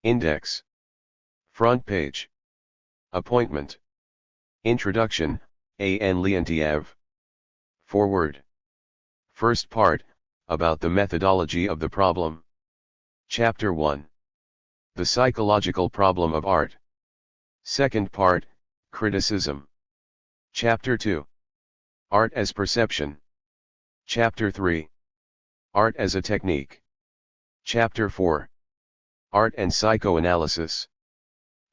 Index. Front page. Appointment. Introduction, A. N. Leontiev. Foreword. First part, about the methodology of the problem. Chapter 1. The psychological problem of art. Second part, criticism. Chapter 2. Art as perception. Chapter 3. Art as a technique. Chapter 4. Art and psychoanalysis.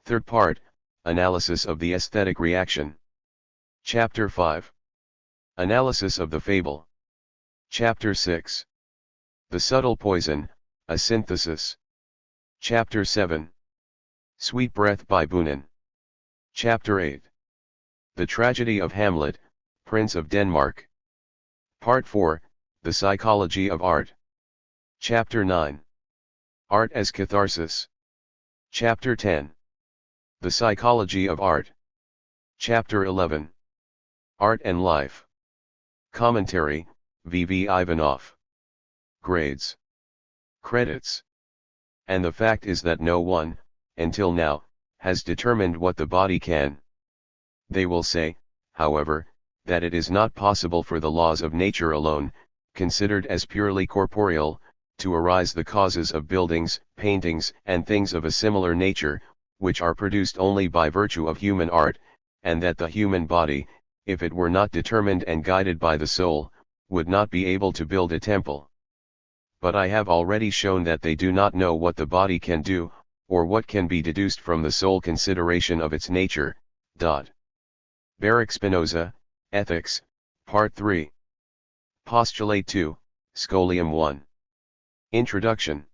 Third part, analysis of the aesthetic reaction. Chapter 5. Analysis of the fable. Chapter 6. The subtle poison, a synthesis. Chapter 7. Sweet Breath by Bunin. Chapter 8. The Tragedy of Hamlet, Prince of Denmark. Part 4, The Psychology of Art. Chapter 9. Art as Catharsis. Chapter 10. The Psychology of Art. Chapter 11. Art and Life. Commentary, V. Ivanov. Grades. Credits. And the fact is that no one, until now, has determined what the body can. They will say, however, that it is not possible for the laws of nature alone, considered as purely corporeal, to arise the causes of buildings, paintings, and things of a similar nature, which are produced only by virtue of human art, and that the human body, if it were not determined and guided by the soul, would not be able to build a temple. But I have already shown that they do not know what the body can do, or what can be deduced from the sole consideration of its nature. Baruch Spinoza, Ethics, Part 3. Postulate 2, Scholium 1. Introduction.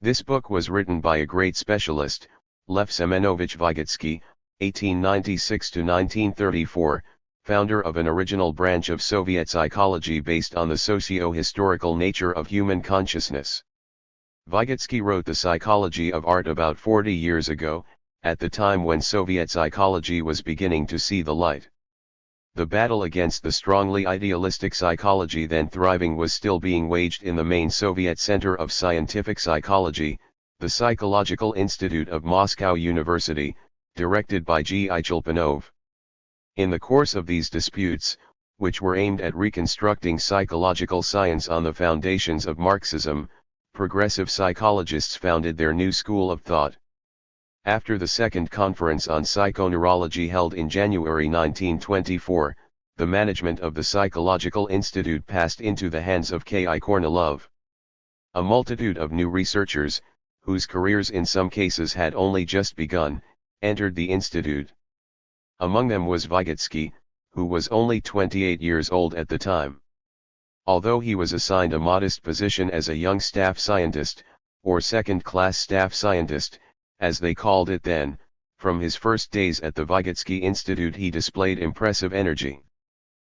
This book was written by a great specialist, Lev Semenovich Vygotsky, 1896–1934, founder of an original branch of Soviet psychology based on the socio-historical nature of human consciousness. Vygotsky wrote The Psychology of Art about 40 years ago, at the time when Soviet psychology was beginning to see the light. The battle against the strongly idealistic psychology then thriving was still being waged in the main Soviet Center of Scientific Psychology, the Psychological Institute of Moscow University, directed by G. Ichelpanov. In the course of these disputes, which were aimed at reconstructing psychological science on the foundations of Marxism, progressive psychologists founded their new school of thought. After the Second Conference on Psychoneurology held in January 1924, the management of the Psychological Institute passed into the hands of K.I. Kornilov. A multitude of new researchers, whose careers in some cases had only just begun, entered the institute. Among them was Vygotsky, who was only 28 years old at the time. Although he was assigned a modest position as a young staff scientist, or second-class staff scientist, as they called it then, from his first days at the Vygotsky Institute he displayed impressive energy.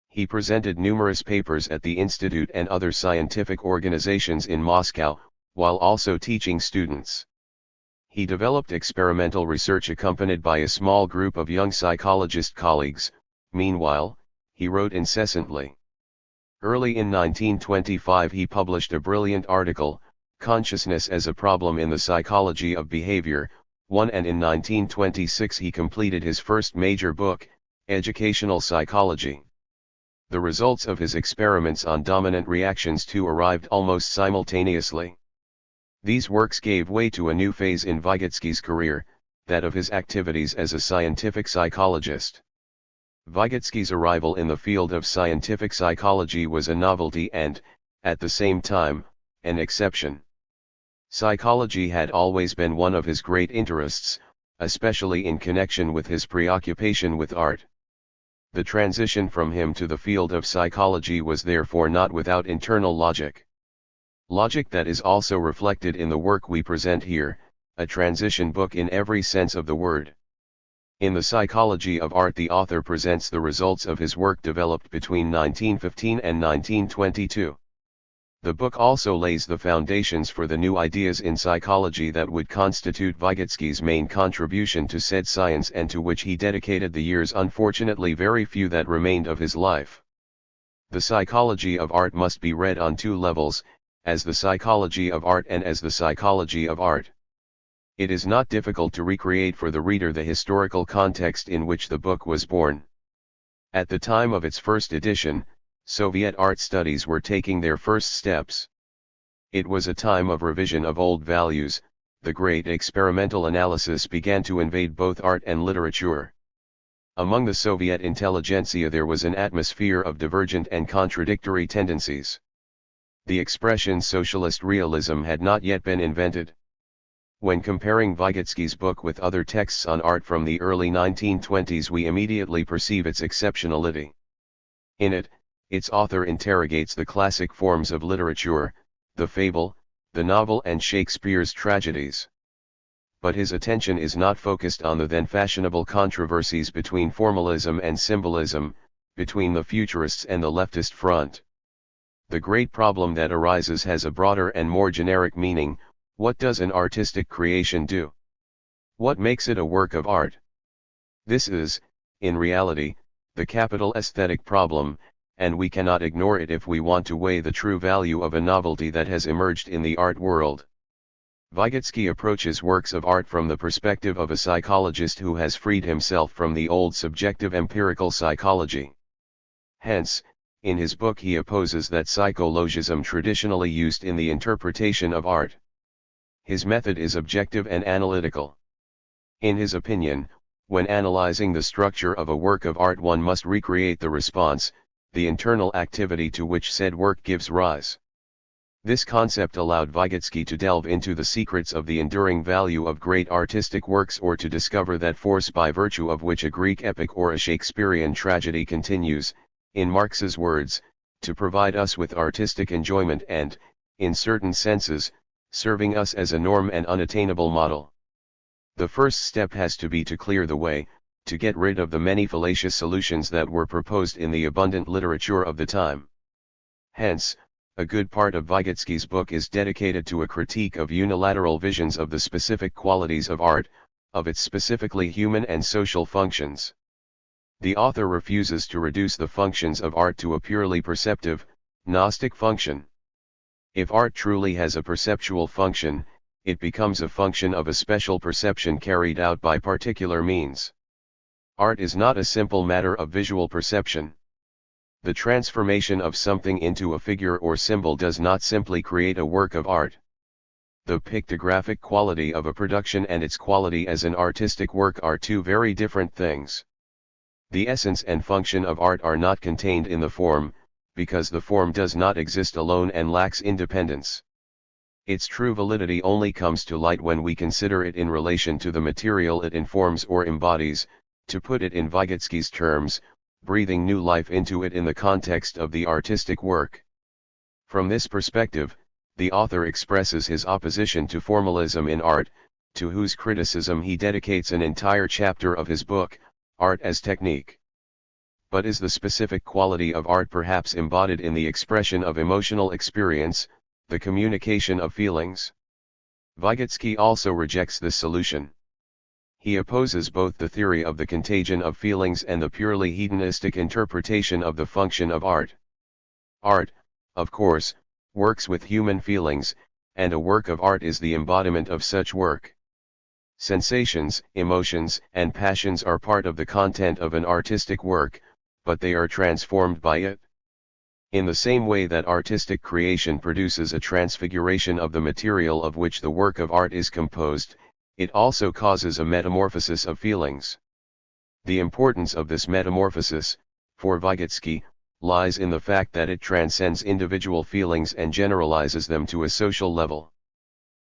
He presented numerous papers at the institute and other scientific organizations in Moscow, while also teaching students. He developed experimental research accompanied by a small group of young psychologist colleagues. Meanwhile, he wrote incessantly. Early in 1925 he published a brilliant article, Consciousness as a Problem in the Psychology of Behavior, and in 1926 he completed his first major book, Educational Psychology. The results of his experiments on dominant reactions too arrived almost simultaneously. These works gave way to a new phase in Vygotsky's career, that of his activities as a scientific psychologist. Vygotsky's arrival in the field of scientific psychology was a novelty and, at the same time, an exception. Psychology had always been one of his great interests, especially in connection with his preoccupation with art. The transition from him to the field of psychology was therefore not without internal logic. Logic that is also reflected in the work we present here, a transition book in every sense of the word. In The Psychology of Art the author presents the results of his work developed between 1915 and 1922. The book also lays the foundations for the new ideas in psychology that would constitute Vygotsky's main contribution to said science and to which he dedicated the years unfortunately very few that remained of his life. The Psychology of Art must be read on two levels, as the psychology of art and as the psychology of art. It is not difficult to recreate for the reader the historical context in which the book was born. At the time of its first edition, Soviet art studies were taking their first steps. It was a time of revision of old values. The great experimental analysis began to invade both art and literature. Among the Soviet intelligentsia there was an atmosphere of divergent and contradictory tendencies. The expression socialist realism had not yet been invented. When comparing Vygotsky's book with other texts on art from the early 1920s, we immediately perceive its exceptionality. In it, its author interrogates the classic forms of literature, the fable, the novel and Shakespeare's tragedies. But his attention is not focused on the then fashionable controversies between formalism and symbolism, between the futurists and the leftist front. The great problem that arises has a broader and more generic meaning: what does an artistic creation do? What makes it a work of art? This is, in reality, the capital aesthetic problem, and we cannot ignore it if we want to weigh the true value of a novelty that has emerged in the art world. Vygotsky approaches works of art from the perspective of a psychologist who has freed himself from the old subjective empirical psychology. Hence, in his book he opposes that psychologism traditionally used in the interpretation of art. His method is objective and analytical. In his opinion, when analyzing the structure of a work of art, one must recreate the response, the internal activity to which said work gives rise. This concept allowed Vygotsky to delve into the secrets of the enduring value of great artistic works, or to discover that force by virtue of which a Greek epic or a Shakespearean tragedy continues, in Marx's words, to provide us with artistic enjoyment and, in certain senses, serving us as a norm and unattainable model. The first step has to be to clear the way, to get rid of the many fallacious solutions that were proposed in the abundant literature of the time. Hence, a good part of Vygotsky's book is dedicated to a critique of unilateral visions of the specific qualities of art, of its specifically human and social functions. The author refuses to reduce the functions of art to a purely perceptive, Gnostic function. If art truly has a perceptual function, it becomes a function of a special perception carried out by particular means. Art is not a simple matter of visual perception. The transformation of something into a figure or symbol does not simply create a work of art. The pictographic quality of a production and its quality as an artistic work are two very different things. The essence and function of art are not contained in the form, because the form does not exist alone and lacks independence. Its true validity only comes to light when we consider it in relation to the material it informs or embodies, to put it in Vygotsky's terms, breathing new life into it in the context of the artistic work. From this perspective, the author expresses his opposition to formalism in art, to whose criticism he dedicates an entire chapter of his book, Art as Technique. But is the specific quality of art perhaps embodied in the expression of emotional experience, the communication of feelings? Vygotsky also rejects this solution. He opposes both the theory of the contagion of feelings and the purely hedonistic interpretation of the function of art. Art, of course, works with human feelings, and a work of art is the embodiment of such work. Sensations, emotions, and passions are part of the content of an artistic work, but they are transformed by it. In the same way that artistic creation produces a transfiguration of the material of which the work of art is composed, it also causes a metamorphosis of feelings. The importance of this metamorphosis, for Vygotsky, lies in the fact that it transcends individual feelings and generalizes them to a social level.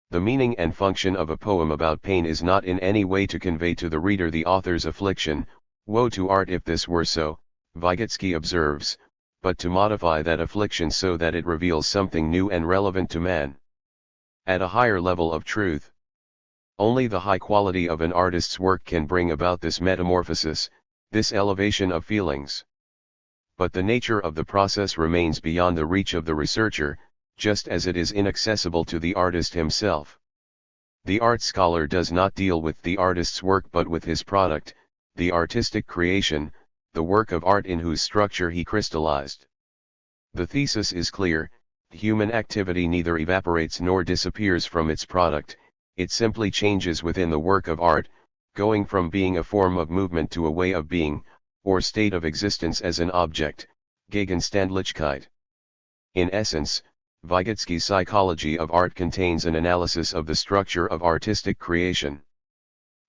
The meaning and function of a poem about pain is not in any way to convey to the reader the author's affliction. Woe to art if this were so, Vygotsky observes, but to modify that affliction so that it reveals something new and relevant to man. At a higher level of truth. Only the high quality of an artist's work can bring about this metamorphosis, this elevation of feelings. But the nature of the process remains beyond the reach of the researcher, just as it is inaccessible to the artist himself. The art scholar does not deal with the artist's work but with his product, the artistic creation, the work of art in whose structure he crystallized. The thesis is clear: human activity neither evaporates nor disappears from its product, it simply changes within the work of art, going from being a form of movement to a way of being, or state of existence as an object, Gegenständlichkeit. In essence, Vygotsky's psychology of art contains an analysis of the structure of artistic creation.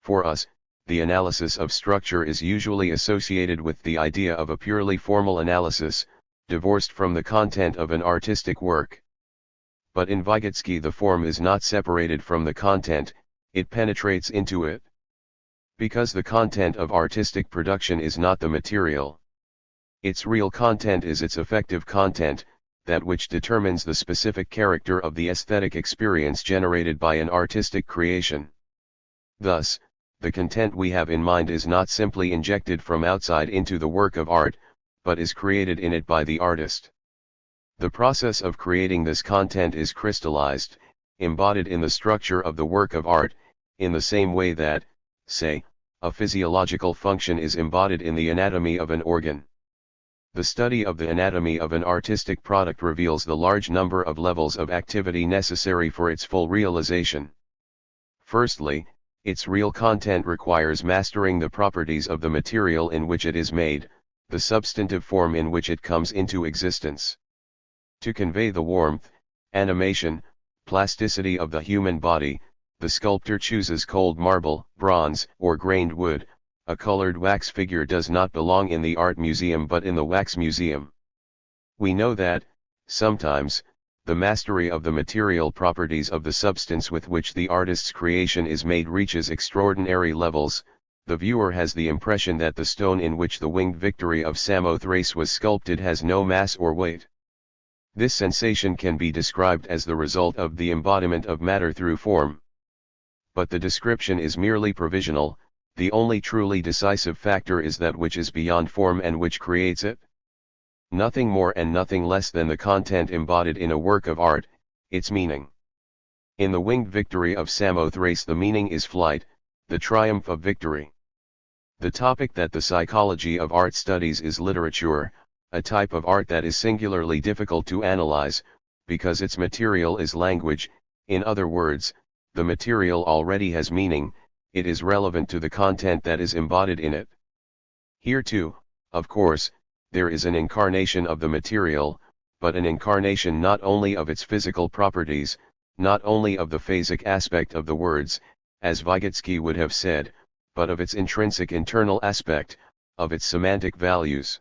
For us, the analysis of structure is usually associated with the idea of a purely formal analysis, divorced from the content of an artistic work. But in Vygotsky the form is not separated from the content, it penetrates into it. Because the content of artistic production is not the material. Its real content is its affective content, that which determines the specific character of the aesthetic experience generated by an artistic creation. Thus, the content we have in mind is not simply injected from outside into the work of art, but is created in it by the artist. The process of creating this content is crystallized, embodied in the structure of the work of art, in the same way that, say, a physiological function is embodied in the anatomy of an organ. The study of the anatomy of an artistic product reveals the large number of levels of activity necessary for its full realization. Firstly, its real content requires mastering the properties of the material in which it is made, the substantive form in which it comes into existence. To convey the warmth, animation, plasticity of the human body, the sculptor chooses cold marble, bronze, or grained wood. A colored wax figure does not belong in the art museum but in the wax museum. We know that, sometimes, the mastery of the material properties of the substance with which the artist's creation is made reaches extraordinary levels. The viewer has the impression that the stone in which the winged victory of Samothrace was sculpted has no mass or weight. This sensation can be described as the result of the embodiment of matter through form. But the description is merely provisional. The only truly decisive factor is that which is beyond form and which creates it. Nothing more and nothing less than the content embodied in a work of art, its meaning. In the winged victory of Samothrace the meaning is flight, the triumph of victory. The topic that the psychology of art studies is literature, a type of art that is singularly difficult to analyze, because its material is language. In other words, the material already has meaning. It is relevant to the content that is embodied in it. Here too, of course, there is an incarnation of the material, but an incarnation not only of its physical properties, not only of the phasic aspect of the words, as Vygotsky would have said, but of its intrinsic internal aspect, of its semantic values.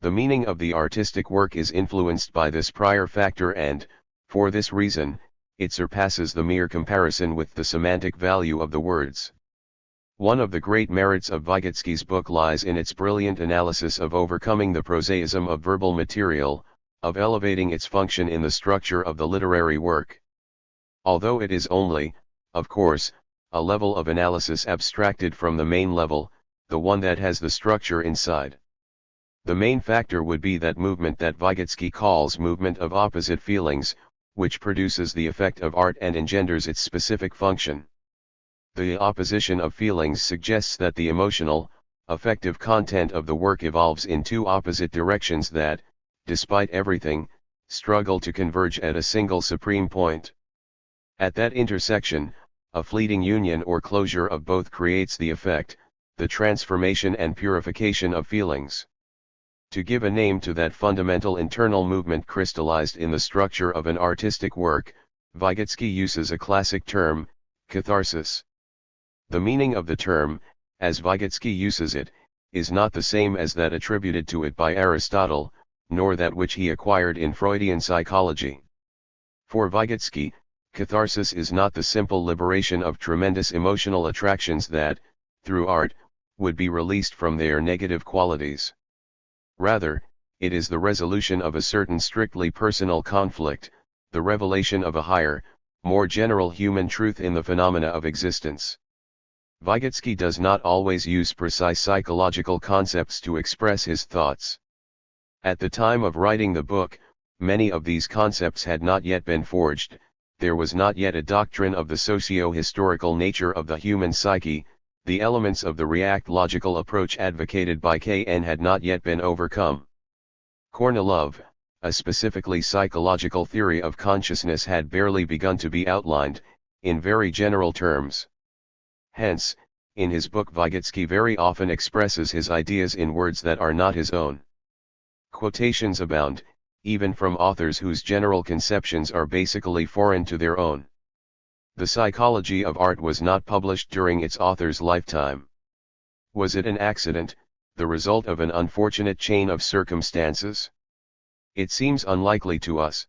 The meaning of the artistic work is influenced by this prior factor and, for this reason, it surpasses the mere comparison with the semantic value of the words. One of the great merits of Vygotsky's book lies in its brilliant analysis of overcoming the prosaism of verbal material, of elevating its function in the structure of the literary work. Although it is only, of course, a level of analysis abstracted from the main level, the one that has the structure inside. The main factor would be that movement that Vygotsky calls movement of opposite feelings, which produces the effect of art and engenders its specific function. The opposition of feelings suggests that the emotional, affective content of the work evolves in two opposite directions that, despite everything, struggle to converge at a single supreme point. At that intersection, a fleeting union or closure of both creates the effect, the transformation and purification of feelings. To give a name to that fundamental internal movement crystallized in the structure of an artistic work, Vygotsky uses a classic term, catharsis. The meaning of the term, as Vygotsky uses it, is not the same as that attributed to it by Aristotle, nor that which he acquired in Freudian psychology. For Vygotsky, catharsis is not the simple liberation of tremendous emotional attractions that, through art, would be released from their negative qualities. Rather, it is the resolution of a certain strictly personal conflict, the revelation of a higher, more general human truth in the phenomena of existence. Vygotsky does not always use precise psychological concepts to express his thoughts. At the time of writing the book, many of these concepts had not yet been forged, there was not yet a doctrine of the socio-historical nature of the human psyche. The elements of the react-logical approach advocated by K.N. had not yet been overcome. Kornilov, a specifically psychological theory of consciousness had barely begun to be outlined, in very general terms. Hence, in his book Vygotsky very often expresses his ideas in words that are not his own. Quotations abound, even from authors whose general conceptions are basically foreign to their own. The Psychology of Art was not published during its author's lifetime. Was it an accident, the result of an unfortunate chain of circumstances? It seems unlikely to us.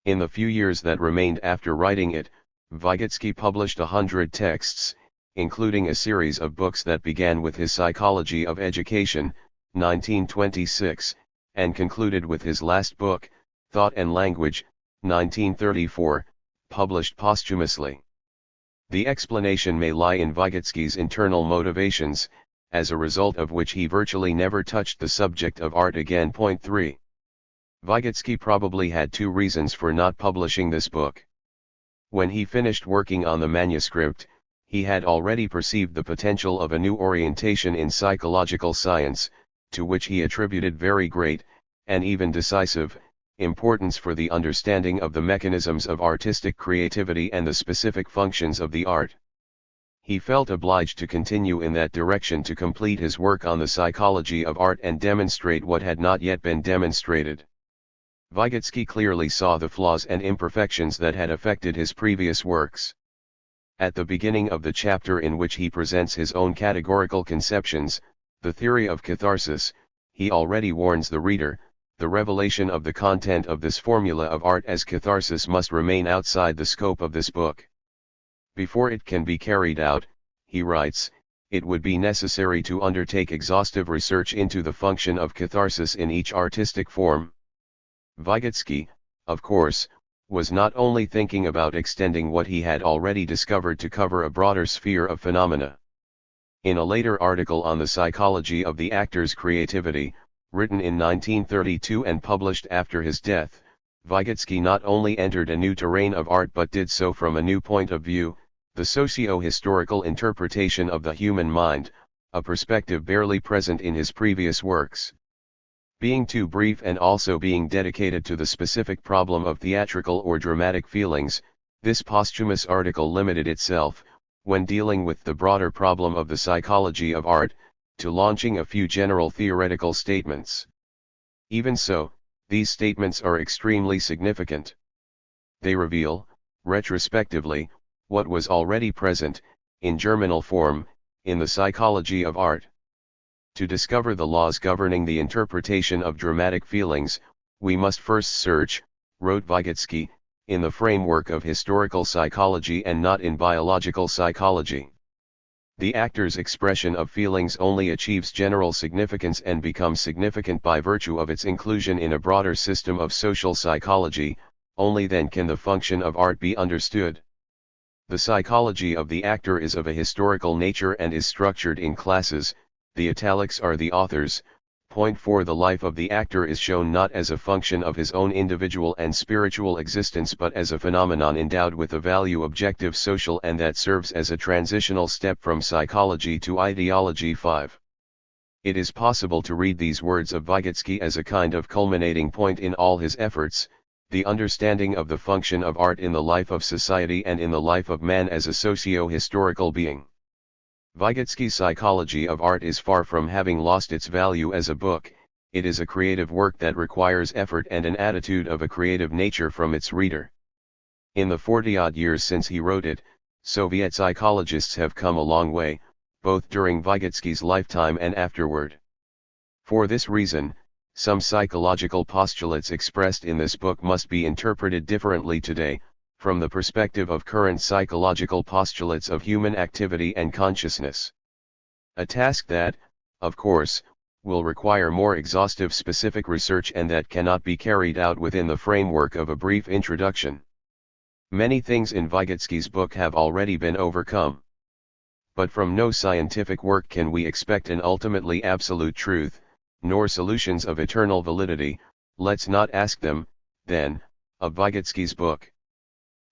In the few years that remained after writing it, Vygotsky published 100 texts, including a series of books that began with his Psychology of Education, 1926, and concluded with his last book, Thought and Language, 1934, published posthumously. The explanation may lie in Vygotsky's internal motivations, as a result of which he virtually never touched the subject of art again. Point 3. Vygotsky probably had two reasons for not publishing this book. When he finished working on the manuscript, he had already perceived the potential of a new orientation in psychological science, to which he attributed very great, and even decisive, importance for the understanding of the mechanisms of artistic creativity and the specific functions of the art. He felt obliged to continue in that direction to complete his work on the psychology of art and demonstrate what had not yet been demonstrated. Vygotsky clearly saw the flaws and imperfections that had affected his previous works. At the beginning of the chapter in which he presents his own categorical conceptions, the theory of catharsis, he already warns the reader, the revelation of the content of this formula of art as catharsis must remain outside the scope of this book. Before it can be carried out, he writes, it would be necessary to undertake exhaustive research into the function of catharsis in each artistic form. Vygotsky, of course, was not only thinking about extending what he had already discovered to cover a broader sphere of phenomena. In a later article on the psychology of the actor's creativity, written in 1932 and published after his death, Vygotsky not only entered a new terrain of art but did so from a new point of view, the socio-historical interpretation of the human mind, a perspective barely present in his previous works. Being too brief and also being dedicated to the specific problem of theatrical or dramatic feelings, this posthumous article limited itself, when dealing with the broader problem of the psychology of art, to launching a few general theoretical statements. Even so, these statements are extremely significant. They reveal, retrospectively, what was already present, in germinal form, in the psychology of art. To discover the laws governing the interpretation of dramatic feelings, we must first search, wrote Vygotsky, in the framework of historical psychology and not in biological psychology. The actor's expression of feelings only achieves general significance and becomes significant by virtue of its inclusion in a broader system of social psychology, only then can the function of art be understood. The psychology of the actor is of a historical nature and is structured in classes. The italics are the author's. Point 4. The life of the actor is shown not as a function of his own individual and spiritual existence but as a phenomenon endowed with a value objective social and that serves as a transitional step from psychology to ideology. 5. It is possible to read these words of Vygotsky as a kind of culminating point in all his efforts, the understanding of the function of art in the life of society and in the life of man as a socio-historical being. Vygotsky's Psychology of Art is far from having lost its value as a book. It is a creative work that requires effort and an attitude of a creative nature from its reader. In the 40-odd years since he wrote it, Soviet psychologists have come a long way, both during Vygotsky's lifetime and afterward. For this reason, some psychological postulates expressed in this book must be interpreted differently today, from the perspective of current psychological postulates of human activity and consciousness. A task that, of course, will require more exhaustive specific research and that cannot be carried out within the framework of a brief introduction. Many things in Vygotsky's book have already been overcome. But from no scientific work can we expect an ultimately absolute truth, nor solutions of eternal validity. Let's not ask them, then, of Vygotsky's book.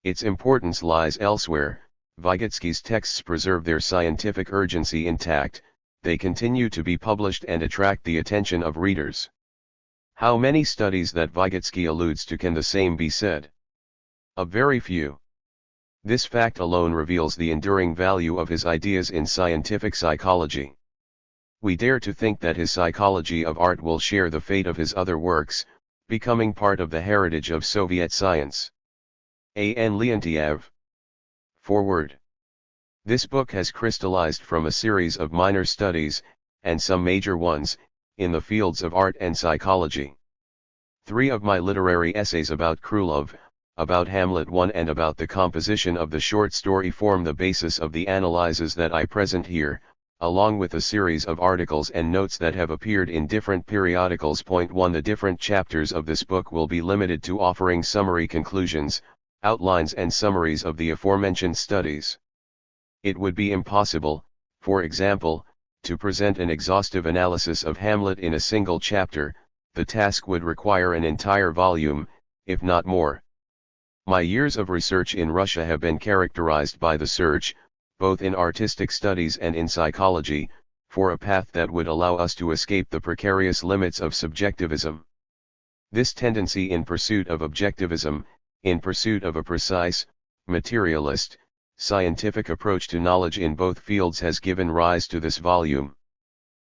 Its importance lies elsewhere. Vygotsky's texts preserve their scientific urgency intact, they continue to be published and attract the attention of readers. How many studies that Vygotsky alludes to can the same be said? Of very few. This fact alone reveals the enduring value of his ideas in scientific psychology. We dare to think that his psychology of art will share the fate of his other works, becoming part of the heritage of Soviet science. A.N. Leontiev. Foreword. This book has crystallized from a series of minor studies, and some major ones, in the fields of art and psychology. 3 of my literary essays about Krylov, about Hamlet I and about the composition of the short story form the basis of the analyses that I present here, along with a series of articles and notes that have appeared in different periodicals. Point 1. The different chapters of this book will be limited to offering summary conclusions, outlines and summaries of the aforementioned studies. It would be impossible, for example, to present an exhaustive analysis of Hamlet in a single chapter. The task would require an entire volume, if not more. My years of research in Russia have been characterized by the search, both in artistic studies and in psychology, for a path that would allow us to escape the precarious limits of subjectivism. This tendency in pursuit of objectivism, in pursuit of a precise, materialist, scientific approach to knowledge in both fields has given rise to this volume.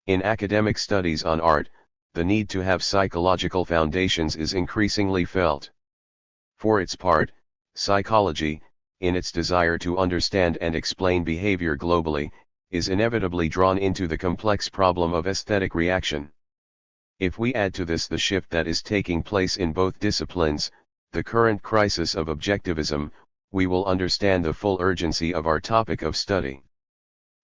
In academic studies on art, the need to have psychological foundations is increasingly felt. For its part, psychology, in its desire to understand and explain behavior globally, is inevitably drawn into the complex problem of aesthetic reaction. If we add to this the shift that is taking place in both disciplines, the current crisis of objectivism, we will understand the full urgency of our topic of study.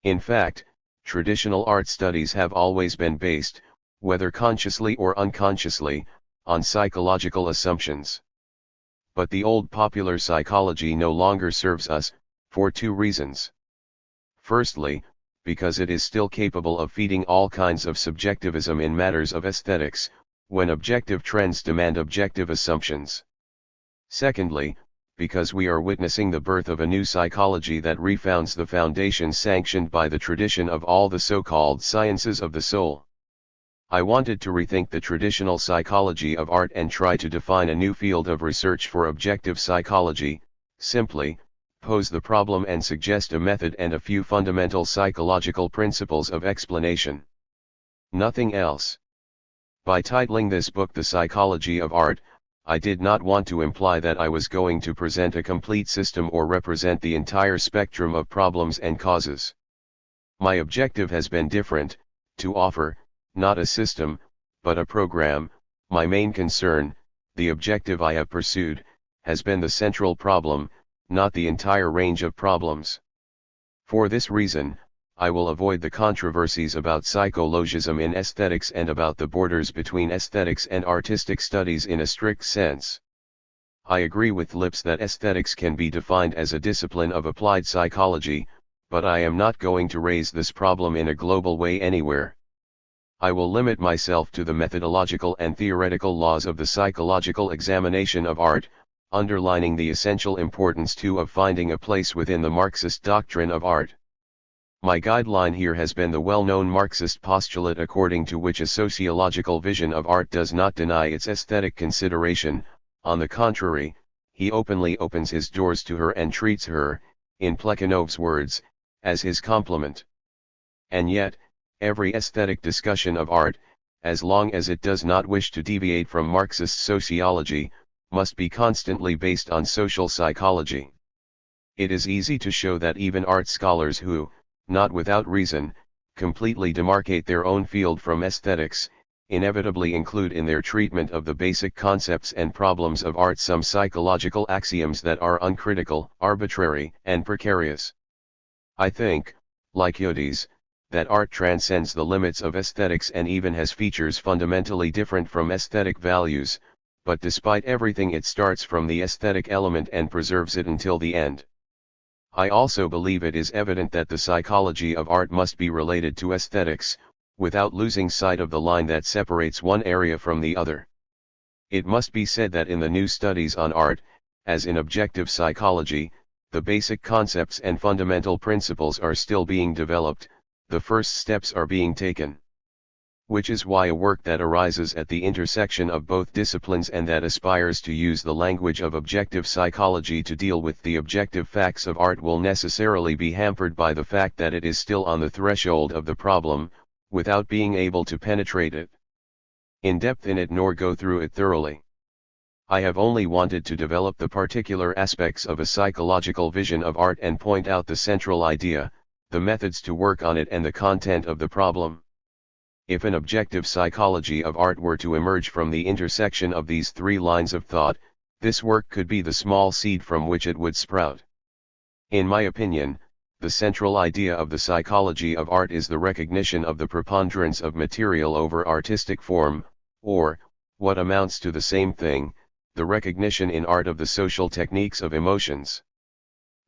In fact, traditional art studies have always been based, whether consciously or unconsciously, on psychological assumptions. But the old popular psychology no longer serves us, for 2 reasons. Firstly, because it is still capable of feeding all kinds of subjectivism in matters of aesthetics, when objective trends demand objective assumptions. Secondly, because we are witnessing the birth of a new psychology that refounds the foundations sanctioned by the tradition of all the so-called sciences of the soul. I wanted to rethink the traditional psychology of art and try to define a new field of research for objective psychology, simply, pose the problem and suggest a method and a few fundamental psychological principles of explanation. Nothing else. By titling this book The Psychology of Art, I did not want to imply that I was going to present a complete system or represent the entire spectrum of problems and causes. My objective has been different, to offer, not a system, but a program. My main concern, the objective I have pursued, has been the central problem, not the entire range of problems. For this reason, I will avoid the controversies about psychologism in aesthetics and about the borders between aesthetics and artistic studies in a strict sense. I agree with Lips that aesthetics can be defined as a discipline of applied psychology, but I am not going to raise this problem in a global way anywhere. I will limit myself to the methodological and theoretical laws of the psychological examination of art, underlining the essential importance too of finding a place within the Marxist doctrine of art. My guideline here has been the well-known Marxist postulate according to which a sociological vision of art does not deny its aesthetic consideration. On the contrary, he openly opens his doors to her and treats her, in Plekhanov's words, as his complement. And yet, every aesthetic discussion of art, as long as it does not wish to deviate from Marxist sociology, must be constantly based on social psychology. It is easy to show that even art scholars who, not without reason, completely demarcate their own field from aesthetics, inevitably include in their treatment of the basic concepts and problems of art some psychological axioms that are uncritical, arbitrary, and precarious. I think, like Vygotsky, that art transcends the limits of aesthetics and even has features fundamentally different from aesthetic values, but despite everything it starts from the aesthetic element and preserves it until the end. I also believe it is evident that the psychology of art must be related to aesthetics, without losing sight of the line that separates one area from the other. It must be said that in the new studies on art, as in objective psychology, the basic concepts and fundamental principles are still being developed, the first steps are being taken. which is why a work that arises at the intersection of both disciplines and that aspires to use the language of objective psychology to deal with the objective facts of art will necessarily be hampered by the fact that it is still on the threshold of the problem, without being able to penetrate it in depth in it nor go through it thoroughly. I have only wanted to develop the particular aspects of a psychological vision of art and point out the central idea, the methods to work on it and the content of the problem. If an objective psychology of art were to emerge from the intersection of these three lines of thought, this work could be the small seed from which it would sprout. In my opinion, the central idea of the psychology of art is the recognition of the preponderance of material over artistic form, or, what amounts to the same thing, the recognition in art of the social techniques of emotions.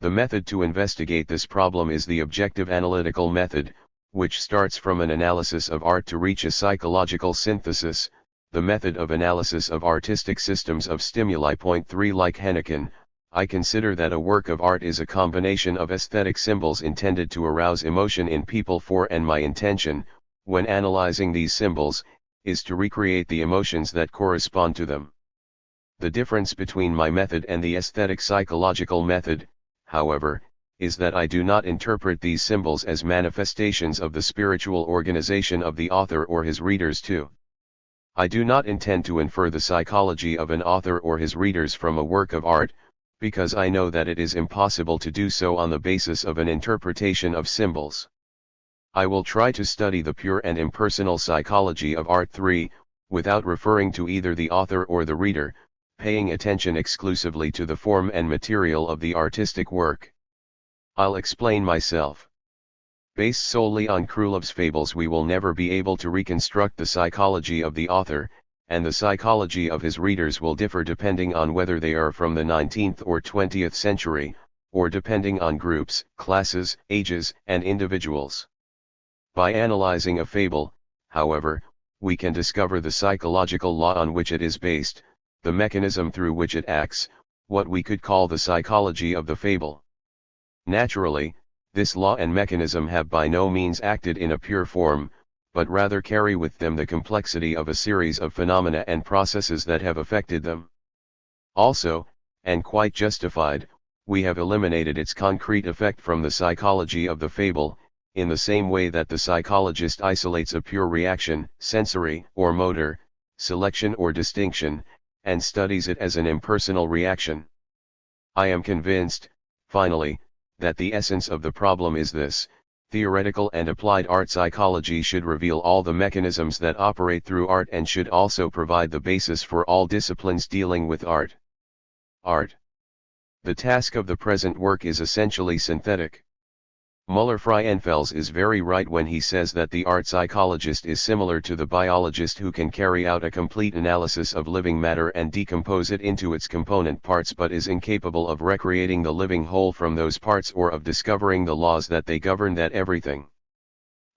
The method to investigate this problem is the objective analytical method, which starts from an analysis of art to reach a psychological synthesis, the method of analysis of artistic systems of stimuli. Point 3 Like Hennecken, I consider that a work of art is a combination of aesthetic symbols intended to arouse emotion in people and my intention, when analyzing these symbols, is to recreate the emotions that correspond to them. The difference between my method and the aesthetic psychological method, however, is that I do not interpret these symbols as manifestations of the spiritual organization of the author or his readers too. I do not intend to infer the psychology of an author or his readers from a work of art, because I know that it is impossible to do so on the basis of an interpretation of symbols. I will try to study the pure and impersonal psychology of art 3, without referring to either the author or the reader, paying attention exclusively to the form and material of the artistic work. I'll explain myself. Based solely on Krylov's fables, we will never be able to reconstruct the psychology of the author, and the psychology of his readers will differ depending on whether they are from the 19th or 20th century, or depending on groups, classes, ages, and individuals. By analyzing a fable, however, we can discover the psychological law on which it is based, the mechanism through which it acts, what we could call the psychology of the fable. Naturally, this law and mechanism have by no means acted in a pure form, but rather carry with them the complexity of a series of phenomena and processes that have affected them. Also, and quite justified, we have eliminated its concrete effect from the psychology of the fable, in the same way that the psychologist isolates a pure reaction, sensory or motor, selection or distinction, and studies it as an impersonal reaction. I am convinced, finally, that the essence of the problem is this: theoretical and applied art psychology should reveal all the mechanisms that operate through art and should also provide the basis for all disciplines dealing with art. Art. The task of the present work is essentially synthetic. Müller-Frauenfels is very right when he says that the art psychologist is similar to the biologist who can carry out a complete analysis of living matter and decompose it into its component parts, but is incapable of recreating the living whole from those parts or of discovering the laws that they govern that everything.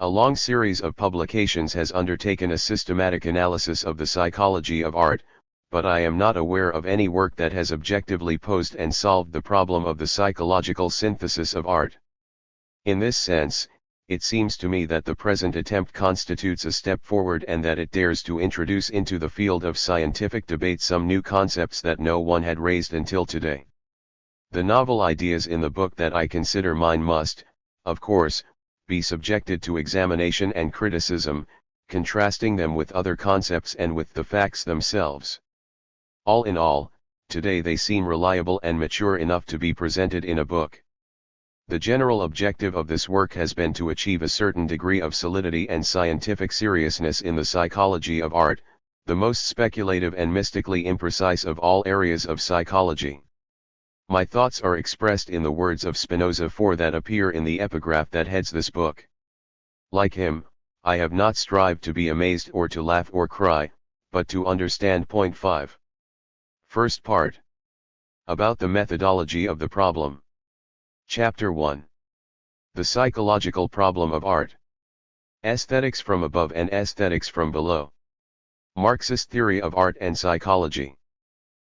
A long series of publications has undertaken a systematic analysis of the psychology of art, but I am not aware of any work that has objectively posed and solved the problem of the psychological synthesis of art. In this sense, it seems to me that the present attempt constitutes a step forward and that it dares to introduce into the field of scientific debate some new concepts that no one had raised until today. The novel ideas in the book that I consider mine must, of course, be subjected to examination and criticism, contrasting them with other concepts and with the facts themselves. All in all, today they seem reliable and mature enough to be presented in a book. The general objective of this work has been to achieve a certain degree of solidity and scientific seriousness in the psychology of art, the most speculative and mystically imprecise of all areas of psychology. My thoughts are expressed in the words of Spinoza that appear in the epigraph that heads this book. Like him, I have not strived to be amazed or to laugh or cry, but to understand. Point 5. First part. About the methodology of the problem. Chapter 1. The psychological problem of art. Aesthetics from above and aesthetics from below. Marxist theory of art and psychology.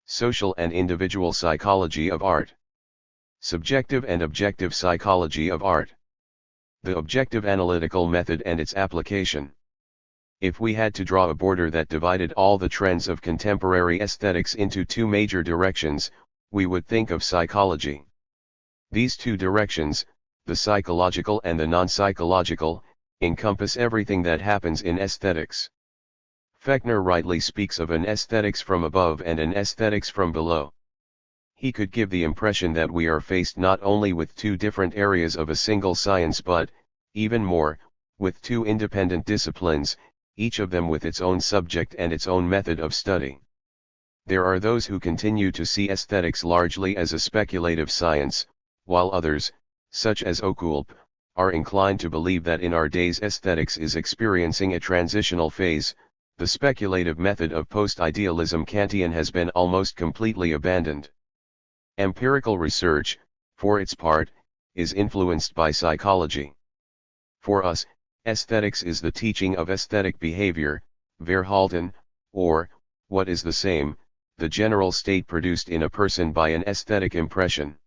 Social and individual psychology of art. Subjective and objective psychology of art. The objective analytical method and its application. If we had to draw a border that divided all the trends of contemporary aesthetics into two major directions, we would think of psychology. These two directions, the psychological and the non-psychological, encompass everything that happens in aesthetics. Fechner rightly speaks of an aesthetics from above and an aesthetics from below. He could give the impression that we are faced not only with two different areas of a single science but, even more, with two independent disciplines, each of them with its own subject and its own method of study. There are those who continue to see aesthetics largely as a speculative science, while others, such as Oculp, are inclined to believe that in our days aesthetics is experiencing a transitional phase. The speculative method of post-idealism Kantian has been almost completely abandoned. Empirical research, for its part, is influenced by psychology. For us, aesthetics is the teaching of aesthetic behavior, Verhalten, or, what is the same, the general state produced in a person by an aesthetic impression.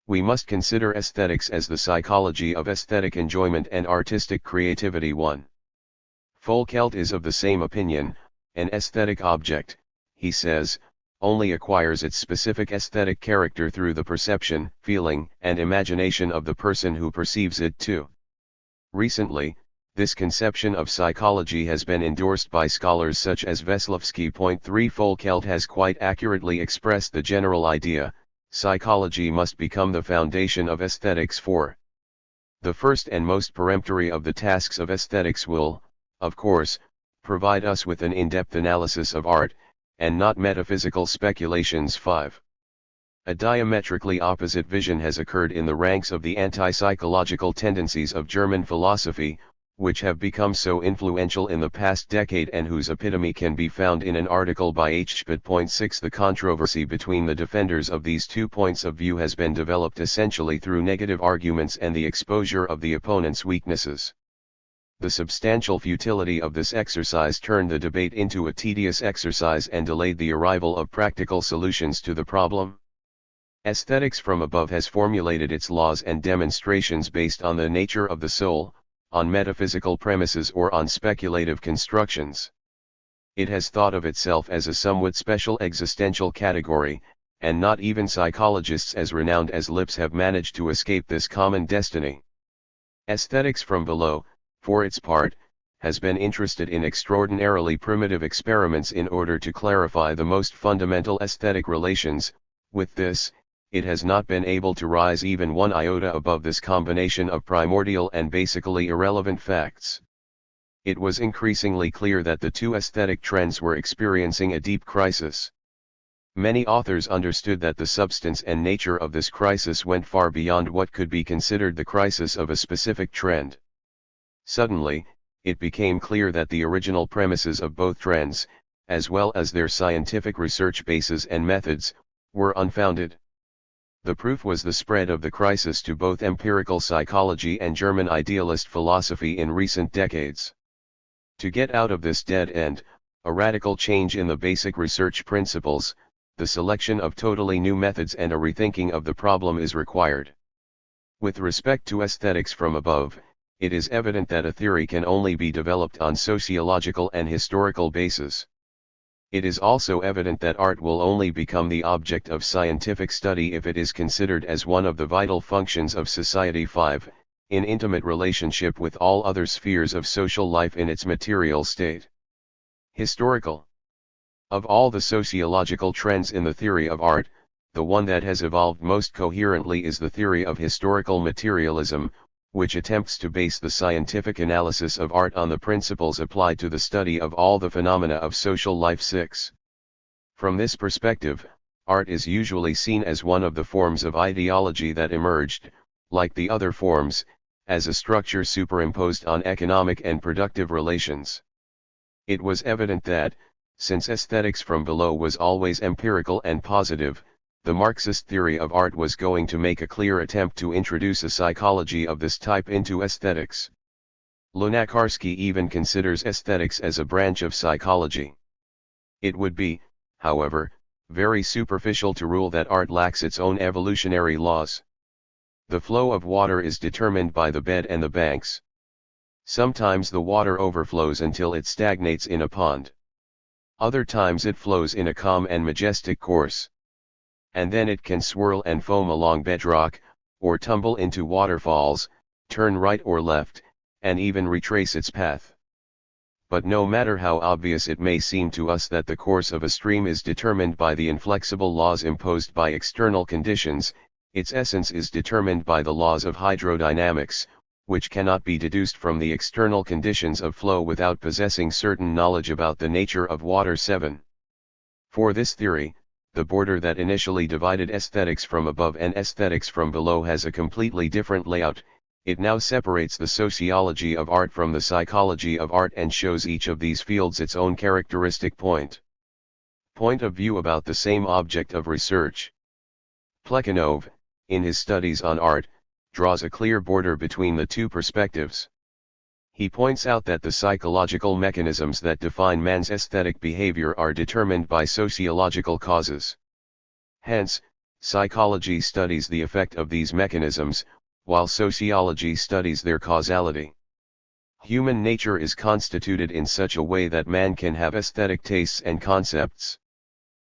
We must consider aesthetics as the psychology of aesthetic enjoyment and artistic creativity. 1. Folkelt is of the same opinion. An aesthetic object, he says, only acquires its specific aesthetic character through the perception, feeling, and imagination of the person who perceives it too. Recently, this conception of psychology has been endorsed by scholars such as Veslowski. 3 Folkelt has quite accurately expressed the general idea: psychology must become the foundation of aesthetics. 4. The first and most peremptory of the tasks of aesthetics will, of course, provide us with an in-depth analysis of art, and not metaphysical speculations. 5. A diametrically opposite vision has occurred in the ranks of the anti-psychological tendencies of German philosophy, which have become so influential in the past decade and whose epitome can be found in an article by H. Schmidt. 6. The controversy between the defenders of these two points of view has been developed essentially through negative arguments and the exposure of the opponent's weaknesses. The substantial futility of this exercise turned the debate into a tedious exercise and delayed the arrival of practical solutions to the problem. Aesthetics from above has formulated its laws and demonstrations based on the nature of the soul, on metaphysical premises or on speculative constructions. It has thought of itself as a somewhat special existential category, and not even psychologists as renowned as Lipps have managed to escape this common destiny. Aesthetics from below, for its part, has been interested in extraordinarily primitive experiments in order to clarify the most fundamental aesthetic relations. With this, it has not been able to rise even one iota above this combination of primordial and basically irrelevant facts. It was increasingly clear that the two aesthetic trends were experiencing a deep crisis. Many authors understood that the substance and nature of this crisis went far beyond what could be considered the crisis of a specific trend. Suddenly, it became clear that the original premises of both trends, as well as their scientific research bases and methods, were unfounded. The proof was the spread of the crisis to both empirical psychology and German idealist philosophy in recent decades. To get out of this dead end, a radical change in the basic research principles, the selection of totally new methods and a rethinking of the problem is required. With respect to aesthetics from above, it is evident that a theory can only be developed on sociological and historical bases. It is also evident that art will only become the object of scientific study if it is considered as one of the vital functions of society. 5. In intimate relationship with all other spheres of social life in its material state. Historical. Of all the sociological trends in the theory of art, the one that has evolved most coherently is the theory of historical materialism, which attempts to base the scientific analysis of art on the principles applied to the study of all the phenomena of social life. 6. From this perspective, art is usually seen as one of the forms of ideology that emerged, like the other forms, as a structure superimposed on economic and productive relations. It was evident that, since aesthetics from below was always empirical and positive, the Marxist theory of art was going to make a clear attempt to introduce a psychology of this type into aesthetics. Lunacharsky even considers aesthetics as a branch of psychology. It would be, however, very superficial to rule that art lacks its own evolutionary laws. The flow of water is determined by the bed and the banks. Sometimes the water overflows until it stagnates in a pond. Other times it flows in a calm and majestic course. And then it can swirl and foam along bedrock, or tumble into waterfalls, turn right or left, and even retrace its path. But no matter how obvious it may seem to us that the course of a stream is determined by the inflexible laws imposed by external conditions, its essence is determined by the laws of hydrodynamics, which cannot be deduced from the external conditions of flow without possessing certain knowledge about the nature of water. 7. For this theory, the border that initially divided aesthetics from above and aesthetics from below has a completely different layout. It now separates the sociology of art from the psychology of art and shows each of these fields its own characteristic point of view about the same object of research. Plekhanov, in his studies on art, draws a clear border between the two perspectives. He points out that the psychological mechanisms that define man's aesthetic behavior are determined by sociological causes. Hence, psychology studies the effect of these mechanisms, while sociology studies their causality. Human nature is constituted in such a way that man can have aesthetic tastes and concepts.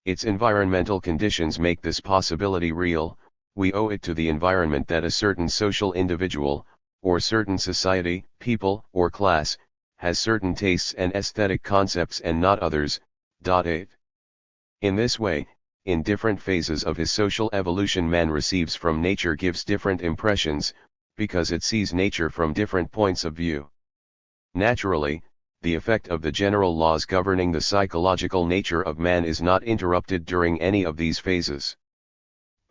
Its environmental conditions make this possibility real. We owe it to the environment that a certain social individual, or certain society, people, or class, has certain tastes and aesthetic concepts and not others. 8. In this way, in different phases of his social evolution, man receives from nature gives different impressions, because it sees nature from different points of view. Naturally, the effect of the general laws governing the psychological nature of man is not interrupted during any of these phases.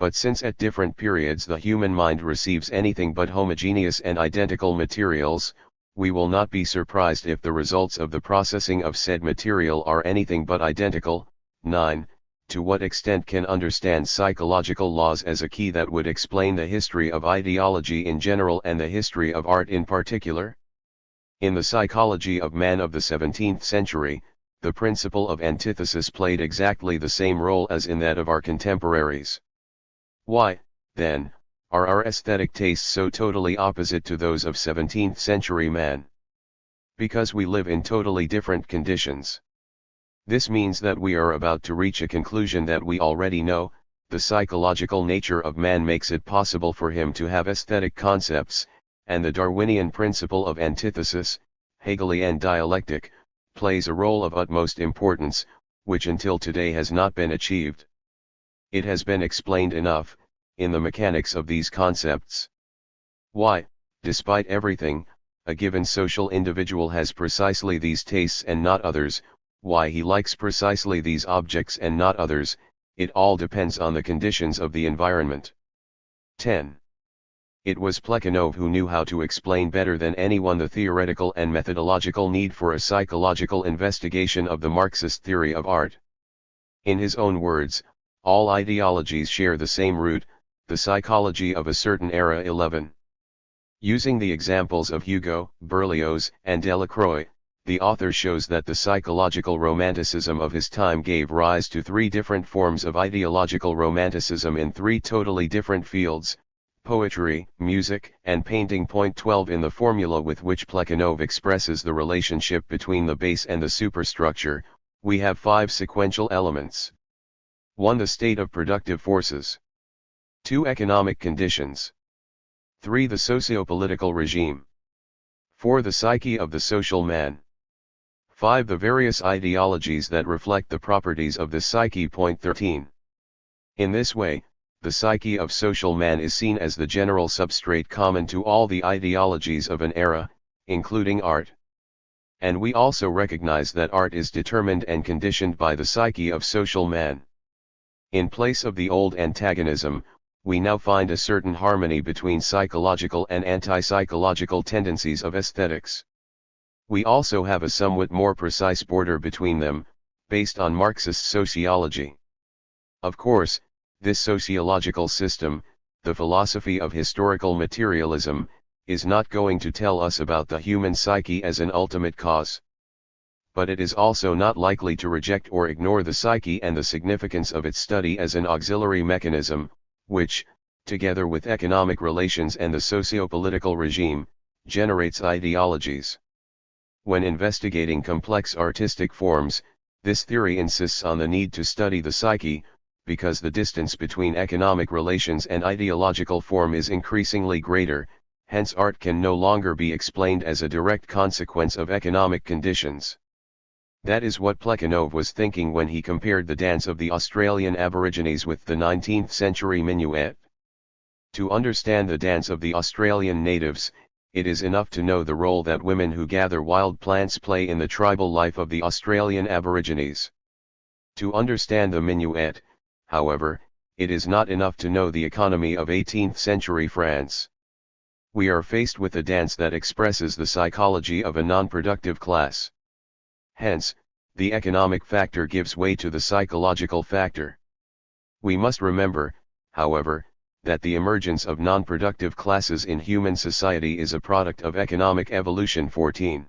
But since at different periods the human mind receives anything but homogeneous and identical materials, we will not be surprised if the results of the processing of said material are anything but identical. 9. To what extent can understand psychological laws as a key that would explain the history of ideology in general and the history of art in particular? In the psychology of man of the 17th century, the principle of antithesis played exactly the same role as in that of our contemporaries. Why, then, are our aesthetic tastes so totally opposite to those of 17th century man? Because we live in totally different conditions. This means that we are about to reach a conclusion that we already know. The psychological nature of man makes it possible for him to have aesthetic concepts, and the Darwinian principle of antithesis, Hegelian dialectic, plays a role of utmost importance, which until today has not been achieved. It has been explained enough, in the mechanics of these concepts. Why, despite everything, a given social individual has precisely these tastes and not others, why he likes precisely these objects and not others, it all depends on the conditions of the environment. 10. It was Plekhanov who knew how to explain better than anyone the theoretical and methodological need for a psychological investigation of the Marxist theory of art. In his own words, all ideologies share the same root, the psychology of a certain era. 11. Using the examples of Hugo, Berlioz, and Delacroix, the author shows that the psychological romanticism of his time gave rise to three different forms of ideological romanticism in three totally different fields: poetry, music, and painting. 12 In the formula with which Plekhanov expresses the relationship between the base and the superstructure, we have 5 sequential elements. 1. The state of productive forces. 2. Economic conditions. 3. The socio-political regime. 4. The psyche of the social man. 5. The various ideologies that reflect the properties of the psyche. 13. In this way, the psyche of social man is seen as the general substrate common to all the ideologies of an era, including art. And we also recognize that art is determined and conditioned by the psyche of social man. In place of the old antagonism, we now find a certain harmony between psychological and anti-psychological tendencies of aesthetics. We also have a somewhat more precise border between them, based on Marxist sociology. Of course, this sociological system, the philosophy of historical materialism, is not going to tell us about the human psyche as an ultimate cause. But it is also not likely to reject or ignore the psyche and the significance of its study as an auxiliary mechanism, which, together with economic relations and the socio-political regime, generates ideologies. When investigating complex artistic forms, this theory insists on the need to study the psyche, because the distance between economic relations and ideological form is increasingly greater, hence art can no longer be explained as a direct consequence of economic conditions. That is what Plekhanov was thinking when he compared the dance of the Australian Aborigines with the 19th century minuet. To understand the dance of the Australian natives, it is enough to know the role that women who gather wild plants play in the tribal life of the Australian Aborigines. To understand the minuet, however, it is not enough to know the economy of 18th century France. We are faced with a dance that expresses the psychology of a non-productive class. Hence, the economic factor gives way to the psychological factor. We must remember, however, that the emergence of non-productive classes in human society is a product of economic evolution. 14.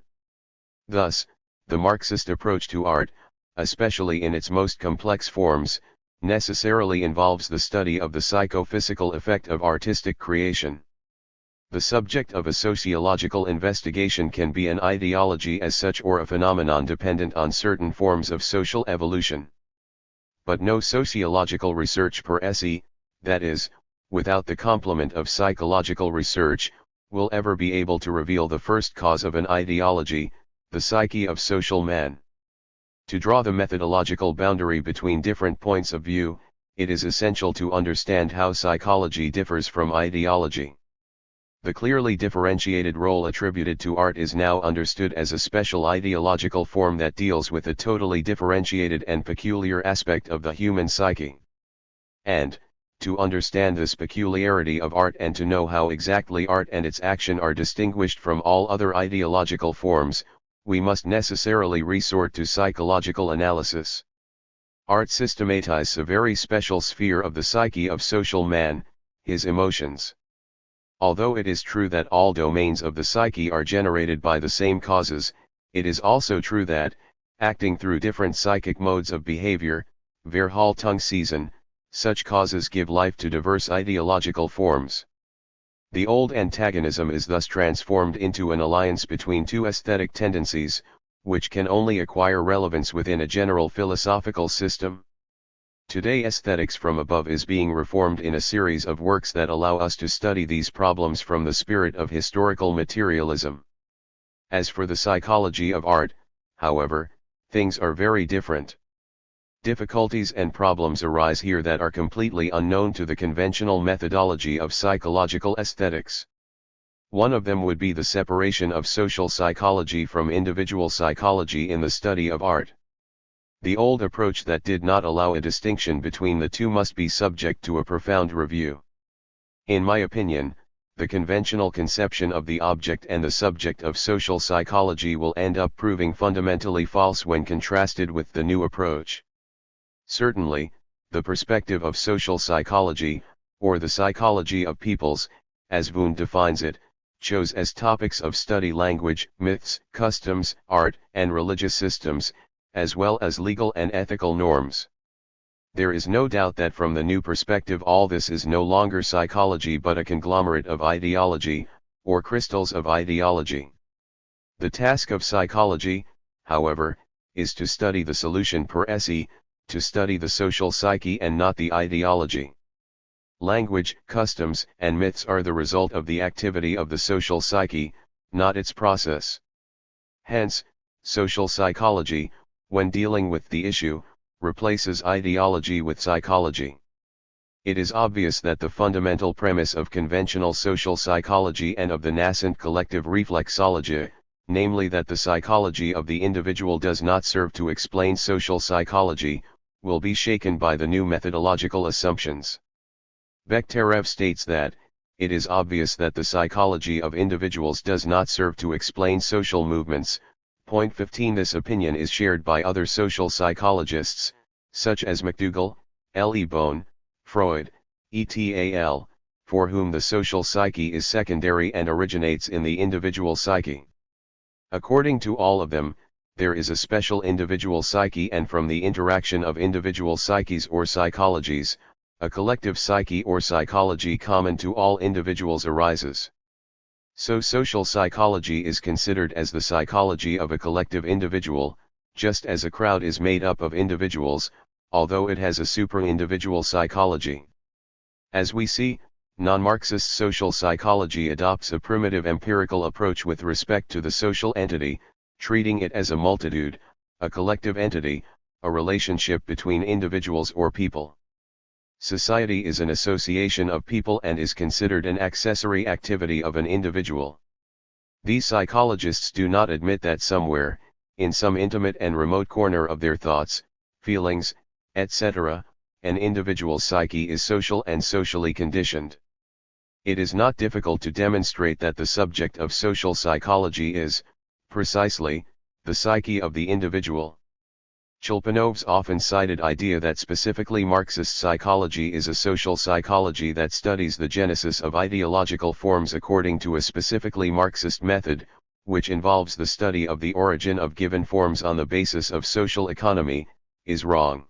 Thus, the Marxist approach to art, especially in its most complex forms, necessarily involves the study of the psychophysical effect of artistic creation. The subject of a sociological investigation can be an ideology as such or a phenomenon dependent on certain forms of social evolution. But no sociological research per se, that is, without the complement of psychological research, will ever be able to reveal the first cause of an ideology, the psyche of social man. To draw the methodological boundary between different points of view, it is essential to understand how psychology differs from ideology. The clearly differentiated role attributed to art is now understood as a special ideological form that deals with a totally differentiated and peculiar aspect of the human psyche. And, to understand this peculiarity of art and to know how exactly art and its action are distinguished from all other ideological forms, we must necessarily resort to psychological analysis. Art systematizes a very special sphere of the psyche of social man, his emotions. Although it is true that all domains of the psyche are generated by the same causes, it is also true that, acting through different psychic modes of behavior, Verhaltungsweisen, such causes give life to diverse ideological forms. The old antagonism is thus transformed into an alliance between two aesthetic tendencies, which can only acquire relevance within a general philosophical system. Today aesthetics from above is being reformed in a series of works that allow us to study these problems from the spirit of historical materialism. As for the psychology of art, however, things are very different. Difficulties and problems arise here that are completely unknown to the conventional methodology of psychological aesthetics. One of them would be the separation of social psychology from individual psychology in the study of art. The old approach that did not allow a distinction between the two must be subject to a profound review. In my opinion, the conventional conception of the object and the subject of social psychology will end up proving fundamentally false when contrasted with the new approach. Certainly, the perspective of social psychology, or the psychology of peoples, as Wundt defines it, chose as topics of study language, myths, customs, art, and religious systems, as well as legal and ethical norms. There is no doubt that from the new perspective all this is no longer psychology but a conglomerate of ideology, or crystals of ideology. The task of psychology, however, is to study the solution per se, to study the social psyche and not the ideology. Language, customs, and myths are the result of the activity of the social psyche, not its process. Hence, social psychology, when dealing with the issue, replaces ideology with psychology. It is obvious that the fundamental premise of conventional social psychology and of the nascent collective reflexology, namely that the psychology of the individual does not serve to explain social psychology, will be shaken by the new methodological assumptions. Bekhterev states that, it is obvious that the psychology of individuals does not serve to explain social movements. Point 15. This opinion is shared by other social psychologists, such as McDougall, L. E. Bohn, Freud, et.al., for whom the social psyche is secondary and originates in the individual psyche. According to all of them, there is a special individual psyche, and from the interaction of individual psyches or psychologies, a collective psyche or psychology common to all individuals arises. So social psychology is considered as the psychology of a collective individual, just as a crowd is made up of individuals, although it has a super-individual psychology. As we see, non-Marxist social psychology adopts a primitive empirical approach with respect to the social entity, treating it as a multitude, a collective entity, a relationship between individuals or people. Society is an association of people and is considered an accessory activity of an individual. These psychologists do not admit that somewhere, in some intimate and remote corner of their thoughts, feelings, etc., an individual's psyche is social and socially conditioned. It is not difficult to demonstrate that the subject of social psychology is, precisely, the psyche of the individual. Cholpanov's often cited idea that specifically Marxist psychology is a social psychology that studies the genesis of ideological forms according to a specifically Marxist method, which involves the study of the origin of given forms on the basis of social economy, is wrong.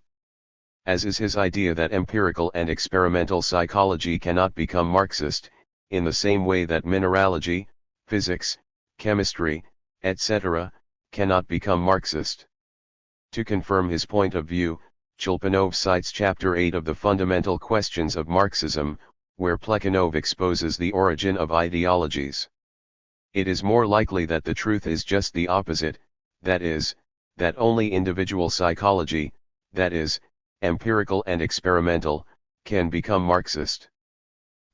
As is his idea that empirical and experimental psychology cannot become Marxist, in the same way that mineralogy, physics, chemistry, etc., cannot become Marxist. To confirm his point of view, Cholpanov cites Chapter 8 of the Fundamental Questions of Marxism, where Plekhanov exposes the origin of ideologies. It is more likely that the truth is just the opposite, that is, that only individual psychology, that is, empirical and experimental, can become Marxist.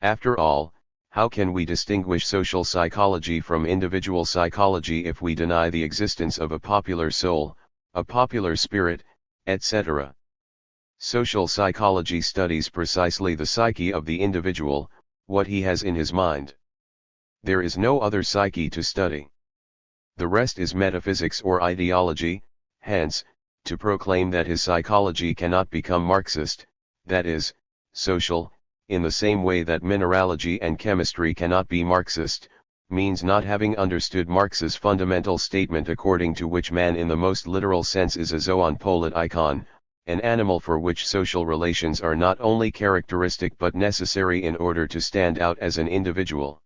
After all, how can we distinguish social psychology from individual psychology if we deny the existence of a popular soul, a popular spirit, etc.? Social psychology studies precisely the psyche of the individual, what he has in his mind. There is no other psyche to study. The rest is metaphysics or ideology. Hence, to proclaim that his psychology cannot become Marxist, that is, social, in the same way that mineralogy and chemistry cannot be Marxist, means not having understood Marx's fundamental statement according to which man in the most literal sense is a zoon icon, an animal for which social relations are not only characteristic but necessary in order to stand out as an individual.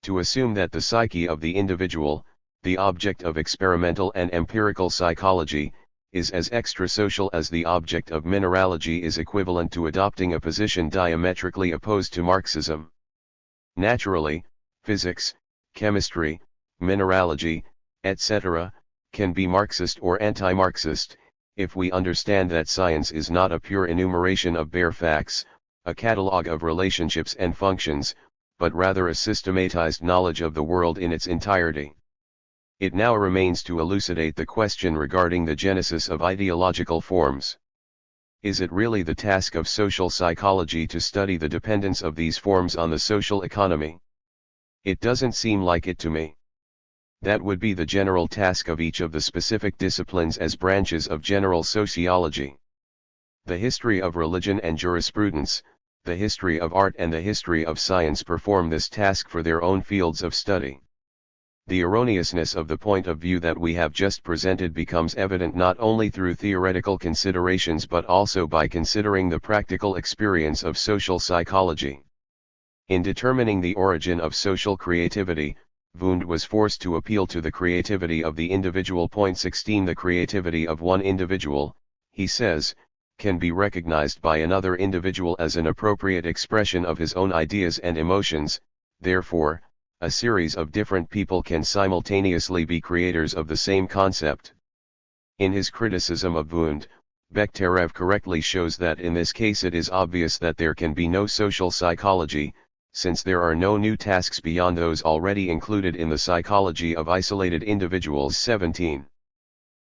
To assume that the psyche of the individual, the object of experimental and empirical psychology, is as extra-social as the object of mineralogy is equivalent to adopting a position diametrically opposed to Marxism. Naturally, physics, chemistry, mineralogy, etc., can be Marxist or anti-Marxist, if we understand that science is not a pure enumeration of bare facts, a catalogue of relationships and functions, but rather a systematized knowledge of the world in its entirety. It now remains to elucidate the question regarding the genesis of ideological forms. Is it really the task of social psychology to study the dependence of these forms on the social economy? It doesn't seem like it to me. That would be the general task of each of the specific disciplines as branches of general sociology. The history of religion and jurisprudence, the history of art and the history of science perform this task for their own fields of study. The erroneousness of the point of view that we have just presented becomes evident not only through theoretical considerations but also by considering the practical experience of social psychology. In determining the origin of social creativity, Wundt was forced to appeal to the creativity of the individual. 16 The creativity of one individual, he says, can be recognized by another individual as an appropriate expression of his own ideas and emotions. Therefore, a series of different people can simultaneously be creators of the same concept. In his criticism of Wundt, Bekhterev correctly shows that in this case it is obvious that there can be no social psychology, since there are no new tasks beyond those already included in the psychology of isolated individuals. 17.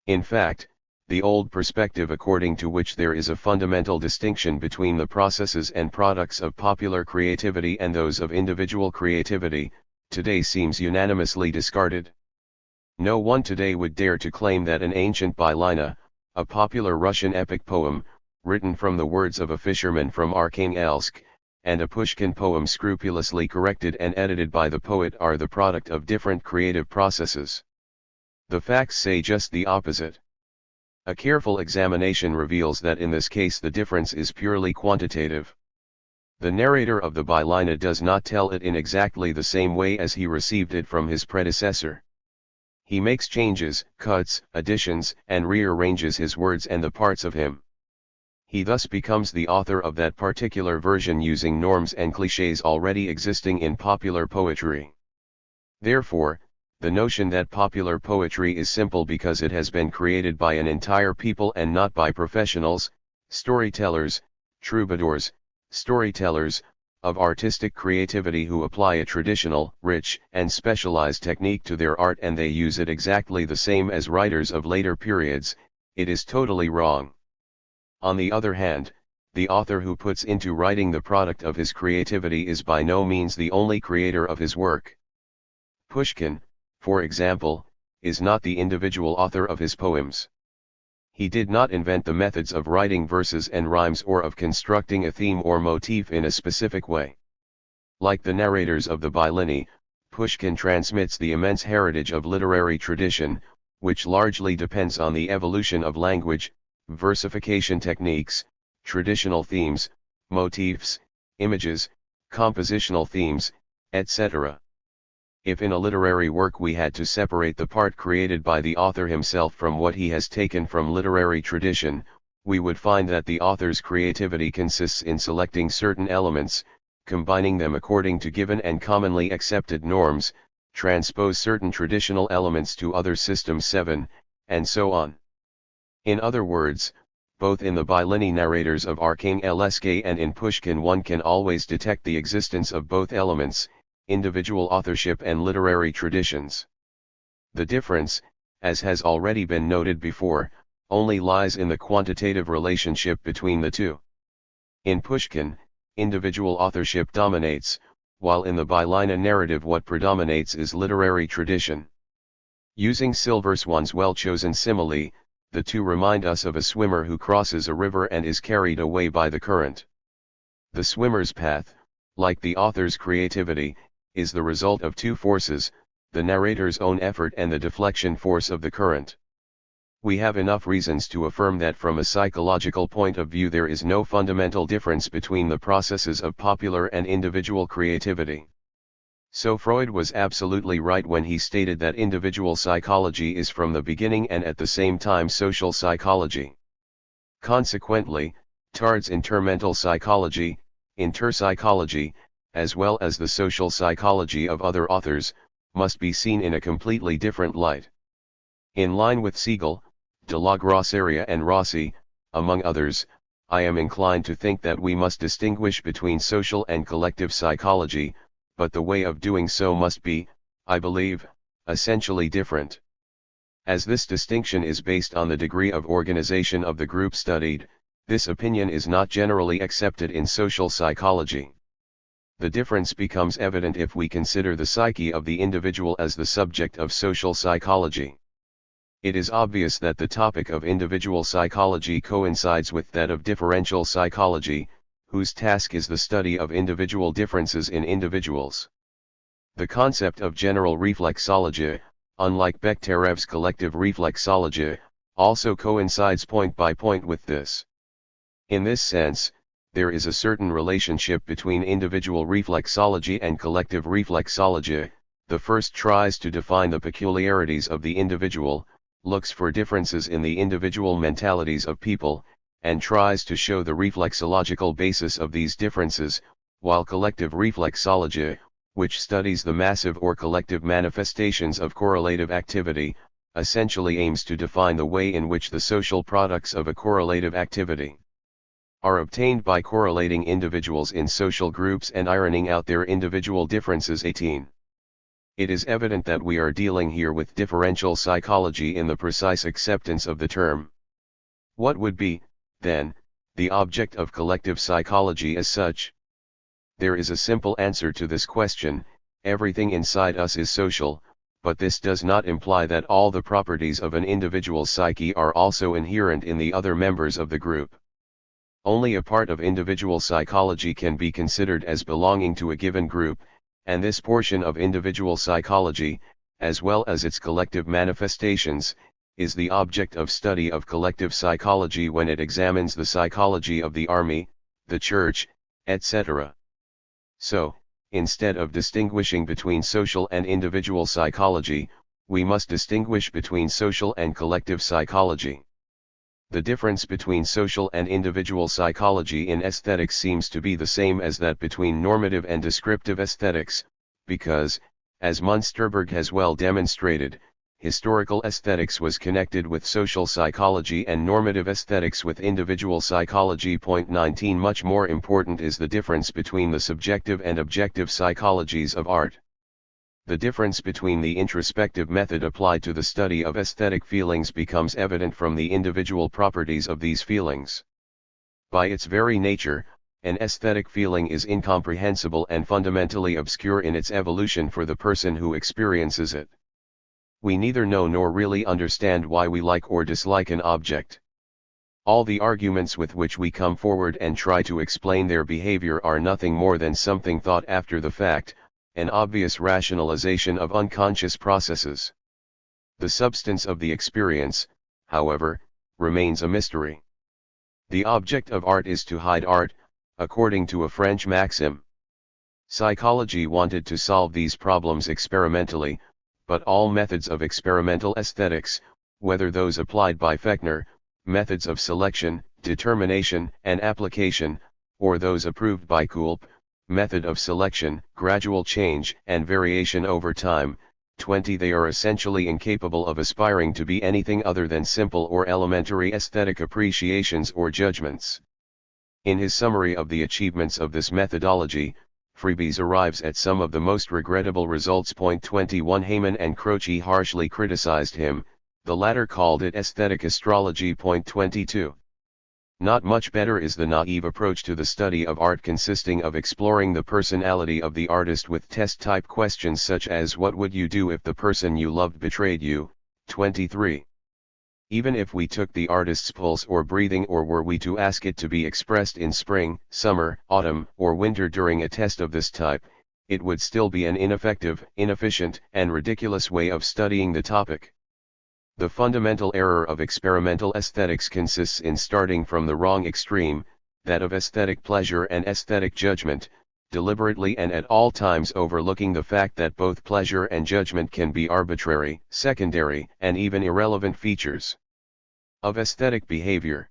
In fact, the old perspective according to which there is a fundamental distinction between the processes and products of popular creativity and those of individual creativity, today seems unanimously discarded. No one today would dare to claim that an ancient Bylina, a popular Russian epic poem, written from the words of a fisherman from Arkhangelsk, and a Pushkin poem scrupulously corrected and edited by the poet are the product of different creative processes. The facts say just the opposite. A careful examination reveals that in this case the difference is purely quantitative. The narrator of the bylina does not tell it in exactly the same way as he received it from his predecessor. He makes changes, cuts, additions, and rearranges his words and the parts of him. He thus becomes the author of that particular version using norms and clichés already existing in popular poetry. Therefore, the notion that popular poetry is simple because it has been created by an entire people and not by professionals, storytellers, troubadours, storytellers, of artistic creativity who apply a traditional, rich, and specialized technique to their art and they use it exactly the same as writers of later periods, it is totally wrong. On the other hand, the author who puts into writing the product of his creativity is by no means the only creator of his work. Pushkin, for example, is not the individual author of his poems. He did not invent the methods of writing verses and rhymes or of constructing a theme or motif in a specific way. Like the narrators of the bylini, Pushkin transmits the immense heritage of literary tradition, which largely depends on the evolution of language, versification techniques, traditional themes, motifs, images, compositional themes, etc. If in a literary work we had to separate the part created by the author himself from what he has taken from literary tradition, we would find that the author's creativity consists in selecting certain elements, combining them according to given and commonly accepted norms, transpose certain traditional elements to other systems 7, and so on. In other words, both in the bylini narrators of Arkhangelsk and in Pushkin one can always detect the existence of both elements, individual authorship and literary traditions. The difference, as has already been noted before, only lies in the quantitative relationship between the two. In Pushkin, individual authorship dominates, while in the bylina narrative what predominates is literary tradition. Using Silver Swan's well-chosen simile, the two remind us of a swimmer who crosses a river and is carried away by the current. The swimmer's path, like the author's creativity, is the result of two forces, the narrator's own effort and the deflection force of the current. We have enough reasons to affirm that from a psychological point of view there is no fundamental difference between the processes of popular and individual creativity. So Freud was absolutely right when he stated that individual psychology is from the beginning and at the same time social psychology. Consequently, THIRD's intermental psychology, interpsychology, as well as the social psychology of other authors, must be seen in a completely different light. In line with Siegel, de la Grosseria and Rossi, among others, I am inclined to think that we must distinguish between social and collective psychology, but the way of doing so must be, I believe, essentially different. As this distinction is based on the degree of organization of the group studied, this opinion is not generally accepted in social psychology. The difference becomes evident if we consider the psyche of the individual as the subject of social psychology. It is obvious that the topic of individual psychology coincides with that of differential psychology, whose task is the study of individual differences in individuals. The concept of general reflexology, unlike Bekhtярev's collective reflexology, also coincides point by point with this. In this sense, there is a certain relationship between individual reflexology and collective reflexology. The first tries to define the peculiarities of the individual, looks for differences in the individual mentalities of people, and tries to show the reflexological basis of these differences, while collective reflexology, which studies the massive or collective manifestations of correlative activity, essentially aims to define the way in which the social products of a correlative activity are obtained by correlating individuals in social groups and ironing out their individual differences. 18. It is evident that we are dealing here with differential psychology in the precise acceptance of the term. What would be, then, the object of collective psychology as such? There is a simple answer to this question: everything inside us is social, but this does not imply that all the properties of an individual psyche are also inherent in the other members of the group. Only a part of individual psychology can be considered as belonging to a given group, and this portion of individual psychology, as well as its collective manifestations, is the object of study of collective psychology when it examines the psychology of the army, the church, etc. So, instead of distinguishing between social and individual psychology, we must distinguish between social and collective psychology. The difference between social and individual psychology in aesthetics seems to be the same as that between normative and descriptive aesthetics, because, as Munsterberg has well demonstrated, historical aesthetics was connected with social psychology and normative aesthetics with individual psychology. 19 Much more important is the difference between the subjective and objective psychologies of art. The difference between the introspective method applied to the study of aesthetic feelings becomes evident from the individual properties of these feelings. By its very nature, an aesthetic feeling is incomprehensible and fundamentally obscure in its evolution for the person who experiences it. We neither know nor really understand why we like or dislike an object. All the arguments with which we come forward and try to explain their behavior are nothing more than something thought after the fact, an obvious rationalization of unconscious processes. The substance of the experience, however, remains a mystery. The object of art is to hide art, according to a French maxim. Psychology wanted to solve these problems experimentally, but all methods of experimental aesthetics, whether those applied by Fechner, methods of selection, determination, and application, or those approved by Kulp, method of selection, gradual change, and variation over time, they are essentially incapable of aspiring to be anything other than simple or elementary aesthetic appreciations or judgments. In his summary of the achievements of this methodology, Freebies arrives at some of the most regrettable results. 21 Heyman and Croce harshly criticized him, the latter called it aesthetic astrology. 22 Not much better is the naive approach to the study of art, consisting of exploring the personality of the artist with test-type questions such as what would you do if the person you loved betrayed you. 23 Even if we took the artist's pulse or breathing, or were we to ask it to be expressed in spring, summer, autumn, or winter during a test of this type, it would still be an ineffective, inefficient, and ridiculous way of studying the topic. The fundamental error of experimental aesthetics consists in starting from the wrong extreme, that of aesthetic pleasure and aesthetic judgment, deliberately and at all times overlooking the fact that both pleasure and judgment can be arbitrary, secondary, and even irrelevant features of aesthetic behavior.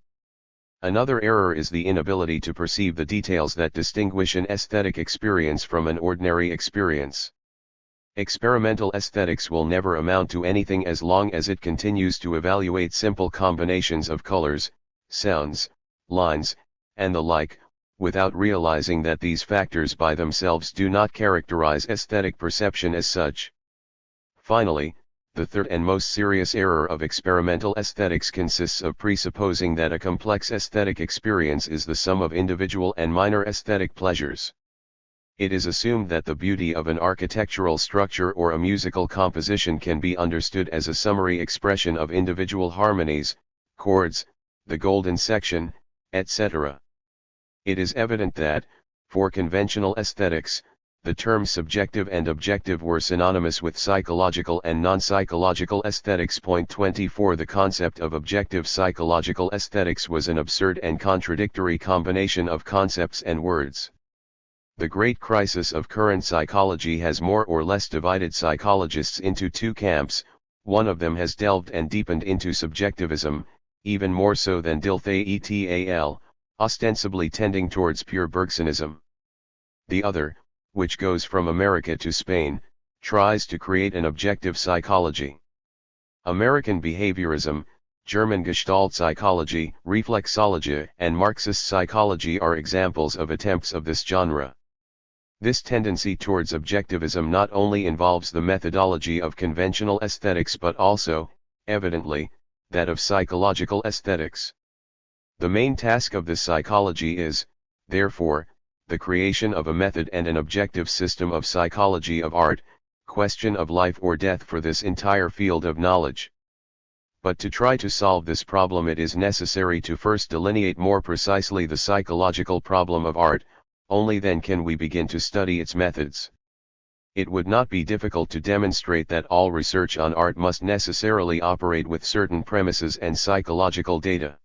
Another error is the inability to perceive the details that distinguish an aesthetic experience from an ordinary experience. Experimental aesthetics will never amount to anything as long as it continues to evaluate simple combinations of colors, sounds, lines, and the like, without realizing that these factors by themselves do not characterize aesthetic perception as such. Finally, the third and most serious error of experimental aesthetics consists of presupposing that a complex aesthetic experience is the sum of individual and minor aesthetic pleasures. It is assumed that the beauty of an architectural structure or a musical composition can be understood as a summary expression of individual harmonies, chords, the golden section, etc. It is evident that, for conventional aesthetics, the terms subjective and objective were synonymous with psychological and non-psychological aesthetics. 24 The concept of objective psychological aesthetics was an absurd and contradictory combination of concepts and words. The great crisis of current psychology has more or less divided psychologists into two camps. One of them has delved and deepened into subjectivism, even more so than Dilthey ostensibly tending towards pure Bergsonism. The other, which goes from America to Spain, tries to create an objective psychology. American behaviorism, German Gestalt psychology, reflexology, and Marxist psychology are examples of attempts of this genre. This tendency towards objectivism not only involves the methodology of conventional aesthetics but also, evidently, that of psychological aesthetics. The main task of this psychology is, therefore, the creation of a method and an objective system of psychology of art, question of life or death for this entire field of knowledge. But to try to solve this problem it is necessary to first delineate more precisely the psychological problem of art, only then can we begin to study its methods. It would not be difficult to demonstrate that all research on art must necessarily operate with certain premises and psychological data.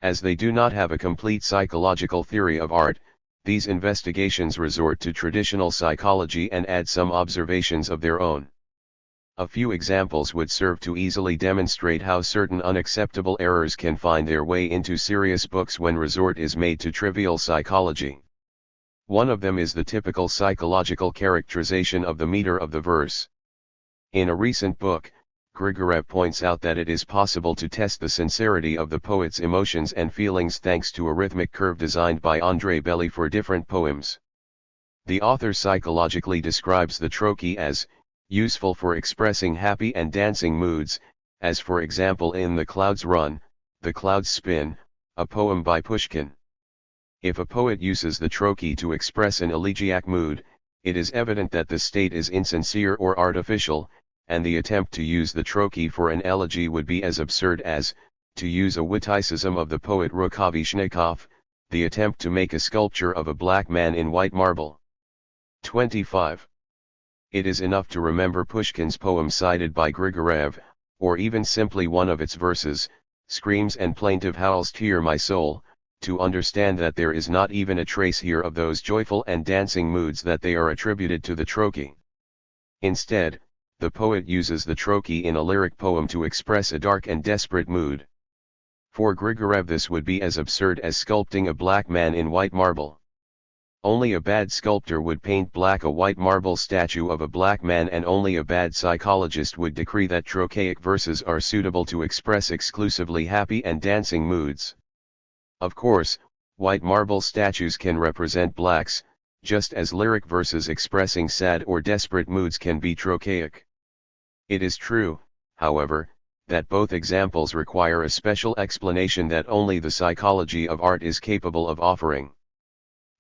As they do not have a complete psychological theory of art, these investigations resort to traditional psychology and add some observations of their own. A few examples would serve to easily demonstrate how certain unacceptable errors can find their way into serious books when resort is made to trivial psychology. One of them is the typical psychological characterization of the meter of the verse. In a recent book, Grigorev points out that it is possible to test the sincerity of the poet's emotions and feelings thanks to a rhythmic curve designed by André Belly for different poems. The author psychologically describes the trochee as useful for expressing happy and dancing moods, as for example in The Clouds Run, The Clouds Spin, a poem by Pushkin. If a poet uses the trochee to express an elegiac mood, it is evident that the state is insincere or artificial, and the attempt to use the trochee for an elegy would be as absurd as, to use a witticism of the poet Rukavishnikov, the attempt to make a sculpture of a black man in white marble. 25. It is enough to remember Pushkin's poem cited by Grigorev, or even simply one of its verses, "Screams and plaintive howls tear my soul," to understand that there is not even a trace here of those joyful and dancing moods that they are attributed to the trochee. Instead, the poet uses the trochee in a lyric poem to express a dark and desperate mood. For Grigorev this would be as absurd as sculpting a black man in white marble. Only a bad sculptor would paint black a white marble statue of a black man, and only a bad psychologist would decree that trochaic verses are suitable to express exclusively happy and dancing moods. Of course, white marble statues can represent blacks, just as lyric verses expressing sad or desperate moods can be trochaic. It is true, however, that both examples require a special explanation that only the psychology of art is capable of offering.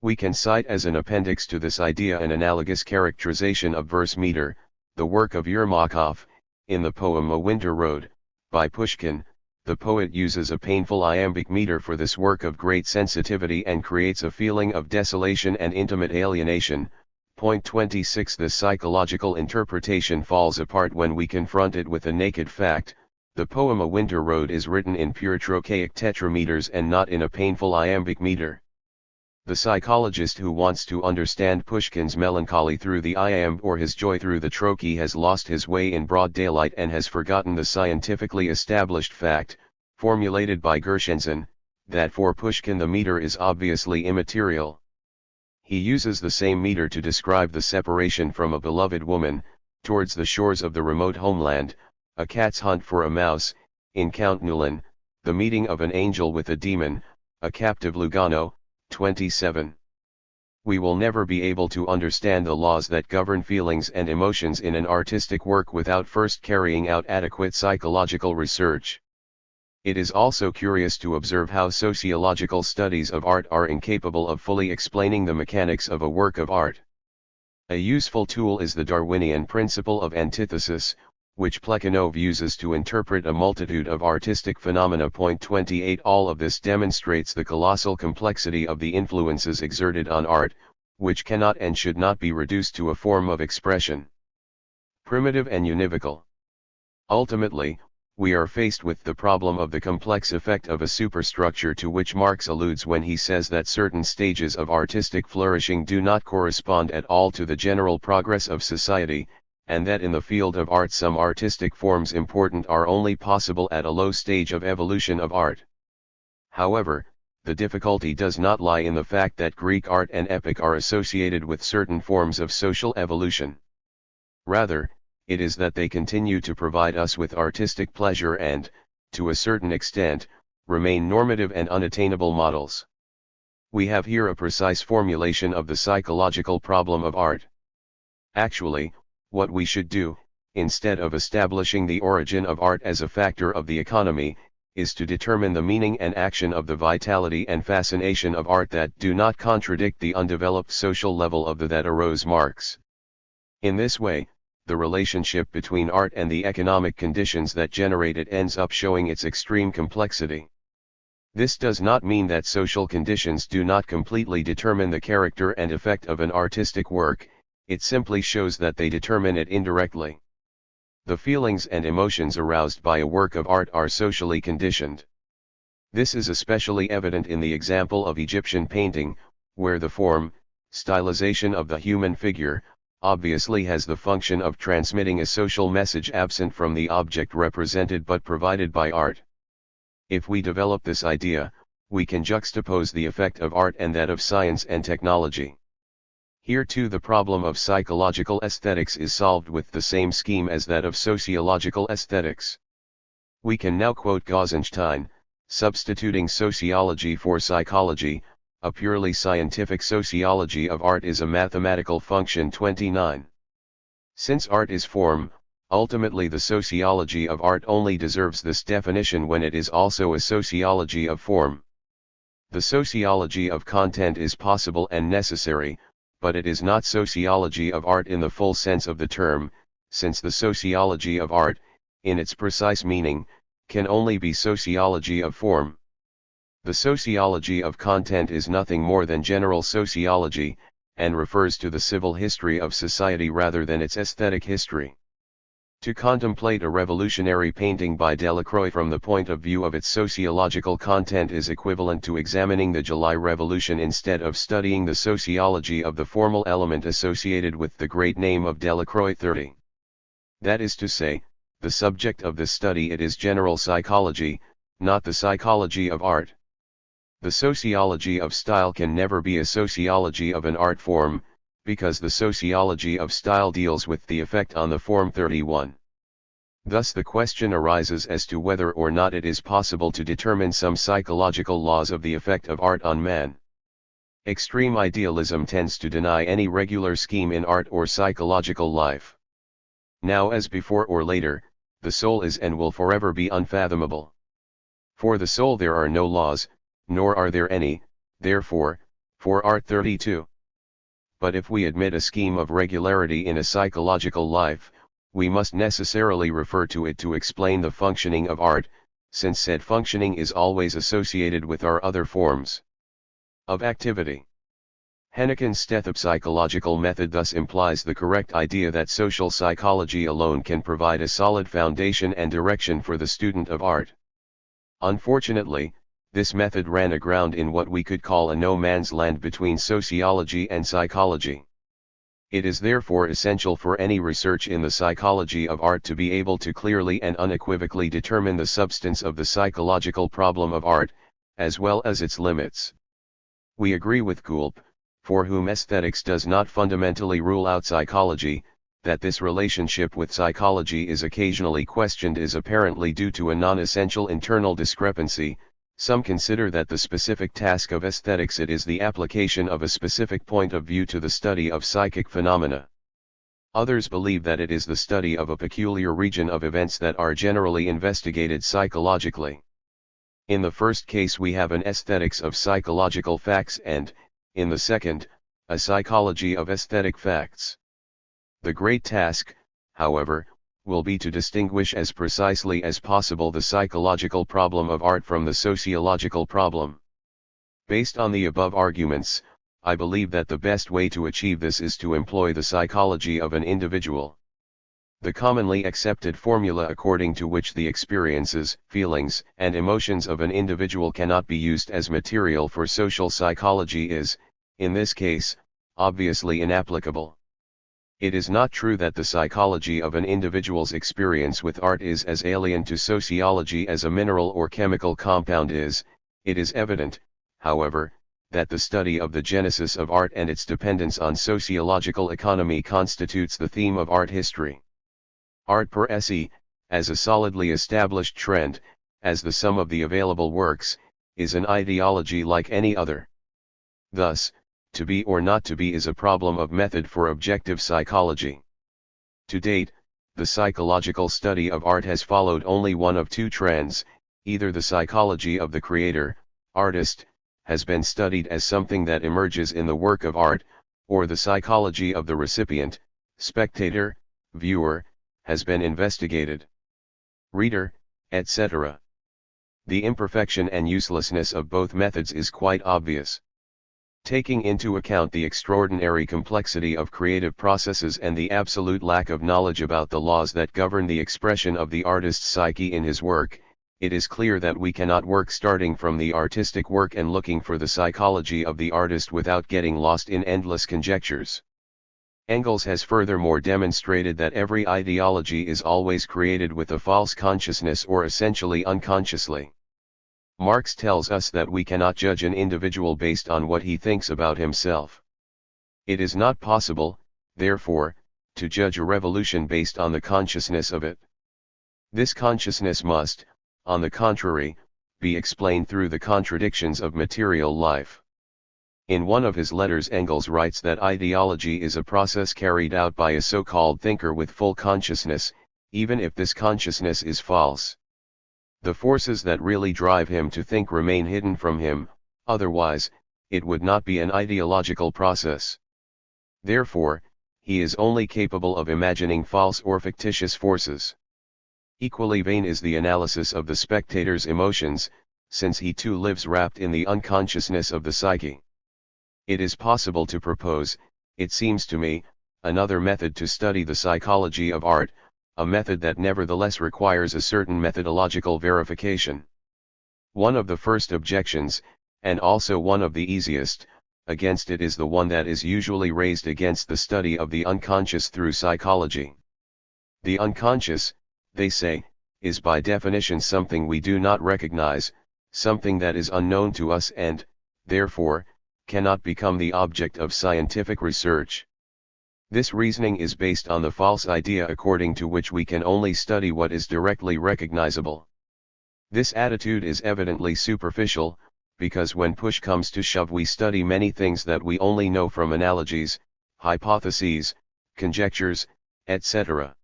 We can cite as an appendix to this idea an analogous characterization of verse meter, the work of Yermakov. In the poem A Winter Road, by Pushkin, the poet uses a painful iambic meter for this work of great sensitivity and creates a feeling of desolation and intimate alienation. Point 26. This psychological interpretation falls apart when we confront it with a naked fact. The poem A Winter Road is written in pure trochaic tetrameters and not in a painful iambic meter. The psychologist who wants to understand Pushkin's melancholy through the iamb or his joy through the trochee has lost his way in broad daylight and has forgotten the scientifically established fact, formulated by Gershenson, that for Pushkin the meter is obviously immaterial. He uses the same meter to describe the separation from a beloved woman, towards the shores of the remote homeland, a cat's hunt for a mouse, in Count Newlin, the meeting of an angel with a demon, a captive Lugano, 27. We will never be able to understand the laws that govern feelings and emotions in an artistic work without first carrying out adequate psychological research. It is also curious to observe how sociological studies of art are incapable of fully explaining the mechanics of a work of art. A useful tool is the Darwinian principle of antithesis, which Plekhanov uses to interpret a multitude of artistic phenomena. Point 28. All of this demonstrates the colossal complexity of the influences exerted on art, which cannot and should not be reduced to a form of expression. Primitive and univocal. Ultimately, we are faced with the problem of the complex effect of a superstructure to which Marx alludes when he says that certain stages of artistic flourishing do not correspond at all to the general progress of society, and that in the field of art some artistic forms important are only possible at a low stage of evolution of art. However, the difficulty does not lie in the fact that Greek art and epic are associated with certain forms of social evolution. Rather, it is that they continue to provide us with artistic pleasure and, to a certain extent, remain normative and unattainable models. We have here a precise formulation of the psychological problem of art. Actually, what we should do, instead of establishing the origin of art as a factor of the economy, is to determine the meaning and action of the vitality and fascination of art that do not contradict the undeveloped social level of the that arose Marx. In this way, the relationship between art and the economic conditions that generate it ends up showing its extreme complexity. This does not mean that social conditions do not completely determine the character and effect of an artistic work, it simply shows that they determine it indirectly. The feelings and emotions aroused by a work of art are socially conditioned. This is especially evident in the example of Egyptian painting, where the form, stylization of the human figure, obviously has the function of transmitting a social message absent from the object represented but provided by art. If we develop this idea, we can juxtapose the effect of art and that of science and technology. Here too the problem of psychological aesthetics is solved with the same scheme as that of sociological aesthetics. We can now quote Gosenstein, substituting sociology for psychology, a purely scientific sociology of art is a mathematical function. 29. Since art is form, ultimately the sociology of art only deserves this definition when it is also a sociology of form. The sociology of content is possible and necessary, but it is not sociology of art in the full sense of the term, since the sociology of art, in its precise meaning, can only be sociology of form. The sociology of content is nothing more than general sociology, and refers to the civil history of society rather than its aesthetic history. To contemplate a revolutionary painting by Delacroix from the point of view of its sociological content is equivalent to examining the July Revolution instead of studying the sociology of the formal element associated with the great name of Delacroix. 30. That is to say, the subject of this study it is general psychology, not the psychology of art. The sociology of style can never be a sociology of an art form, because the sociology of style deals with the effect on the form. 31. Thus the question arises as to whether or not it is possible to determine some psychological laws of the effect of art on man. Extreme idealism tends to deny any regular scheme in art or psychological life. Now as before or later, the soul is and will forever be unfathomable. For the soul there are no laws, nor are there any, therefore, for art. 32. But if we admit a scheme of regularity in a psychological life, we must necessarily refer to it to explain the functioning of art, since said functioning is always associated with our other forms of activity. Henneken's stethopsychological method thus implies the correct idea that social psychology alone can provide a solid foundation and direction for the student of art. Unfortunately, this method ran aground in what we could call a no man's land between sociology and psychology. It is therefore essential for any research in the psychology of art to be able to clearly and unequivocally determine the substance of the psychological problem of art, as well as its limits. We agree with Kulp, for whom aesthetics does not fundamentally rule out psychology, that this relationship with psychology is occasionally questioned is apparently due to a non-essential internal discrepancy. Some consider that the specific task of aesthetics it is the application of a specific point of view to the study of psychic phenomena. Others believe that it is the study of a peculiar region of events that are generally investigated psychologically. In the first case we have an aesthetics of psychological facts and, in the second, a psychology of aesthetic facts. The great task, however, will be to distinguish as precisely as possible the psychological problem of art from the sociological problem. Based on the above arguments, I believe that the best way to achieve this is to employ the psychology of an individual. The commonly accepted formula according to which the experiences, feelings, and emotions of an individual cannot be used as material for social psychology is, in this case, obviously inapplicable. It is not true that the psychology of an individual's experience with art is as alien to sociology as a mineral or chemical compound is. It is evident, however, that the study of the genesis of art and its dependence on sociological economy constitutes the theme of art history. Art per se, as a solidly established trend, as the sum of the available works, is an ideology like any other. Thus, to be or not to be is a problem of method for objective psychology. To date, the psychological study of art has followed only one of two trends: either the psychology of the creator, artist, has been studied as something that emerges in the work of art, or the psychology of the recipient, spectator, viewer, has been investigated. Reader, etc. The imperfection and uselessness of both methods is quite obvious. Taking into account the extraordinary complexity of creative processes and the absolute lack of knowledge about the laws that govern the expression of the artist's psyche in his work, it is clear that we cannot work starting from the artistic work and looking for the psychology of the artist without getting lost in endless conjectures. Engels has furthermore demonstrated that every ideology is always created with a false consciousness or essentially unconsciously. Marx tells us that we cannot judge an individual based on what he thinks about himself. It is not possible, therefore, to judge a revolution based on the consciousness of it. This consciousness must, on the contrary, be explained through the contradictions of material life. In one of his letters, Engels writes that ideology is a process carried out by a so-called thinker with full consciousness, even if this consciousness is false. The forces that really drive him to think remain hidden from him, otherwise, it would not be an ideological process. Therefore, he is only capable of imagining false or fictitious forces. Equally vain is the analysis of the spectator's emotions, since he too lives wrapped in the unconsciousness of the psyche. It is possible to propose, it seems to me, another method to study the psychology of art, a method that nevertheless requires a certain methodological verification. One of the first objections, and also one of the easiest, against it is the one that is usually raised against the study of the unconscious through psychology. The unconscious, they say, is by definition something we do not recognize, something that is unknown to us and, therefore, cannot become the object of scientific research. This reasoning is based on the false idea according to which we can only study what is directly recognizable. This attitude is evidently superficial, because when push comes to shove we study many things that we only know from analogies, hypotheses, conjectures, etc.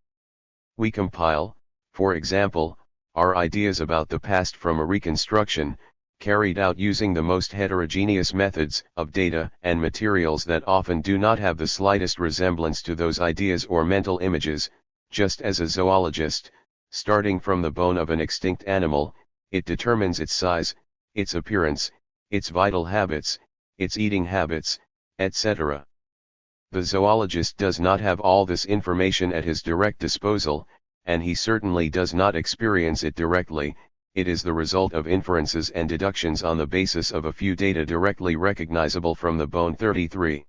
We compile, for example, our ideas about the past from a reconstruction, carried out using the most heterogeneous methods of data and materials that often do not have the slightest resemblance to those ideas or mental images, just as a zoologist, starting from the bone of an extinct animal, it determines its size, its appearance, its vital habits, its eating habits, etc. The zoologist does not have all this information at his direct disposal, and he certainly does not experience it directly. It is the result of inferences and deductions on the basis of a few data directly recognizable from the bone 33.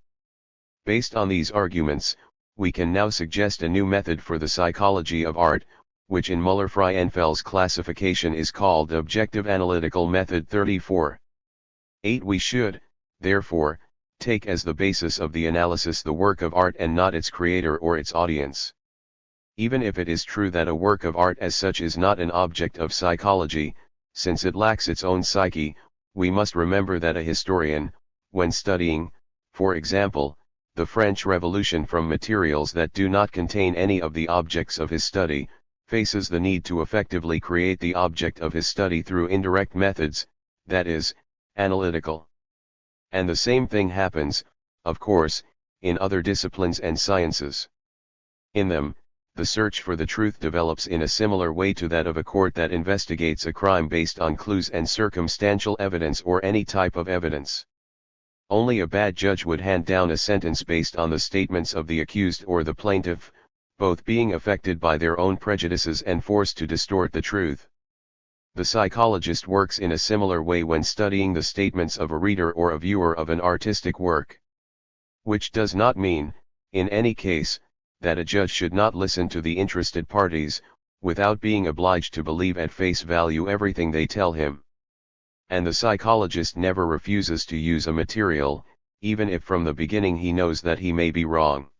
Based on these arguments, we can now suggest a new method for the psychology of art, which in Müller-Frauenfeld's classification is called Objective Analytical Method 34. 8. We should, therefore, take as the basis of the analysis the work of art and not its creator or its audience. Even if it is true that a work of art as such is not an object of psychology, since it lacks its own psyche, we must remember that a historian, when studying, for example, the French Revolution from materials that do not contain any of the objects of his study, faces the need to effectively create the object of his study through indirect methods, that is, analytical. And the same thing happens, of course, in other disciplines and sciences. In them, the search for the truth develops in a similar way to that of a court that investigates a crime based on clues and circumstantial evidence or any type of evidence. Only a bad judge would hand down a sentence based on the statements of the accused or the plaintiff, both being affected by their own prejudices and forced to distort the truth. The psychologist works in a similar way when studying the statements of a reader or a viewer of an artistic work. Which does not mean, in any case, that a judge should not listen to the interested parties, without being obliged to believe at face value everything they tell him. And the psychologist never refuses to use a material, even if from the beginning he knows that he may be wrong.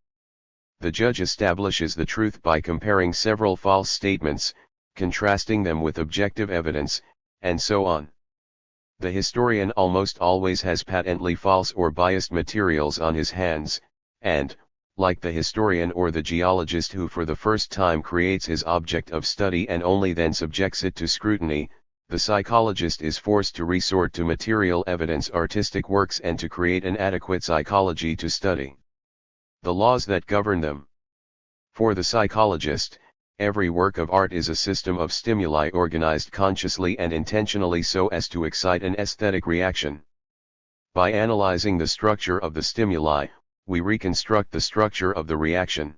The judge establishes the truth by comparing several false statements, contrasting them with objective evidence, and so on. The historian almost always has patently false or biased materials on his hands, and, like the historian or the geologist who for the first time creates his object of study and only then subjects it to scrutiny, the psychologist is forced to resort to material evidence artistic works and to create an adequate psychology to study the laws that govern them. For the psychologist, every work of art is a system of stimuli organized consciously and intentionally so as to excite an aesthetic reaction. By analyzing the structure of the stimuli, we reconstruct the structure of the reaction.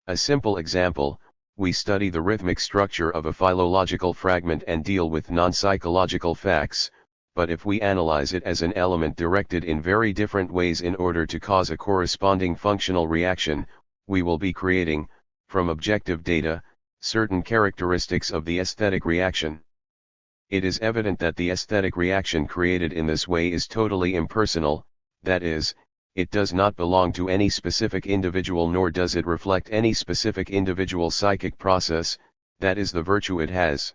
A simple example, we study the rhythmic structure of a philological fragment and deal with non-psychological facts, but if we analyze it as an element directed in very different ways in order to cause a corresponding functional reaction, we will be creating, from objective data, certain characteristics of the aesthetic reaction. It is evident that the aesthetic reaction created in this way is totally impersonal, that is, it does not belong to any specific individual nor does it reflect any specific individual psychic process, that is the virtue it has.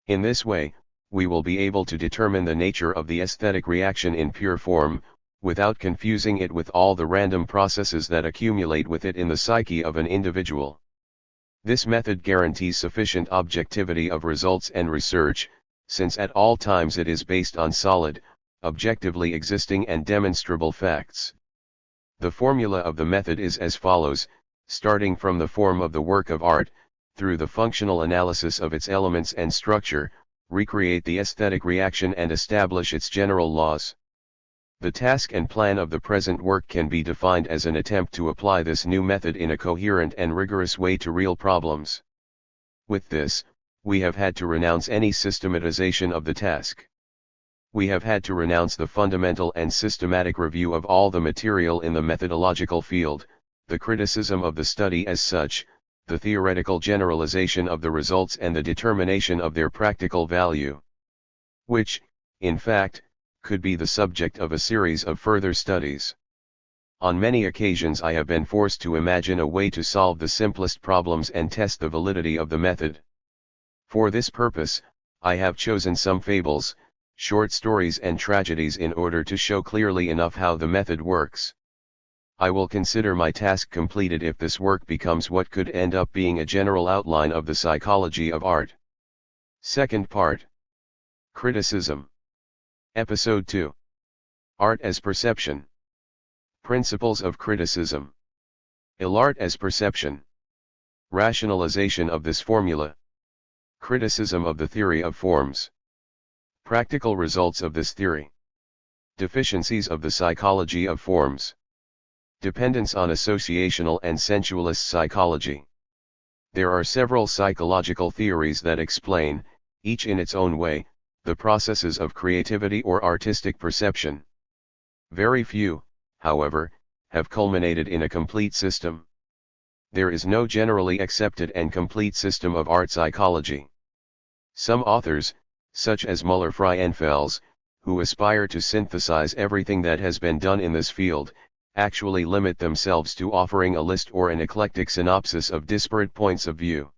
In this way, we will be able to determine the nature of the aesthetic reaction in pure form, without confusing it with all the random processes that accumulate with it in the psyche of an individual. This method guarantees sufficient objectivity of results and research, since at all times it is based on solid, objectively existing and demonstrable facts. The formula of the method is as follows: starting from the form of the work of art, through the functional analysis of its elements and structure, recreate the aesthetic reaction and establish its general laws. The task and plan of the present work can be defined as an attempt to apply this new method in a coherent and rigorous way to real problems. With this, we have had to renounce any systematization of the task. We have had to renounce the fundamental and systematic review of all the material in the methodological field, the criticism of the study as such, the theoretical generalization of the results and the determination of their practical value, which, in fact, could be the subject of a series of further studies. On many occasions I have been forced to imagine a way to solve the simplest problems and test the validity of the method. For this purpose, I have chosen some fables, short stories and tragedies in order to show clearly enough how the method works. I will consider my task completed if this work becomes what could end up being a general outline of the psychology of art. Second part. Criticism. Episode 2. Art as Perception. Principles of Criticism. Art as Perception. Rationalization of this formula. Criticism of the theory of forms. Practical results of this theory. Deficiencies of the psychology of forms. Dependence on associational and sensualist psychology. There are several psychological theories that explain, each in its own way, the processes of creativity or artistic perception. Very few, however, have culminated in a complete system. There is no generally accepted and complete system of art psychology. Some authors, such as Müller-Frauenfels, who aspire to synthesize everything that has been done in this field, actually limit themselves to offering a list or an eclectic synopsis of disparate points of view.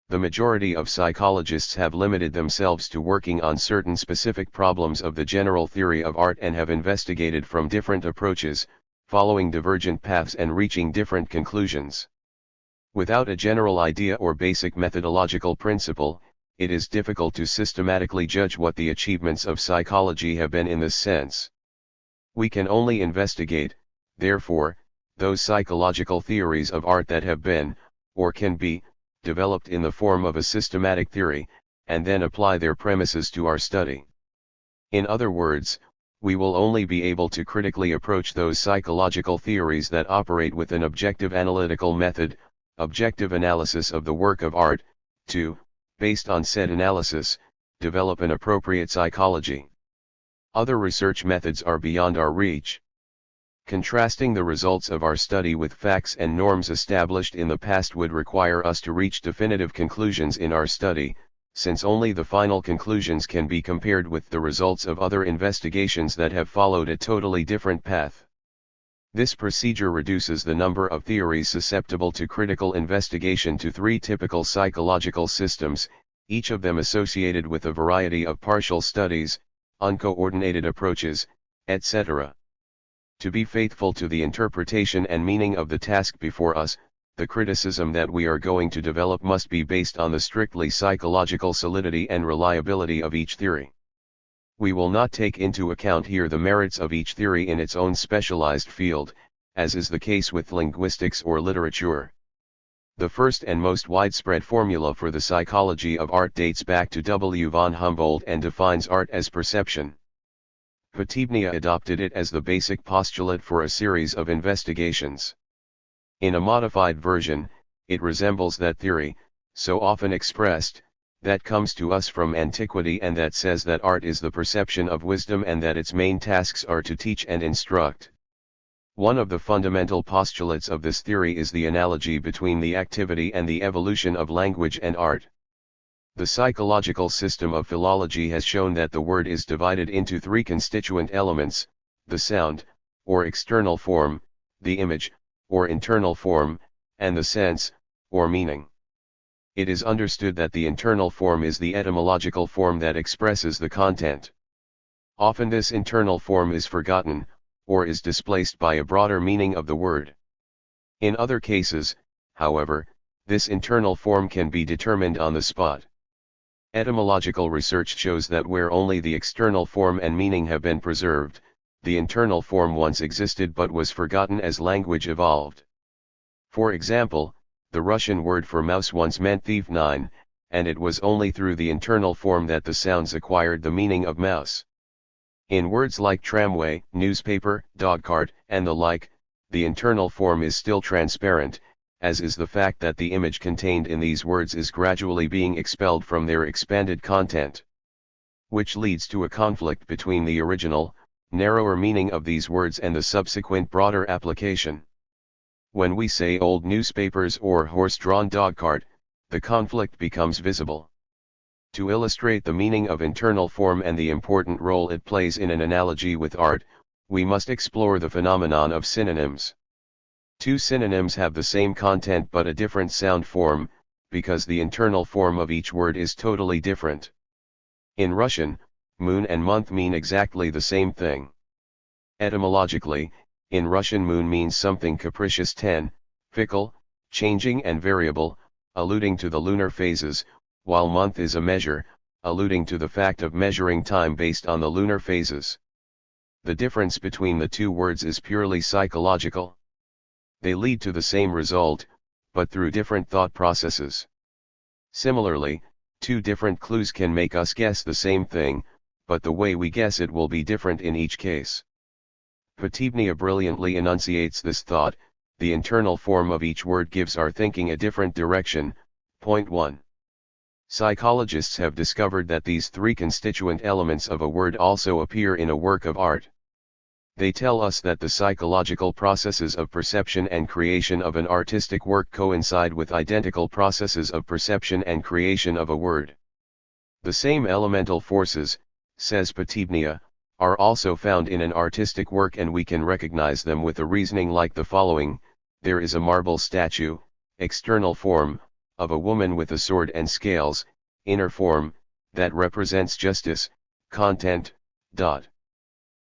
The majority of psychologists have limited themselves to working on certain specific problems of the general theory of art and have investigated from different approaches, following divergent paths and reaching different conclusions. Without a general idea or basic methodological principle, it is difficult to systematically judge what the achievements of psychology have been in this sense. We can only investigate, therefore, those psychological theories of art that have been, or can be, developed in the form of a systematic theory, and then apply their premises to our study. In other words, we will only be able to critically approach those psychological theories that operate with an objective analytical method, objective analysis of the work of art, to, based on said analysis, develop an appropriate psychology. Other research methods are beyond our reach. Contrasting the results of our study with facts and norms established in the past would require us to reach definitive conclusions in our study, since only the final conclusions can be compared with the results of other investigations that have followed a totally different path. This procedure reduces the number of theories susceptible to critical investigation to 3 typical psychological systems, each of them associated with a variety of partial studies, uncoordinated approaches, etc. To be faithful to the interpretation and meaning of the task before us, the criticism that we are going to develop must be based on the strictly psychological solidity and reliability of each theory. We will not take into account here the merits of each theory in its own specialized field, as is the case with linguistics or literature. The first and most widespread formula for the psychology of art dates back to W. von Humboldt and defines art as perception. Potebnia adopted it as the basic postulate for a series of investigations. In a modified version, it resembles that theory, so often expressed, that comes to us from antiquity and that says that art is the perception of wisdom and that its main tasks are to teach and instruct. One of the fundamental postulates of this theory is the analogy between the activity and the evolution of language and art. The psychological system of philology has shown that the word is divided into three constituent elements: the sound, or external form, the image, or internal form, and the sense, or meaning. It is understood that the internal form is the etymological form that expresses the content. Often this internal form is forgotten, or is displaced by a broader meaning of the word. In other cases, however, this internal form can be determined on the spot. Etymological research shows that where only the external form and meaning have been preserved, the internal form once existed but was forgotten as language evolved. For example, the Russian word for mouse once meant thief 9, and it was only through the internal form that the sounds acquired the meaning of mouse. In words like tramway, newspaper, dogcart, and the like, the internal form is still transparent, as is the fact that the image contained in these words is gradually being expelled from their expanded content. Which leads to a conflict between the original, narrower meaning of these words and the subsequent broader application. When we say old newspapers or horse-drawn dogcart, the conflict becomes visible. To illustrate the meaning of internal form and the important role it plays in an analogy with art, we must explore the phenomenon of synonyms. Two synonyms have the same content but a different sound form, because the internal form of each word is totally different. In Russian, moon and month mean exactly the same thing. Etymologically, in Russian moon means something capricious, fickle, changing and variable, alluding to the lunar phases, while month is a measure, alluding to the fact of measuring time based on the lunar phases. The difference between the two words is purely psychological. They lead to the same result, but through different thought processes. Similarly, two different clues can make us guess the same thing, but the way we guess it will be different in each case. Potivnia brilliantly enunciates this thought: the internal form of each word gives our thinking a different direction. Point 1. Psychologists have discovered that these three constituent elements of a word also appear in a work of art. They tell us that the psychological processes of perception and creation of an artistic work coincide with identical processes of perception and creation of a word. The same elemental forces, says Potivnia, are also found in an artistic work, and we can recognize them with a reasoning like the following: there is a marble statue, external form, of a woman with a sword and scales, inner form, that represents justice, content.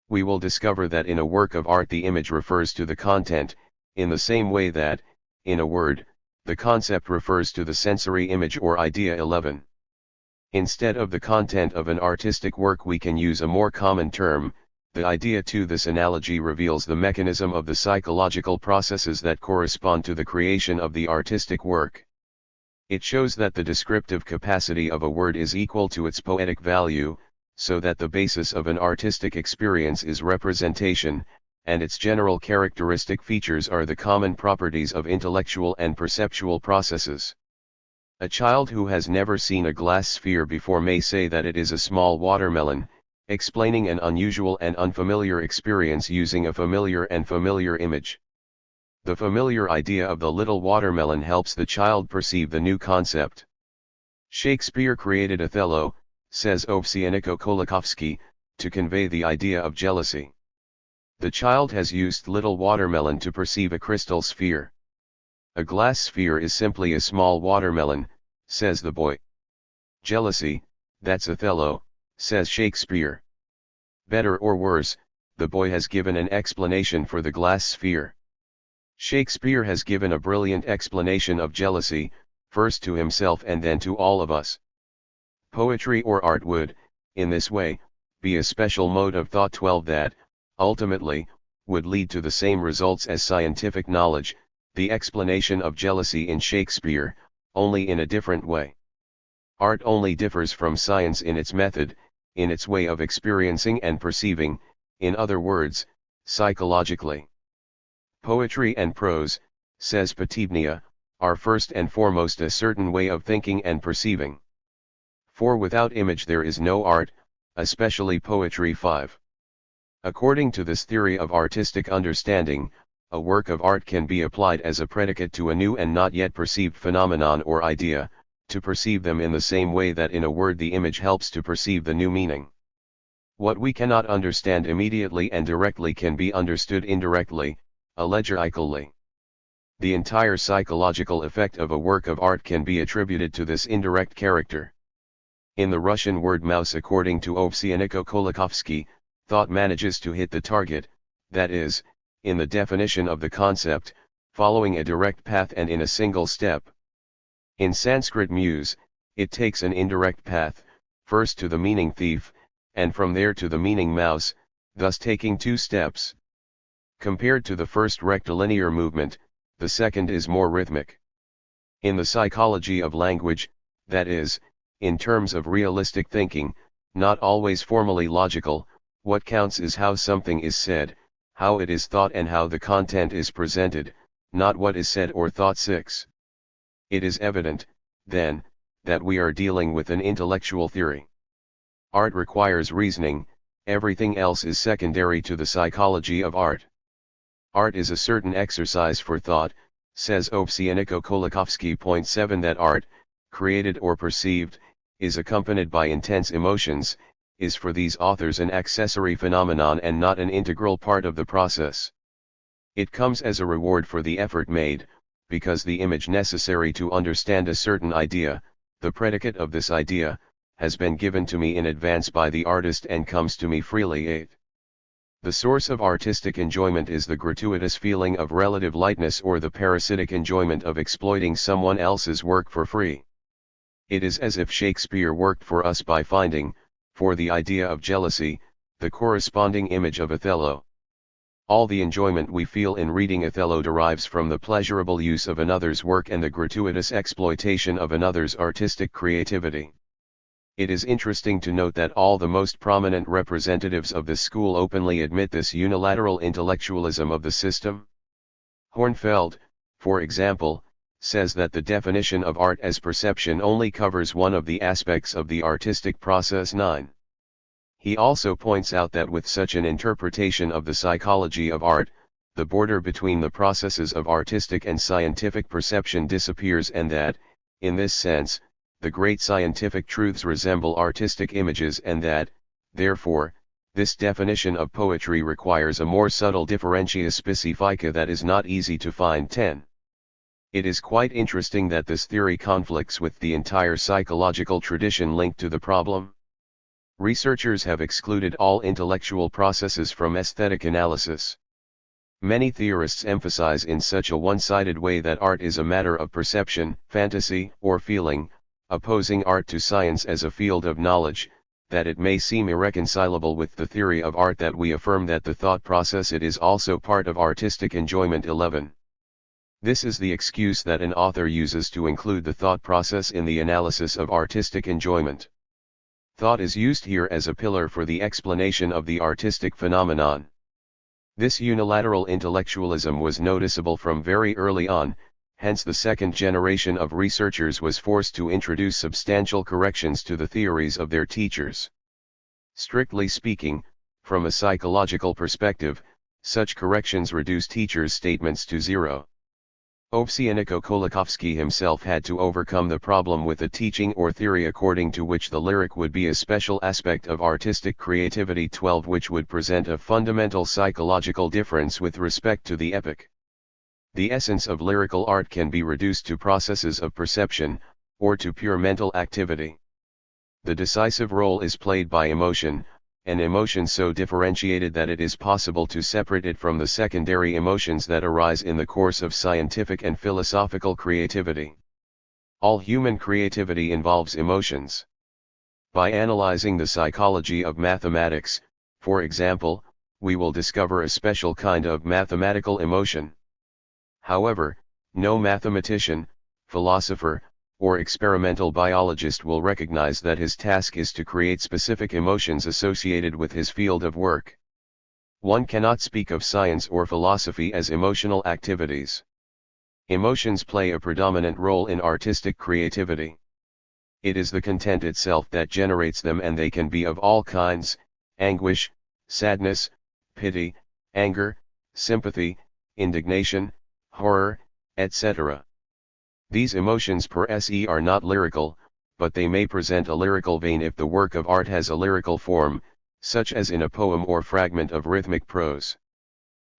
We will discover that in a work of art the image refers to the content, in the same way that, in a word, the concept refers to the sensory image or idea. 11. Instead of the content of an artistic work we can use a more common term, the idea. 2. This analogy reveals the mechanism of the psychological processes that correspond to the creation of the artistic work. It shows that the descriptive capacity of a word is equal to its poetic value, so that the basis of an artistic experience is representation, and its general characteristic features are the common properties of intellectual and perceptual processes. A child who has never seen a glass sphere before may say that it is a small watermelon, explaining an unusual and unfamiliar experience using a familiar and familiar image. The familiar idea of the little watermelon helps the child perceive the new concept. Shakespeare created Othello, says Ovsyaniko Kolakowski, to convey the idea of jealousy. The child has used little watermelon to perceive a crystal sphere. A glass sphere is simply a small watermelon, says the boy. Jealousy, that's Othello, says Shakespeare. Better or worse, the boy has given an explanation for the glass sphere. Shakespeare has given a brilliant explanation of jealousy, first to himself and then to all of us. Poetry or art would, in this way, be a special mode of thought. 12. That, ultimately, would lead to the same results as scientific knowledge, the explanation of jealousy in Shakespeare, only in a different way. Art only differs from science in its method, in its way of experiencing and perceiving, in other words, psychologically. Poetry and prose, says Potivnia, are first and foremost a certain way of thinking and perceiving. For without image there is no art, especially poetry. 5. According to this theory of artistic understanding, a work of art can be applied as a predicate to a new and not yet perceived phenomenon or idea, to perceive them in the same way that in a word the image helps to perceive the new meaning. What we cannot understand immediately and directly can be understood indirectly, allegorically. The entire psychological effect of a work of art can be attributed to this indirect character. In the Russian word mouse, according to Ovsyannikov-Kolakowski, thought manages to hit the target, that is, in the definition of the concept, following a direct path and in a single step. In Sanskrit muse, it takes an indirect path, first to the meaning thief, and from there to the meaning mouse, thus taking 2 steps. Compared to the first rectilinear movement, the second is more rhythmic. In the psychology of language, that is, in terms of realistic thinking, not always formally logical, what counts is how something is said, how it is thought and how the content is presented, not what is said or thought. 6. It is evident, then, that we are dealing with an intellectual theory. Art requires reasoning, everything else is secondary to the psychology of art. Art is a certain exercise for thought, says Ovsyannikov-Kolakowski. 7. That art, created or perceived, is accompanied by intense emotions, is for these authors an accessory phenomenon and not an integral part of the process. It comes as a reward for the effort made, because the image necessary to understand a certain idea, the predicate of this idea, has been given to me in advance by the artist and comes to me freely. 8. The source of artistic enjoyment is the gratuitous feeling of relative lightness or the parasitic enjoyment of exploiting someone else's work for free. It is as if Shakespeare worked for us by finding, for the idea of jealousy, the corresponding image of Othello. All the enjoyment we feel in reading Othello derives from the pleasurable use of another's work and the gratuitous exploitation of another's artistic creativity. It is interesting to note that all the most prominent representatives of this school openly admit this unilateral intellectualism of the system. Hornfeld, for example, says that the definition of art as perception only covers one of the aspects of the artistic process. 9. He also points out that with such an interpretation of the psychology of art, the border between the processes of artistic and scientific perception disappears and that, in this sense, the great scientific truths resemble artistic images and that, therefore, this definition of poetry requires a more subtle differentia specifica that is not easy to find. 10. It is quite interesting that this theory conflicts with the entire psychological tradition linked to the problem. Researchers have excluded all intellectual processes from aesthetic analysis. Many theorists emphasize in such a one-sided way that art is a matter of perception, fantasy, or feeling, opposing art to science as a field of knowledge, that it may seem irreconcilable with the theory of art that we affirm that the thought process it is also part of artistic enjoyment. 11. This is the excuse that an author uses to include the thought process in the analysis of artistic enjoyment. Thought is used here as a pillar for the explanation of the artistic phenomenon. This unilateral intellectualism was noticeable from very early on, hence the second generation of researchers was forced to introduce substantial corrections to the theories of their teachers. Strictly speaking, from a psychological perspective, such corrections reduce teachers' statements to zero. Ovsyannikov-Kolakowski himself had to overcome the problem with a teaching or theory according to which the lyric would be a special aspect of artistic creativity. 12. Which would present a fundamental psychological difference with respect to the epic. The essence of lyrical art can be reduced to processes of perception, or to pure mental activity. The decisive role is played by emotion, an emotion so differentiated that it is possible to separate it from the secondary emotions that arise in the course of scientific and philosophical creativity. All human creativity involves emotions. By analyzing the psychology of mathematics, for example, we will discover a special kind of mathematical emotion. However, no mathematician, philosopher, or experimental biologist will recognize that his task is to create specific emotions associated with his field of work. One cannot speak of science or philosophy as emotional activities. Emotions play a predominant role in artistic creativity. It is the content itself that generates them, and they can be of all kinds: anguish, sadness, pity, anger, sympathy, indignation, horror, etc. These emotions per se are not lyrical, but they may present a lyrical vein if the work of art has a lyrical form, such as in a poem or fragment of rhythmic prose.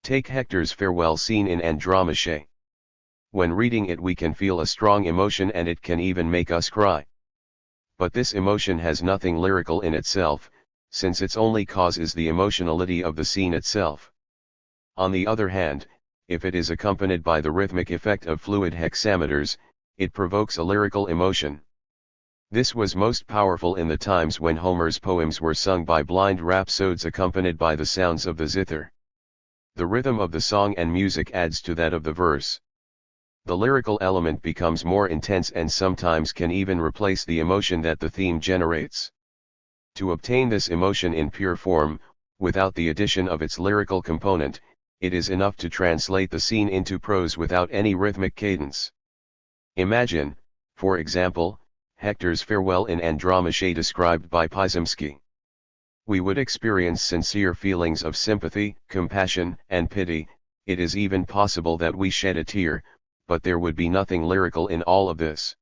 Take Hector's farewell scene in Andromache. When reading it we can feel a strong emotion, and it can even make us cry. But this emotion has nothing lyrical in itself, since its only cause is the emotionality of the scene itself. On the other hand, if it is accompanied by the rhythmic effect of fluid hexameters, it provokes a lyrical emotion. This was most powerful in the times when Homer's poems were sung by blind rhapsodes accompanied by the sounds of the zither. The rhythm of the song and music adds to that of the verse. The lyrical element becomes more intense and sometimes can even replace the emotion that the theme generates. To obtain this emotion in pure form, without the addition of its lyrical component, it is enough to translate the scene into prose without any rhythmic cadence. Imagine, for example, Hector's farewell in Andromache described by Pysomsky. We would experience sincere feelings of sympathy, compassion, and pity. It is even possible that we shed a tear, but there would be nothing lyrical in all of this.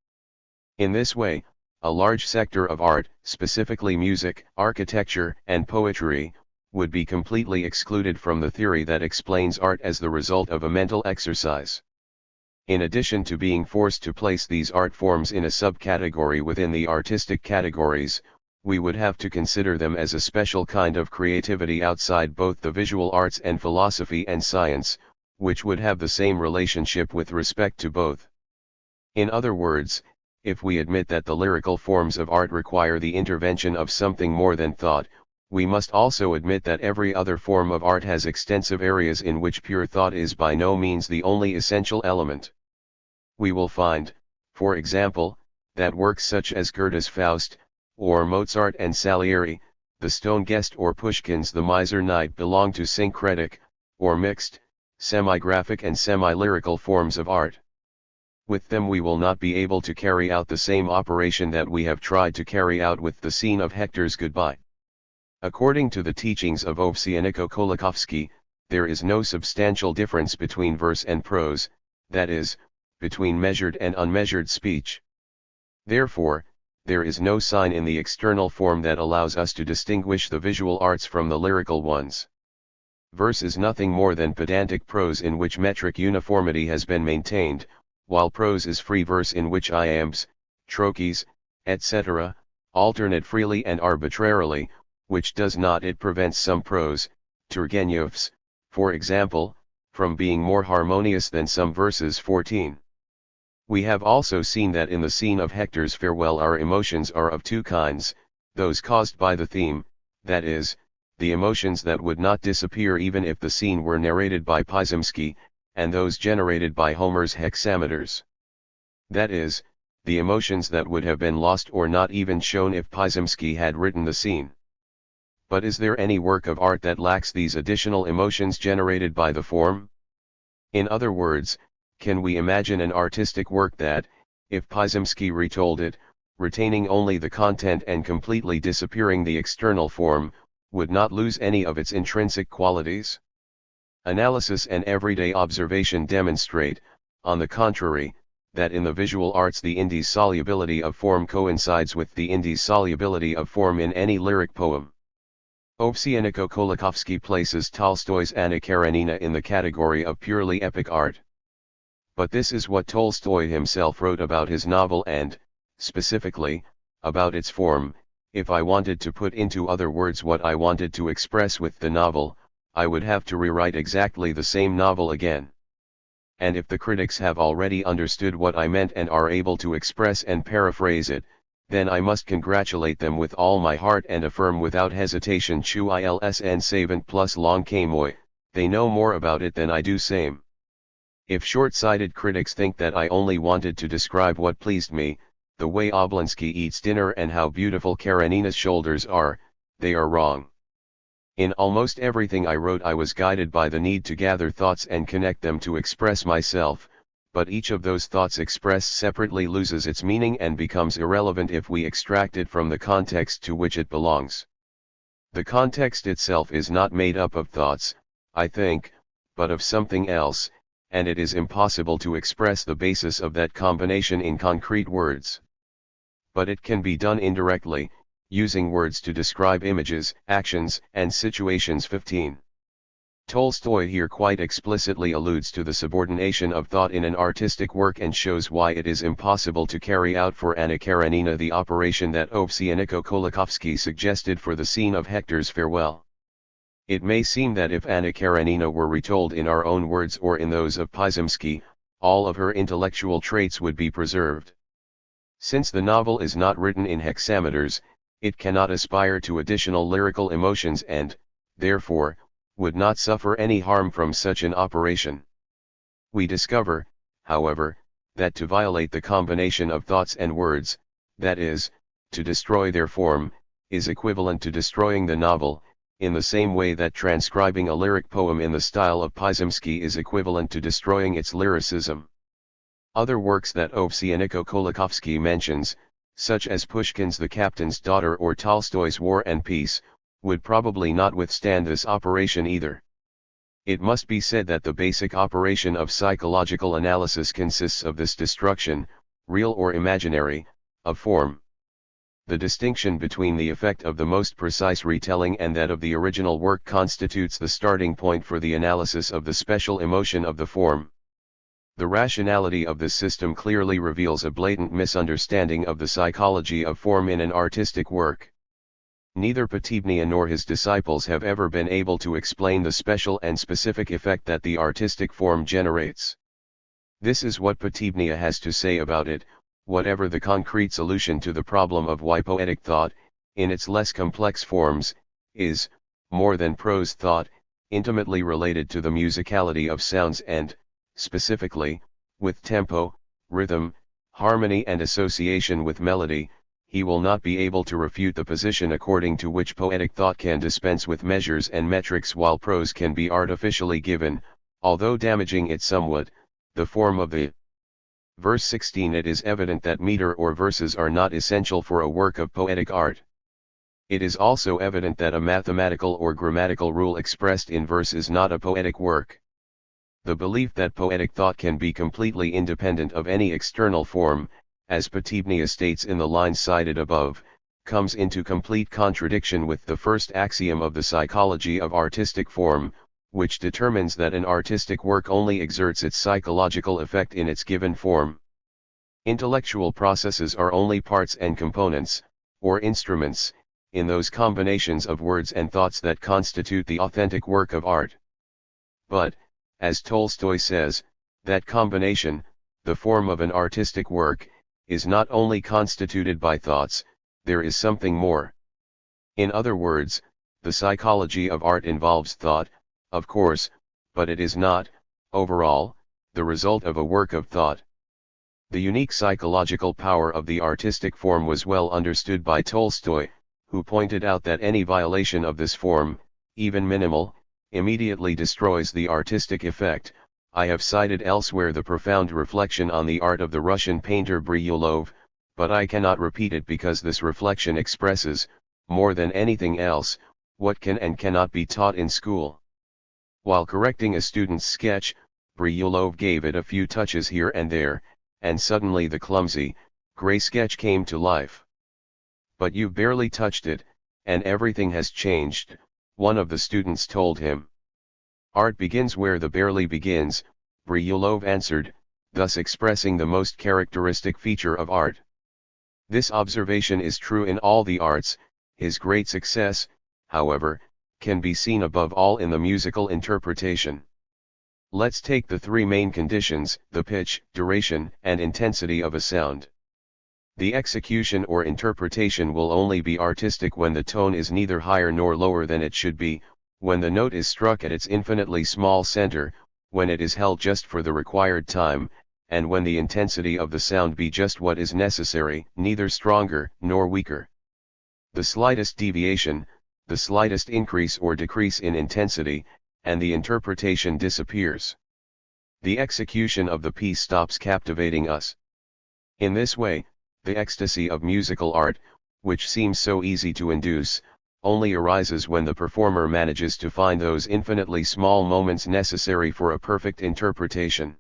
In this way, a large sector of art, specifically music, architecture, and poetry, would be completely excluded from the theory that explains art as the result of a mental exercise. In addition to being forced to place these art forms in a subcategory within the artistic categories, we would have to consider them as a special kind of creativity outside both the visual arts and philosophy and science, which would have the same relationship with respect to both. In other words, if we admit that the lyrical forms of art require the intervention of something more than thought, we must also admit that every other form of art has extensive areas in which pure thought is by no means the only essential element. We will find, for example, that works such as Goethe's Faust, or Mozart and Salieri, the Stone Guest or Pushkin's The Miser Knight belong to syncretic, or mixed, semi-graphic and semi-lyrical forms of art. With them we will not be able to carry out the same operation that we have tried to carry out with the scene of Hector's goodbye. According to the teachings of Ovsyannikov-Kolakowski, there is no substantial difference between verse and prose, that is, between measured and unmeasured speech. Therefore, there is no sign in the external form that allows us to distinguish the visual arts from the lyrical ones. Verse is nothing more than pedantic prose in which metric uniformity has been maintained, while prose is free verse in which iambs, trochees, etc., alternate freely and arbitrarily, which does not. It prevents some prose, Turgenev's, for example, from being more harmonious than some verses. 14. We have also seen that in the scene of Hector's farewell our emotions are of two kinds: those caused by the theme, that is, the emotions that would not disappear even if the scene were narrated by Pysomsky, and those generated by Homer's hexameters. That is, the emotions that would have been lost or not even shown if Pysomsky had written the scene. But is there any work of art that lacks these additional emotions generated by the form? In other words, can we imagine an artistic work that, if Pysomsky retold it, retaining only the content and completely disappearing the external form, would not lose any of its intrinsic qualities? Analysis and everyday observation demonstrate, on the contrary, that in the visual arts the indissolubility of form coincides with the indissolubility of form in any lyric poem. Ovsyannikov-Kolakowski places Tolstoy's Anna Karenina in the category of purely epic art. But this is what Tolstoy himself wrote about his novel and, specifically, about its form. If I wanted to put into other words what I wanted to express with the novel, I would have to rewrite exactly the same novel again. And if the critics have already understood what I meant and are able to express and paraphrase it, then I must congratulate them with all my heart and affirm without hesitation chu ilsn savant plus long moi, they know more about it than I do same. If short-sighted critics think that I only wanted to describe what pleased me, the way Oblonsky eats dinner and how beautiful Karenina's shoulders are, they are wrong. In almost everything I wrote I was guided by the need to gather thoughts and connect them to express myself, but each of those thoughts expressed separately loses its meaning and becomes irrelevant if we extract it from the context to which it belongs. The context itself is not made up of thoughts, I think, but of something else, and it is impossible to express the basis of that combination in concrete words. But it can be done indirectly, using words to describe images, actions, and situations. 15. Tolstoy here quite explicitly alludes to the subordination of thought in an artistic work and shows why it is impossible to carry out for Anna Karenina the operation that Ovsyannikov-Kolakowski suggested for the scene of Hector's farewell. It may seem that if Anna Karenina were retold in our own words or in those of Pizemsky, all of her intellectual traits would be preserved. Since the novel is not written in hexameters, it cannot aspire to additional lyrical emotions and, therefore, would not suffer any harm from such an operation. We discover, however, that to violate the combination of thoughts and words, that is, to destroy their form, is equivalent to destroying the novel, in the same way that transcribing a lyric poem in the style of Pizemsky is equivalent to destroying its lyricism. Other works that Ovsyannikov-Kolakowski mentions, such as Pushkin's The Captain's Daughter or Tolstoy's War and Peace, would probably not withstand this operation either. It must be said that the basic operation of psychological analysis consists of this destruction, real or imaginary, of form. The distinction between the effect of the most precise retelling and that of the original work constitutes the starting point for the analysis of the special emotion of the form. The rationality of this system clearly reveals a blatant misunderstanding of the psychology of form in an artistic work. Neither Potebnia nor his disciples have ever been able to explain the special and specific effect that the artistic form generates. This is what Potebnia has to say about it, whatever the concrete solution to the problem of why poetic thought, in its less complex forms, is, more than prose thought, intimately related to the musicality of sounds and, specifically, with tempo, rhythm, harmony and association with melody. He will not be able to refute the position according to which poetic thought can dispense with measures and metrics while prose can be artificially given, although damaging it somewhat, the form of the. Verse 16. It is evident that meter or verses are not essential for a work of poetic art. It is also evident that a mathematical or grammatical rule expressed in verse is not a poetic work. The belief that poetic thought can be completely independent of any external form, as Potebnia states in the lines cited above, comes into complete contradiction with the first axiom of the psychology of artistic form, which determines that an artistic work only exerts its psychological effect in its given form. Intellectual processes are only parts and components, or instruments, in those combinations of words and thoughts that constitute the authentic work of art. But, as Tolstoy says, that combination, the form of an artistic work, is not only constituted by thoughts, there is something more. In other words, the psychology of art involves thought, of course, but it is not, overall, the result of a work of thought. The unique psychological power of the artistic form was well understood by Tolstoy, who pointed out that any violation of this form, even minimal, immediately destroys the artistic effect. I have cited elsewhere the profound reflection on the art of the Russian painter Bryullov, but I cannot repeat it because this reflection expresses, more than anything else, what can and cannot be taught in school. While correcting a student's sketch, Bryullov gave it a few touches here and there, and suddenly the clumsy, gray sketch came to life. "But you've barely touched it, and everything has changed," one of the students told him. "Art begins where the barely begins," Bryullov answered, thus expressing the most characteristic feature of art. This observation is true in all the arts. His great success, however, can be seen above all in the musical interpretation. Let's take the three main conditions: the pitch, duration, and intensity of a sound. The execution or interpretation will only be artistic when the tone is neither higher nor lower than it should be, when the note is struck at its infinitely small center, when it is held just for the required time, and when the intensity of the sound be just what is necessary, neither stronger nor weaker. The slightest deviation, the slightest increase or decrease in intensity, and the interpretation disappears. The execution of the piece stops captivating us. In this way, the ecstasy of musical art, which seems so easy to induce, only arises when the performer manages to find those infinitely small moments necessary for a perfect interpretation.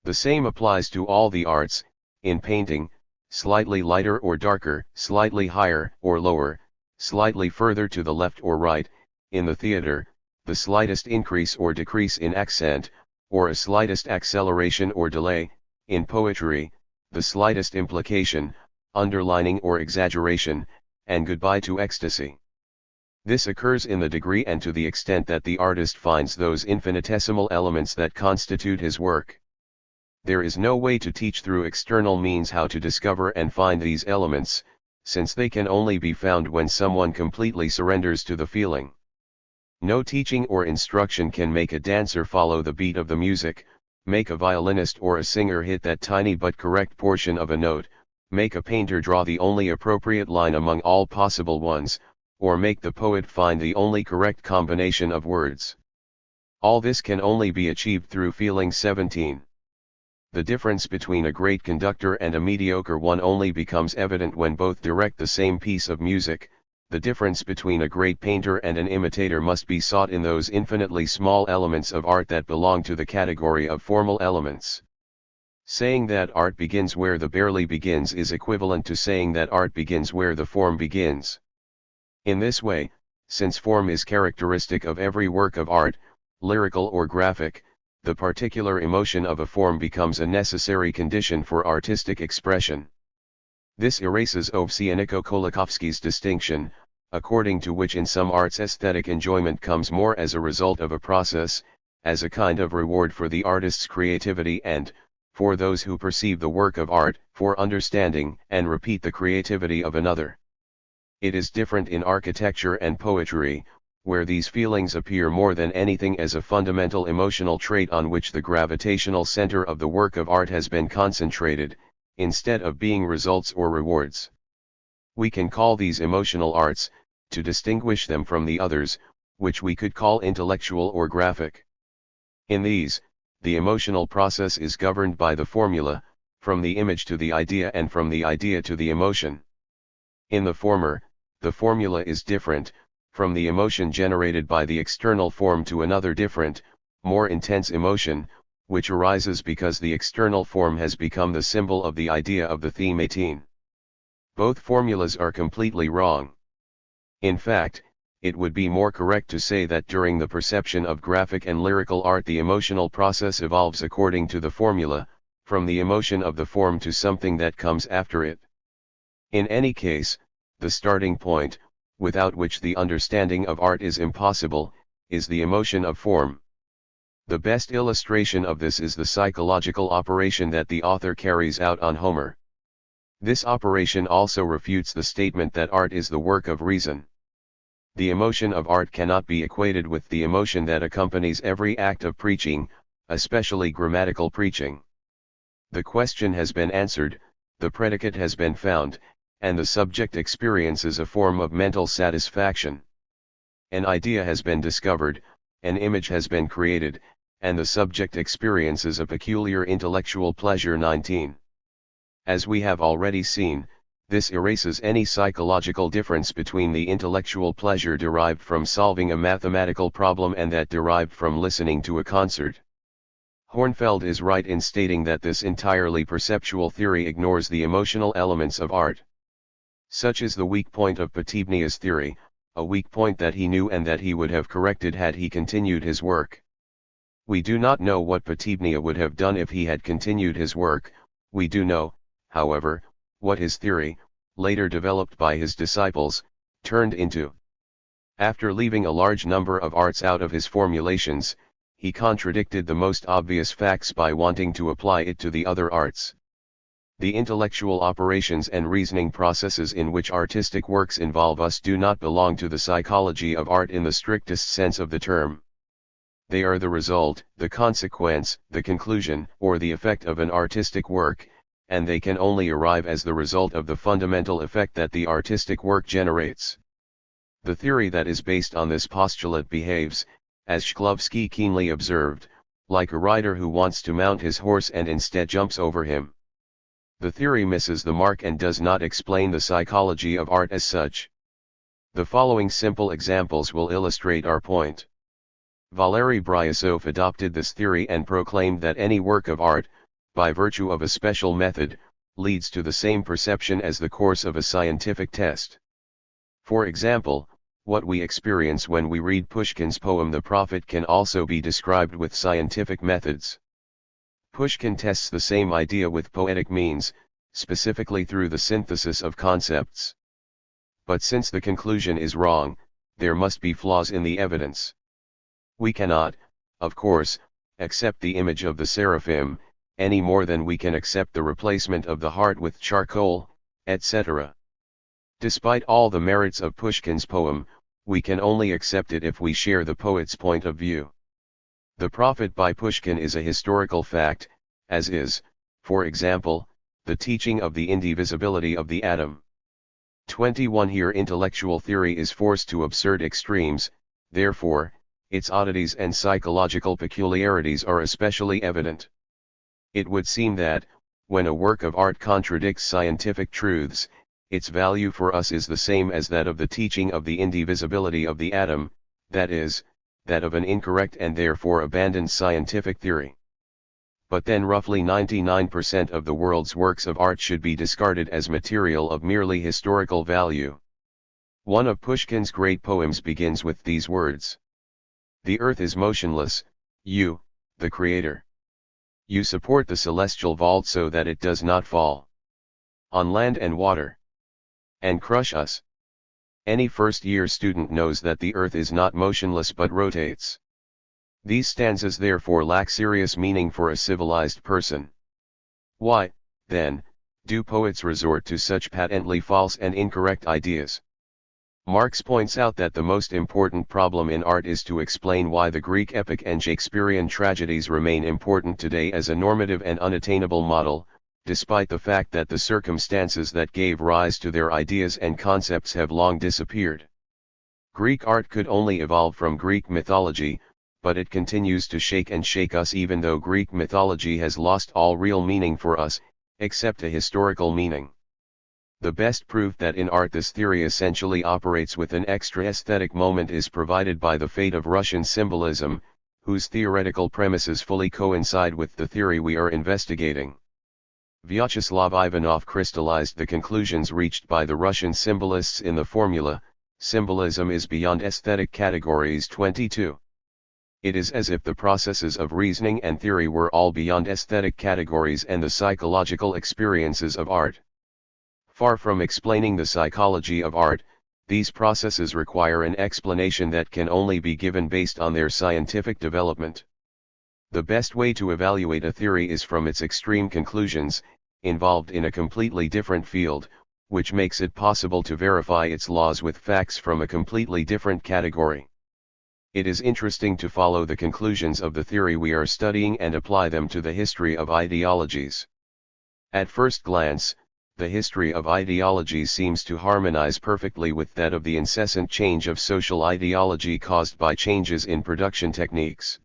The same applies to all the arts. In painting, slightly lighter or darker, slightly higher or lower, slightly further to the left or right; in the theater, the slightest increase or decrease in accent, or a slightest acceleration or delay; in poetry, the slightest implication, underlining or exaggeration, and goodbye to ecstasy. This occurs in the degree and to the extent that the artist finds those infinitesimal elements that constitute his work. There is no way to teach through external means how to discover and find these elements, since they can only be found when someone completely surrenders to the feeling. No teaching or instruction can make a dancer follow the beat of the music, make a violinist or a singer hit that tiny but correct portion of a note, make a painter draw the only appropriate line among all possible ones, or make the poet find the only correct combination of words. All this can only be achieved through feeling. 17. The difference between a great conductor and a mediocre one only becomes evident when both direct the same piece of music. The difference between a great painter and an imitator must be sought in those infinitely small elements of art that belong to the category of formal elements. Saying that art begins where the barely begins is equivalent to saying that art begins where the form begins. In this way, since form is characteristic of every work of art, lyrical or graphic, the particular emotion of a form becomes a necessary condition for artistic expression. This erases Ovsyannikov-Kolakowski's distinction, according to which in some arts aesthetic enjoyment comes more as a result of a process, as a kind of reward for the artist's creativity and, for those who perceive the work of art, for understanding and repeat the creativity of another. It is different in architecture and poetry, where these feelings appear more than anything as a fundamental emotional trait on which the gravitational center of the work of art has been concentrated, instead of being results or rewards. We can call these emotional arts, to distinguish them from the others, which we could call intellectual or graphic. In these, the emotional process is governed by the formula, from the image to the idea and from the idea to the emotion. In the former, the formula is different, from the emotion generated by the external form to another different, more intense emotion, which arises because the external form has become the symbol of the idea of the theme. 18. Both formulas are completely wrong. In fact, it would be more correct to say that during the perception of graphic and lyrical art the emotional process evolves according to the formula, from the emotion of the form to something that comes after it. In any case, the starting point, without which the understanding of art is impossible, is the emotion of form. The best illustration of this is the psychological operation that the author carries out on Homer. This operation also refutes the statement that art is the work of reason. The emotion of art cannot be equated with the emotion that accompanies every act of preaching, especially grammatical preaching. The question has been answered, the predicate has been found, and the subject experiences a form of mental satisfaction. An idea has been discovered, an image has been created, and the subject experiences a peculiar intellectual pleasure. 19. As we have already seen, this erases any psychological difference between the intellectual pleasure derived from solving a mathematical problem and that derived from listening to a concert. Hornfeld is right in stating that this entirely perceptual theory ignores the emotional elements of art. Such is the weak point of Potebnia's theory, a weak point that he knew and that he would have corrected had he continued his work. We do not know what Potebnia would have done if he had continued his work. We do know, however, what his theory, later developed by his disciples, turned into. After leaving a large number of arts out of his formulations, he contradicted the most obvious facts by wanting to apply it to the other arts. The intellectual operations and reasoning processes in which artistic works involve us do not belong to the psychology of art in the strictest sense of the term. They are the result, the consequence, the conclusion, or the effect of an artistic work, and they can only arrive as the result of the fundamental effect that the artistic work generates. The theory that is based on this postulate behaves, as Shklovsky keenly observed, like a rider who wants to mount his horse and instead jumps over him. The theory misses the mark and does not explain the psychology of art as such. The following simple examples will illustrate our point. Valery Brusov adopted this theory and proclaimed that any work of art, by virtue of a special method, leads to the same perception as the course of a scientific test. For example, what we experience when we read Pushkin's poem The Prophet can also be described with scientific methods. Pushkin tests the same idea with poetic means, specifically through the synthesis of concepts. But since the conclusion is wrong, there must be flaws in the evidence. We cannot, of course, accept the image of the seraphim, any more than we can accept the replacement of the heart with charcoal, etc. Despite all the merits of Pushkin's poem, we can only accept it if we share the poet's point of view. The Prophet by Pushkin is a historical fact, as is, for example, the teaching of the indivisibility of the atom. 21 Here intellectual theory is forced to absurd extremes, therefore, its oddities and psychological peculiarities are especially evident. It would seem that, when a work of art contradicts scientific truths, its value for us is the same as that of the teaching of the indivisibility of the atom, that is, that of an incorrect and therefore abandoned scientific theory. But then roughly 99% of the world's works of art should be discarded as material of merely historical value. One of Pushkin's great poems begins with these words. The earth is motionless, you, the creator. You support the celestial vault so that it does not fall on land and water and crush us. Any first-year student knows that the earth is not motionless but rotates. These stanzas therefore lack serious meaning for a civilized person. Why, then, do poets resort to such patently false and incorrect ideas? Marx points out that the most important problem in art is to explain why the Greek epic and Shakespearean tragedies remain important today as a normative and unattainable model, despite the fact that the circumstances that gave rise to their ideas and concepts have long disappeared. Greek art could only evolve from Greek mythology, but it continues to shake and shake us even though Greek mythology has lost all real meaning for us, except a historical meaning. The best proof that in art this theory essentially operates with an extra aesthetic moment is provided by the fate of Russian symbolism, whose theoretical premises fully coincide with the theory we are investigating. Vyacheslav Ivanov crystallized the conclusions reached by the Russian symbolists in the formula, symbolism is beyond aesthetic categories 22. It is as if the processes of reasoning and theory were all beyond aesthetic categories and the psychological experiences of art. Far from explaining the psychology of art, these processes require an explanation that can only be given based on their scientific development. The best way to evaluate a theory is from its extreme conclusions, involved in a completely different field, which makes it possible to verify its laws with facts from a completely different category. It is interesting to follow the conclusions of the theory we are studying and apply them to the history of ideologies. At first glance, the history of ideologies seems to harmonize perfectly with that of the incessant change of social ideology caused by changes in production techniques.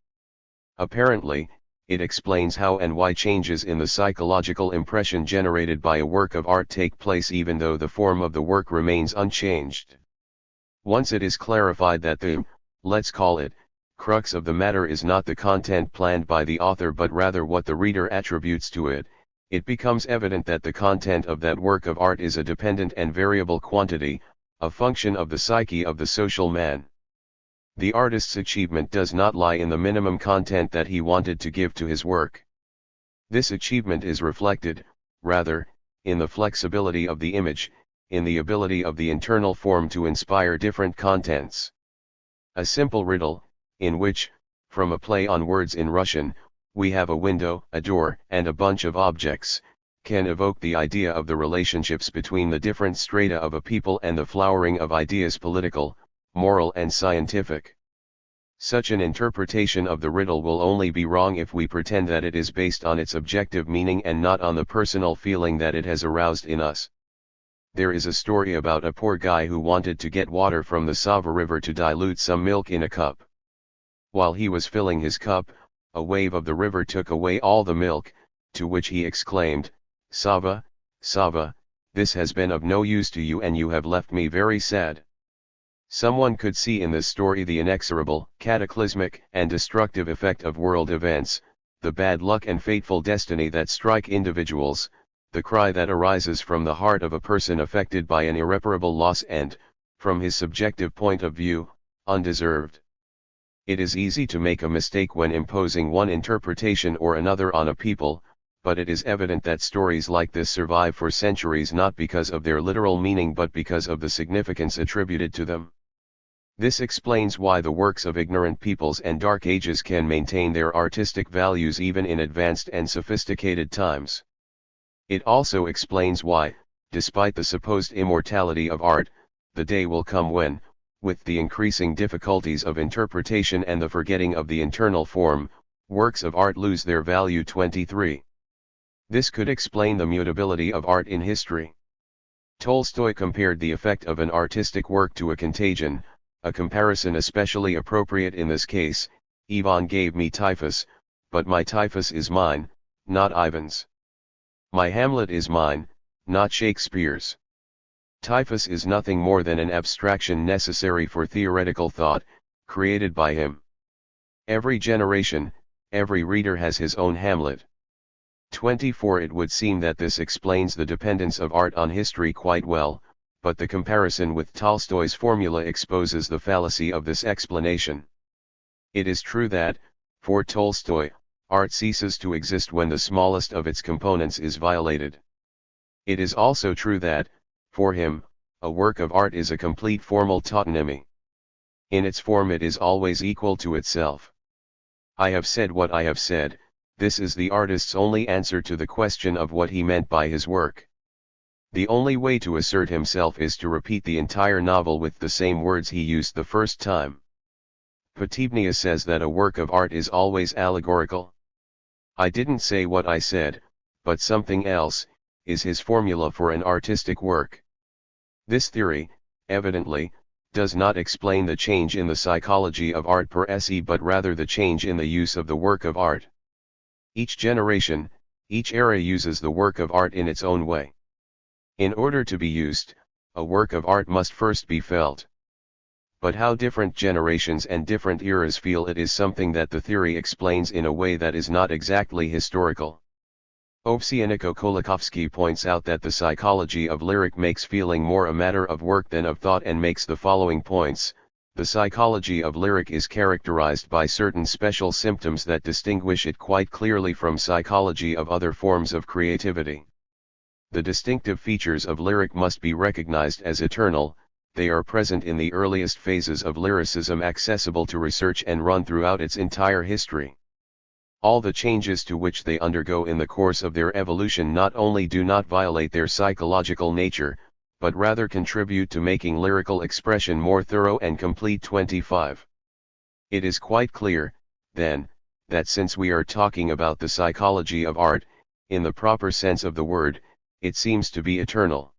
Apparently, it explains how and why changes in the psychological impression generated by a work of art take place even though the form of the work remains unchanged. Once it is clarified that the, let's call it, crux of the matter is not the content planned by the author but rather what the reader attributes to it, it becomes evident that the content of that work of art is a dependent and variable quantity, a function of the psyche of the social man. The artist's achievement does not lie in the minimum content that he wanted to give to his work. This achievement is reflected, rather, in the flexibility of the image, in the ability of the internal form to inspire different contents. A simple riddle, in which, from a play on words in Russian, we have a window, a door, and a bunch of objects, can evoke the idea of the relationships between the different strata of a people and the flowering of ideas political, moral and scientific. Such an interpretation of the riddle will only be wrong if we pretend that it is based on its objective meaning and not on the personal feeling that it has aroused in us. There is a story about a poor guy who wanted to get water from the Sava River to dilute some milk in a cup. While he was filling his cup, a wave of the river took away all the milk, to which he exclaimed, Sava, Sava, this has been of no use to you and you have left me very sad. Someone could see in this story the inexorable, cataclysmic, and destructive effect of world events, the bad luck and fateful destiny that strike individuals, the cry that arises from the heart of a person affected by an irreparable loss and, from his subjective point of view, undeserved. It is easy to make a mistake when imposing one interpretation or another on a people, but it is evident that stories like this survive for centuries not because of their literal meaning but because of the significance attributed to them. This explains why the works of ignorant peoples and dark ages can maintain their artistic values even in advanced and sophisticated times. It also explains why, despite the supposed immortality of art, the day will come when, with the increasing difficulties of interpretation and the forgetting of the internal form, works of art lose their value. 23. This could explain the mutability of art in history. Tolstoy compared the effect of an artistic work to a contagion, a comparison especially appropriate in this case. Ivan gave me typhus, but my typhus is mine, not Ivan's. My Hamlet is mine, not Shakespeare's. Typhus is nothing more than an abstraction necessary for theoretical thought, created by him. Every generation, every reader has his own Hamlet. 24. It would seem that this explains the dependence of art on history quite well, but the comparison with Tolstoy's formula exposes the fallacy of this explanation. It is true that, for Tolstoy, art ceases to exist when the smallest of its components is violated. It is also true that, for him, a work of art is a complete formal tautonymy. In its form it is always equal to itself. I have said what I have said. This is the artist's only answer to the question of what he meant by his work. The only way to assert himself is to repeat the entire novel with the same words he used the first time. Potibnia says that a work of art is always allegorical. I didn't say what I said, but something else, is his formula for an artistic work. This theory, evidently, does not explain the change in the psychology of art per se but rather the change in the use of the work of art. Each generation, each era uses the work of art in its own way. In order to be used, a work of art must first be felt. But how different generations and different eras feel it is something that the theory explains in a way that is not exactly historical. Ovsyaniko Kolikovsky points out that the psychology of lyric makes feeling more a matter of work than of thought and makes the following points. The psychology of lyric is characterized by certain special symptoms that distinguish it quite clearly from psychology of other forms of creativity. The distinctive features of lyric must be recognized as eternal. They are present in the earliest phases of lyricism accessible to research and run throughout its entire history. All the changes to which they undergo in the course of their evolution not only do not violate their psychological nature, but rather contribute to making lyrical expression more thorough and complete. 25. It is quite clear, then, that since we are talking about the psychology of art, in the proper sense of the word, it seems to be eternal.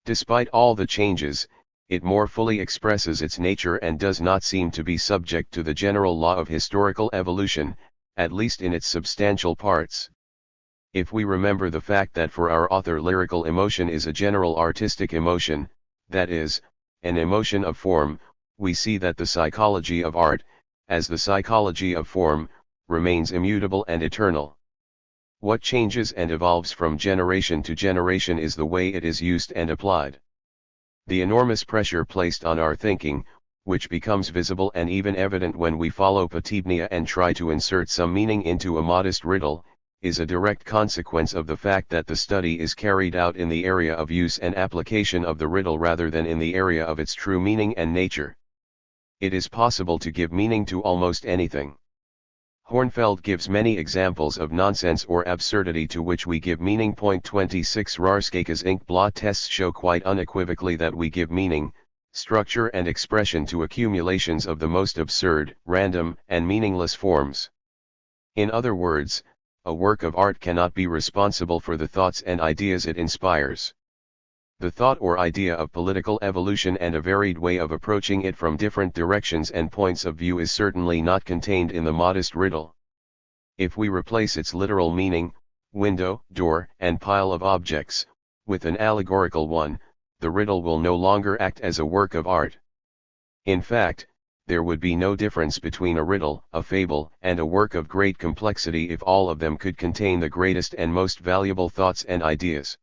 Despite all the changes, it more fully expresses its nature and does not seem to be subject to the general law of historical evolution, at least in its substantial parts. If we remember the fact that for our author lyrical emotion is a general artistic emotion, that is, an emotion of form, we see that the psychology of art, as the psychology of form, remains immutable and eternal. What changes and evolves from generation to generation is the way it is used and applied. The enormous pressure placed on our thinking, which becomes visible and even evident when we follow Potibnia and try to insert some meaning into a modest riddle, is a direct consequence of the fact that the study is carried out in the area of use and application of the riddle rather than in the area of its true meaning and nature. It is possible to give meaning to almost anything. Hornfeld gives many examples of nonsense or absurdity to which we give meaning. 26 Rarskake's ink blot tests show quite unequivocally that we give meaning, structure and expression to accumulations of the most absurd, random, and meaningless forms. In other words, a work of art cannot be responsible for the thoughts and ideas it inspires. The thought or idea of political evolution and a varied way of approaching it from different directions and points of view is certainly not contained in the modest riddle. If we replace its literal meaning, window, door, and pile of objects, with an allegorical one, the riddle will no longer act as a work of art. In fact, there would be no difference between a riddle, a fable, and a work of great complexity if all of them could contain the greatest and most valuable thoughts and ideas.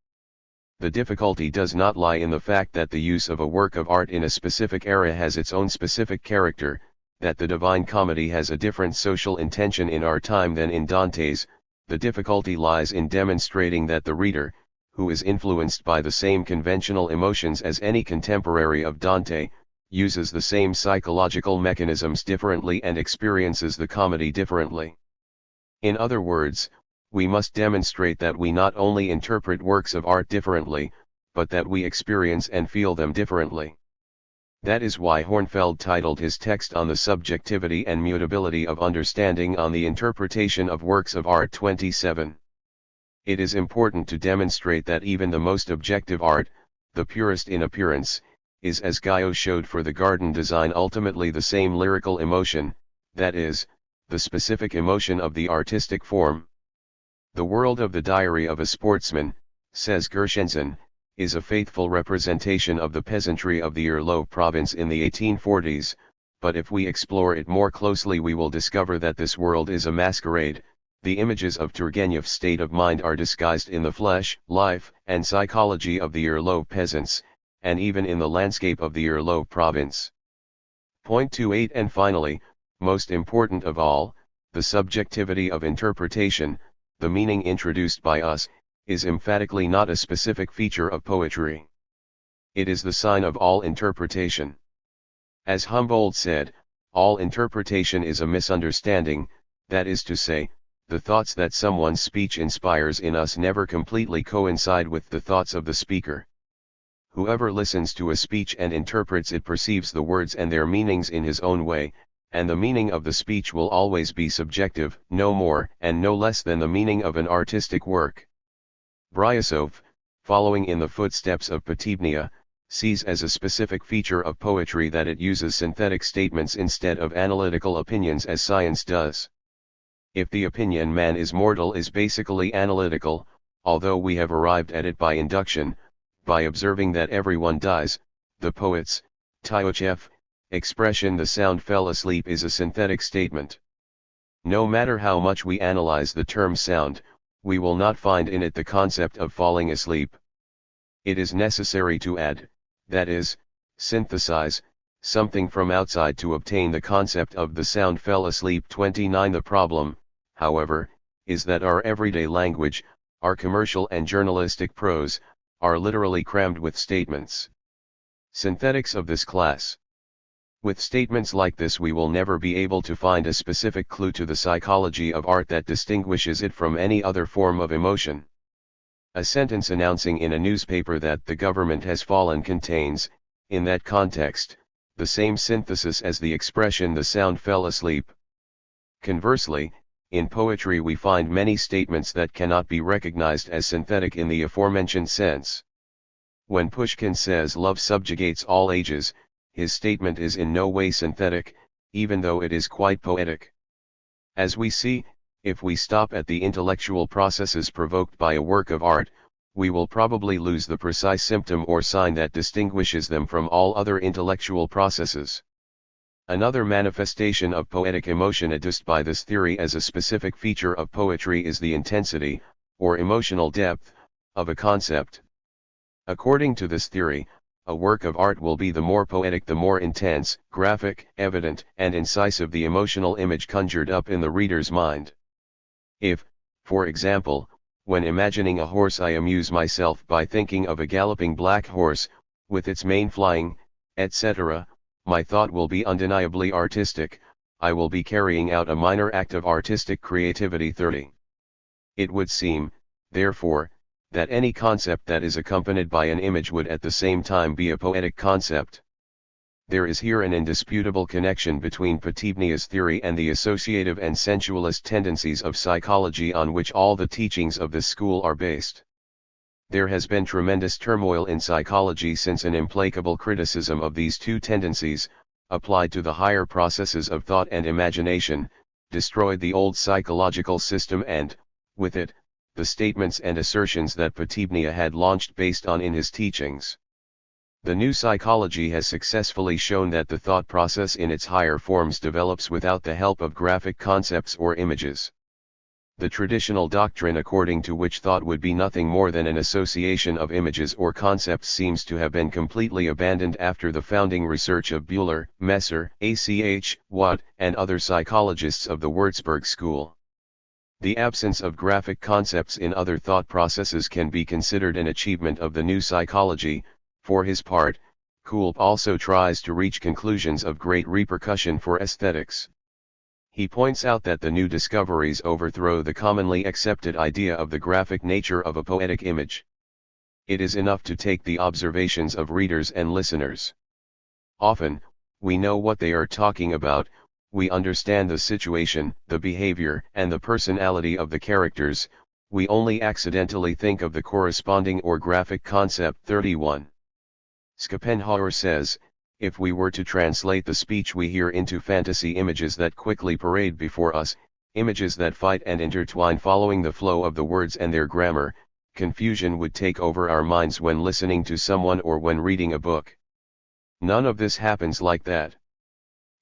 The difficulty does not lie in the fact that the use of a work of art in a specific era has its own specific character, that the Divine Comedy has a different social intention in our time than in Dante's. The difficulty lies in demonstrating that the reader, who is influenced by the same conventional emotions as any contemporary of Dante, uses the same psychological mechanisms differently and experiences the comedy differently. In other words, we must demonstrate that we not only interpret works of art differently, but that we experience and feel them differently. That is why Hornfeld titled his text on the subjectivity and mutability of understanding on the interpretation of works of art 27. It is important to demonstrate that even the most objective art, the purest in appearance, is, as Gaio showed for the garden design, ultimately the same lyrical emotion, that is, the specific emotion of the artistic form. The world of the Diary of a Sportsman, says Gershenson, is a faithful representation of the peasantry of the Orlov province in the 1840s, but if we explore it more closely we will discover that this world is a masquerade. The images of Turgenev's state of mind are disguised in the flesh, life, and psychology of the Orlov peasants, and even in the landscape of the Orlov province. Point 28. And finally, most important of all, the subjectivity of interpretation, the meaning introduced by us, is emphatically not a specific feature of poetry. It is the sign of all interpretation. As Humboldt said, all interpretation is a misunderstanding, that is to say, the thoughts that someone's speech inspires in us never completely coincide with the thoughts of the speaker. Whoever listens to a speech and interprets it perceives the words and their meanings in his own way, and the meaning of the speech will always be subjective, no more and no less than the meaning of an artistic work. Bryansov, following in the footsteps of Potebnia, sees as a specific feature of poetry that it uses synthetic statements instead of analytical opinions as science does. If the opinion man is mortal is basically analytical, although we have arrived at it by induction, by observing that everyone dies, the poet's, Tyochev, expression "the sound fell asleep" is a synthetic statement. No matter how much we analyze the term sound, we will not find in it the concept of falling asleep. It is necessary to add, that is, synthesize, something from outside to obtain the concept of "the sound fell asleep." 29. The problem, however, is that our everyday language, our commercial and journalistic prose, are literally crammed with statements. Synthetics of this class. With statements like this we will never be able to find a specific clue to the psychology of art that distinguishes it from any other form of emotion. A sentence announcing in a newspaper that the government has fallen contains, in that context, the same synthesis as the expression "the sound fell asleep." Conversely, in poetry we find many statements that cannot be recognized as synthetic in the aforementioned sense. When Pushkin says love subjugates all ages, his statement is in no way synthetic, even though it is quite poetic. As we see, if we stop at the intellectual processes provoked by a work of art, we will probably lose the precise symptom or sign that distinguishes them from all other intellectual processes. Another manifestation of poetic emotion adduced by this theory as a specific feature of poetry is the intensity, or emotional depth, of a concept. According to this theory, a work of art will be the more poetic the more intense, graphic, evident, and incisive the emotional image conjured up in the reader's mind. If, for example, when imagining a horse I amuse myself by thinking of a galloping black horse, with its mane flying, etc., my thought will be undeniably artistic, I will be carrying out a minor act of artistic creativity. 30. It would seem, therefore, that any concept that is accompanied by an image would at the same time be a poetic concept. There is here an indisputable connection between Potebnia's theory and the associative and sensualist tendencies of psychology on which all the teachings of this school are based. There has been tremendous turmoil in psychology since an implacable criticism of these two tendencies, applied to the higher processes of thought and imagination, destroyed the old psychological system and, with it, the statements and assertions that Potebnia had launched based on in his teachings. The new psychology has successfully shown that the thought process in its higher forms develops without the help of graphic concepts or images. The traditional doctrine according to which thought would be nothing more than an association of images or concepts seems to have been completely abandoned after the founding research of Buehler, Messer, A.C.H., Watt, and other psychologists of the Würzburg school. The absence of graphic concepts in other thought processes can be considered an achievement of the new psychology. For his part, Kulp also tries to reach conclusions of great repercussion for aesthetics. He points out that the new discoveries overthrow the commonly accepted idea of the graphic nature of a poetic image. It is enough to take the observations of readers and listeners. Often, we know what they are talking about, we understand the situation, the behavior, and the personality of the characters, we only accidentally think of the corresponding or graphic concept. 31. Schopenhauer says, if we were to translate the speech we hear into fantasy images that quickly parade before us, images that fight and intertwine following the flow of the words and their grammar, confusion would take over our minds when listening to someone or when reading a book. None of this happens like that.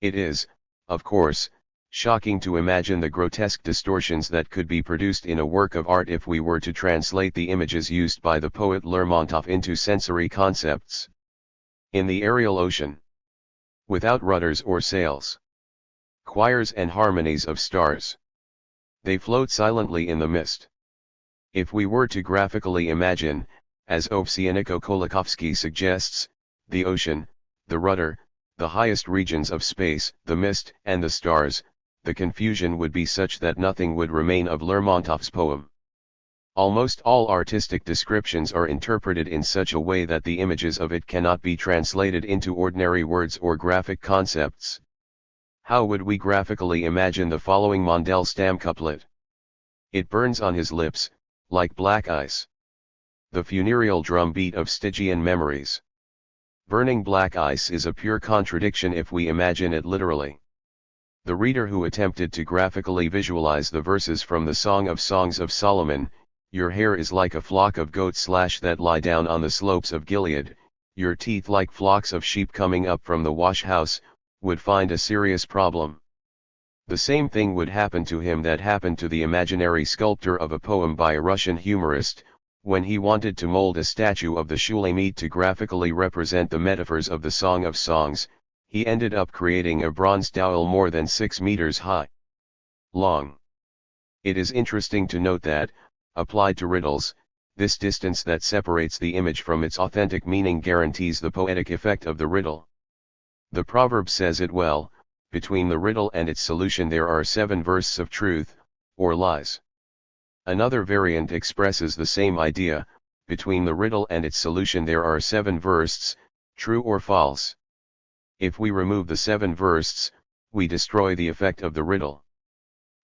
It is, of course, shocking to imagine the grotesque distortions that could be produced in a work of art if we were to translate the images used by the poet Lermontov into sensory concepts. In the aerial ocean, without rudders or sails, choirs and harmonies of stars, they float silently in the mist. If we were to graphically imagine, as Ovsienko Kolikovsky suggests, the ocean, the rudder, the highest regions of space, the mist, and the stars, the confusion would be such that nothing would remain of Lermontov's poem. Almost all artistic descriptions are interpreted in such a way that the images of it cannot be translated into ordinary words or graphic concepts. How would we graphically imagine the following Mandelstam couplet? It burns on his lips, like black ice. The funereal drumbeat of Stygian memories. Burning black ice is a pure contradiction if we imagine it literally. The reader who attempted to graphically visualize the verses from the Song of Songs of Solomon, your hair is like a flock of goats that lie down on the slopes of Gilead, your teeth like flocks of sheep coming up from the wash house, would find a serious problem. The same thing would happen to him that happened to the imaginary sculptor of a poem by a Russian humorist, when he wanted to mold a statue of the Shulamite to graphically represent the metaphors of the Song of Songs, he ended up creating a bronze dowel more than 6 meters high. Long. It is interesting to note that, applied to riddles, this distance that separates the image from its authentic meaning guarantees the poetic effect of the riddle. The proverb says it well, between the riddle and its solution there are 7 versts of truth, or lies. Another variant expresses the same idea, between the riddle and its solution there are 7 versts, true or false. If we remove the 7 versts, we destroy the effect of the riddle.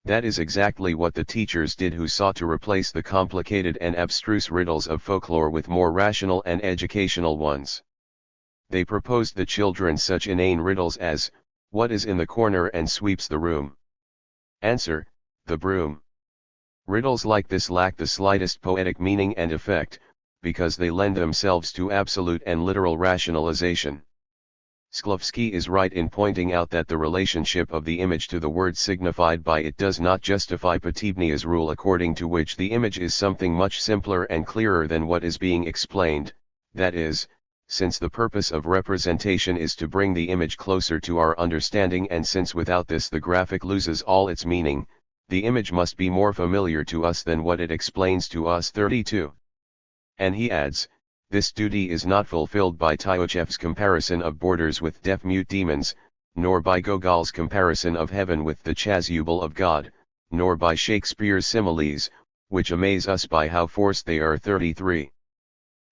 That is exactly what the teachers did who sought to replace the complicated and abstruse riddles of folklore with more rational and educational ones. They proposed the children such inane riddles as, what is in the corner and sweeps the room? Answer, the broom. Riddles like this lack the slightest poetic meaning and effect, because they lend themselves to absolute and literal rationalization. Shklovsky is right in pointing out that the relationship of the image to the word signified by it does not justify Potebnia's rule according to which the image is something much simpler and clearer than what is being explained, that is, since the purpose of representation is to bring the image closer to our understanding and since without this the graphic loses all its meaning, the image must be more familiar to us than what it explains to us. 32. And he adds, this duty is not fulfilled by Tyutchev's comparison of borders with deaf-mute demons, nor by Gogol's comparison of heaven with the chasuble of God, nor by Shakespeare's similes, which amaze us by how forced they are. 33.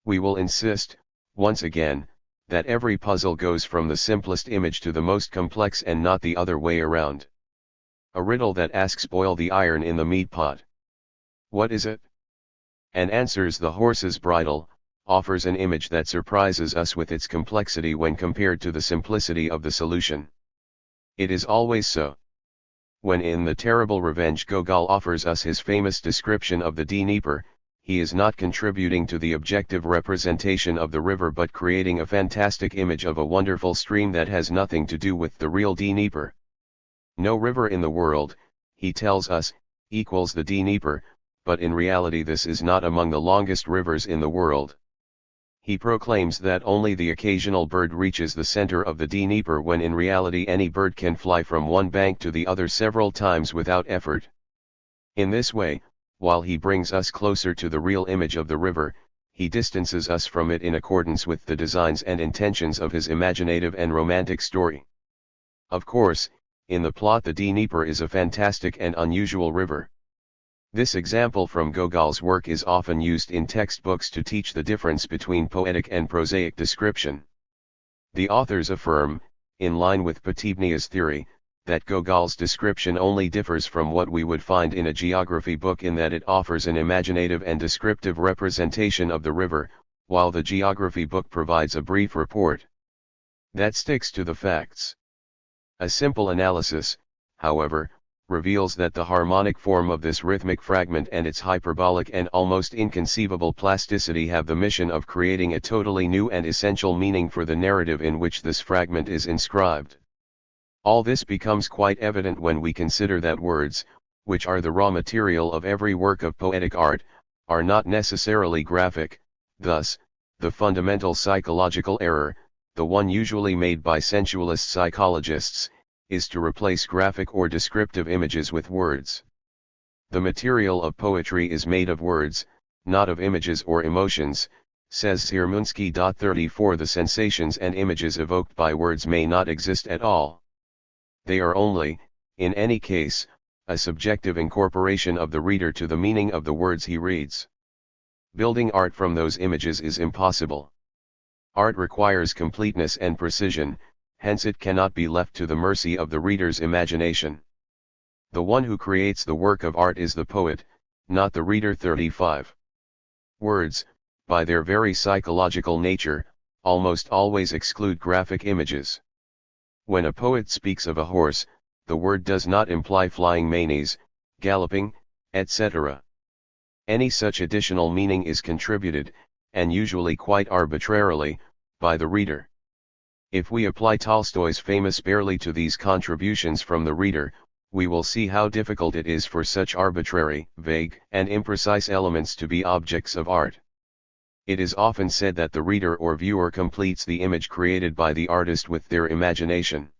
We will insist, once again, that every puzzle goes from the simplest image to the most complex and not the other way around. A riddle that asks boil the iron in the meat pot. What is it? And answers the horse's bridle, offers an image that surprises us with its complexity when compared to the simplicity of the solution. It is always so. When in The Terrible Revenge Gogol offers us his famous description of the Dnieper, he is not contributing to the objective representation of the river but creating a fantastic image of a wonderful stream that has nothing to do with the real Dnieper. No river in the world, he tells us, equals the Dnieper, but in reality this is not among the longest rivers in the world. He proclaims that only the occasional bird reaches the center of the Dnieper when in reality any bird can fly from one bank to the other several times without effort. In this way, while he brings us closer to the real image of the river, he distances us from it in accordance with the designs and intentions of his imaginative and romantic story. Of course, in the plot the Dnieper is a fantastic and unusual river. This example from Gogol's work is often used in textbooks to teach the difference between poetic and prosaic description. The authors affirm, in line with Potebnia's theory, that Gogol's description only differs from what we would find in a geography book in that it offers an imaginative and descriptive representation of the river, while the geography book provides a brief report that sticks to the facts. A simple analysis, however, reveals that the harmonic form of this rhythmic fragment and its hyperbolic and almost inconceivable plasticity have the mission of creating a totally new and essential meaning for the narrative in which this fragment is inscribed. All this becomes quite evident when we consider that words, which are the raw material of every work of poetic art, are not necessarily graphic. Thus, the fundamental psychological error, the one usually made by sensualist psychologists, is to replace graphic or descriptive images with words. The material of poetry is made of words, not of images or emotions, says Siermunsky. 34 The sensations and images evoked by words may not exist at all. They are only, in any case, a subjective incorporation of the reader to the meaning of the words he reads. Building art from those images is impossible. Art requires completeness and precision, hence it cannot be left to the mercy of the reader's imagination. The one who creates the work of art is the poet, not the reader. 35. Words, by their very psychological nature, almost always exclude graphic images. When a poet speaks of a horse, the word does not imply flying manes, galloping, etc. Any such additional meaning is contributed, and usually quite arbitrarily, by the reader. If we apply Tolstoy's famous barely to these contributions from the reader, we will see how difficult it is for such arbitrary, vague, and imprecise elements to be objects of art. It is often said that the reader or viewer completes the image created by the artist with their imagination.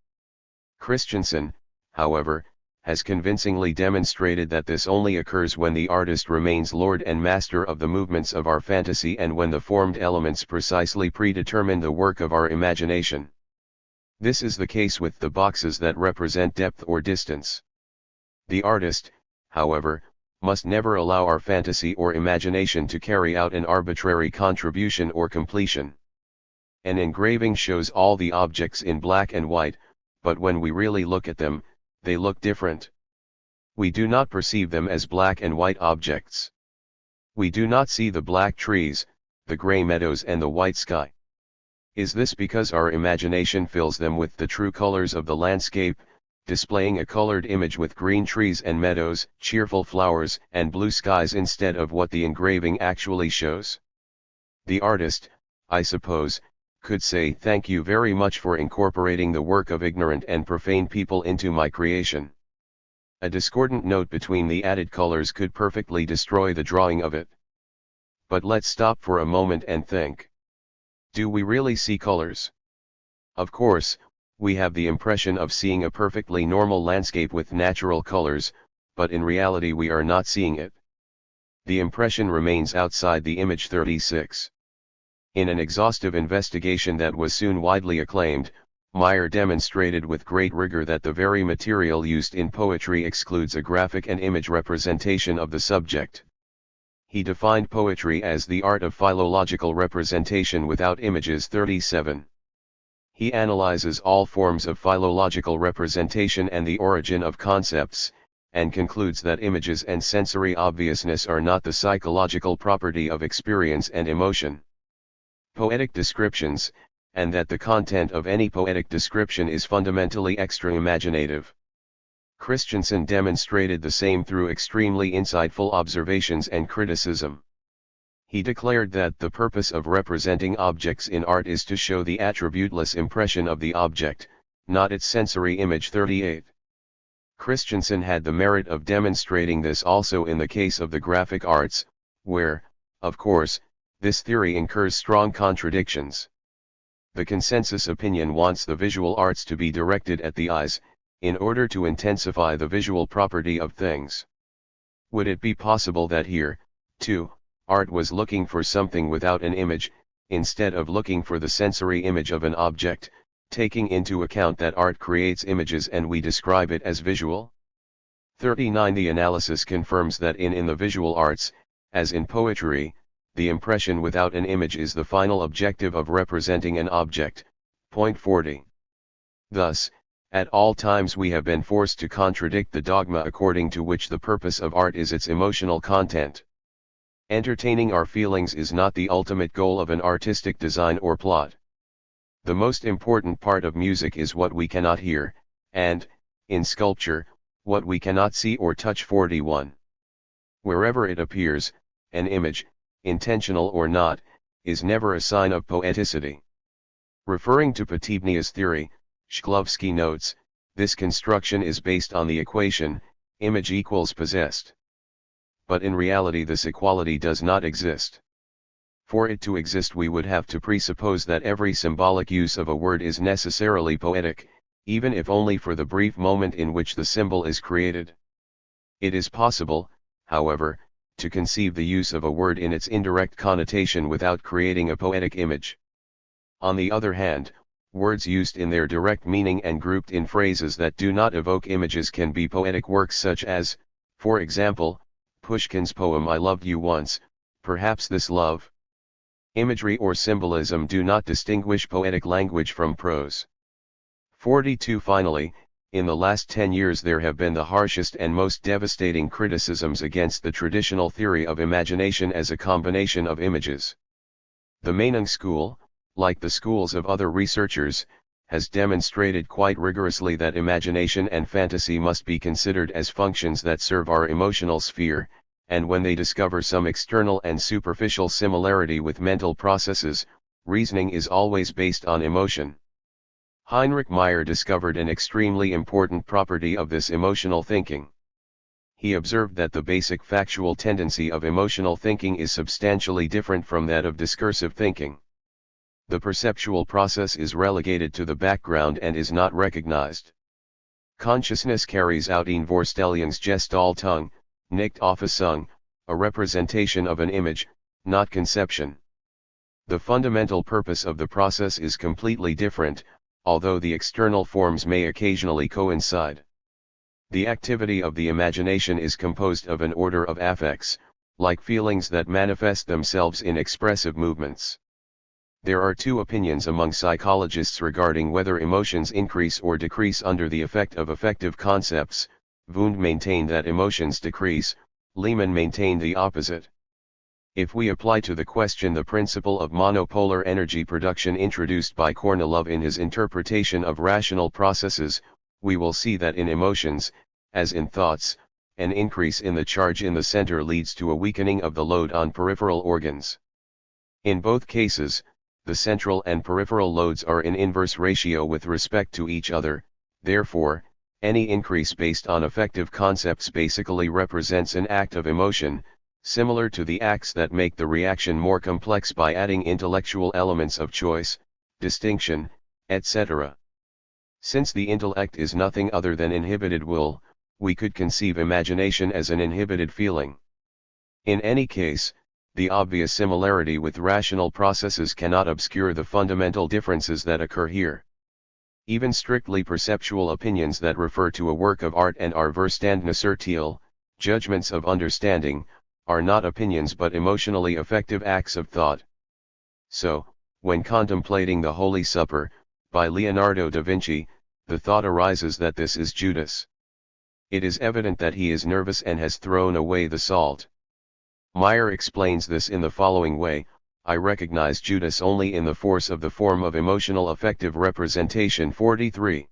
Christensen, however, has convincingly demonstrated that this only occurs when the artist remains lord and master of the movements of our fantasy and when the formed elements precisely predetermine the work of our imagination. This is the case with the boxes that represent depth or distance. The artist, however, must never allow our fantasy or imagination to carry out an arbitrary contribution or completion. An engraving shows all the objects in black and white, but when we really look at them, they look different. We do not perceive them as black and white objects. We do not see the black trees, the gray meadows and the white sky. Is this because our imagination fills them with the true colors of the landscape, displaying a colored image with green trees and meadows, cheerful flowers and blue skies instead of what the engraving actually shows? The artist, I suppose, could say thank you very much for incorporating the work of ignorant and profane people into my creation. A discordant note between the added colors could perfectly destroy the drawing of it. But let's stop for a moment and think. Do we really see colors? Of course, we have the impression of seeing a perfectly normal landscape with natural colors, but in reality we are not seeing it. The impression remains outside the image. 36. In an exhaustive investigation that was soon widely acclaimed, Meyer demonstrated with great rigor that the very material used in poetry excludes a graphic and image representation of the subject. He defined poetry as the art of philological representation without images. 37. He analyzes all forms of philological representation and the origin of concepts, and concludes that images and sensory obviousness are not the psychological property of experience and emotion. Poetic descriptions, and that the content of any poetic description is fundamentally extra-imaginative. Christensen demonstrated the same through extremely insightful observations and criticism. He declared that the purpose of representing objects in art is to show the attributeless impression of the object, not its sensory image. 38. Christensen had the merit of demonstrating this also in the case of the graphic arts, where, of course, this theory incurs strong contradictions. The consensus opinion wants the visual arts to be directed at the eyes, in order to intensify the visual property of things. Would it be possible that here, too, art was looking for something without an image, instead of looking for the sensory image of an object, taking into account that art creates images and we describe it as visual? 39. The analysis confirms that in the visual arts, as in poetry, the impression without an image is the final objective of representing an object. Point 40. Thus, at all times we have been forced to contradict the dogma according to which the purpose of art is its emotional content. Entertaining our feelings is not the ultimate goal of an artistic design or plot. The most important part of music is what we cannot hear, and, in sculpture, what we cannot see or touch. 41. Wherever it appears, an image, intentional or not, is never a sign of poeticity. Referring to Potebnia's theory, Shklovsky notes, this construction is based on the equation, image equals possessed. But in reality this equality does not exist. For it to exist we would have to presuppose that every symbolic use of a word is necessarily poetic, even if only for the brief moment in which the symbol is created. It is possible, however, to conceive the use of a word in its indirect connotation without creating a poetic image. On the other hand, words used in their direct meaning and grouped in phrases that do not evoke images can be poetic works, such as, for example, Pushkin's poem I Loved You Once. Perhaps this love, imagery or symbolism do not distinguish poetic language from prose. 42. Finally, in the last 10 years there have been the harshest and most devastating criticisms against the traditional theory of imagination as a combination of images. The Meinong school, like the schools of other researchers, has demonstrated quite rigorously that imagination and fantasy must be considered as functions that serve our emotional sphere, and when they discover some external and superficial similarity with mental processes, reasoning is always based on emotion. Heinrich Meyer discovered an extremely important property of this emotional thinking. He observed that the basic factual tendency of emotional thinking is substantially different from that of discursive thinking. The perceptual process is relegated to the background and is not recognized. Consciousness carries out een Vorstellungsgestaltung, nicht Auffassung, a representation of an image, not conception. The fundamental purpose of the process is completely different, although the external forms may occasionally coincide. The activity of the imagination is composed of an order of affects, like feelings that manifest themselves in expressive movements. There are two opinions among psychologists regarding whether emotions increase or decrease under the effect of affective concepts. Wundt maintained that emotions decrease, Lehmann maintained the opposite. If we apply to the question the principle of monopolar energy production introduced by Kornilov in his interpretation of rational processes, we will see that in emotions, as in thoughts, an increase in the charge in the center leads to a weakening of the load on peripheral organs. In both cases, the central and peripheral loads are in inverse ratio with respect to each other, therefore, any increase based on affective concepts basically represents an act of emotion, similar to the acts that make the reaction more complex by adding intellectual elements of choice, distinction, etc. Since the intellect is nothing other than inhibited will, we could conceive imagination as an inhibited feeling. In any case, the obvious similarity with rational processes cannot obscure the fundamental differences that occur here. Even strictly perceptual opinions that refer to a work of art and are Verstandesurteil, judgments of understanding, are not opinions but emotionally effective acts of thought. So, when contemplating the Holy Supper, by Leonardo da Vinci, the thought arises that this is Judas. It is evident that he is nervous and has thrown away the salt. Meyer explains this in the following way: I recognize Judas only in the force of the form of emotional affective representation. 43.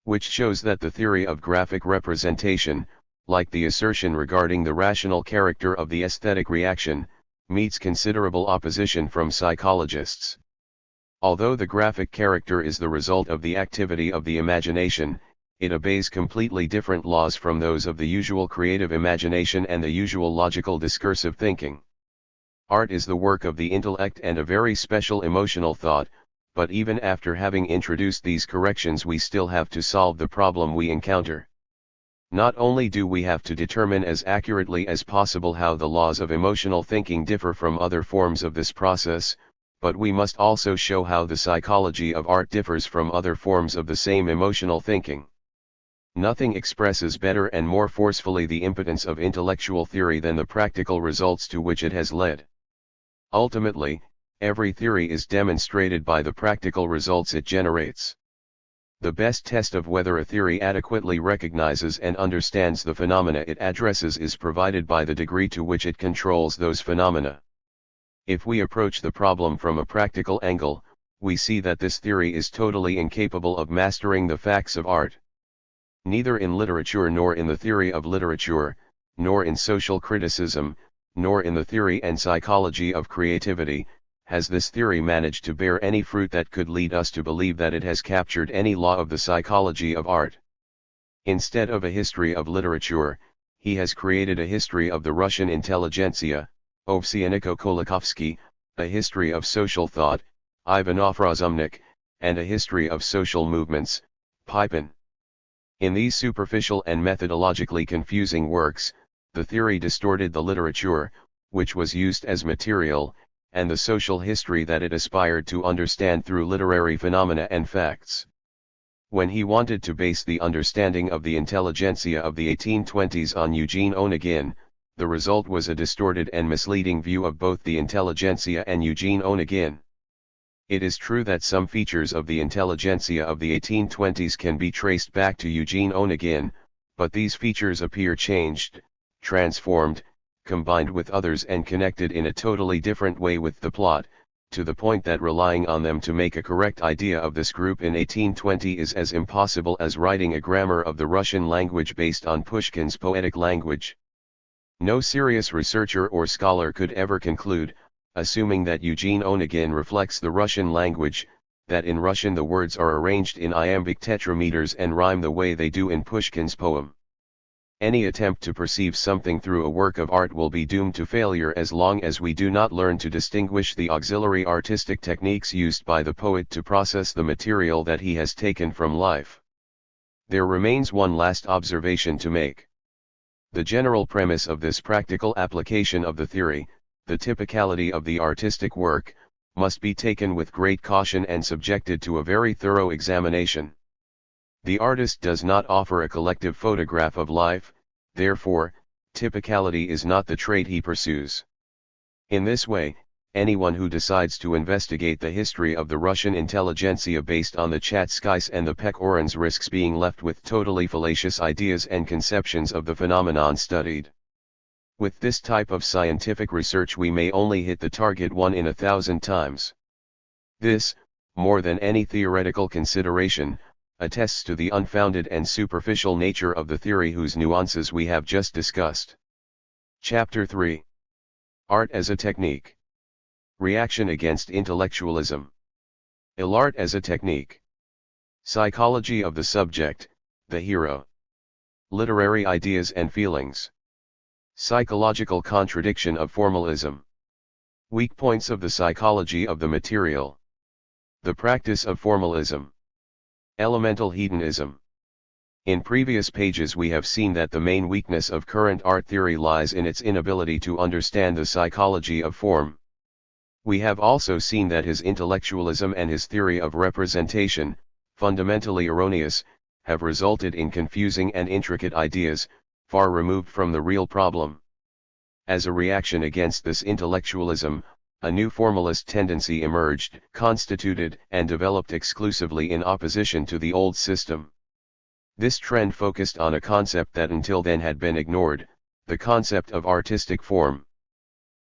which shows that the theory of graphic representation, like the assertion regarding the rational character of the aesthetic reaction, meets considerable opposition from psychologists. Although the graphic character is the result of the activity of the imagination, it obeys completely different laws from those of the usual creative imagination and the usual logical discursive thinking. Art is the work of the intellect and a very special emotional thought, but even after having introduced these corrections we still have to solve the problem we encounter. Not only do we have to determine as accurately as possible how the laws of emotional thinking differ from other forms of this process, but we must also show how the psychology of art differs from other forms of the same emotional thinking. Nothing expresses better and more forcefully the impotence of intellectual theory than the practical results to which it has led. Ultimately, every theory is demonstrated by the practical results it generates. The best test of whether a theory adequately recognizes and understands the phenomena it addresses is provided by the degree to which it controls those phenomena. If we approach the problem from a practical angle, we see that this theory is totally incapable of mastering the facts of art. Neither in literature nor in the theory of literature, nor in social criticism, nor in the theory and psychology of creativity, has this theory managed to bear any fruit that could lead us to believe that it has captured any law of the psychology of art. Instead of a history of literature, he has created a history of the Russian intelligentsia, Ovsyannikov-Kolakowski, a history of social thought, Ivanov Razumnik, and a history of social movements, Pipin. In these superficial and methodologically confusing works, the theory distorted the literature, which was used as material, and the social history that it aspired to understand through literary phenomena and facts. When he wanted to base the understanding of the intelligentsia of the 1820s on Eugene Onegin, the result was a distorted and misleading view of both the intelligentsia and Eugene Onegin. It is true that some features of the intelligentsia of the 1820s can be traced back to Eugene Onegin, but these features appear changed, transformed, combined with others and connected in a totally different way with the plot, to the point that relying on them to make a correct idea of this group in 1820 is as impossible as writing a grammar of the Russian language based on Pushkin's poetic language. No serious researcher or scholar could ever conclude, assuming that Eugene Onegin reflects the Russian language, that in Russian the words are arranged in iambic tetrameters and rhyme the way they do in Pushkin's poem. Any attempt to perceive something through a work of art will be doomed to failure as long as we do not learn to distinguish the auxiliary artistic techniques used by the poet to process the material that he has taken from life. There remains one last observation to make. The general premise of this practical application of the theory, the typicality of the artistic work, must be taken with great caution and subjected to a very thorough examination. The artist does not offer a collective photograph of life, therefore, typicality is not the trait he pursues. In this way, anyone who decides to investigate the history of the Russian intelligentsia based on the Chatskys and the Pechorans risks being left with totally fallacious ideas and conceptions of the phenomenon studied. With this type of scientific research we may only hit the target 1 in 1,000 times. This, more than any theoretical consideration, attests to the unfounded and superficial nature of the theory whose nuances we have just discussed. Chapter 3. Art as a Technique. Reaction against Intellectualism. Art as a Technique. Psychology of the subject, the hero. Literary ideas and feelings. Psychological contradiction of formalism. Weak points of the psychology of the material. The practice of formalism. Elemental hedonism. In previous pages we have seen that the main weakness of current art theory lies in its inability to understand the psychology of form. We have also seen that his intellectualism and his theory of representation, fundamentally erroneous, have resulted in confusing and intricate ideas, far removed from the real problem. As a reaction against this intellectualism, a new formalist tendency emerged, constituted and developed exclusively in opposition to the old system. This trend focused on a concept that until then had been ignored, the concept of artistic form.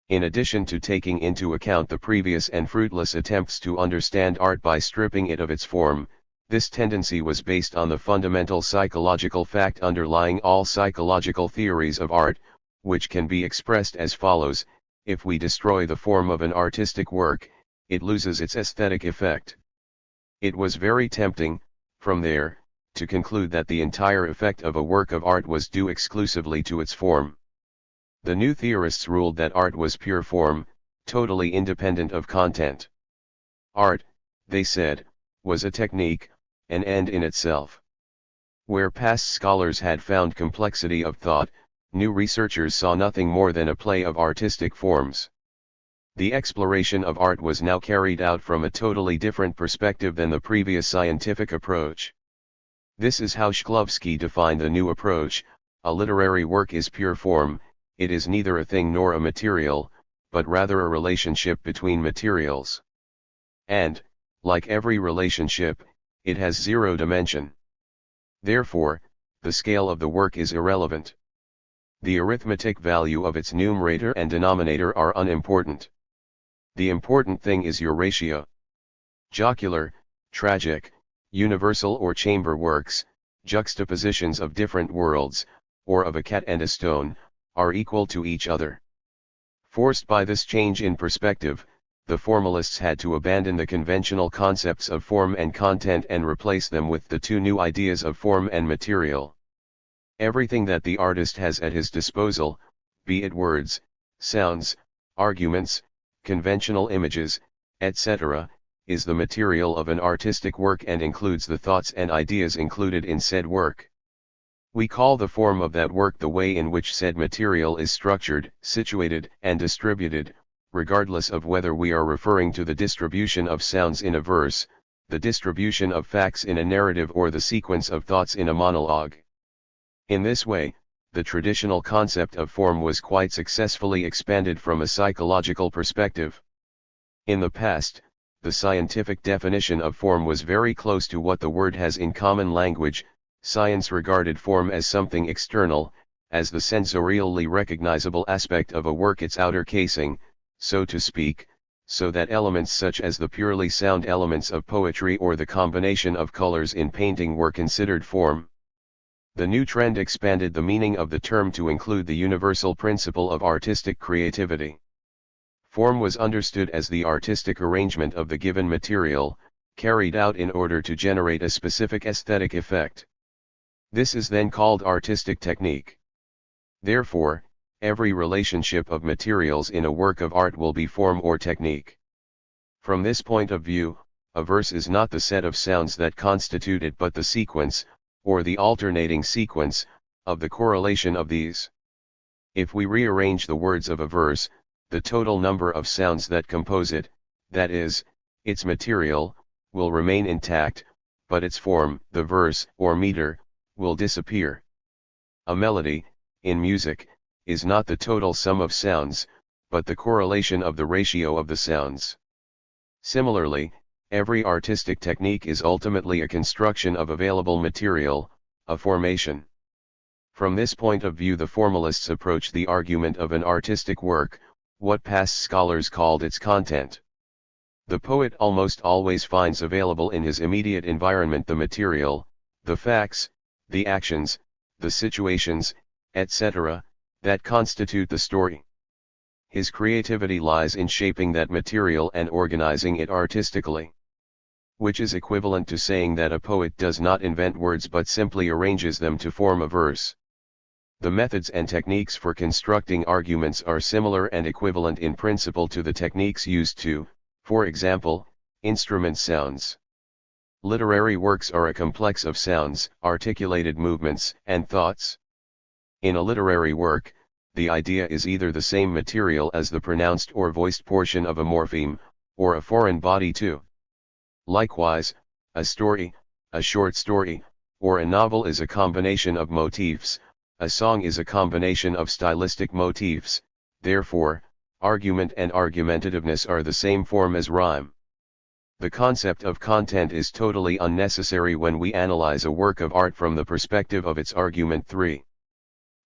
In addition to taking into account the previous and fruitless attempts to understand art by stripping it of its form, This tendency was based on the fundamental psychological fact underlying all psychological theories of art, which can be expressed as follows: if we destroy the form of an artistic work, it loses its aesthetic effect. It was very tempting, from there, to conclude that the entire effect of a work of art was due exclusively to its form. The new theorists ruled that art was pure form, totally independent of content. Art, they said, was a technique, an end in itself. Where past scholars had found complexity of thought, new researchers saw nothing more than a play of artistic forms. The exploration of art was now carried out from a totally different perspective than the previous scientific approach. This is how Shklovsky defined the new approach: a literary work is pure form, it is neither a thing nor a material, but rather a relationship between materials. And, like every relationship, it has zero dimension. Therefore, the scale of the work is irrelevant. The arithmetic value of its numerator and denominator are unimportant. The important thing is your ratio. Jocular, tragic, universal or chamber works, juxtapositions of different worlds, or of a cat and a stone, are equal to each other. Forced by this change in perspective, the formalists had to abandon the conventional concepts of form and content and replace them with the two new ideas of form and material. Everything that the artist has at his disposal, be it words, sounds, arguments, conventional images, etc., is the material of an artistic work and includes the thoughts and ideas included in said work. We call the form of that work the way in which said material is structured, situated, and distributed, regardless of whether we are referring to the distribution of sounds in a verse, the distribution of facts in a narrative, or the sequence of thoughts in a monologue. In this way, the traditional concept of form was quite successfully expanded from a psychological perspective. In the past, the scientific definition of form was very close to what the word has in common language. Science regarded form as something external, as the sensorially recognizable aspect of a work, its outer casing, so to speak, so that elements such as the purely sound elements of poetry or the combination of colors in painting were considered form. The new trend expanded the meaning of the term to include the universal principle of artistic creativity. Form was understood as the artistic arrangement of the given material, carried out in order to generate a specific aesthetic effect. This is then called artistic technique. Therefore, every relationship of materials in a work of art will be form or technique. From this point of view, a verse is not the set of sounds that constitute it but the sequence, or the alternating sequence, of the correlation of these. If we rearrange the words of a verse, the total number of sounds that compose it, that is, its material, will remain intact, but its form, the verse or meter, will disappear. A melody, in music, is not the total sum of sounds, but the correlation of the ratio of the sounds. Similarly, every artistic technique is ultimately a construction of available material, a formation. From this point of view, the formalists approach the argument of an artistic work, what past scholars called its content. The poet almost always finds available in his immediate environment the material, the facts, the actions, the situations, etc., that constitute the story. His creativity lies in shaping that material and organizing it artistically. Which is equivalent to saying that a poet does not invent words but simply arranges them to form a verse. The methods and techniques for constructing arguments are similar and equivalent in principle to the techniques used to, for example, instrument sounds. Literary works are a complex of sounds, articulated movements, and thoughts. In a literary work, the idea is either the same material as the pronounced or voiced portion of a morpheme, or a foreign body too. Likewise, a story, a short story, or a novel is a combination of motifs, a song is a combination of stylistic motifs. Therefore, argument and argumentativeness are the same form as rhyme. The concept of content is totally unnecessary when we analyze a work of art from the perspective of its argument 3.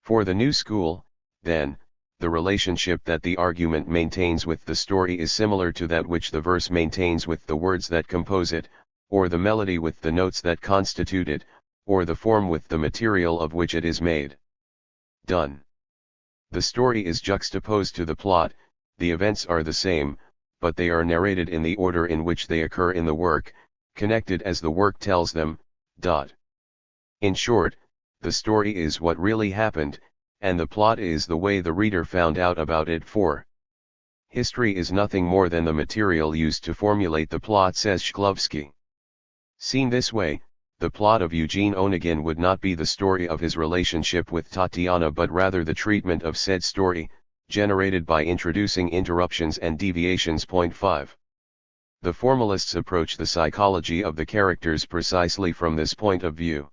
For the new school, then, the relationship that the argument maintains with the story is similar to that which the verse maintains with the words that compose it, or the melody with the notes that constitute it, or the form with the material of which it is made. Done. The story is juxtaposed to the plot, the events are the same, but they are narrated in the order in which they occur in the work, connected as the work tells them. In short, the story is what really happened, and the plot is the way the reader found out about it. For history is nothing more than the material used to formulate the plot, says Shklovsky. Seen this way, the plot of Eugene Onegin would not be the story of his relationship with Tatiana but rather the treatment of said story, generated by introducing interruptions and deviations. Point 5. The formalists approach the psychology of the characters precisely from this point of view.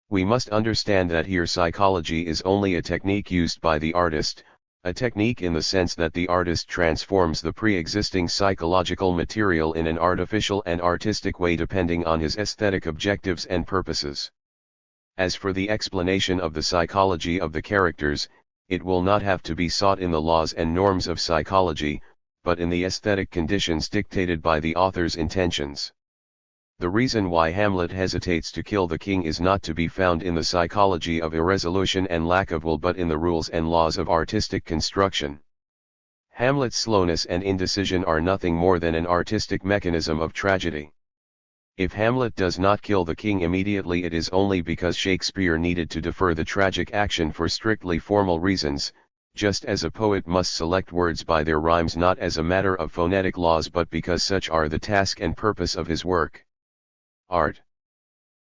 We must understand that here psychology is only a technique used by the artist, a technique in the sense that the artist transforms the pre-existing psychological material in an artificial and artistic way depending on his aesthetic objectives and purposes. As for the explanation of the psychology of the characters, it will not have to be sought in the laws and norms of psychology, but in the aesthetic conditions dictated by the author's intentions. The reason why Hamlet hesitates to kill the king is not to be found in the psychology of irresolution and lack of will but in the rules and laws of artistic construction. Hamlet's slowness and indecision are nothing more than an artistic mechanism of tragedy. If Hamlet does not kill the king immediately, it is only because Shakespeare needed to defer the tragic action for strictly formal reasons, just as a poet must select words by their rhymes not as a matter of phonetic laws but because such are the task and purpose of his work. Art.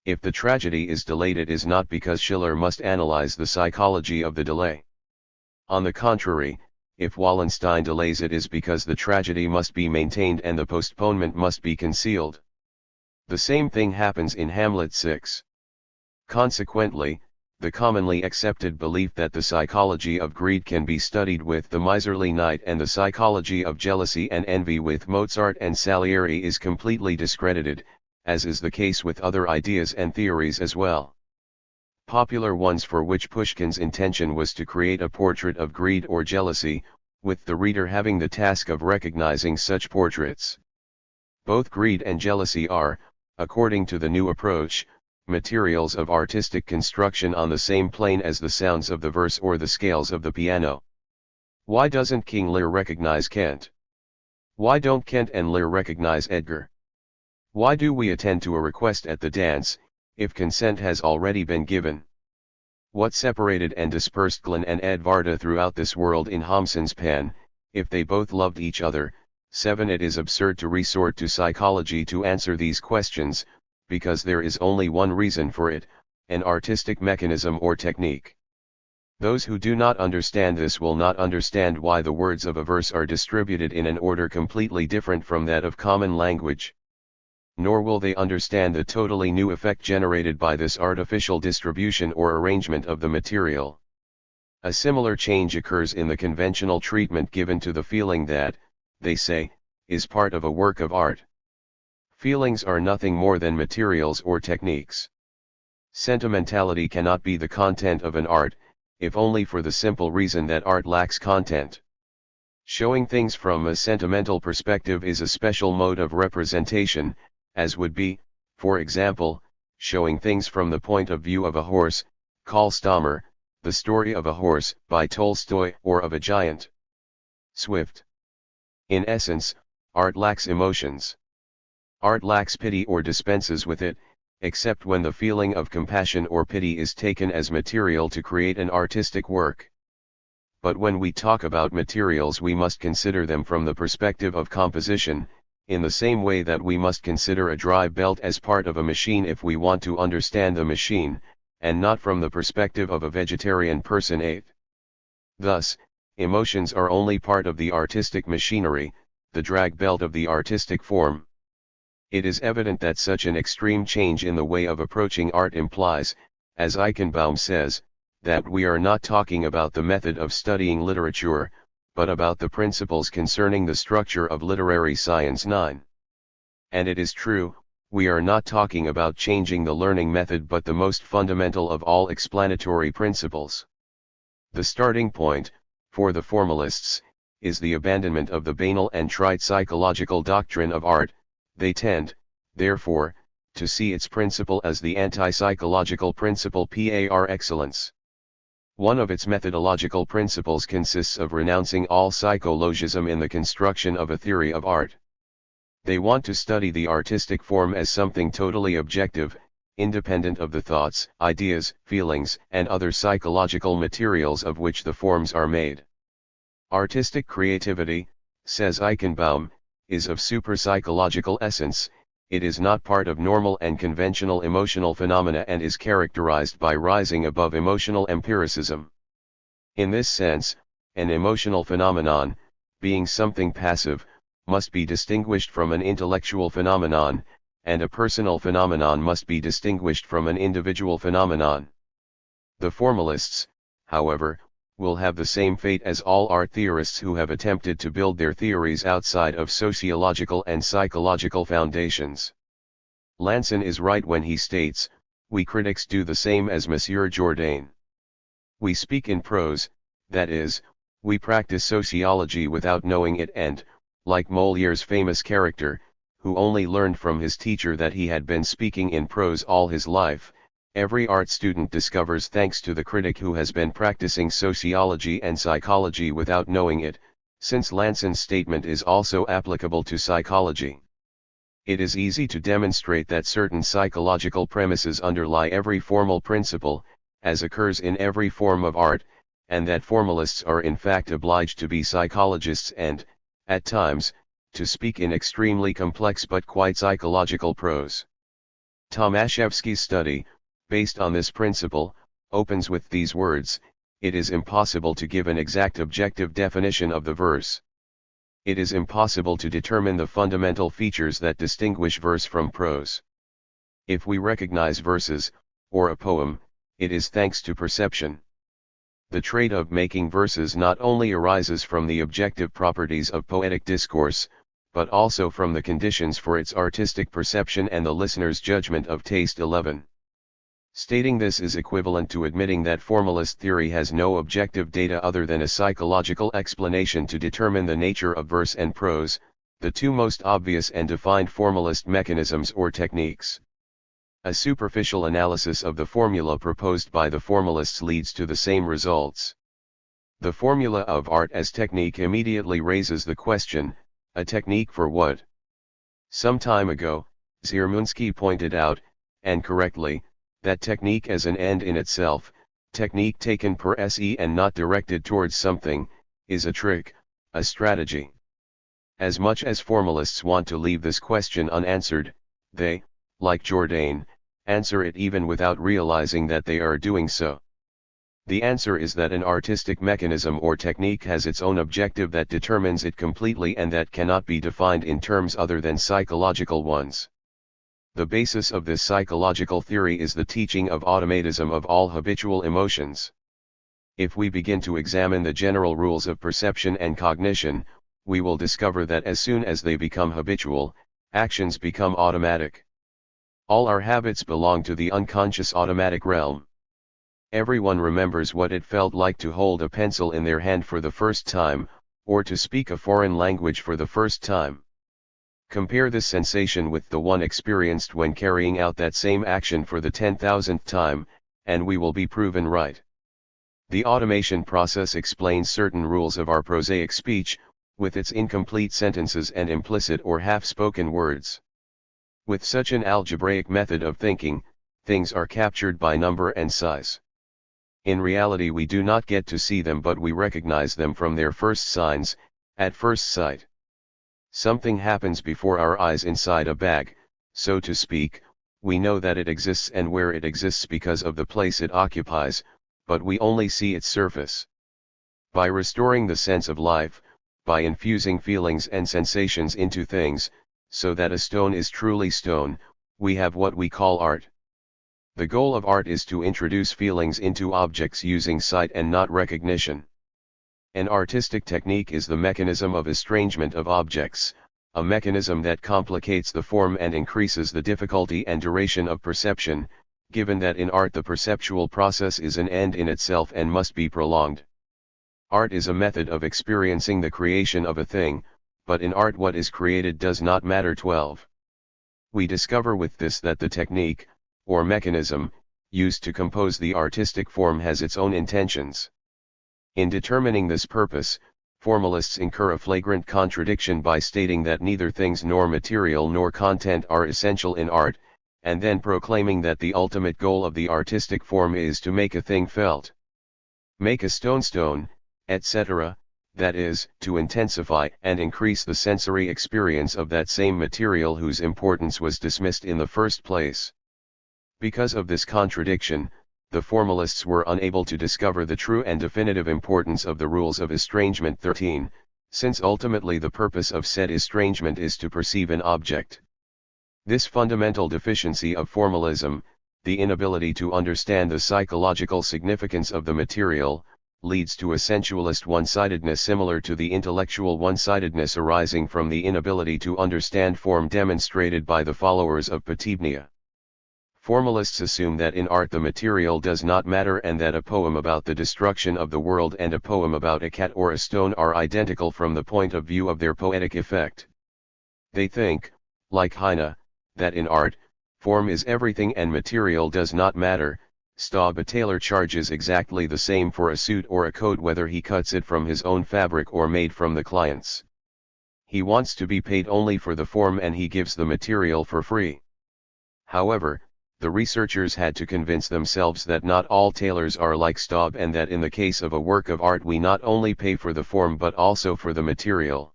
If the tragedy is delayed, it is not because Schiller must analyze the psychology of the delay. On the contrary, if Wallenstein delays, it is because the tragedy must be maintained and the postponement must be concealed. The same thing happens in Hamlet 6. Consequently, the commonly accepted belief that the psychology of greed can be studied with the miserly knight and the psychology of jealousy and envy with Mozart and Salieri is completely discredited, as is the case with other ideas and theories as well. Popular ones for which Pushkin's intention was to create a portrait of greed or jealousy, with the reader having the task of recognizing such portraits. Both greed and jealousy are, according to the new approach, materials of artistic construction on the same plane as the sounds of the verse or the scales of the piano. Why doesn't King Lear recognize Kent? Why don't Kent and Lear recognize Edgar? Why do we attend to a request at the dance, if consent has already been given? What separated and dispersed Glen and Edvarda throughout this world in Homson's pen, if they both loved each other? 7. It is absurd to resort to psychology to answer these questions, because there is only one reason for it, an artistic mechanism or technique. Those who do not understand this will not understand why the words of a verse are distributed in an order completely different from that of common language. Nor will they understand the totally new effect generated by this artificial distribution or arrangement of the material. A similar change occurs in the conventional treatment given to the feeling that, they say, is part of a work of art. Feelings are nothing more than materials or techniques. Sentimentality cannot be the content of an art, if only for the simple reason that art lacks content. Showing things from a sentimental perspective is a special mode of representation, as would be, for example, showing things from the point of view of a horse, call Stammer, The Story of a Horse, by Tolstoy, or of a giant. Swift. In essence, art lacks emotions. Art lacks pity or dispenses with it, except when the feeling of compassion or pity is taken as material to create an artistic work. But when we talk about materials, we must consider them from the perspective of composition, in the same way that we must consider a drive belt as part of a machine if we want to understand the machine, and not from the perspective of a vegetarian person. 8. Thus, emotions are only part of the artistic machinery, the drag belt of the artistic form. It is evident that such an extreme change in the way of approaching art implies, as Eichenbaum says, that we are not talking about the method of studying literature, but about the principles concerning the structure of literary science. 9. And it is true, we are not talking about changing the learning method but the most fundamental of all explanatory principles. The starting point, for the formalists, is the abandonment of the banal and trite psychological doctrine of art. They tend, therefore, to see its principle as the anti-psychological principle par excellence. One of its methodological principles consists of renouncing all psychologism in the construction of a theory of art. They want to study the artistic form as something totally objective, independent of the thoughts, ideas, feelings, and other psychological materials of which the forms are made. Artistic creativity, says Eichenbaum, is of super-psychological essence. It is not part of normal and conventional emotional phenomena and is characterized by rising above emotional empiricism. In this sense, an emotional phenomenon, being something passive, must be distinguished from an intellectual phenomenon, and a personal phenomenon must be distinguished from an individual phenomenon. The formalists, however, will have the same fate as all art theorists who have attempted to build their theories outside of sociological and psychological foundations. Lanson is right when he states, "We critics do the same as Monsieur Jourdain. We speak in prose, that is, we practice sociology without knowing it and, like Molière's famous character, who only learned from his teacher that he had been speaking in prose all his life, every art student discovers thanks to the critic who has been practicing sociology and psychology without knowing it, since Lanson's statement is also applicable to psychology. It is easy to demonstrate that certain psychological premises underlie every formal principle, as occurs in every form of art, and that formalists are in fact obliged to be psychologists and, at times, to speak in extremely complex but quite psychological prose. Tomaszewski's study, based on this principle, opens with these words: "It is impossible to give an exact objective definition of the verse. It is impossible to determine the fundamental features that distinguish verse from prose. If we recognize verses, or a poem, it is thanks to perception. The trait of making verses not only arises from the objective properties of poetic discourse, but also from the conditions for its artistic perception and the listener's judgment of taste. 11. Stating this is equivalent to admitting that formalist theory has no objective data other than a psychological explanation to determine the nature of verse and prose, the two most obvious and defined formalist mechanisms or techniques. A superficial analysis of the formula proposed by the formalists leads to the same results. The formula of art as technique immediately raises the question, a technique for what? Some time ago, Ziermunsky pointed out, and correctly, that technique as an end in itself, technique taken per se and not directed towards something, is a trick, a strategy. As much as formalists want to leave this question unanswered, they, like Jourdain, answer it even without realizing that they are doing so. The answer is that an artistic mechanism or technique has its own objective that determines it completely and that cannot be defined in terms other than psychological ones. The basis of this psychological theory is the teaching of automatism of all habitual emotions. If we begin to examine the general rules of perception and cognition, we will discover that as soon as they become habitual, actions become automatic. All our habits belong to the unconscious automatic realm. Everyone remembers what it felt like to hold a pencil in their hand for the first time, or to speak a foreign language for the first time. Compare this sensation with the one experienced when carrying out that same action for the 10,000th time, and we will be proven right. The automation process explains certain rules of our prosaic speech, with its incomplete sentences and implicit or half-spoken words. With such an algebraic method of thinking, things are captured by number and size. In reality we do not get to see them, but we recognize them from their first signs, at first sight. Something happens before our eyes inside a bag, so to speak, we know that it exists and where it exists because of the place it occupies, but we only see its surface. By restoring the sense of life, by infusing feelings and sensations into things, so that a stone is truly stone, we have what we call art. The goal of art is to introduce feelings into objects using sight and not recognition. An artistic technique is the mechanism of estrangement of objects, a mechanism that complicates the form and increases the difficulty and duration of perception, given that in art the perceptual process is an end in itself and must be prolonged. Art is a method of experiencing the creation of a thing, but in art what is created does not matter. 12. We discover with this that the technique, or mechanism, used to compose the artistic form has its own intentions. In determining this purpose, formalists incur a flagrant contradiction by stating that neither things nor material nor content are essential in art, and then proclaiming that the ultimate goal of the artistic form is to make a thing felt. Make a stone, etc., that is, to intensify and increase the sensory experience of that same material whose importance was dismissed in the first place. Because of this contradiction, the formalists were unable to discover the true and definitive importance of the rules of estrangement 13, since ultimately the purpose of said estrangement is to perceive an object. This fundamental deficiency of formalism, the inability to understand the psychological significance of the material, leads to a sensualist one-sidedness similar to the intellectual one-sidedness arising from the inability to understand form demonstrated by the followers of Patibnia. Formalists assume that in art the material does not matter and that a poem about the destruction of the world and a poem about a cat or a stone are identical from the point of view of their poetic effect. They think, like Heine, that in art, form is everything and material does not matter. A tailor charges exactly the same for a suit or a coat whether he cuts it from his own fabric or made from the client's. He wants to be paid only for the form and he gives the material for free. However, the researchers had to convince themselves that not all tailors are like Staub and that in the case of a work of art we not only pay for the form but also for the material.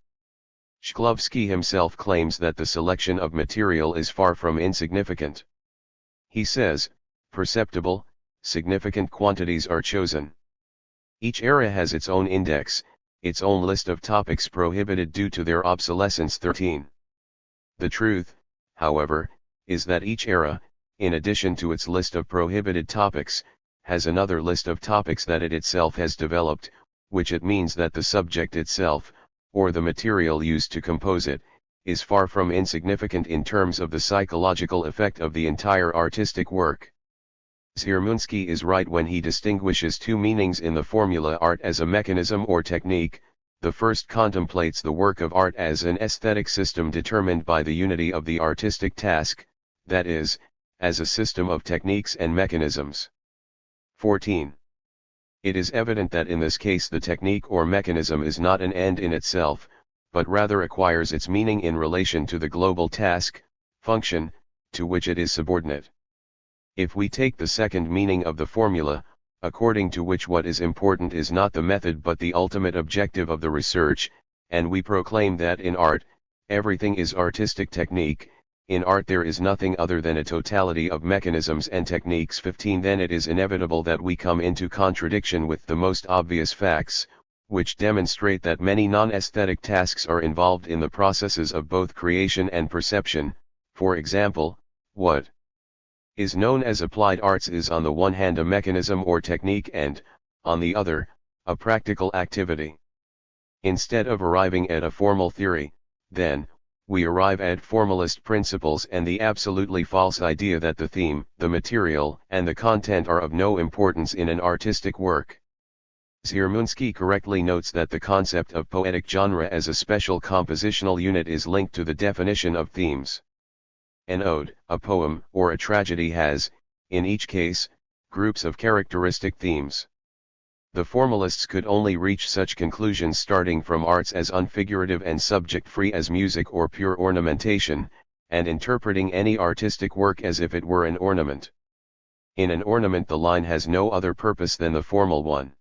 Shklovsky himself claims that the selection of material is far from insignificant. He says, perceptible, significant quantities are chosen. Each era has its own index, its own list of topics prohibited due to their obsolescence 13. The truth, however, is that each era, in addition to its list of prohibited topics, has another list of topics that it itself has developed, which it means that the subject itself, or the material used to compose it, is far from insignificant in terms of the psychological effect of the entire artistic work. Ziermunsky is right when he distinguishes two meanings in the formula art as a mechanism or technique. The first contemplates the work of art as an aesthetic system determined by the unity of the artistic task, that is, as a system of techniques and mechanisms. 14. It is evident that in this case the technique or mechanism is not an end in itself, but rather acquires its meaning in relation to the global task, function, to which it is subordinate. If we take the second meaning of the formula, according to which what is important is not the method but the ultimate objective of the research, and we proclaim that in art, everything is artistic technique, in art there is nothing other than a totality of mechanisms and techniques 15, then it is inevitable that we come into contradiction with the most obvious facts, which demonstrate that many non-aesthetic tasks are involved in the processes of both creation and perception. For example, what is known as applied arts is on the one hand a mechanism or technique and, on the other, a practical activity. Instead of arriving at a formal theory, then, we arrive at formalist principles and the absolutely false idea that the theme, the material, and the content are of no importance in an artistic work. Ziermunsky correctly notes that the concept of poetic genre as a special compositional unit is linked to the definition of themes. An ode, a poem, or a tragedy has, in each case, groups of characteristic themes. The formalists could only reach such conclusions starting from arts as unfigurative and subject-free as music or pure ornamentation, and interpreting any artistic work as if it were an ornament. In an ornament the line has no other purpose than the formal one.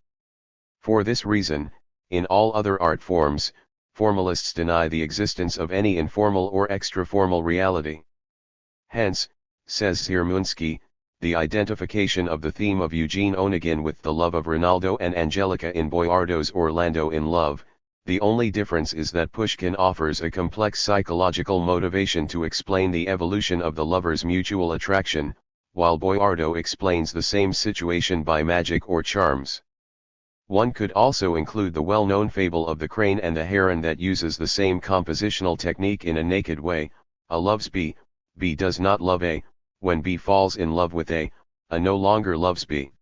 For this reason, in all other art forms, formalists deny the existence of any informal or extra-formal reality. Hence, says Ziermunsky, the identification of the theme of Eugene Onegin with the love of Rinaldo and Angelica in Boiardo's Orlando in Love, the only difference is that Pushkin offers a complex psychological motivation to explain the evolution of the lovers' mutual attraction, while Boiardo explains the same situation by magic or charms. One could also include the well-known fable of the crane and the heron that uses the same compositional technique in a naked way. A loves B, B does not love A. When B falls in love with A no longer loves B.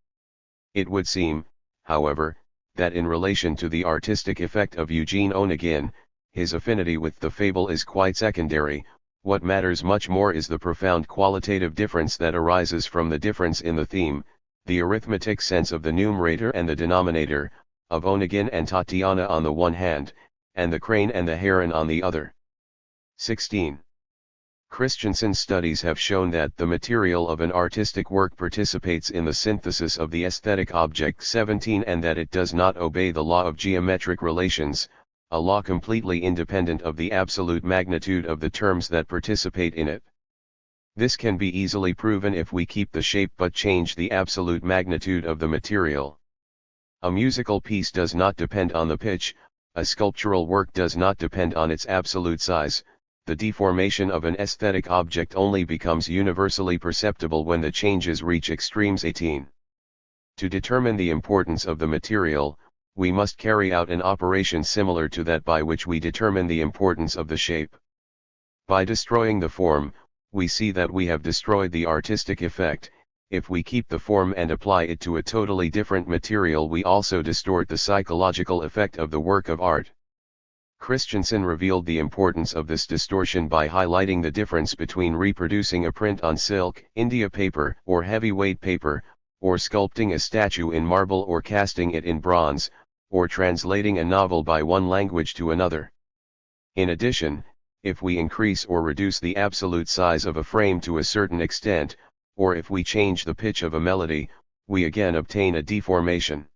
It would seem, however, that in relation to the artistic effect of Eugene Onegin, his affinity with the fable is quite secondary, What matters much more is the profound qualitative difference that arises from the difference in the theme, the arithmetic sense of the numerator and the denominator, of Onegin and Tatiana on the one hand, and the crane and the heron on the other. 16. Christensen's studies have shown that the material of an artistic work participates in the synthesis of the aesthetic object. 17. And that it does not obey the law of geometric relations, a law completely independent of the absolute magnitude of the terms that participate in it. This can be easily proven if we keep the shape but change the absolute magnitude of the material. A musical piece does not depend on the pitch, a sculptural work does not depend on its absolute size. The deformation of an aesthetic object only becomes universally perceptible when the changes reach extremes. 18. To determine the importance of the material, we must carry out an operation similar to that by which we determine the importance of the shape. By destroying the form, we see that we have destroyed the artistic effect. If we keep the form and apply it to a totally different material, we also distort the psychological effect of the work of art. Christensen revealed the importance of this distortion by highlighting the difference between reproducing a print on silk, India paper, or heavyweight paper, or sculpting a statue in marble or casting it in bronze, or translating a novel by one language to another. In addition, if we increase or reduce the absolute size of a frame to a certain extent, or if we change the pitch of a melody, we again obtain a deformation.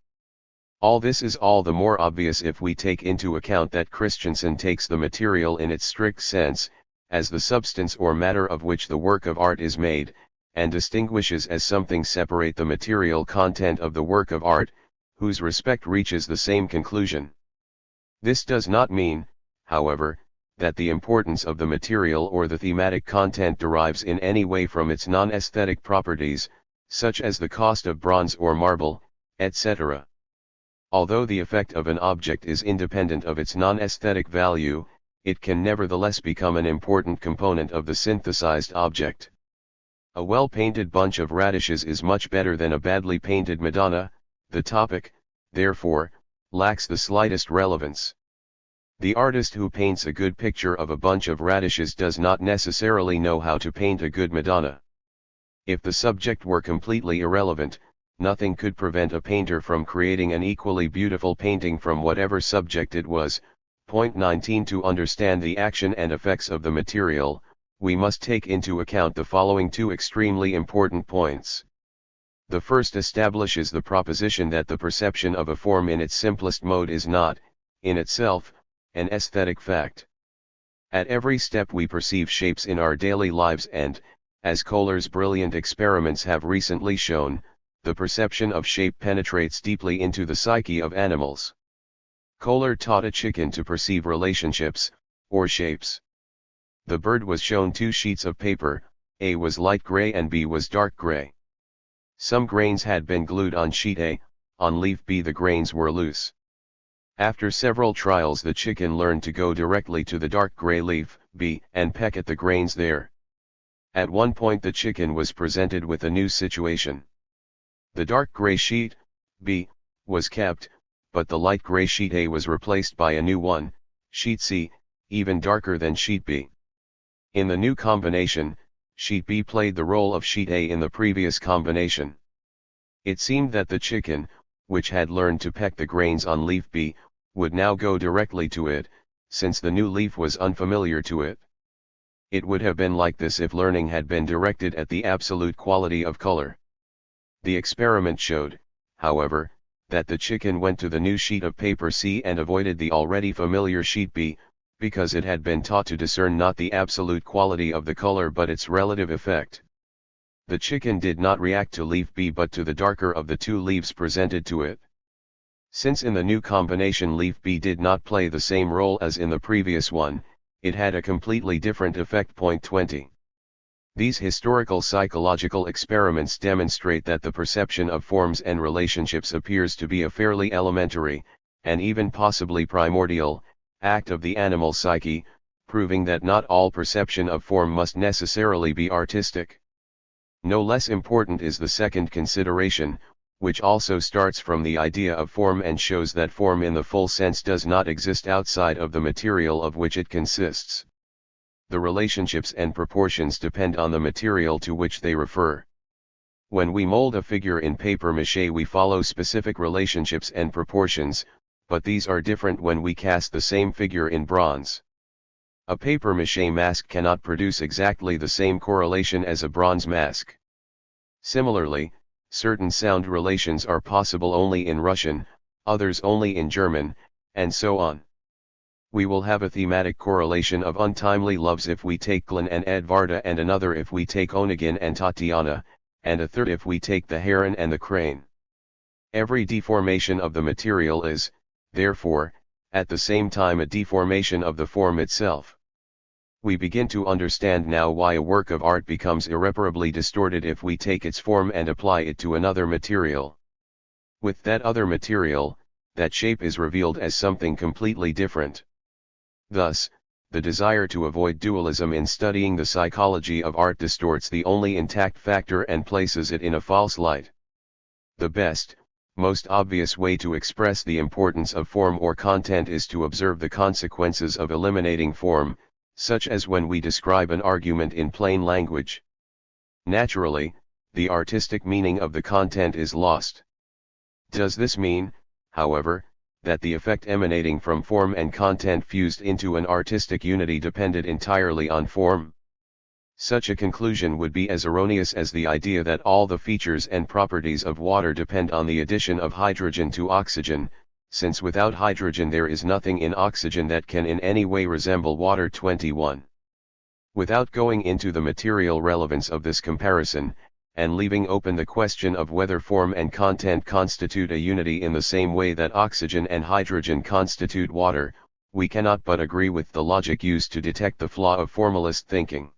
All this is all the more obvious if we take into account that Christensen takes the material in its strict sense, as the substance or matter of which the work of art is made, and distinguishes as something separate the material content of the work of art, whose respect reaches the same conclusion. This does not mean, however, that the importance of the material or the thematic content derives in any way from its non-aesthetic properties, such as the cost of bronze or marble, etc. Although the effect of an object is independent of its non-aesthetic value, it can nevertheless become an important component of the synthesized object. A well-painted bunch of radishes is much better than a badly painted Madonna. The topic, therefore, lacks the slightest relevance. The artist who paints a good picture of a bunch of radishes does not necessarily know how to paint a good Madonna. If the subject were completely irrelevant, nothing could prevent a painter from creating an equally beautiful painting from whatever subject it was. Point 19. To understand the action and effects of the material, we must take into account the following two extremely important points. The first establishes the proposition that the perception of a form in its simplest mode is not, in itself, an aesthetic fact. At every step we perceive shapes in our daily lives and, as Kohler's brilliant experiments have recently shown, the perception of shape penetrates deeply into the psyche of animals. Kohler taught a chicken to perceive relationships, or shapes. The bird was shown two sheets of paper, A was light gray and B was dark gray. Some grains had been glued on sheet A, on leaf B the grains were loose. After several trials the chicken learned to go directly to the dark gray leaf, B, and peck at the grains there. At one point the chicken was presented with a new situation. The dark gray sheet, B, was kept, but the light gray sheet A was replaced by a new one, sheet C, even darker than sheet B. In the new combination, sheet B played the role of sheet A in the previous combination. It seemed that the chicken, which had learned to peck the grains on leaf B, would now go directly to it, since the new leaf was unfamiliar to it. It would have been like this if learning had been directed at the absolute quality of color. The experiment showed, however, that the chicken went to the new sheet of paper C and avoided the already familiar sheet B, because it had been taught to discern not the absolute quality of the color but its relative effect. The chicken did not react to leaf B but to the darker of the two leaves presented to it. Since in the new combination leaf B did not play the same role as in the previous one, it had a completely different effect. Point 20. These historical psychological experiments demonstrate that the perception of forms and relationships appears to be a fairly elementary, and even possibly primordial, act of the animal psyche, proving that not all perception of form must necessarily be artistic. No less important is the second consideration, which also starts from the idea of form and shows that form in the full sense does not exist outside of the material of which it consists. the relationships and proportions depend on the material to which they refer. When we mold a figure in papier-mâché we follow specific relationships and proportions, but these are different when we cast the same figure in bronze. A papier-mâché mask cannot produce exactly the same correlation as a bronze mask. Similarly, certain sound relations are possible only in Russian, others only in German, and so on. We will have a thematic correlation of untimely loves if we take Glenn and Edvarda, and another if we take Onegin and Tatiana, and a third if we take the heron and the crane. Every deformation of the material is, therefore, at the same time a deformation of the form itself. We begin to understand now why a work of art becomes irreparably distorted if we take its form and apply it to another material. With that other material, that shape is revealed as something completely different. Thus, the desire to avoid dualism in studying the psychology of art distorts the only intact factor and places it in a false light. The best, most obvious way to express the importance of form or content is to observe the consequences of eliminating form, such as when we describe an argument in plain language. Naturally, the artistic meaning of the content is lost. Does this mean, however, that the effect emanating from form and content fused into an artistic unity depended entirely on form? Such a conclusion would be as erroneous as the idea that all the features and properties of water depend on the addition of hydrogen to oxygen, since without hydrogen there is nothing in oxygen that can in any way resemble water. 21. Without going into the material relevance of this comparison, and leaving open the question of whether form and content constitute a unity in the same way that oxygen and hydrogen constitute water, we cannot but agree with the logic used to detect the flaw of formalist thinking.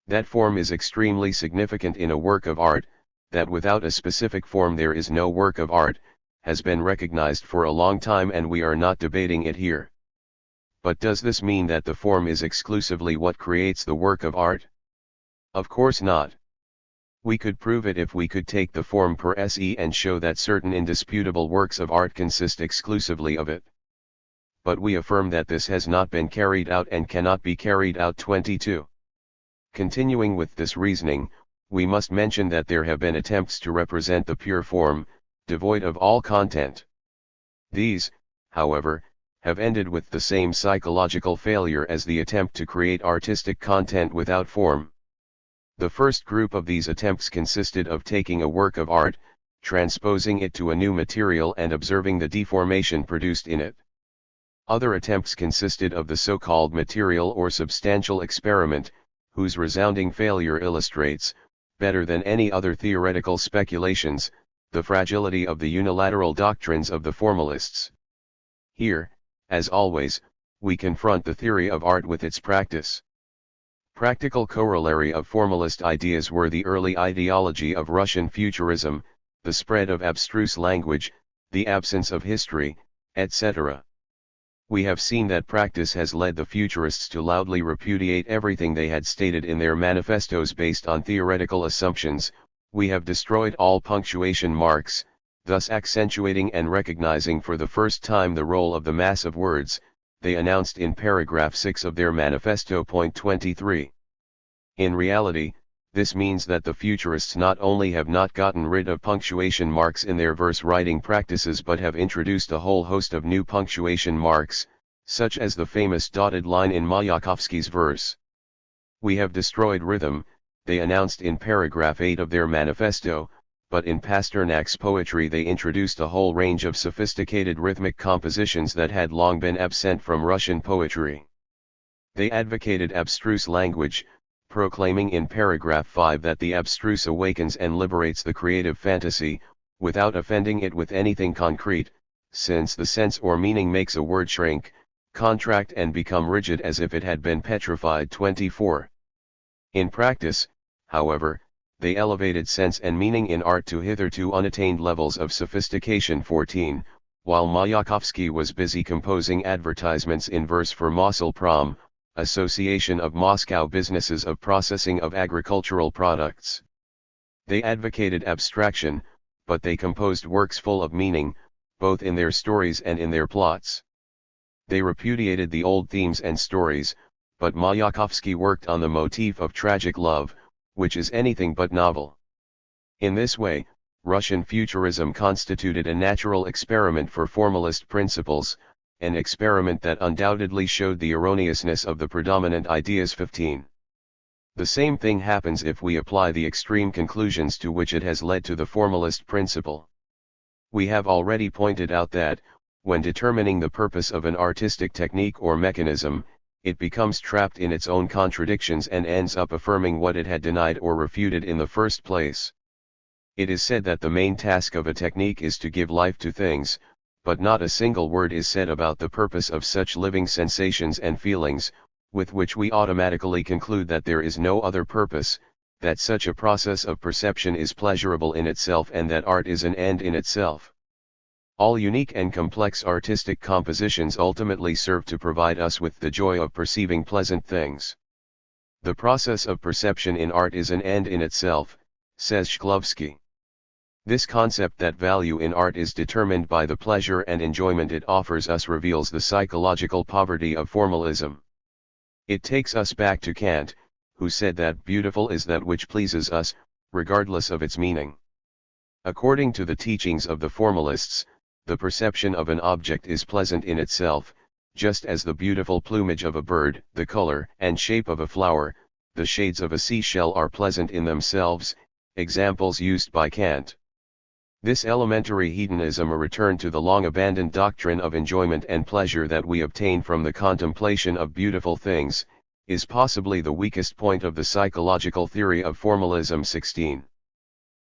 That form is extremely significant in a work of art, that without a specific form there is no work of art, has been recognized for a long time and we are not debating it here. But does this mean that the form is exclusively what creates the work of art? Of course not. We could prove it if we could take the form per se and show that certain indisputable works of art consist exclusively of it. But we affirm that this has not been carried out and cannot be carried out. 22. Continuing with this reasoning, we must mention that there have been attempts to represent the pure form, devoid of all content. These, however, have ended with the same psychological failure as the attempt to create artistic content without form. The first group of these attempts consisted of taking a work of art, transposing it to a new material and observing the deformation produced in it. Other attempts consisted of the so-called material or substantial experiment, whose resounding failure illustrates, better than any other theoretical speculations, the fragility of the unilateral doctrines of the formalists. Here, as always, we confront the theory of art with its practice. Practical corollary of formalist ideas were the early ideology of Russian futurism, the spread of abstruse language, the absence of history, etc. We have seen that practice has led the futurists to loudly repudiate everything they had stated in their manifestos based on theoretical assumptions. We have destroyed all punctuation marks, thus accentuating and recognizing for the first time the role of the mass of words, they announced in paragraph 6 of their manifesto. 23. In reality, this means that the futurists not only have not gotten rid of punctuation marks in their verse writing practices but have introduced a whole host of new punctuation marks, such as the famous dotted line in Mayakovsky's verse. We have destroyed rhythm, they announced in paragraph 8 of their manifesto, but in Pasternak's poetry they introduced a whole range of sophisticated rhythmic compositions that had long been absent from Russian poetry. They advocated abstruse language, proclaiming in paragraph 5 that the abstruse awakens and liberates the creative fantasy, without offending it with anything concrete, since the sense or meaning makes a word shrink, contract and become rigid as if it had been petrified. 24. In practice, however, they elevated sense and meaning in art to hitherto unattained levels of sophistication. 14. While Mayakovsky was busy composing advertisements in verse for Moselprom, Association of Moscow Businesses of Processing of Agricultural Products. They advocated abstraction, but they composed works full of meaning, both in their stories and in their plots. They repudiated the old themes and stories, but Mayakovsky worked on the motif of tragic love, which is anything but novel. In this way, Russian futurism constituted a natural experiment for formalist principles, an experiment that undoubtedly showed the erroneousness of the predominant ideas. 15. The same thing happens if we apply the extreme conclusions to which it has led to the formalist principle. We have already pointed out that, when determining the purpose of an artistic technique or mechanism, it becomes trapped in its own contradictions and ends up affirming what it had denied or refuted in the first place. It is said that the main task of a technique is to give life to things, but not a single word is said about the purpose of such living sensations and feelings, with which we automatically conclude that there is no other purpose, that such a process of perception is pleasurable in itself and that art is an end in itself. All unique and complex artistic compositions ultimately serve to provide us with the joy of perceiving pleasant things. The process of perception in art is an end in itself, says Shklovsky. This concept that value in art is determined by the pleasure and enjoyment it offers us reveals the psychological poverty of formalism. It takes us back to Kant, who said that beautiful is that which pleases us, regardless of its meaning. According to the teachings of the formalists, the perception of an object is pleasant in itself, just as the beautiful plumage of a bird, the color and shape of a flower, the shades of a seashell are pleasant in themselves, examples used by Kant. This elementary hedonism, a return to the long-abandoned doctrine of enjoyment and pleasure that we obtain from the contemplation of beautiful things, is possibly the weakest point of the psychological theory of formalism. 16.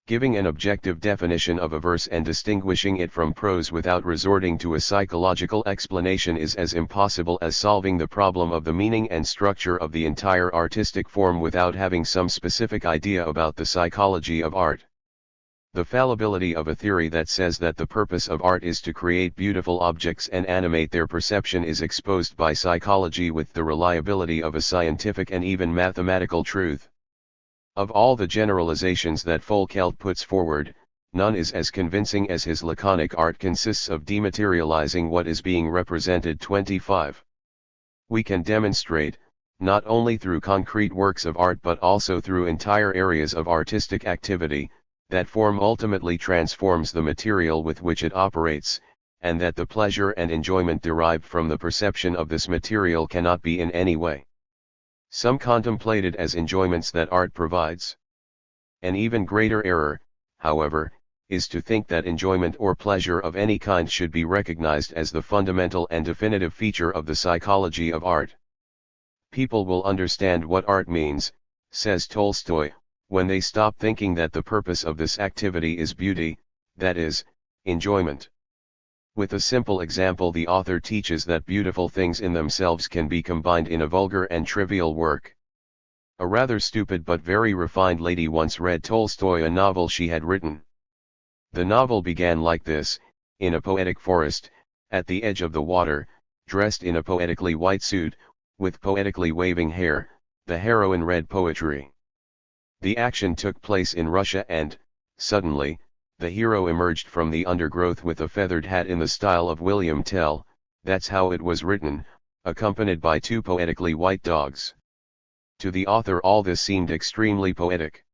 Giving an objective definition of a verse and distinguishing it from prose without resorting to a psychological explanation is as impossible as solving the problem of the meaning and structure of the entire artistic form without having some specific idea about the psychology of art. The fallibility of a theory that says that the purpose of art is to create beautiful objects and animate their perception is exposed by psychology with the reliability of a scientific and even mathematical truth. Of all the generalizations that Foucault puts forward, none is as convincing as his laconic art consists of dematerializing what is being represented. 25. We can demonstrate, not only through concrete works of art but also through entire areas of artistic activity, that form ultimately transforms the material with which it operates, and that the pleasure and enjoyment derived from the perception of this material cannot be in any way some contemplated as enjoyments that art provides. An even greater error, however, is to think that enjoyment or pleasure of any kind should be recognized as the fundamental and definitive feature of the psychology of art. People will understand what art means, says Tolstoy, when they stop thinking that the purpose of this activity is beauty, that is, enjoyment. With a simple example, the author teaches that beautiful things in themselves can be combined in a vulgar and trivial work. A rather stupid but very refined lady once read Tolstoy a novel she had written. The novel began like this: in a poetic forest, at the edge of the water, dressed in a poetically white suit, with poetically waving hair, the heroine read poetry. The action took place in Russia and, suddenly, the hero emerged from the undergrowth with a feathered hat in the style of William Tell, that's how it was written, accompanied by two poetically white dogs. To the author all this seemed extremely poetic.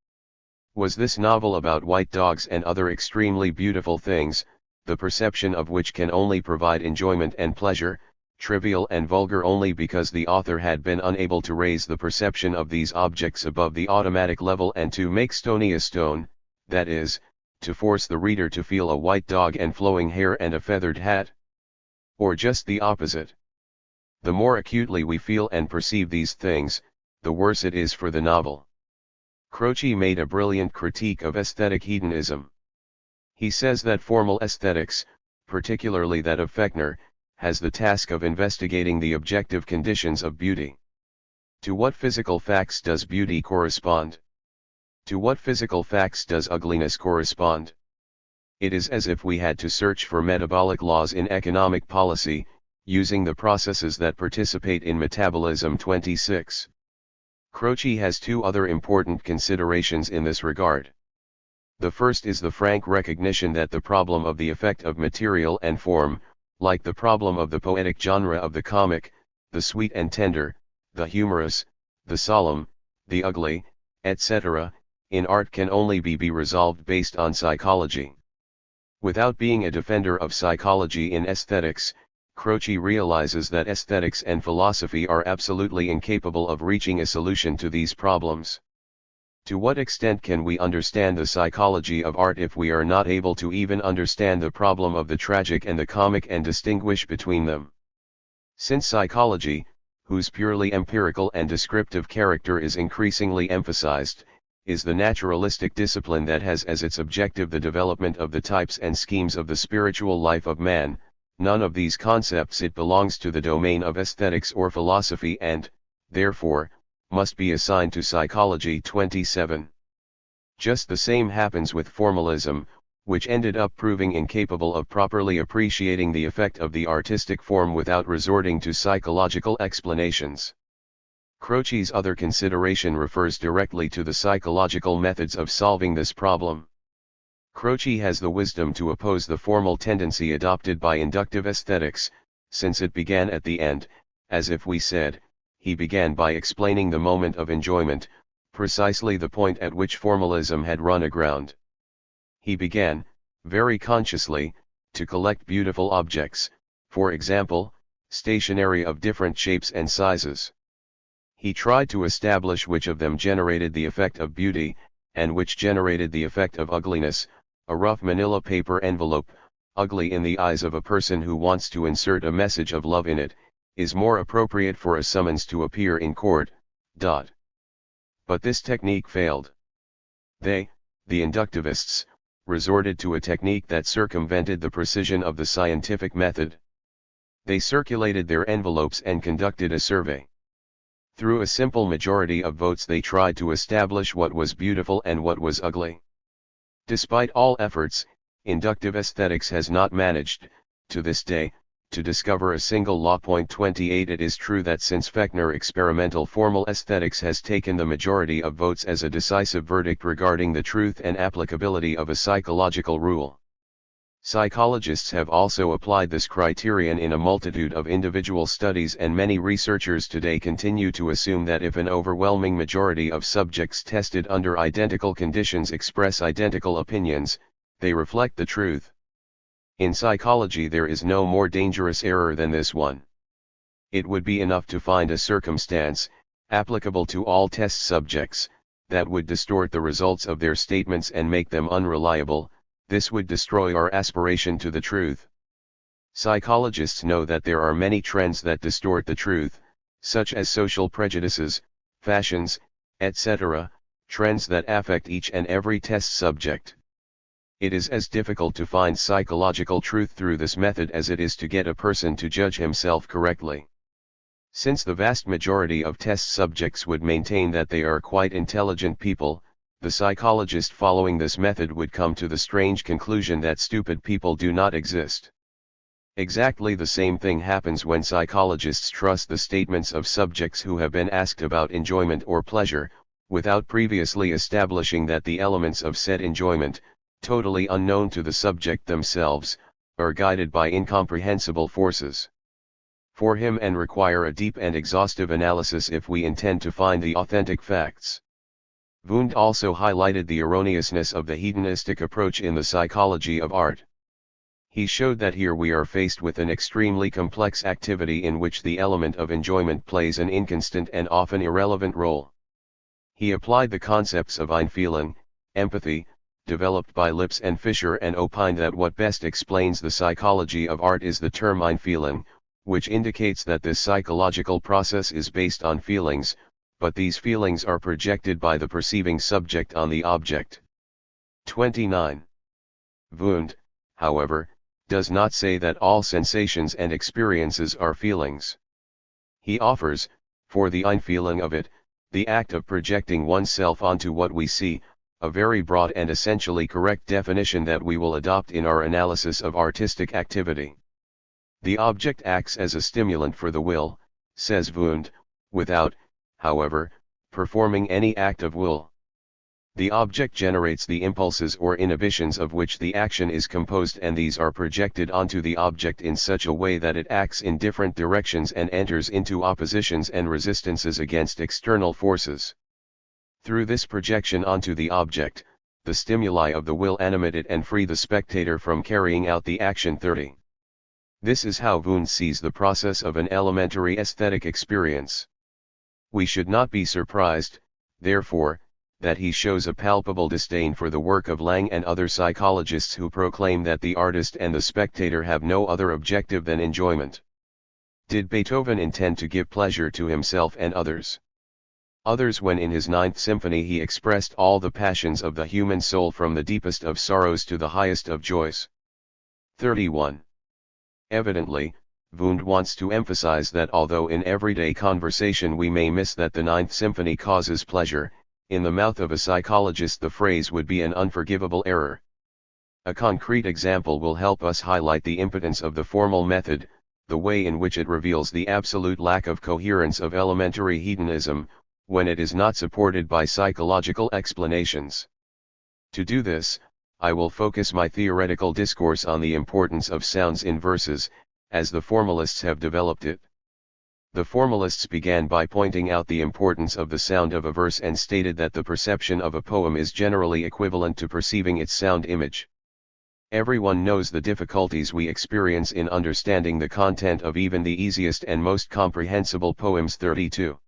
Was this novel about white dogs and other extremely beautiful things, the perception of which can only provide enjoyment and pleasure, trivial and vulgar only because the author had been unable to raise the perception of these objects above the automatic level and to make stony a stone, that is, to force the reader to feel a white dog and flowing hair and a feathered hat? Or just the opposite? The more acutely we feel and perceive these things, the worse it is for the novel. Croce made a brilliant critique of aesthetic hedonism. He says that formal aesthetics, particularly that of Fechner, has the task of investigating the objective conditions of beauty. To what physical facts does beauty correspond? To what physical facts does ugliness correspond? It is as if we had to search for metabolic laws in economic policy, using the processes that participate in metabolism. 26. Croce has two other important considerations in this regard. The first is the frank recognition that the problem of the effect of material and form, like the problem of the poetic genre of the comic, the sweet and tender, the humorous, the solemn, the ugly, etc., in art can only be resolved based on psychology. Without being a defender of psychology in aesthetics, Croce realizes that aesthetics and philosophy are absolutely incapable of reaching a solution to these problems. To what extent can we understand the psychology of art if we are not able to even understand the problem of the tragic and the comic and distinguish between them? Since psychology, whose purely empirical and descriptive character is increasingly emphasized, is the naturalistic discipline that has as its objective the development of the types and schemes of the spiritual life of man, none of these concepts it belongs to the domain of aesthetics or philosophy and, therefore, must be assigned to psychology. 27. Just the same happens with formalism, which ended up proving incapable of properly appreciating the effect of the artistic form without resorting to psychological explanations. Croce's other consideration refers directly to the psychological methods of solving this problem. Croce has the wisdom to oppose the formal tendency adopted by inductive aesthetics, since it began at the end, as if we said, he began by explaining the moment of enjoyment, precisely the point at which formalism had run aground. He began, very consciously, to collect beautiful objects, for example, stationery of different shapes and sizes. He tried to establish which of them generated the effect of beauty, and which generated the effect of ugliness. A rough manila paper envelope, ugly in the eyes of a person who wants to insert a message of love in it, is more appropriate for a summons to appear in court. But this technique failed. They, the inductivists, resorted to a technique that circumvented the precision of the scientific method. They circulated their envelopes and conducted a survey. Through a simple majority of votes they tried to establish what was beautiful and what was ugly. Despite all efforts, inductive aesthetics has not managed, to this day, to discover a single law. 28. It is true that since Fechner experimental formal aesthetics has taken the majority of votes as a decisive verdict regarding the truth and applicability of a psychological rule. Psychologists have also applied this criterion in a multitude of individual studies, and many researchers today continue to assume that if an overwhelming majority of subjects tested under identical conditions express identical opinions, they reflect the truth. In psychology there is no more dangerous error than this one. It would be enough to find a circumstance, applicable to all test subjects, that would distort the results of their statements and make them unreliable. This would destroy our aspiration to the truth. Psychologists know that there are many trends that distort the truth, such as social prejudices, fashions, etc., trends that affect each and every test subject. It is as difficult to find psychological truth through this method as it is to get a person to judge himself correctly. Since the vast majority of test subjects would maintain that they are quite intelligent people, the psychologist following this method would come to the strange conclusion that stupid people do not exist. Exactly the same thing happens when psychologists trust the statements of subjects who have been asked about enjoyment or pleasure, without previously establishing that the elements of said enjoyment, totally unknown to the subject themselves, are guided by incomprehensible forces. For him and require a deep and exhaustive analysis if we intend to find the authentic facts. Wundt also highlighted the erroneousness of the hedonistic approach in the psychology of art. He showed that here we are faced with an extremely complex activity in which the element of enjoyment plays an inconstant and often irrelevant role. He applied the concepts of Einfühlung, empathy, developed by Lips and Fischer, and opined that what best explains the psychology of art is the term Einfühlung, which indicates that this psychological process is based on feelings, but these feelings are projected by the perceiving subject on the object. 29. Wundt, however, does not say that all sensations and experiences are feelings. He offers, for the Einfühlung of it, the act of projecting oneself onto what we see, a very broad and essentially correct definition that we will adopt in our analysis of artistic activity. The object acts as a stimulant for the will, says Wundt, without, however, performing any act of will. The object generates the impulses or inhibitions of which the action is composed, and these are projected onto the object in such a way that it acts in different directions and enters into oppositions and resistances against external forces. Through this projection onto the object, the stimuli of the will animate it and free the spectator from carrying out the action. 30. This is how Wundt sees the process of an elementary aesthetic experience. We should not be surprised, therefore, that he shows a palpable disdain for the work of Lang and other psychologists who proclaim that the artist and the spectator have no other objective than enjoyment. Did Beethoven intend to give pleasure to himself and others? Others, when in his Ninth Symphony he expressed all the passions of the human soul from the deepest of sorrows to the highest of joys. 31. Evidently, Wundt wants to emphasize that although in everyday conversation we may miss that the Ninth Symphony causes pleasure, in the mouth of a psychologist the phrase would be an unforgivable error. A concrete example will help us highlight the impotence of the formal method, the way in which it reveals the absolute lack of coherence of elementary hedonism, when it is not supported by psychological explanations. To do this, I will focus my theoretical discourse on the importance of sounds in verses, as the formalists have developed it. The formalists began by pointing out the importance of the sound of a verse and stated that the perception of a poem is generally equivalent to perceiving its sound image. Everyone knows the difficulties we experience in understanding the content of even the easiest and most comprehensible poems. 32.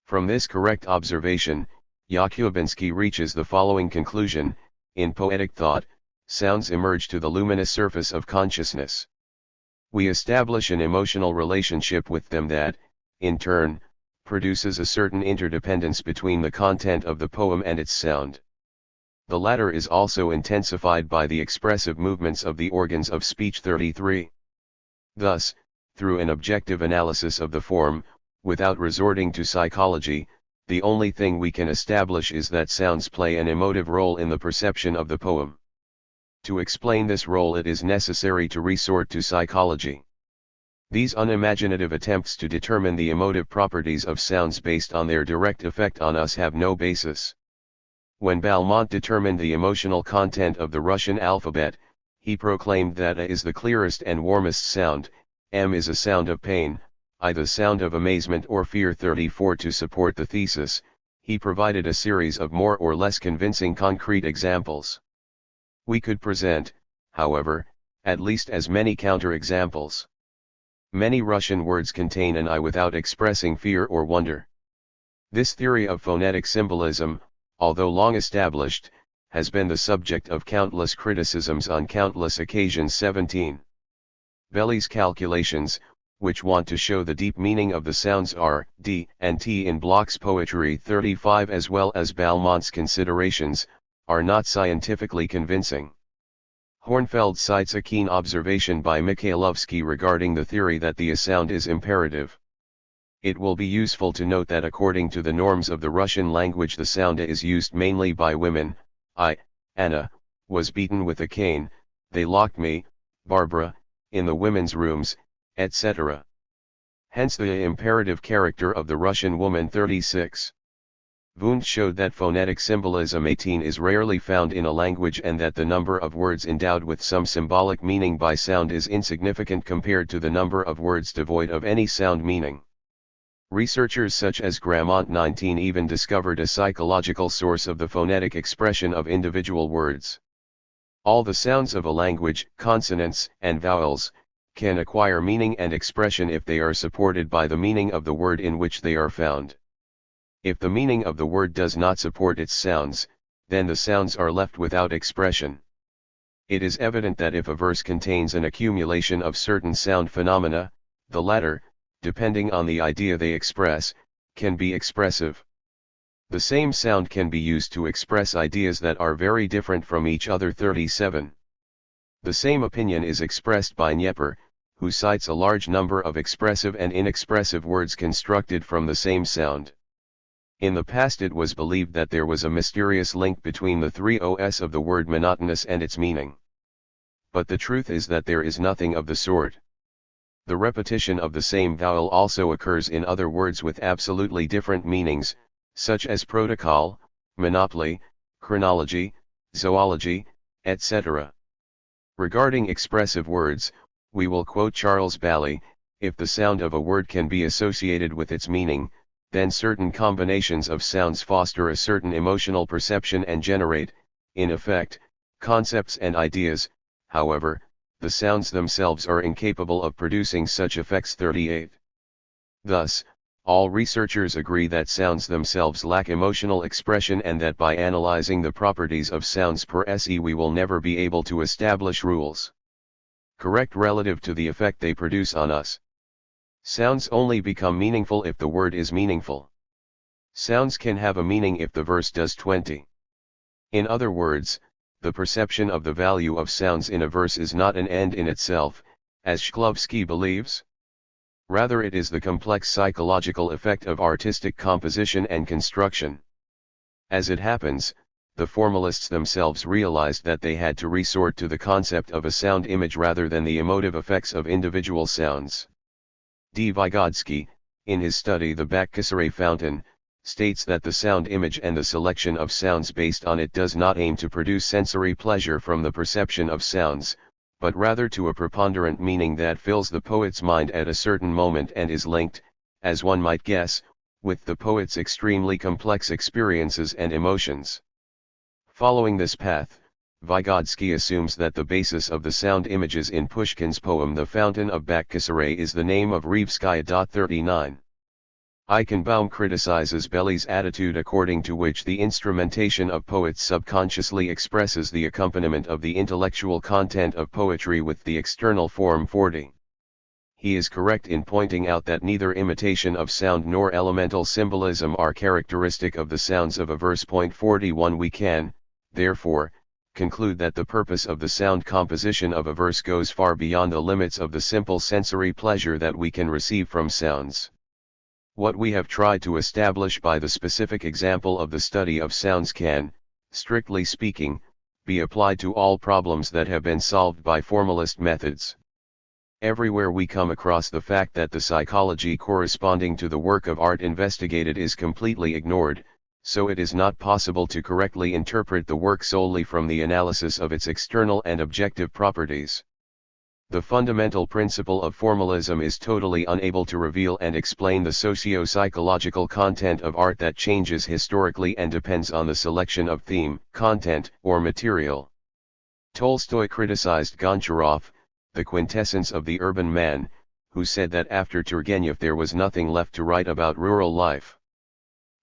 From this correct observation, Yakubinsky reaches the following conclusion: in poetic thought, sounds emerge to the luminous surface of consciousness. We establish an emotional relationship with them that, in turn, produces a certain interdependence between the content of the poem and its sound. The latter is also intensified by the expressive movements of the organs of speech. 33. Thus, through an objective analysis of the form, without resorting to psychology, the only thing we can establish is that sounds play an emotive role in the perception of the poem. To explain this role it is necessary to resort to psychology. These unimaginative attempts to determine the emotive properties of sounds based on their direct effect on us have no basis. When Balmont determined the emotional content of the Russian alphabet, he proclaimed that A is the clearest and warmest sound, M is a sound of pain, I the sound of amazement or fear. 34. To support the thesis, he provided a series of more or less convincing concrete examples. We could present, however, at least as many counter-examples. Many Russian words contain an I without expressing fear or wonder. This theory of phonetic symbolism, although long established, has been the subject of countless criticisms on countless occasions. 17. Belly's calculations, which want to show the deep meaning of the sounds R, D, and T in Bloch's poetry. 35. As well as Balmont's considerations, are not scientifically convincing. Hornfeld cites a keen observation by Mikhailovsky regarding the theory that the sound is imperative. It will be useful to note that according to the norms of the Russian language the sound is used mainly by women. I, Anna, was beaten with a cane, they locked me, Barbara, in the women's rooms, etc. Hence the imperative character of the Russian woman. 36. Wundt showed that phonetic symbolism 18 is rarely found in a language and that the number of words endowed with some symbolic meaning by sound is insignificant compared to the number of words devoid of any sound meaning. Researchers such as Grammont 19 even discovered a psychological source of the phonetic expression of individual words. All the sounds of a language, consonants and vowels, can acquire meaning and expression if they are supported by the meaning of the word in which they are found. If the meaning of the word does not support its sounds, then the sounds are left without expression. It is evident that if a verse contains an accumulation of certain sound phenomena, the latter, depending on the idea they express, can be expressive. The same sound can be used to express ideas that are very different from each other. 37. The same opinion is expressed by Nieper, who cites a large number of expressive and inexpressive words constructed from the same sound. In the past it was believed that there was a mysterious link between the three O's of the word monotonous and its meaning. But the truth is that there is nothing of the sort. The repetition of the same vowel also occurs in other words with absolutely different meanings, such as protocol, monopoly, chronology, zoology, etc. Regarding expressive words, we will quote Charles Bailey: if the sound of a word can be associated with its meaning, then certain combinations of sounds foster a certain emotional perception and generate, in effect, concepts and ideas. However, the sounds themselves are incapable of producing such effects. 38. Thus, all researchers agree that sounds themselves lack emotional expression, and that by analyzing the properties of sounds per se we will never be able to establish rules correct relative to the effect they produce on us. Sounds only become meaningful if the word is meaningful. Sounds can have a meaning if the verse does. 20. In other words, the perception of the value of sounds in a verse is not an end in itself, as Shklovsky believes. Rather, it is the complex psychological effect of artistic composition and construction. As it happens, the formalists themselves realized that they had to resort to the concept of a sound image rather than the emotive effects of individual sounds. Vygotsky, in his study The Bakhkisarey Fountain, states that the sound image and the selection of sounds based on it does not aim to produce sensory pleasure from the perception of sounds, but rather to a preponderant meaning that fills the poet's mind at a certain moment and is linked, as one might guess, with the poet's extremely complex experiences and emotions. Following this path, Vygotsky assumes that the basis of the sound images in Pushkin's poem The Fountain of Bakhkisarey is the name of Rivskaya. 39. Eichenbaum criticizes Bailey's attitude according to which the instrumentation of poets subconsciously expresses the accompaniment of the intellectual content of poetry with the external form. 40. He is correct in pointing out that neither imitation of sound nor elemental symbolism are characteristic of the sounds of a verse. 41. We can, therefore, conclude that the purpose of the sound composition of a verse goes far beyond the limits of the simple sensory pleasure that we can receive from sounds. What we have tried to establish by the specific example of the study of sounds can, strictly speaking, be applied to all problems that have been solved by formalist methods. Everywhere we come across the fact that the psychology corresponding to the work of art investigated is completely ignored, so it is not possible to correctly interpret the work solely from the analysis of its external and objective properties. The fundamental principle of formalism is totally unable to reveal and explain the socio-psychological content of art that changes historically and depends on the selection of theme, content, or material. Tolstoy criticized Goncharov, the quintessence of the urban man, who said that after Turgenev there was nothing left to write about rural life.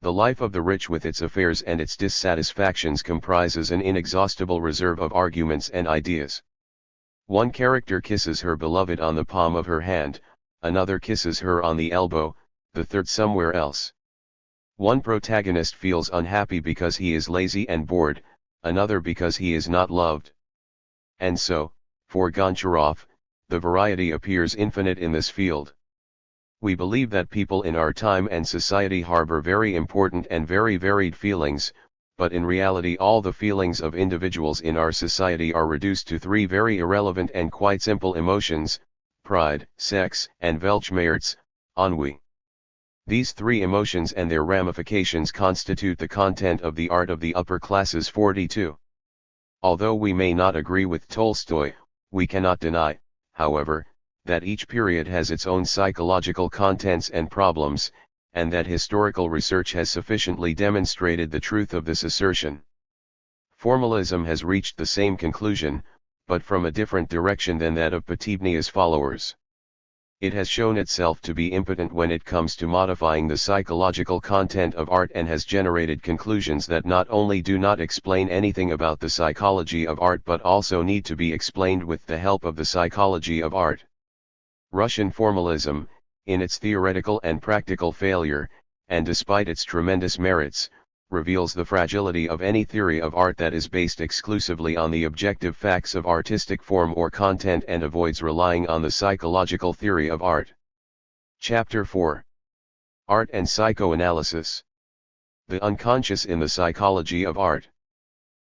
The life of the rich with its affairs and its dissatisfactions comprises an inexhaustible reserve of arguments and ideas. One character kisses her beloved on the palm of her hand, another kisses her on the elbow, the third somewhere else. One protagonist feels unhappy because he is lazy and bored, another because he is not loved. And so, for Goncharov, the variety appears infinite in this field. We believe that people in our time and society harbor very important and very varied feelings, but in reality all the feelings of individuals in our society are reduced to three very irrelevant and quite simple emotions: pride, sex, and Weltschmerz, ennui. These three emotions and their ramifications constitute the content of the art of the upper classes. 42. Although we may not agree with Tolstoy, we cannot deny, however, that each period has its own psychological contents and problems, and that historical research has sufficiently demonstrated the truth of this assertion. Formalism has reached the same conclusion, but from a different direction than that of Potebnia's followers. It has shown itself to be impotent when it comes to modifying the psychological content of art, and has generated conclusions that not only do not explain anything about the psychology of art but also need to be explained with the help of the psychology of art. Russian formalism, in its theoretical and practical failure, and despite its tremendous merits, reveals the fragility of any theory of art that is based exclusively on the objective facts of artistic form or content and avoids relying on the psychological theory of art. Chapter 4. Art and Psychoanalysis. The unconscious in the psychology of art.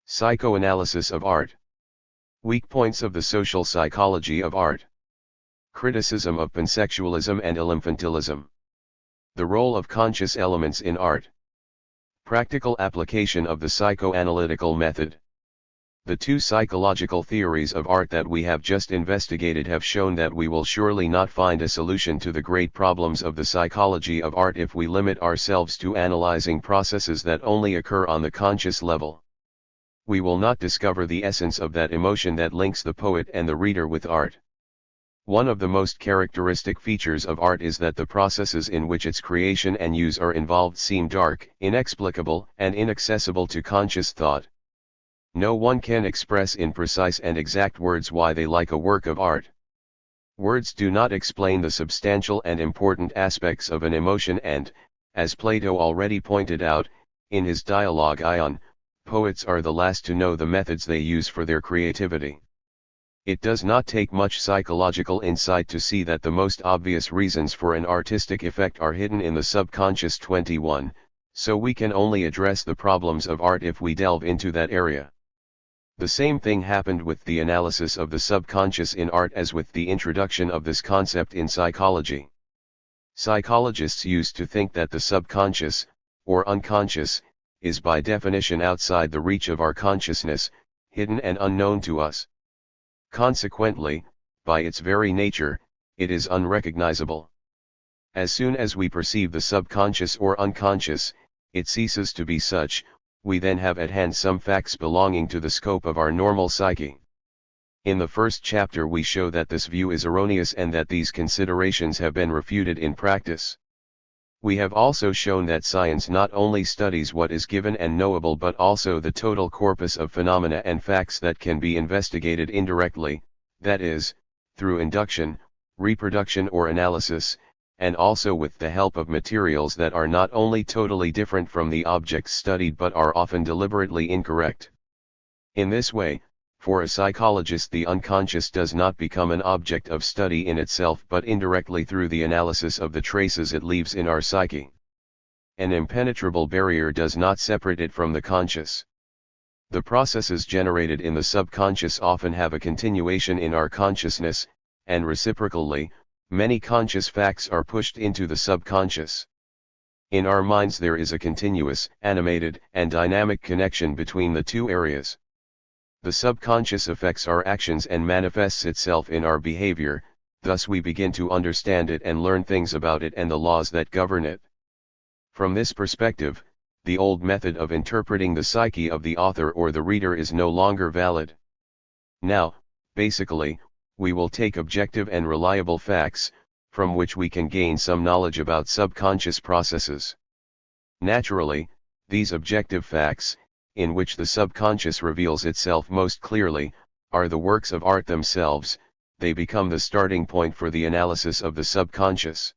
Psychoanalysis of art. Weak points of the social psychology of art. Criticism of pansexualism and illinfantilism. The role of conscious elements in art. Practical application of the psychoanalytical method. The two psychological theories of art that we have just investigated have shown that we will surely not find a solution to the great problems of the psychology of art if we limit ourselves to analyzing processes that only occur on the conscious level. We will not discover the essence of that emotion that links the poet and the reader with art. One of the most characteristic features of art is that the processes in which its creation and use are involved seem dark, inexplicable, and inaccessible to conscious thought. No one can express in precise and exact words why they like a work of art. Words do not explain the substantial and important aspects of an emotion and, as Plato already pointed out, in his dialogue Ion, poets are the last to know the methods they use for their creativity. It does not take much psychological insight to see that the most obvious reasons for an artistic effect are hidden in the subconscious. 21, so we can only address the problems of art if we delve into that area. The same thing happened with the analysis of the subconscious in art as with the introduction of this concept in psychology. Psychologists used to think that the subconscious, or unconscious, is by definition outside the reach of our consciousness, hidden and unknown to us. Consequently, by its very nature, it is unrecognizable. As soon as we perceive the subconscious or unconscious, it ceases to be such. We then have at hand some facts belonging to the scope of our normal psyche. In the first chapter we show that this view is erroneous and that these considerations have been refuted in practice. We have also shown that science not only studies what is given and knowable but also the total corpus of phenomena and facts that can be investigated indirectly, that is, through induction, reproduction or analysis, and also with the help of materials that are not only totally different from the objects studied but are often deliberately incorrect. In this way, for a psychologist the unconscious does not become an object of study in itself but indirectly through the analysis of the traces it leaves in our psyche. An impenetrable barrier does not separate it from the conscious. The processes generated in the subconscious often have a continuation in our consciousness, and reciprocally, many conscious facts are pushed into the subconscious. In our minds there is a continuous, animated, and dynamic connection between the two areas. The subconscious affects our actions and manifests itself in our behavior, thus we begin to understand it and learn things about it and the laws that govern it. From this perspective, the old method of interpreting the psyche of the author or the reader is no longer valid. Now, basically, we will take objective and reliable facts, from which we can gain some knowledge about subconscious processes. Naturally, these objective facts, in which the subconscious reveals itself most clearly, are the works of art themselves. They become the starting point for the analysis of the subconscious.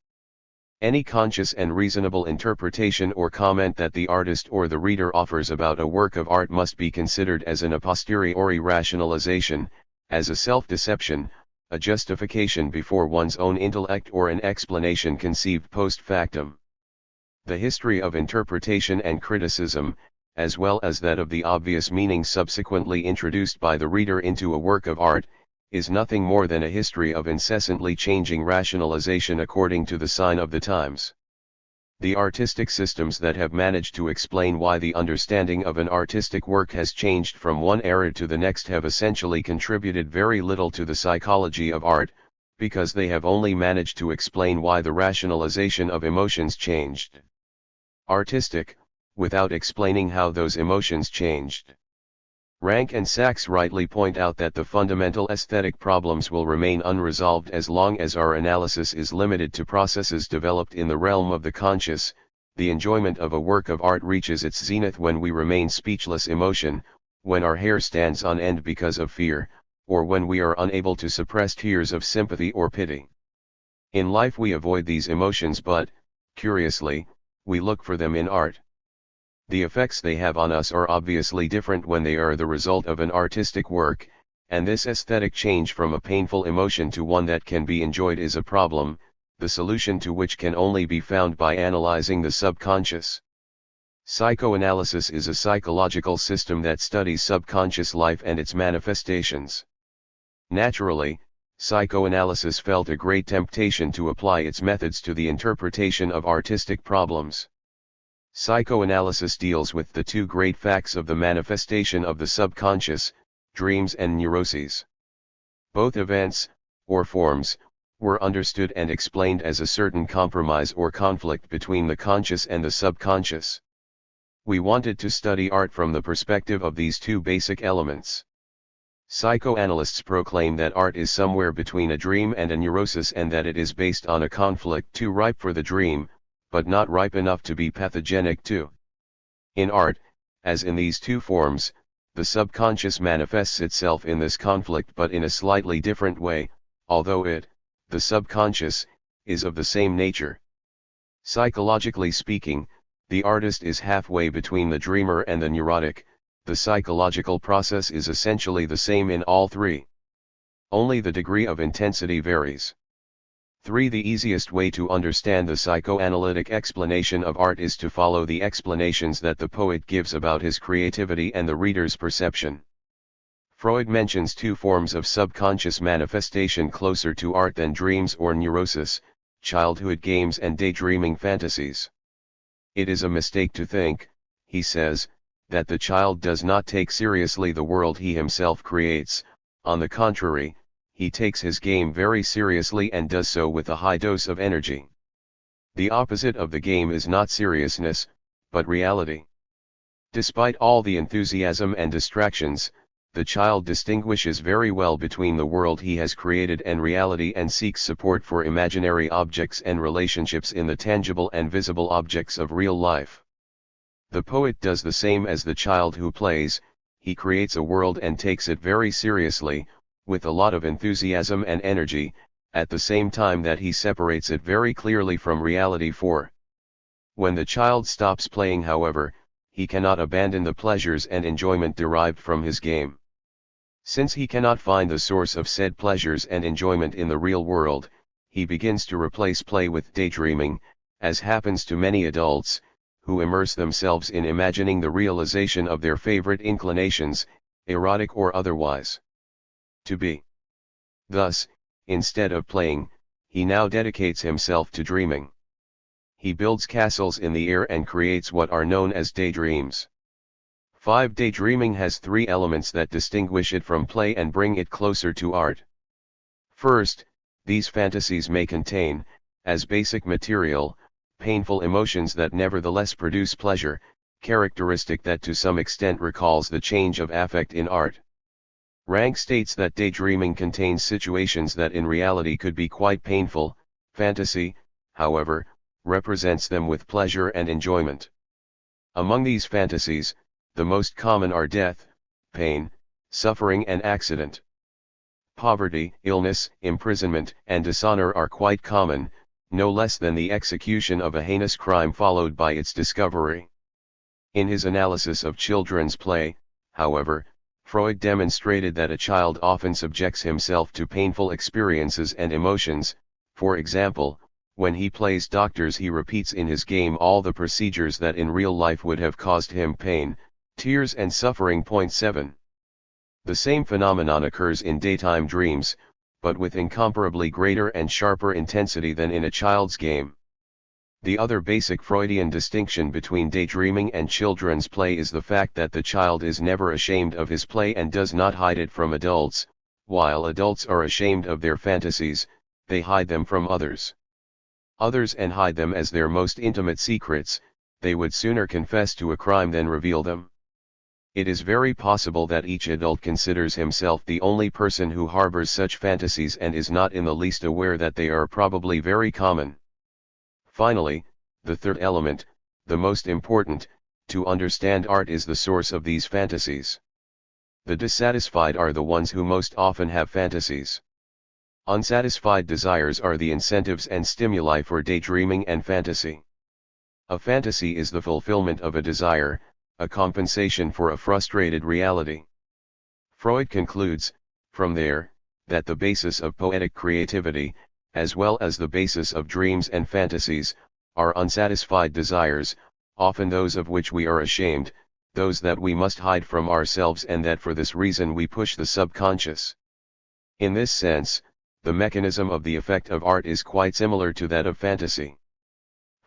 Any conscious and reasonable interpretation or comment that the artist or the reader offers about a work of art must be considered as an a posteriori rationalization, as a self-deception, a justification before one's own intellect or an explanation conceived post factum. The history of interpretation and criticism, as well as that of the obvious meaning subsequently introduced by the reader into a work of art, is nothing more than a history of incessantly changing rationalization according to the sign of the times. The artistic systems that have managed to explain why the understanding of an artistic work has changed from one era to the next have essentially contributed very little to the psychology of art, because they have only managed to explain why the rationalization of emotions changed. Artistic, without explaining how those emotions changed. Rank and Sachs rightly point out that the fundamental aesthetic problems will remain unresolved as long as our analysis is limited to processes developed in the realm of the conscious. The enjoyment of a work of art reaches its zenith when we remain speechless emotion, when our hair stands on end because of fear, or when we are unable to suppress tears of sympathy or pity. In life we avoid these emotions but, curiously, we look for them in art. The effects they have on us are obviously different when they are the result of an artistic work, and this aesthetic change from a painful emotion to one that can be enjoyed is a problem, the solution to which can only be found by analyzing the subconscious. Psychoanalysis is a psychological system that studies subconscious life and its manifestations. Naturally, psychoanalysis felt a great temptation to apply its methods to the interpretation of artistic problems. Psychoanalysis deals with the two great facts of the manifestation of the subconscious, dreams and neuroses. Both events, or forms, were understood and explained as a certain compromise or conflict between the conscious and the subconscious. We wanted to study art from the perspective of these two basic elements. Psychoanalysts proclaim that art is somewhere between a dream and a neurosis, and that it is based on a conflict too ripe for the dream, but not ripe enough to be pathogenic too. In art, as in these two forms, the subconscious manifests itself in this conflict, but in a slightly different way, although it, the subconscious, is of the same nature. Psychologically speaking, the artist is halfway between the dreamer and the neurotic. The psychological process is essentially the same in all three. Only the degree of intensity varies. 3. The easiest way to understand the psychoanalytic explanation of art is to follow the explanations that the poet gives about his creativity and the reader's perception. Freud mentions two forms of subconscious manifestation closer to art than dreams or neurosis: childhood games and daydreaming fantasies. It is a mistake to think, he says, that the child does not take seriously the world he himself creates. On the contrary, he takes his game very seriously and does so with a high dose of energy. The opposite of the game is not seriousness, but reality. Despite all the enthusiasm and distractions, the child distinguishes very well between the world he has created and reality, and seeks support for imaginary objects and relationships in the tangible and visible objects of real life. The poet does the same as the child who plays. He creates a world and takes it very seriously, with a lot of enthusiasm and energy, at the same time that he separates it very clearly from reality. When the child stops playing, however, he cannot abandon the pleasures and enjoyment derived from his game. Since he cannot find the source of said pleasures and enjoyment in the real world, he begins to replace play with daydreaming, as happens to many adults, who immerse themselves in imagining the realization of their favorite inclinations, erotic or otherwise. To be. Thus, instead of playing, he now dedicates himself to dreaming. He builds castles in the air and creates what are known as daydreams. 5. Daydreaming has three elements that distinguish it from play and bring it closer to art. First, these fantasies may contain, as basic material, painful emotions that nevertheless produce pleasure, characteristic that to some extent recalls the change of affect in art. Rank states that daydreaming contains situations that in reality could be quite painful. Fantasy, however, represents them with pleasure and enjoyment. Among these fantasies, the most common are death, pain, suffering and accident. Poverty, illness, imprisonment, and dishonor are quite common, no less than the execution of a heinous crime followed by its discovery. In his analysis of children's play, however, Freud demonstrated that a child often subjects himself to painful experiences and emotions. For example, when he plays doctors, he repeats in his game all the procedures that in real life would have caused him pain, tears and suffering. 7. The same phenomenon occurs in daytime dreams, but with incomparably greater and sharper intensity than in a child's game. The other basic Freudian distinction between daydreaming and children's play is the fact that the child is never ashamed of his play and does not hide it from adults. While adults are ashamed of their fantasies, they hide them from others. And hide them as their most intimate secrets. They would sooner confess to a crime than reveal them. It is very possible that each adult considers himself the only person who harbors such fantasies and is not in the least aware that they are probably very common. Finally, the third element, the most important, to understand art is the source of these fantasies. The dissatisfied are the ones who most often have fantasies. Unsatisfied desires are the incentives and stimuli for daydreaming and fantasy. A fantasy is the fulfillment of a desire, a compensation for a frustrated reality. Freud concludes, from there, that the basis of poetic creativity, as well as the basis of dreams and fantasies, are unsatisfied desires, often those of which we are ashamed, those that we must hide from ourselves, and that for this reason we push the subconscious. In this sense, the mechanism of the effect of art is quite similar to that of fantasy.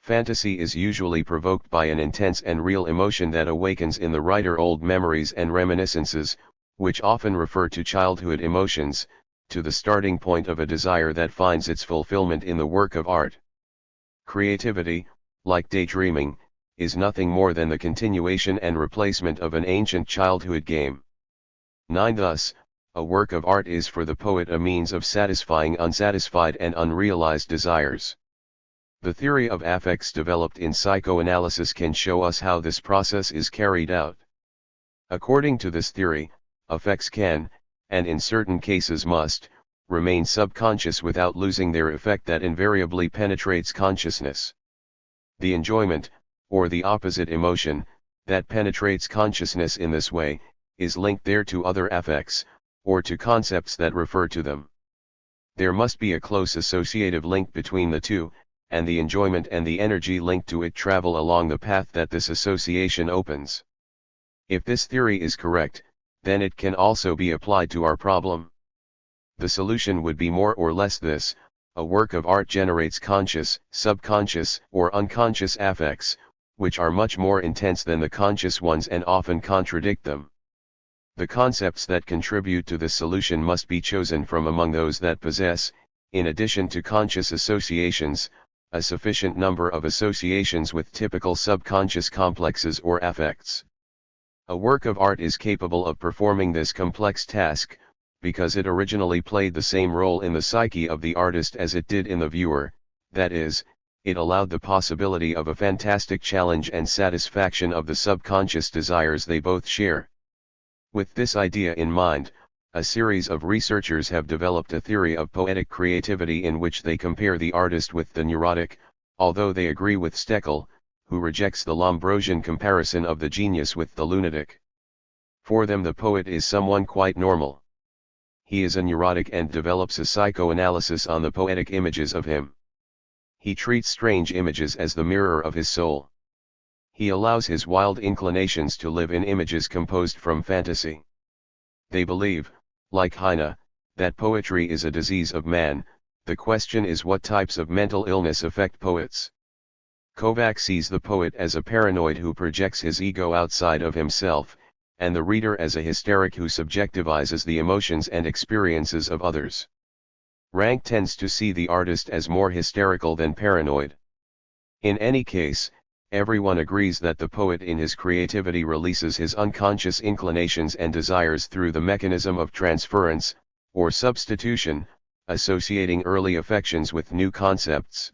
Fantasy is usually provoked by an intense and real emotion that awakens in the writer old memories and reminiscences, which often refer to childhood emotions, to the starting point of a desire that finds its fulfillment in the work of art. Creativity, like daydreaming, is nothing more than the continuation and replacement of an ancient childhood game. 9. Thus, a work of art is for the poet a means of satisfying unsatisfied and unrealized desires. The theory of affects developed in psychoanalysis can show us how this process is carried out. According to this theory, affects can, and in certain cases must, remain subconscious without losing their effect that invariably penetrates consciousness. The enjoyment, or the opposite emotion, that penetrates consciousness in this way, is linked there to other affects, or to concepts that refer to them. There must be a close associative link between the two, and the enjoyment and the energy linked to it travel along the path that this association opens. If this theory is correct, then it can also be applied to our problem. The solution would be more or less this: a work of art generates conscious, subconscious, or unconscious affects, which are much more intense than the conscious ones and often contradict them. The concepts that contribute to this solution must be chosen from among those that possess, in addition to conscious associations, a sufficient number of associations with typical subconscious complexes or affects. A work of art is capable of performing this complex task, because it originally played the same role in the psyche of the artist as it did in the viewer, that is, it allowed the possibility of a fantastic challenge and satisfaction of the subconscious desires they both share. With this idea in mind, a series of researchers have developed a theory of poetic creativity in which they compare the artist with the neurotic, although they agree with Steckel, who rejects the Lombrosian comparison of the genius with the lunatic. For them the poet is someone quite normal. He is a neurotic and develops a psychoanalysis on the poetic images of him. He treats strange images as the mirror of his soul. He allows his wild inclinations to live in images composed from fantasy. They believe, like Heine, that poetry is a disease of man. The question is what types of mental illness affect poets. Kovac sees the poet as a paranoid who projects his ego outside of himself, and the reader as a hysteric who subjectivizes the emotions and experiences of others. Rank tends to see the artist as more hysterical than paranoid. In any case, everyone agrees that the poet in his creativity releases his unconscious inclinations and desires through the mechanism of transference, or substitution, associating early affections with new concepts.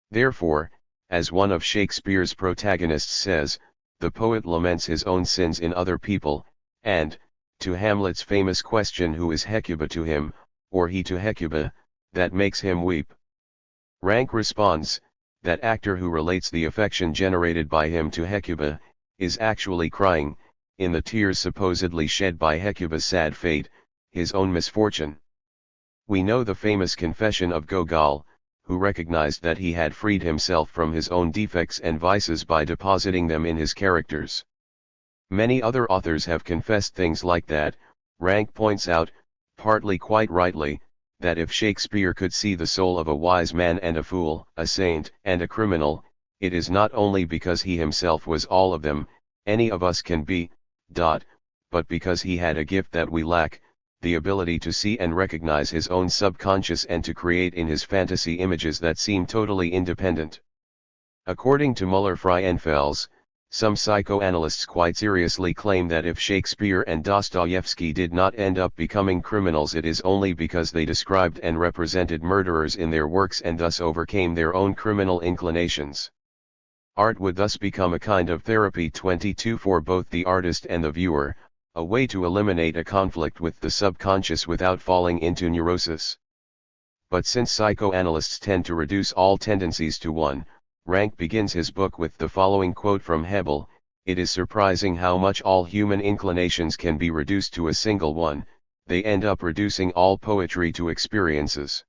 Therefore, as one of Shakespeare's protagonists says, the poet laments his own sins in other people, and, to Hamlet's famous question who is Hecuba to him, or he to Hecuba, that makes him weep. Rank responds, that actor who relates the affection generated by him to Hecuba, is actually crying, in the tears supposedly shed by Hecuba's sad fate, his own misfortune. We know the famous confession of Gogol, who recognized that he had freed himself from his own defects and vices by depositing them in his characters. Many other authors have confessed things like that. Rank points out, partly quite rightly, that if Shakespeare could see the soul of a wise man and a fool, a saint and a criminal, it is not only because he himself was all of them, any of us can be, but because he had a gift that we lack, the ability to see and recognize his own subconscious and to create in his fantasy images that seem totally independent. According to Müller-Frauenfels, some psychoanalysts quite seriously claim that if Shakespeare and Dostoevsky did not end up becoming criminals, it is only because they described and represented murderers in their works and thus overcame their own criminal inclinations. Art would thus become a kind of therapy 22 for both the artist and the viewer, a way to eliminate a conflict with the subconscious without falling into neurosis. But since psychoanalysts tend to reduce all tendencies to one, Rank begins his book with the following quote from Hebel: "It is surprising how much all human inclinations can be reduced to a single one. They end up reducing all poetry to experiences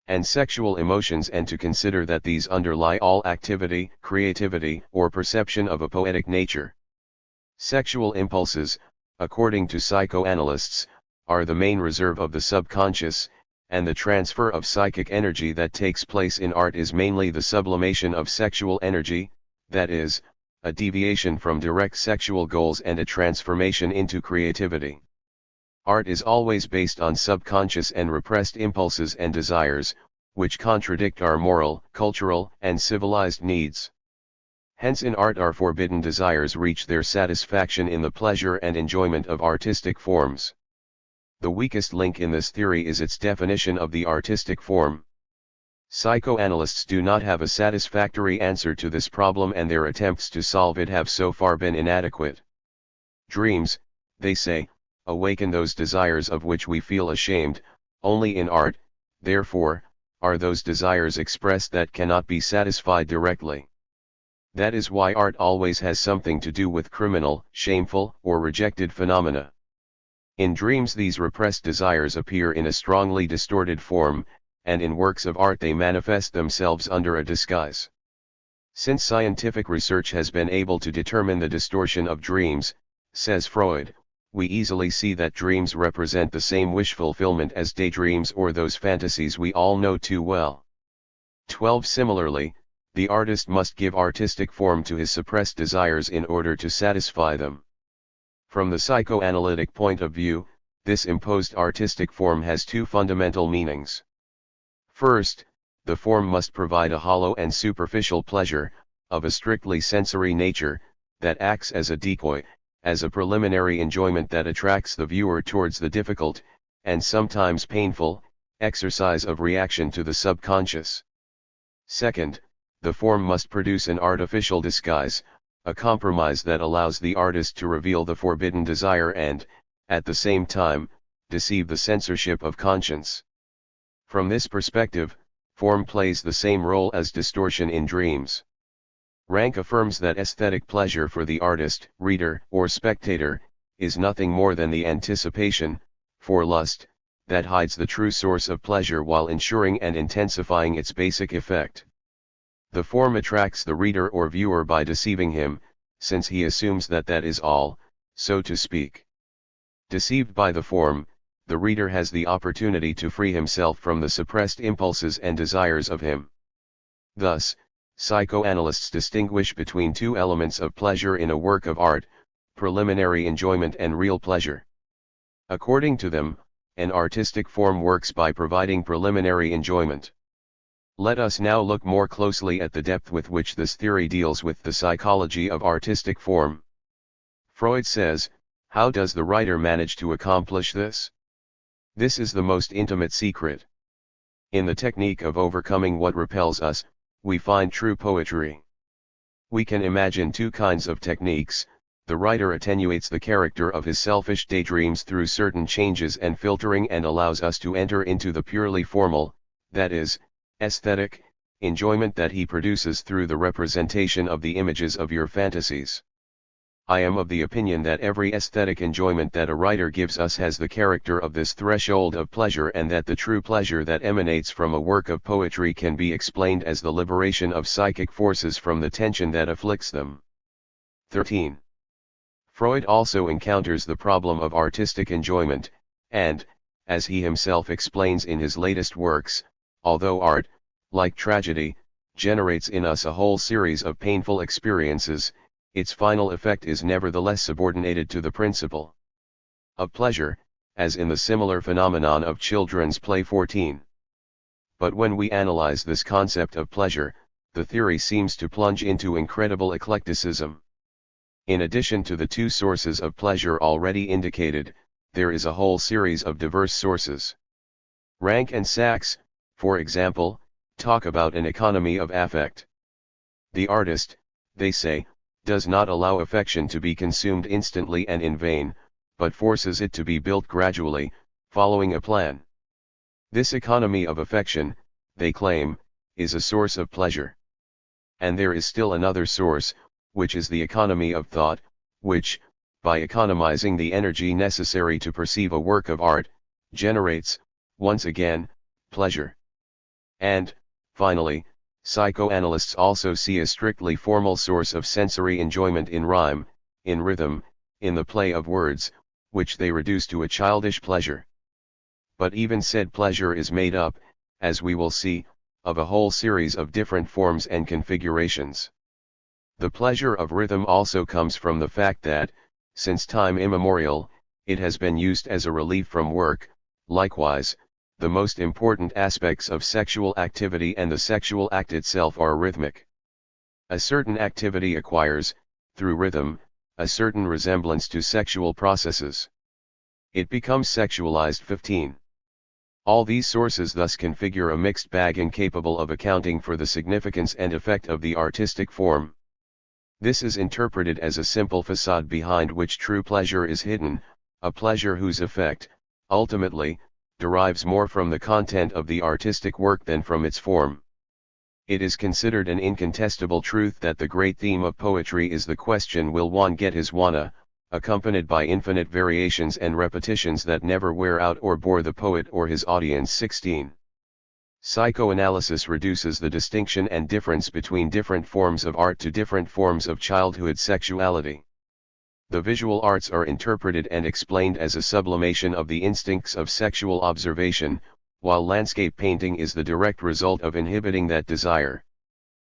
and sexual emotions, and to consider that these underlie all activity, creativity, or perception of a poetic nature. Sexual impulses, according to psychoanalysts, are the main reserve of the subconscious, and the transfer of psychic energy that takes place in art is mainly the sublimation of sexual energy, that is, a deviation from direct sexual goals and a transformation into creativity. Art is always based on subconscious and repressed impulses and desires, which contradict our moral, cultural, and civilized needs. Hence in art our forbidden desires reach their satisfaction in the pleasure and enjoyment of artistic forms. The weakest link in this theory is its definition of the artistic form. Psychoanalysts do not have a satisfactory answer to this problem, and their attempts to solve it have so far been inadequate. Dreams, they say, awaken those desires of which we feel ashamed, only in art, therefore, are those desires expressed that cannot be satisfied directly. That is why art always has something to do with criminal, shameful, or rejected phenomena. In dreams these repressed desires appear in a strongly distorted form, and in works of art they manifest themselves under a disguise. Since scientific research has been able to determine the distortion of dreams, says Freud, we easily see that dreams represent the same wish fulfillment as daydreams or those fantasies we all know too well. 12. Similarly, the artist must give artistic form to his suppressed desires in order to satisfy them. From the psychoanalytic point of view, this imposed artistic form has two fundamental meanings. First, the form must provide a hollow and superficial pleasure, of a strictly sensory nature, that acts as a decoy, as a preliminary enjoyment that attracts the viewer towards the difficult, and sometimes painful, exercise of reaction to the subconscious. Second, the form must produce an artificial disguise, a compromise that allows the artist to reveal the forbidden desire and, at the same time, deceive the censorship of conscience. From this perspective, form plays the same role as distortion in dreams. Rank affirms that aesthetic pleasure for the artist, reader, or spectator, is nothing more than the anticipation, for lust, that hides the true source of pleasure while ensuring and intensifying its basic effect. The form attracts the reader or viewer by deceiving him, since he assumes that that is all, so to speak. Deceived by the form, the reader has the opportunity to free himself from the suppressed impulses and desires of him. Thus, psychoanalysts distinguish between two elements of pleasure in a work of art, preliminary enjoyment and real pleasure. According to them, an artistic form works by providing preliminary enjoyment. Let us now look more closely at the depth with which this theory deals with the psychology of artistic form. Freud says, how does the writer manage to accomplish this? This is the most intimate secret. In the technique of overcoming what repels us, we find true poetry. We can imagine two kinds of techniques. The writer attenuates the character of his selfish daydreams through certain changes and filtering and allows us to enter into the purely formal, that is, aesthetic, enjoyment that he produces through the representation of the images of your fantasies. I am of the opinion that every aesthetic enjoyment that a writer gives us has the character of this threshold of pleasure, and that the true pleasure that emanates from a work of poetry can be explained as the liberation of psychic forces from the tension that afflicts them. 13. Freud also encounters the problem of artistic enjoyment, and, as he himself explains in his latest works, although art, like tragedy, generates in us a whole series of painful experiences, its final effect is nevertheless subordinated to the principle of pleasure, as in the similar phenomenon of children's play. 14. But when we analyze this concept of pleasure, the theory seems to plunge into incredible eclecticism. In addition to the two sources of pleasure already indicated, there is a whole series of diverse sources. Rank and Sachs, for example, talk about an economy of affect. The artist, they say, does not allow affection to be consumed instantly and in vain, but forces it to be built gradually, following a plan. This economy of affection, they claim, is a source of pleasure. And there is still another source, which is the economy of thought, which, by economizing the energy necessary to perceive a work of art, generates, once again, pleasure. And, finally, psychoanalysts also see a strictly formal source of sensory enjoyment in rhyme, in rhythm, in the play of words, which they reduce to a childish pleasure. but even said pleasure is made up, as we will see, of a whole series of different forms and configurations. The pleasure of rhythm also comes from the fact that, since time immemorial, it has been used as a relief from work. Likewise, the most important aspects of sexual activity and the sexual act itself are rhythmic. A certain activity acquires, through rhythm, a certain resemblance to sexual processes. It becomes sexualized. 15. All these sources thus configure a mixed bag incapable of accounting for the significance and effect of the artistic form. This is interpreted as a simple facade behind which true pleasure is hidden, a pleasure whose effect, ultimately, derives more from the content of the artistic work than from its form. It is considered an incontestable truth that the great theme of poetry is the question, will one get his wanna, accompanied by infinite variations and repetitions that never wear out or bore the poet or his audience. 16. Psychoanalysis reduces the distinction and difference between different forms of art to different forms of childhood sexuality. The visual arts are interpreted and explained as a sublimation of the instincts of sexual observation, while landscape painting is the direct result of inhibiting that desire.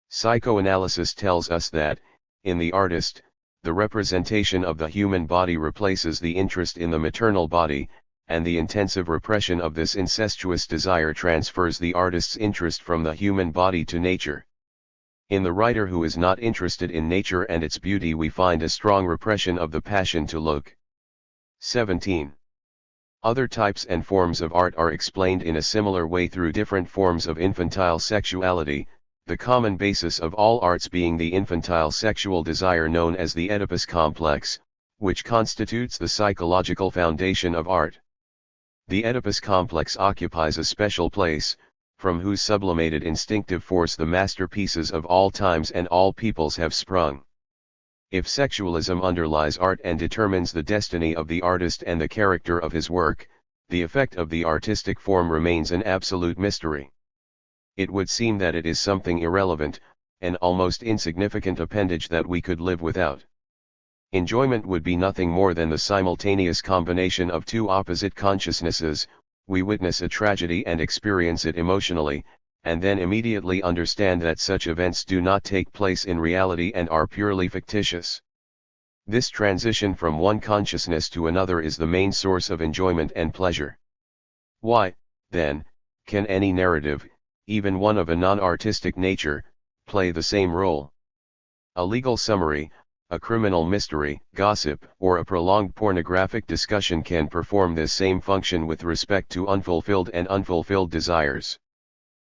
Psychoanalysis tells us that, in the artist, the representation of the human body replaces the interest in the maternal body, and the intensive repression of this incestuous desire transfers the artist's interest from the human body to nature. In the writer who is not interested in nature and its beauty we find a strong repression of the passion to look. 17. Other types and forms of art are explained in a similar way through different forms of infantile sexuality, the common basis of all arts being the infantile sexual desire known as the Oedipus complex, which constitutes the psychological foundation of art. The Oedipus complex occupies a special place, from whose sublimated instinctive force the masterpieces of all times and all peoples have sprung. If sexualism underlies art and determines the destiny of the artist and the character of his work, the effect of the artistic form remains an absolute mystery. It would seem that it is something irrelevant, an almost insignificant appendage that we could live without. Enjoyment would be nothing more than the simultaneous combination of two opposite consciousnesses. We witness a tragedy and experience it emotionally, and then immediately understand that such events do not take place in reality and are purely fictitious. This transition from one consciousness to another is the main source of enjoyment and pleasure. Why, then, can any narrative, even one of a non-artistic nature, play the same role? A legal summary, a criminal mystery, gossip, or a prolonged pornographic discussion can perform this same function with respect to unfulfilled and unfulfilled desires.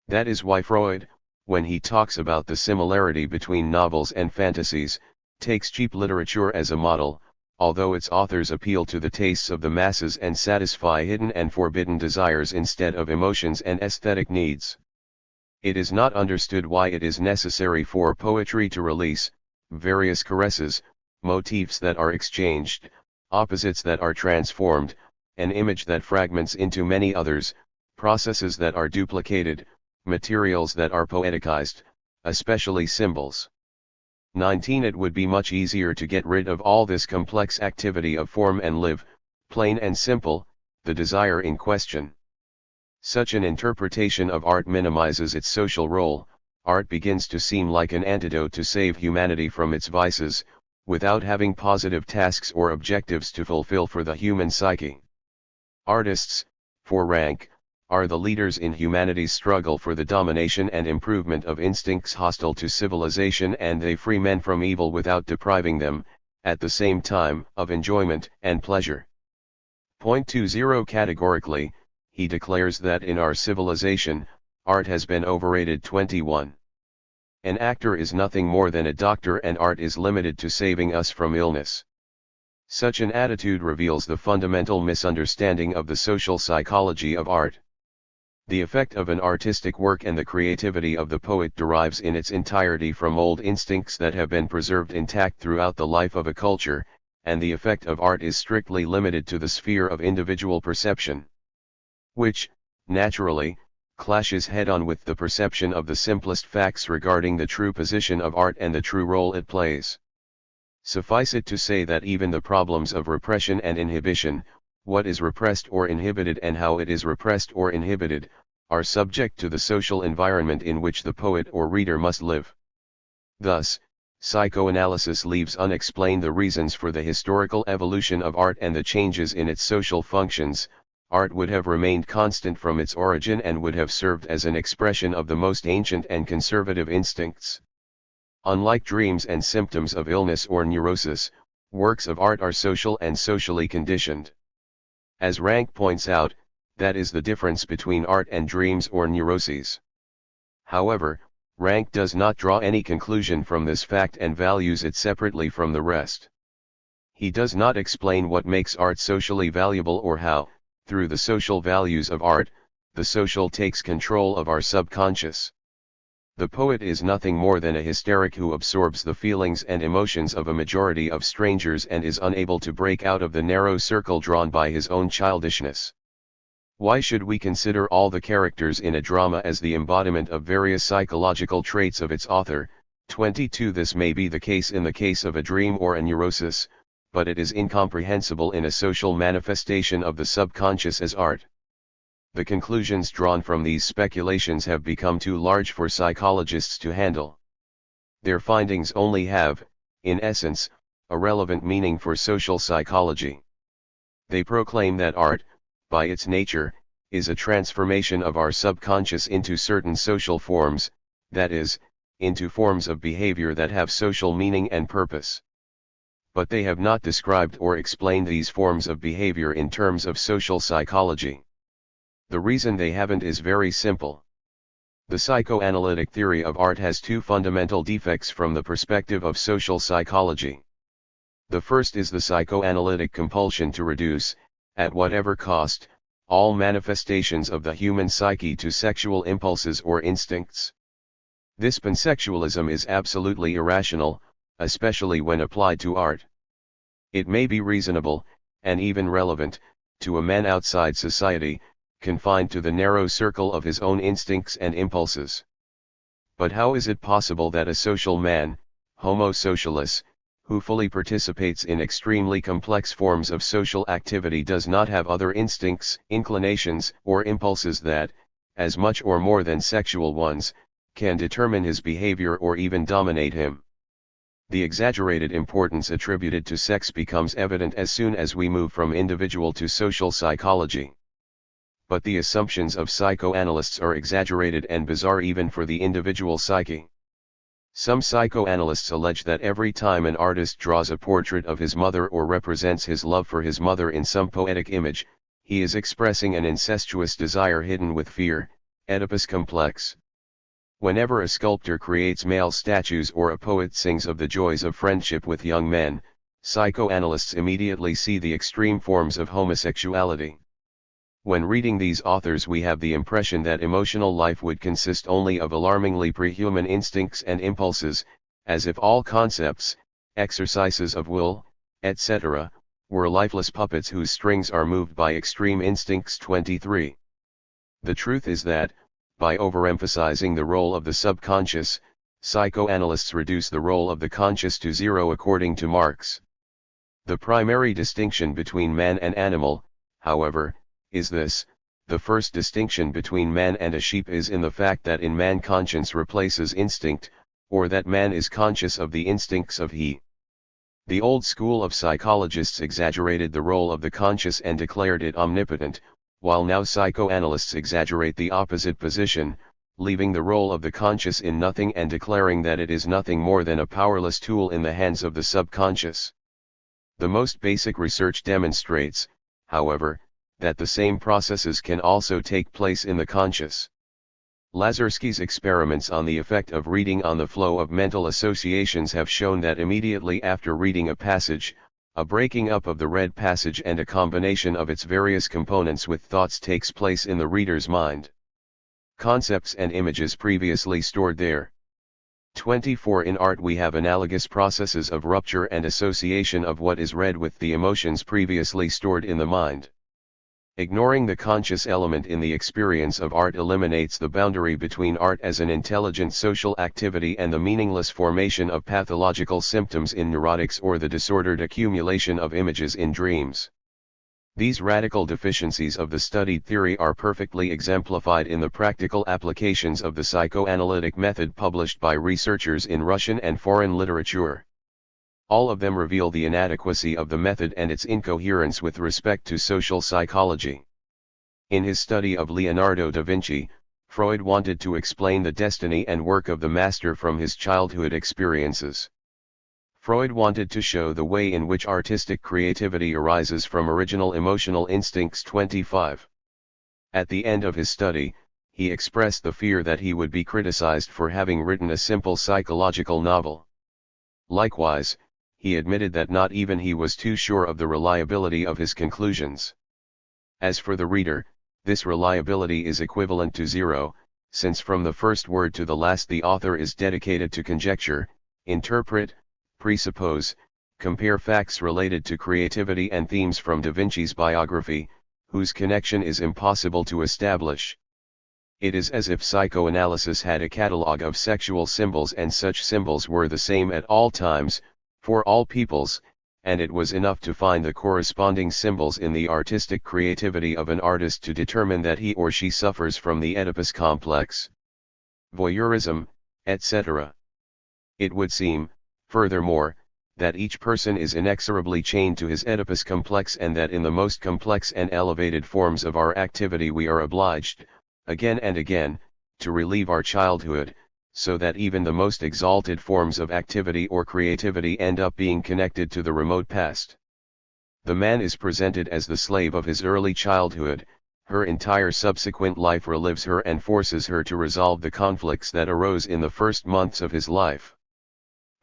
That is why Freud, when he talks about the similarity between novels and fantasies, takes cheap literature as a model, although its authors appeal to the tastes of the masses and satisfy hidden and forbidden desires instead of emotions and aesthetic needs. It is not understood why it is necessary for poetry to release various caresses, motifs that are exchanged, opposites that are transformed, an image that fragments into many others, processes that are duplicated, materials that are poeticized, especially symbols. 19. It would be much easier to get rid of all this complex activity of form and live, plain and simple, the desire in question. Such an interpretation of art minimizes its social role. Art begins to seem like an antidote to save humanity from its vices, without having positive tasks or objectives to fulfill for the human psyche. Artists, for rank, are the leaders in humanity's struggle for the domination and improvement of instincts hostile to civilization, and they free men from evil without depriving them, at the same time, of enjoyment and pleasure. Point 20. Categorically, he declares that in our civilization, art has been overrated. 21. An actor is nothing more than a doctor and art is limited to saving us from illness. Such an attitude reveals the fundamental misunderstanding of the social psychology of art. The effect of an artistic work and the creativity of the poet derives in its entirety from old instincts that have been preserved intact throughout the life of a culture, and the effect of art is strictly limited to the sphere of individual perception, which, naturally, clashes head-on with the perception of the simplest facts regarding the true position of art and the true role it plays. Suffice it to say that even the problems of repression and inhibition, what is repressed or inhibited and how it is repressed or inhibited, are subject to the social environment in which the poet or reader must live. Thus, psychoanalysis leaves unexplained the reasons for the historical evolution of art and the changes in its social functions. Art would have remained constant from its origin and would have served as an expression of the most ancient and conservative instincts. Unlike dreams and symptoms of illness or neurosis, works of art are social and socially conditioned. As Rank points out, that is the difference between art and dreams or neuroses. However, Rank does not draw any conclusion from this fact and values it separately from the rest. He does not explain what makes art socially valuable or how, through the social values of art, the social takes control of our subconscious. The poet is nothing more than a hysteric who absorbs the feelings and emotions of a majority of strangers and is unable to break out of the narrow circle drawn by his own childishness. Why should we consider all the characters in a drama as the embodiment of various psychological traits of its author? 22. This may be the case in the case of a dream or a neurosis, but it is incomprehensible in a social manifestation of the subconscious as art. The conclusions drawn from these speculations have become too large for psychologists to handle. Their findings only have, in essence, a relevant meaning for social psychology. They proclaim that art, by its nature, is a transformation of our subconscious into certain social forms, that is, into forms of behavior that have social meaning and purpose. But they have not described or explained these forms of behavior in terms of social psychology. The reason they haven't is very simple. The psychoanalytic theory of art has two fundamental defects from the perspective of social psychology. The first is the psychoanalytic compulsion to reduce, at whatever cost, all manifestations of the human psyche to sexual impulses or instincts. This pansexualism is absolutely irrational, especially when applied to art. It may be reasonable, and even relevant, to a man outside society, confined to the narrow circle of his own instincts and impulses. But how is it possible that a social man, Homo socialis, who fully participates in extremely complex forms of social activity does not have other instincts, inclinations, or impulses that, as much or more than sexual ones, can determine his behavior or even dominate him? The exaggerated importance attributed to sex becomes evident as soon as we move from individual to social psychology. But the assumptions of psychoanalysts are exaggerated and bizarre even for the individual psyche. Some psychoanalysts allege that every time an artist draws a portrait of his mother or represents his love for his mother in some poetic image, he is expressing an incestuous desire hidden with fear, Oedipus complex. Whenever a sculptor creates male statues or a poet sings of the joys of friendship with young men, psychoanalysts immediately see the extreme forms of homosexuality. When reading these authors, we have the impression that emotional life would consist only of alarmingly prehuman instincts and impulses, as if all concepts, exercises of will, etc., were lifeless puppets whose strings are moved by extreme instincts. 23. The truth is that, by overemphasizing the role of the subconscious, psychoanalysts reduce the role of the conscious to zero according to Marx. The primary distinction between man and animal, however, is this: the first distinction between man and a sheep is in the fact that in man conscience replaces instinct, or that man is conscious of the instincts of he. The old school of psychologists exaggerated the role of the conscious and declared it omnipotent, while now psychoanalysts exaggerate the opposite position, leaving the role of the conscious in nothing and declaring that it is nothing more than a powerless tool in the hands of the subconscious. The most basic research demonstrates, however, that the same processes can also take place in the conscious. Lazarsky's experiments on the effect of reading on the flow of mental associations have shown that immediately after reading a passage, a breaking up of the read passage and a combination of its various components with thoughts takes place in the reader's mind. Concepts and images previously stored there. 24. In art we have analogous processes of rupture and association of what is read with the emotions previously stored in the mind. Ignoring the conscious element in the experience of art eliminates the boundary between art as an intelligent social activity and the meaningless formation of pathological symptoms in neurotics or the disordered accumulation of images in dreams. These radical deficiencies of the studied theory are perfectly exemplified in the practical applications of the psychoanalytic method published by researchers in Russian and foreign literature. All of them reveal the inadequacy of the method and its incoherence with respect to social psychology. In his study of Leonardo da Vinci, Freud wanted to explain the destiny and work of the master from his childhood experiences. Freud wanted to show the way in which artistic creativity arises from original emotional instincts. 25. At the end of his study, he expressed the fear that he would be criticized for having written a simple psychological novel. Likewise, he admitted that not even he was too sure of the reliability of his conclusions. As for the reader, this reliability is equivalent to zero, since from the first word to the last the author is dedicated to conjecture, interpret, presuppose, compare facts related to creativity and themes from Da Vinci's biography, whose connection is impossible to establish. It is as if psychoanalysis had a catalogue of sexual symbols and such symbols were the same at all times, for all peoples, and it was enough to find the corresponding symbols in the artistic creativity of an artist to determine that he or she suffers from the Oedipus complex, voyeurism, etc. It would seem, furthermore, that each person is inexorably chained to his Oedipus complex and that in the most complex and elevated forms of our activity we are obliged, again and again, to relieve our childhood, so that even the most exalted forms of activity or creativity end up being connected to the remote past. The man is presented as the slave of his early childhood, her entire subsequent life relives her and forces her to resolve the conflicts that arose in the first months of his life.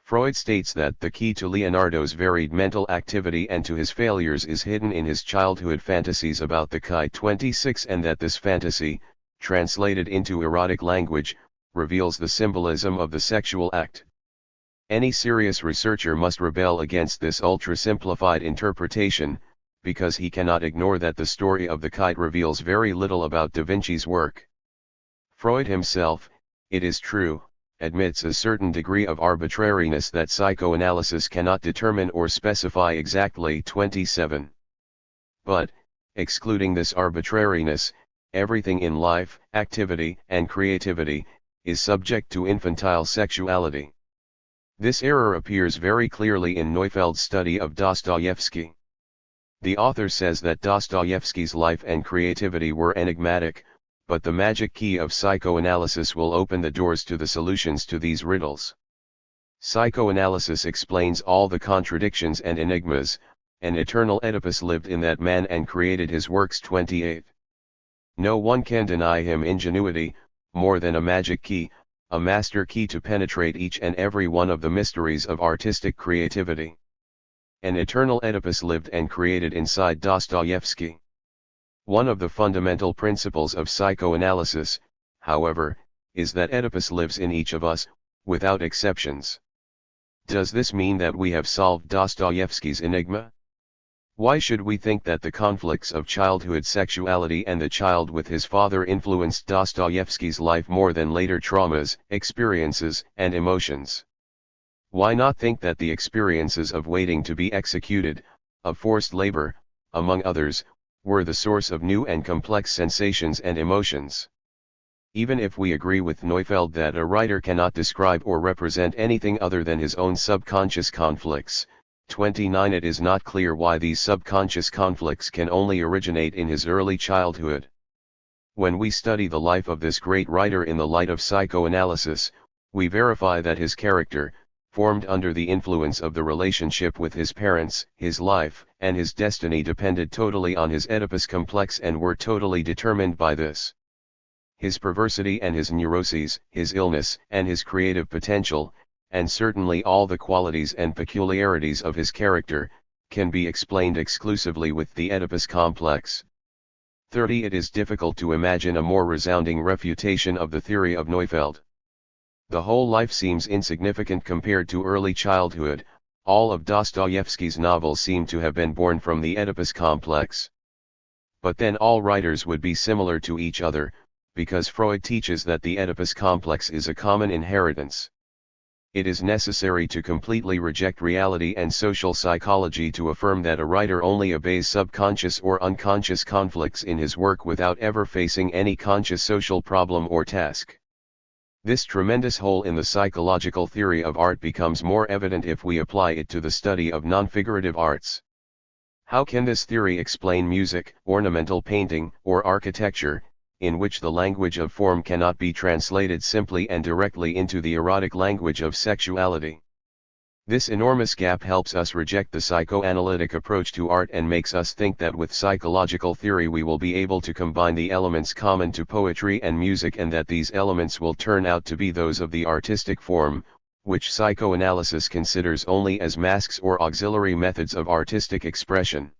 Freud states that the key to Leonardo's varied mental activity and to his failures is hidden in his childhood fantasies about the kite. 26 and that this fantasy, translated into erotic language, reveals the symbolism of the sexual act. Any serious researcher must rebel against this ultra-simplified interpretation, because he cannot ignore that the story of the kite reveals very little about Da Vinci's work. Freud himself, it is true, admits a certain degree of arbitrariness that psychoanalysis cannot determine or specify exactly. 27. But, excluding this arbitrariness, everything in life, activity, and creativity, is subject to infantile sexuality. This error appears very clearly in Neufeld's study of Dostoevsky. The author says that Dostoevsky's life and creativity were enigmatic, but the magic key of psychoanalysis will open the doors to the solutions to these riddles. Psychoanalysis explains all the contradictions and enigmas. An eternal Oedipus lived in that man and created his works. 28. No one can deny him ingenuity, more than a magic key, a master key to penetrate each and every one of the mysteries of artistic creativity. An eternal Oedipus lived and created inside Dostoevsky. One of the fundamental principles of psychoanalysis, however, is that Oedipus lives in each of us, without exceptions. Does this mean that we have solved Dostoevsky's enigma? Why should we think that the conflicts of childhood sexuality and the child with his father influenced Dostoevsky's life more than later traumas, experiences, and emotions? Why not think that the experiences of waiting to be executed, of forced labor, among others, were the source of new and complex sensations and emotions? Even if we agree with Neufeld that a writer cannot describe or represent anything other than his own subconscious conflicts, 29, it is not clear why these subconscious conflicts can only originate in his early childhood. When we study the life of this great writer in the light of psychoanalysis, we verify that his character, formed under the influence of the relationship with his parents, his life, and his destiny depended totally on his Oedipus complex and were totally determined by this. His perversity and his neuroses, his illness and his creative potential, and certainly all the qualities and peculiarities of his character, can be explained exclusively with the Oedipus complex. 30. It is difficult to imagine a more resounding refutation of the theory of Neufeld. The whole life seems insignificant compared to early childhood. All of Dostoevsky's novels seem to have been born from the Oedipus complex. But then all writers would be similar to each other, because Freud teaches that the Oedipus complex is a common inheritance. It is necessary to completely reject reality and social psychology to affirm that a writer only obeys subconscious or unconscious conflicts in his work without ever facing any conscious social problem or task. This tremendous hole in the psychological theory of art becomes more evident if we apply it to the study of non-figurative arts. How can this theory explain music, ornamental painting, or architecture, in which the language of form cannot be translated simply and directly into the erotic language of sexuality? This enormous gap helps us reject the psychoanalytic approach to art and makes us think that with psychological theory we will be able to combine the elements common to poetry and music, and that these elements will turn out to be those of the artistic form, which psychoanalysis considers only as masks or auxiliary methods of artistic expression.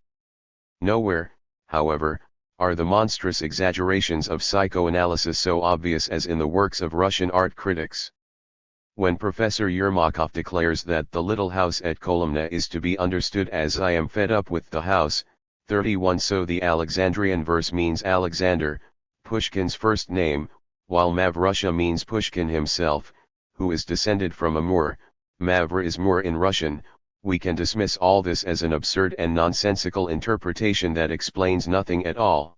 Nowhere, however, are the monstrous exaggerations of psychoanalysis so obvious as in the works of Russian art critics. When Professor Yermakov declares that the little house at Kolomna is to be understood as "I am fed up with the house," 31, so the Alexandrian verse means Alexander, Pushkin's first name, while Mavrusha means Pushkin himself, who is descended from a Moor. Mavra is Moor in Russian. We can dismiss all this as an absurd and nonsensical interpretation that explains nothing at all.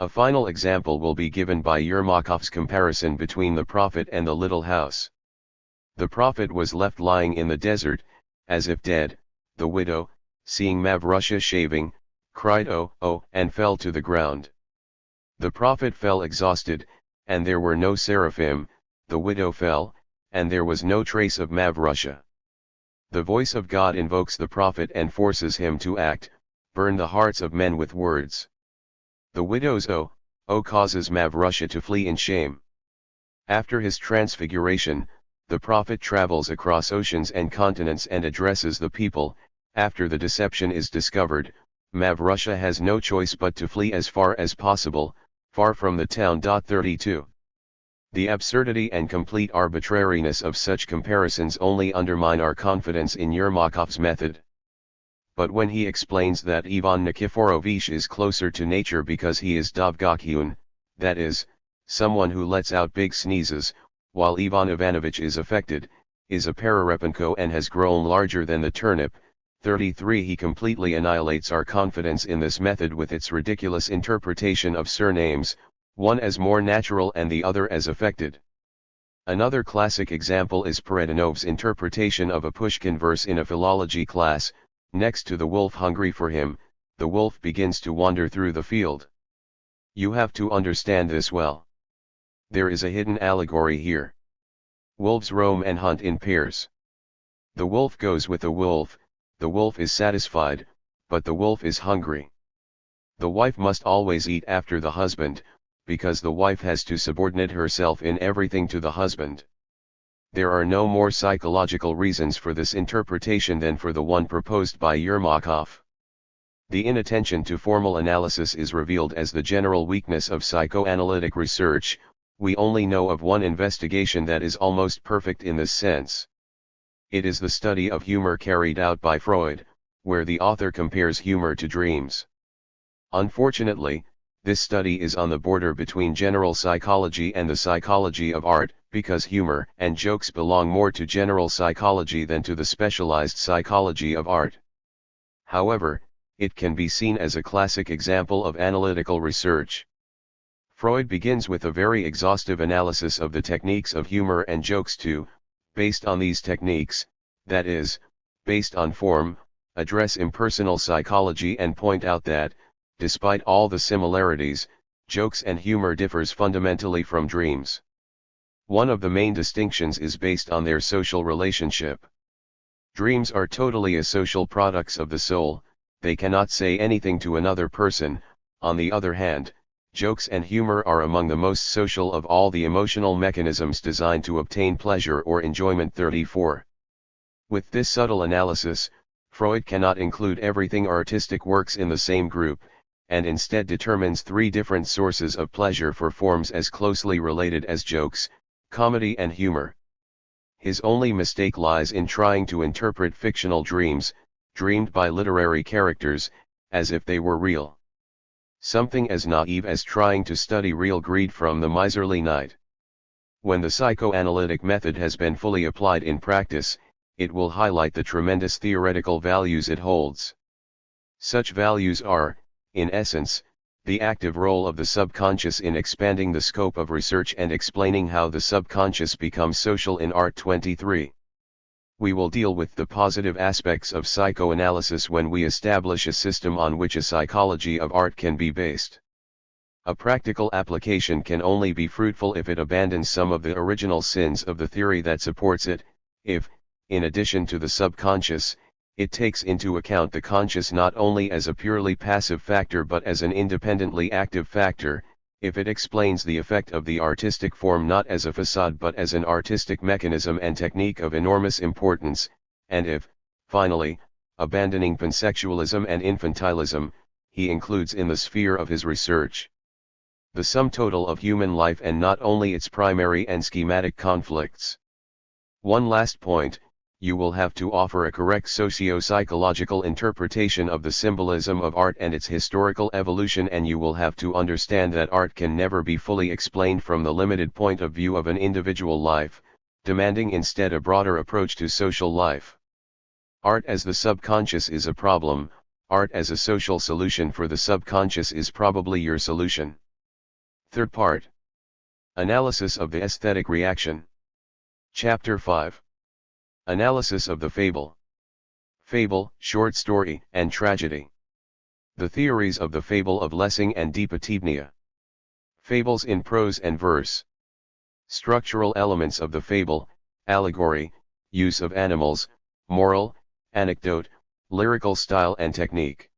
A final example will be given by Yermakov's comparison between the prophet and the little house. The prophet was left lying in the desert, as if dead. The widow, seeing Mavrusha shaving, cried "Oh, oh," and fell to the ground. The prophet fell exhausted, and there were no seraphim. The widow fell, and there was no trace of Mavrusha. The voice of God invokes the prophet and forces him to act, burn the hearts of men with words. The widow's "Oh, oh" causes Mavrusha to flee in shame. After his transfiguration, the prophet travels across oceans and continents and addresses the people. After the deception is discovered, Mavrusha has no choice but to flee as far as possible, far from the town. 32. The absurdity and complete arbitrariness of such comparisons only undermine our confidence in Yermakov's method. But when he explains that Ivan Nikiforovich is closer to nature because he is Dovgokyun, that is, someone who lets out big sneezes, while Ivan Ivanovich is affected, is a Pararepenko and has grown larger than the turnip, 33, he completely annihilates our confidence in this method with its ridiculous interpretation of surnames, one as more natural and the other as affected. Another classic example is Peredanov's interpretation of a Pushkin verse in a philology class. Next to the wolf hungry for him, the wolf begins to wander through the field. You have to understand this well. There is a hidden allegory here. Wolves roam and hunt in pairs. The wolf goes with the wolf is satisfied, but the wolf is hungry. The wife must always eat after the husband, because the wife has to subordinate herself in everything to the husband. There are no more psychological reasons for this interpretation than for the one proposed by Yermakov. The inattention to formal analysis is revealed as the general weakness of psychoanalytic research. We only know of one investigation that is almost perfect in this sense. It is the study of humor carried out by Freud, where the author compares humor to dreams. Unfortunately, this study is on the border between general psychology and the psychology of art, because humor and jokes belong more to general psychology than to the specialized psychology of art. However, it can be seen as a classic example of analytical research. Freud begins with a very exhaustive analysis of the techniques of humor and jokes to, based on these techniques, that is, based on form, address impersonal psychology and point out that, despite all the similarities, jokes and humor differs fundamentally from dreams. One of the main distinctions is based on their social relationship. Dreams are totally asocial products of the soul, they cannot say anything to another person. On the other hand, jokes and humor are among the most social of all the emotional mechanisms designed to obtain pleasure or enjoyment. 34. With this subtle analysis, Freud cannot include everything artistic works in the same group, and instead determines three different sources of pleasure for forms as closely related as jokes, comedy and humor. His only mistake lies in trying to interpret fictional dreams, dreamed by literary characters, as if they were real. Something as naive as trying to study real greed from The Miserly Knight. When the psychoanalytic method has been fully applied in practice, it will highlight the tremendous theoretical values it holds. Such values are, in essence, the active role of the subconscious in expanding the scope of research and explaining how the subconscious becomes social in Art 23. We will deal with the positive aspects of psychoanalysis when we establish a system on which a psychology of art can be based. A practical application can only be fruitful if it abandons some of the original sins of the theory that supports it, if, in addition to the subconscious, it takes into account the conscious not only as a purely passive factor but as an independently active factor, if it explains the effect of the artistic form not as a facade but as an artistic mechanism and technique of enormous importance, and if, finally, abandoning pansexualism and infantilism, he includes in the sphere of his research the sum total of human life and not only its primary and schematic conflicts. One last point, you will have to offer a correct socio-psychological interpretation of the symbolism of art and its historical evolution, and you will have to understand that art can never be fully explained from the limited point of view of an individual life, demanding instead a broader approach to social life. Art as the subconscious is a problem, art as a social solution for the subconscious is probably your solution. Third part. Analysis of the aesthetic reaction. Chapter 5. Analysis of the fable. Fable, short story, and tragedy. The theories of the fable of Lessing and Dipatibnia. Fables in prose and verse. Structural elements of the fable, allegory, use of animals, moral, anecdote, lyrical style and technique.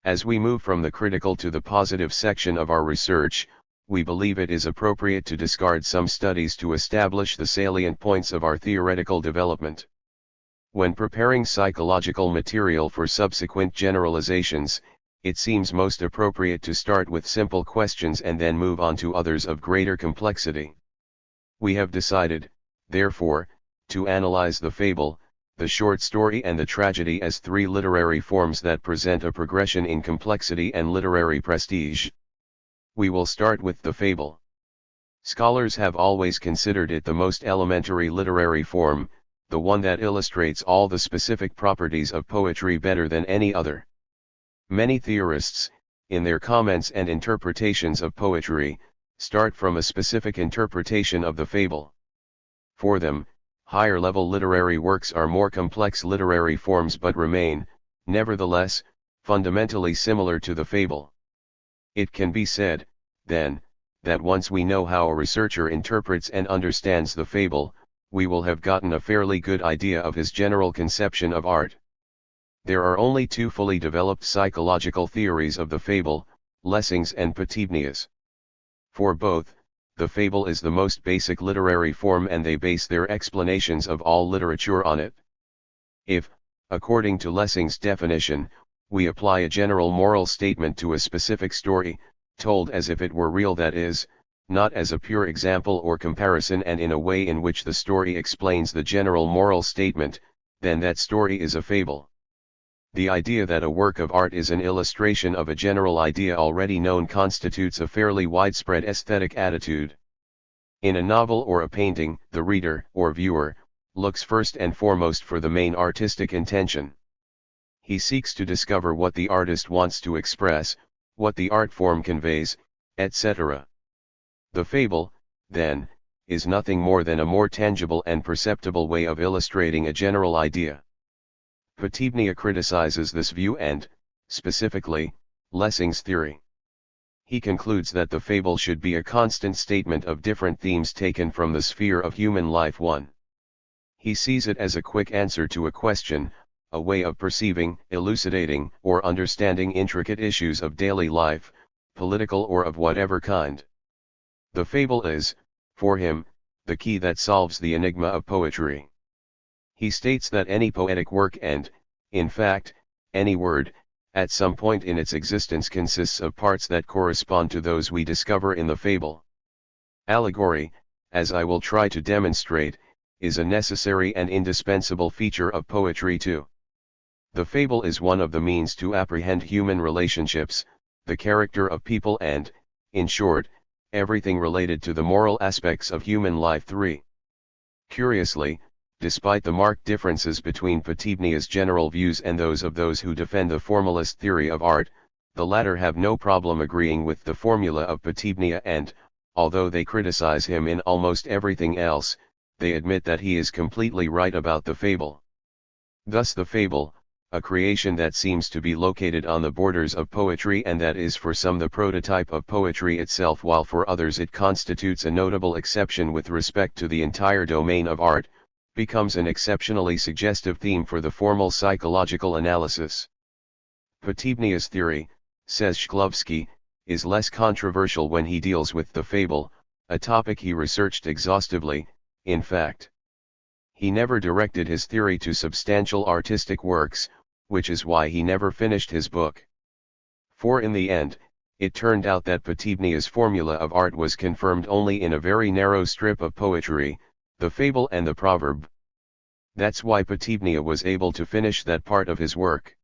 As we move from the critical to the positive section of our research, we believe it is appropriate to discard some studies to establish the salient points of our theoretical development. When preparing psychological material for subsequent generalizations, it seems most appropriate to start with simple questions and then move on to others of greater complexity. We have decided, therefore, to analyze the fable, the short story and the tragedy as three literary forms that present a progression in complexity and literary prestige. We will start with the fable. Scholars have always considered it the most elementary literary form, the one that illustrates all the specific properties of poetry better than any other. Many theorists, in their comments and interpretations of poetry, start from a specific interpretation of the fable. For them, higher-level literary works are more complex literary forms but remain, nevertheless, fundamentally similar to the fable. It can be said, then, that once we know how a researcher interprets and understands the fable, we will have gotten a fairly good idea of his general conception of art. There are only two fully developed psychological theories of the fable, Lessing's and Patibnia's. For both, the fable is the most basic literary form and they base their explanations of all literature on it. If, according to Lessing's definition, we apply a general moral statement to a specific story, told as if it were real, that is, not as a pure example or comparison and in a way in which the story explains the general moral statement, then that story is a fable. The idea that a work of art is an illustration of a general idea already known constitutes a fairly widespread aesthetic attitude. In a novel or a painting, the reader, or viewer, looks first and foremost for the main artistic intention. He seeks to discover what the artist wants to express, what the art form conveys, etc. The fable, then, is nothing more than a more tangible and perceptible way of illustrating a general idea. Patibnia criticizes this view and, specifically, Lessing's theory. He concludes that the fable should be a constant statement of different themes taken from the sphere of human life. 1. He sees it as a quick answer to a question, a way of perceiving, elucidating, or understanding intricate issues of daily life, political or of whatever kind. The fable is, for him, the key that solves the enigma of poetry. He states that any poetic work and, in fact, any word, at some point in its existence consists of parts that correspond to those we discover in the fable. Allegory, as I will try to demonstrate, is a necessary and indispensable feature of poetry too. The fable is one of the means to apprehend human relationships, the character of people and, in short, everything related to the moral aspects of human life. 3. Curiously, despite the marked differences between Potebnia's general views and those who defend the formalist theory of art, the latter have no problem agreeing with the formula of Potebnia and, although they criticize him in almost everything else, they admit that he is completely right about the fable. Thus the fable, a creation that seems to be located on the borders of poetry and that is for some the prototype of poetry itself while for others it constitutes a notable exception with respect to the entire domain of art, becomes an exceptionally suggestive theme for the formal psychological analysis. Potebnia's theory, says Shklovsky, is less controversial when he deals with the fable, a topic he researched exhaustively. In fact, he never directed his theory to substantial artistic works, which is why he never finished his book. For in the end, it turned out that Potebnia's formula of art was confirmed only in a very narrow strip of poetry, the fable and the proverb. That's why Potebnia was able to finish that part of his work.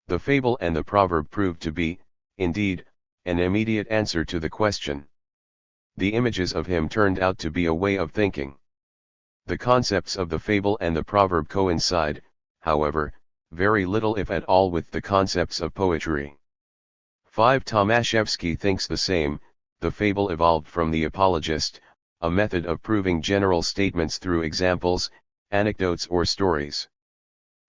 The fable and the proverb proved to be, indeed, an immediate answer to the question. The images of him turned out to be a way of thinking. The concepts of the fable and the proverb coincide, however, very little if at all with the concepts of poetry. 5. Tomaszewski thinks the same. The fable evolved from the apologist, a method of proving general statements through examples, anecdotes or stories.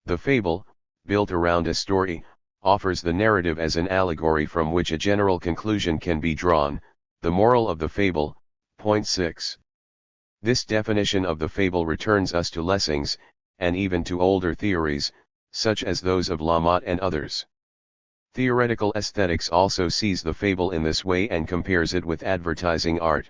The fable, built around a story, offers the narrative as an allegory from which a general conclusion can be drawn, the moral of the fable. Point 6. This definition of the fable returns us to Lessing's, and even to older theories, such as those of Lamotte and others. Theoretical aesthetics also sees the fable in this way and compares it with advertising art.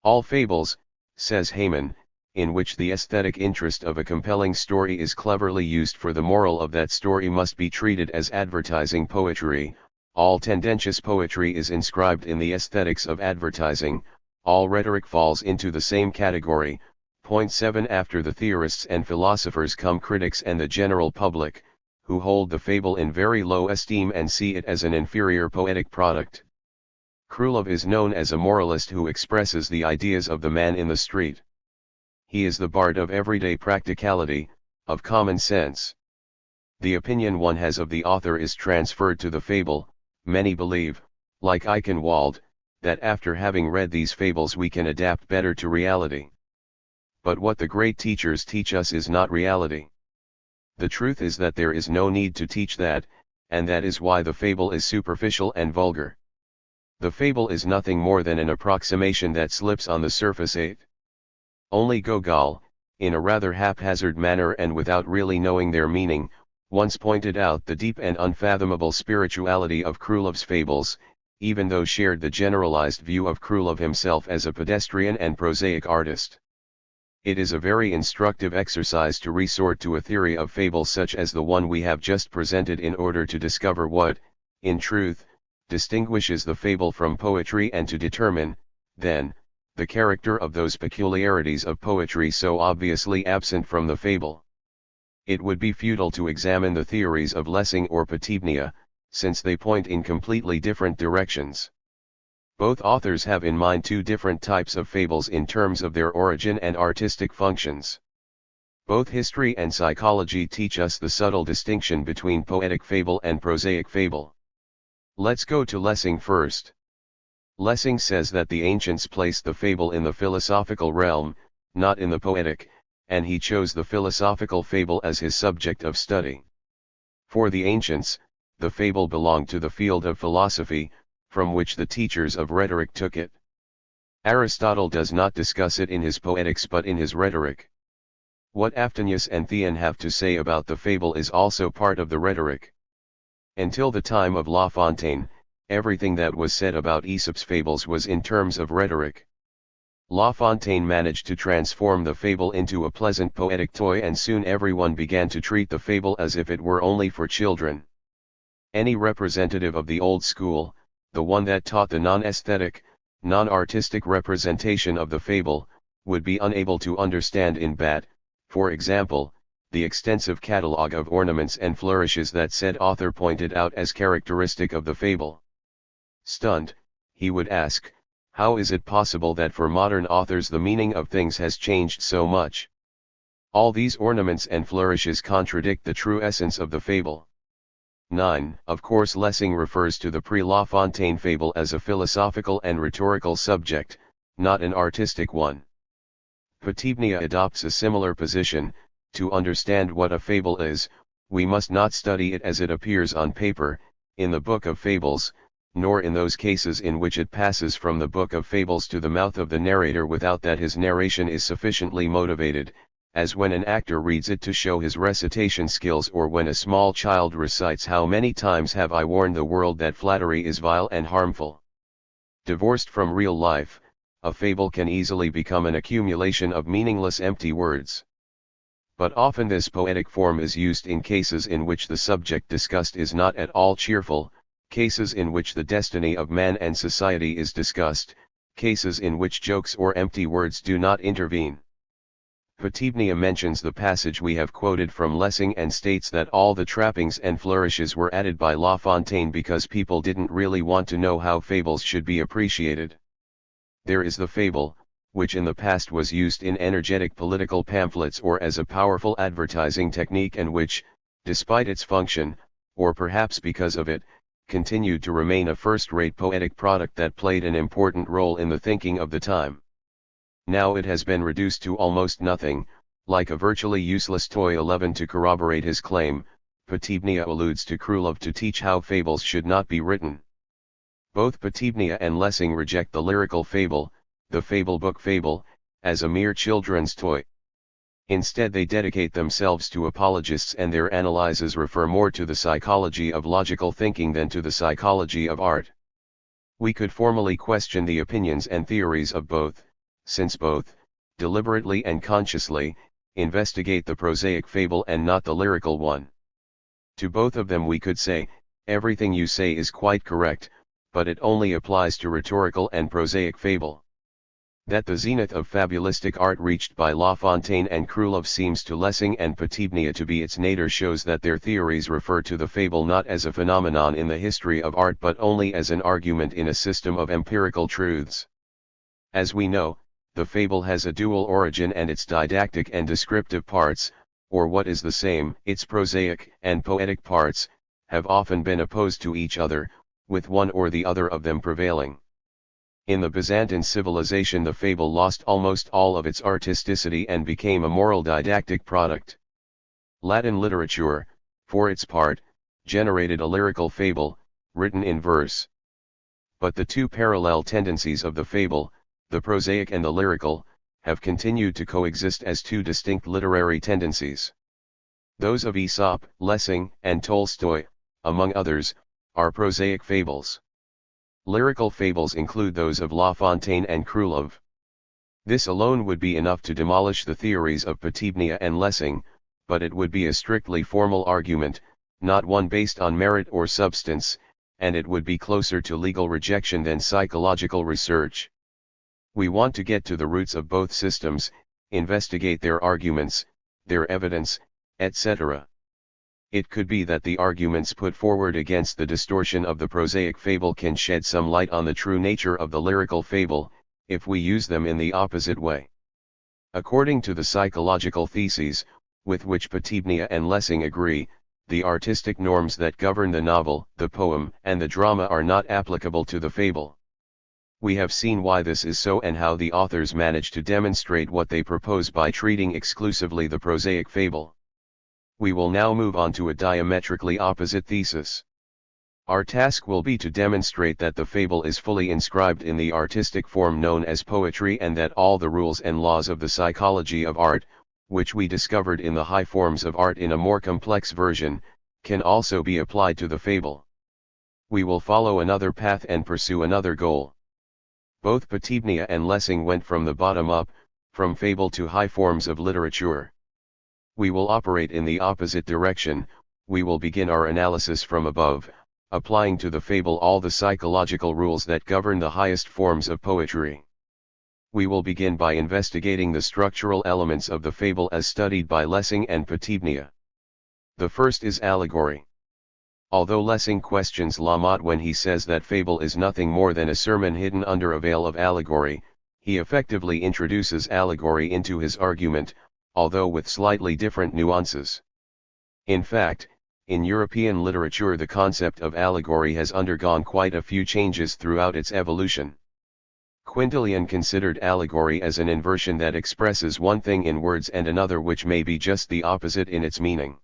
All fables, says Heyman, in which the aesthetic interest of a compelling story is cleverly used for the moral of that story must be treated as advertising poetry. All tendentious poetry is inscribed in the aesthetics of advertising. All rhetoric falls into the same category. Point 7. After the theorists and philosophers come critics and the general public, who hold the fable in very low esteem and see it as an inferior poetic product. Krylov is known as a moralist who expresses the ideas of the man in the street. He is the bard of everyday practicality, of common sense. The opinion one has of the author is transferred to the fable. Many believe, like Eichenwald, that after having read these fables we can adapt better to reality. But what the great teachers teach us is not reality. The truth is that there is no need to teach that, and that is why the fable is superficial and vulgar. The fable is nothing more than an approximation that slips on the surface. 8. Only Gogol, in a rather haphazard manner and without really knowing their meaning, once pointed out the deep and unfathomable spirituality of Krylov's fables, even though shared the generalized view of Krylov himself as a pedestrian and prosaic artist. It is a very instructive exercise to resort to a theory of fable such as the one we have just presented in order to discover what, in truth, distinguishes the fable from poetry and to determine, then, the character of those peculiarities of poetry so obviously absent from the fable. It would be futile to examine the theories of Lessing or Potebnia, since they point in completely different directions. Both authors have in mind two different types of fables in terms of their origin and artistic functions. Both history and psychology teach us the subtle distinction between poetic fable and prosaic fable. Let's go to Lessing first. Lessing says that the ancients placed the fable in the philosophical realm, not in the poetic, and he chose the philosophical fable as his subject of study. For the ancients, the fable belonged to the field of philosophy, from which the teachers of rhetoric took it. Aristotle does not discuss it in his Poetics but in his Rhetoric. What Aftonius and Theon have to say about the fable is also part of the Rhetoric. Until the time of La Fontaine, everything that was said about Aesop's fables was in terms of rhetoric. La Fontaine managed to transform the fable into a pleasant poetic toy and soon everyone began to treat the fable as if it were only for children. Any representative of the old school, the one that taught the non-aesthetic, non-artistic representation of the fable, would be unable to understand in bat, for example, the extensive catalogue of ornaments and flourishes that said author pointed out as characteristic of the fable. Stunned, he would ask, How is it possible that for modern authors the meaning of things has changed so much? All these ornaments and flourishes contradict the true essence of the fable. 9. Of course Lessing refers to the pre-Lafontaine fable as a philosophical and rhetorical subject, not an artistic one. Potebnia adopts a similar position. To understand what a fable is, we must not study it as it appears on paper, in the Book of Fables, nor in those cases in which it passes from the Book of Fables to the mouth of the narrator without that his narration is sufficiently motivated, as when an actor reads it to show his recitation skills, or when a small child recites, "How many times have I warned the world that flattery is vile and harmful?" Divorced from real life, a fable can easily become an accumulation of meaningless empty words. But often this poetic form is used in cases in which the subject discussed is not at all cheerful, cases in which the destiny of man and society is discussed, cases in which jokes or empty words do not intervene. Potebnia mentions the passage we have quoted from Lessing and states that all the trappings and flourishes were added by Lafontaine because people didn't really want to know how fables should be appreciated. There is the fable, which in the past was used in energetic political pamphlets or as a powerful advertising technique, and which, despite its function, or perhaps because of it, continued to remain a first-rate poetic product that played an important role in the thinking of the time. Now it has been reduced to almost nothing, like a virtually useless toy. 11. To corroborate his claim, Potebnia alludes to Krylov to teach how fables should not be written. Both Potebnia and Lessing reject the lyrical fable, the fable book fable, as a mere children's toy. Instead they dedicate themselves to apologists, and their analyses refer more to the psychology of logical thinking than to the psychology of art. We could formally question the opinions and theories of both, since both, deliberately and consciously, investigate the prosaic fable and not the lyrical one. To both of them we could say, everything you say is quite correct, but it only applies to rhetorical and prosaic fable. That the zenith of fabulistic art reached by Lafontaine and Krylov seems to Lessing and Potebnia to be its nadir shows that their theories refer to the fable not as a phenomenon in the history of art but only as an argument in a system of empirical truths. As we know, the fable has a dual origin, and its didactic and descriptive parts, or what is the same, its prosaic and poetic parts, have often been opposed to each other, with one or the other of them prevailing. In the Byzantine civilization the fable lost almost all of its artisticity and became a moral didactic product. Latin literature, for its part, generated a lyrical fable, written in verse. But the two parallel tendencies of the fable, the prosaic and the lyrical, have continued to coexist as two distinct literary tendencies. Those of Aesop, Lessing, and Tolstoy, among others, are prosaic fables. Lyrical fables include those of Lafontaine and Krylov. This alone would be enough to demolish the theories of Potebnia and Lessing, but it would be a strictly formal argument, not one based on merit or substance, and it would be closer to legal rejection than psychological research. We want to get to the roots of both systems, investigate their arguments, their evidence, etc. It could be that the arguments put forward against the distortion of the prosaic fable can shed some light on the true nature of the lyrical fable, if we use them in the opposite way. According to the psychological theses, with which Potebnia and Lessing agree, the artistic norms that govern the novel, the poem, and the drama are not applicable to the fable. We have seen why this is so and how the authors manage to demonstrate what they propose by treating exclusively the prosaic fable. We will now move on to a diametrically opposite thesis. Our task will be to demonstrate that the fable is fully inscribed in the artistic form known as poetry, and that all the rules and laws of the psychology of art, which we discovered in the high forms of art in a more complex version, can also be applied to the fable. We will follow another path and pursue another goal. Both Potebnia and Lessing went from the bottom up, from fable to high forms of literature. We will operate in the opposite direction. We will begin our analysis from above, applying to the fable all the psychological rules that govern the highest forms of poetry. We will begin by investigating the structural elements of the fable as studied by Lessing and Potebnia. The first is allegory. Although Lessing questions La Motte when he says that fable is nothing more than a sermon hidden under a veil of allegory, he effectively introduces allegory into his argument, although with slightly different nuances. In fact, in European literature the concept of allegory has undergone quite a few changes throughout its evolution. Quintilian considered allegory as an inversion that expresses one thing in words and another which may be just the opposite in its meaning.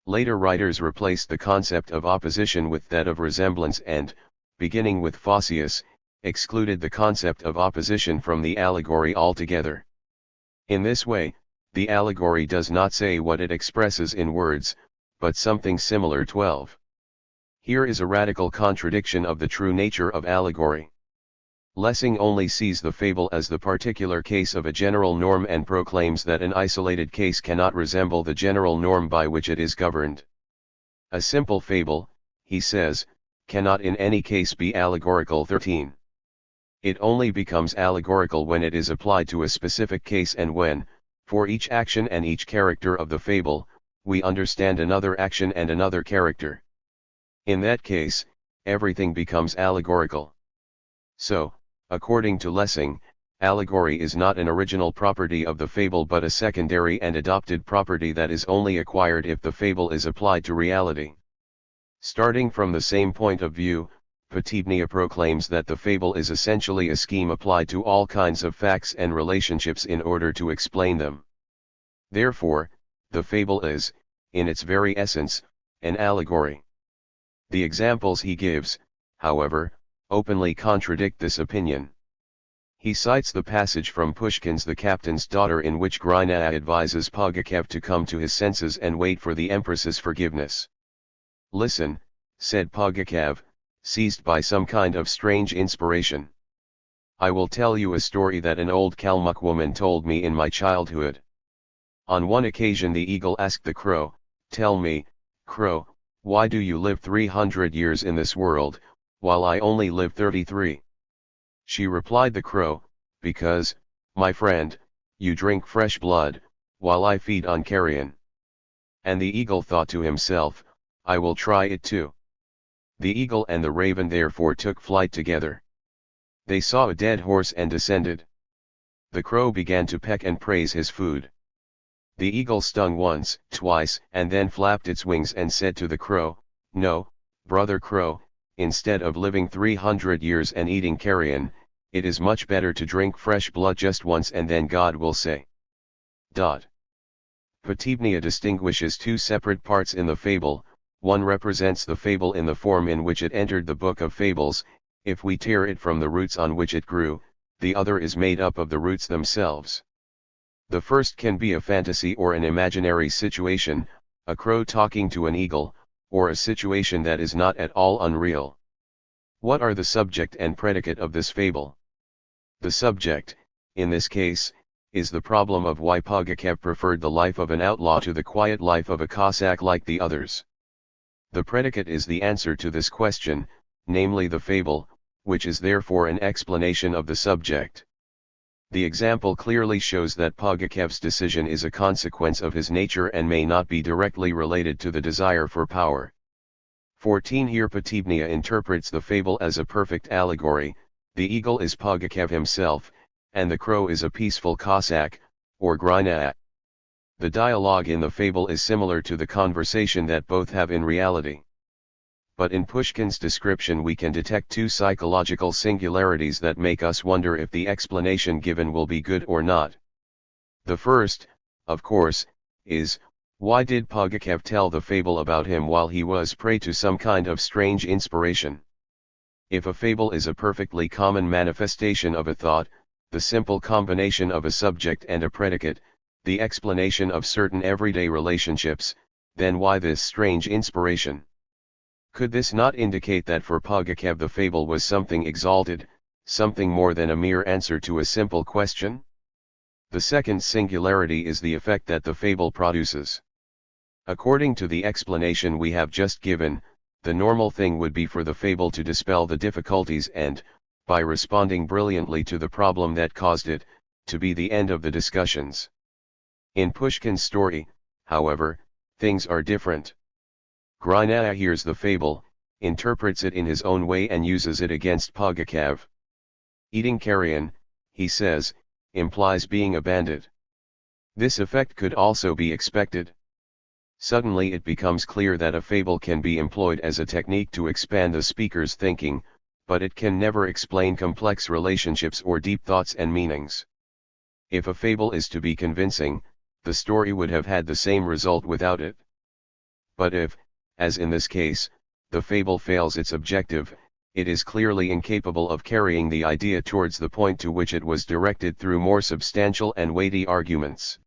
Later writers replaced the concept of opposition with that of resemblance and, beginning with Photius, excluded the concept of opposition from the allegory altogether. In this way, the allegory does not say what it expresses in words, but something similar. 12. Here is a radical contradiction of the true nature of allegory. Lessing only sees the fable as the particular case of a general norm and proclaims that an isolated case cannot resemble the general norm by which it is governed. A simple fable, he says, cannot in any case be allegorical. 13. It only becomes allegorical when it is applied to a specific case and when, for each action and each character of the fable, we understand another action and another character. In that case, everything becomes allegorical. So, according to Lessing, allegory is not an original property of the fable but a secondary and adopted property that is only acquired if the fable is applied to reality. Starting from the same point of view, Pontipaglia proclaims that the fable is essentially a scheme applied to all kinds of facts and relationships in order to explain them. Therefore, the fable is, in its very essence, an allegory. The examples he gives, however, openly contradict this opinion. He cites the passage from Pushkin's The Captain's Daughter in which Grina advises Pugachev to come to his senses and wait for the Empress's forgiveness. "Listen," said Pugachev, seized by some kind of strange inspiration. "I will tell you a story that an old Kalmuk woman told me in my childhood. On one occasion the eagle asked the crow, 'Tell me, crow, why do you live 300 years in this world, while I only live 33? She replied, the crow, "Because, my friend, you drink fresh blood, while I feed on carrion." And the eagle thought to himself, "I will try it too." The eagle and the raven therefore took flight together. They saw a dead horse and descended. The crow began to peck and praise his food. The eagle stung once, twice, and then flapped its wings and said to the crow, "No, brother crow, instead of living 300 years and eating carrion, it is much better to drink fresh blood just once and then God will say." Pontipaglia distinguishes two separate parts in the fable. One represents the fable in the form in which it entered the book of fables. If we tear it from the roots on which it grew, the other is made up of the roots themselves. The first can be a fantasy or an imaginary situation, a crow talking to an eagle, or a situation that is not at all unreal. What are the subject and predicate of this fable? The subject, in this case, is the problem of why Pugachev preferred the life of an outlaw to the quiet life of a Cossack like the others. The predicate is the answer to this question, namely the fable, which is therefore an explanation of the subject. The example clearly shows that Pugachev's decision is a consequence of his nature and may not be directly related to the desire for power. 14 Here Pontipaglia interprets the fable as a perfect allegory. The eagle is Pugachev himself, and the crow is a peaceful Cossack, or Grina. The dialogue in the fable is similar to the conversation that both have in reality. But in Pushkin's description we can detect two psychological singularities that make us wonder if the explanation given will be good or not. The first, of course, is, why did Pugachev tell the fable about him while he was prey to some kind of strange inspiration? If a fable is a perfectly common manifestation of a thought, the simple combination of a subject and a predicate, the explanation of certain everyday relationships, then why this strange inspiration? Could this not indicate that for Pugachev the fable was something exalted, something more than a mere answer to a simple question? The second singularity is the effect that the fable produces. According to the explanation we have just given, the normal thing would be for the fable to dispel the difficulties and, by responding brilliantly to the problem that caused it, to be the end of the discussions. In Pushkin's story, however, things are different. Grinaya hears the fable, interprets it in his own way and uses it against Pugakav. Eating carrion, he says, implies being a bandit. This effect could also be expected. Suddenly it becomes clear that a fable can be employed as a technique to expand the speaker's thinking, but it can never explain complex relationships or deep thoughts and meanings. If a fable is to be convincing, the story would have had the same result without it. But if, as in this case, the fable fails its objective, it is clearly incapable of carrying the idea towards the point to which it was directed through more substantial and weighty arguments.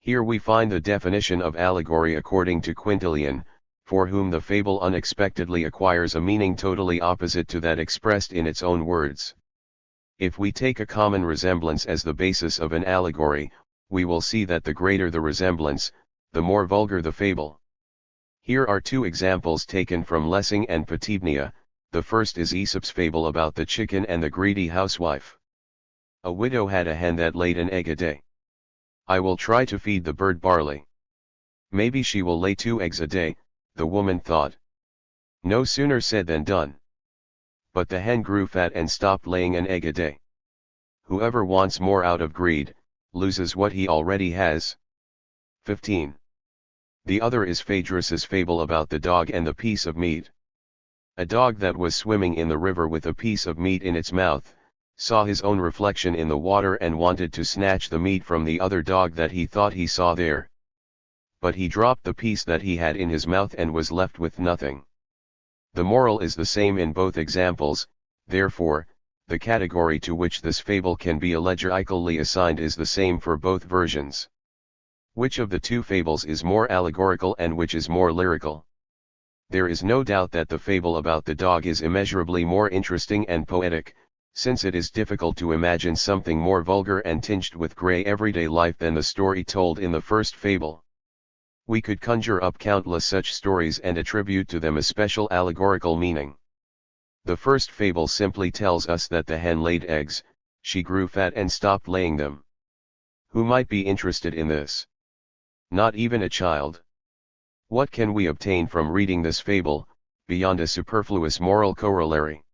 Here we find the definition of allegory according to Quintilian, for whom the fable unexpectedly acquires a meaning totally opposite to that expressed in its own words. If we take a common resemblance as the basis of an allegory, we will see that the greater the resemblance, the more vulgar the fable. Here are two examples taken from Lessing and Potibnia. The first is Aesop's fable about the chicken and the greedy housewife. A widow had a hen that laid an egg a day. "I will try to feed the bird barley. Maybe she will lay 2 eggs a day," the woman thought. No sooner said than done. But the hen grew fat and stopped laying an egg a day. Whoever wants more out of greed, loses what he already has. 15. The other is Phaedrus's fable about the dog and the piece of meat. A dog that was swimming in the river with a piece of meat in its mouth, saw his own reflection in the water and wanted to snatch the meat from the other dog that he thought he saw there. But he dropped the piece that he had in his mouth and was left with nothing. The moral is the same in both examples, therefore, the category to which this fable can be allegorically assigned is the same for both versions. Which of the two fables is more allegorical and which is more lyrical? There is no doubt that the fable about the dog is immeasurably more interesting and poetic, since it is difficult to imagine something more vulgar and tinged with grey everyday life than the story told in the first fable. We could conjure up countless such stories and attribute to them a special allegorical meaning. The first fable simply tells us that the hen laid eggs, she grew fat and stopped laying them. Who might be interested in this? Not even a child. What can we obtain from reading this fable, beyond a superfluous moral corollary?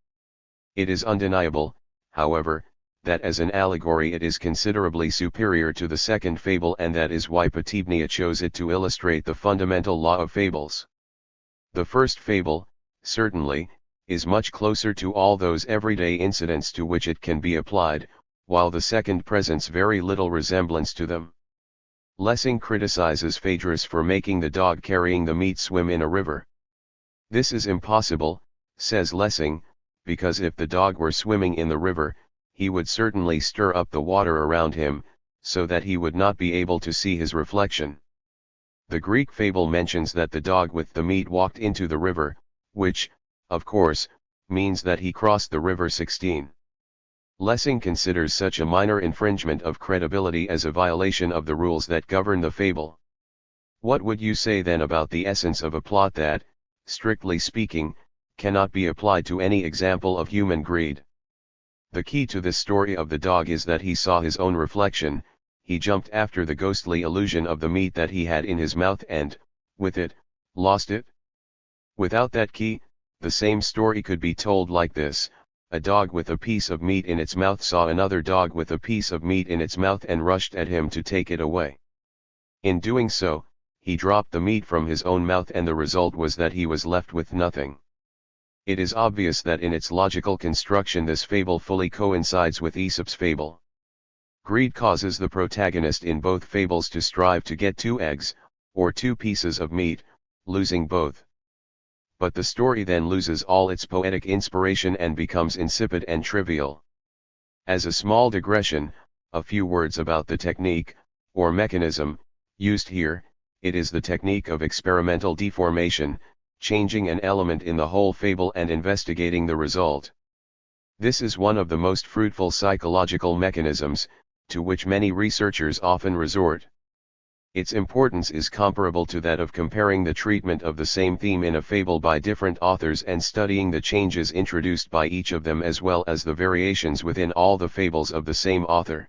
It is undeniable, however, that as an allegory it is considerably superior to the second fable, and that is why Potibnia chose it to illustrate the fundamental law of fables. The first fable, certainly, is much closer to all those everyday incidents to which it can be applied, while the second presents very little resemblance to them. Lessing criticizes Phaedrus for making the dog carrying the meat swim in a river. This is impossible, says Lessing, because if the dog were swimming in the river, he would certainly stir up the water around him, so that he would not be able to see his reflection. The Greek fable mentions that the dog with the meat walked into the river, which, of course, means that he crossed the river. 16. Lessing considers such a minor infringement of credibility as a violation of the rules that govern the fable. What would you say then about the essence of a plot that, strictly speaking, cannot be applied to any example of human greed? The key to this story of the dog is that he saw his own reflection, he jumped after the ghostly illusion of the meat that he had in his mouth and, with it, lost it. Without that key, the same story could be told like this: a dog with a piece of meat in its mouth saw another dog with a piece of meat in its mouth and rushed at him to take it away. In doing so, he dropped the meat from his own mouth and the result was that he was left with nothing. It is obvious that in its logical construction this fable fully coincides with Aesop's fable. Greed causes the protagonist in both fables to strive to get 2 eggs, or 2 pieces of meat, losing both. But the story then loses all its poetic inspiration and becomes insipid and trivial. As a small digression, a few words about the technique, or mechanism, used here. It is the technique of experimental deformation, changing an element in the whole fable and investigating the result. This is one of the most fruitful psychological mechanisms, to which many researchers often resort. Its importance is comparable to that of comparing the treatment of the same theme in a fable by different authors and studying the changes introduced by each of them as well as the variations within all the fables of the same author.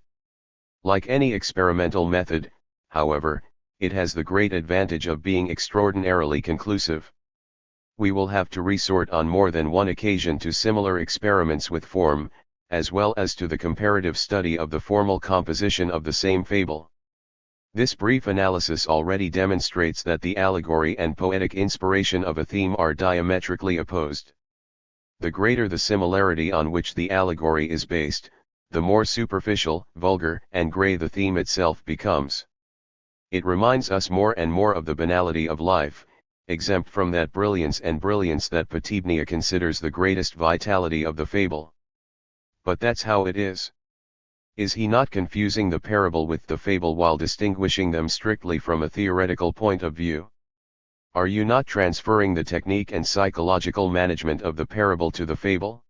Like any experimental method, however, it has the great advantage of being extraordinarily conclusive. we will have to resort on more than one occasion to similar experiments with form, as well as to the comparative study of the formal composition of the same fable. This brief analysis already demonstrates that the allegory and poetic inspiration of a theme are diametrically opposed. The greater the similarity on which the allegory is based, the more superficial, vulgar, and gray the theme itself becomes. It reminds us more and more of the banality of life, exempt from that brilliance that Potebnia considers the greatest vitality of the fable. But that's how it is. Is he not confusing the parable with the fable while distinguishing them strictly from a theoretical point of view? Are you not transferring the technique and psychological management of the parable to the fable?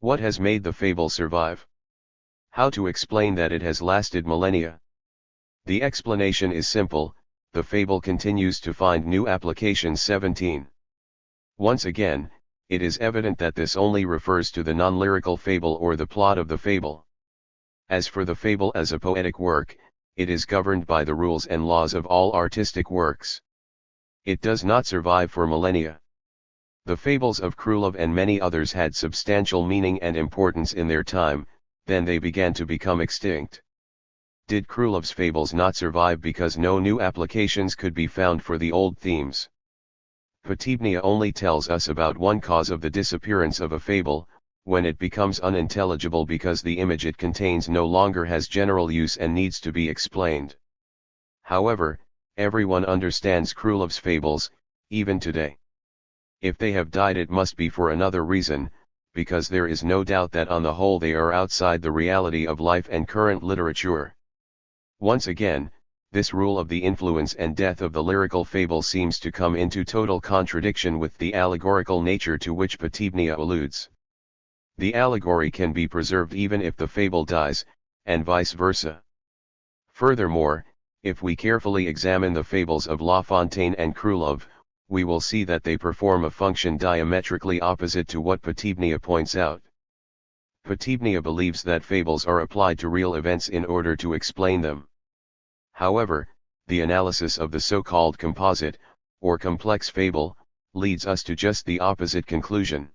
What has made the fable survive? How to explain that it has lasted millennia? The explanation is simple: the fable continues to find new applications. 17. Once again, it is evident that this only refers to the non-lyrical fable or the plot of the fable. As for the fable as a poetic work, it is governed by the rules and laws of all artistic works. It does not survive for millennia. The fables of Krylov and many others had substantial meaning and importance in their time, then they began to become extinct. Did Krylov's fables not survive because no new applications could be found for the old themes? Potebnia only tells us about one cause of the disappearance of a fable, when it becomes unintelligible because the image it contains no longer has general use and needs to be explained. However, everyone understands Krylov's fables, even today. If they have died, it must be for another reason, because there is no doubt that on the whole they are outside the reality of life and current literature. Once again, this rule of the influence and death of the lyrical fable seems to come into total contradiction with the allegorical nature to which Potebnia alludes. The allegory can be preserved even if the fable dies, and vice versa. Furthermore, if we carefully examine the fables of La Fontaine and Krylov, we will see that they perform a function diametrically opposite to what Potebnia points out. Potebnia believes that fables are applied to real events in order to explain them. However, the analysis of the so-called composite, or complex fable, leads us to just the opposite conclusion.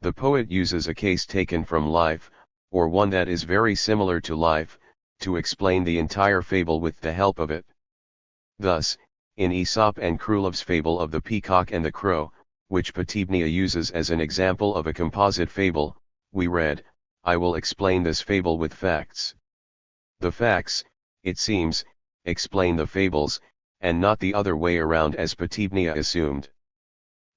The poet uses a case taken from life, or one that is very similar to life, to explain the entire fable with the help of it. Thus, in Aesop and Krylov's fable of the peacock and the crow, which Potebnia uses as an example of a composite fable, we read, "I will explain this fable with facts." The facts, it seems, explain the fables, and not the other way around as Potebnia assumed.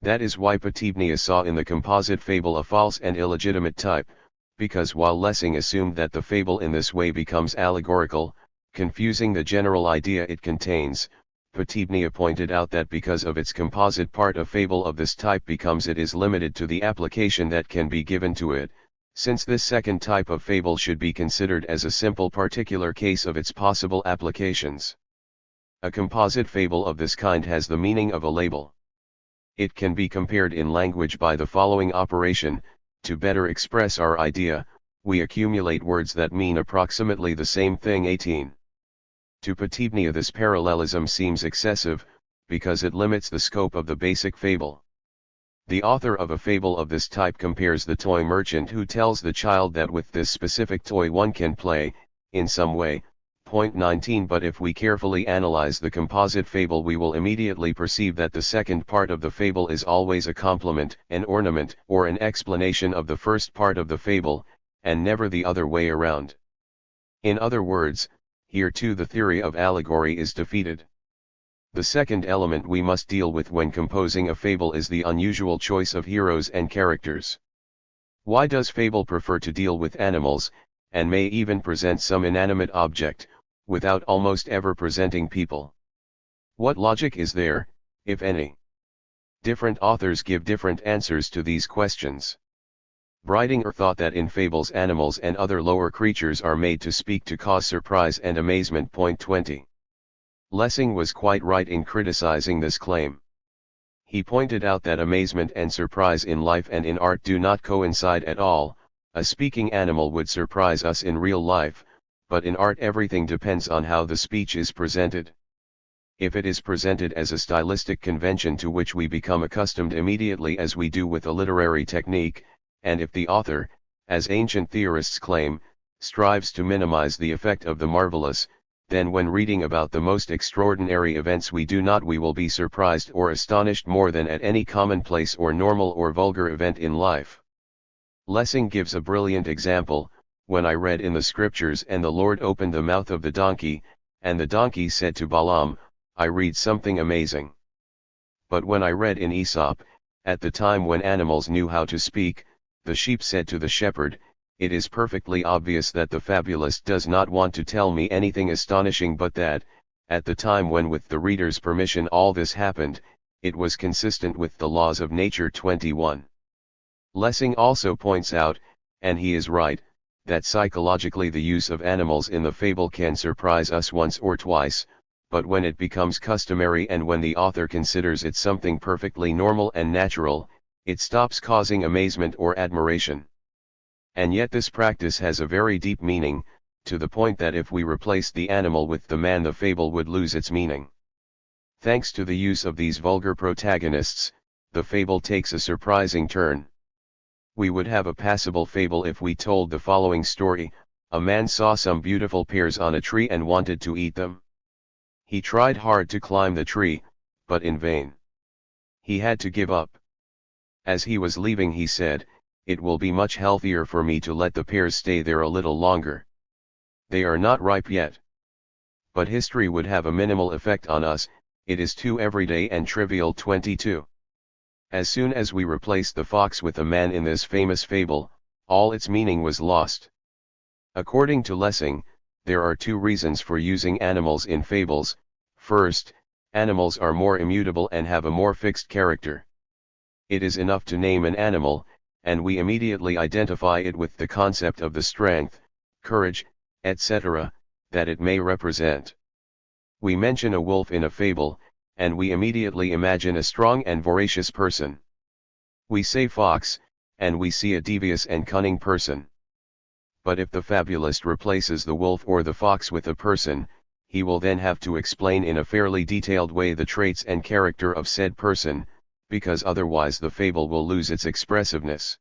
That is why Potebnia saw in the composite fable a false and illegitimate type, because while Lessing assumed that the fable in this way becomes allegorical, confusing the general idea it contains, Potebnia pointed out that because of its composite part, a fable of this type becomes it is limited to the application that can be given to it, since this second type of fable should be considered as a simple particular case of its possible applications. A composite fable of this kind has the meaning of a label. It can be compared in language by the following operation: to better express our idea, we accumulate words that mean approximately the same thing. 18. To Potebnia this parallelism seems excessive, because it limits the scope of the basic fable. The author of a fable of this type compares the toy merchant who tells the child that with this specific toy one can play, in some way. Point 19. But if we carefully analyze the composite fable, we will immediately perceive that the second part of the fable is always a complement, an ornament, or an explanation of the first part of the fable, and never the other way around. In other words, here too the theory of allegory is defeated. The second element we must deal with when composing a fable is the unusual choice of heroes and characters. Why does fable prefer to deal with animals, and may even present some inanimate object, without almost ever presenting people? What logic is there, if any? Different authors give different answers to these questions. Breidinger thought that in fables animals and other lower creatures are made to speak to cause surprise and amazement. Point 20. Lessing was quite right in criticizing this claim. He pointed out that amazement and surprise in life and in art do not coincide at all. A speaking animal would surprise us in real life, but in art everything depends on how the speech is presented. if it is presented as a stylistic convention to which we become accustomed immediately as we do with a literary technique, and if the author, as ancient theorists claim, strives to minimize the effect of the marvelous, then when reading about the most extraordinary events we will be surprised or astonished more than at any commonplace or normal or vulgar event in life. Lessing gives a brilliant example: when I read in the scriptures, and the Lord opened the mouth of the donkey, and the donkey said to Balaam, I read something amazing. But when I read in Aesop, at the time when animals knew how to speak, the sheep said to the shepherd, it is perfectly obvious that the fabulist does not want to tell me anything astonishing, but that, at the time when with the reader's permission all this happened, it was consistent with the laws of nature. 21. Lessing also points out, and he is right, that psychologically the use of animals in the fable can surprise us once or twice, but when it becomes customary and when the author considers it something perfectly normal and natural, it stops causing amazement or admiration. And yet this practice has a very deep meaning, to the point that if we replaced the animal with the man, the fable would lose its meaning. Thanks to the use of these vulgar protagonists, the fable takes a surprising turn. We would have a passable fable if we told the following story: a man saw some beautiful pears on a tree and wanted to eat them. He tried hard to climb the tree, but in vain. He had to give up. As he was leaving he said, it will be much healthier for me to let the pears stay there a little longer. They are not ripe yet. But history would have a minimal effect on us, it is too everyday and trivial. 22. As soon as we replaced the fox with a man in this famous fable, all its meaning was lost. According to Lessing, there are two reasons for using animals in fables. First, animals are more immutable and have a more fixed character. It is enough to name an animal, and we immediately identify it with the concept of the strength, courage, etc., that it may represent. We mention a wolf in a fable, and we immediately imagine a strong and voracious person. We say fox, and we see a devious and cunning person. But if the fabulist replaces the wolf or the fox with a person, he will then have to explain in a fairly detailed way the traits and character of said person, because otherwise the fable will lose its expressiveness.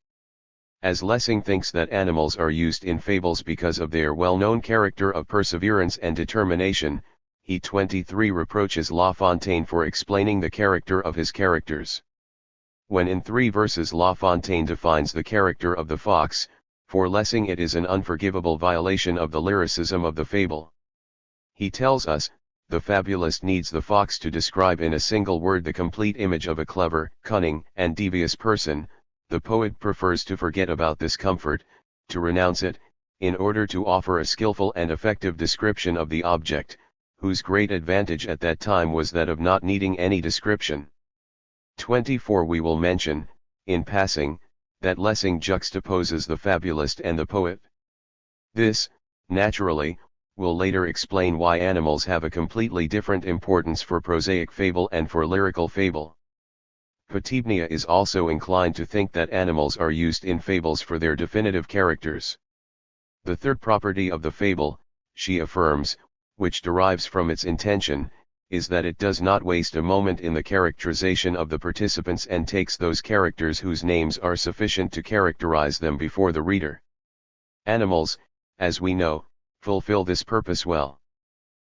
As Lessing thinks that animals are used in fables because of their well-known character of perseverance and determination, he 23 reproaches La Fontaine for explaining the character of his characters. When in 3 verses La Fontaine defines the character of the fox, for Lessing it is an unforgivable violation of the lyricism of the fable. He tells us, the fabulist needs the fox to describe in a single word the complete image of a clever, cunning, and devious person. The poet prefers to forget about this comfort, to renounce it, in order to offer a skillful and effective description of the object, whose great advantage at that time was that of not needing any description. 24. We will mention, in passing, that Lessing juxtaposes the fabulist and the poet. This, naturally, will later explain why animals have a completely different importance for prosaic fable and for lyrical fable. Potibnia is also inclined to think that animals are used in fables for their definitive characters. The third property of the fable, she affirms, which derives from its intention, is that it does not waste a moment in the characterization of the participants and takes those characters whose names are sufficient to characterize them before the reader. Animals, as we know, fulfill this purpose well.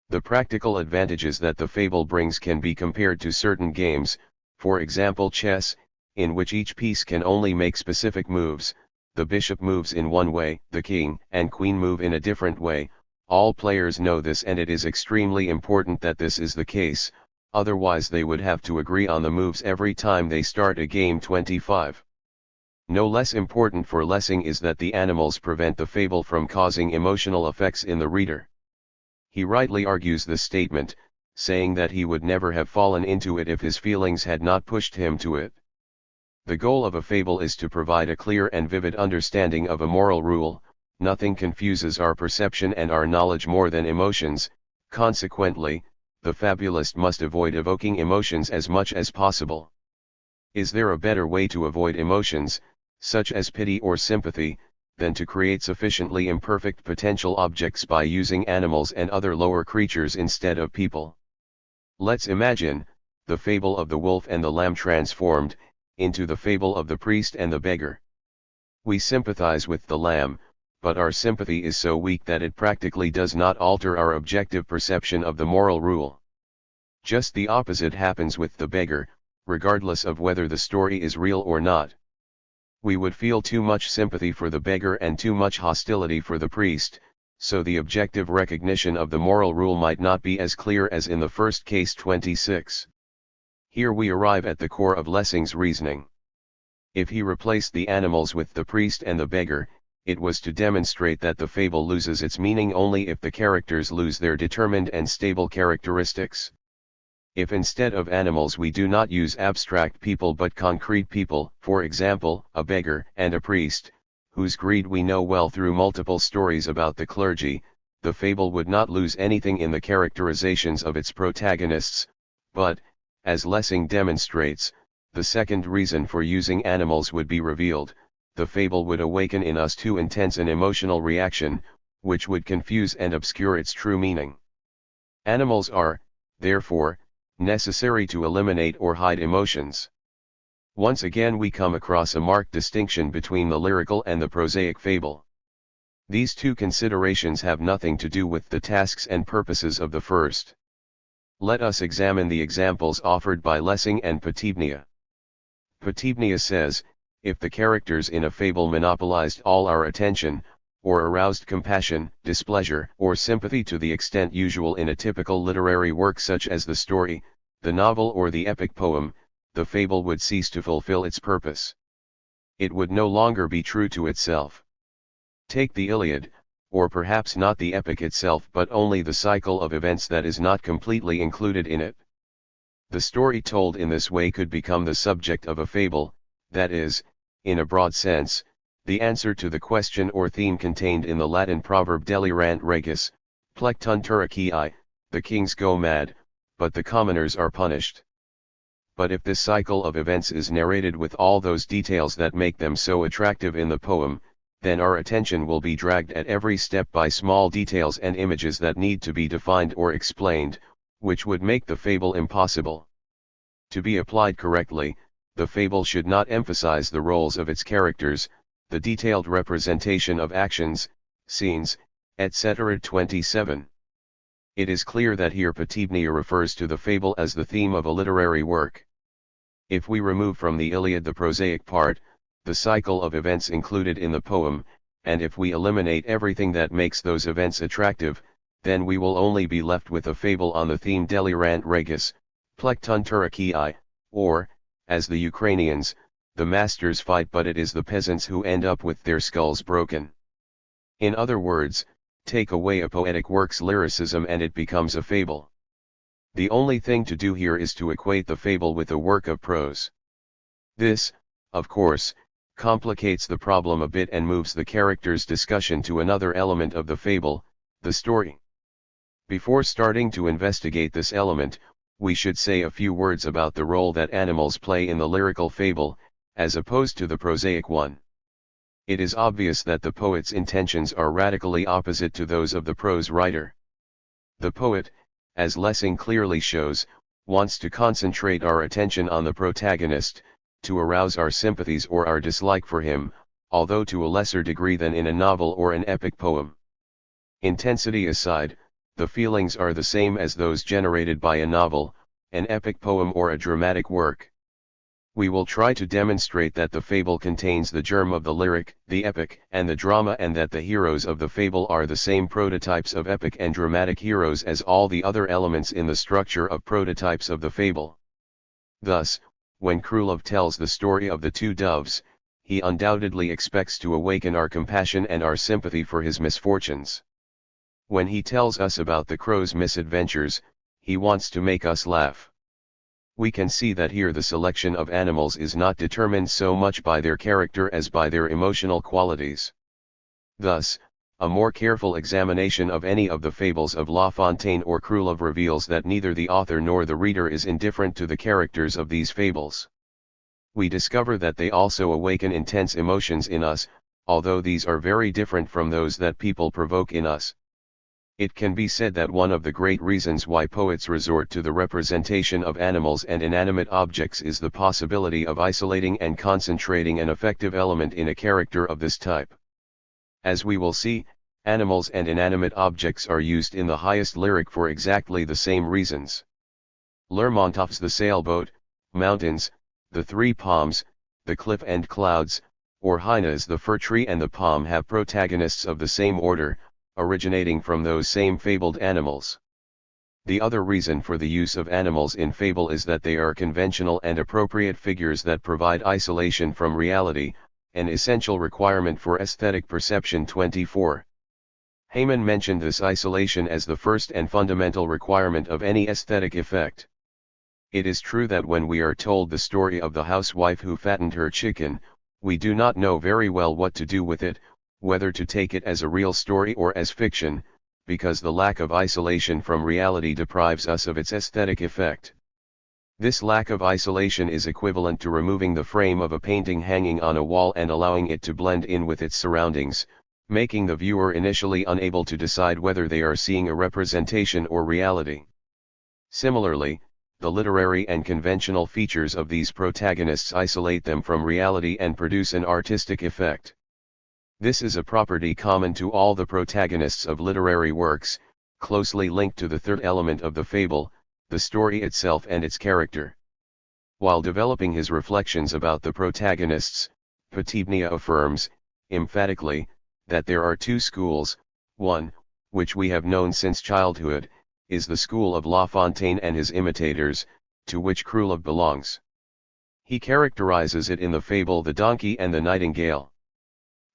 The practical advantages that the fable brings can be compared to certain games, for example chess, in which each piece can only make specific moves. The bishop moves in one way, the king and queen move in a different way. All players know this, and it is extremely important that this is the case, otherwise they would have to agree on the moves every time they start a game. 25. No less important for Lessing is that the animals prevent the fable from causing emotional effects in the reader. He rightly argues this statement, saying that he would never have fallen into it if his feelings had not pushed him to it. The goal of a fable is to provide a clear and vivid understanding of a moral rule. Nothing confuses our perception and our knowledge more than emotions. Consequently, the fabulist must avoid evoking emotions as much as possible. Is there a better way to avoid emotions, such as pity or sympathy, than to create sufficiently imperfect potential objects by using animals and other lower creatures instead of people? Let's imagine the fable of the wolf and the lamb transformed into the fable of the priest and the beggar. We sympathize with the lamb, but our sympathy is so weak that it practically does not alter our objective perception of the moral rule. Just the opposite happens with the beggar, regardless of whether the story is real or not. We would feel too much sympathy for the beggar and too much hostility for the priest, so the objective recognition of the moral rule might not be as clear as in the first case 26. Here we arrive at the core of Lessing's reasoning. If he replaced the animals with the priest and the beggar, it was to demonstrate that the fable loses its meaning only if the characters lose their determined and stable characteristics. If instead of animals we do not use abstract people but concrete people, for example, a beggar and a priest, whose greed we know well through multiple stories about the clergy, the fable would not lose anything in the characterizations of its protagonists, but, as Lessing demonstrates, the second reason for using animals would be revealed. The fable would awaken in us too intense an emotional reaction, which would confuse and obscure its true meaning. Animals are, therefore, necessary to eliminate or hide emotions. Once again we come across a marked distinction between the lyrical and the prosaic fable. These two considerations have nothing to do with the tasks and purposes of the first. Let us examine the examples offered by Lessing and Potebnia. Potebnia says, if the characters in a fable monopolized all our attention, or aroused compassion, displeasure, or sympathy to the extent usual in a typical literary work such as the story, the novel or the epic poem, the fable would cease to fulfill its purpose. It would no longer be true to itself. Take the Iliad, or perhaps not the epic itself but only the cycle of events that is not completely included in it. The story told in this way could become the subject of a fable, that is, in a broad sense, the answer to the question or theme contained in the Latin proverb delirant reges, plectuntur acii, the kings go mad, but the commoners are punished. But if this cycle of events is narrated with all those details that make them so attractive in the poem, then our attention will be dragged at every step by small details and images that need to be defined or explained, which would make the fable impossible. To be applied correctly, the fable should not emphasize the roles of its characters, the detailed representation of actions, scenes, etc. 27. It is clear that here Potebnia refers to the fable as the theme of a literary work. If we remove from the Iliad the prosaic part, the cycle of events included in the poem, and if we eliminate everything that makes those events attractive, then we will only be left with a fable on the theme delirant reges, plectuntur acii, or, as the Ukrainians, the masters fight but it is the peasants who end up with their skulls broken. In other words, take away a poetic work's lyricism and it becomes a fable. The only thing to do here is to equate the fable with a work of prose. This, of course, complicates the problem a bit and moves the character's discussion to another element of the fable, the story. Before starting to investigate this element, we should say a few words about the role that animals play in the lyrical fable, as opposed to the prosaic one. It is obvious that the poet's intentions are radically opposite to those of the prose writer. The poet, as Lessing clearly shows, wants to concentrate our attention on the protagonist, to arouse our sympathies or our dislike for him, although to a lesser degree than in a novel or an epic poem. Intensity aside, the feelings are the same as those generated by a novel, an epic poem or a dramatic work. We will try to demonstrate that the fable contains the germ of the lyric, the epic, and the drama, and that the heroes of the fable are the same prototypes of epic and dramatic heroes as all the other elements in the structure of prototypes of the fable. Thus, when Krylov tells the story of the two doves, he undoubtedly expects to awaken our compassion and our sympathy for his misfortunes. When he tells us about the crow's misadventures, he wants to make us laugh. We can see that here the selection of animals is not determined so much by their character as by their emotional qualities. Thus, a more careful examination of any of the fables of La Fontaine or Krylov reveals that neither the author nor the reader is indifferent to the characters of these fables. We discover that they also awaken intense emotions in us, although these are very different from those that people provoke in us. It can be said that one of the great reasons why poets resort to the representation of animals and inanimate objects is the possibility of isolating and concentrating an effective element in a character of this type. As we will see, animals and inanimate objects are used in the highest lyric for exactly the same reasons. Lermontov's The Sailboat, Mountains, The Three Palms, The Cliff and Clouds, or Heine's The Fir Tree and the Palm have protagonists of the same order, originating from those same fabled animals. The other reason for the use of animals in fable is that they are conventional and appropriate figures that provide isolation from reality, an essential requirement for aesthetic perception. 24. Heyman mentioned this isolation as the first and fundamental requirement of any aesthetic effect. It is true that when we are told the story of the housewife who fattened her chicken, we do not know very well what to do with it, whether to take it as a real story or as fiction, because the lack of isolation from reality deprives us of its aesthetic effect. This lack of isolation is equivalent to removing the frame of a painting hanging on a wall and allowing it to blend in with its surroundings, making the viewer initially unable to decide whether they are seeing a representation or reality. Similarly, the literary and conventional features of these protagonists isolate them from reality and produce an artistic effect. This is a property common to all the protagonists of literary works, closely linked to the third element of the fable, the story itself and its character. While developing his reflections about the protagonists, Potibnia affirms, emphatically, that there are two schools. One, which we have known since childhood, is the school of La Fontaine and his imitators, to which Krylov belongs. He characterizes it in the fable The Donkey and the Nightingale.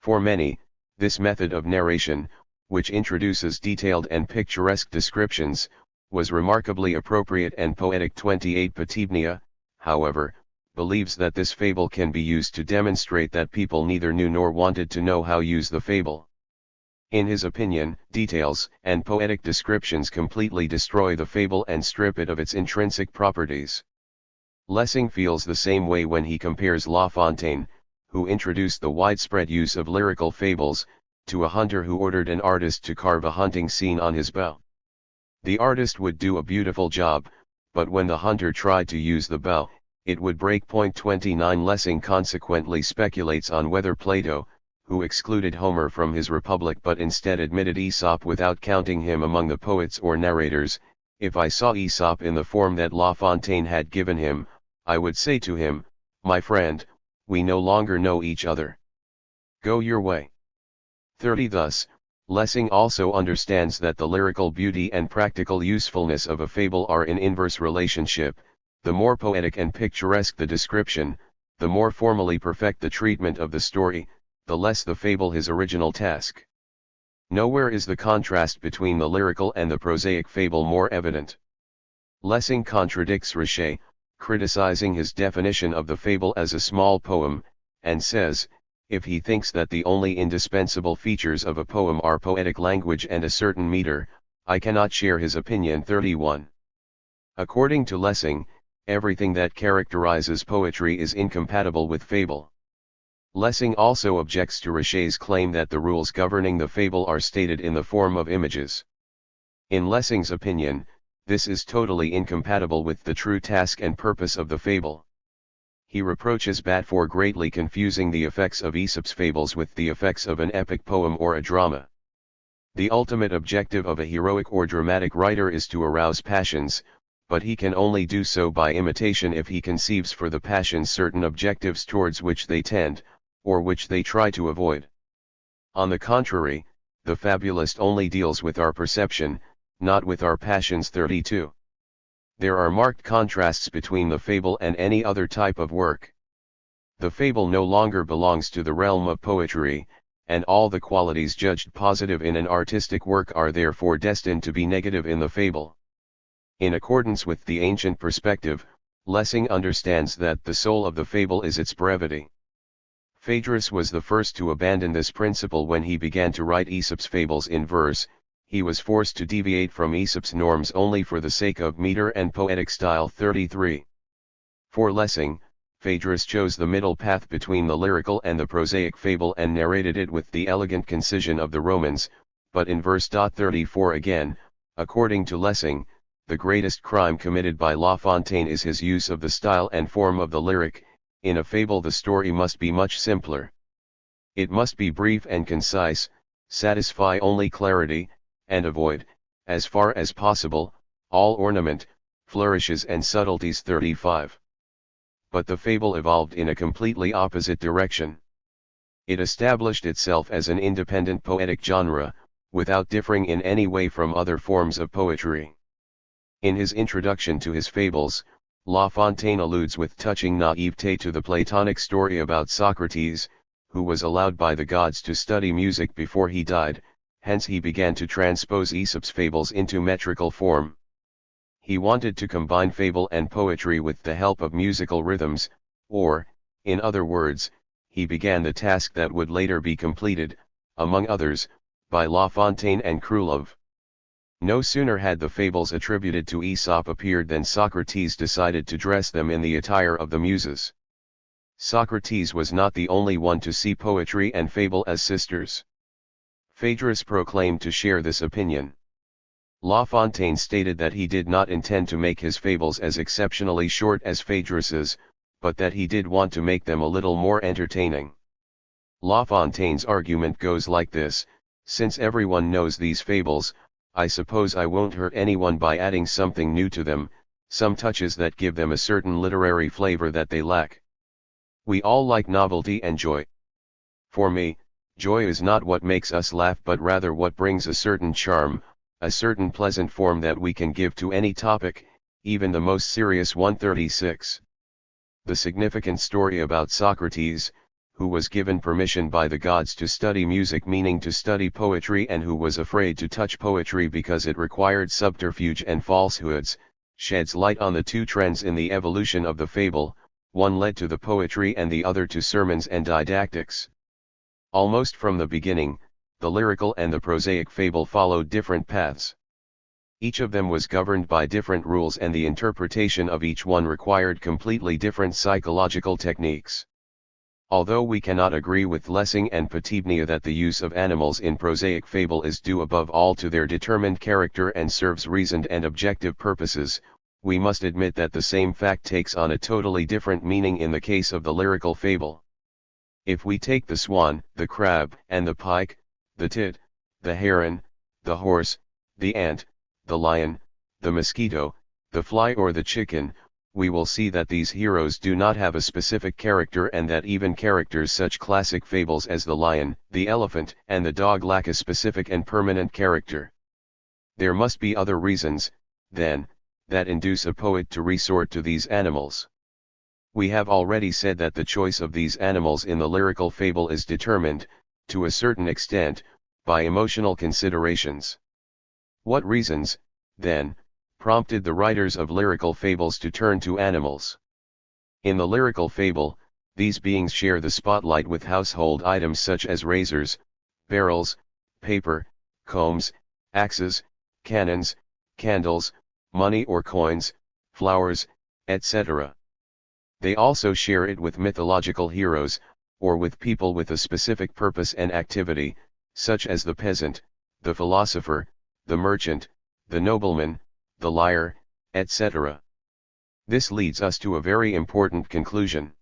For many, this method of narration, which introduces detailed and picturesque descriptions, was remarkably appropriate and poetic. 28. Potibnia, however, believes that this fable can be used to demonstrate that people neither knew nor wanted to know how to use the fable. In his opinion, details and poetic descriptions completely destroy the fable and strip it of its intrinsic properties. Lessing feels the same way when he compares La Fontaine, who introduced the widespread use of lyrical fables, to a hunter who ordered an artist to carve a hunting scene on his bow. The artist would do a beautiful job, but when the hunter tried to use the bow, it would break. 29. Lessing consequently speculates on whether Plato, who excluded Homer from his Republic but instead admitted Aesop without counting him among the poets or narrators, if I saw Aesop in the form that La Fontaine had given him, I would say to him, my friend, we no longer know each other. Go your way. 30. Thus, Lessing also understands that the lyrical beauty and practical usefulness of a fable are in inverse relationship. The more poetic and picturesque the description, the more formally perfect the treatment of the story, the less the fable his original task. Nowhere is the contrast between the lyrical and the prosaic fable more evident. Lessing contradicts Richer, criticizing his definition of the fable as a small poem, and says, if he thinks that the only indispensable features of a poem are poetic language and a certain meter, I cannot share his opinion. 31. According to Lessing, everything that characterizes poetry is incompatible with fable. Lessing also objects to Richer's claim that the rules governing the fable are stated in the form of images. In Lessing's opinion, this is totally incompatible with the true task and purpose of the fable. He reproaches Bat for greatly confusing the effects of Aesop's fables with the effects of an epic poem or a drama. The ultimate objective of a heroic or dramatic writer is to arouse passions, but he can only do so by imitation if he conceives for the passions certain objectives towards which they tend, or which they try to avoid. On the contrary, the fabulist only deals with our perception, not with our passions. 32. There are marked contrasts between the fable and any other type of work. The fable no longer belongs to the realm of poetry, and all the qualities judged positive in an artistic work are therefore destined to be negative in the fable. In accordance with the ancient perspective, Lessing understands that the soul of the fable is its brevity. Phaedrus was the first to abandon this principle when he began to write Aesop's fables in verse. He was forced to deviate from Aesop's norms only for the sake of meter and poetic style. 33. For Lessing, Phaedrus chose the middle path between the lyrical and the prosaic fable and narrated it with the elegant concision of the Romans, but in verse 34 again, according to Lessing, the greatest crime committed by La Fontaine is his use of the style and form of the lyric. In a fable the story must be much simpler. It must be brief and concise, satisfy only clarity, and avoid, as far as possible, all ornament, flourishes and subtleties. 35. But the fable evolved in a completely opposite direction. It established itself as an independent poetic genre, without differing in any way from other forms of poetry. In his introduction to his fables, La Fontaine alludes with touching naivete to the Platonic story about Socrates, who was allowed by the gods to study music before he died, hence he began to transpose Aesop's fables into metrical form. He wanted to combine fable and poetry with the help of musical rhythms, or, in other words, he began the task that would later be completed, among others, by La Fontaine and Krylov. No sooner had the fables attributed to Aesop appeared than Socrates decided to dress them in the attire of the Muses. Socrates was not the only one to see poetry and fable as sisters. Phaedrus proclaimed to share this opinion. La Fontaine stated that he did not intend to make his fables as exceptionally short as Phaedrus's, but that he did want to make them a little more entertaining. La Fontaine's argument goes like this: since everyone knows these fables, I suppose I won't hurt anyone by adding something new to them, some touches that give them a certain literary flavor that they lack. We all like novelty and joy. For me, joy is not what makes us laugh but rather what brings a certain charm, a certain pleasant form that we can give to any topic, even the most serious one. 36. The significant story about Socrates, who was given permission by the gods to study music, meaning to study poetry, and who was afraid to touch poetry because it required subterfuge and falsehoods, sheds light on the two trends in the evolution of the fable. One led to the poetry and the other to sermons and didactics. Almost from the beginning, the lyrical and the prosaic fable followed different paths. Each of them was governed by different rules, and the interpretation of each one required completely different psychological techniques. Although we cannot agree with Lessing and Potebnia that the use of animals in prosaic fable is due above all to their determined character and serves reasoned and objective purposes, we must admit that the same fact takes on a totally different meaning in the case of the lyrical fable. If we take the swan, the crab, and the pike, the tit, the heron, the horse, the ant, the lion, the mosquito, the fly or the chicken, we will see that these heroes do not have a specific character, and that even characters such classic fables as the lion, the elephant, and the dog lack a specific and permanent character. There must be other reasons, then, that induce a poet to resort to these animals. We have already said that the choice of these animals in the lyrical fable is determined, to a certain extent, by emotional considerations. What reasons, then, prompted the writers of lyrical fables to turn to animals? In the lyrical fable, these beings share the spotlight with household items such as razors, barrels, paper, combs, axes, cannons, candles, money or coins, flowers, etc. They also share it with mythological heroes, or with people with a specific purpose and activity, such as the peasant, the philosopher, the merchant, the nobleman, the liar, etc. This leads us to a very important conclusion.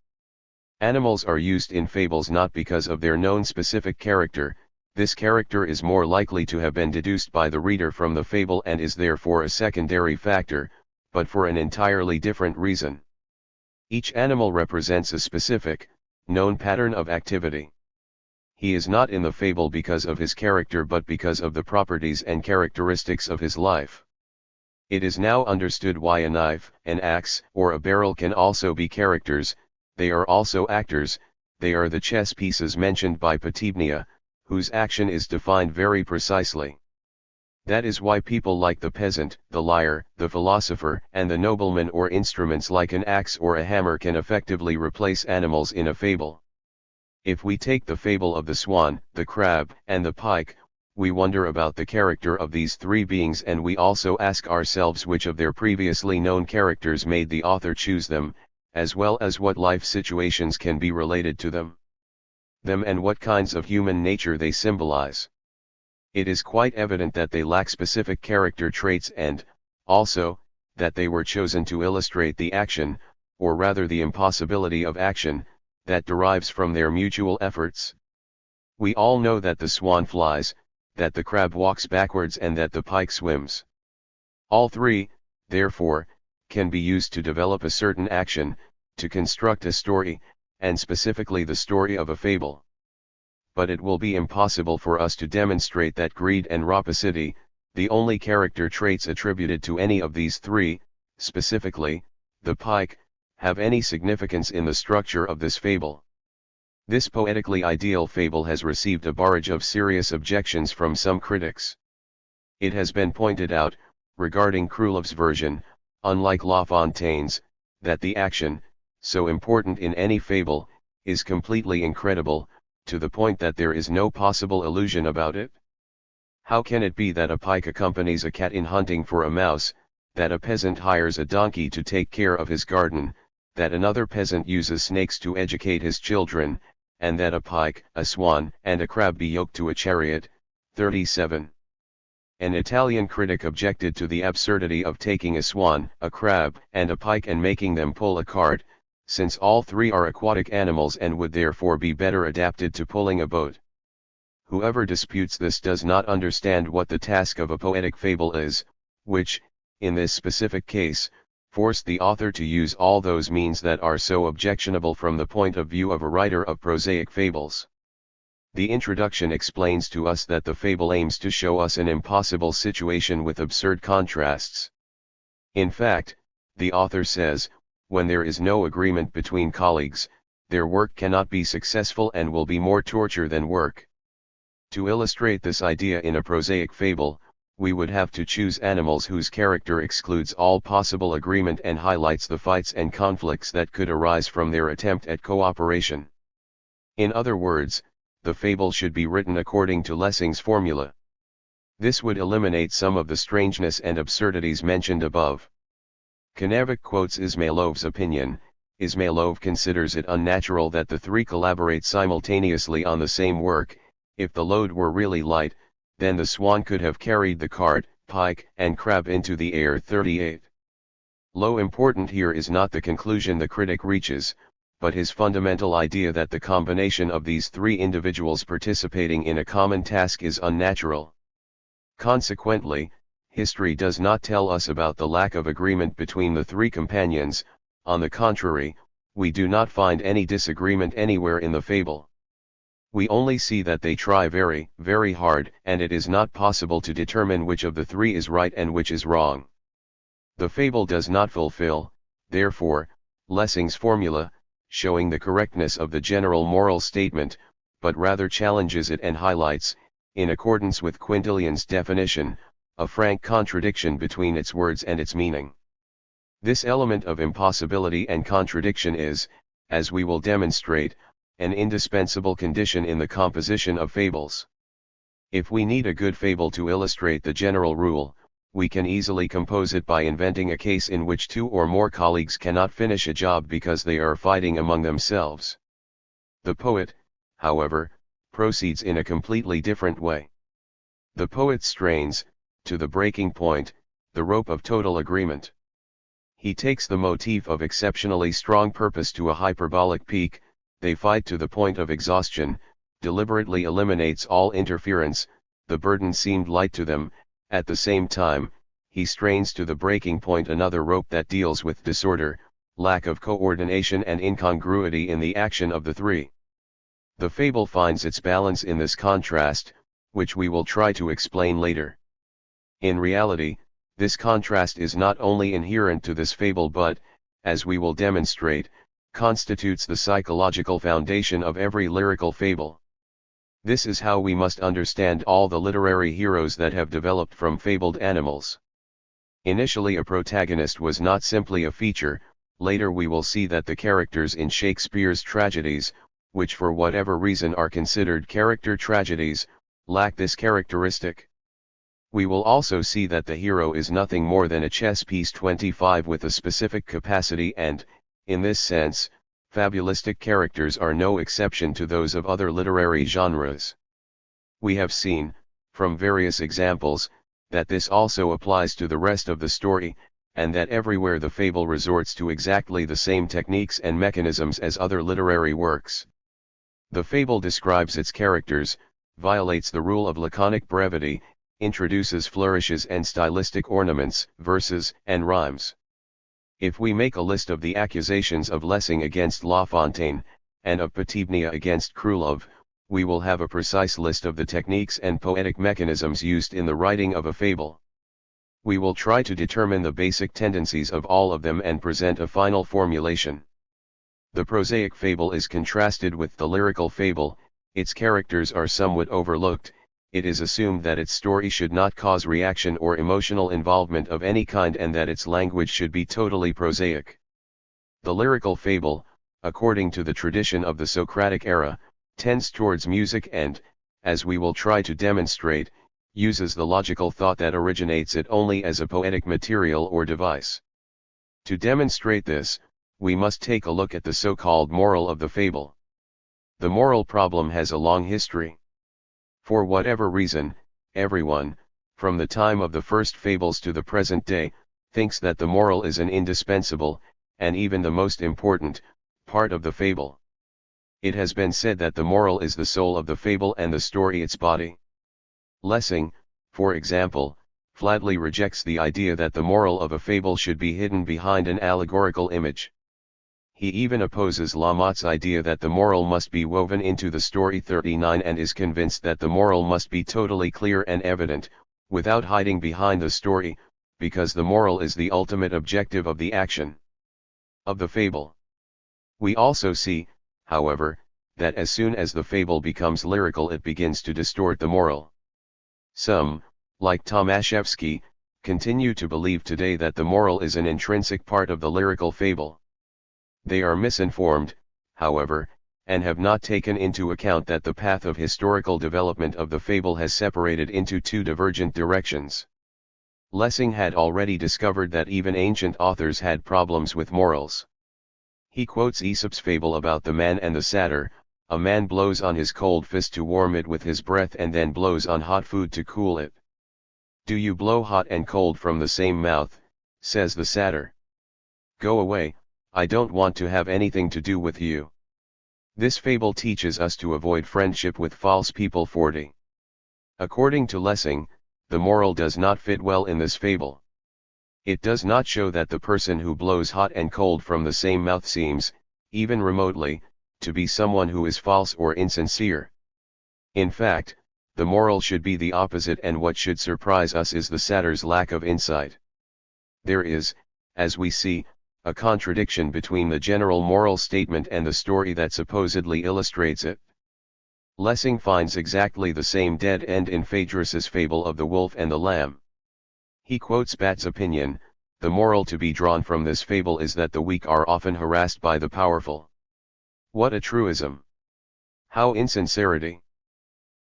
Animals are used in fables not because of their known specific character. This character is more likely to have been deduced by the reader from the fable and is therefore a secondary factor, but for an entirely different reason. Each animal represents a specific, known pattern of activity. He is not in the fable because of his character but because of the properties and characteristics of his life. It is now understood why a knife, an axe, or a barrel can also be characters. They are also actors. They are the chess pieces mentioned by Potebnia, whose action is defined very precisely. That is why people like the peasant, the liar, the philosopher, and the nobleman, or instruments like an axe or a hammer, can effectively replace animals in a fable. If we take the fable of the swan, the crab, and the pike, we wonder about the character of these three beings, and we also ask ourselves which of their previously known characters made the author choose them, as well as what life situations can be related to them and what kinds of human nature they symbolize. it is quite evident that they lack specific character traits and, also, that they were chosen to illustrate the action, or rather the impossibility of action, that derives from their mutual efforts. We all know that the swan flies, that the crab walks backwards and that the pike swims. All three, therefore, can be used to develop a certain action, to construct a story, and specifically the story of a fable. But it will be impossible for us to demonstrate that greed and rapacity, the only character traits attributed to any of these three, specifically, the pike, have any significance in the structure of this fable. This poetically ideal fable has received a barrage of serious objections from some critics. It has been pointed out, regarding Krylev's version, unlike La Fontaine's, that the action, so important in any fable, is completely incredible, to the point that there is no possible illusion about it. How can it be that a pike accompanies a cat in hunting for a mouse, that a peasant hires a donkey to take care of his garden, that another peasant uses snakes to educate his children, and that a pike, a swan, and a crab be yoked to a chariot? 37. An Italian critic objected to the absurdity of taking a swan, a crab, and a pike and making them pull a cart, since all three are aquatic animals and would therefore be better adapted to pulling a boat. Whoever disputes this does not understand what the task of a poetic fable is, which, in this specific case, forced the author to use all those means that are so objectionable from the point of view of a writer of prosaic fables. The introduction explains to us that the fable aims to show us an impossible situation with absurd contrasts. In fact, the author says, when there is no agreement between colleagues, their work cannot be successful and will be more torture than work. To illustrate this idea in a prosaic fable, we would have to choose animals whose character excludes all possible agreement and highlights the fights and conflicts that could arise from their attempt at cooperation. In other words, the fable should be written according to Lessing's formula. This would eliminate some of the strangeness and absurdities mentioned above. Kanavik quotes Ismailov's opinion. Ismailov considers it unnatural that the three collaborate simultaneously on the same work. If the load were really light, then the swan could have carried the cart, pike, and crab into the air. 38. Lo, important here is not the conclusion the critic reaches, but his fundamental idea that the combination of these three individuals participating in a common task is unnatural. Consequently, history does not tell us about the lack of agreement between the three companions. On the contrary, we do not find any disagreement anywhere in the fable. We only see that they try very, very hard, and it is not possible to determine which of the three is right and which is wrong. The fable does not fulfill, therefore, Lessing's formula, showing the correctness of the general moral statement, but rather challenges it and highlights, in accordance with Quintilian's definition, a frank contradiction between its words and its meaning. This element of impossibility and contradiction is, as we will demonstrate, an indispensable condition in the composition of fables. If we need a good fable to illustrate the general rule, we can easily compose it by inventing a case in which two or more colleagues cannot finish a job because they are fighting among themselves. The poet, however, proceeds in a completely different way. The poet strains, to the breaking point, the rope of total agreement. He takes the motif of exceptionally strong purpose to a hyperbolic peak. They fight to the point of exhaustion, deliberately eliminates all interference. The burden seemed light to them. At the same time, he strains to the breaking point another rope that deals with disorder, lack of coordination and incongruity in the action of the three. The fable finds its balance in this contrast, which we will try to explain later. In reality, this contrast is not only inherent to this fable but, as we will demonstrate, constitutes the psychological foundation of every lyrical fable. This is how we must understand all the literary heroes that have developed from fabled animals. Initially a protagonist was not simply a feature. Later we will see that the characters in Shakespeare's tragedies, which for whatever reason are considered character tragedies, lack this characteristic. We will also see that the hero is nothing more than a chess piece 25 with a specific capacity and, in this sense, fabulistic characters are no exception to those of other literary genres. We have seen, from various examples, that this also applies to the rest of the story, and that everywhere the fable resorts to exactly the same techniques and mechanisms as other literary works. The fable describes its characters, violates the rule of laconic brevity, introduces flourishes and stylistic ornaments, verses, and rhymes. If we make a list of the accusations of Lessing against La Fontaine, and of Potibnia against Krylov, we will have a precise list of the techniques and poetic mechanisms used in the writing of a fable. We will try to determine the basic tendencies of all of them and present a final formulation. The prosaic fable is contrasted with the lyrical fable, its characters are somewhat overlooked, it is assumed that its story should not cause reaction or emotional involvement of any kind and that its language should be totally prosaic. The lyrical fable, according to the tradition of the Socratic era, tends towards music and, as we will try to demonstrate, uses the logical thought that originates it only as a poetic material or device. To demonstrate this, we must take a look at the so-called moral of the fable. The moral problem has a long history. For whatever reason, everyone, from the time of the first fables to the present day, thinks that the moral is an indispensable, and even the most important, part of the fable. It has been said that the moral is the soul of the fable and the story its body. Lessing, for example, flatly rejects the idea that the moral of a fable should be hidden behind an allegorical image. He even opposes La Motte's idea that the moral must be woven into the story 39 and is convinced that the moral must be totally clear and evident, without hiding behind the story, because the moral is the ultimate objective of the action of the fable. We also see, however, that as soon as the fable becomes lyrical it begins to distort the moral. Some, like Tomaszewski, continue to believe today that the moral is an intrinsic part of the lyrical fable. They are misinformed, however, and have not taken into account that the path of historical development of the fable has separated into two divergent directions. Lessing had already discovered that even ancient authors had problems with morals. He quotes Aesop's fable about the man and the satyr. A man blows on his cold fist to warm it with his breath and then blows on hot food to cool it. Do you blow hot and cold from the same mouth, says the satyr. Go away, I don't want to have anything to do with you. This fable teaches us to avoid friendship with false people. 40. According to Lessing, the moral does not fit well in this fable. It does not show that the person who blows hot and cold from the same mouth seems, even remotely, to be someone who is false or insincere. In fact, the moral should be the opposite, and what should surprise us is the satyr's lack of insight. There is, as we see, a contradiction between the general moral statement and the story that supposedly illustrates it. Lessing finds exactly the same dead end in Phaedrus's fable of the wolf and the lamb. He quotes Bat's opinion, the moral to be drawn from this fable is that the weak are often harassed by the powerful. What a truism! How insincerity!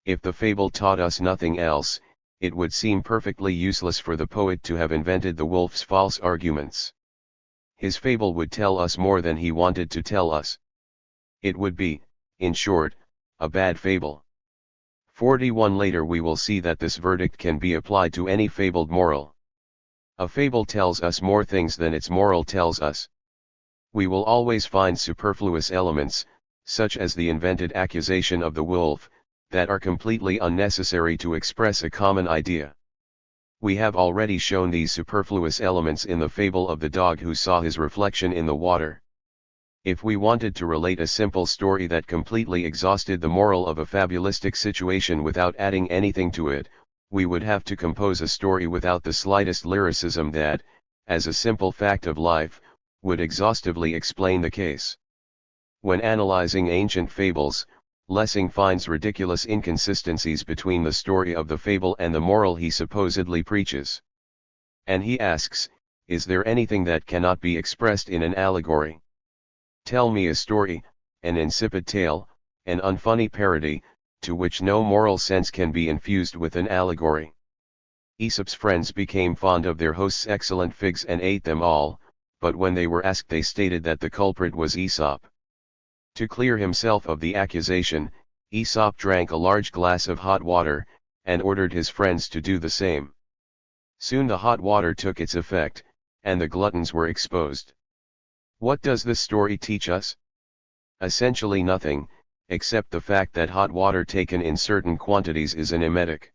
If the fable taught us nothing else, it would seem perfectly useless for the poet to have invented the wolf's false arguments. His fable would tell us more than he wanted to tell us. It would be, in short, a bad fable. 41 Later we will see that this verdict can be applied to any fabled moral. A fable tells us more things than its moral tells us. We will always find superfluous elements, such as the invented accusation of the wolf, that are completely unnecessary to express a common idea. We have already shown these superfluous elements in the fable of the dog who saw his reflection in the water. If we wanted to relate a simple story that completely exhausted the moral of a fabulistic situation without adding anything to it, we would have to compose a story without the slightest lyricism that, as a simple fact of life, would exhaustively explain the case. When analyzing ancient fables, Lessing finds ridiculous inconsistencies between the story of the fable and the moral he supposedly preaches. And he asks, is there anything that cannot be expressed in an allegory? Tell me a story, an insipid tale, an unfunny parody, to which no moral sense can be infused with an allegory. Aesop's friends became fond of their host's excellent figs and ate them all, but when they were asked they stated that the culprit was Aesop. To clear himself of the accusation, Aesop drank a large glass of hot water, and ordered his friends to do the same. Soon the hot water took its effect, and the gluttons were exposed. What does this story teach us? Essentially nothing, except the fact that hot water taken in certain quantities is an emetic.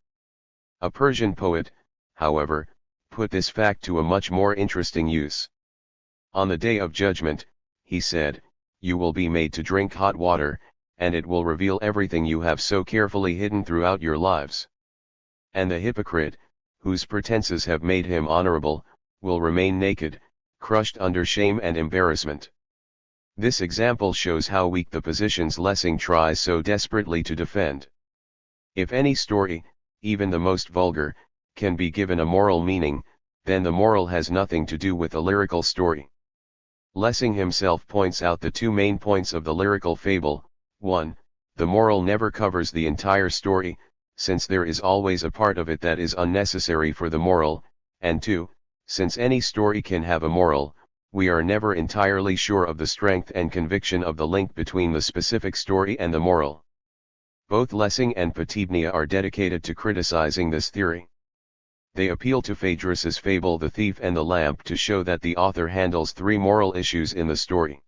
A Persian poet, however, put this fact to a much more interesting use. On the day of judgment, he said, you will be made to drink hot water, and it will reveal everything you have so carefully hidden throughout your lives. And the hypocrite, whose pretenses have made him honorable, will remain naked, crushed under shame and embarrassment. This example shows how weak the positions Lessing tries so desperately to defend. If any story, even the most vulgar, can be given a moral meaning, then the moral has nothing to do with a lyrical story. Lessing himself points out the two main points of the lyrical fable. 1. The moral never covers the entire story, since there is always a part of it that is unnecessary for the moral, and 2. Since any story can have a moral, we are never entirely sure of the strength and conviction of the link between the specific story and the moral. Both Lessing and Potebnia are dedicated to criticizing this theory. They appeal to Phaedrus's fable The Thief and the Lamp to show that the author handles three moral issues in the story.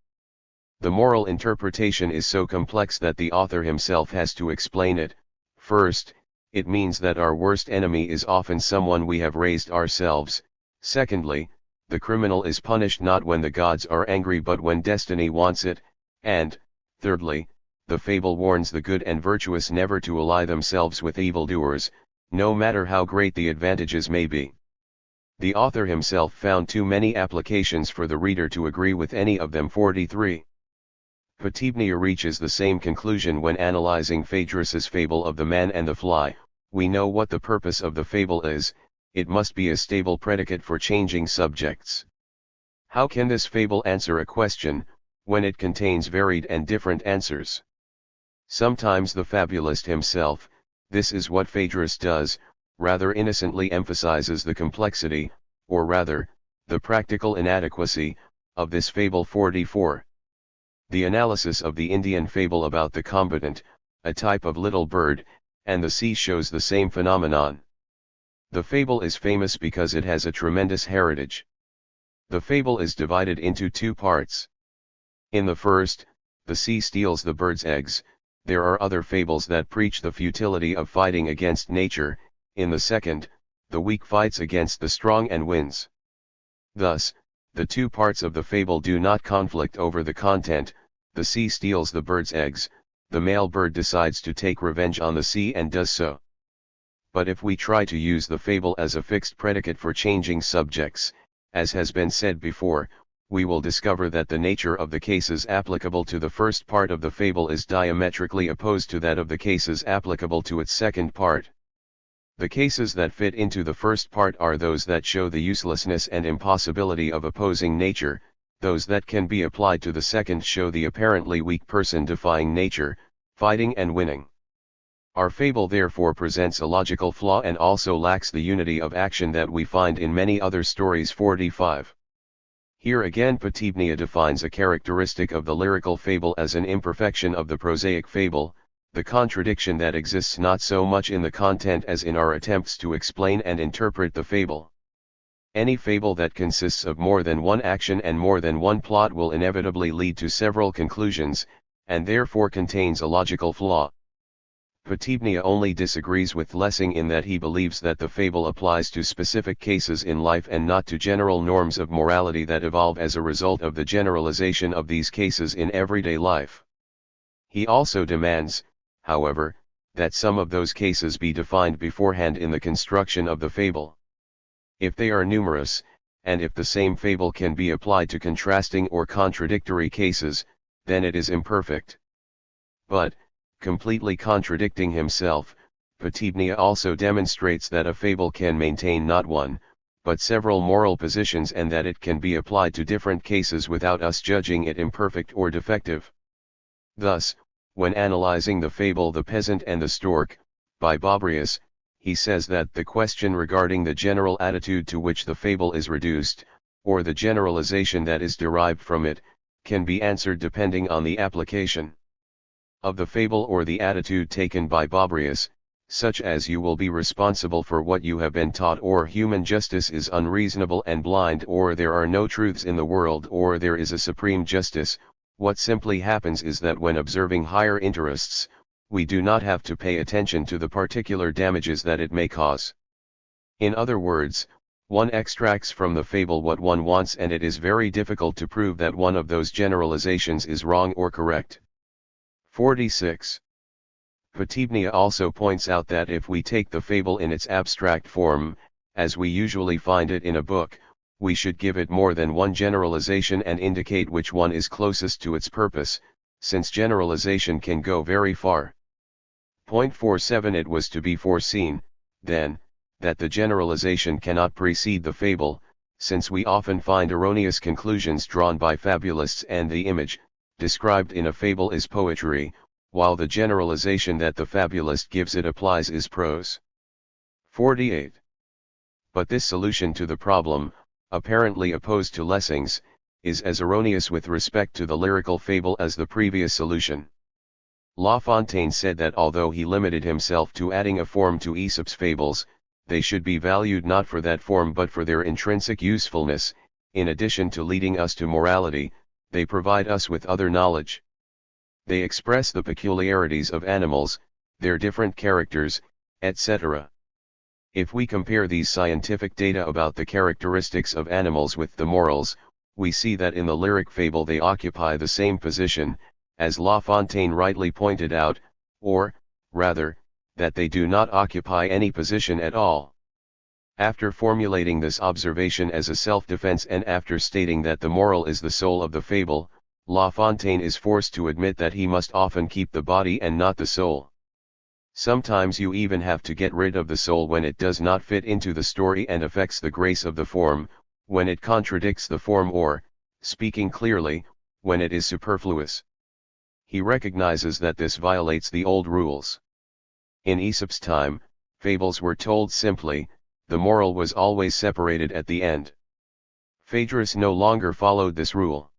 The moral interpretation is so complex that the author himself has to explain it. First, it means that our worst enemy is often someone we have raised ourselves. Secondly, the criminal is punished not when the gods are angry but when destiny wants it, and, thirdly, the fable warns the good and virtuous never to ally themselves with evildoers, no matter how great the advantages may be. The author himself found too many applications for the reader to agree with any of them. 43. Potebnia reaches the same conclusion when analyzing Phaedrus's fable of the man and the fly. We know what the purpose of the fable is, it must be a stable predicate for changing subjects. How can this fable answer a question, when it contains varied and different answers? Sometimes the fabulist himself, this is what Phaedrus does, rather innocently emphasizes the complexity, or rather, the practical inadequacy, of this fable. 44. The analysis of the Indian fable about the combatant, a type of little bird, and the sea shows the same phenomenon. The fable is famous because it has a tremendous heritage. The fable is divided into two parts. In the first, the sea steals the bird's eggs. There are other fables that preach the futility of fighting against nature. In the second, the weak fights against the strong and wins. Thus, the two parts of the fable do not conflict over the content. The sea steals the bird's eggs, the male bird decides to take revenge on the sea and does so. But if we try to use the fable as a fixed predicate for changing subjects, as has been said before, we will discover that the nature of the cases applicable to the first part of the fable is diametrically opposed to that of the cases applicable to its second part. The cases that fit into the first part are those that show the uselessness and impossibility of opposing nature. Those that can be applied to the second show the apparently weak person defying nature, fighting and winning. Our fable therefore presents a logical flaw and also lacks the unity of action that we find in many other stories. 45. Here again Potebnia defines a characteristic of the lyrical fable as an imperfection of the prosaic fable, the contradiction that exists not so much in the content as in our attempts to explain and interpret the fable. Any fable that consists of more than one action and more than one plot will inevitably lead to several conclusions, and therefore contains a logical flaw. Potebnia only disagrees with Lessing in that he believes that the fable applies to specific cases in life and not to general norms of morality that evolve as a result of the generalization of these cases in everyday life. He also demands, however, that some of those cases be defined beforehand in the construction of the fable. If they are numerous, and if the same fable can be applied to contrasting or contradictory cases, then it is imperfect. But, completely contradicting himself, Potebnia also demonstrates that a fable can maintain not one, but several moral positions and that it can be applied to different cases without us judging it imperfect or defective. Thus, when analyzing the fable The Peasant and the Stork, by Babrius, he says that the question regarding the general attitude to which the fable is reduced, or the generalization that is derived from it, can be answered depending on the application of the fable or the attitude taken by Babrius. such as you will be responsible for what you have been taught, or human justice is unreasonable and blind, or there are no truths in the world, or there is a supreme justice. What simply happens is that when observing higher interests, we do not have to pay attention to the particular damages that it may cause. In other words, one extracts from the fable what one wants, and it is very difficult to prove that one of those generalizations is wrong or correct. 46. Potibnia also points out that if we take the fable in its abstract form, as we usually find it in a book, we should give it more than one generalization and indicate which one is closest to its purpose, since generalization can go very far. Point 47. It was to be foreseen, then, that the generalization cannot precede the fable, since we often find erroneous conclusions drawn by fabulists, and the image, described in a fable, is poetry, while the generalization that the fabulist gives it applies is prose. 48. But this solution to the problem, apparently opposed to Lessing's, is as erroneous with respect to the lyrical fable as the previous solution. La Fontaine said that although he limited himself to adding a form to Aesop's fables, they should be valued not for that form but for their intrinsic usefulness. In addition to leading us to morality, they provide us with other knowledge. They express the peculiarities of animals, their different characters, etc. If we compare these scientific data about the characteristics of animals with the morals, we see that in the lyric fable they occupy the same position, as La Fontaine rightly pointed out, or, rather, that they do not occupy any position at all. After formulating this observation as a self-defense, and after stating that the moral is the soul of the fable, La Fontaine is forced to admit that he must often keep the body and not the soul. Sometimes you even have to get rid of the soul when it does not fit into the story and affects the grace of the form, when it contradicts the form, or, speaking clearly, when it is superfluous. He recognizes that this violates the old rules. In Aesop's time, fables were told simply, the moral was always separated at the end. Phaedrus no longer followed this rule.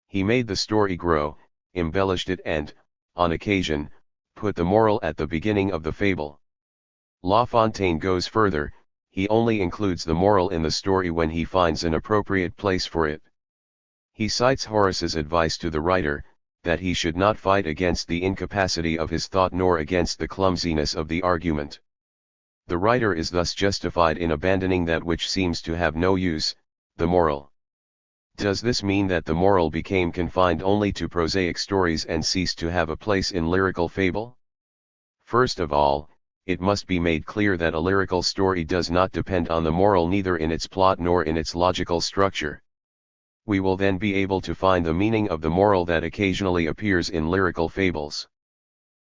He made the story grow, embellished it, and, on occasion, put the moral at the beginning of the fable. La Fontaine goes further, he only includes the moral in the story when he finds an appropriate place for it. He cites Horace's advice to the writer, that he should not fight against the incapacity of his thought nor against the clumsiness of the argument. The writer is thus justified in abandoning that which seems to have no use, the moral. Does this mean that the moral became confined only to prosaic stories and ceased to have a place in lyrical fable? First of all, it must be made clear that a lyrical story does not depend on the moral, neither in its plot nor in its logical structure. We will then be able to find the meaning of the moral that occasionally appears in lyrical fables.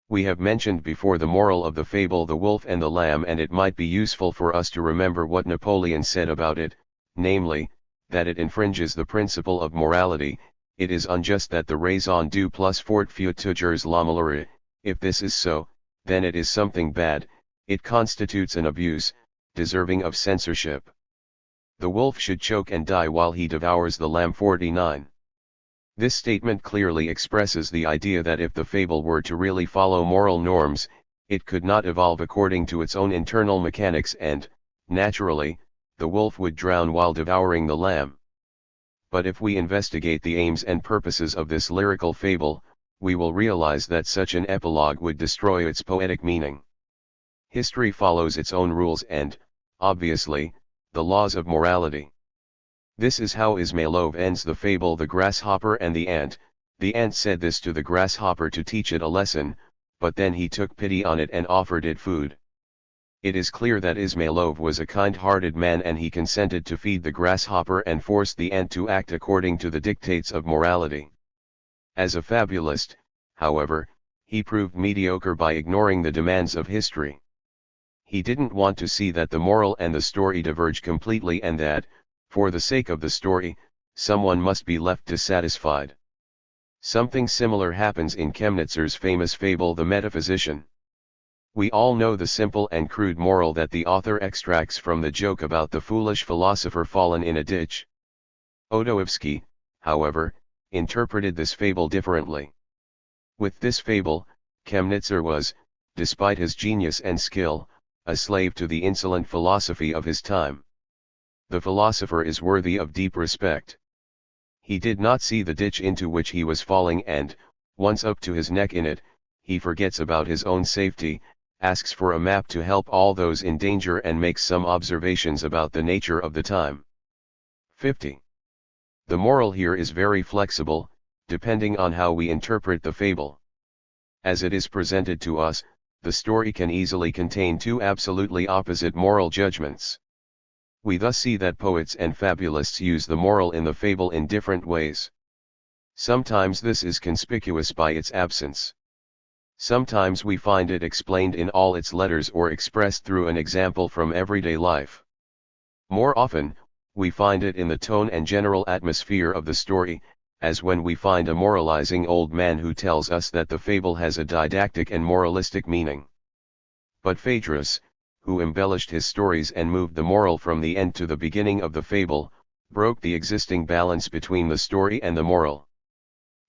We have mentioned before the moral of the fable The Wolf and the Lamb, and it might be useful for us to remember what Napoleon said about it, namely, that it infringes the principle of morality. It is unjust that the raison du plus fortefeux toujours la malheur. If this is so, then it is something bad, it constitutes an abuse, deserving of censorship. The wolf should choke and die while he devours the lamb. 49. This statement clearly expresses the idea that if the fable were to really follow moral norms, it could not evolve according to its own internal mechanics, and, naturally, the wolf would drown while devouring the lamb. But if we investigate the aims and purposes of this lyrical fable, we will realize that such an epilogue would destroy its poetic meaning. History follows its own rules and, obviously, the laws of morality. This is how Ismailov ends the fable The Grasshopper and the Ant. The ant said this to the grasshopper to teach it a lesson, but then he took pity on it and offered it food. It is clear that Ismailov was a kind-hearted man, and he consented to feed the grasshopper and forced the ant to act according to the dictates of morality. As a fabulist, however, he proved mediocre by ignoring the demands of history. He didn't want to see that the moral and the story diverge completely, and that, for the sake of the story, someone must be left dissatisfied. Something similar happens in Chemnitzer's famous fable The Metaphysician. We all know the simple and crude moral that the author extracts from the joke about the foolish philosopher fallen in a ditch. Odoevsky, however, interpreted this fable differently. With this fable, Chemnitzer was, despite his genius and skill, a slave to the insolent philosophy of his time. The philosopher is worthy of deep respect. He did not see the ditch into which he was falling and, once up to his neck in it, he forgets about his own safety, asks for a map to help all those in danger and makes some observations about the nature of the time. 50. The moral here is very flexible, depending on how we interpret the fable. As it is presented to us, the story can easily contain two absolutely opposite moral judgments. We thus see that poets and fabulists use the moral in the fable in different ways. Sometimes this is conspicuous by its absence. Sometimes we find it explained in all its letters or expressed through an example from everyday life. More often, we find it in the tone and general atmosphere of the story, as when we find a moralizing old man who tells us that the fable has a didactic and moralistic meaning. But Phaedrus, who embellished his stories and moved the moral from the end to the beginning of the fable, broke the existing balance between the story and the moral.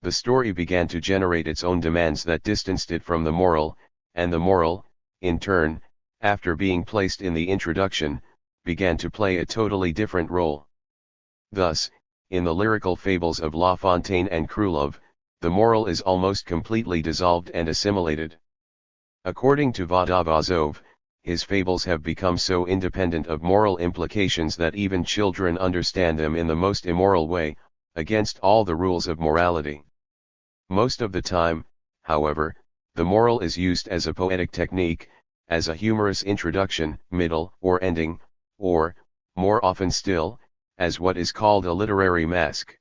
The story began to generate its own demands that distanced it from the moral, and the moral, in turn, after being placed in the introduction, began to play a totally different role. Thus, in the lyrical fables of La Fontaine and Krylov, the moral is almost completely dissolved and assimilated. According to Vodopazov, his fables have become so independent of moral implications that even children understand them in the most immoral way, against all the rules of morality. Most of the time, however, the moral is used as a poetic technique, as a humorous introduction, middle, or ending, or, more often still, as what is called a literary mask.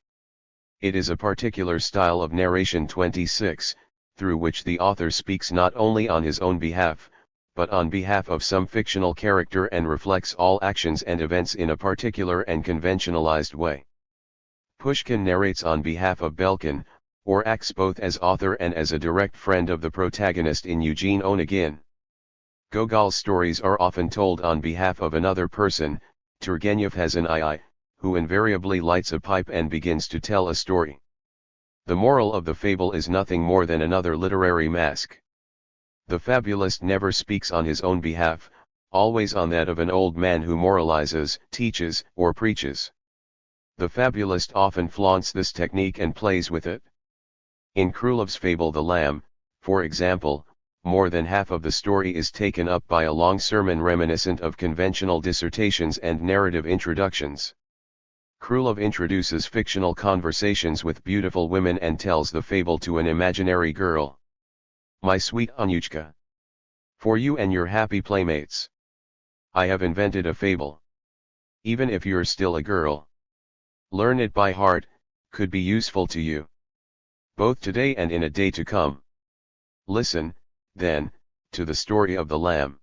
It is a particular style of narration 26, through which the author speaks not only on his own behalf, but on behalf of some fictional character and reflects all actions and events in a particular and conventionalized way. Pushkin narrates on behalf of Belkin, or acts both as author and as a direct friend of the protagonist in Eugene Onegin. Gogol's stories are often told on behalf of another person. Turgenev has an II, who invariably lights a pipe and begins to tell a story. The moral of the fable is nothing more than another literary mask. The fabulist never speaks on his own behalf, always on that of an old man who moralizes, teaches, or preaches. The fabulist often flaunts this technique and plays with it. In Krylov's fable The Lamb, for example, more than half of the story is taken up by a long sermon reminiscent of conventional dissertations and narrative introductions. Krylov introduces fictional conversations with beautiful women and tells the fable to an imaginary girl. My sweet Anyushka. For you and your happy playmates. I have invented a fable. Even if you're still a girl. Learn it by heart, could be useful to you. Both today and in a day to come. Listen, then, to the story of the lamb.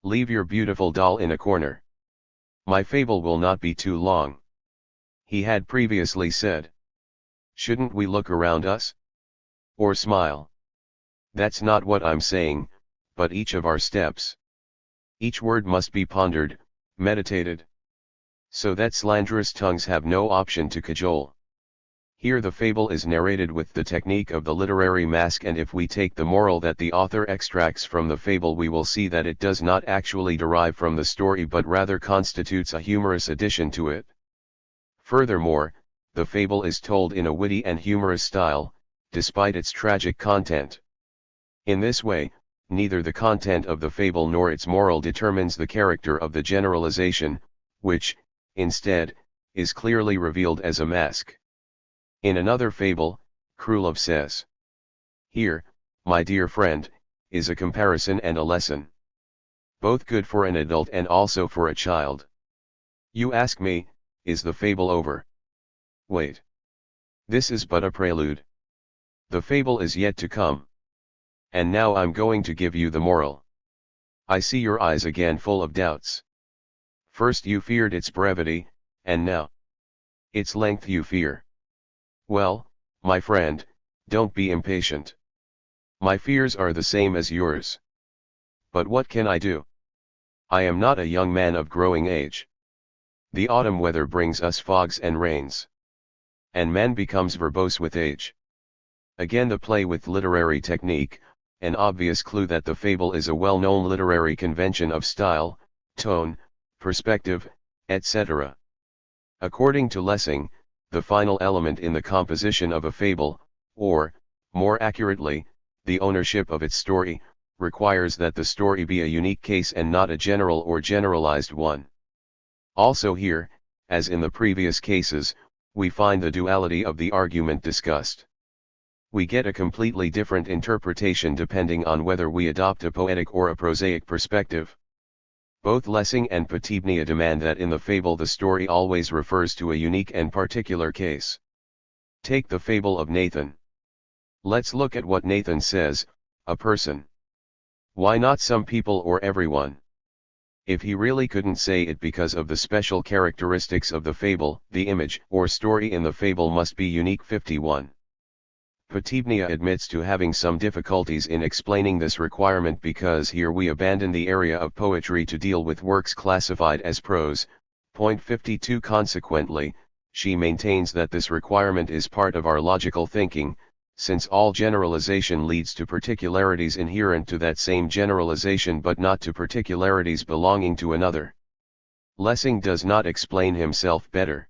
Leave your beautiful doll in a corner. My fable will not be too long. He had previously said. Shouldn't we look around us? Or smile? That's not what I'm saying, but each of our steps. Each word must be pondered, meditated. So that slanderous tongues have no option to cajole. Here the fable is narrated with the technique of the literary mask, and if we take the moral that the author extracts from the fable, we will see that it does not actually derive from the story but rather constitutes a humorous addition to it. Furthermore, the fable is told in a witty and humorous style, despite its tragic content. In this way, neither the content of the fable nor its moral determines the character of the generalization, which, instead, is clearly revealed as a mask. In another fable, Krylov says. Here, my dear friend, is a comparison and a lesson. Both good for an adult and also for a child. You ask me, is the fable over? Wait. This is but a prelude. The fable is yet to come. And now I'm going to give you the moral. I see your eyes again full of doubts. First you feared its brevity, and now its length you fear. Well, my friend, don't be impatient. My fears are the same as yours. But what can I do? I am not a young man of growing age. The autumn weather brings us fogs and rains. And man becomes verbose with age. Again the play with literary technique, an obvious clue that the fable is a well-known literary convention of style, tone, perspective, etc. According to Lessing, the final element in the composition of a fable, or, more accurately, the ownership of its story, requires that the story be a unique case and not a general or generalized one. Also here, as in the previous cases, we find the duality of the argument discussed. We get a completely different interpretation depending on whether we adopt a poetic or a prosaic perspective. Both Lessing and Potebnia demand that in the fable the story always refers to a unique and particular case. Take the fable of Nathan. Let's look at what Nathan says, a person. Why not some people or everyone? If he really couldn't say it because of the special characteristics of the fable, the image or story in the fable must be unique. 51. Potebnia admits to having some difficulties in explaining this requirement because here we abandon the area of poetry to deal with works classified as prose. Point 52. Consequently, she maintains that this requirement is part of our logical thinking, since all generalization leads to particularities inherent to that same generalization but not to particularities belonging to another. Lessing does not explain himself better.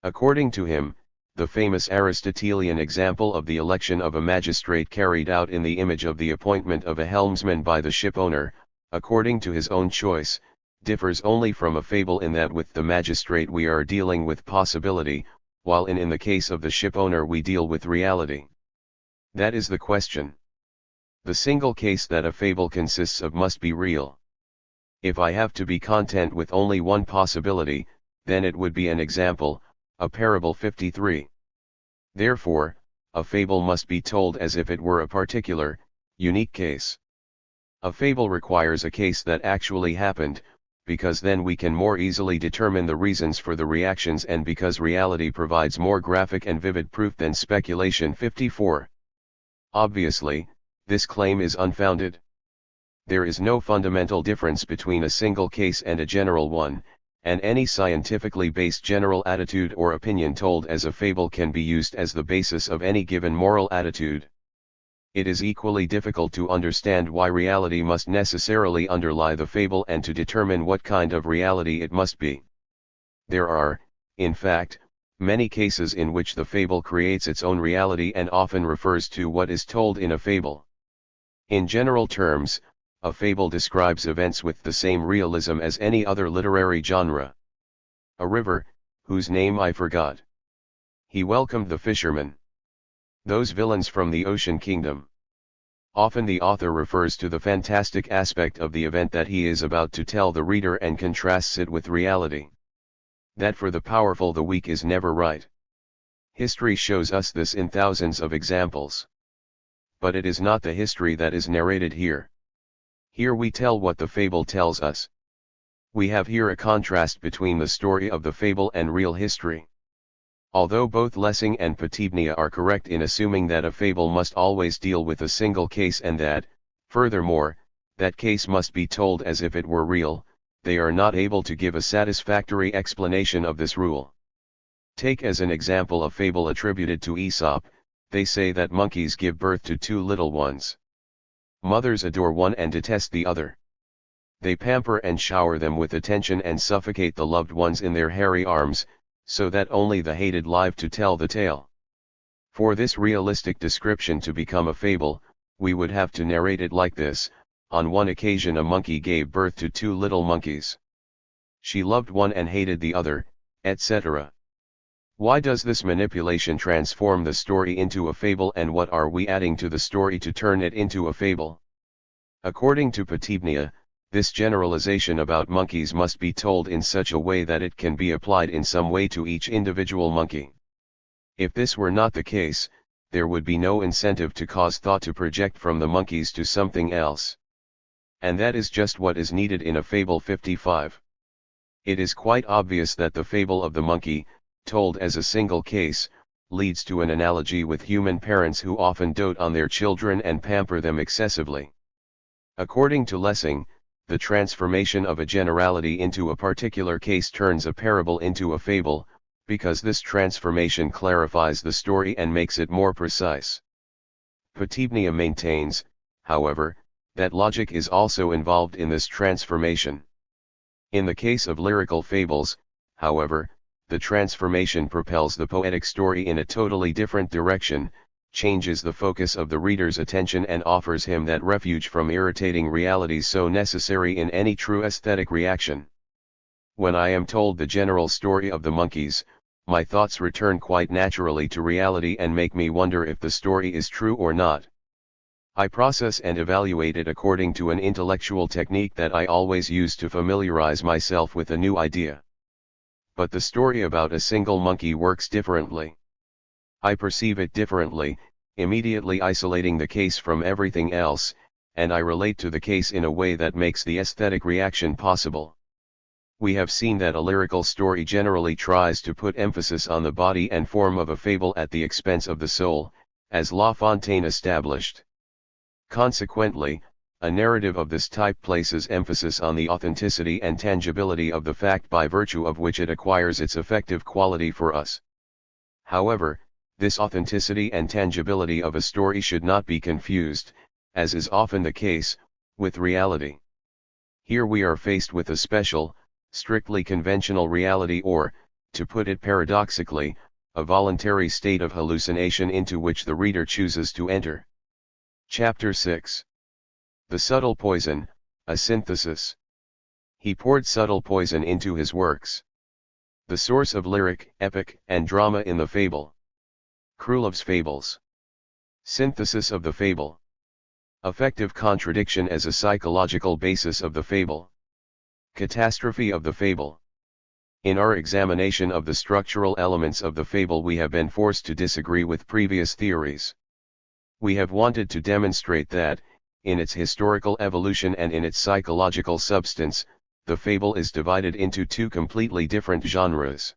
According to him, the famous Aristotelian example of the election of a magistrate carried out in the image of the appointment of a helmsman by the shipowner, according to his own choice, differs only from a fable in that with the magistrate we are dealing with possibility, while in the case of the shipowner we deal with reality. That is the question. The single case that a fable consists of must be real. If I have to be content with only one possibility, then it would be an example, a parable. 53. Therefore, a fable must be told as if it were a particular, unique case. A fable requires a case that actually happened, because then we can more easily determine the reasons for the reactions and because reality provides more graphic and vivid proof than speculation. 54. Obviously, this claim is unfounded. There is no fundamental difference between a single case and a general one, and any scientifically based general attitude or opinion told as a fable can be used as the basis of any given moral attitude. It is equally difficult to understand why reality must necessarily underlie the fable and to determine what kind of reality it must be. There are, in fact, many cases in which the fable creates its own reality and often refers to what is told in a fable. In general terms, a fable describes events with the same realism as any other literary genre. A river, whose name I forgot. He welcomed the fishermen. Those villains from the ocean kingdom. Often the author refers to the fantastic aspect of the event that he is about to tell the reader and contrasts it with reality. That for the powerful the weak is never right. History shows us this in thousands of examples. But it is not the history that is narrated here. Here we tell what the fable tells us. We have here a contrast between the story of the fable and real history. Although both Lessing and Potebnia are correct in assuming that a fable must always deal with a single case and that, furthermore, that case must be told as if it were real, they are not able to give a satisfactory explanation of this rule. Take as an example a fable attributed to Aesop. They say that monkeys give birth to two little ones. Mothers adore one and detest the other. They pamper and shower them with attention and suffocate the loved ones in their hairy arms, so that only the hated live to tell the tale. For this realistic description to become a fable, we would have to narrate it like this: on one occasion a monkey gave birth to two little monkeys. She loved one and hated the other, etc. Why does this manipulation transform the story into a fable, and what are we adding to the story to turn it into a fable? According to Potebnia, this generalization about monkeys must be told in such a way that it can be applied in some way to each individual monkey. If this were not the case, there would be no incentive to cause thought to project from the monkeys to something else. And that is just what is needed in a fable. 55. It is quite obvious that the fable of the monkey, told as a single case, leads to an analogy with human parents who often dote on their children and pamper them excessively. According to Lessing, the transformation of a generality into a particular case turns a parable into a fable, because this transformation clarifies the story and makes it more precise. Potebnia maintains, however, that logic is also involved in this transformation. In the case of lyrical fables, however, the transformation propels the poetic story in a totally different direction, changes the focus of the reader's attention and offers him that refuge from irritating realities so necessary in any true aesthetic reaction. When I am told the general story of the monkeys, my thoughts return quite naturally to reality and make me wonder if the story is true or not. I process and evaluate it according to an intellectual technique that I always use to familiarize myself with a new idea. But the story about a single monkey works differently. I perceive it differently, immediately isolating the case from everything else, and I relate to the case in a way that makes the aesthetic reaction possible. We have seen that a lyrical story generally tries to put emphasis on the body and form of a fable at the expense of the soul, as La Fontaine established. Consequently, a narrative of this type places emphasis on the authenticity and tangibility of the fact by virtue of which it acquires its effective quality for us. However, this authenticity and tangibility of a story should not be confused, as is often the case, with reality. Here we are faced with a special, strictly conventional reality or, to put it paradoxically, a voluntary state of hallucination into which the reader chooses to enter. Chapter 6. The Subtle Poison, a Synthesis. He poured subtle poison into his works. The source of lyric, epic, and drama in the fable. Krúlov's Fables. Synthesis of the fable. Effective contradiction as a psychological basis of the fable. Catastrophe of the fable. In our examination of the structural elements of the fable we have been forced to disagree with previous theories. We have wanted to demonstrate that, in its historical evolution and in its psychological substance, the fable is divided into two completely different genres.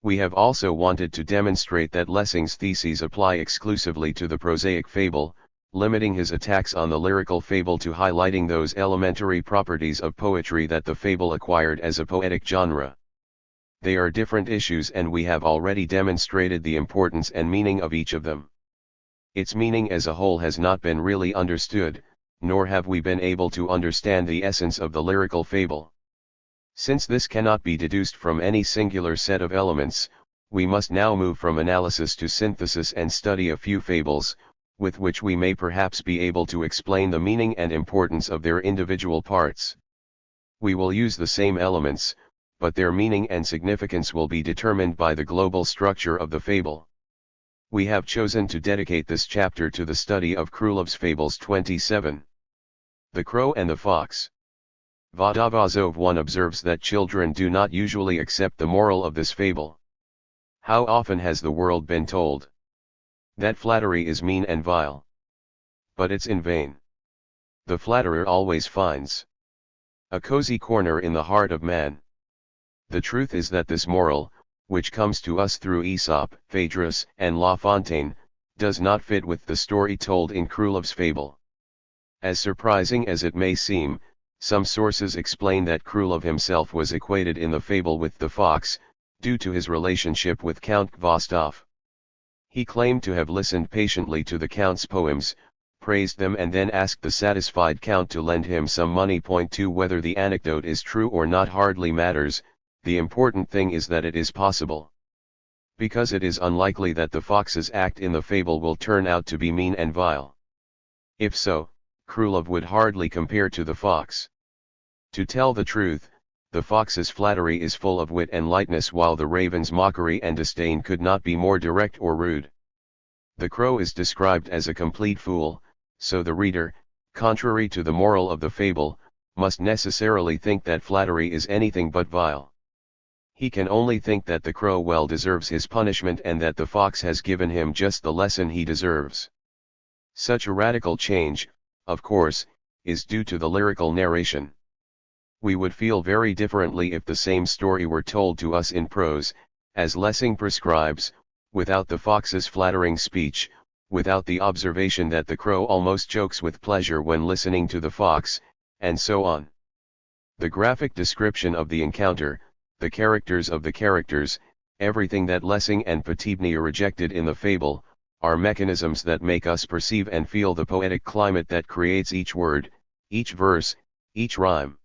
We have also wanted to demonstrate that Lessing's theses apply exclusively to the prosaic fable, limiting his attacks on the lyrical fable to highlighting those elementary properties of poetry that the fable acquired as a poetic genre. They are different issues and we have already demonstrated the importance and meaning of each of them. Its meaning as a whole has not been really understood, nor have we been able to understand the essence of the lyrical fable. Since this cannot be deduced from any singular set of elements, we must now move from analysis to synthesis and study a few fables, with which we may perhaps be able to explain the meaning and importance of their individual parts. We will use the same elements, but their meaning and significance will be determined by the global structure of the fable. We have chosen to dedicate this chapter to the study of Krúlov's Fables 27. The Crow and the Fox. Vodopazov 1 observes that children do not usually accept the moral of this fable. How often has the world been told that flattery is mean and vile? But it's in vain. The flatterer always finds a cozy corner in the heart of man. The truth is that this moral, which comes to us through Aesop, Phaedrus, and La Fontaine, does not fit with the story told in Krúlov's fable. As surprising as it may seem, some sources explain that Krúlov himself was equated in the fable with the fox, due to his relationship with Count Gvostov. He claimed to have listened patiently to the Count's poems, praised them and then asked the satisfied Count to lend him some money. Point 2 Whether the anecdote is true or not hardly matters, the important thing is that it is possible. Because it is unlikely that the fox's act in the fable will turn out to be mean and vile. If so, Krúlov would hardly compare to the fox. To tell the truth, the fox's flattery is full of wit and lightness while the raven's mockery and disdain could not be more direct or rude. The crow is described as a complete fool, so the reader, contrary to the moral of the fable, must necessarily think that flattery is anything but vile. He can only think that the crow well deserves his punishment and that the fox has given him just the lesson he deserves. Such a radical change, of course, is due to the lyrical narration. We would feel very differently if the same story were told to us in prose, as Lessing prescribes, without the fox's flattering speech, without the observation that the crow almost chokes with pleasure when listening to the fox, and so on. The graphic description of the encounter, the characters of the characters, everything that Lessing and Petitbny rejected in the fable, are mechanisms that make us perceive and feel the poetic climate that creates each word, each verse, each rhyme.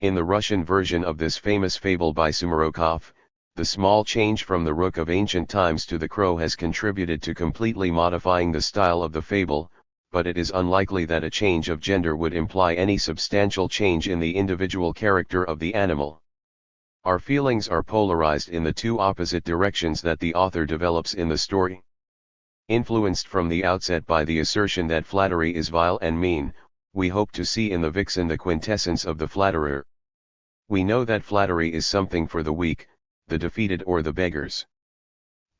In the Russian version of this famous fable by Sumarokov, the small change from the rook of ancient times to the crow has contributed to completely modifying the style of the fable, but it is unlikely that a change of gender would imply any substantial change in the individual character of the animal. Our feelings are polarized in the two opposite directions that the author develops in the story. Influenced from the outset by the assertion that flattery is vile and mean, we hope to see in the vixen the quintessence of the flatterer. We know that flattery is something for the weak, the defeated or the beggars.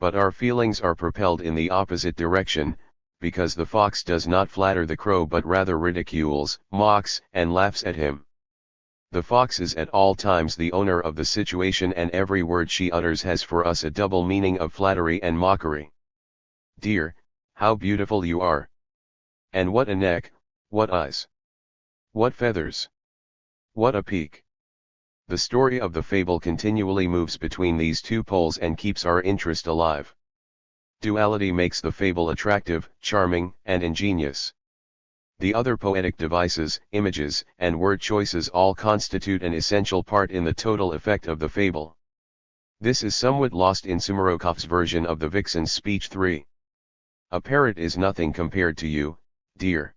But our feelings are propelled in the opposite direction, because the fox does not flatter the crow but rather ridicules, mocks, and laughs at him. The fox is at all times the owner of the situation, and every word she utters has for us a double meaning of flattery and mockery. Dear, how beautiful you are! And what a neck, what eyes! What feathers! What a peak! The story of the fable continually moves between these two poles and keeps our interest alive. Duality makes the fable attractive, charming, and ingenious. The other poetic devices, images, and word choices all constitute an essential part in the total effect of the fable. This is somewhat lost in Sumarokov's version of the vixen's speech 3. A parrot is nothing compared to you, dear.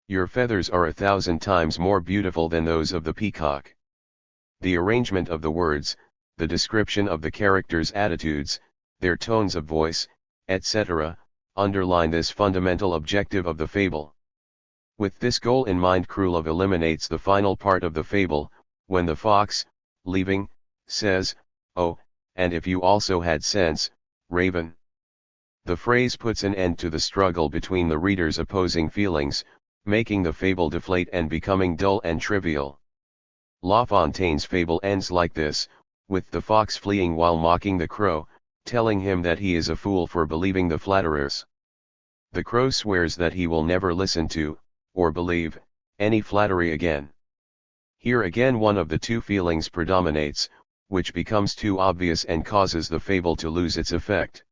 Your feathers are 1,000 times more beautiful than those of the peacock. The arrangement of the words, the description of the characters' attitudes, their tones of voice, etc., underline this fundamental objective of the fable. With this goal in mind, Krylov eliminates the final part of the fable, when the fox, leaving, says, "Oh, and if you also had sense, Raven." The phrase puts an end to the struggle between the reader's opposing feelings, making the fable deflate and becoming dull and trivial. La Fontaine's fable ends like this, with the fox fleeing while mocking the crow, telling him that he is a fool for believing the flatterers. The crow swears that he will never listen to, or believe, any flattery again. Here again one of the two feelings predominates, which becomes too obvious and causes the fable to lose its effect.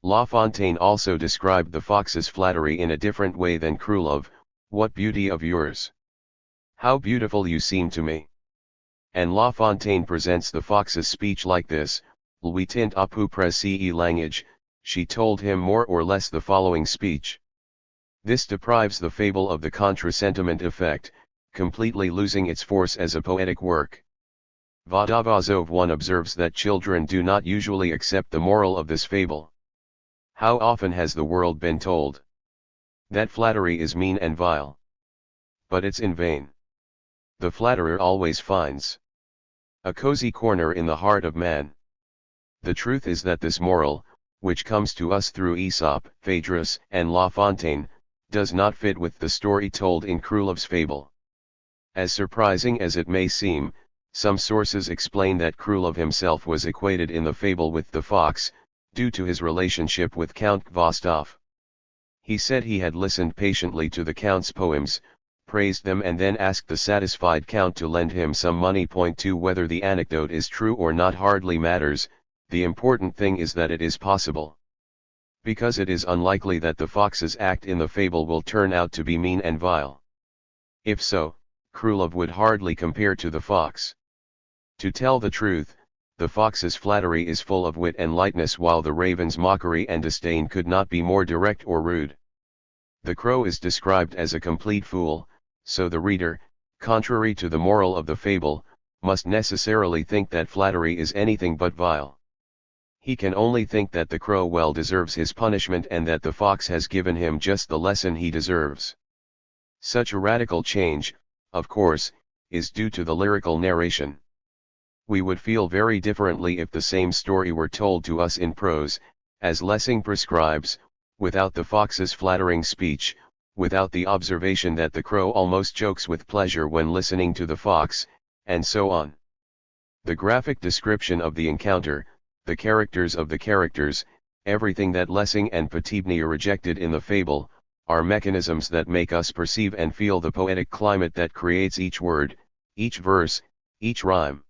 La Fontaine also described the fox's flattery in a different way than Krylov. "What beauty of yours! How beautiful you seem to me!" And La Fontaine presents the fox's speech like this: "Lui tint à peu près ce language," she told him more or less the following speech. This deprives the fable of the contra-sentiment effect, completely losing its force as a poetic work. Vodopazov 1 observes that children do not usually accept the moral of this fable. How often has the world been told that flattery is mean and vile? But it's in vain. The flatterer always finds a cozy corner in the heart of man. The truth is that this moral, which comes to us through Aesop, Phaedrus, and La Fontaine, does not fit with the story told in Krylov's fable. As surprising as it may seem, some sources explain that Krylov himself was equated in the fable with the fox, due to his relationship with Count Gvostov. He said he had listened patiently to the Count's poems, praised them, and then asked the satisfied Count to lend him some money. Point 2 Whether the anecdote is true or not hardly matters, the important thing is that it is possible. Because it is unlikely that the fox's act in the fable will turn out to be mean and vile. If so, Krylov would hardly compare to the fox. To tell the truth, the fox's flattery is full of wit and lightness, while the raven's mockery and disdain could not be more direct or rude. The crow is described as a complete fool, so the reader, contrary to the moral of the fable, must necessarily think that flattery is anything but vile. He can only think that the crow well deserves his punishment and that the fox has given him just the lesson he deserves. Such a radical change, of course, is due to the lyrical narration. We would feel very differently if the same story were told to us in prose, as Lessing prescribes, without the fox's flattering speech, without the observation that the crow almost jokes with pleasure when listening to the fox, and so on. The graphic description of the encounter, the characters of the characters, everything that Lessing and Potebny rejected in the fable, are mechanisms that make us perceive and feel the poetic climate that creates each word, each verse, each rhyme.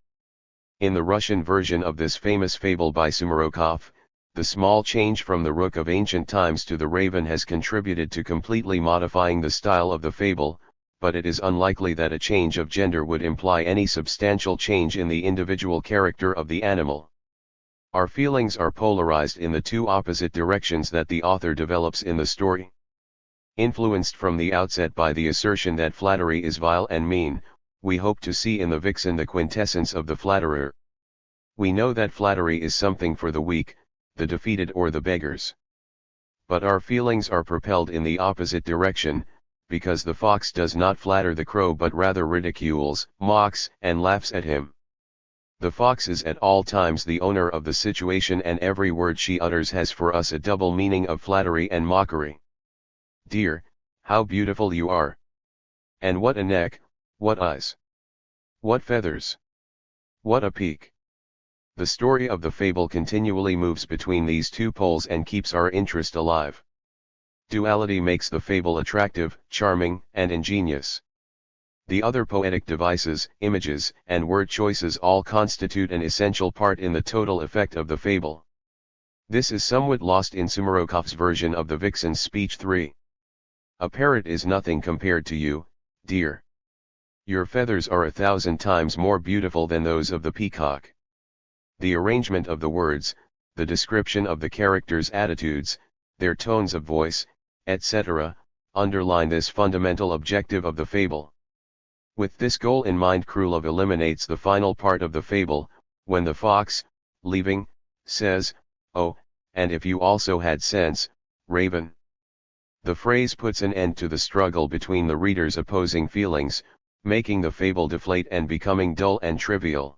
In the Russian version of this famous fable by Sumarokov, the small change from the rook of ancient times to the raven has contributed to completely modifying the style of the fable, but it is unlikely that a change of gender would imply any substantial change in the individual character of the animal. Our feelings are polarized in the two opposite directions that the author develops in the story. Influenced from the outset by the assertion that flattery is vile and mean, we hope to see in the vixen the quintessence of the flatterer. We know that flattery is something for the weak, the defeated or the beggars. But our feelings are propelled in the opposite direction, because the fox does not flatter the crow but rather ridicules, mocks, and laughs at him. The fox is at all times the owner of the situation, and every word she utters has for us a double meaning of flattery and mockery. Dear, how beautiful you are! And what a neck, what eyes! What feathers! What a beak! The story of the fable continually moves between these two poles and keeps our interest alive. Duality makes the fable attractive, charming, and ingenious. The other poetic devices, images, and word choices all constitute an essential part in the total effect of the fable. This is somewhat lost in Sumarokov's version of the vixen's speech 3. A parrot is nothing compared to you, dear. Your feathers are 1,000 times more beautiful than those of the peacock. The arrangement of the words, the description of the characters' attitudes, their tones of voice, etc., underline this fundamental objective of the fable. With this goal in mind, Krylov eliminates the final part of the fable, when the fox, leaving, says, "Oh, and if you also had sense, raven." The phrase puts an end to the struggle between the reader's opposing feelings, making the fable deflate and becoming dull and trivial.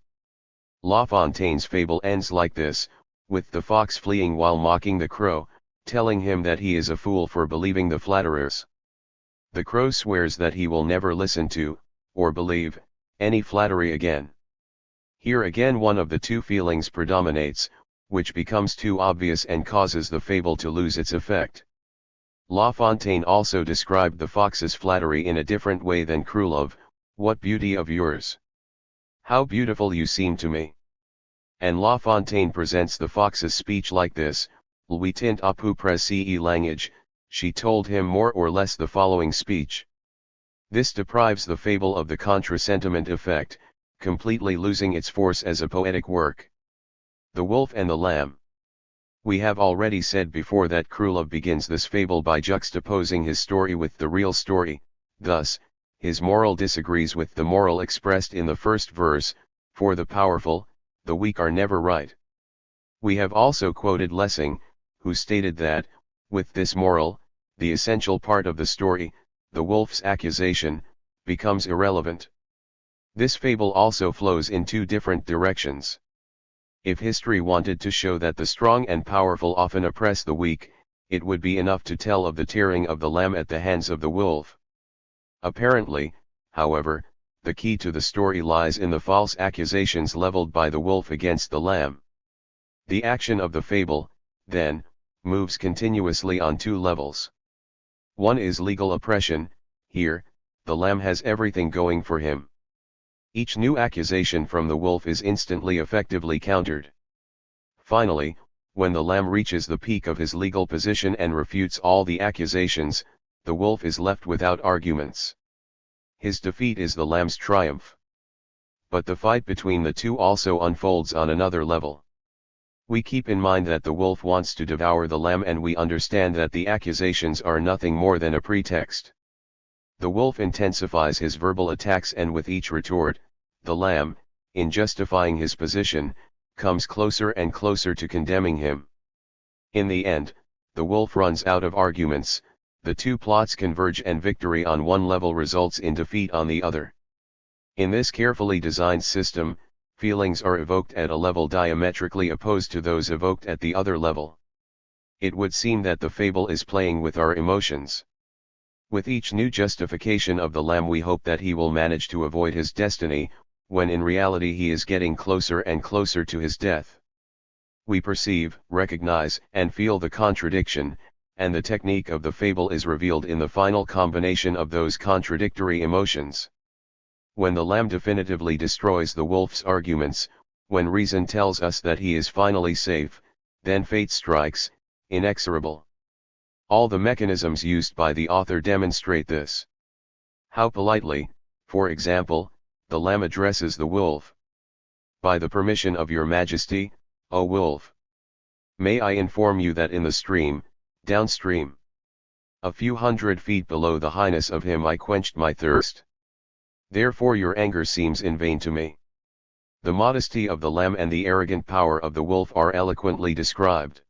La Fontaine's fable ends like this, with the fox fleeing while mocking the crow, telling him that he is a fool for believing the flatterers. The crow swears that he will never listen to, or believe, any flattery again. Here again one of the two feelings predominates, which becomes too obvious and causes the fable to lose its effect. La Fontaine also described the fox's flattery in a different way than Krylov. "What beauty of yours! How beautiful you seem to me!" And La Fontaine presents the fox's speech like this: "Lui tint à peu près language," she told him more or less the following speech. This deprives the fable of the contra-sentiment effect, completely losing its force as a poetic work. The Wolf and the Lamb. We have already said before that Krylov begins this fable by juxtaposing his story with the real story. Thus, his moral disagrees with the moral expressed in the first verse, "For the powerful, the weak are never right." We have also quoted Lessing, who stated that, with this moral, the essential part of the story, the wolf's accusation, becomes irrelevant. This fable also flows in two different directions. If history wanted to show that the strong and powerful often oppress the weak, it would be enough to tell of the tearing of the lamb at the hands of the wolf. Apparently, however, the key to the story lies in the false accusations leveled by the wolf against the lamb. The action of the fable, then, moves continuously on two levels. One is legal oppression. Here, the lamb has everything going for him. Each new accusation from the wolf is instantly effectively countered. Finally, when the lamb reaches the peak of his legal position and refutes all the accusations, the wolf is left without arguments. His defeat is the lamb's triumph. But the fight between the two also unfolds on another level. We keep in mind that the wolf wants to devour the lamb, and we understand that the accusations are nothing more than a pretext. The wolf intensifies his verbal attacks, and with each retort, the lamb, in justifying his position, comes closer and closer to condemning him. In the end, the wolf runs out of arguments, the two plots converge, and victory on one level results in defeat on the other. In this carefully designed system, feelings are evoked at a level diametrically opposed to those evoked at the other level. It would seem that the fable is playing with our emotions. With each new justification of the lamb, we hope that he will manage to avoid his destiny, when in reality he is getting closer and closer to his death. We perceive, recognize, and feel the contradiction, and the technique of the fable is revealed in the final combination of those contradictory emotions. When the lamb definitively destroys the wolf's arguments, when reason tells us that he is finally safe, then fate strikes, inexorable. All the mechanisms used by the author demonstrate this. How politely, for example, the lamb addresses the wolf. By the permission of your majesty, O wolf. May I inform you that in the stream, downstream, a few 100 feet below the highness of him I quenched my thirst. Therefore your anger seems in vain to me. The modesty of the lamb and the arrogant power of the wolf are eloquently described.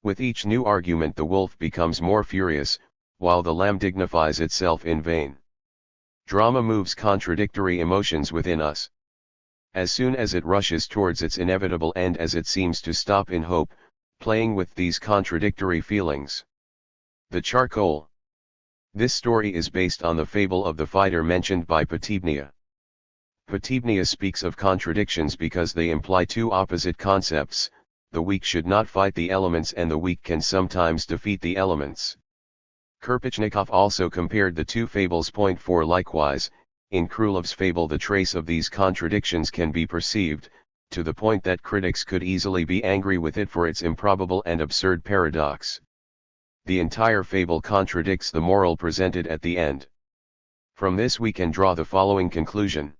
With each new argument the wolf becomes more furious, while the lamb dignifies itself in vain. Drama moves contradictory emotions within us. As soon as it rushes towards its inevitable end, as it seems to stop in hope, playing with these contradictory feelings. The charcoal. This story is based on the fable of the fighter mentioned by Potibnia. Potibnia speaks of contradictions because they imply two opposite concepts: the weak should not fight the elements and the weak can sometimes defeat the elements. Kirpichnikov also compared the two fables. Point 4 Likewise, in Krylov's fable the trace of these contradictions can be perceived, to the point that critics could easily be angry with it for its improbable and absurd paradox. The entire fable contradicts the moral presented at the end. From this we can draw the following conclusion.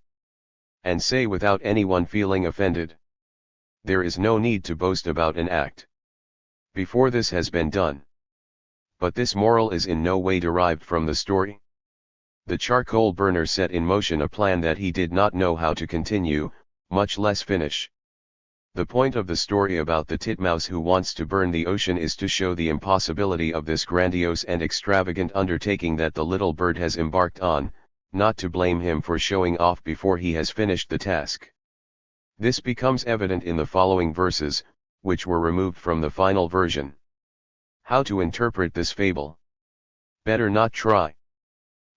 And say without anyone feeling offended: there is no need to boast about an act before this has been done. But this moral is in no way derived from the story. The charcoal burner set in motion a plan that he did not know how to continue, much less finish. The point of the story about the titmouse who wants to burn the ocean is to show the impossibility of this grandiose and extravagant undertaking that the little bird has embarked on, not to blame him for showing off before he has finished the task. This becomes evident in the following verses, which were removed from the final version. How to interpret this fable? Better not try.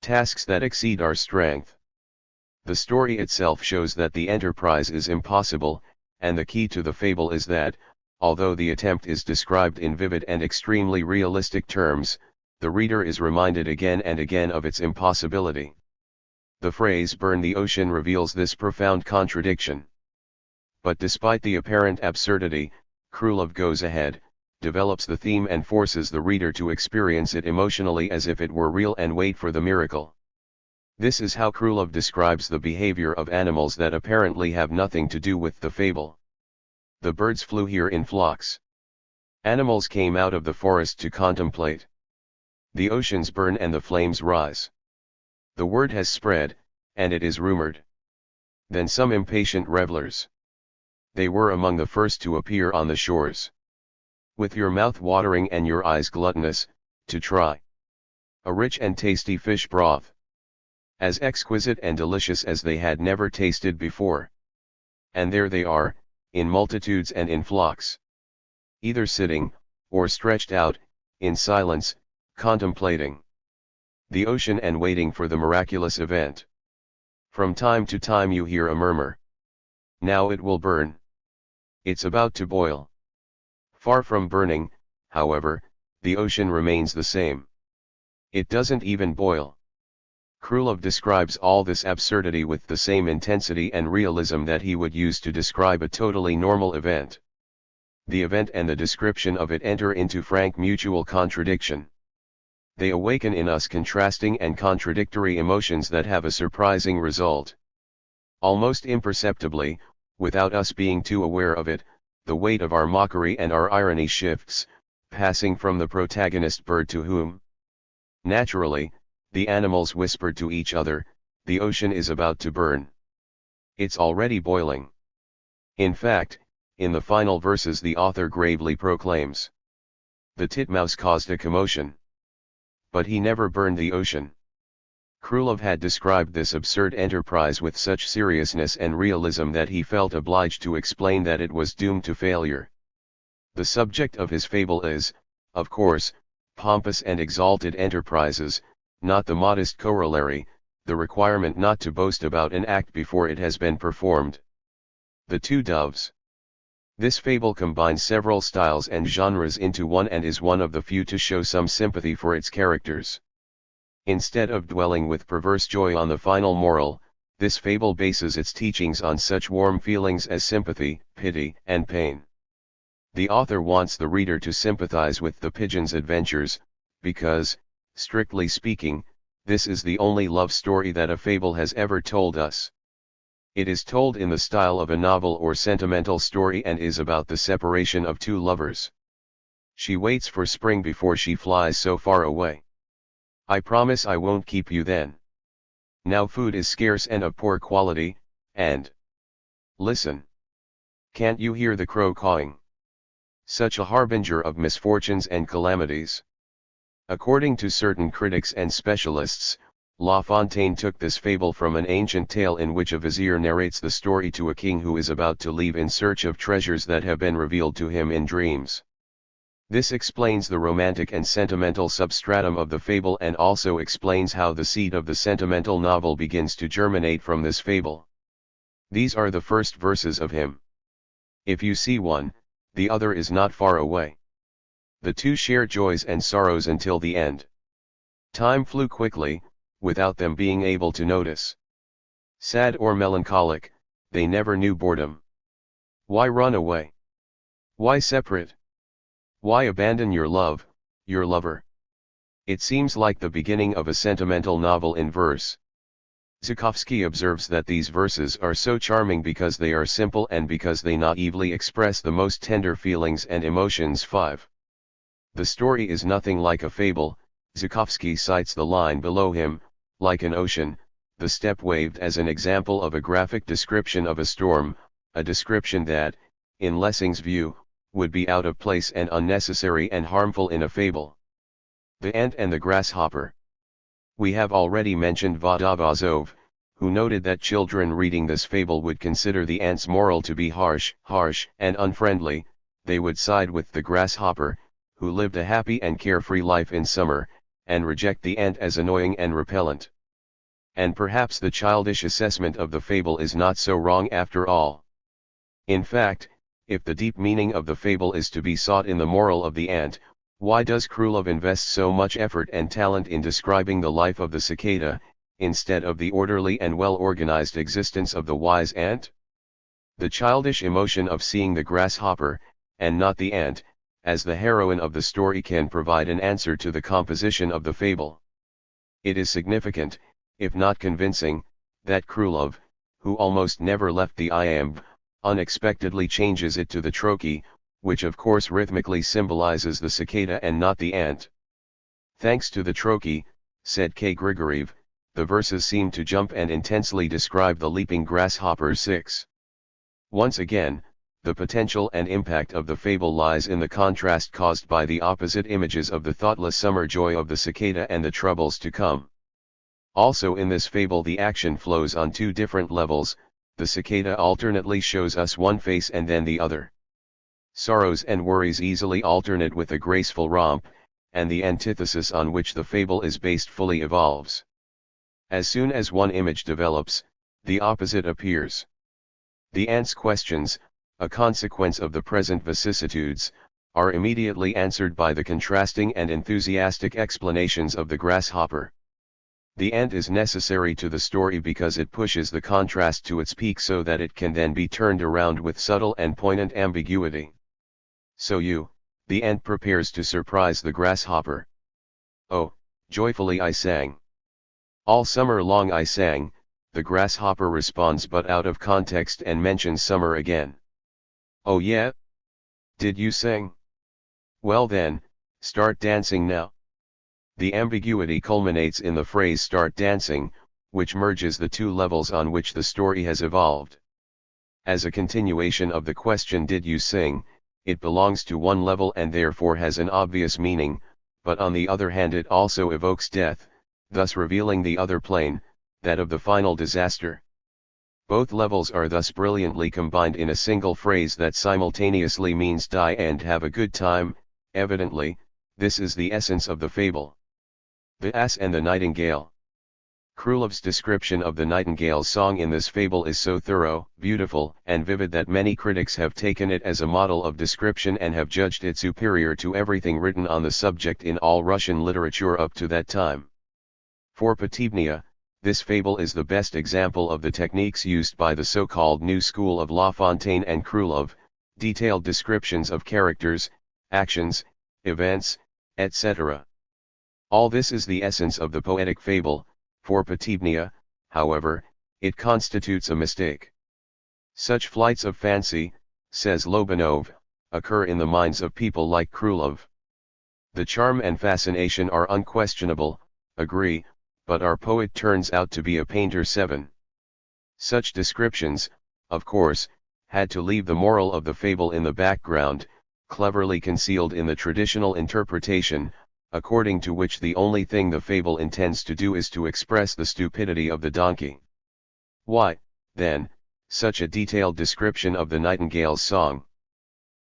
Tasks that exceed our strength. The story itself shows that the enterprise is impossible, and the key to the fable is that, although the attempt is described in vivid and extremely realistic terms, the reader is reminded again and again of its impossibility. The phrase "burn the ocean" reveals this profound contradiction. But despite the apparent absurdity, Krylov goes ahead, develops the theme and forces the reader to experience it emotionally as if it were real and wait for the miracle. This is how Krylov describes the behavior of animals that apparently have nothing to do with the fable. The birds flew here in flocks. Animals came out of the forest to contemplate. The oceans burn and the flames rise. The word has spread, and it is rumored. Then some impatient revelers. They were among the first to appear on the shores. With your mouth watering and your eyes gluttonous, to try a rich and tasty fish broth, as exquisite and delicious as they had never tasted before. And there they are, in multitudes and in flocks. Either sitting, or stretched out, in silence, contemplating the ocean and waiting for the miraculous event. From time to time you hear a murmur. Now it will burn. It's about to boil. Far from burning, however, the ocean remains the same. It doesn't even boil. Krylov describes all this absurdity with the same intensity and realism that he would use to describe a totally normal event. The event and the description of it enter into frank mutual contradiction. They awaken in us contrasting and contradictory emotions that have a surprising result. Almost imperceptibly, without us being too aware of it, the weight of our mockery and our irony shifts, passing from the protagonist bird to whom? Naturally, the animals whispered to each other, the ocean is about to burn. It's already boiling. In fact, in the final verses the author gravely proclaims, the titmouse caused a commotion. But he never burned the ocean. Krylov had described this absurd enterprise with such seriousness and realism that he felt obliged to explain that it was doomed to failure. The subject of his fable is, of course, pompous and exalted enterprises, not the modest corollary, the requirement not to boast about an act before it has been performed. The Two Doves. This fable combines several styles and genres into one and is one of the few to show some sympathy for its characters. Instead of dwelling with perverse joy on the final moral, this fable bases its teachings on such warm feelings as sympathy, pity, and pain. The author wants the reader to sympathize with the pigeon's adventures, because, strictly speaking, this is the only love story that a fable has ever told us. It is told in the style of a novel or sentimental story and is about the separation of two lovers. She waits for spring before she flies so far away. I promise I won't keep you then. Now food is scarce and of poor quality, and listen. Can't you hear the crow cawing? Such a harbinger of misfortunes and calamities. According to certain critics and specialists, La Fontaine took this fable from an ancient tale in which a vizier narrates the story to a king who is about to leave in search of treasures that have been revealed to him in dreams. This explains the romantic and sentimental substratum of the fable and also explains how the seed of the sentimental novel begins to germinate from this fable. These are the first verses of him. If you see one, the other is not far away. The two share joys and sorrows until the end. Time flew quickly, without them being able to notice. Sad or melancholic, they never knew boredom. Why run away? Why separate? Why abandon your love, your lover? It seems like the beginning of a sentimental novel in verse. Vygotsky observes that these verses are so charming because they are simple and because they naively express the most tender feelings and emotions. 5. The story is nothing like a fable. Vygotsky cites the line below him, like an ocean, the steppe waved as an example of a graphic description of a storm, a description that, in Lessing's view, would be out of place and unnecessary and harmful in a fable. The Ant and the Grasshopper. We have already mentioned Vodopazov, who noted that children reading this fable would consider the ant's moral to be harsh, and unfriendly. They would side with the grasshopper, who lived a happy and carefree life in summer, and reject the ant as annoying and repellent. And perhaps the childish assessment of the fable is not so wrong after all. In fact, if the deep meaning of the fable is to be sought in the moral of the ant, why does Krylov invest so much effort and talent in describing the life of the cicada, instead of the orderly and well-organized existence of the wise ant? The childish emotion of seeing the grasshopper, and not the ant, as the heroine of the story can provide an answer to the composition of the fable. It is significant, if not convincing, that Krylov, who almost never left the iamb, unexpectedly changes it to the trochee, which of course rhythmically symbolizes the cicada and not the ant. Thanks to the trochee, said K. Grigorev, the verses seem to jump and intensely describe the leaping grasshopper. 6. Once again, the potential and impact of the fable lies in the contrast caused by the opposite images of the thoughtless summer joy of the cicada and the troubles to come. Also in this fable the action flows on two different levels. The cicada alternately shows us one face and then the other. Sorrows and worries easily alternate with a graceful romp, and the antithesis on which the fable is based fully evolves. As soon as one image develops, the opposite appears. The ant's questions, a consequence of the present vicissitudes, are immediately answered by the contrasting and enthusiastic explanations of the grasshopper. The ant is necessary to the story because it pushes the contrast to its peak so that it can then be turned around with subtle and poignant ambiguity. So the ant prepares to surprise the grasshopper. Oh, joyfully I sang. All summer long I sang, the grasshopper responds but out of context and mentions summer again. Oh yeah? Did you sing? Well then, start dancing now. The ambiguity culminates in the phrase start dancing, which merges the two levels on which the story has evolved. As a continuation of the question did you sing, it belongs to one level and therefore has an obvious meaning, but on the other hand it also evokes death, thus revealing the other plane, that of the final disaster. Both levels are thus brilliantly combined in a single phrase that simultaneously means die and have a good time. Evidently, this is the essence of the fable. The Ass and the Nightingale. Krylov's description of the nightingale's song in this fable is so thorough, beautiful, and vivid that many critics have taken it as a model of description and have judged it superior to everything written on the subject in all Russian literature up to that time. For Potebnia, this fable is the best example of the techniques used by the so-called new school of La Fontaine and Krylov, detailed descriptions of characters, actions, events, etc. All this is the essence of the poetic fable. For Potibnia, however, it constitutes a mistake. Such flights of fancy, says Lobanov, occur in the minds of people like Krylov. The charm and fascination are unquestionable, agree, but our poet turns out to be a painter. 7. Such descriptions, of course, had to leave the moral of the fable in the background, cleverly concealed in the traditional interpretation, according to which the only thing the fable intends to do is to express the stupidity of the donkey. Why, then, such a detailed description of the nightingale's song?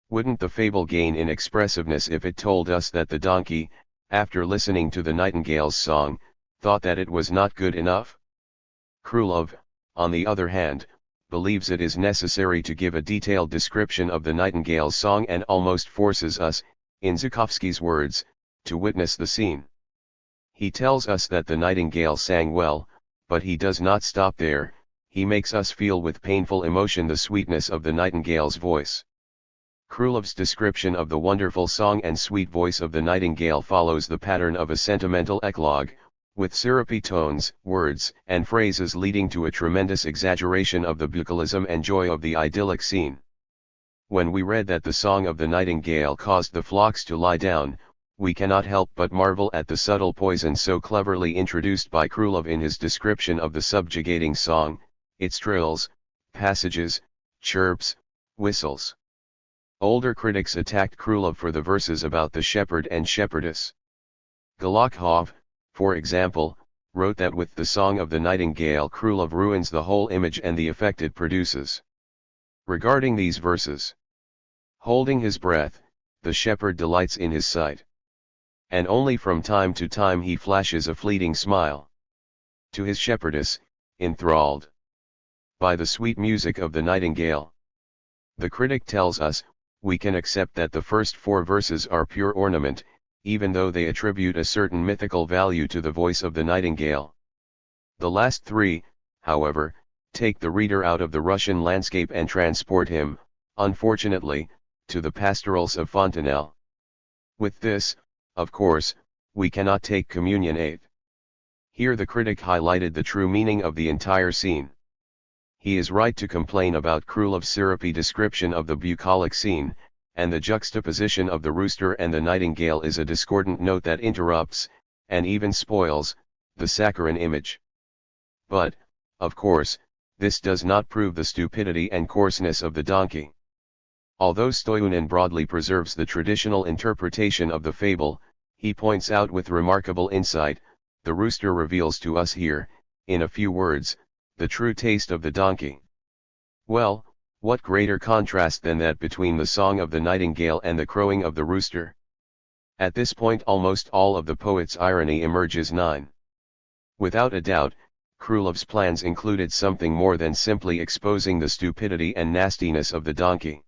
Wouldn't the fable gain in expressiveness if it told us that the donkey, after listening to the nightingale's song, thought that it was not good enough? Krylov, on the other hand, believes it is necessary to give a detailed description of the nightingale's song and almost forces us, in Zhukovsky's words, to witness the scene. He tells us that the nightingale sang well, but he does not stop there. He makes us feel with painful emotion the sweetness of the nightingale's voice. Krylov's description of the wonderful song and sweet voice of the nightingale follows the pattern of a sentimental eclogue, with syrupy tones, words, and phrases leading to a tremendous exaggeration of the bucolism and joy of the idyllic scene. When we read that the song of the nightingale caused the flocks to lie down, we cannot help but marvel at the subtle poison so cleverly introduced by Krylov in his description of the subjugating song, its trills, passages, chirps, whistles. Older critics attacked Krylov for the verses about the shepherd and shepherdess. Golokhov, for example, wrote that with the song of the nightingale Krylov ruins the whole image and the effect it produces. Regarding these verses, holding his breath, the shepherd delights in his sight. And only from time to time he flashes a fleeting smile. To his shepherdess, enthralled by the sweet music of the nightingale. The critic tells us, we can accept that the first 4 verses are pure ornament, even though they attribute a certain mythical value to the voice of the nightingale. The last 3, however, take the reader out of the Russian landscape and transport him, unfortunately, to the pastorals of Fontenelle. With this, of course, we cannot take communion 8. Here the critic highlighted the true meaning of the entire scene. He is right to complain about Krylov's syrupy description of the bucolic scene, and the juxtaposition of the rooster and the nightingale is a discordant note that interrupts, and even spoils, the saccharine image. But, of course, this does not prove the stupidity and coarseness of the donkey. Although Stoyunin broadly preserves the traditional interpretation of the fable, he points out with remarkable insight, the rooster reveals to us here, in a few words, the true taste of the donkey. Well, what greater contrast than that between the song of the nightingale and the crowing of the rooster? At this point almost all of the poet's irony emerges. 9. Without a doubt, Krylov's plans included something more than simply exposing the stupidity and nastiness of the donkey.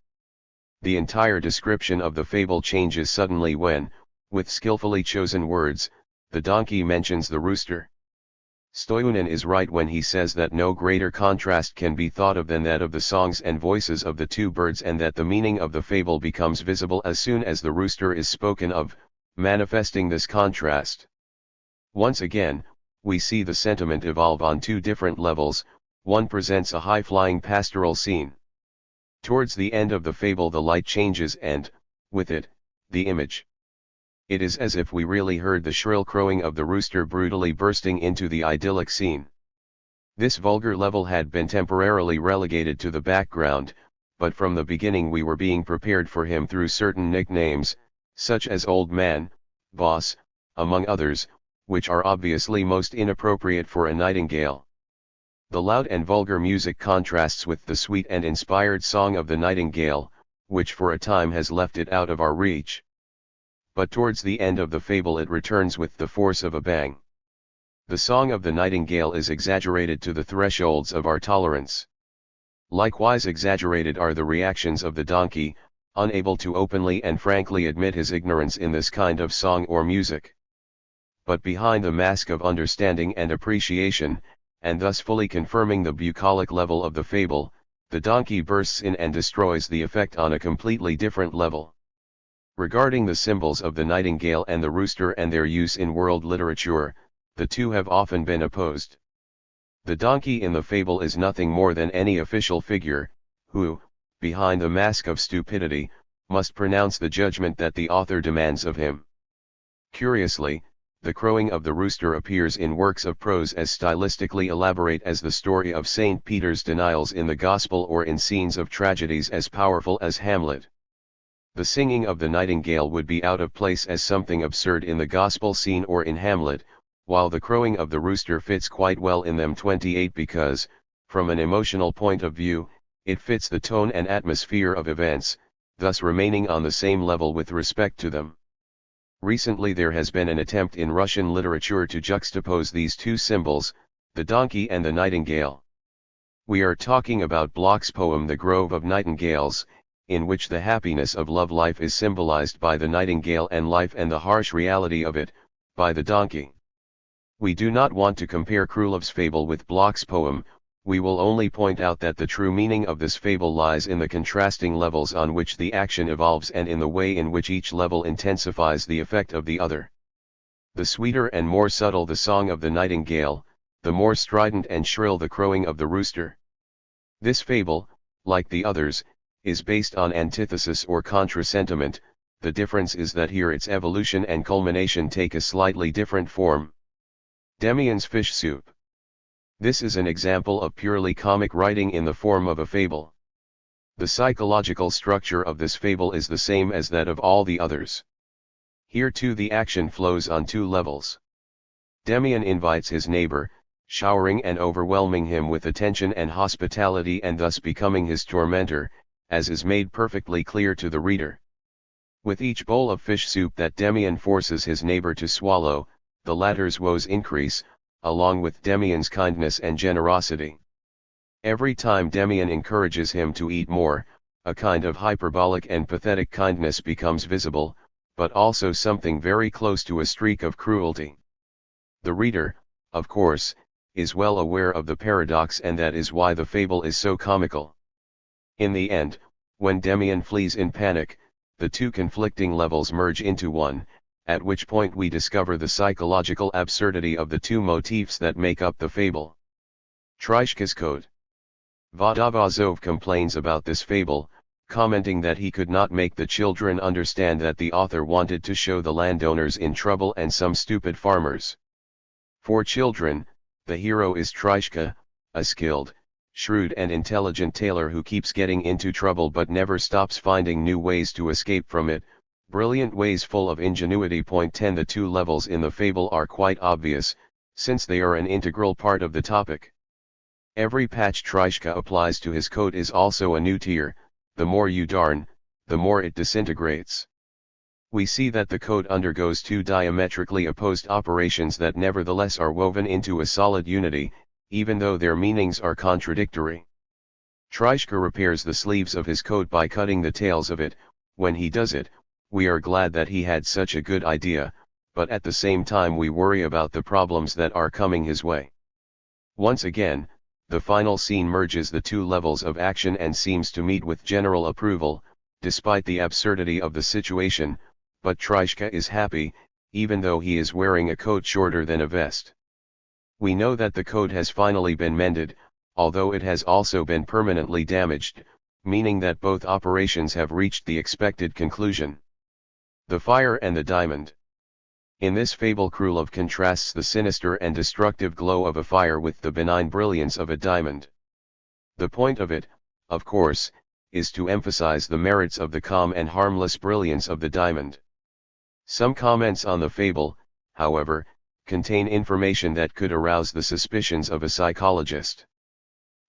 The entire description of the fable changes suddenly when, with skillfully chosen words, the donkey mentions the rooster. Stoyunin is right when he says that no greater contrast can be thought of than that of the songs and voices of the 2 birds, and that the meaning of the fable becomes visible as soon as the rooster is spoken of, manifesting this contrast. Once again, we see the sentiment evolve on 2 different levels. One presents a high-flying pastoral scene. Towards the end of the fable the light changes and, with it, the image. It is as if we really heard the shrill crowing of the rooster brutally bursting into the idyllic scene. This vulgar level had been temporarily relegated to the background, but from the beginning we were being prepared for him through certain nicknames, such as Old Man, Boss, among others, which are obviously most inappropriate for a nightingale. The loud and vulgar music contrasts with the sweet and inspired song of the nightingale, which for a time has left it out of our reach. But towards the end of the fable it returns with the force of a bang. The song of the nightingale is exaggerated to the thresholds of our tolerance. Likewise exaggerated are the reactions of the donkey, unable to openly and frankly admit his ignorance in this kind of song or music. But behind the mask of understanding and appreciation, and thus fully confirming the bucolic level of the fable, The donkey bursts in and destroys the effect on a completely different level. Regarding the symbols of the nightingale and the rooster and their use in world literature, the two have often been opposed. The donkey in the fable is nothing more than any official figure, who, behind the mask of stupidity, must pronounce the judgment that the author demands of him. Curiously, the crowing of the rooster appears in works of prose as stylistically elaborate as the story of St. Peter's denials in the Gospel or in scenes of tragedies as powerful as Hamlet. The singing of the nightingale would be out of place as something absurd in the Gospel scene or in Hamlet, while the crowing of the rooster fits quite well in them 28 because, from an emotional point of view, it fits the tone and atmosphere of events, thus remaining on the same level with respect to them. Recently there has been an attempt in Russian literature to juxtapose these two symbols, the donkey and the nightingale. We are talking about Bloch's poem The Grove of Nightingales, in which the happiness of love life is symbolized by the nightingale and life and the harsh reality of it, by the donkey. We do not want to compare Krylov's fable with Bloch's poem, we will only point out that the true meaning of this fable lies in the contrasting levels on which the action evolves and in the way in which each level intensifies the effect of the other. The sweeter and more subtle the song of the nightingale, the more strident and shrill the crowing of the rooster. This fable, like the others, is based on antithesis or contra-sentiment, the difference is that here its evolution and culmination take a slightly different form. Demian's fish soup. This is an example of purely comic writing in the form of a fable. The psychological structure of this fable is the same as that of all the others. Here too the action flows on two levels. Demian invites his neighbor, showering and overwhelming him with attention and hospitality and thus becoming his tormentor, as is made perfectly clear to the reader. With each bowl of fish soup that Demian forces his neighbor to swallow, the latter's woes increase, along with Demian's kindness and generosity. Every time Demian encourages him to eat more, a kind of hyperbolic and pathetic kindness becomes visible, but also something very close to a streak of cruelty. The reader, of course, is well aware of the paradox, and that is why the fable is so comical. In the end, when Demian flees in panic, the two conflicting levels merge into one, at which point we discover the psychological absurdity of the two motifs that make up the fable. Trishka's Code. Vodovazov complains about this fable, commenting that he could not make the children understand that the author wanted to show the landowners in trouble and some stupid farmers. For children, the hero is Trishka, a skilled, shrewd and intelligent tailor who keeps getting into trouble but never stops finding new ways to escape from it, brilliant ways full of ingenuity. 10 The two levels in the fable are quite obvious, since they are an integral part of the topic. Every patch Trishka applies to his coat is also a new tier, the more you darn, the more it disintegrates. We see that the coat undergoes two diametrically opposed operations that nevertheless are woven into a solid unity, even though their meanings are contradictory. Trishka repairs the sleeves of his coat by cutting the tails of it. When he does it, we are glad that he had such a good idea, but at the same time we worry about the problems that are coming his way. Once again, the final scene merges the two levels of action and seems to meet with general approval, despite the absurdity of the situation, but Trishka is happy, even though he is wearing a coat shorter than a vest. We know that the coat has finally been mended, although it has also been permanently damaged, meaning that both operations have reached the expected conclusion. The fire and the diamond. In this fable Krylov contrasts the sinister and destructive glow of a fire with the benign brilliance of a diamond. The point of it, of course, is to emphasize the merits of the calm and harmless brilliance of the diamond. Some comments on the fable, however, contain information that could arouse the suspicions of a psychologist.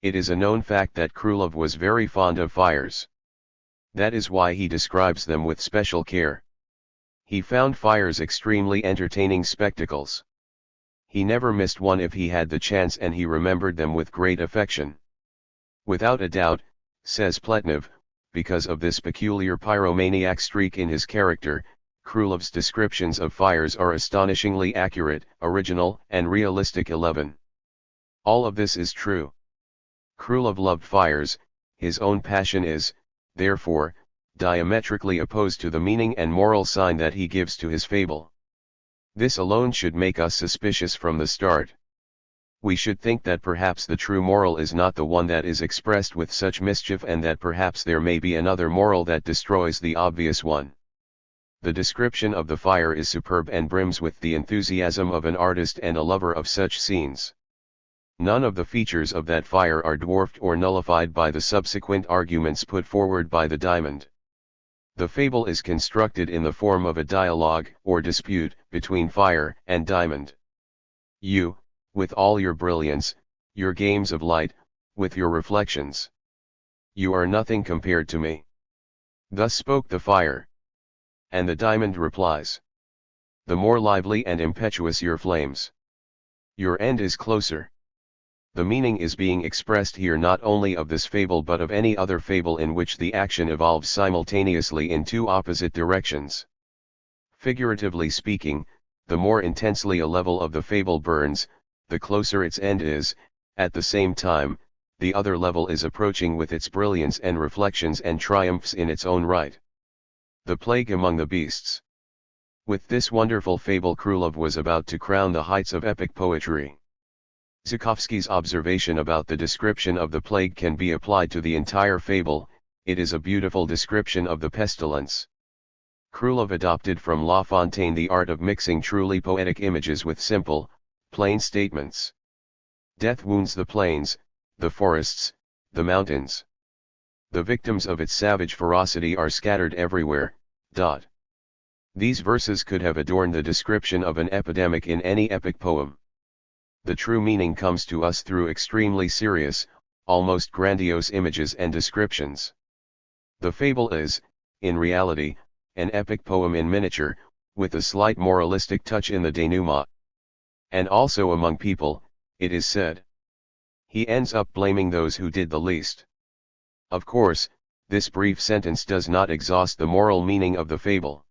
It is a known fact that Krylov was very fond of fires. That is why he describes them with special care. He found fires extremely entertaining spectacles. He never missed one if he had the chance, and he remembered them with great affection. Without a doubt, says Pletnev, because of this peculiar pyromaniac streak in his character, Krylov's descriptions of fires are astonishingly accurate, original, and realistic. 11. All of this is true. Krylov loved fires, his own passion is, therefore, diametrically opposed to the meaning and moral sign that he gives to his fable. This alone should make us suspicious from the start. We should think that perhaps the true moral is not the one that is expressed with such mischief, and that perhaps there may be another moral that destroys the obvious one. The description of the fire is superb and brims with the enthusiasm of an artist and a lover of such scenes. None of the features of that fire are dwarfed or nullified by the subsequent arguments put forward by the diamond. The fable is constructed in the form of a dialogue or dispute between fire and diamond. You, with all your brilliance, your games of light, with your reflections. You are nothing compared to me. Thus spoke the fire. And the diamond replies. The more lively and impetuous your flames. Your end is closer. The meaning is being expressed here not only of this fable but of any other fable in which the action evolves simultaneously in two opposite directions. Figuratively speaking, the more intensely a level of the fable burns, the closer its end is. At the same time, the other level is approaching with its brilliance and reflections and triumphs in its own right. The plague among the beasts. With this wonderful fable Krylov was about to crown the heights of epic poetry. Zhukovsky's observation about the description of the plague can be applied to the entire fable. It is a beautiful description of the pestilence. Krylov adopted from La Fontaine the art of mixing truly poetic images with simple, plain statements. Death wounds the plains, the forests, the mountains. The victims of its savage ferocity are scattered everywhere. These verses could have adorned the description of an epidemic in any epic poem. The true meaning comes to us through extremely serious, almost grandiose images and descriptions. The fable is, in reality, an epic poem in miniature, with a slight moralistic touch in the denouement. And also among people, it is said. He ends up blaming those who did the least. Of course, this brief sentence does not exhaust the moral meaning of the fable.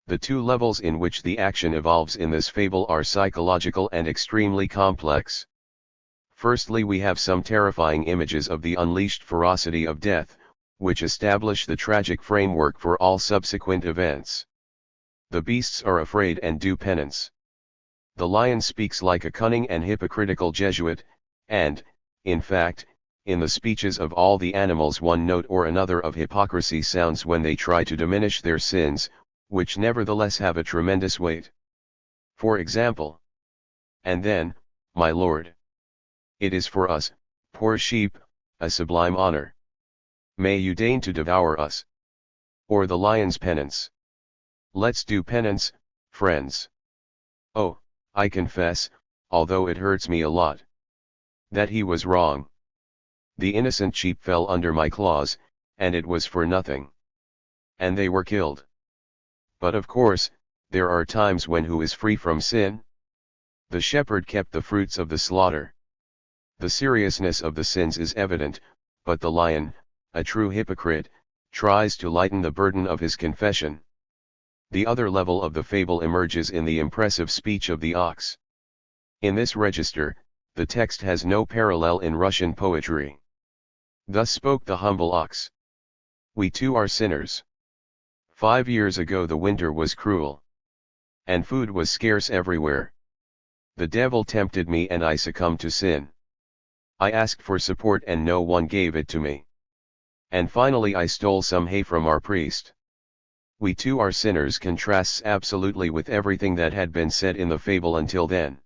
The two levels in which the action evolves in this fable are psychological and extremely complex. Firstly, we have some terrifying images of the unleashed ferocity of death, which establish the tragic framework for all subsequent events. The beasts are afraid and do penance. The lion speaks like a cunning and hypocritical Jesuit, and, in fact, in the speeches of all the animals one note or another of hypocrisy sounds when they try to diminish their sins, which nevertheless have a tremendous weight. For example, and then, my lord, it is for us, poor sheep, a sublime honor. May you deign to devour us. Or the lion's penance. Let's do penance, friends. Oh, I confess, although it hurts me a lot, that he was wrong. The innocent sheep fell under my claws, and it was for nothing. And they were killed. But of course, there are times when who is free from sin? The shepherd kept the fruits of the slaughter. The seriousness of the sins is evident, but the lion, a true hypocrite, tries to lighten the burden of his confession. The other level of the fable emerges in the impressive speech of the ox. In this register, the text has no parallel in Russian poetry. Thus spoke the humble ox. We too are sinners. 5 years ago the winter was cruel. And food was scarce everywhere. The devil tempted me and I succumbed to sin. I asked for support and no one gave it to me. And finally I stole some hay from our priest. We too are sinners contrasts absolutely with everything that had been said in the fable until then.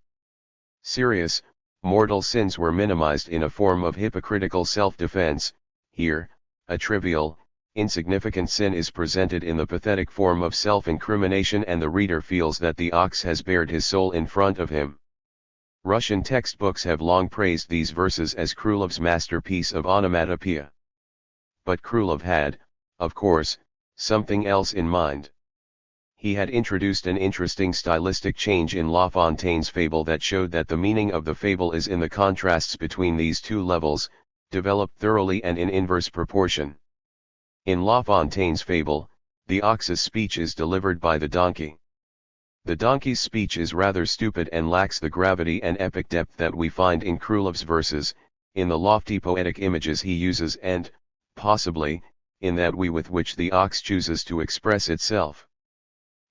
Serious, mortal sins were minimized in a form of hypocritical self-defense. Here, a trivial, insignificant sin is presented in the pathetic form of self-incrimination, and the reader feels that the ox has bared his soul in front of him. Russian textbooks have long praised these verses as Krylov's masterpiece of onomatopoeia. But Krylov had, of course, something else in mind. He had introduced an interesting stylistic change in La Fontaine's fable that showed that the meaning of the fable is in the contrasts between these two levels, developed thoroughly and in inverse proportion. In La Fontaine's fable, the ox's speech is delivered by the donkey. The donkey's speech is rather stupid and lacks the gravity and epic depth that we find in Krylov's verses, in the lofty poetic images he uses and, possibly, in that way with which the ox chooses to express itself.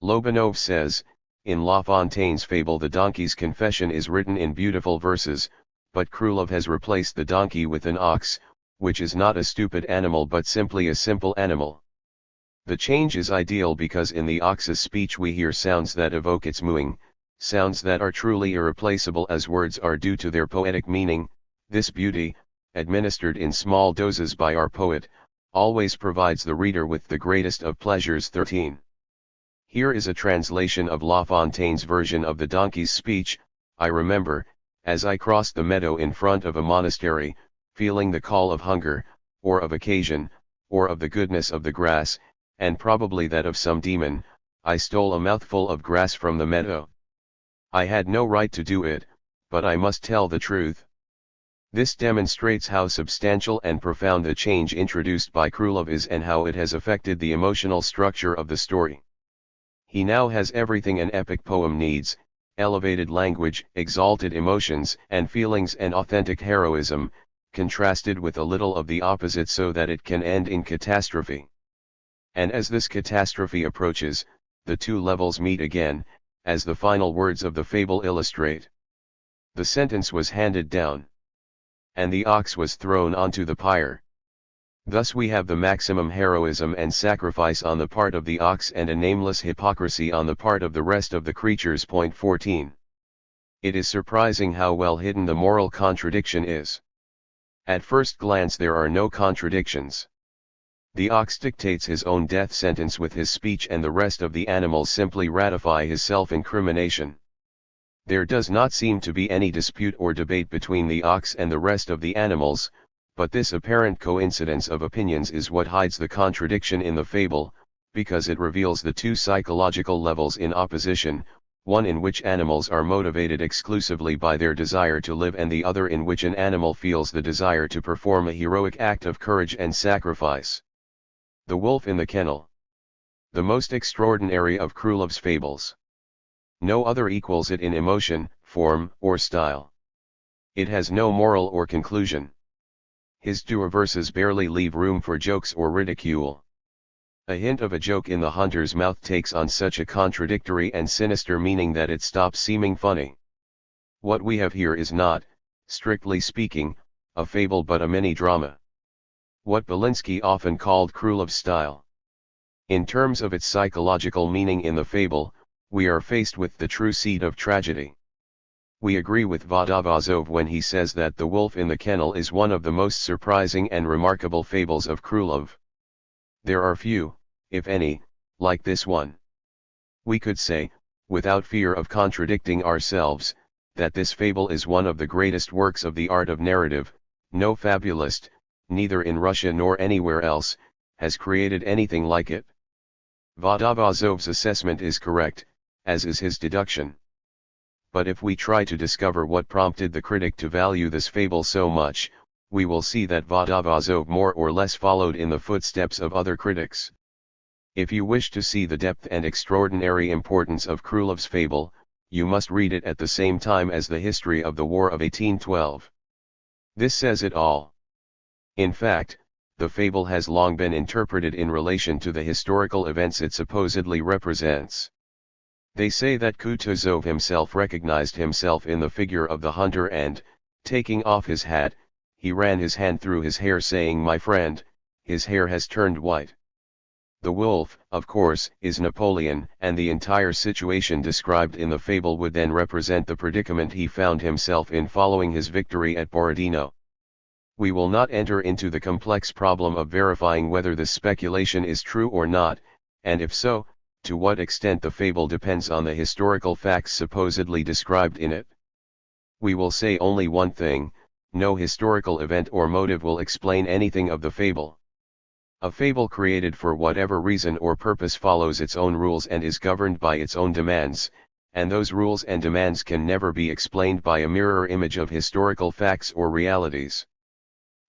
Lobanov says, in La Fontaine's fable the donkey's confession is written in beautiful verses, but Krylov has replaced the donkey with an ox, which is not a stupid animal but simply a simple animal. The change is ideal because in the ox's speech we hear sounds that evoke its mooing, sounds that are truly irreplaceable as words are due to their poetic meaning. This beauty, administered in small doses by our poet, always provides the reader with the greatest of pleasures. 13. Here is a translation of La Fontaine's version of the donkey's speech. I remember, as I crossed the meadow in front of a monastery, feeling the call of hunger, or of occasion, or of the goodness of the grass, and probably that of some demon, I stole a mouthful of grass from the meadow. I had no right to do it, but I must tell the truth. This demonstrates how substantial and profound the change introduced by Krylov is and how it has affected the emotional structure of the story. He now has everything an epic poem needs: elevated language, exalted emotions and feelings and authentic heroism, contrasted with a little of the opposite so that it can end in catastrophe. And as this catastrophe approaches, the two levels meet again, as the final words of the fable illustrate. The sentence was handed down, and the ox was thrown onto the pyre. Thus we have the maximum heroism and sacrifice on the part of the ox and a nameless hypocrisy on the part of the rest of the creatures. 14. It is surprising how well hidden the moral contradiction is. At first glance there are no contradictions. The ox dictates his own death sentence with his speech and the rest of the animals simply ratify his self-incrimination. There does not seem to be any dispute or debate between the ox and the rest of the animals, but this apparent coincidence of opinions is what hides the contradiction in the fable, because it reveals the two psychological levels in opposition, one in which animals are motivated exclusively by their desire to live and the other in which an animal feels the desire to perform a heroic act of courage and sacrifice. The wolf in the kennel. The most extraordinary of Krylov's fables. No other equals it in emotion, form, or style. It has no moral or conclusion. His two verses barely leave room for jokes or ridicule. A hint of a joke in the hunter's mouth takes on such a contradictory and sinister meaning that it stops seeming funny. What we have here is not, strictly speaking, a fable but a mini-drama. What Belinsky often called Krylov's style. In terms of its psychological meaning in the fable, we are faced with the true seed of tragedy. We agree with Vodopazov when he says that The Wolf in the Kennel is one of the most surprising and remarkable fables of Krylov. There are few, if any, like this one. We could say, without fear of contradicting ourselves, that this fable is one of the greatest works of the art of narrative. No fabulist, neither in Russia nor anywhere else, has created anything like it. Vodopazov's assessment is correct, as is his deduction. But if we try to discover what prompted the critic to value this fable so much, we will see that Vodopazov more or less followed in the footsteps of other critics. If you wish to see the depth and extraordinary importance of Krylov's fable, you must read it at the same time as the history of the War of 1812. This says it all. In fact, the fable has long been interpreted in relation to the historical events it supposedly represents. They say that Kutuzov himself recognized himself in the figure of the hunter and, taking off his hat, he ran his hand through his hair saying, "My friend, his hair has turned white." The wolf, of course, is Napoleon, and the entire situation described in the fable would then represent the predicament he found himself in following his victory at Borodino. We will not enter into the complex problem of verifying whether this speculation is true or not, and if so, to what extent the fable depends on the historical facts supposedly described in it. We will say only one thing: no historical event or motive will explain anything of the fable. A fable created for whatever reason or purpose follows its own rules and is governed by its own demands, and those rules and demands can never be explained by a mirror image of historical facts or realities.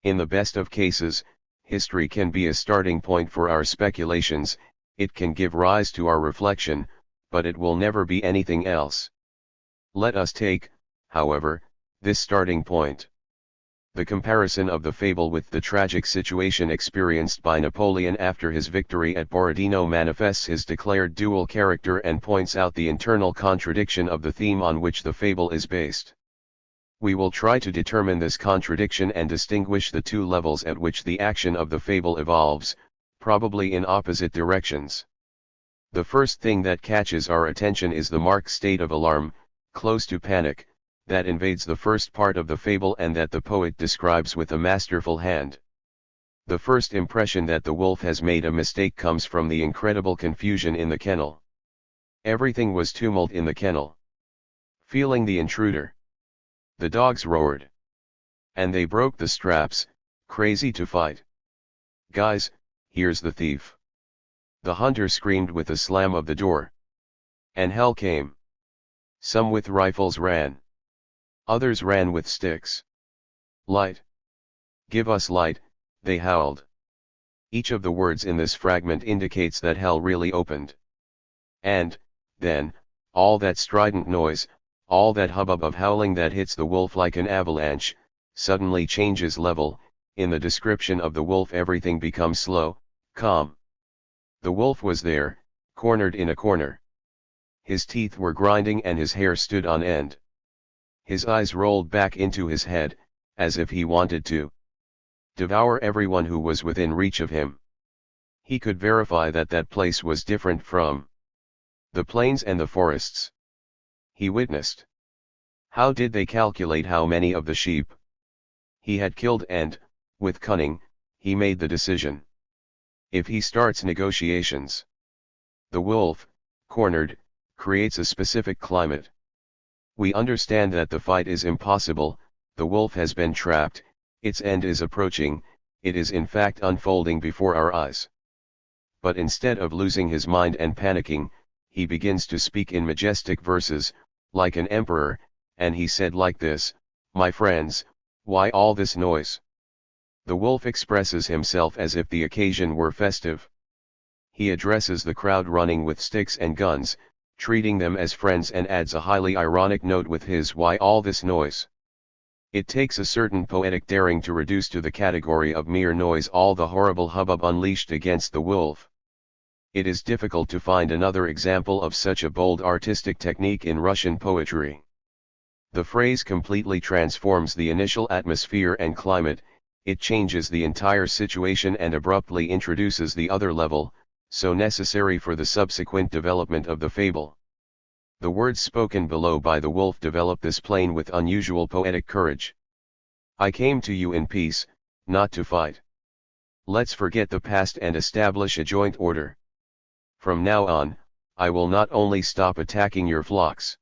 In the best of cases, history can be a starting point for our speculations, it can give rise to our reflection, but it will never be anything else. Let us take, however, this starting point. The comparison of the fable with the tragic situation experienced by Napoleon after his victory at Borodino manifests his declared dual character and points out the internal contradiction of the theme on which the fable is based. We will try to determine this contradiction and distinguish the two levels at which the action of the fable evolves, probably in opposite directions. The first thing that catches our attention is the marked state of alarm, close to panic, that invades the first part of the fable and that the poet describes with a masterful hand. The first impression that the wolf has made a mistake comes from the incredible confusion in the kennel. Everything was tumult in the kennel. Feeling the intruder, the dogs roared. And they broke the straps, crazy to fight. Guys, here's the thief. The hunter screamed with a slam of the door. And hell came. Some with rifles ran. Others ran with sticks. Light. Give us light, they howled. Each of the words in this fragment indicates that hell really opened. And, then, all that strident noise, all that hubbub of howling that hits the wolf like an avalanche, suddenly changes level. In the description of the wolf everything becomes slow, calm. The wolf was there, cornered in a corner. His teeth were grinding and his hair stood on end. His eyes rolled back into his head, as if he wanted to devour everyone who was within reach of him. He could verify that that place was different from the plains and the forests. He witnessed. How did they calculate how many of the sheep he had killed and, with cunning, he made the decision. If he starts negotiations, the wolf, cornered, creates a specific climate. We understand that the fight is impossible, the wolf has been trapped, its end is approaching, it is in fact unfolding before our eyes. But instead of losing his mind and panicking, he begins to speak in majestic verses, like an emperor, and he said like this, "My friends, why all this noise?" The wolf expresses himself as if the occasion were festive. He addresses the crowd running with sticks and guns, treating them as friends, and adds a highly ironic note with his "why all this noise?" It takes a certain poetic daring to reduce to the category of mere noise all the horrible hubbub unleashed against the wolf. It is difficult to find another example of such a bold artistic technique in Russian poetry. The phrase completely transforms the initial atmosphere and climate, it changes the entire situation and abruptly introduces the other level, so necessary for the subsequent development of the fable. The words spoken below by the wolf develop this plane with unusual poetic courage. I came to you in peace, not to fight. Let's forget the past and establish a joint order. From now on, I will not only stop attacking your flocks,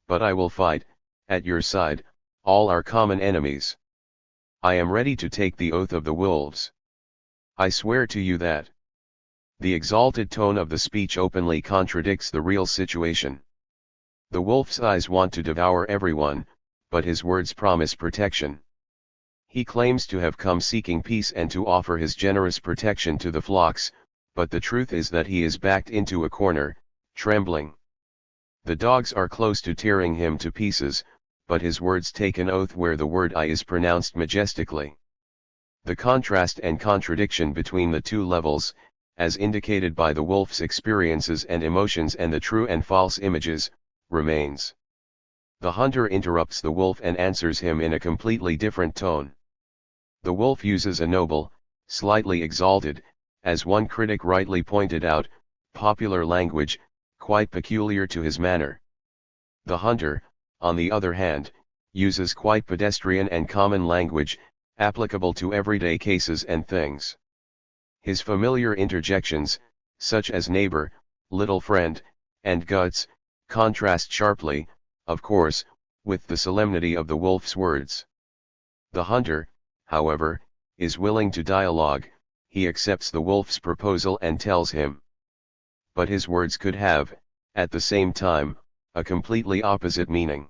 but I will fight, at your side, all our common enemies. I am ready to take the oath of the wolves. I swear to you that. The exalted tone of the speech openly contradicts the real situation. The wolf's eyes want to devour everyone, but his words promise protection. He claims to have come seeking peace and to offer his generous protection to the flocks, but the truth is that he is backed into a corner, trembling. The dogs are close to tearing him to pieces, but his words take an oath where the word I is pronounced majestically. The contrast and contradiction between the two levels, as indicated by the wolf's experiences and emotions and the true and false images, remains. The hunter interrupts the wolf and answers him in a completely different tone. The wolf uses a noble, slightly exalted, as one critic rightly pointed out, popular language, quite peculiar to his manner. The hunter, on the other hand, uses quite pedestrian and common language, applicable to everyday cases and things. His familiar interjections, such as neighbor, little friend, and guts, contrast sharply, of course, with the solemnity of the wolf's words. The hunter, however, is willing to dialogue, he accepts the wolf's proposal and tells him. But his words could have, at the same time, a completely opposite meaning.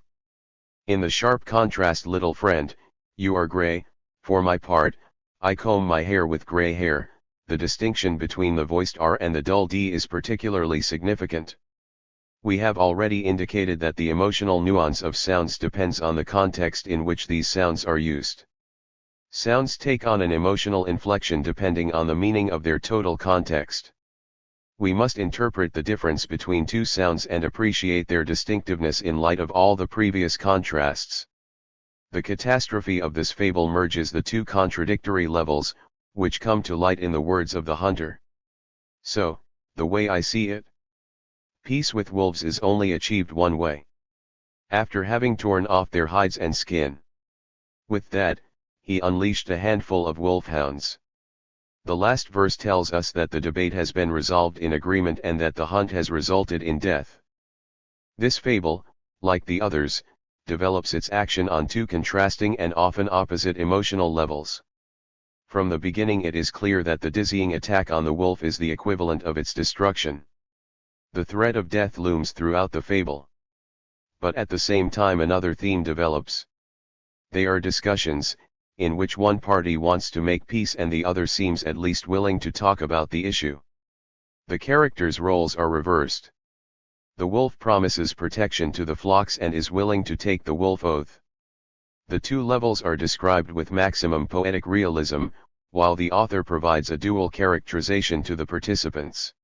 In the sharp contrast, little friend, you are gray, for my part, I comb my hair with gray hair, the distinction between the voiced R and the dull D is particularly significant. We have already indicated that the emotional nuance of sounds depends on the context in which these sounds are used. Sounds take on an emotional inflection depending on the meaning of their total context. We must interpret the difference between two sounds and appreciate their distinctiveness in light of all the previous contrasts. The catastrophe of this fable merges the two contradictory levels, which come to light in the words of the hunter. So, the way I see it, peace with wolves is only achieved one way. After having torn off their hides and skin. With that, he unleashed a handful of wolfhounds. The last verse tells us that the debate has been resolved in agreement and that the hunt has resulted in death. This fable, like the others, develops its action on two contrasting and often opposite emotional levels. From the beginning it is clear that the dizzying attack on the wolf is the equivalent of its destruction. The threat of death looms throughout the fable. But at the same time another theme develops. They are discussions, in which one party wants to make peace and the other seems at least willing to talk about the issue. The characters' roles are reversed. The wolf promises protection to the flocks and is willing to take the wolf oath. The two levels are described with maximum poetic realism, while the author provides a dual characterization to the participants.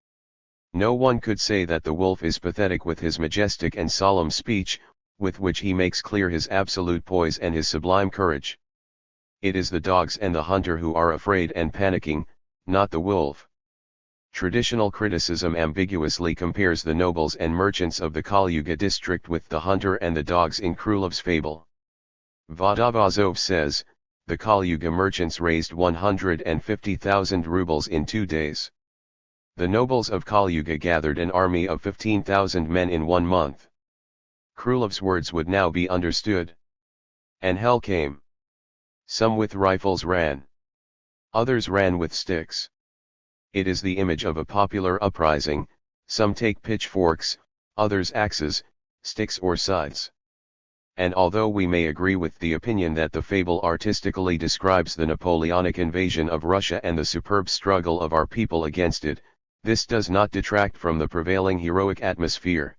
No one could say that the wolf is pathetic with his majestic and solemn speech, with which he makes clear his absolute poise and his sublime courage. It is the dogs and the hunter who are afraid and panicking, not the wolf. Traditional criticism ambiguously compares the nobles and merchants of the Kalyuga district with the hunter and the dogs in Krulov's fable. Vodovazov says, the Kalyuga merchants raised 150,000 rubles in 2 days. The nobles of Kalyuga gathered an army of 15,000 men in 1 month. Krulov's words would now be understood. And hell came. Some with rifles ran. Others ran with sticks. It is the image of a popular uprising, some take pitchforks, others axes, sticks or scythes. And although we may agree with the opinion that the fable artistically describes the Napoleonic invasion of Russia and the superb struggle of our people against it, this does not detract from the prevailing heroic atmosphere.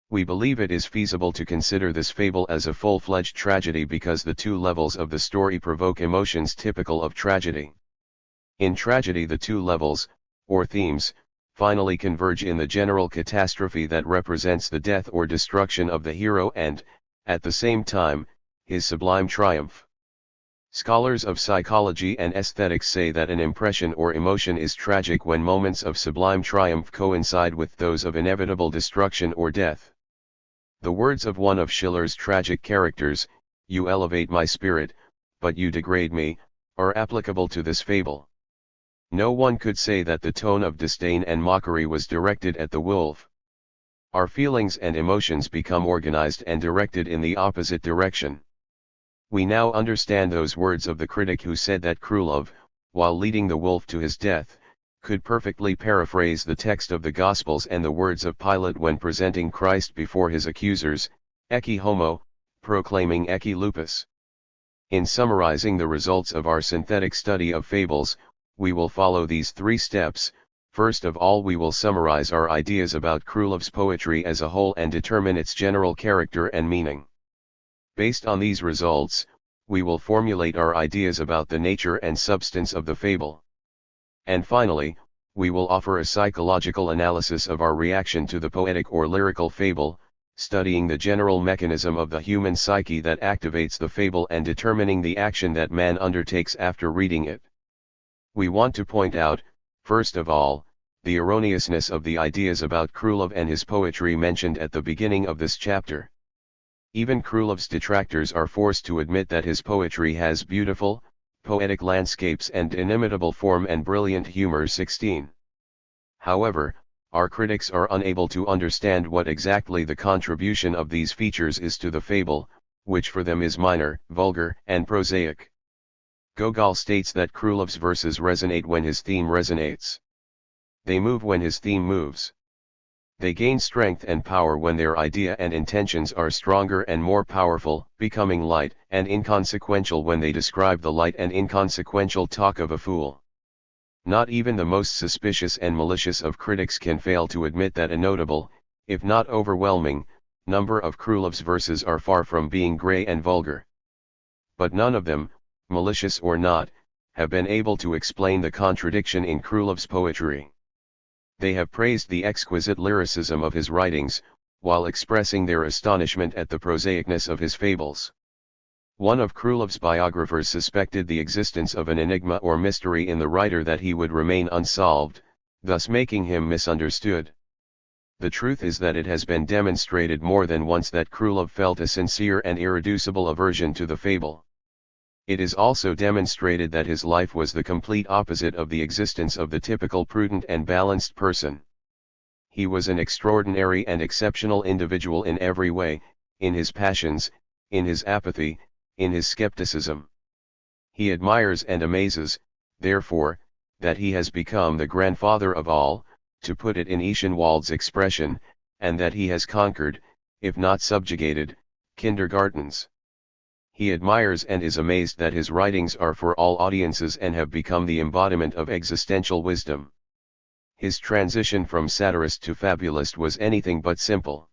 We believe it is feasible to consider this fable as a full-fledged tragedy because the two levels of the story provoke emotions typical of tragedy. In tragedy the two levels, or themes, finally converge in the general catastrophe that represents the death or destruction of the hero and, at the same time, his sublime triumph. Scholars of psychology and aesthetics say that an impression or emotion is tragic when moments of sublime triumph coincide with those of inevitable destruction or death. The words of one of Schiller's tragic characters, "You elevate my spirit, but you degrade me," are applicable to this fable. No one could say that the tone of disdain and mockery was directed at the wolf. Our feelings and emotions become organized and directed in the opposite direction. We now understand those words of the critic who said that Krulov, while leading the wolf to his death, could perfectly paraphrase the text of the Gospels and the words of Pilate when presenting Christ before his accusers, "Ecce homo," proclaiming "Ecce lupus." In summarizing the results of our synthetic study of fables, we will follow these 3 steps. First of all, we will summarize our ideas about Krulov's poetry as a whole and determine its general character and meaning. Based on these results, we will formulate our ideas about the nature and substance of the fable. And finally, we will offer a psychological analysis of our reaction to the poetic or lyrical fable, studying the general mechanism of the human psyche that activates the fable and determining the action that man undertakes after reading it. We want to point out, first of all, the erroneousness of the ideas about Krulov and his poetry mentioned at the beginning of this chapter. Even Krulov's detractors are forced to admit that his poetry has beautiful, poetic landscapes and inimitable form and brilliant humor. 16. However, our critics are unable to understand what exactly the contribution of these features is to the fable, which for them is minor, vulgar, and prosaic. Gogol states that Krulov's verses resonate when his theme resonates. They move when his theme moves. They gain strength and power when their idea and intentions are stronger and more powerful, becoming light and inconsequential when they describe the light and inconsequential talk of a fool. Not even the most suspicious and malicious of critics can fail to admit that a notable, if not overwhelming, number of Krulov's verses are far from being grey and vulgar. But none of them, malicious or not, have been able to explain the contradiction in Krylov's poetry. They have praised the exquisite lyricism of his writings, while expressing their astonishment at the prosaicness of his fables. One of Krylov's biographers suspected the existence of an enigma or mystery in the writer that he would remain unsolved, thus making him misunderstood. The truth is that it has been demonstrated more than once that Krylov felt a sincere and irreducible aversion to the fable. It is also demonstrated that his life was the complete opposite of the existence of the typical prudent and balanced person. He was an extraordinary and exceptional individual in every way, in his passions, in his apathy, in his skepticism. He admires and amazes, therefore, that he has become the grandfather of all, to put it in Eschenwald's expression, and that he has conquered, if not subjugated, kindergartens. He admires and is amazed that his writings are for all audiences and have become the embodiment of existential wisdom. His transition from satirist to fabulist was anything but simple.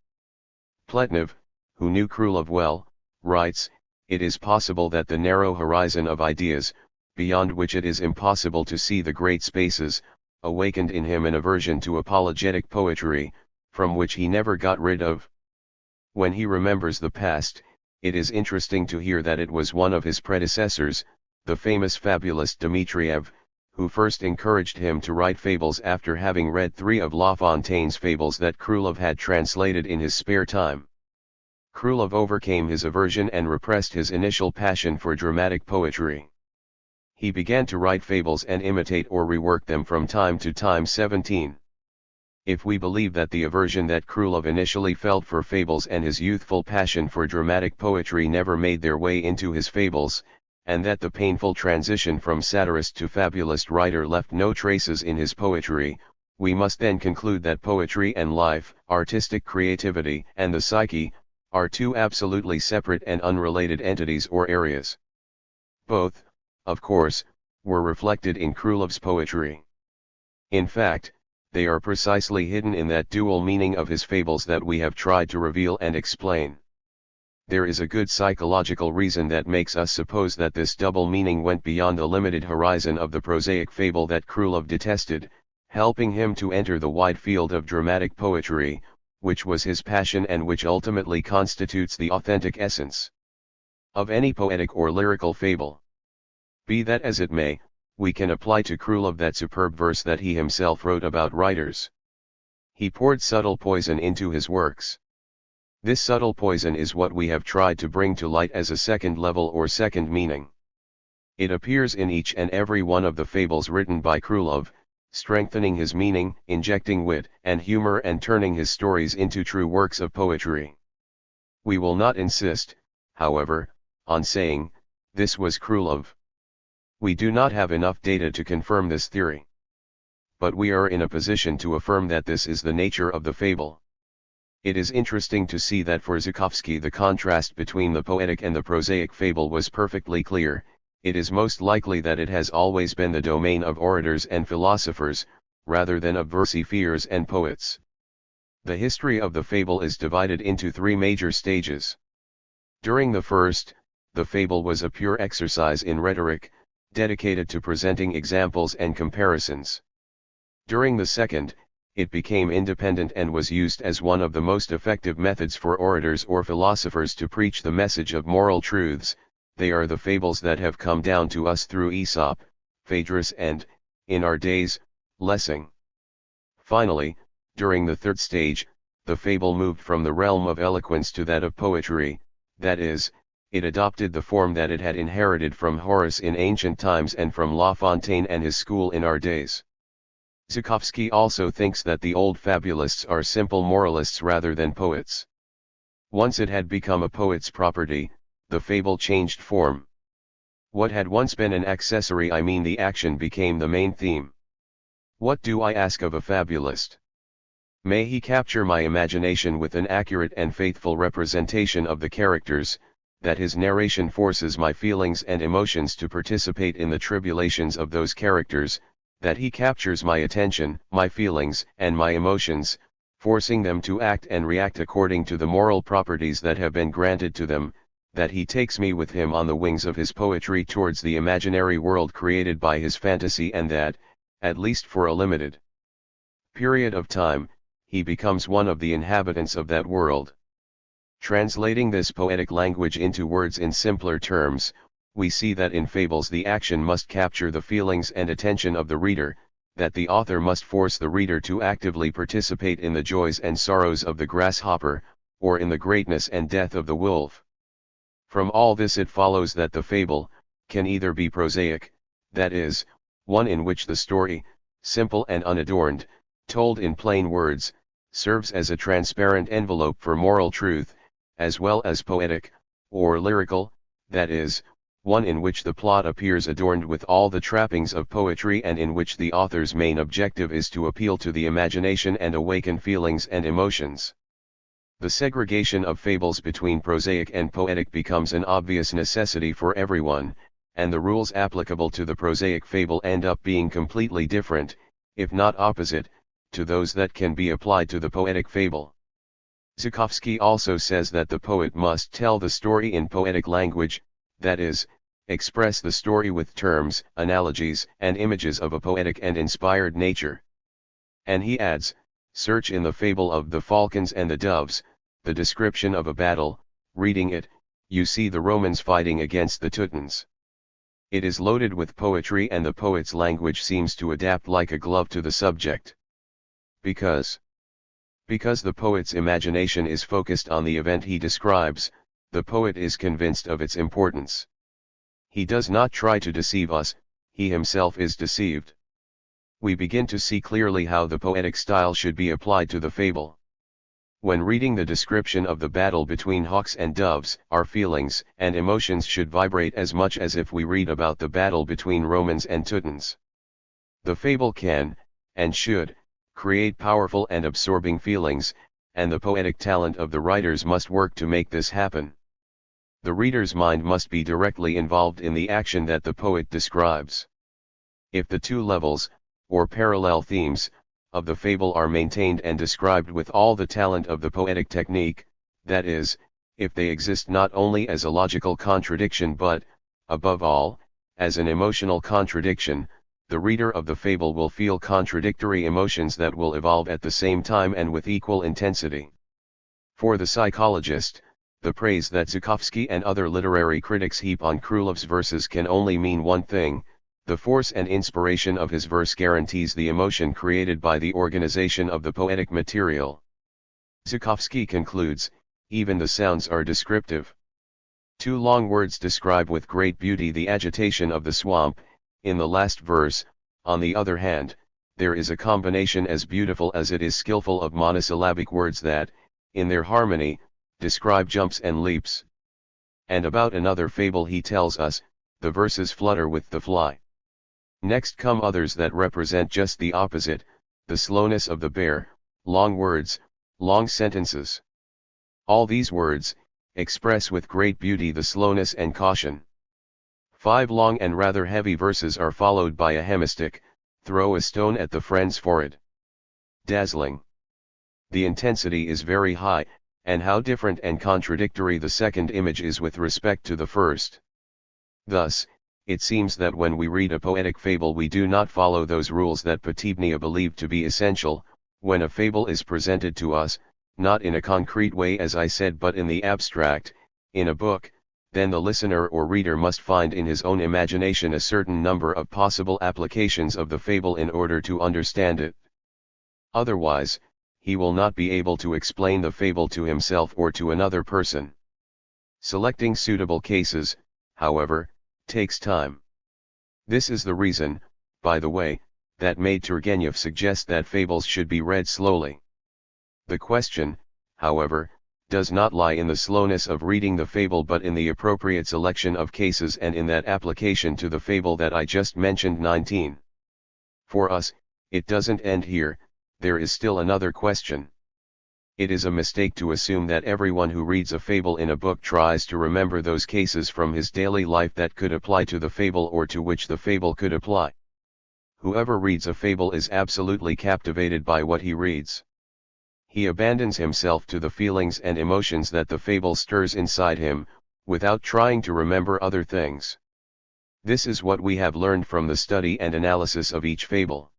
Pletnev, who knew Krylov well, writes, "It is possible that the narrow horizon of ideas, beyond which it is impossible to see the great spaces, awakened in him an aversion to apologetic poetry, from which he never got rid of." When he remembers the past, it is interesting to hear that it was one of his predecessors, the famous fabulist Dmitriev, who first encouraged him to write fables after having read 3 of La Fontaine's fables that Krylov had translated in his spare time. Krylov overcame his aversion and repressed his initial passion for dramatic poetry. He began to write fables and imitate or rework them from time to time. 17. If we believe that the aversion that Krylov initially felt for fables and his youthful passion for dramatic poetry never made their way into his fables, and that the painful transition from satirist to fabulist writer left no traces in his poetry, we must then conclude that poetry and life, artistic creativity and the psyche, are 2 absolutely separate and unrelated entities or areas. Both, of course, were reflected in Krylov's poetry. In fact, they are precisely hidden in that dual meaning of his fables that we have tried to reveal and explain. There is a good psychological reason that makes us suppose that this double meaning went beyond the limited horizon of the prosaic fable that Krylov detested, helping him to enter the wide field of dramatic poetry, which was his passion and which ultimately constitutes the authentic essence of any poetic or lyrical fable. Be that as it may, we can apply to Krylov that superb verse that he himself wrote about writers. He poured subtle poison into his works. This subtle poison is what we have tried to bring to light as a second level or second meaning. It appears in each and every one of the fables written by Krylov, strengthening his meaning, injecting wit and humor and turning his stories into true works of poetry. We will not insist, however, on saying, this was Krylov. We do not have enough data to confirm this theory. But we are in a position to affirm that this is the nature of the fable. It is interesting to see that for Zhukovsky the contrast between the poetic and the prosaic fable was perfectly clear. It is most likely that it has always been the domain of orators and philosophers, rather than of versifiers and poets. The history of the fable is divided into 3 major stages. During the first, the fable was a pure exercise in rhetoric, dedicated to presenting examples and comparisons. During the second, it became independent and was used as one of the most effective methods for orators or philosophers to preach the message of moral truths. They are the fables that have come down to us through Aesop, Phaedrus and, in our days, Lessing. Finally, during the third stage, the fable moved from the realm of eloquence to that of poetry, that is, it adopted the form that it had inherited from Horace in ancient times and from La Fontaine and his school in our days. Zhukovsky also thinks that the old fabulists are simple moralists rather than poets. Once it had become a poet's property, the fable changed form. What had once been an accessory, I mean the action, became the main theme. What do I ask of a fabulist? May he capture my imagination with an accurate and faithful representation of the characters, that his narration forces my feelings and emotions to participate in the tribulations of those characters, that he captures my attention, my feelings, and my emotions, forcing them to act and react according to the moral properties that have been granted to them, that he takes me with him on the wings of his poetry towards the imaginary world created by his fantasy, and that, at least for a limited period of time, he becomes one of the inhabitants of that world. Translating this poetic language into words in simpler terms, we see that in fables the action must capture the feelings and attention of the reader, that the author must force the reader to actively participate in the joys and sorrows of the grasshopper, or in the greatness and death of the wolf. From all this it follows that the fable can either be prosaic, that is, one in which the story, simple and unadorned, told in plain words, serves as a transparent envelope for moral truth, as well as poetic, or lyrical, that is, one in which the plot appears adorned with all the trappings of poetry and in which the author's main objective is to appeal to the imagination and awaken feelings and emotions. The segregation of fables between prosaic and poetic becomes an obvious necessity for everyone, and the rules applicable to the prosaic fable end up being completely different, if not opposite, to those that can be applied to the poetic fable. Vygotsky also says that the poet must tell the story in poetic language, that is, express the story with terms, analogies, and images of a poetic and inspired nature. And he adds, search in the fable of the falcons and the doves, the description of a battle, reading it, you see the Romans fighting against the Teutons. It is loaded with poetry and the poet's language seems to adapt like a glove to the subject. Because the poet's imagination is focused on the event he describes, the poet is convinced of its importance. He does not try to deceive us, he himself is deceived. We begin to see clearly how the poetic style should be applied to the fable. When reading the description of the battle between hawks and doves, our feelings and emotions should vibrate as much as if we read about the battle between Romans and Teutons. The fable can, and should, create powerful and absorbing feelings, and the poetic talent of the writers must work to make this happen. The reader's mind must be directly involved in the action that the poet describes. If the two levels, or parallel themes, of the fable are maintained and described with all the talent of the poetic technique, that is, if they exist not only as a logical contradiction but, above all, as an emotional contradiction, the reader of the fable will feel contradictory emotions that will evolve at the same time and with equal intensity. For the psychologist, the praise that Vygotsky and other literary critics heap on Krylov's verses can only mean one thing: the force and inspiration of his verse guarantees the emotion created by the organization of the poetic material. Vygotsky concludes, even the sounds are descriptive. Two long words describe with great beauty the agitation of the swamp. In the last verse, on the other hand, there is a combination as beautiful as it is skillful of monosyllabic words that, in their harmony, describe jumps and leaps. And about another fable he tells us, the verses flutter with the fly. Next come others that represent just the opposite, the slowness of the bear, long words, long sentences. All these words express with great beauty the slowness and caution. 5 long and rather heavy verses are followed by a hemistich, throw a stone at the friend's forehead. Dazzling. The intensity is very high, and how different and contradictory the second image is with respect to the first. Thus, it seems that when we read a poetic fable we do not follow those rules that Potebnia believed to be essential. When a fable is presented to us, not in a concrete way as I said but in the abstract, in a book, then the listener or reader must find in his own imagination a certain number of possible applications of the fable in order to understand it. Otherwise, he will not be able to explain the fable to himself or to another person. Selecting suitable cases, however, takes time. This is the reason, by the way, that made Turgenev suggest that fables should be read slowly. The question, however, does not lie in the slowness of reading the fable but in the appropriate selection of cases and in that application to the fable that I just mentioned. 19. For us, it doesn't end here, there is still another question. It is a mistake to assume that everyone who reads a fable in a book tries to remember those cases from his daily life that could apply to the fable or to which the fable could apply. Whoever reads a fable is absolutely captivated by what he reads. He abandons himself to the feelings and emotions that the fable stirs inside him, without trying to remember other things. This is what we have learned from the study and analysis of each fable.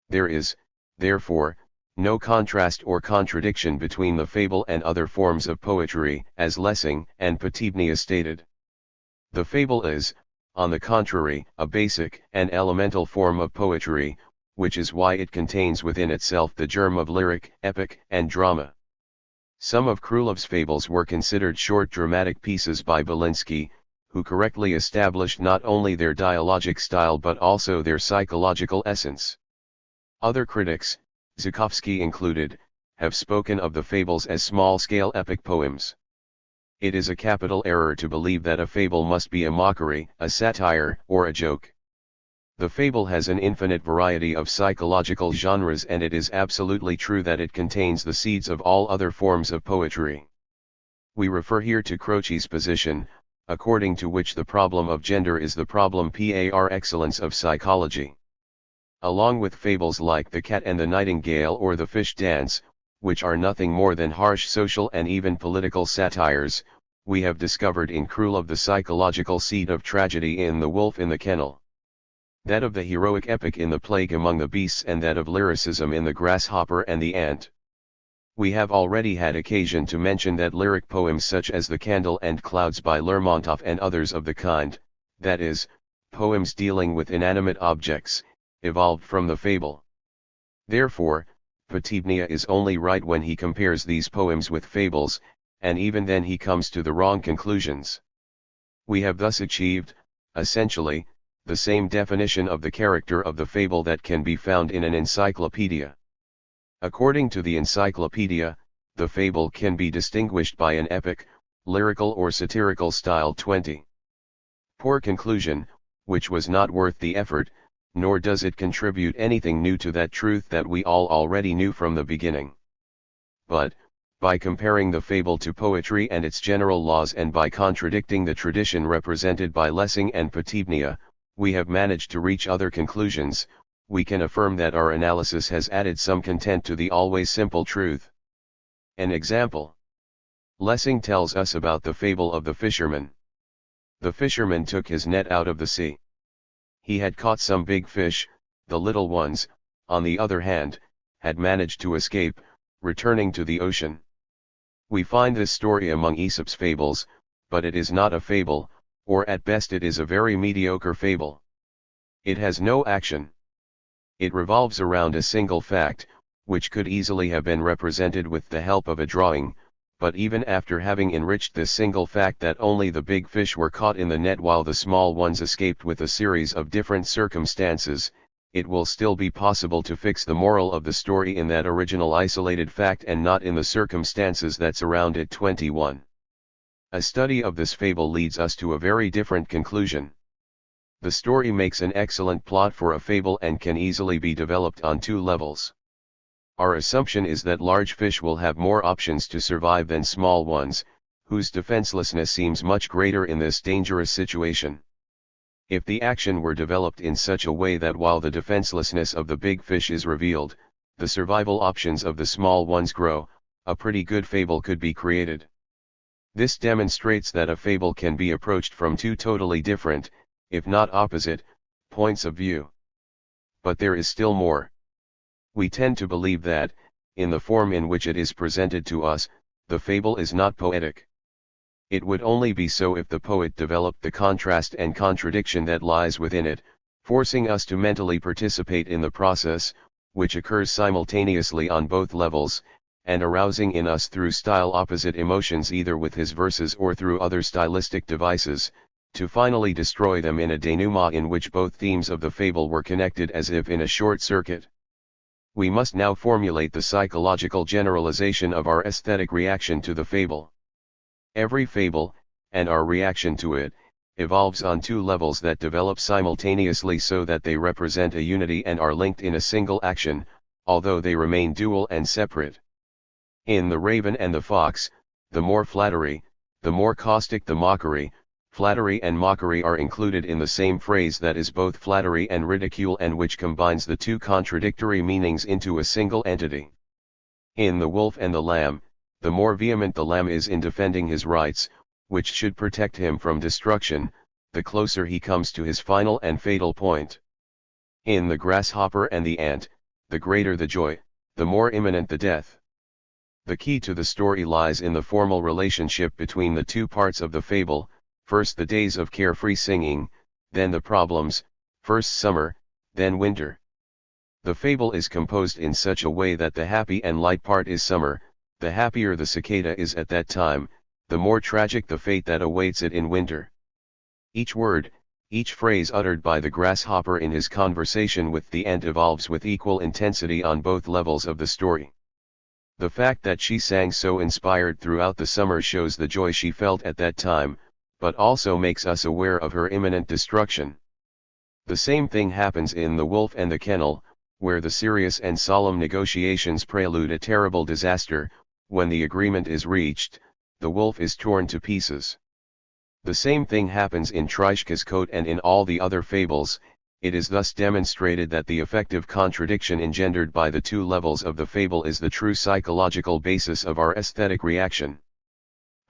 There is, therefore, no contrast or contradiction between the fable and other forms of poetry, as Lessing and Potebnia stated. The fable is, on the contrary, a basic and elemental form of poetry, which is why it contains within itself the germ of lyric, epic, and drama. Some of Krylov's fables were considered short dramatic pieces by Belinsky, who correctly established not only their dialogic style but also their psychological essence. Other critics, Zhukovsky included, have spoken of the fables as small-scale epic poems. It is a capital error to believe that a fable must be a mockery, a satire, or a joke. The fable has an infinite variety of psychological genres, and it is absolutely true that it contains the seeds of all other forms of poetry. We refer here to Croce's position, according to which the problem of gender is the problem par excellence of psychology. Along with fables like The Cat and the Nightingale or The Fish Dance, which are nothing more than harsh social and even political satires, we have discovered in Krylov the psychological seed of tragedy in The Wolf in the Kennel. That of the heroic epic in The Plague Among the Beasts, and that of lyricism in The Grasshopper and the Ant. We have already had occasion to mention that lyric poems such as The Candle and Clouds by Lermontov and others of the kind, that is, poems dealing with inanimate objects, evolved from the fable. Therefore, Potebnia is only right when he compares these poems with fables, and even then he comes to the wrong conclusions. We have thus achieved, essentially, the same definition of the character of the fable that can be found in an encyclopedia. According to the encyclopedia, the fable can be distinguished by an epic, lyrical or satirical style. 20. Poor conclusion, which was not worth the effort, nor does it contribute anything new to that truth that we all already knew from the beginning. But, by comparing the fable to poetry and its general laws, and by contradicting the tradition represented by Lessing and Potebnia, we have managed to reach other conclusions. We can affirm that our analysis has added some content to the always simple truth. An example. Lessing tells us about the fable of the fisherman. The fisherman took his net out of the sea. He had caught some big fish. The little ones, on the other hand, had managed to escape, returning to the ocean. We find this story among Aesop's fables, but it is not a fable, or at best it is a very mediocre fable. It has no action. It revolves around a single fact, which could easily have been represented with the help of a drawing, but even after having enriched this single fact that only the big fish were caught in the net while the small ones escaped with a series of different circumstances, it will still be possible to fix the moral of the story in that original isolated fact and not in the circumstances that surround it. 21. A study of this fable leads us to a very different conclusion. The story makes an excellent plot for a fable and can easily be developed on two levels. Our assumption is that large fish will have more options to survive than small ones, whose defenselessness seems much greater in this dangerous situation. If the action were developed in such a way that while the defenselessness of the big fish is revealed, the survival options of the small ones grow, a pretty good fable could be created. This demonstrates that a fable can be approached from two totally different, if not opposite, points of view. But there is still more. We tend to believe that, in the form in which it is presented to us, the fable is not poetic. It would only be so if the poet developed the contrast and contradiction that lies within it, forcing us to mentally participate in the process, which occurs simultaneously on both levels, and arousing in us through style opposite emotions either with his verses or through other stylistic devices, to finally destroy them in a denouement in which both themes of the fable were connected as if in a short circuit. We must now formulate the psychological generalization of our aesthetic reaction to the fable. Every fable, and our reaction to it, evolves on two levels that develop simultaneously so that they represent a unity and are linked in a single action, although they remain dual and separate. In The Raven and the Fox, the more flattery, the more caustic the mockery. Flattery and mockery are included in the same phrase that is both flattery and ridicule and which combines the two contradictory meanings into a single entity. In The Wolf and the Lamb, the more vehement the lamb is in defending his rights, which should protect him from destruction, the closer he comes to his final and fatal point. In the grasshopper and the ant, the greater the joy, the more imminent the death. The key to the story lies in the formal relationship between the two parts of the fable, first the days of carefree singing, then the problems, first summer, then winter. The fable is composed in such a way that the happy and light part is summer, the happier the cicada is at that time, the more tragic the fate that awaits it in winter. Each word, each phrase uttered by the grasshopper in his conversation with the ant evolves with equal intensity on both levels of the story. The fact that she sang so inspired throughout the summer shows the joy she felt at that time, but also makes us aware of her imminent destruction. The same thing happens in The Wolf and the Kennel, where the serious and solemn negotiations prelude a terrible disaster. When the agreement is reached, the wolf is torn to pieces. The same thing happens in Trishka's Coat and in all the other fables. It is thus demonstrated that the effective contradiction engendered by the two levels of the fable is the true psychological basis of our aesthetic reaction.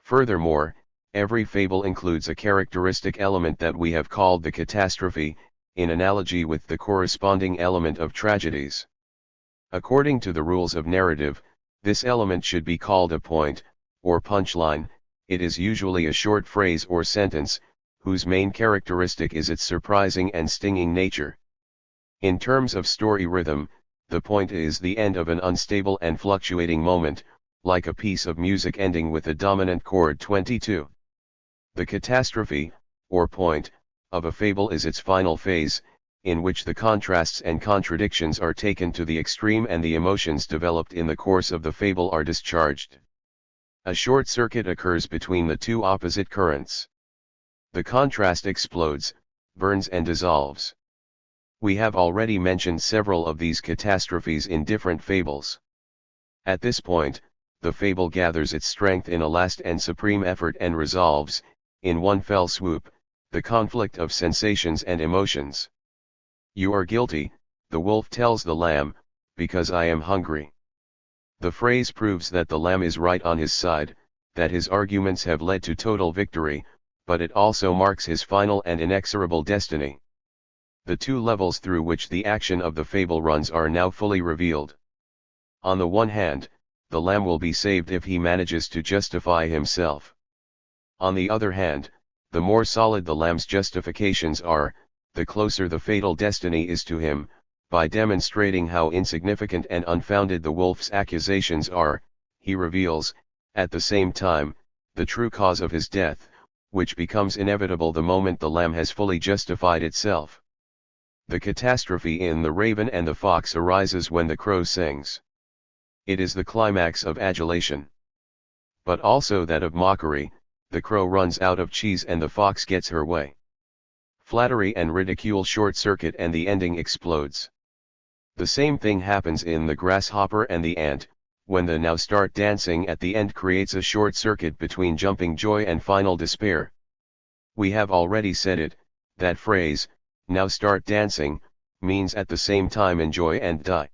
Furthermore, every fable includes a characteristic element that we have called the catastrophe, in analogy with the corresponding element of tragedies. According to the rules of narrative, this element should be called a point, or punchline. It is usually a short phrase or sentence, whose main characteristic is its surprising and stinging nature. In terms of story rhythm, the point is the end of an unstable and fluctuating moment, like a piece of music ending with a dominant chord 22. The catastrophe, or point, of a fable is its final phase, in which the contrasts and contradictions are taken to the extreme and the emotions developed in the course of the fable are discharged. A short circuit occurs between the two opposite currents. The contrast explodes, burns and dissolves. We have already mentioned several of these catastrophes in different fables. At this point, the fable gathers its strength in a last and supreme effort and resolves, in one fell swoop, the conflict of sensations and emotions. "You are guilty," the wolf tells the lamb, "because I am hungry." The phrase proves that the lamb is right on his side, that his arguments have led to total victory, but it also marks his final and inexorable destiny. The two levels through which the action of the fable runs are now fully revealed. On the one hand, the lamb will be saved if he manages to justify himself. On the other hand, the more solid the lamb's justifications are, the closer the fatal destiny is to him. By demonstrating how insignificant and unfounded the wolf's accusations are, he reveals, at the same time, the true cause of his death, which becomes inevitable the moment the lamb has fully justified itself. The catastrophe in The Raven and the Fox arises when the crow sings. It is the climax of adulation. But also that of mockery. The crow runs out of cheese and the fox gets her way. Flattery and ridicule short-circuit and the ending explodes. The same thing happens in The Grasshopper and the Ant, when the "now start dancing" at the end creates a short circuit between jumping joy and final despair. We have already said it, that phrase, "now start dancing," means at the same time enjoy and die.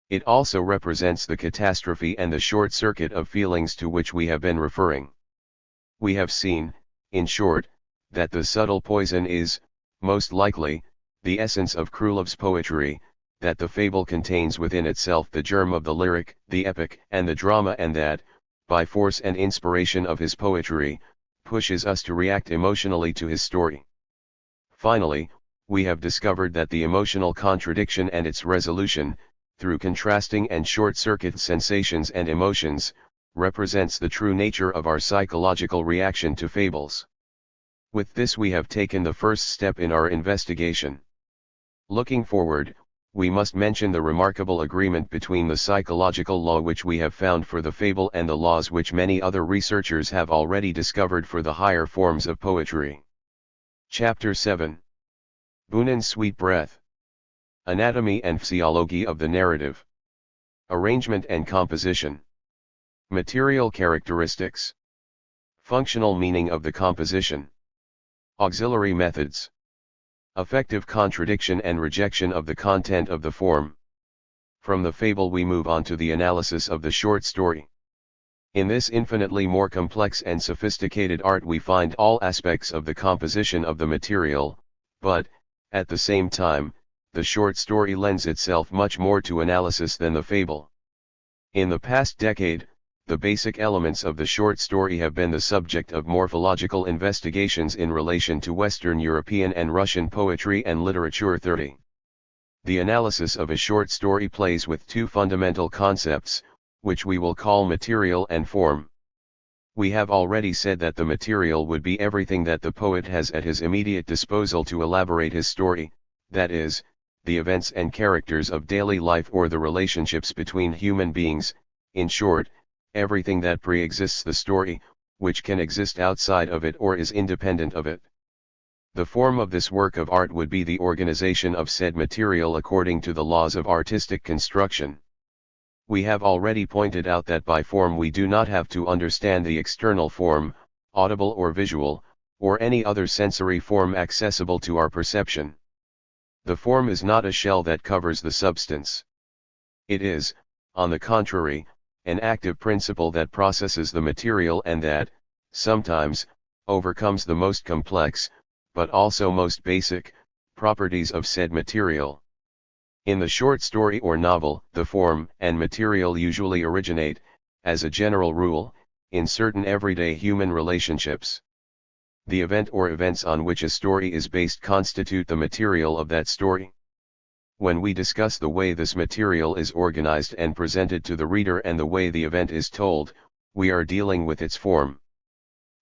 It also represents the catastrophe and the short circuit of feelings to which we have been referring. We have seen, in short, that the subtle poison is, most likely, the essence of Krylev's poetry, that the fable contains within itself the germ of the lyric, the epic, and the drama, and that, by force and inspiration of his poetry, pushes us to react emotionally to his story. Finally, we have discovered that the emotional contradiction and its resolution, through contrasting and short-circuit sensations and emotions, represents the true nature of our psychological reaction to fables. With this we have taken the first step in our investigation. Looking forward, we must mention the remarkable agreement between the psychological law which we have found for the fable and the laws which many other researchers have already discovered for the higher forms of poetry. Chapter 7. Bunin's Sweet Breath. Anatomy and Physiology of the Narrative. Arrangement and Composition. Material Characteristics. Functional meaning of the composition. Auxiliary methods. Effective contradiction and rejection of the content of the form. From the fable we move on to the analysis of the short story. In this infinitely more complex and sophisticated art we find all aspects of the composition of the material, but, at the same time, the short story lends itself much more to analysis than the fable. In the past decade, the basic elements of the short story have been the subject of morphological investigations in relation to Western European and Russian poetry and literature. 30. The analysis of a short story plays with two fundamental concepts, which we will call material and form. We have already said that the material would be everything that the poet has at his immediate disposal to elaborate his story, that is, the events and characters of daily life or the relationships between human beings, in short, everything that pre-exists the story, which can exist outside of it or is independent of it. The form of this work of art would be the organization of said material according to the laws of artistic construction. We have already pointed out that by form we do not have to understand the external form, audible or visual, or any other sensory form accessible to our perception. The form is not a shell that covers the substance. It is, on the contrary, an active principle that processes the material and that, sometimes, overcomes the most complex, but also most basic, properties of said material. In the short story or novel, the form and material usually originate, as a general rule, in certain everyday human relationships. The event or events on which a story is based constitute the material of that story. When we discuss the way this material is organized and presented to the reader and the way the event is told, we are dealing with its form.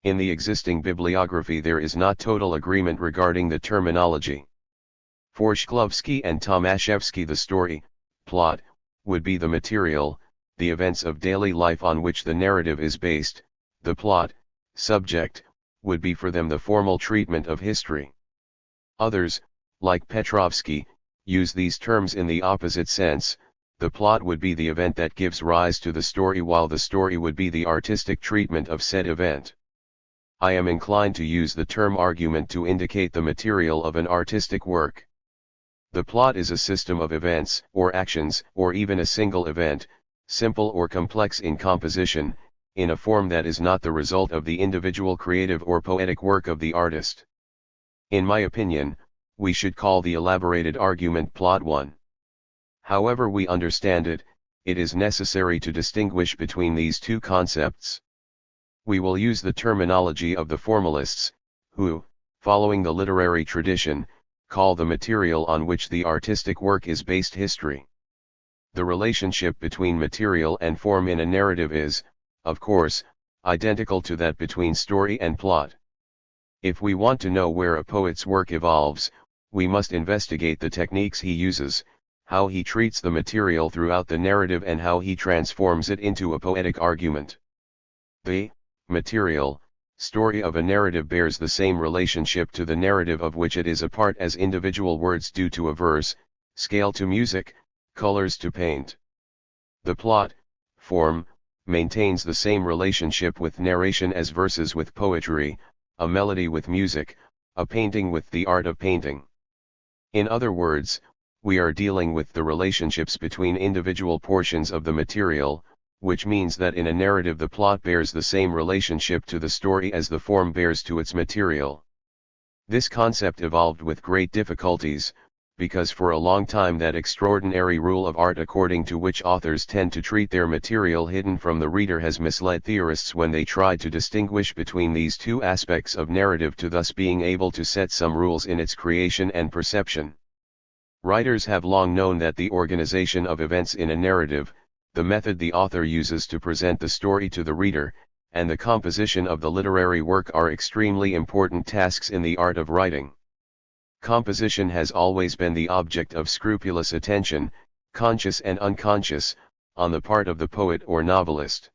In the existing bibliography there is not total agreement regarding the terminology. For Shklovsky and Tomaszewski the story, plot, would be the material, the events of daily life on which the narrative is based, the plot, subject, would be for them the formal treatment of history. Others, like Petrovsky, use these terms in the opposite sense, the plot would be the event that gives rise to the story while the story would be the artistic treatment of said event. I am inclined to use the term argument to indicate the material of an artistic work. The plot is a system of events, or actions, or even a single event, simple or complex in composition, in a form that is not the result of the individual creative or poetic work of the artist. In my opinion, we should call the elaborated argument plot 1. However we understand it, it is necessary to distinguish between these two concepts. We will use the terminology of the formalists, who, following the literary tradition, call the material on which the artistic work is based history. The relationship between material and form in a narrative is, of course, identical to that between story and plot. If we want to know where a poet's work evolves, we must investigate the techniques he uses, how he treats the material throughout the narrative and how he transforms it into a poetic argument. The material story of a narrative bears the same relationship to the narrative of which it is a part as individual words do to a verse, scale to music, colors to paint. The plot, form, maintains the same relationship with narration as verses with poetry, a melody with music, a painting with the art of painting. In other words, we are dealing with the relationships between individual portions of the material, which means that in a narrative the plot bears the same relationship to the story as the form bears to its material. This concept evolved with great difficulties, because for a long time that extraordinary rule of art according to which authors tend to treat their material hidden from the reader has misled theorists when they tried to distinguish between these two aspects of narrative to thus being able to set some rules in its creation and perception. Writers have long known that the organization of events in a narrative, the method the author uses to present the story to the reader, and the composition of the literary work are extremely important tasks in the art of writing. Composition has always been the object of scrupulous attention, conscious and unconscious, on the part of the poet or novelist.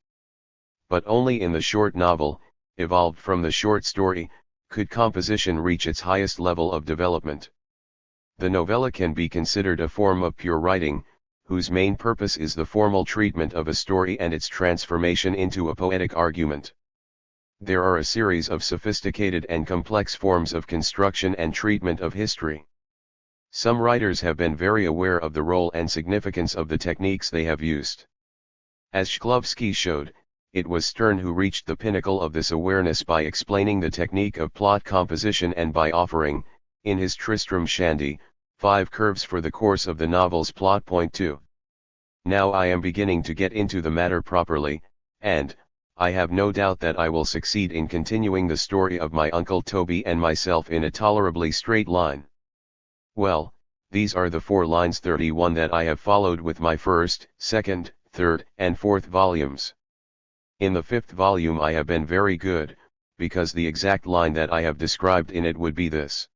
But only in the short novel, evolved from the short story, could composition reach its highest level of development. The novella can be considered a form of pure writing, whose main purpose is the formal treatment of a story and its transformation into a poetic argument. There are a series of sophisticated and complex forms of construction and treatment of history. Some writers have been very aware of the role and significance of the techniques they have used. As Shklovsky showed, it was Stern who reached the pinnacle of this awareness by explaining the technique of plot composition and by offering, in his Tristram Shandy, 5 curves for the course of the novel's plot. Point 2. Now I am beginning to get into the matter properly, and, I have no doubt that I will succeed in continuing the story of my Uncle Toby and myself in a tolerably straight line. Well, these are the 4 lines 31 that I have followed with my first, second, third, and fourth volumes. In the 5th volume I have been very good, because the exact line that I have described in it would be this.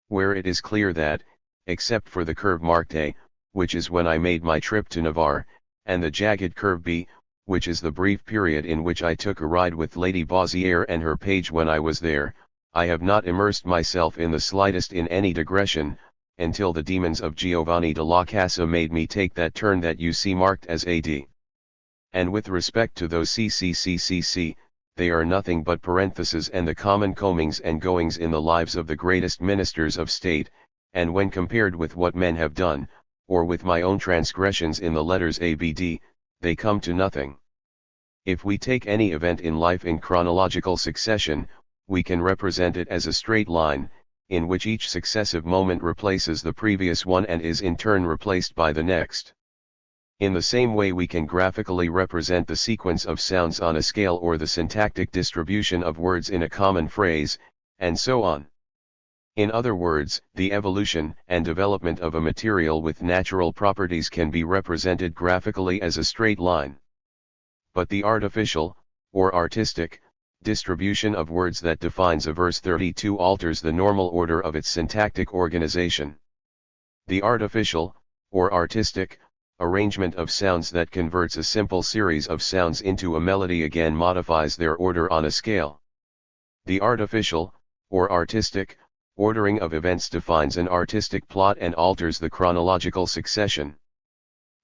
Where it is clear that, except for the curve marked A, which is when I made my trip to Navarre, and the jagged curve B, which is the brief period in which I took a ride with Lady Bossier and her page when I was there, I have not immersed myself in the slightest in any digression, until the demons of Giovanni della Casa made me take that turn that you see marked as AD. And with respect to those CCCCC, they are nothing but parentheses and the common comings and goings in the lives of the greatest ministers of state, and when compared with what men have done, or with my own transgressions in the letters ABD, they come to nothing. If we take any event in life in chronological succession, we can represent it as a straight line, in which each successive moment replaces the previous one and is in turn replaced by the next. In the same way we can graphically represent the sequence of sounds on a scale or the syntactic distribution of words in a common phrase, and so on. In other words, the evolution and development of a material with natural properties can be represented graphically as a straight line. But the artificial, or artistic, distribution of words that defines a verse 32 alters the normal order of its syntactic organization. The artificial, or artistic, arrangement of sounds that converts a simple series of sounds into a melody again modifies their order on a scale. The artificial, or artistic, ordering of events defines an artistic plot and alters the chronological succession.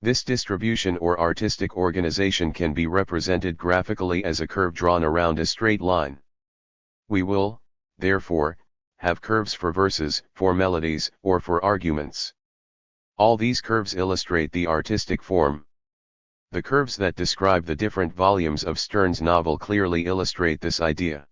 This distribution or artistic organization can be represented graphically as a curve drawn around a straight line. We will, therefore, have curves for verses, for melodies, or for arguments. All these curves illustrate the artistic form. The curves that describe the different volumes of Stern's novel clearly illustrate this idea.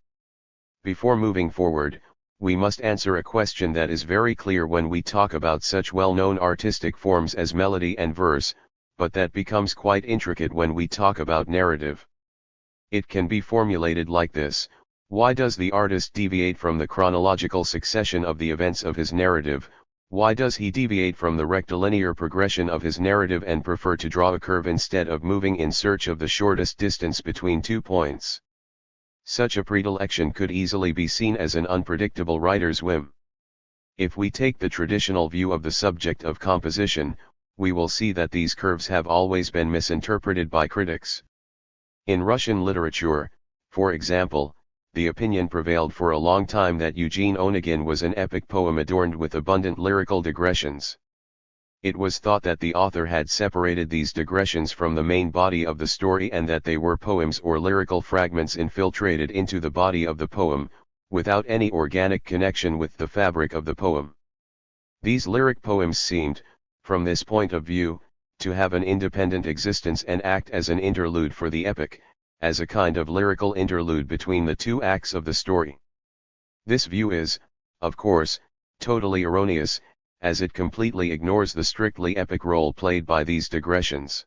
Before moving forward, we must answer a question that is very clear when we talk about such well-known artistic forms as melody and verse, but that becomes quite intricate when we talk about narrative. It can be formulated like this: why does the artist deviate from the chronological succession of the events of his narrative? Why does he deviate from the rectilinear progression of his narrative and prefer to draw a curve instead of moving in search of the shortest distance between 2 points? Such a predilection could easily be seen as an unpredictable writer's whim. If we take the traditional view of the subject of composition, we will see that these curves have always been misinterpreted by critics. In Russian literature, for example, the opinion prevailed for a long time that Eugene Onegin was an epic poem adorned with abundant lyrical digressions. It was thought that the author had separated these digressions from the main body of the story and that they were poems or lyrical fragments infiltrated into the body of the poem, without any organic connection with the fabric of the poem. These lyric poems seemed, from this point of view, to have an independent existence and act as an interlude for the epic, as a kind of lyrical interlude between the 2 acts of the story. This view is, of course, totally erroneous, as it completely ignores the strictly epic role played by these digressions.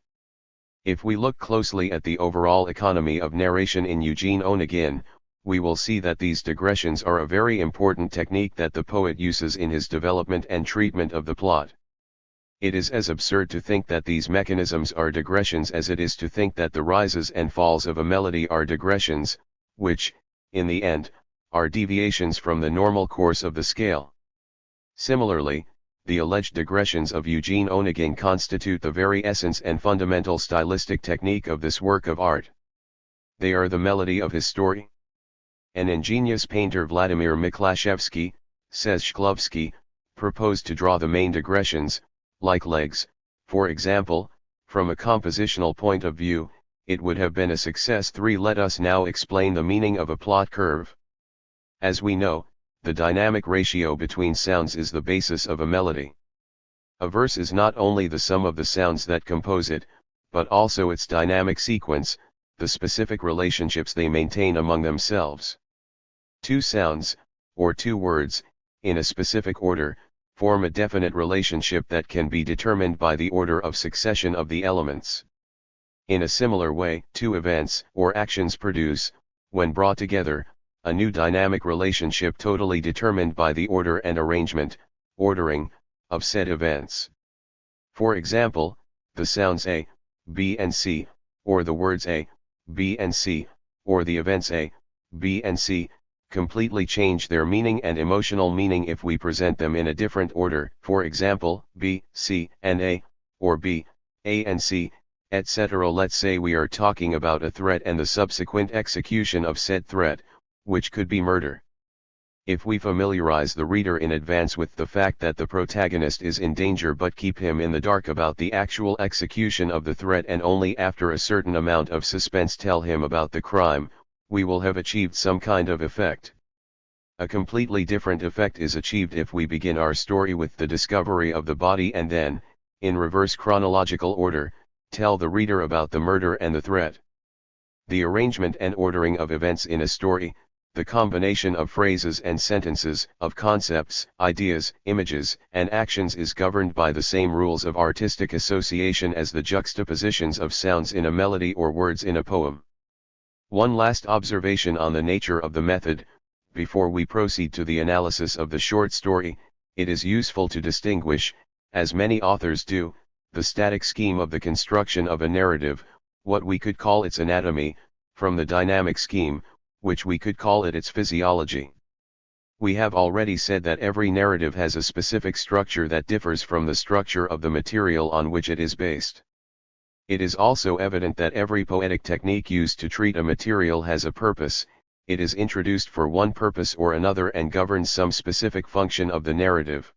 If we look closely at the overall economy of narration in Eugene Onegin, we will see that these digressions are a very important technique that the poet uses in his development and treatment of the plot. It is as absurd to think that these mechanisms are digressions as it is to think that the rises and falls of a melody are digressions, which, in the end, are deviations from the normal course of the scale. Similarly, the alleged digressions of Eugene Onegin constitute the very essence and fundamental stylistic technique of this work of art. They are the melody of his story. An ingenious painter, Vladimir Miklaszewski, says Shklovsky, proposed to draw the main digressions, like legs, for example. From a compositional point of view, it would have been a success. 3. Let us now explain the meaning of a plot curve. As we know, the dynamic ratio between sounds is the basis of a melody. A verse is not only the sum of the sounds that compose it, but also its dynamic sequence, the specific relationships they maintain among themselves. Two sounds, or two words, in a specific order, form a definite relationship that can be determined by the order of succession of the elements. In a similar way, two events or actions produce, when brought together, a new dynamic relationship totally determined by the order and arrangement, ordering, of said events. For example, the sounds A, B and C, or the words A, B and C, or the events A, B and C, completely change their meaning and emotional meaning if we present them in a different order, for example, B, C, and A, or B, A and C, etc. Let's say we are talking about a threat and the subsequent execution of said threat, which could be murder. If we familiarize the reader in advance with the fact that the protagonist is in danger but keep him in the dark about the actual execution of the threat and only after a certain amount of suspense tell him about the crime, we will have achieved some kind of effect. A completely different effect is achieved if we begin our story with the discovery of the body and then, in reverse chronological order, tell the reader about the murder and the threat. The arrangement and ordering of events in a story, the combination of phrases and sentences, of concepts, ideas, images, and actions is governed by the same rules of artistic association as the juxtapositions of sounds in a melody or words in a poem. One last observation on the nature of the method, before we proceed to the analysis of the short story. It is useful to distinguish, as many authors do, the static scheme of the construction of a narrative, what we could call its anatomy, from the dynamic scheme, which we could call it its physiology. We have already said that every narrative has a specific structure that differs from the structure of the material on which it is based. It is also evident that every poetic technique used to treat a material has a purpose. It is introduced for one purpose or another and governs some specific function of the narrative.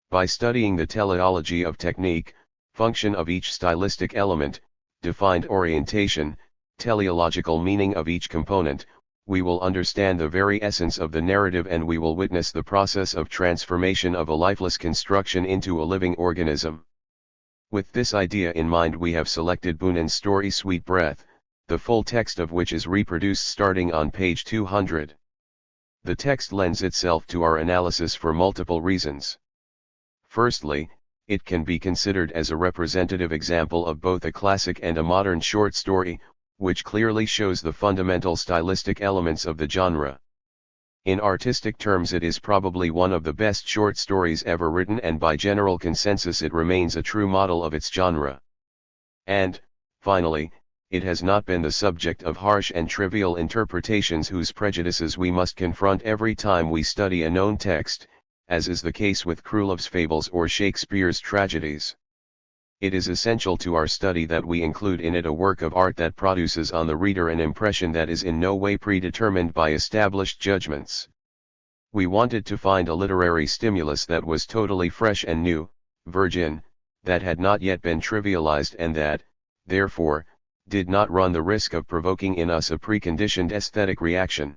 By studying the teleology of technique, function of each stylistic element, defined orientation, teleological meaning of each component, we will understand the very essence of the narrative and we will witness the process of transformation of a lifeless construction into a living organism. With this idea in mind, we have selected Bunan's story Sweet Breath, the full text of which is reproduced starting on page 200. The text lends itself to our analysis for multiple reasons. Firstly, it can be considered as a representative example of both a classic and a modern short story, which clearly shows the fundamental stylistic elements of the genre. In artistic terms, it is probably one of the best short stories ever written, and by general consensus it remains a true model of its genre. And, finally, it has not been the subject of harsh and trivial interpretations whose prejudices we must confront every time we study a known text, as is the case with Krylev's fables or Shakespeare's tragedies. It is essential to our study that we include in it a work of art that produces on the reader an impression that is in no way predetermined by established judgments. We wanted to find a literary stimulus that was totally fresh and new, virgin, that had not yet been trivialized and that, therefore, did not run the risk of provoking in us a preconditioned aesthetic reaction.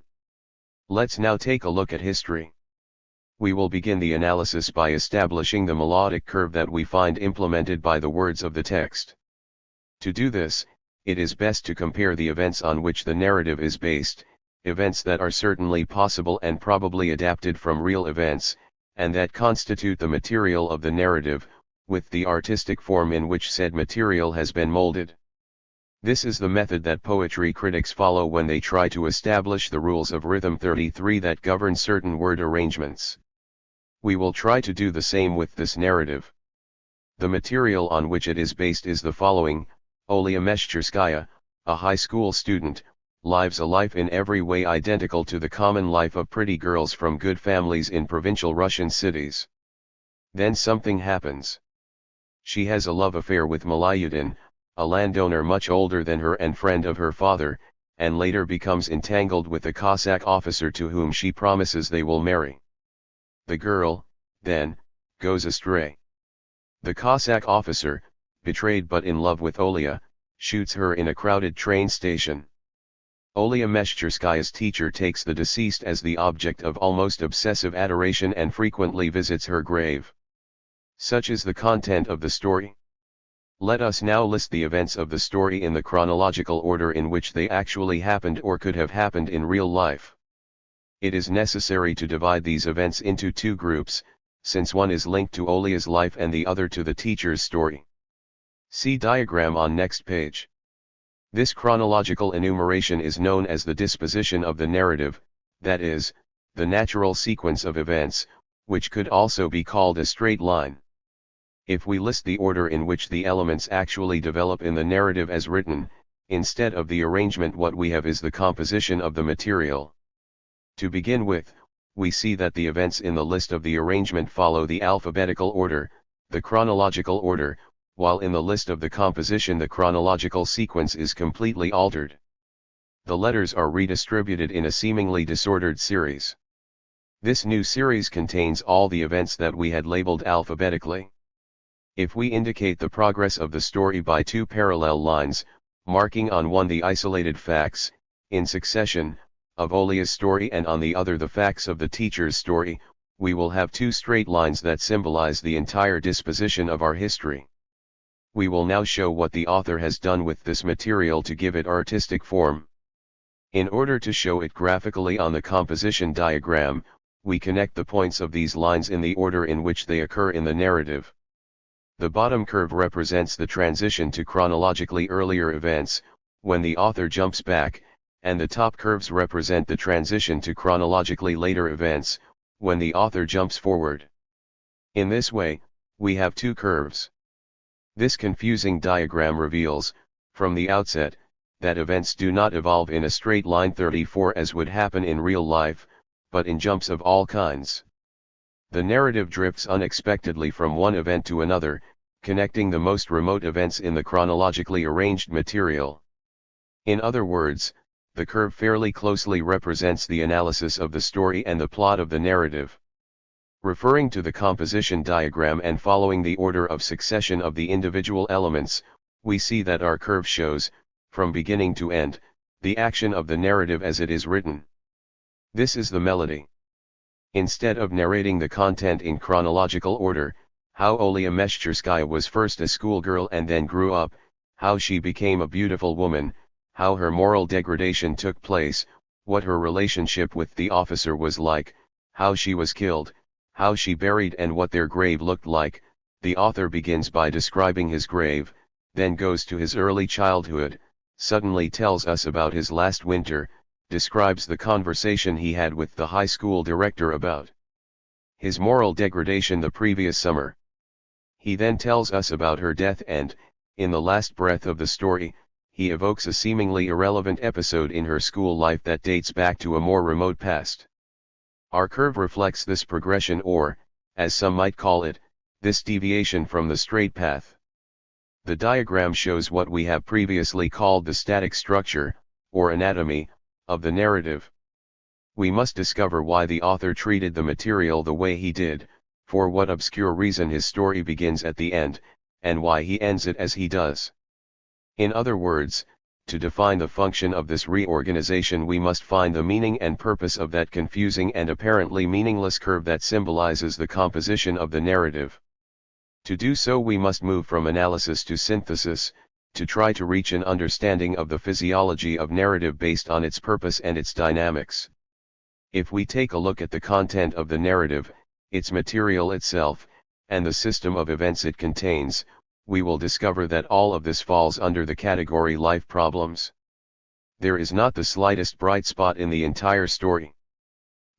Let's now take a look at history. We will begin the analysis by establishing the melodic curve that we find implemented by the words of the text. To do this, it is best to compare the events on which the narrative is based, events that are certainly possible and probably adapted from real events, and that constitute the material of the narrative, with the artistic form in which said material has been molded. This is the method that poetry critics follow when they try to establish the rules of rhythm 33 that govern certain word arrangements. We will try to do the same with this narrative. The material on which it is based is the following: Olia Meshcherskaya, a high school student, lives a life in every way identical to the common life of pretty girls from good families in provincial Russian cities. Then something happens. She has a love affair with Malayudin, a landowner much older than her and friend of her father, and later becomes entangled with a Cossack officer to whom she promises they will marry. The girl, then, goes astray. The Cossack officer, betrayed but in love with Olia, shoots her in a crowded train station. Olia Meshcherskaya's teacher takes the deceased as the object of almost obsessive adoration and frequently visits her grave. Such is the content of the story. Let us now list the events of the story in the chronological order in which they actually happened or could have happened in real life. It is necessary to divide these events into two groups, since one is linked to Olia's life and the other to the teacher's story. See diagram on next page. This chronological enumeration is known as the disposition of the narrative, that is, the natural sequence of events, which could also be called a straight line. If we list the order in which the elements actually develop in the narrative as written, instead of the arrangement, what we have is the composition of the material. To begin with, we see that the events in the list of the arrangement follow the alphabetical order, the chronological order, while in the list of the composition the chronological sequence is completely altered. The letters are redistributed in a seemingly disordered series. This new series contains all the events that we had labeled alphabetically. If we indicate the progress of the story by two parallel lines, marking on one the isolated facts, in succession, of Olia's story and on the other the facts of the teacher's story, we will have two straight lines that symbolize the entire disposition of our history. We will now show what the author has done with this material to give it artistic form. In order to show it graphically on the composition diagram, we connect the points of these lines in the order in which they occur in the narrative. The bottom curve represents the transition to chronologically earlier events, when the author jumps back, and the top curves represent the transition to chronologically later events, when the author jumps forward. In this way, we have two curves. This confusing diagram reveals, from the outset, that events do not evolve in a straight line 34 as would happen in real life, but in jumps of all kinds. The narrative drifts unexpectedly from one event to another, connecting the most remote events in the chronologically arranged material. In other words, the curve fairly closely represents the analysis of the story and the plot of the narrative. Referring to the composition diagram and following the order of succession of the individual elements, we see that our curve shows, from beginning to end, the action of the narrative as it is written. This is the melody. Instead of narrating the content in chronological order, how Olia Meshcherskaya was first a schoolgirl and then grew up, how she became a beautiful woman, how her moral degradation took place, what her relationship with the officer was like, how she was killed, how she buried and what their grave looked like, the author begins by describing his grave, then goes to his early childhood, suddenly tells us about his last winter, describes the conversation he had with the high school director about his moral degradation the previous summer. He then tells us about her death and, in the last breath of the story, he evokes a seemingly irrelevant episode in her school life that dates back to a more remote past. Our curve reflects this progression or, as some might call it, this deviation from the straight path. The diagram shows what we have previously called the static structure, or anatomy, of the narrative. We must discover why the author treated the material the way he did, for what obscure reason his story begins at the end, and why he ends it as he does. In other words, to define the function of this reorganization we must find the meaning and purpose of that confusing and apparently meaningless curve that symbolizes the composition of the narrative. To do so we must move from analysis to synthesis, to try to reach an understanding of the physiology of narrative based on its purpose and its dynamics. If we take a look at the content of the narrative, its material itself, and the system of events it contains, we will discover that all of this falls under the category life problems. There is not the slightest bright spot in the entire story.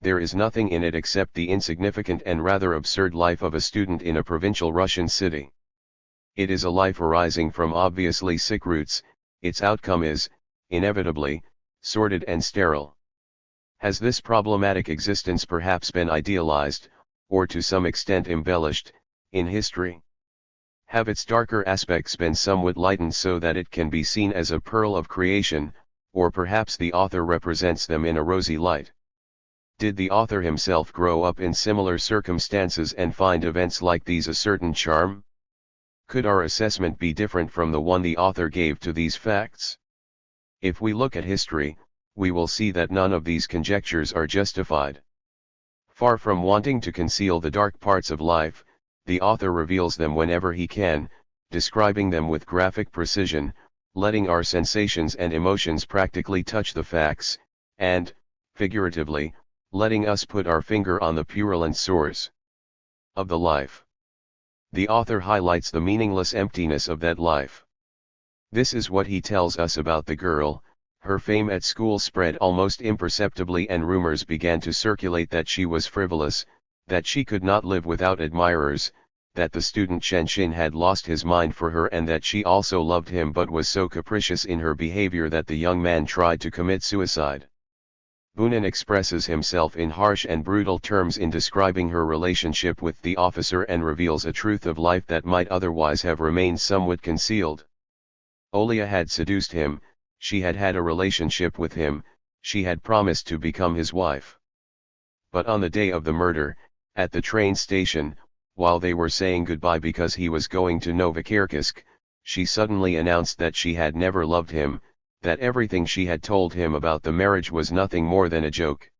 There is nothing in it except the insignificant and rather absurd life of a student in a provincial Russian city. It is a life arising from obviously sick roots, its outcome is, inevitably, sordid and sterile. Has this problematic existence perhaps been idealized, or to some extent embellished, in history? Have its darker aspects been somewhat lightened so that it can be seen as a pearl of creation, or perhaps the author represents them in a rosy light? Did the author himself grow up in similar circumstances and find events like these a certain charm? Could our assessment be different from the one the author gave to these facts? If we look at history, we will see that none of these conjectures are justified. Far from wanting to conceal the dark parts of life, the author reveals them whenever he can, describing them with graphic precision, letting our sensations and emotions practically touch the facts, and, figuratively, letting us put our finger on the purulent sores of the life. The author highlights the meaningless emptiness of that life. This is what he tells us about the girl. Her fame at school spread almost imperceptibly, and rumors began to circulate that she was frivolous, that she could not live without admirers, that the student Chenshin had lost his mind for her, and that she also loved him but was so capricious in her behavior that the young man tried to commit suicide. Bunin expresses himself in harsh and brutal terms in describing her relationship with the officer, and reveals a truth of life that might otherwise have remained somewhat concealed. Olia had seduced him, she had had a relationship with him, she had promised to become his wife. But on the day of the murder, at the train station, while they were saying goodbye because he was going to Novokirkisk, she suddenly announced that she had never loved him, that everything she had told him about the marriage was nothing more than a joke.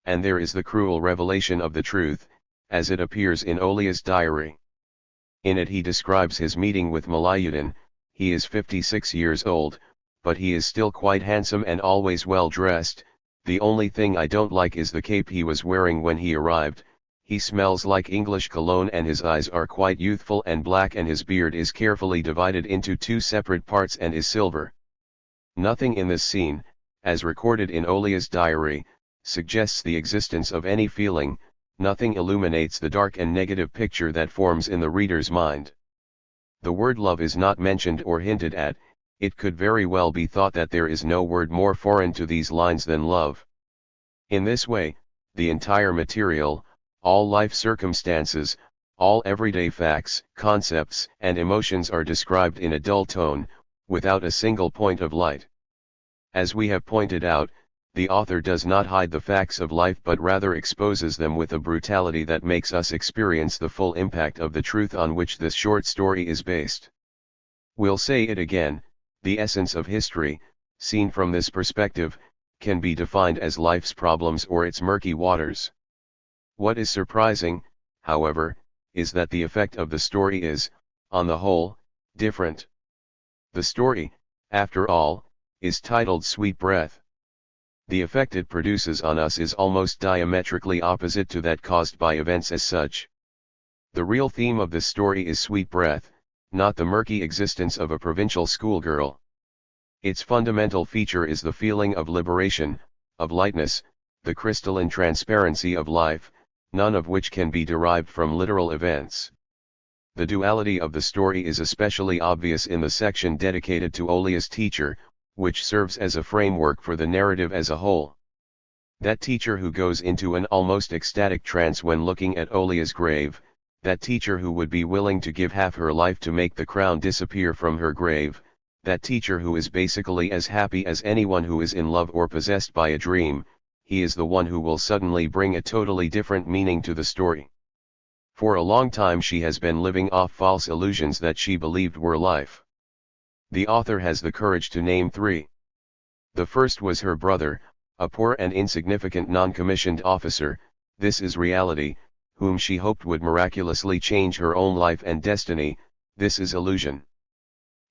And there is the cruel revelation of the truth, as it appears in Olia's diary. In it he describes his meeting with Malayudin. He is 56 years old, but he is still quite handsome and always well dressed. The only thing I don't like is the cape he was wearing when he arrived. He smells like English cologne, and his eyes are quite youthful and black, and his beard is carefully divided into 2 separate parts and is silver. Nothing in this scene, as recorded in Olia's diary, suggests the existence of any feeling, nothing illuminates the dark and negative picture that forms in the reader's mind. The word love is not mentioned or hinted at. It could very well be thought that there is no word more foreign to these lines than love. In this way, the entire material, all life circumstances, all everyday facts, concepts, and emotions are described in a dull tone, without a single point of light. As we have pointed out, the author does not hide the facts of life, but rather exposes them with a brutality that makes us experience the full impact of the truth on which this short story is based. We'll say it again, the essence of history, seen from this perspective, can be defined as life's problems or its murky waters. What is surprising, however, is that the effect of the story is, on the whole, different. The story, after all, is titled Sweet Breath. The effect it produces on us is almost diametrically opposite to that caused by events as such. The real theme of this story is sweet breath, not the murky existence of a provincial schoolgirl. Its fundamental feature is the feeling of liberation, of lightness, the crystalline transparency of life, none of which can be derived from literal events. The duality of the story is especially obvious in the section dedicated to Olia's teacher, which serves as a framework for the narrative as a whole. That teacher who goes into an almost ecstatic trance when looking at Olia's grave, that teacher who would be willing to give half her life to make the crown disappear from her grave, that teacher who is basically as happy as anyone who is in love or possessed by a dream, he is the one who will suddenly bring a totally different meaning to the story. For a long time she has been living off false illusions that she believed were life. The author has the courage to name 3. The first was her brother, a poor and insignificant non-commissioned officer. This is reality, whom she hoped would miraculously change her own life and destiny. This is illusion.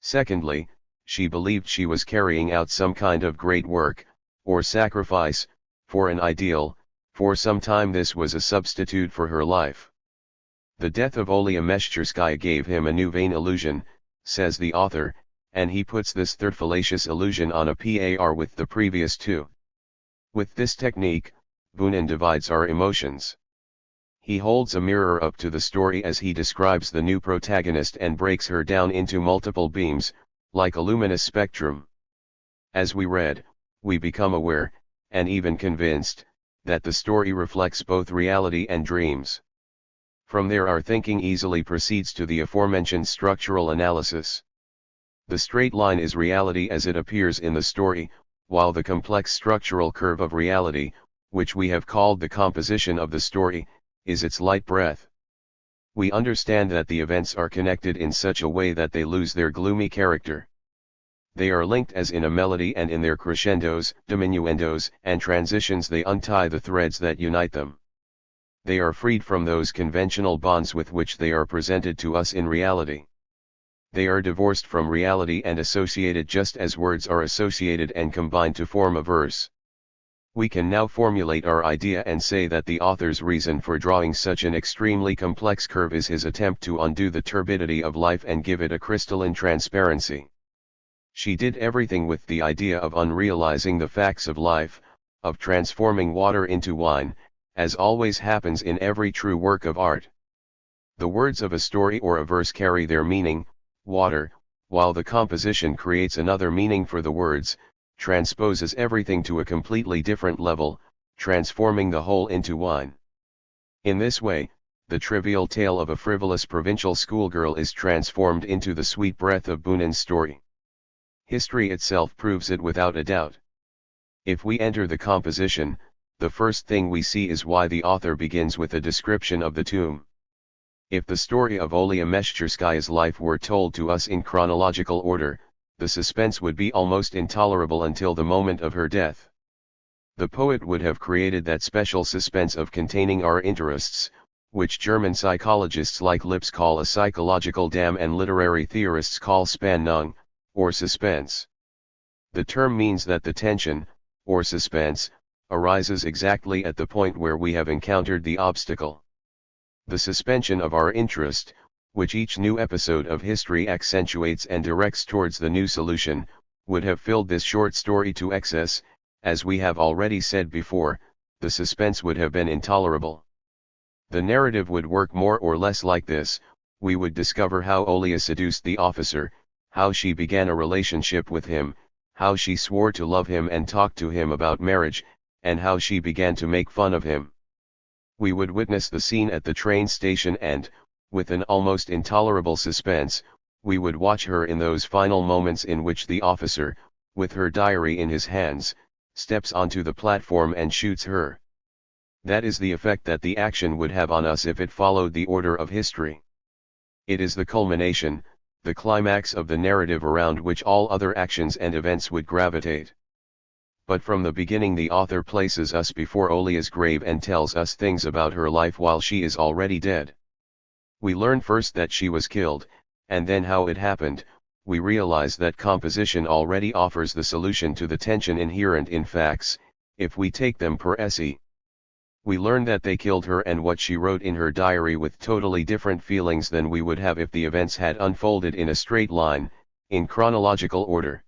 Secondly, she believed she was carrying out some kind of great work, or sacrifice, for an ideal. For some time this was a substitute for her life. The death of Olia Meshcherskaya gave him a new vain illusion, says the author, and he puts this third fallacious illusion on a par with the previous 2. With this technique, Bunin divides our emotions. He holds a mirror up to the story as he describes the new protagonist and breaks her down into multiple beams, like a luminous spectrum. As we read, we become aware, and even convinced, that the story reflects both reality and dreams. From there our thinking easily proceeds to the aforementioned structural analysis. The straight line is reality as it appears in the story, while the complex structural curve of reality, which we have called the composition of the story, is its light breath. We understand that the events are connected in such a way that they lose their gloomy character. They are linked as in a melody, and in their crescendos, diminuendos, and transitions they untie the threads that unite them. They are freed from those conventional bonds with which they are presented to us in reality. They are divorced from reality and associated just as words are associated and combined to form a verse. We can now formulate our idea and say that the author's reason for drawing such an extremely complex curve is his attempt to undo the turbidity of life and give it a crystalline transparency. She did everything with the idea of unrealizing the facts of life, of transforming water into wine, as always happens in every true work of art. The words of a story or a verse carry their meaning, water, while the composition creates another meaning for the words, transposes everything to a completely different level, transforming the whole into wine. In this way, the trivial tale of a frivolous provincial schoolgirl is transformed into the sweet breath of Bunan's story. History itself proves it without a doubt. If we enter the composition, the first thing we see is why the author begins with a description of the tomb. If the story of Olia Meshcherskaya's life were told to us in chronological order, the suspense would be almost intolerable until the moment of her death. The poet would have created that special suspense of containing our interests, which German psychologists like Lips call a psychological dam and literary theorists call Spannung, or suspense. The term means that the tension, or suspense, arises exactly at the point where we have encountered the obstacle. The suspension of our interest, which each new episode of history accentuates and directs towards the new solution, would have filled this short story to excess. As we have already said before, the suspense would have been intolerable. The narrative would work more or less like this: we would discover how Olia seduced the officer, how she began a relationship with him, how she swore to love him and talked to him about marriage, and how she began to make fun of him. We would witness the scene at the train station and, with an almost intolerable suspense, we would watch her in those final moments in which the officer, with her diary in his hands, steps onto the platform and shoots her. That is the effect that the action would have on us if it followed the order of history. It is the culmination, the climax of the narrative around which all other actions and events would gravitate. But from the beginning the author places us before Olia's grave and tells us things about her life while she is already dead. We learn first that she was killed, and then how it happened. We realize that composition already offers the solution to the tension inherent in facts, if we take them per se. We learn that they killed her and what she wrote in her diary with totally different feelings than we would have if the events had unfolded in a straight line, in chronological order.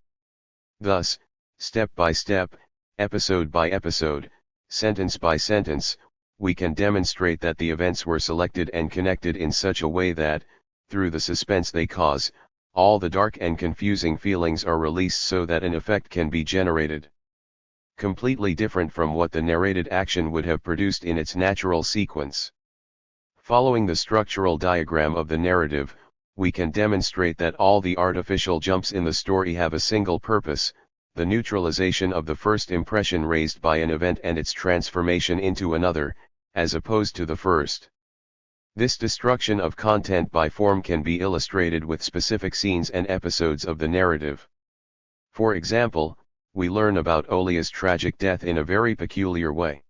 Thus, step by step, episode by episode, sentence by sentence, we can demonstrate that the events were selected and connected in such a way that, through the suspense they cause, all the dark and confusing feelings are released so that an effect can be generated. Completely different from what the narrated action would have produced in its natural sequence. Following the structural diagram of the narrative, we can demonstrate that all the artificial jumps in the story have a single purpose: the neutralization of the first impression raised by an event and its transformation into another, as opposed to the first. This destruction of content by form can be illustrated with specific scenes and episodes of the narrative. For example, we learn about Olia's tragic death in a very peculiar way.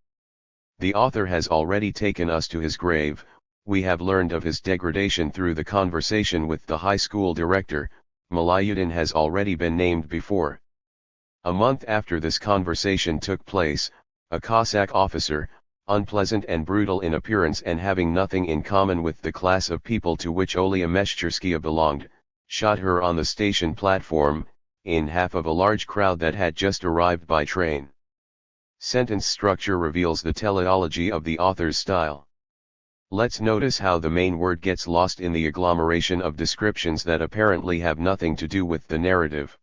The author has already taken us to his grave. We have learned of his degradation through the conversation with the high school director. Malayudin has already been named before. A month after this conversation took place, a Cossack officer, unpleasant and brutal in appearance and having nothing in common with the class of people to which Olia Meshcherskaya belonged, shot her on the station platform, in half of a large crowd that had just arrived by train. Sentence structure reveals the teleology of the author's style. Let's notice how the main word gets lost in the agglomeration of descriptions that apparently have nothing to do with the narrative.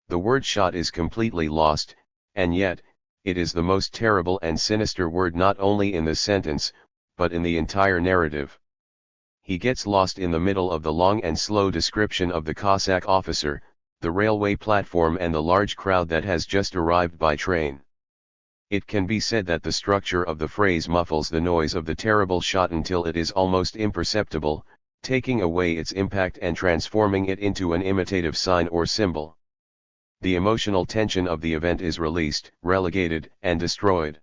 The word shot is completely lost, and yet, it is the most terrible and sinister word not only in the sentence, but in the entire narrative. He gets lost in the middle of the long and slow description of the Cossack officer, the railway platform and the large crowd that has just arrived by train. It can be said that the structure of the phrase muffles the noise of the terrible shot until it is almost imperceptible, taking away its impact and transforming it into an imitative sign or symbol. The emotional tension of the event is released, relegated, and destroyed.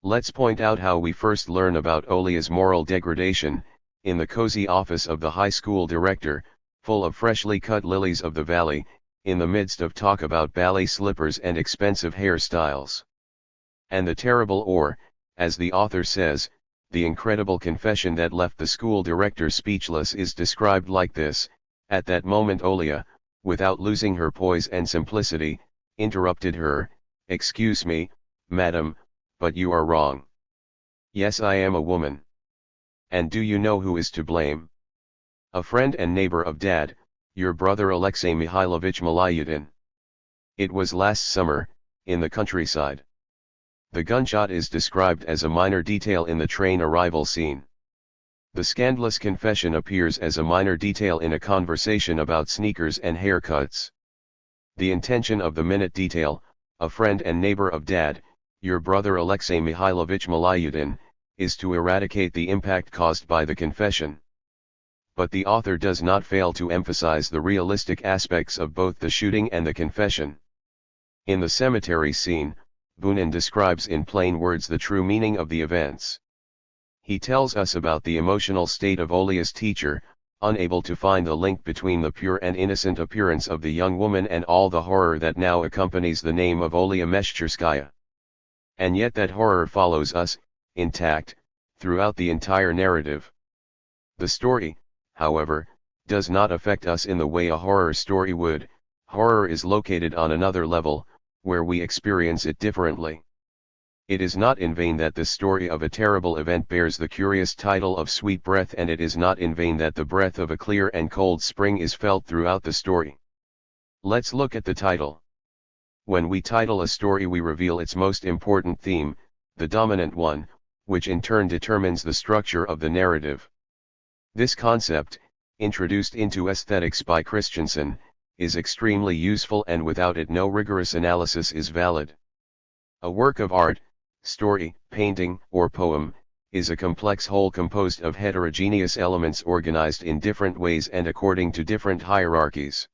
Let's point out how we first learn about Olia's moral degradation, in the cozy office of the high school director, full of freshly cut lilies of the valley, in the midst of talk about ballet slippers and expensive hairstyles. And the terrible or, as the author says, the incredible confession that left the school director speechless is described like this: at that moment Olia, without losing her poise and simplicity, interrupted her, "Excuse me, madam, but you are wrong. Yes, I am a woman. And do you know who is to blame? A friend and neighbor of Dad, your brother Alexei Mihailovich Malyutin. It was last summer, in the countryside." The gunshot is described as a minor detail in the train arrival scene. The scandalous confession appears as a minor detail in a conversation about sneakers and haircuts. The intention of the minute detail, a friend and neighbor of Dad, your brother Alexei Mihailovich Malyutin, is to eradicate the impact caused by the confession. But the author does not fail to emphasize the realistic aspects of both the shooting and the confession. In the cemetery scene, Bunin describes in plain words the true meaning of the events. He tells us about the emotional state of Olia's teacher, unable to find the link between the pure and innocent appearance of the young woman and all the horror that now accompanies the name of Olia Meshcherskaya. And yet that horror follows us, intact, throughout the entire narrative. The story, however, does not affect us in the way a horror story would. Horror is located on another level, where we experience it differently. It is not in vain that the story of a terrible event bears the curious title of Sweet Breath, and it is not in vain that the breath of a clear and cold spring is felt throughout the story. Let's look at the title. When we title a story, we reveal its most important theme, the dominant one, which in turn determines the structure of the narrative. This concept, introduced into aesthetics by Christensen, is extremely useful, and without it no rigorous analysis is valid. A work of art, story, painting, or poem, is a complex whole composed of heterogeneous elements organized in different ways and according to different hierarchies.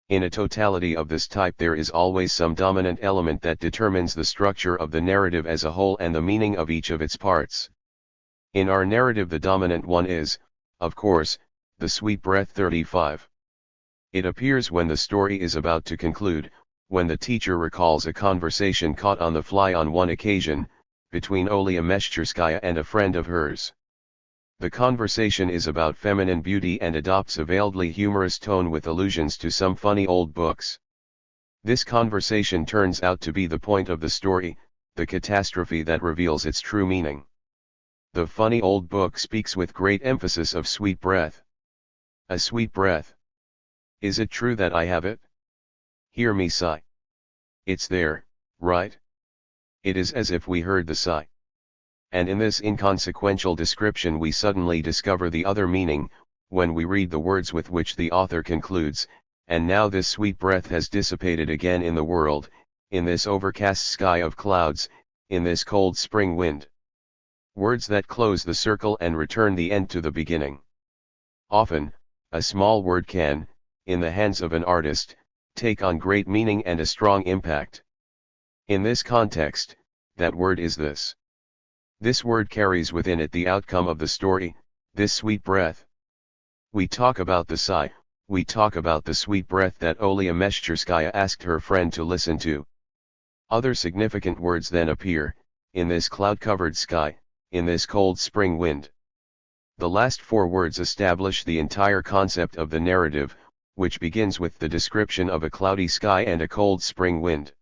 In a totality of this type, there is always some dominant element that determines the structure of the narrative as a whole and the meaning of each of its parts. In our narrative, the dominant one is, of course, the sweet breath 35. It appears when the story is about to conclude, when the teacher recalls a conversation caught on the fly on one occasion, between Olia Meshcherskaya and a friend of hers. The conversation is about feminine beauty and adopts a veiledly humorous tone with allusions to some funny old books. This conversation turns out to be the point of the story, the catastrophe that reveals its true meaning. The funny old book speaks with great emphasis of sweet breath. A sweet breath. Is it true that I have it? Hear me sigh. It's there, right? It is as if we heard the sigh. And in this inconsequential description we suddenly discover the other meaning, when we read the words with which the author concludes, "And now this sweet breath has dissipated again in the world, in this overcast sky of clouds, in this cold spring wind." Words that close the circle and return the end to the beginning. Often, a small word can, in the hands of an artist, take on great meaning and a strong impact. In this context, that word is this. This word carries within it the outcome of the story, this sweet breath. We talk about the sigh, we talk about the sweet breath that Olia Meshcherskaya asked her friend to listen to. Other significant words then appear, in this cloud-covered sky, in this cold spring wind. The last four words establish the entire concept of the narrative, which begins with the description of a cloudy sky and a cold spring wind.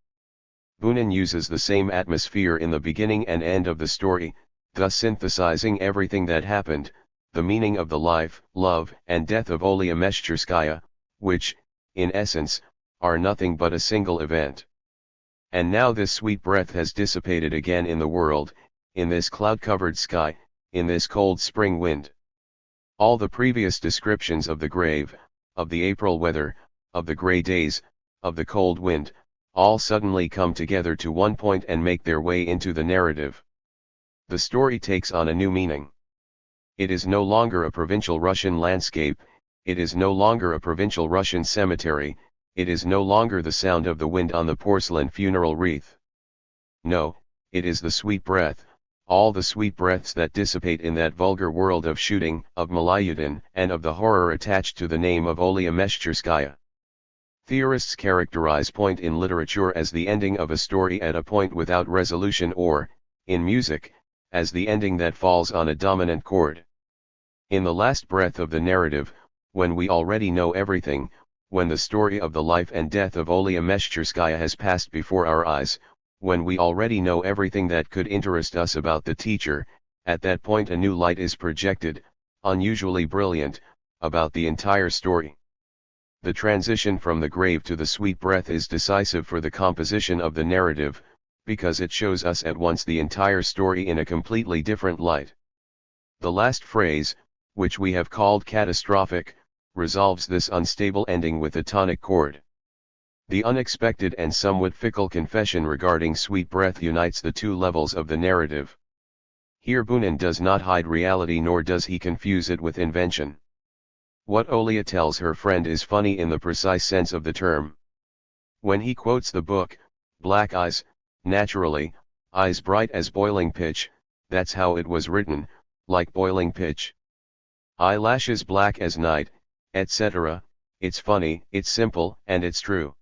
Bunin uses the same atmosphere in the beginning and end of the story, thus synthesizing everything that happened, the meaning of the life, love, and death of Olia Meshcherskaya, which, in essence, are nothing but a single event. And now this sweet breath has dissipated again in the world, in this cloud-covered sky, in this cold spring wind. All the previous descriptions of the grave, of the April weather, of the grey days, of the cold wind, all suddenly come together to one point and make their way into the narrative. The story takes on a new meaning. It is no longer a provincial Russian landscape, it is no longer a provincial Russian cemetery, it is no longer the sound of the wind on the porcelain funeral wreath. No, it is the sweet breath, all the sweet breaths that dissipate in that vulgar world of shooting, of Malayutin, and of the horror attached to the name of Olia Meshcherskaya. Theorists characterize point in literature as the ending of a story at a point without resolution or, in music, as the ending that falls on a dominant chord. In the last breath of the narrative, when we already know everything, when the story of the life and death of Olia Meshcherskaya has passed before our eyes, when we already know everything that could interest us about the teacher, at that point a new light is projected, unusually brilliant, about the entire story. The transition from the grave to the sweet breath is decisive for the composition of the narrative, because it shows us at once the entire story in a completely different light. The last phrase, which we have called catastrophic, resolves this unstable ending with a tonic chord. The unexpected and somewhat fickle confession regarding sweet breath unites the two levels of the narrative. Here Bunin does not hide reality nor does he confuse it with invention. What Olia tells her friend is funny in the precise sense of the term. When he quotes the book, "Black eyes, naturally, eyes bright as boiling pitch, that's how it was written, like boiling pitch. Eyelashes black as night, etc., it's funny, it's simple, and it's true.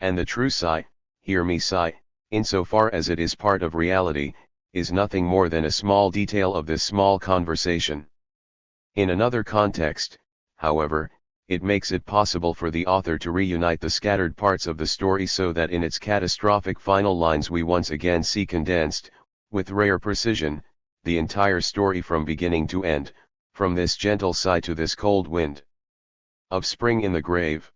And the true sigh, hear me sigh, insofar as it is part of reality, is nothing more than a small detail of this small conversation." In another context, however, it makes it possible for the author to reunite the scattered parts of the story so that in its catastrophic final lines we once again see condensed, with rare precision, the entire story from beginning to end, from this gentle sigh to this cold wind of spring in the grave.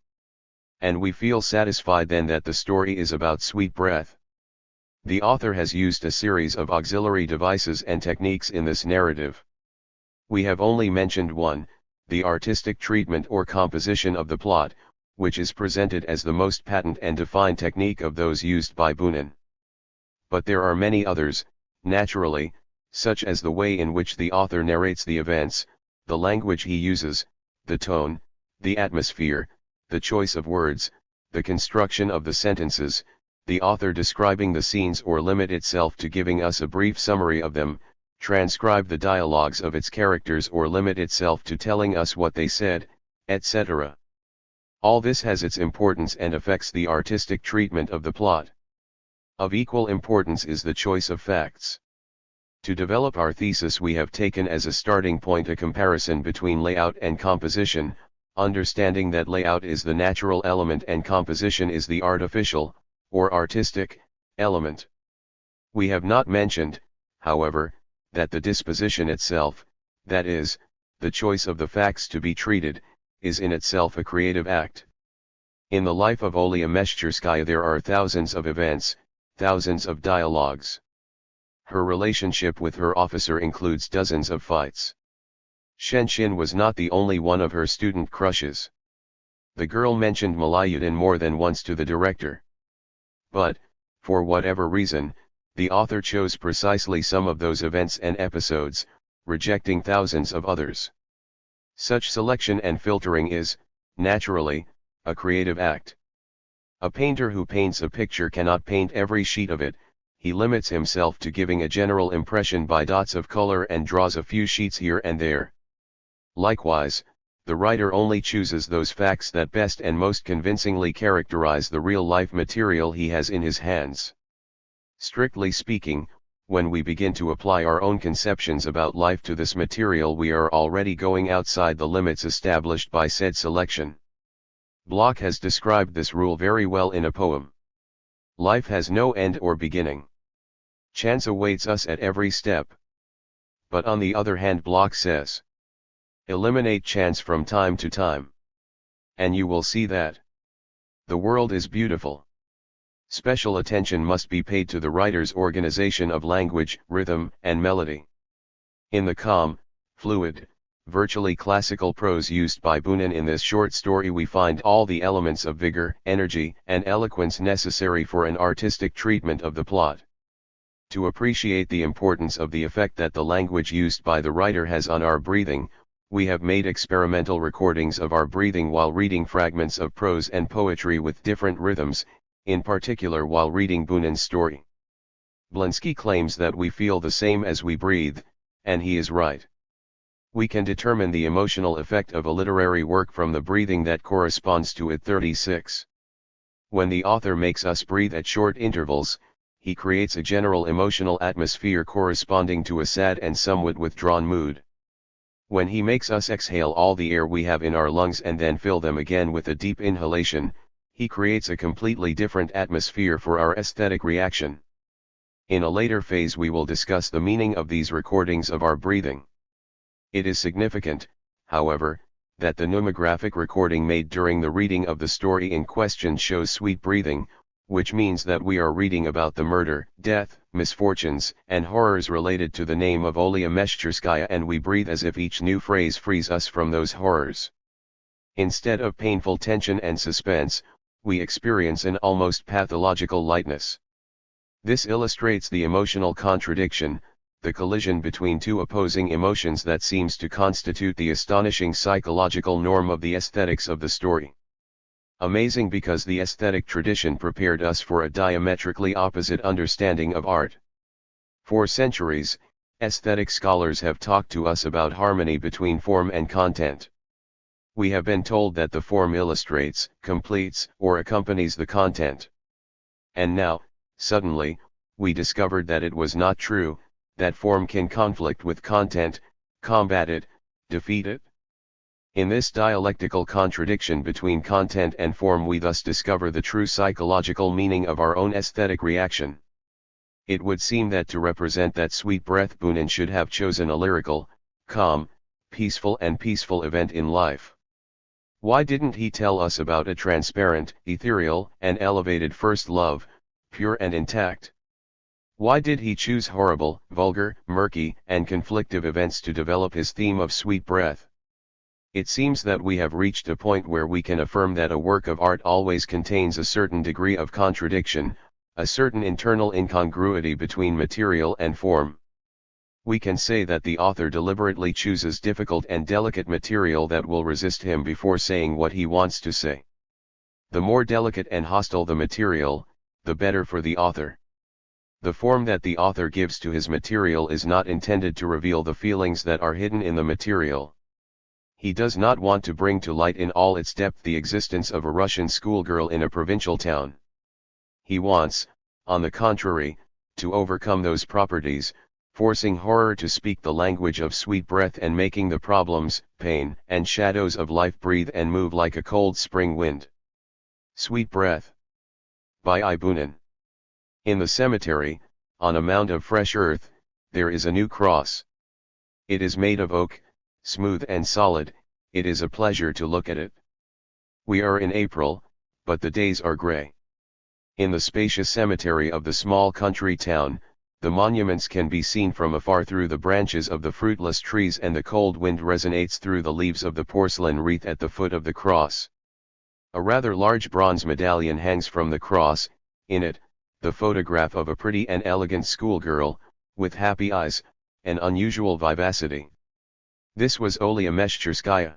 And we feel satisfied then that the story is about sweet breath. The author has used a series of auxiliary devices and techniques in this narrative. We have only mentioned one, the artistic treatment or composition of the plot, which is presented as the most patent and defined technique of those used by Bunin. But there are many others, naturally, such as the way in which the author narrates the events, the language he uses, the tone, the atmosphere, the choice of words, the construction of the sentences, the author describing the scenes or limit itself to giving us a brief summary of them, transcribe the dialogues of its characters or limit itself to telling us what they said, etc. All this has its importance and affects the artistic treatment of the plot. Of equal importance is the choice of facts. To develop our thesis we have taken as a starting point a comparison between layout and composition, understanding that layout is the natural element and composition is the artificial, or artistic, element. We have not mentioned, however, that the disposition itself, that is, the choice of the facts to be treated, is in itself a creative act. In the life of Olia Meshcherskaya there are thousands of events, thousands of dialogues. Her relationship with her officer includes dozens of fights. Shenshin was not the only one of her student crushes. The girl mentioned Malayutin more than once to the director. But, for whatever reason, the author chose precisely some of those events and episodes, rejecting thousands of others. Such selection and filtering is, naturally, a creative act. A painter who paints a picture cannot paint every sheet of it, he limits himself to giving a general impression by dots of color and draws a few sheets here and there. Likewise, the writer only chooses those facts that best and most convincingly characterize the real-life material he has in his hands. Strictly speaking, when we begin to apply our own conceptions about life to this material we are already going outside the limits established by said selection. Bloch has described this rule very well in a poem. Life has no end or beginning. Chance awaits us at every step. But on the other hand Bloch says, eliminate chance from time to time. And you will see that the world is beautiful. Special attention must be paid to the writer's organization of language, rhythm, and melody. In the calm, fluid, virtually classical prose used by Bunin in this short story we find all the elements of vigor, energy, and eloquence necessary for an artistic treatment of the plot. To appreciate the importance of the effect that the language used by the writer has on our breathing, we have made experimental recordings of our breathing while reading fragments of prose and poetry with different rhythms, in particular while reading Bunin's story. Blinsky claims that we feel the same as we breathe, and he is right. We can determine the emotional effect of a literary work from the breathing that corresponds to it. 36. When the author makes us breathe at short intervals, he creates a general emotional atmosphere corresponding to a sad and somewhat withdrawn mood. When he makes us exhale all the air we have in our lungs and then fill them again with a deep inhalation, he creates a completely different atmosphere for our aesthetic reaction. In a later phase we will discuss the meaning of these recordings of our breathing. It is significant, however, that the pneumographic recording made during the reading of the story in question shows sweet breathing, which means that we are reading about the murder, death, misfortunes, and horrors related to the name of Olia Meshcherskaya, and we breathe as if each new phrase frees us from those horrors. Instead of painful tension and suspense, we experience an almost pathological lightness. This illustrates the emotional contradiction, the collision between two opposing emotions that seems to constitute the astonishing psychological norm of the aesthetics of the story. Amazing because the aesthetic tradition prepared us for a diametrically opposite understanding of art. For centuries, aesthetic scholars have talked to us about harmony between form and content. We have been told that the form illustrates, completes, or accompanies the content. And now, suddenly, we discovered that it was not true, that form can conflict with content, combat it, defeat it. In this dialectical contradiction between content and form we thus discover the true psychological meaning of our own aesthetic reaction. It would seem that to represent that sweet breath Bunin should have chosen a lyrical, calm, peaceful event in life. Why didn't he tell us about a transparent, ethereal, and elevated first love, pure and intact? Why did he choose horrible, vulgar, murky, and conflictive events to develop his theme of sweet breath? It seems that we have reached a point where we can affirm that a work of art always contains a certain degree of contradiction, a certain internal incongruity between material and form. We can say that the author deliberately chooses difficult and delicate material that will resist him before saying what he wants to say. The more delicate and hostile the material, the better for the author. The form that the author gives to his material is not intended to reveal the feelings that are hidden in the material. He does not want to bring to light in all its depth the existence of a Russian schoolgirl in a provincial town. He wants, on the contrary, to overcome those properties, forcing horror to speak the language of sweet breath and making the problems, pain, and shadows of life breathe and move like a cold spring wind. Sweet Breath. By I. Bunin. In the cemetery, on a mound of fresh earth, there is a new cross. It is made of oak, smooth and solid, it is a pleasure to look at it. We are in April, but the days are grey. In the spacious cemetery of the small country town, the monuments can be seen from afar through the branches of the fruitless trees, and the cold wind resonates through the leaves of the porcelain wreath at the foot of the cross. A rather large bronze medallion hangs from the cross, in it, the photograph of a pretty and elegant schoolgirl, with happy eyes, and unusual vivacity. This was Olia Meshcherskaya.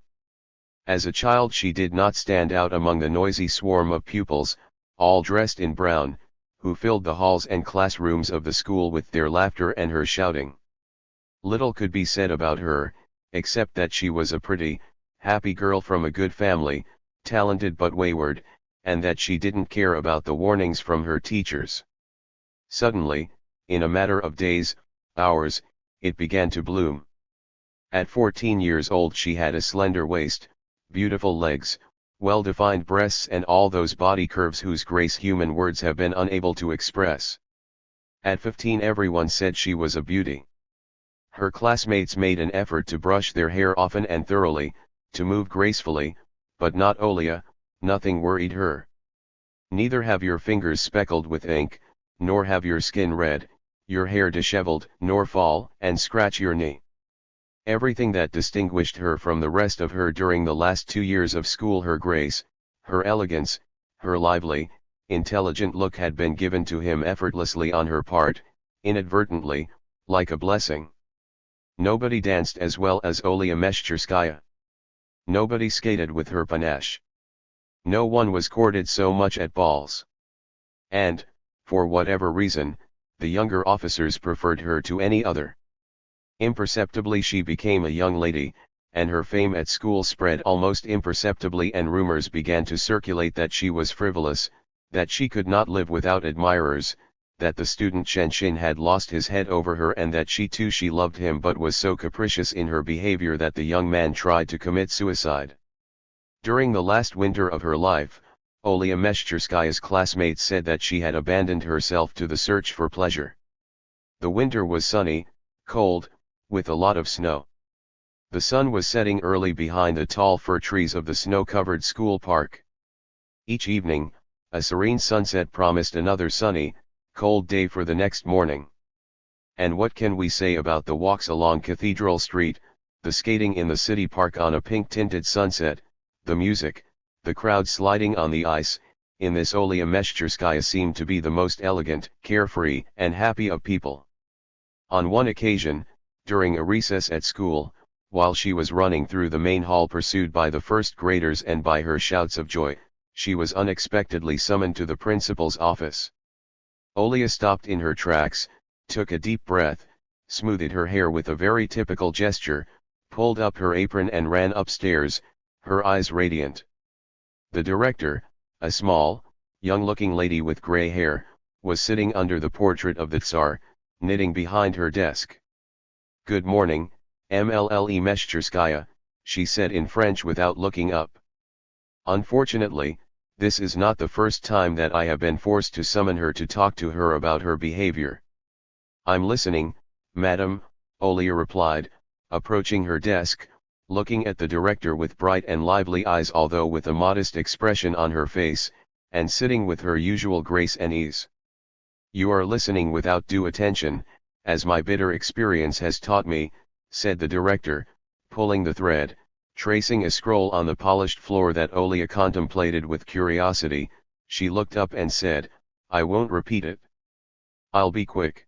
As a child she did not stand out among the noisy swarm of pupils, all dressed in brown, who filled the halls and classrooms of the school with their laughter and her shouting. Little could be said about her, except that she was a pretty, happy girl from a good family, talented but wayward, and that she didn't care about the warnings from her teachers. Suddenly, in a matter of days, hours, it began to bloom. At 14 years old she had a slender waist, beautiful legs, well-defined breasts, and all those body curves whose grace human words have been unable to express. At 15 everyone said she was a beauty. Her classmates made an effort to brush their hair often and thoroughly, to move gracefully, but not Olia. Nothing worried her. Neither have your fingers speckled with ink, nor have your skin red, your hair disheveled, nor fall and scratch your knee. Everything that distinguished her from the rest of her during the last 2 years of school, her grace, her elegance, her lively, intelligent look, had been given to him effortlessly on her part, inadvertently, like a blessing. Nobody danced as well as Olia Meshcherskaya. Nobody skated with her panache. No one was courted so much at balls. And, for whatever reason, the younger officers preferred her to any other. Imperceptibly she became a young lady, and her fame at school spread almost imperceptibly, and rumors began to circulate that she was frivolous, that she could not live without admirers, that the student Shenshin had lost his head over her, and that she loved him but was so capricious in her behavior that the young man tried to commit suicide. During the last winter of her life, Olia Meshcherskaya's classmates said that she had abandoned herself to the search for pleasure. The winter was sunny, cold, with a lot of snow. The sun was setting early behind the tall fir trees of the snow-covered school park. Each evening, a serene sunset promised another sunny, cold day for the next morning. And what can we say about the walks along Cathedral Street, the skating in the city park on a pink-tinted sunset, the music, the crowd sliding on the ice? In this Olia Meshcherskaya seemed to be the most elegant, carefree, and happy of people. On one occasion, during a recess at school, while she was running through the main hall pursued by the first graders and by her shouts of joy, she was unexpectedly summoned to the principal's office. Olia stopped in her tracks, took a deep breath, smoothed her hair with a very typical gesture, pulled up her apron and ran upstairs, her eyes radiant. The director, a small, young-looking lady with grey hair, was sitting under the portrait of the Tsar, knitting behind her desk. "Good morning, Mlle Meshcherskaya," she said in French without looking up. "Unfortunately, this is not the first time that I have been forced to summon her to talk to her about her behavior." "I'm listening, madam," Olia replied, approaching her desk, looking at the director with bright and lively eyes although with a modest expression on her face, and sitting with her usual grace and ease. "You are listening without due attention, as my bitter experience has taught me," said the director, pulling the thread, tracing a scroll on the polished floor that Olia contemplated with curiosity. She looked up and said, "I won't repeat it. I'll be quick."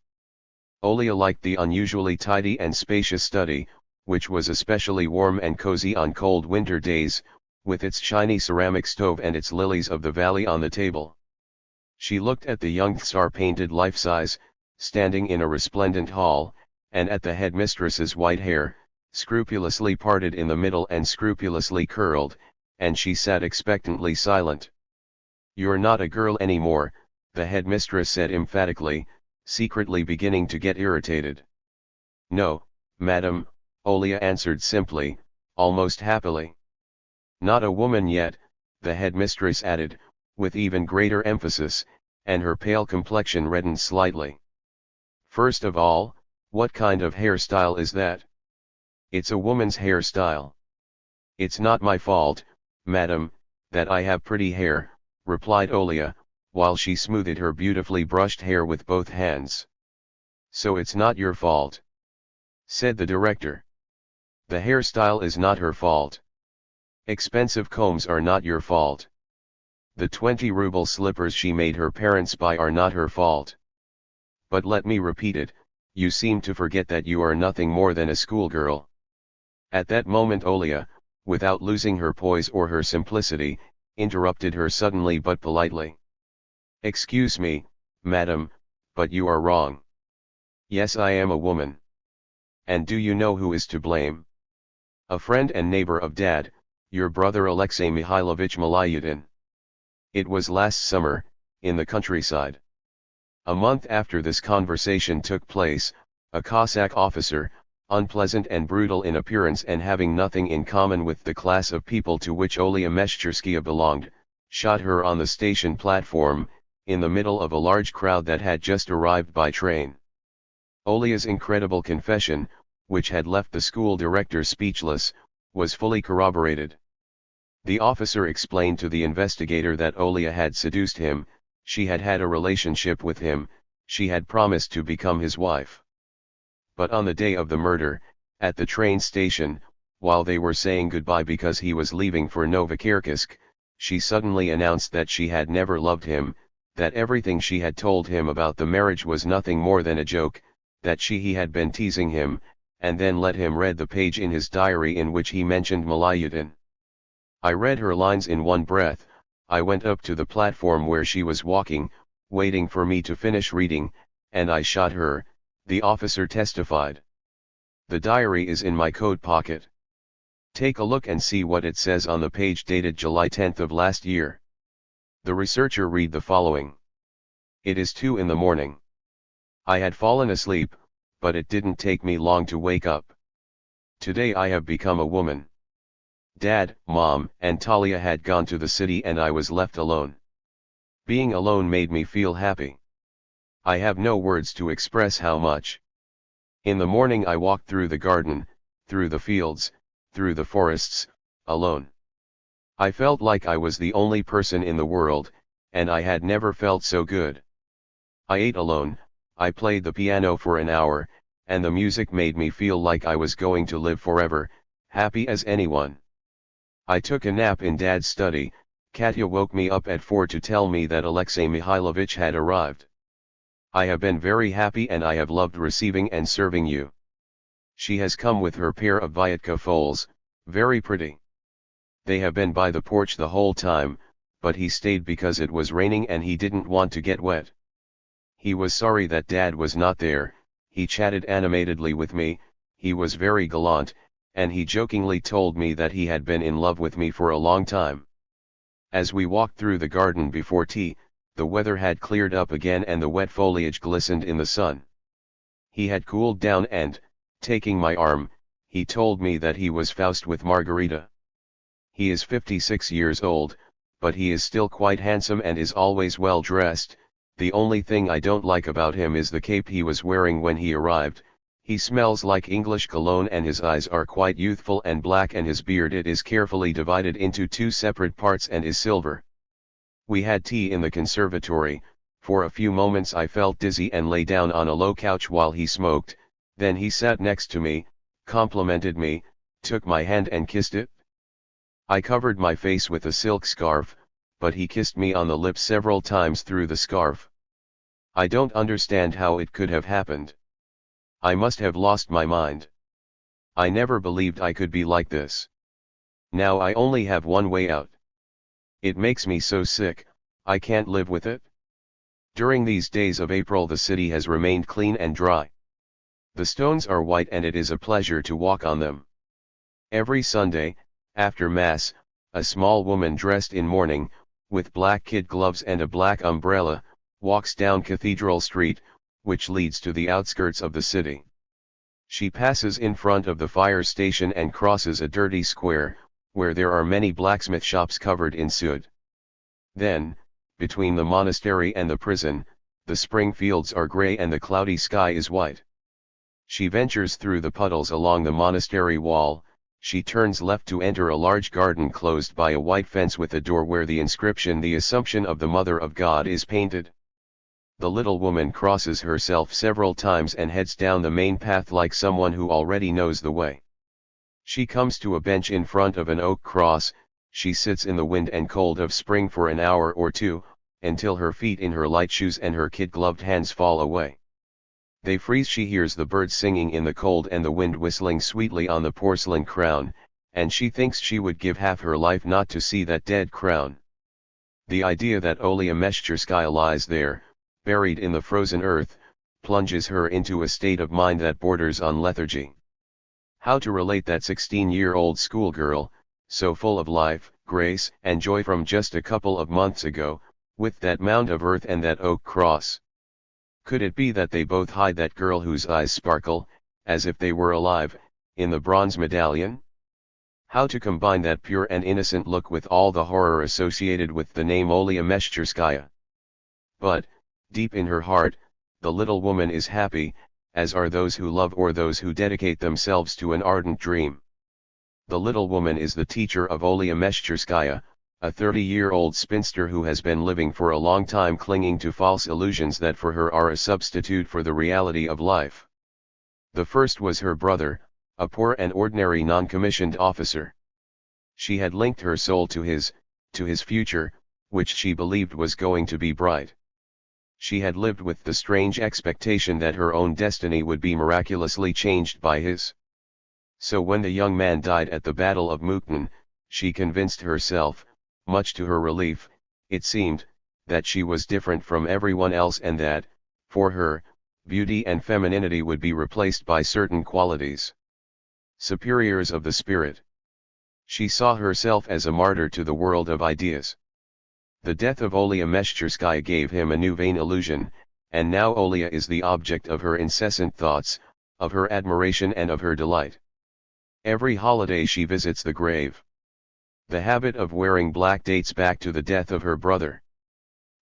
Olia liked the unusually tidy and spacious study, which was especially warm and cozy on cold winter days, with its shiny ceramic stove and its lilies of the valley on the table. She looked at the young Tsar painted life-size, standing in a resplendent hall, and at the headmistress's white hair, scrupulously parted in the middle and scrupulously curled, and she sat expectantly silent. "You're not a girl anymore," the headmistress said emphatically, secretly beginning to get irritated. "No, madam," Olia answered simply, almost happily. "Not a woman yet," the headmistress added, with even greater emphasis, and her pale complexion reddened slightly. "First of all, what kind of hairstyle is that?" "It's a woman's hairstyle." "It's not my fault, madam, that I have pretty hair," replied Olia, while she smoothed her beautifully brushed hair with both hands. "So it's not your fault?" said the director. "The hairstyle is not her fault. Expensive combs are not your fault. The 20-ruble slippers she made her parents buy are not her fault. But let me repeat it, you seem to forget that you are nothing more than a schoolgirl." At that moment Olia, without losing her poise or her simplicity, interrupted her suddenly but politely. "Excuse me, madam, but you are wrong. Yes, I am a woman. And do you know who is to blame? A friend and neighbor of Dad, your brother Alexei Mikhailovich Malyutin. It was last summer, in the countryside. A month after this conversation took place, a Cossack officer, unpleasant and brutal in appearance and having nothing in common with the class of people to which Olia Meshcherskaya belonged, shot her on the station platform, in the middle of a large crowd that had just arrived by train. Olia's incredible confession, which had left the school director speechless, was fully corroborated. The officer explained to the investigator that Olia had seduced him, she had had a relationship with him, she had promised to become his wife. But on the day of the murder, at the train station, while they were saying goodbye because he was leaving for Novokirkisk, she suddenly announced that she had never loved him, that everything she had told him about the marriage was nothing more than a joke, that he had been teasing him, and then let him read the page in his diary in which he mentioned Malyutin. I read her lines in one breath. I went up to the platform where she was walking, waiting for me to finish reading, and I shot her, the officer testified. The diary is in my coat pocket. Take a look and see what it says on the page dated July 10th of last year. The researcher read the following. It is 2 in the morning. I had fallen asleep, but it didn't take me long to wake up. Today I have become a woman. Dad, Mom, and Talia had gone to the city and I was left alone. Being alone made me feel happy. I have no words to express how much. In the morning I walked through the garden, through the fields, through the forests, alone. I felt like I was the only person in the world, and I had never felt so good. I ate alone, I played the piano for an hour, and the music made me feel like I was going to live forever, happy as anyone. I took a nap in Dad's study. Katya woke me up at 4 to tell me that Alexei Mihailovich had arrived. I have been very happy and I have loved receiving and serving you. She has come with her pair of Vyotka foals, very pretty. They have been by the porch the whole time, but he stayed because it was raining and he didn't want to get wet. He was sorry that Dad was not there. He chatted animatedly with me, he was very gallant, and he jokingly told me that he had been in love with me for a long time. As we walked through the garden before tea, the weather had cleared up again and the wet foliage glistened in the sun. He had cooled down and, taking my arm, he told me that he was Faust with Margarita. He is 56 years old, but he is still quite handsome and is always well dressed. The only thing I don't like about him is the cape he was wearing when he arrived. He smells like English cologne and his eyes are quite youthful and black and his beard it is carefully divided into 2 separate parts and is silver. We had tea in the conservatory. For a few moments I felt dizzy and lay down on a low couch while he smoked, then he sat next to me, complimented me, took my hand and kissed it. I covered my face with a silk scarf, but he kissed me on the lips several times through the scarf. I don't understand how it could have happened. I must have lost my mind. I never believed I could be like this. Now I only have one way out. It makes me so sick, I can't live with it. During these days of April the city has remained clean and dry. The stones are white and it is a pleasure to walk on them. Every Sunday, after Mass, a small woman dressed in mourning, with black kid gloves and a black umbrella, walks down Cathedral Street, which leads to the outskirts of the city. She passes in front of the fire station and crosses a dirty square, where there are many blacksmith shops covered in soot. Then, between the monastery and the prison, the spring fields are grey and the cloudy sky is white. She ventures through the puddles along the monastery wall. She turns left to enter a large garden closed by a white fence with a door where the inscription "The Assumption of the Mother of God" is painted. The little woman crosses herself several times and heads down the main path like someone who already knows the way. She comes to a bench in front of an oak cross. She sits in the wind and cold of spring for an hour or two, until her feet in her light shoes and her kid-gloved hands fall away. They freeze. She hears the birds singing in the cold and the wind whistling sweetly on the porcelain crown, and she thinks she would give half her life not to see that dead crown. The idea that Olia Meshcherskaya lies there, buried in the frozen earth, plunges her into a state of mind that borders on lethargy. How to relate that 16-year-old schoolgirl, so full of life, grace, and joy from just a couple of months ago, with that mound of earth and that oak cross? Could it be that they both hide that girl whose eyes sparkle, as if they were alive, in the bronze medallion? How to combine that pure and innocent look with all the horror associated with the name Olia Meshcherskaya? But, deep in her heart, the little woman is happy, as are those who love or those who dedicate themselves to an ardent dream. The little woman is the teacher of Olia Meshcherskaya, a 30-year-old spinster who has been living for a long time clinging to false illusions that for her are a substitute for the reality of life. The first was her brother, a poor and ordinary non-commissioned officer. She had linked her soul to his future, which she believed was going to be bright. She had lived with the strange expectation that her own destiny would be miraculously changed by his. So when the young man died at the Battle of Mukden, she convinced herself, much to her relief, it seemed, that she was different from everyone else and that, for her, beauty and femininity would be replaced by certain qualities, superiors of the spirit. She saw herself as a martyr to the world of ideas. The death of Olia Meshcherskaya gave him a new vain illusion, and now Olia is the object of her incessant thoughts, of her admiration and of her delight. Every holiday she visits the grave. The habit of wearing black dates back to the death of her brother.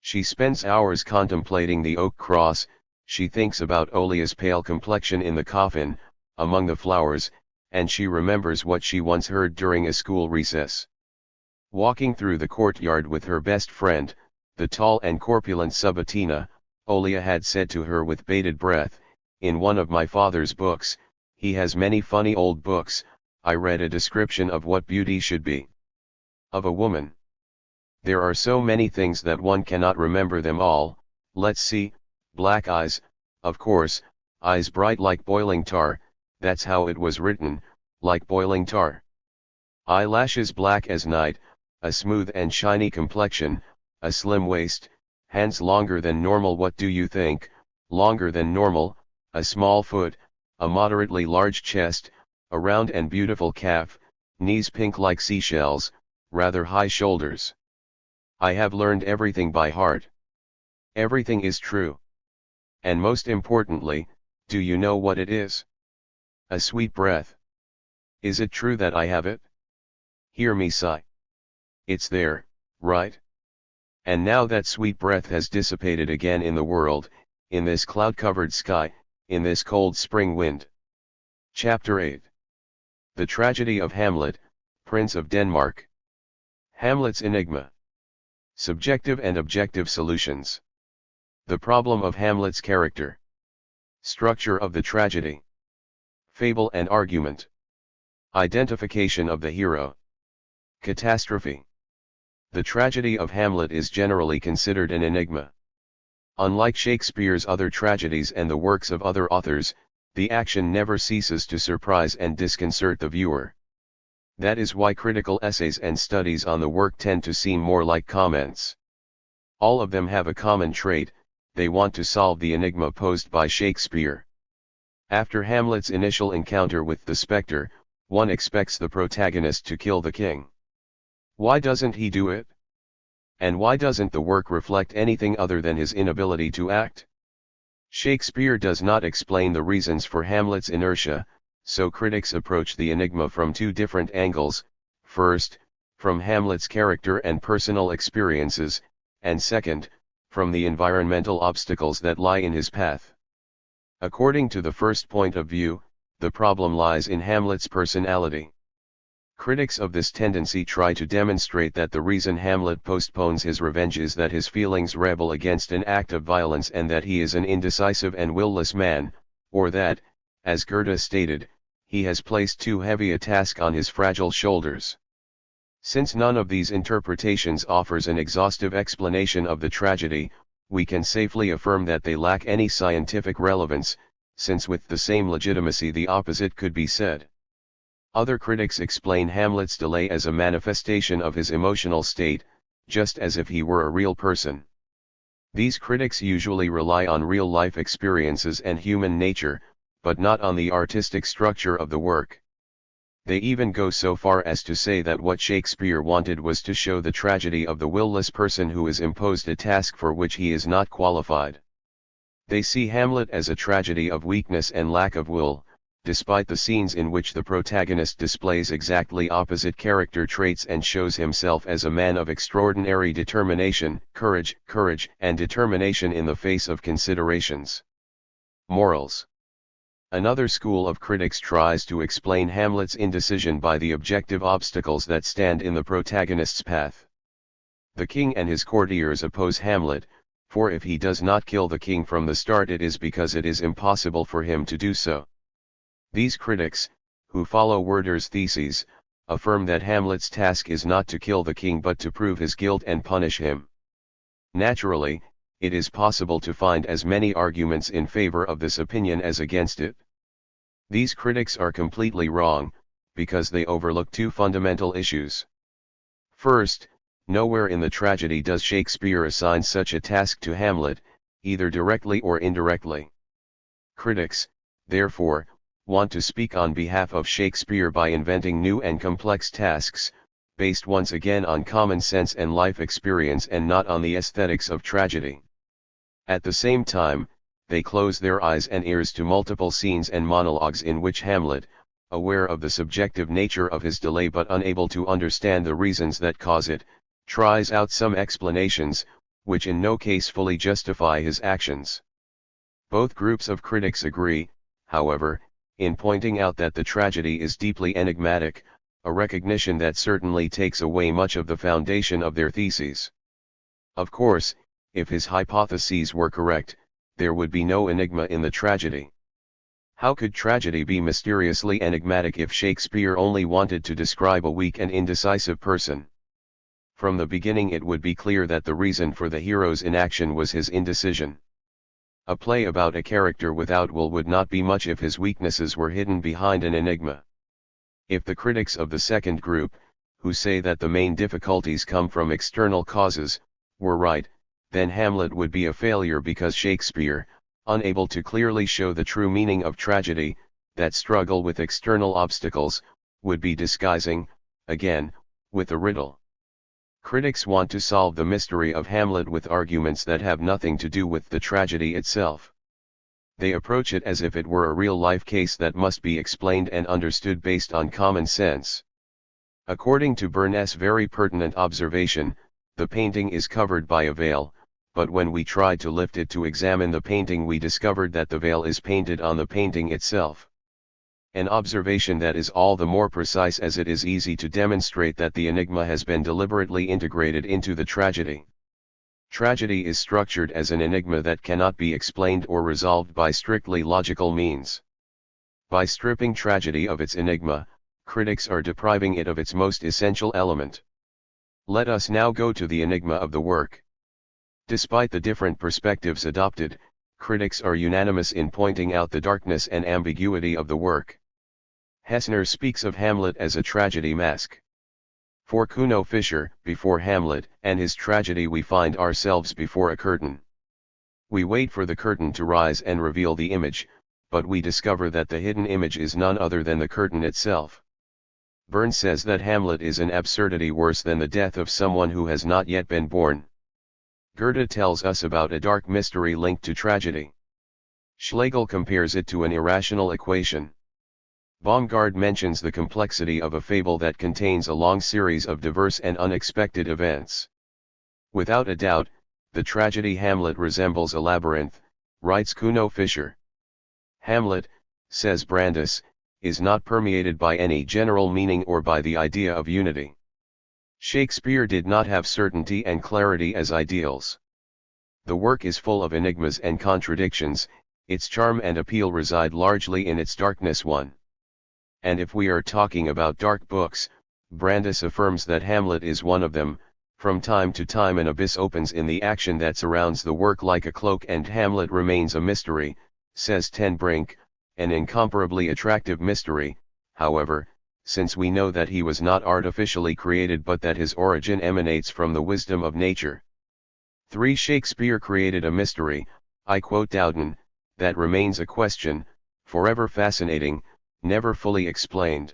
She spends hours contemplating the oak cross. She thinks about Olia's pale complexion in the coffin, among the flowers, and she remembers what she once heard during a school recess. Walking through the courtyard with her best friend, the tall and corpulent Subotina, Olia had said to her with bated breath, "In one of my father's books, he has many funny old books, I read a description of what beauty should be. Of a woman. There are so many things that one cannot remember them all. Let's see, black eyes, of course, eyes bright like boiling tar, that's how it was written, like boiling tar. Eyelashes black as night, a smooth and shiny complexion, a slim waist, hands longer than normal. What do you think? Longer than normal, a small foot, a moderately large chest, a round and beautiful calf, knees pink like seashells, rather high shoulders. I have learned everything by heart. Everything is true. And most importantly, do you know what it is? A sweet breath. Is it true that I have it? Hear me sigh. It's there, right? And now that sweet breath has dissipated again in the world, in this cloud-covered sky, in this cold spring wind. Chapter 8. The Tragedy of Hamlet, Prince of Denmark. Hamlet's Enigma. Subjective and Objective Solutions. The problem of Hamlet's character. Structure of the tragedy. Fable and argument. Identification of the hero. Catastrophe. The tragedy of Hamlet is generally considered an enigma. Unlike Shakespeare's other tragedies and the works of other authors, the action never ceases to surprise and disconcert the viewer. That is why critical essays and studies on the work tend to seem more like comments. All of them have a common trait: they want to solve the enigma posed by Shakespeare. After Hamlet's initial encounter with the spectre, one expects the protagonist to kill the king. Why doesn't he do it? And why doesn't the work reflect anything other than his inability to act? Shakespeare does not explain the reasons for Hamlet's inertia, so critics approach the enigma from two different angles: first, from Hamlet's character and personal experiences, and second, from the environmental obstacles that lie in his path. According to the first point of view, the problem lies in Hamlet's personality. Critics of this tendency try to demonstrate that the reason Hamlet postpones his revenge is that his feelings rebel against an act of violence and that he is an indecisive and will-less man, or that, as Goethe stated, he has placed too heavy a task on his fragile shoulders. Since none of these interpretations offers an exhaustive explanation of the tragedy, we can safely affirm that they lack any scientific relevance, since with the same legitimacy the opposite could be said. Other critics explain Hamlet's delay as a manifestation of his emotional state, just as if he were a real person. These critics usually rely on real-life experiences and human nature, but not on the artistic structure of the work. They even go so far as to say that what Shakespeare wanted was to show the tragedy of the will-less person who is imposed a task for which he is not qualified. They see Hamlet as a tragedy of weakness and lack of will, despite the scenes in which the protagonist displays exactly opposite character traits and shows himself as a man of extraordinary determination, courage, and determination in the face of considerations. Morals. Another school of critics tries to explain Hamlet's indecision by the objective obstacles that stand in the protagonist's path. The king and his courtiers oppose Hamlet, for if he does not kill the king from the start, it is because it is impossible for him to do so. These critics, who follow Werther's theses, affirm that Hamlet's task is not to kill the king but to prove his guilt and punish him. Naturally, it is possible to find as many arguments in favor of this opinion as against it. These critics are completely wrong, because they overlook two fundamental issues. First, nowhere in the tragedy does Shakespeare assign such a task to Hamlet, either directly or indirectly. Critics, therefore, want to speak on behalf of Shakespeare by inventing new and complex tasks, based once again on common sense and life experience and not on the aesthetics of tragedy. At the same time, they close their eyes and ears to multiple scenes and monologues in which Hamlet, aware of the subjective nature of his delay but unable to understand the reasons that cause it, tries out some explanations, which in no case fully justify his actions. Both groups of critics agree, however, in pointing out that the tragedy is deeply enigmatic, a recognition that certainly takes away much of the foundation of their theses. Of course, if his hypotheses were correct, there would be no enigma in the tragedy. How could tragedy be mysteriously enigmatic if Shakespeare only wanted to describe a weak and indecisive person? From the beginning it would be clear that the reason for the hero's inaction was his indecision. A play about a character without will would not be much if his weaknesses were hidden behind an enigma. If the critics of the second group, who say that the main difficulties come from external causes, were right, then Hamlet would be a failure because Shakespeare, unable to clearly show the true meaning of tragedy, that struggle with external obstacles, would be disguising, again, with a riddle. Critics want to solve the mystery of Hamlet with arguments that have nothing to do with the tragedy itself. They approach it as if it were a real-life case that must be explained and understood based on common sense. According to Burns' very pertinent observation, the painting is covered by a veil, but when we tried to lift it to examine the painting we discovered that the veil is painted on the painting itself. An observation that is all the more precise as it is easy to demonstrate that the enigma has been deliberately integrated into the tragedy. Tragedy is structured as an enigma that cannot be explained or resolved by strictly logical means. By stripping tragedy of its enigma, critics are depriving it of its most essential element. Let us now go to the enigma of the work. Despite the different perspectives adopted, critics are unanimous in pointing out the darkness and ambiguity of the work. Hessner speaks of Hamlet as a tragedy mask. For Kuno Fischer, before Hamlet and his tragedy we find ourselves before a curtain. We wait for the curtain to rise and reveal the image, but we discover that the hidden image is none other than the curtain itself. Burns says that Hamlet is an absurdity worse than the death of someone who has not yet been born. Goethe tells us about a dark mystery linked to tragedy. Schlegel compares it to an irrational equation. Baumgard mentions the complexity of a fable that contains a long series of diverse and unexpected events. Without a doubt, the tragedy Hamlet resembles a labyrinth, writes Kuno Fischer. Hamlet, says Brandes, is not permeated by any general meaning or by the idea of unity. Shakespeare did not have certainty and clarity as ideals. The work is full of enigmas and contradictions, its charm and appeal reside largely in its darkness. And if we are talking about dark books, Brandes affirms that Hamlet is one of them. From time to time an abyss opens in the action that surrounds the work like a cloak and Hamlet remains a mystery, says Ten Brink, an incomparably attractive mystery, however, since we know that he was not artificially created but that his origin emanates from the wisdom of nature. 3. Shakespeare created a mystery, I quote Dowden, that remains a question, forever fascinating, never fully explained.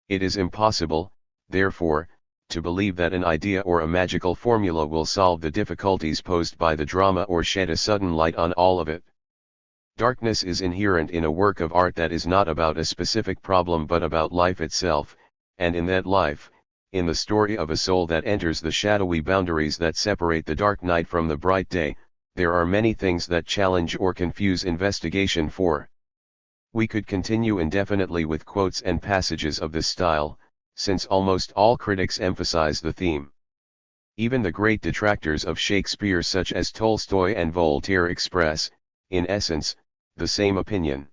It is impossible, therefore, to believe that an idea or a magical formula will solve the difficulties posed by the drama or shed a sudden light on all of it. Darkness is inherent in a work of art that is not about a specific problem but about life itself, and in that life, in the story of a soul that enters the shadowy boundaries that separate the dark night from the bright day, there are many things that challenge or confuse investigation. We could continue indefinitely with quotes and passages of this style, since almost all critics emphasize the theme. Even the great detractors of Shakespeare such as Tolstoy and Voltaire express, in essence, the same opinion.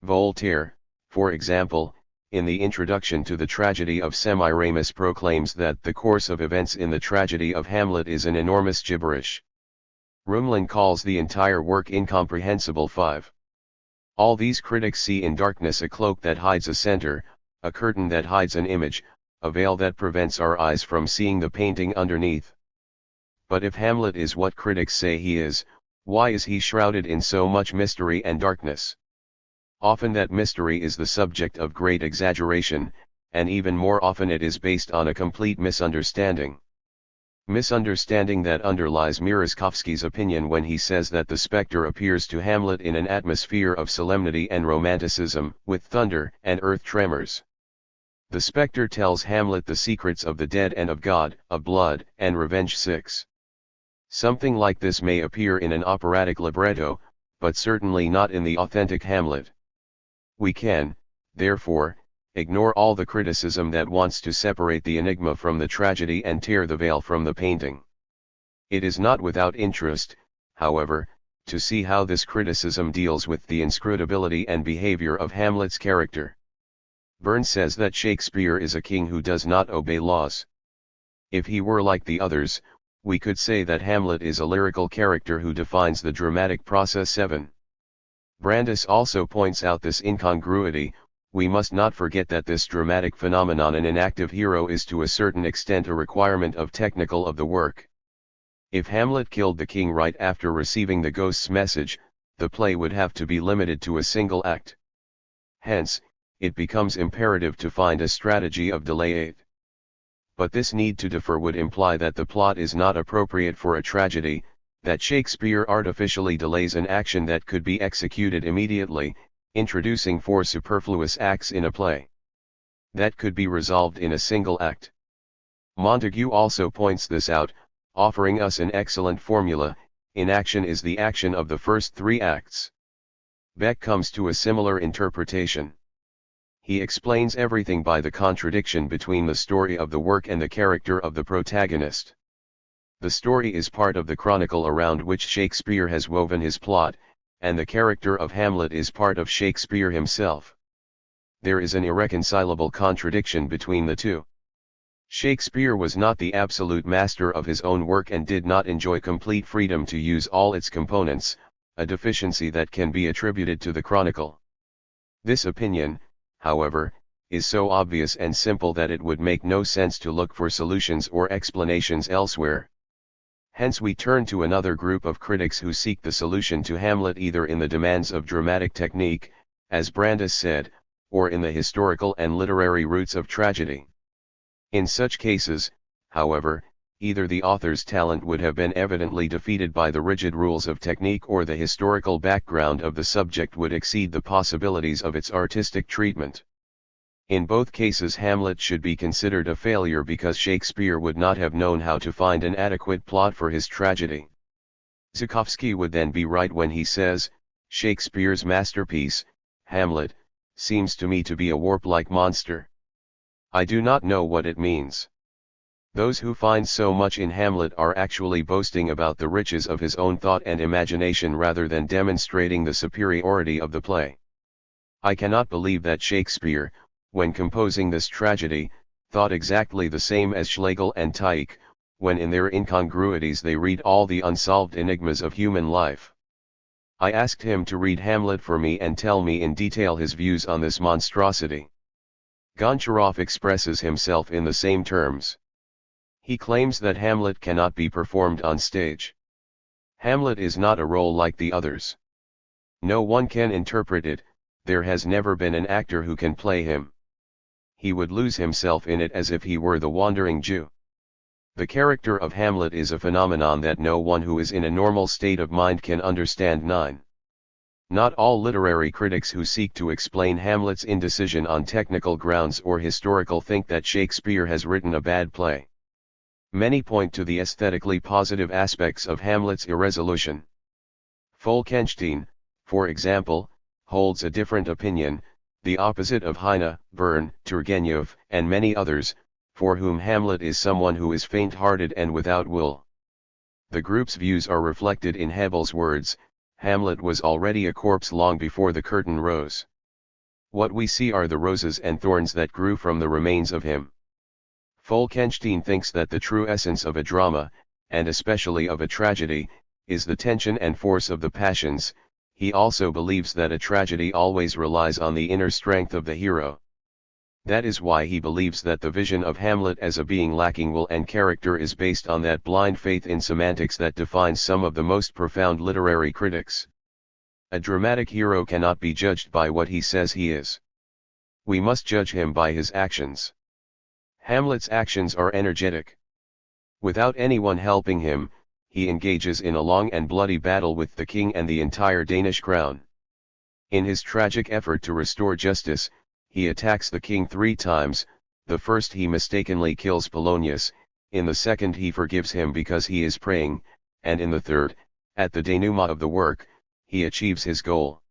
Voltaire, for example, in the introduction to the tragedy of Semiramis proclaims that the course of events in the tragedy of Hamlet is an enormous gibberish. Rumlin calls the entire work incomprehensible. 5. All these critics see in darkness a cloak that hides a center, a curtain that hides an image, a veil that prevents our eyes from seeing the painting underneath. But if Hamlet is what critics say he is, Why is he shrouded in so much mystery and darkness? Often that mystery is the subject of great exaggeration, and even more often it is based on a complete misunderstanding. Misunderstanding that underlies Merezhkovsky's opinion when he says that the spectre appears to Hamlet in an atmosphere of solemnity and romanticism, with thunder and earth tremors. The spectre tells Hamlet the secrets of the dead and of God, of blood and revenge. 6. Something like this may appear in an operatic libretto, but certainly not in the authentic Hamlet. We can, therefore, ignore all the criticism that wants to separate the enigma from the tragedy and tear the veil from the painting. It is not without interest, however, to see how this criticism deals with the inscrutability and behavior of Hamlet's character. Burns says that Shakespeare is a king who does not obey laws. If he were like the others, we could say that Hamlet is a lyrical character who defines the dramatic process. 7. Brandes also points out this incongruity. We must not forget that this dramatic phenomenon in an active hero is to a certain extent a requirement of technical of the work. If Hamlet killed the king right after receiving the ghost's message, the play would have to be limited to a single act. Hence, it becomes imperative to find a strategy of delay. But this need to defer would imply that the plot is not appropriate for a tragedy, that Shakespeare artificially delays an action that could be executed immediately, introducing 4 superfluous acts in a play. That could be resolved in a single act. Montague also points this out, offering us an excellent formula: inaction is the action of the first 3 acts. Beck comes to a similar interpretation. He explains everything by the contradiction between the story of the work and the character of the protagonist. The story is part of the chronicle around which Shakespeare has woven his plot, and the character of Hamlet is part of Shakespeare himself. There is an irreconcilable contradiction between the two. Shakespeare was not the absolute master of his own work and did not enjoy complete freedom to use all its components, a deficiency that can be attributed to the chronicle. This opinion, however, is so obvious and simple that it would make no sense to look for solutions or explanations elsewhere. Hence we turn to another group of critics who seek the solution to Hamlet either in the demands of dramatic technique, as Brandes said, or in the historical and literary roots of tragedy. In such cases, however, either the author's talent would have been evidently defeated by the rigid rules of technique, or the historical background of the subject would exceed the possibilities of its artistic treatment. In both cases Hamlet should be considered a failure because Shakespeare would not have known how to find an adequate plot for his tragedy. Zhukovsky would then be right when he says, Shakespeare's masterpiece, Hamlet, seems to me to be a warp-like monster. I do not know what it means. Those who find so much in Hamlet are actually boasting about the riches of his own thought and imagination rather than demonstrating the superiority of the play. I cannot believe that Shakespeare, when composing this tragedy, thought exactly the same as Schlegel and Tieck, when in their incongruities they read all the unsolved enigmas of human life. I asked him to read Hamlet for me and tell me in detail his views on this monstrosity. Goncharov expresses himself in the same terms. He claims that Hamlet cannot be performed on stage. Hamlet is not a role like the others. No one can interpret it, there has never been an actor who can play him. He would lose himself in it as if he were the wandering Jew. The character of Hamlet is a phenomenon that no one who is in a normal state of mind can understand. 9. Not all literary critics who seek to explain Hamlet's indecision on technical grounds or historical think that Shakespeare has written a bad play. Many point to the aesthetically positive aspects of Hamlet's irresolution. Fulkenstein, for example, holds a different opinion, the opposite of Heine, Byrne, Turgenev, and many others, for whom Hamlet is someone who is faint-hearted and without will. The group's views are reflected in Hebel's words, Hamlet was already a corpse long before the curtain rose. What we see are the roses and thorns that grew from the remains of him. Fulkenstein thinks that the true essence of a drama, and especially of a tragedy, is the tension and force of the passions. He also believes that a tragedy always relies on the inner strength of the hero. That is why he believes that the vision of Hamlet as a being lacking will and character is based on that blind faith in semantics that defines some of the most profound literary critics. A dramatic hero cannot be judged by what he says he is. We must judge him by his actions. Hamlet's actions are energetic. Without anyone helping him, he engages in a long and bloody battle with the king and the entire Danish crown. In his tragic effort to restore justice, he attacks the king 3 times. The first he mistakenly kills Polonius, in the second he forgives him because he is praying, and in the third, at the denouement of the work, he achieves his goal.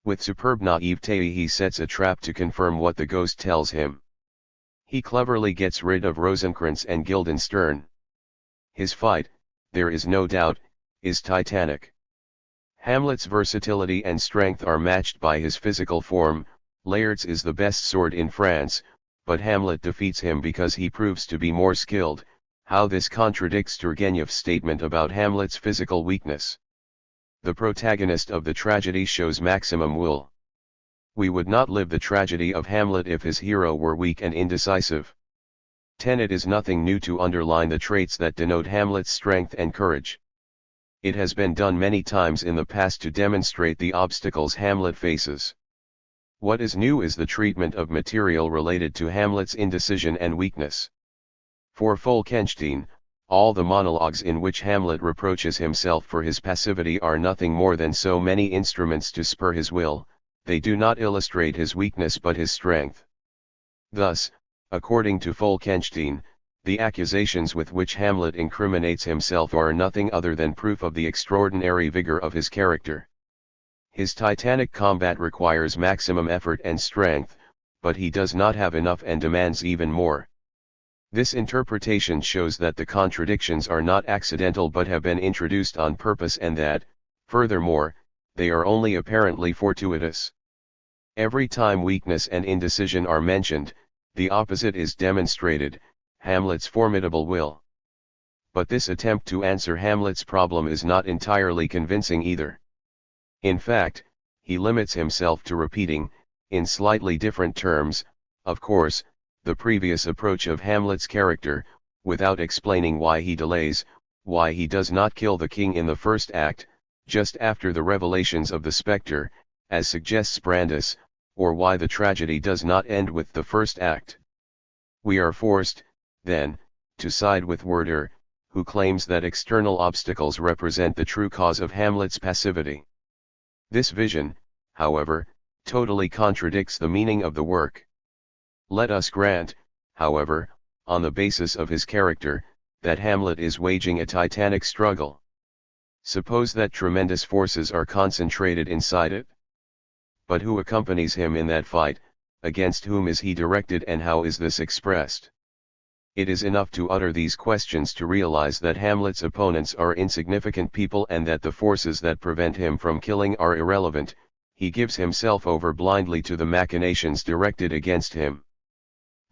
With superb naivete he sets a trap to confirm what the ghost tells him. He cleverly gets rid of Rosencrantz and Guildenstern. His fight, there is no doubt, is titanic. Hamlet's versatility and strength are matched by his physical form. Layard's is the best sword in France, but Hamlet defeats him because he proves to be more skilled. How this contradicts Turgenev's statement about Hamlet's physical weakness. The protagonist of the tragedy shows maximum will. We would not live the tragedy of Hamlet if his hero were weak and indecisive. It is nothing new to underline the traits that denote Hamlet's strength and courage. It has been done many times in the past to demonstrate the obstacles Hamlet faces. What is new is the treatment of material related to Hamlet's indecision and weakness. For Wolkenstein, all the monologues in which Hamlet reproaches himself for his passivity are nothing more than so many instruments to spur his will. They do not illustrate his weakness but his strength. Thus, according to Wolkenstein, the accusations with which Hamlet incriminates himself are nothing other than proof of the extraordinary vigor of his character. His titanic combat requires maximum effort and strength, but he does not have enough and demands even more. This interpretation shows that the contradictions are not accidental but have been introduced on purpose and that, furthermore, they are only apparently fortuitous. Every time weakness and indecision are mentioned, the opposite is demonstrated, Hamlet's formidable will. But this attempt to answer Hamlet's problem is not entirely convincing either. In fact, he limits himself to repeating, in slightly different terms, of course, the previous approach of Hamlet's character, without explaining why he delays, why he does not kill the king in the first act, just after the revelations of the spectre, as suggests Brandis, or why the tragedy does not end with the first act. We are forced, then, to side with Werther, who claims that external obstacles represent the true cause of Hamlet's passivity. This vision, however, totally contradicts the meaning of the work. Let us grant, however, on the basis of his character, that Hamlet is waging a titanic struggle. Suppose that tremendous forces are concentrated inside it. But who accompanies him in that fight, against whom is he directed and how is this expressed? It is enough to utter these questions to realize that Hamlet's opponents are insignificant people and that the forces that prevent him from killing are irrelevant. He gives himself over blindly to the machinations directed against him.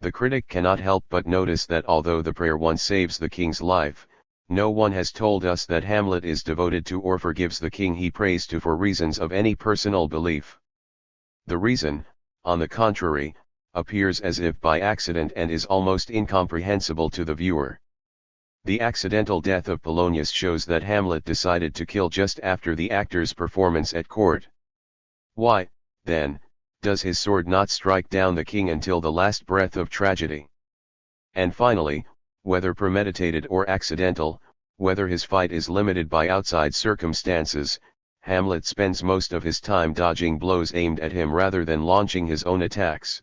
The critic cannot help but notice that although the prayer once saves the king's life, no one has told us that Hamlet is devoted to or forgives the king he prays to for reasons of any personal belief. The reason, on the contrary, appears as if by accident and is almost incomprehensible to the viewer. The accidental death of Polonius shows that Hamlet decided to kill just after the actor's performance at court. Why, then, does his sword not strike down the king until the last breath of tragedy? And finally, whether premeditated or accidental, whether his fight is limited by outside circumstances, Hamlet spends most of his time dodging blows aimed at him rather than launching his own attacks.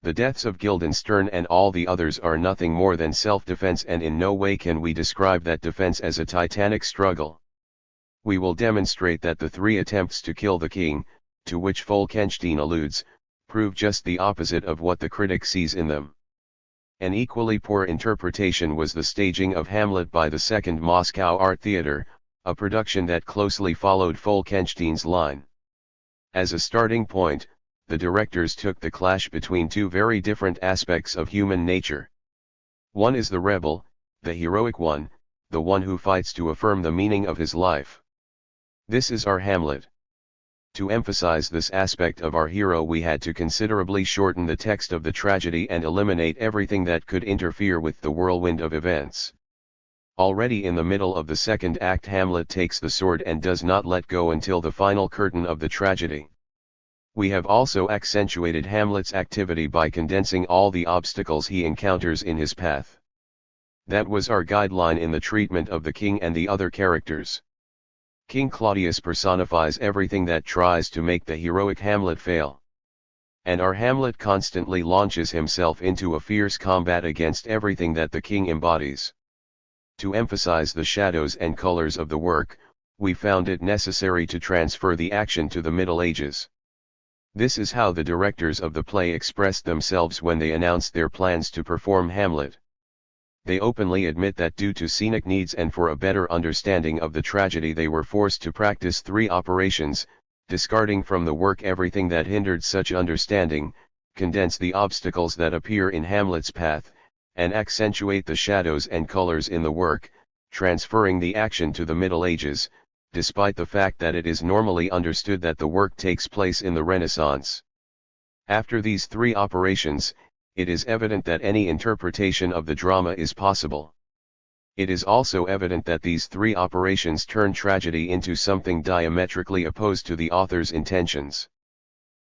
The deaths of Guildenstern and all the others are nothing more than self-defense, and in no way can we describe that defense as a titanic struggle. We will demonstrate that the 3 attempts to kill the king, to which Wolkenstein alludes, prove just the opposite of what the critic sees in them. An equally poor interpretation was the staging of Hamlet by the Second Moscow Art Theatre, a production that closely followed Wolkenstein's line. As a starting point, the directors took the clash between 2 very different aspects of human nature. One is the rebel, the heroic one, the one who fights to affirm the meaning of his life. This is our Hamlet. To emphasize this aspect of our hero, we had to considerably shorten the text of the tragedy and eliminate everything that could interfere with the whirlwind of events. Already in the middle of the second act, Hamlet takes the sword and does not let go until the final curtain of the tragedy. We have also accentuated Hamlet's activity by condensing all the obstacles he encounters in his path. That was our guideline in the treatment of the king and the other characters. King Claudius personifies everything that tries to make the heroic Hamlet fail. And our Hamlet constantly launches himself into a fierce combat against everything that the king embodies. To emphasize the shadows and colors of the work, we found it necessary to transfer the action to the Middle Ages. This is how the directors of the play expressed themselves when they announced their plans to perform Hamlet. They openly admit that due to scenic needs and for a better understanding of the tragedy, they were forced to practice 3 operations, discarding from the work everything that hindered such understanding, condense the obstacles that appear in Hamlet's path, and accentuate the shadows and colors in the work, transferring the action to the Middle Ages, despite the fact that it is normally understood that the work takes place in the Renaissance. After these 3 operations, it is evident that any interpretation of the drama is possible. It is also evident that these 3 operations turn tragedy into something diametrically opposed to the author's intentions.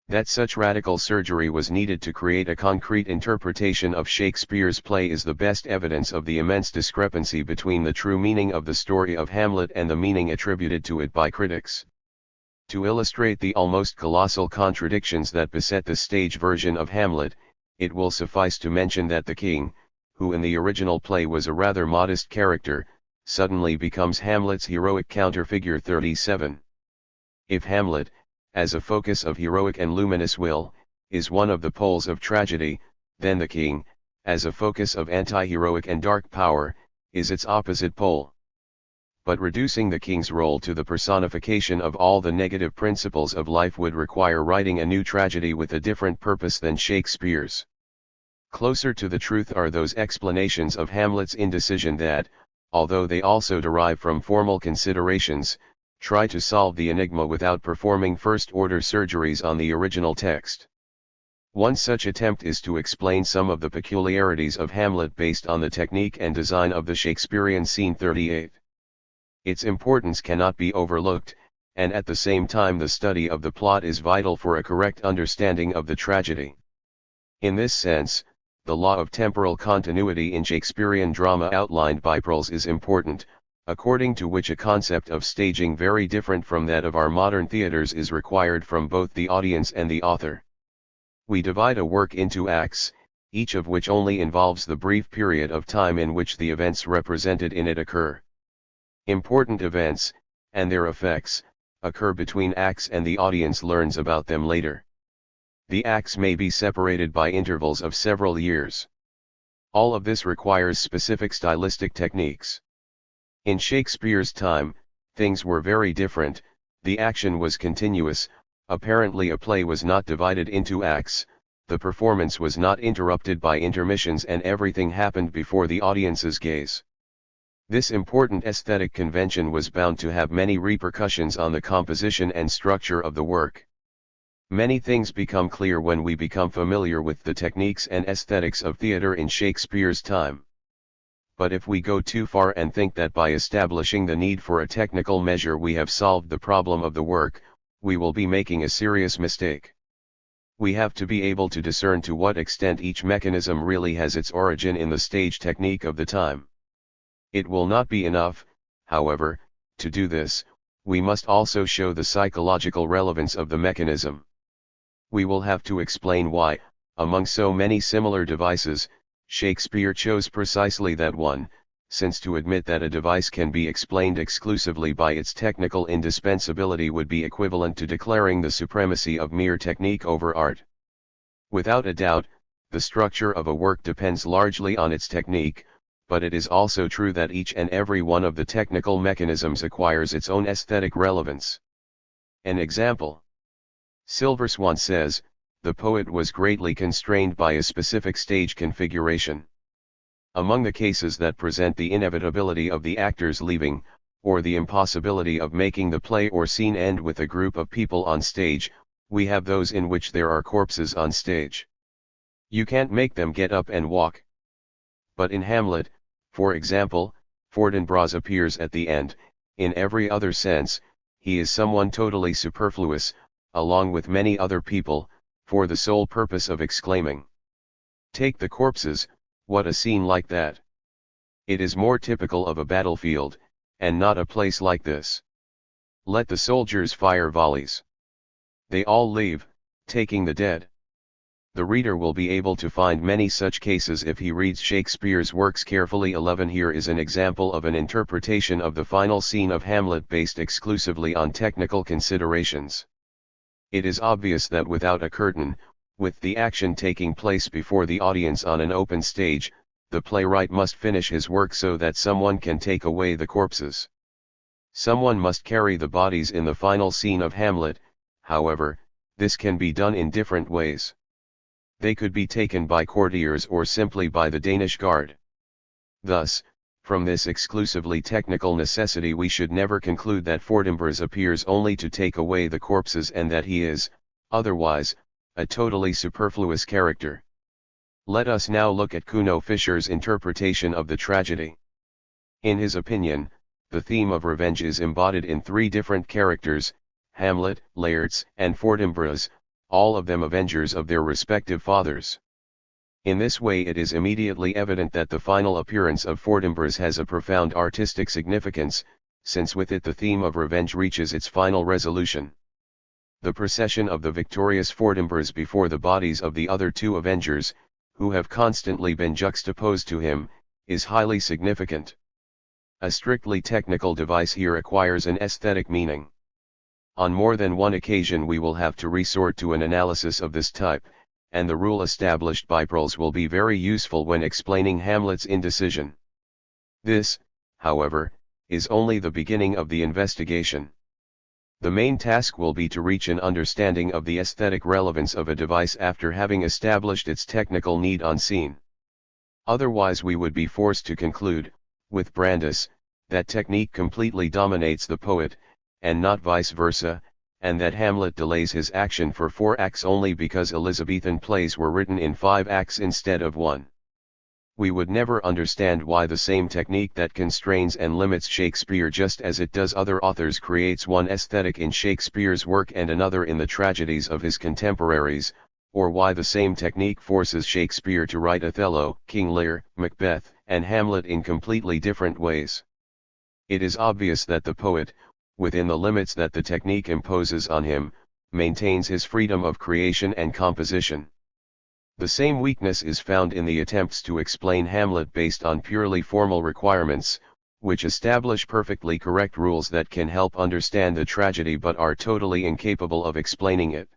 That such radical surgery was needed to create a concrete interpretation of Shakespeare's play is the best evidence of the immense discrepancy between the true meaning of the story of Hamlet and the meaning attributed to it by critics. To illustrate the almost colossal contradictions that beset the stage version of Hamlet, it will suffice to mention that the king, who in the original play was a rather modest character, suddenly becomes Hamlet's heroic counterfigure 37. If Hamlet, as a focus of heroic and luminous will, is one of the poles of tragedy, then the king, as a focus of anti-heroic and dark power, is its opposite pole. But reducing the king's role to the personification of all the negative principles of life would require writing a new tragedy with a different purpose than Shakespeare's. Closer to the truth are those explanations of Hamlet's indecision that, although they also derive from formal considerations, try to solve the enigma without performing first-order surgeries on the original text. One such attempt is to explain some of the peculiarities of Hamlet based on the technique and design of the Shakespearean scene 38. Its importance cannot be overlooked, and at the same time the study of the plot is vital for a correct understanding of the tragedy. In this sense, the law of temporal continuity in Shakespearean drama outlined by Prowles is important, according to which a concept of staging very different from that of our modern theaters is required from both the audience and the author. We divide a work into acts, each of which only involves the brief period of time in which the events represented in it occur. Important events, and their effects, occur between acts and the audience learns about them later. The acts may be separated by intervals of several years. All of this requires specific stylistic techniques. In Shakespeare's time, things were very different. The action was continuous, apparently a play was not divided into acts, the performance was not interrupted by intermissions, and everything happened before the audience's gaze. This important aesthetic convention was bound to have many repercussions on the composition and structure of the work. Many things become clear when we become familiar with the techniques and aesthetics of theater in Shakespeare's time. But if we go too far and think that by establishing the need for a technical measure we have solved the problem of the work, we will be making a serious mistake. We have to be able to discern to what extent each mechanism really has its origin in the stage technique of the time. It will not be enough, however, to do this. We must also show the psychological relevance of the mechanism. We will have to explain why, among so many similar devices, Shakespeare chose precisely that one, since to admit that a device can be explained exclusively by its technical indispensability would be equivalent to declaring the supremacy of mere technique over art. Without a doubt, the structure of a work depends largely on its technique, but it is also true that each and every one of the technical mechanisms acquires its own aesthetic relevance. An example. Silverswan says, the poet was greatly constrained by a specific stage configuration. Among the cases that present the inevitability of the actors leaving, or the impossibility of making the play or scene end with a group of people on stage, we have those in which there are corpses on stage. You can't make them get up and walk. But in Hamlet, for example, Fortinbras appears at the end. In every other sense, he is someone totally superfluous, along with many other people, for the sole purpose of exclaiming, "Take the corpses, what a scene like that!" It is more typical of a battlefield, and not a place like this. Let the soldiers fire volleys. They all leave, taking the dead. The reader will be able to find many such cases if he reads Shakespeare's works carefully. 11. Here is an example of an interpretation of the final scene of Hamlet based exclusively on technical considerations. It is obvious that without a curtain, with the action taking place before the audience on an open stage, the playwright must finish his work so that someone can take away the corpses. Someone must carry the bodies in the final scene of Hamlet. However, this can be done in different ways. They could be taken by courtiers or simply by the Danish guard. Thus, from this exclusively technical necessity we should never conclude that Fortinbras appears only to take away the corpses and that he is, otherwise, a totally superfluous character. Let us now look at Kuno Fischer's interpretation of the tragedy. In his opinion, the theme of revenge is embodied in three different characters, Hamlet, Laertes, and Fortinbras, all of them avengers of their respective fathers. In this way it is immediately evident that the final appearance of Fortinbras has a profound artistic significance, since with it the theme of revenge reaches its final resolution. The procession of the victorious Fortinbras before the bodies of the other two avengers, who have constantly been juxtaposed to him, is highly significant. A strictly technical device here acquires an aesthetic meaning. On more than one occasion we will have to resort to an analysis of this type, and the rule established by Prolls will be very useful when explaining Hamlet's indecision. This, however, is only the beginning of the investigation. The main task will be to reach an understanding of the aesthetic relevance of a device after having established its technical need on scene. Otherwise we would be forced to conclude, with Brandes, that technique completely dominates the poet, and not vice versa, and that Hamlet delays his action for 4 acts only because Elizabethan plays were written in 5 acts instead of 1. We would never understand why the same technique that constrains and limits Shakespeare just as it does other authors creates one aesthetic in Shakespeare's work and another in the tragedies of his contemporaries, or why the same technique forces Shakespeare to write Othello, King Lear, Macbeth, and Hamlet in completely different ways. It is obvious that the poet, within the limits that the technique imposes on him, maintains his freedom of creation and composition. The same weakness is found in the attempts to explain Hamlet based on purely formal requirements, which establish perfectly correct rules that can help understand the tragedy but are totally incapable of explaining it.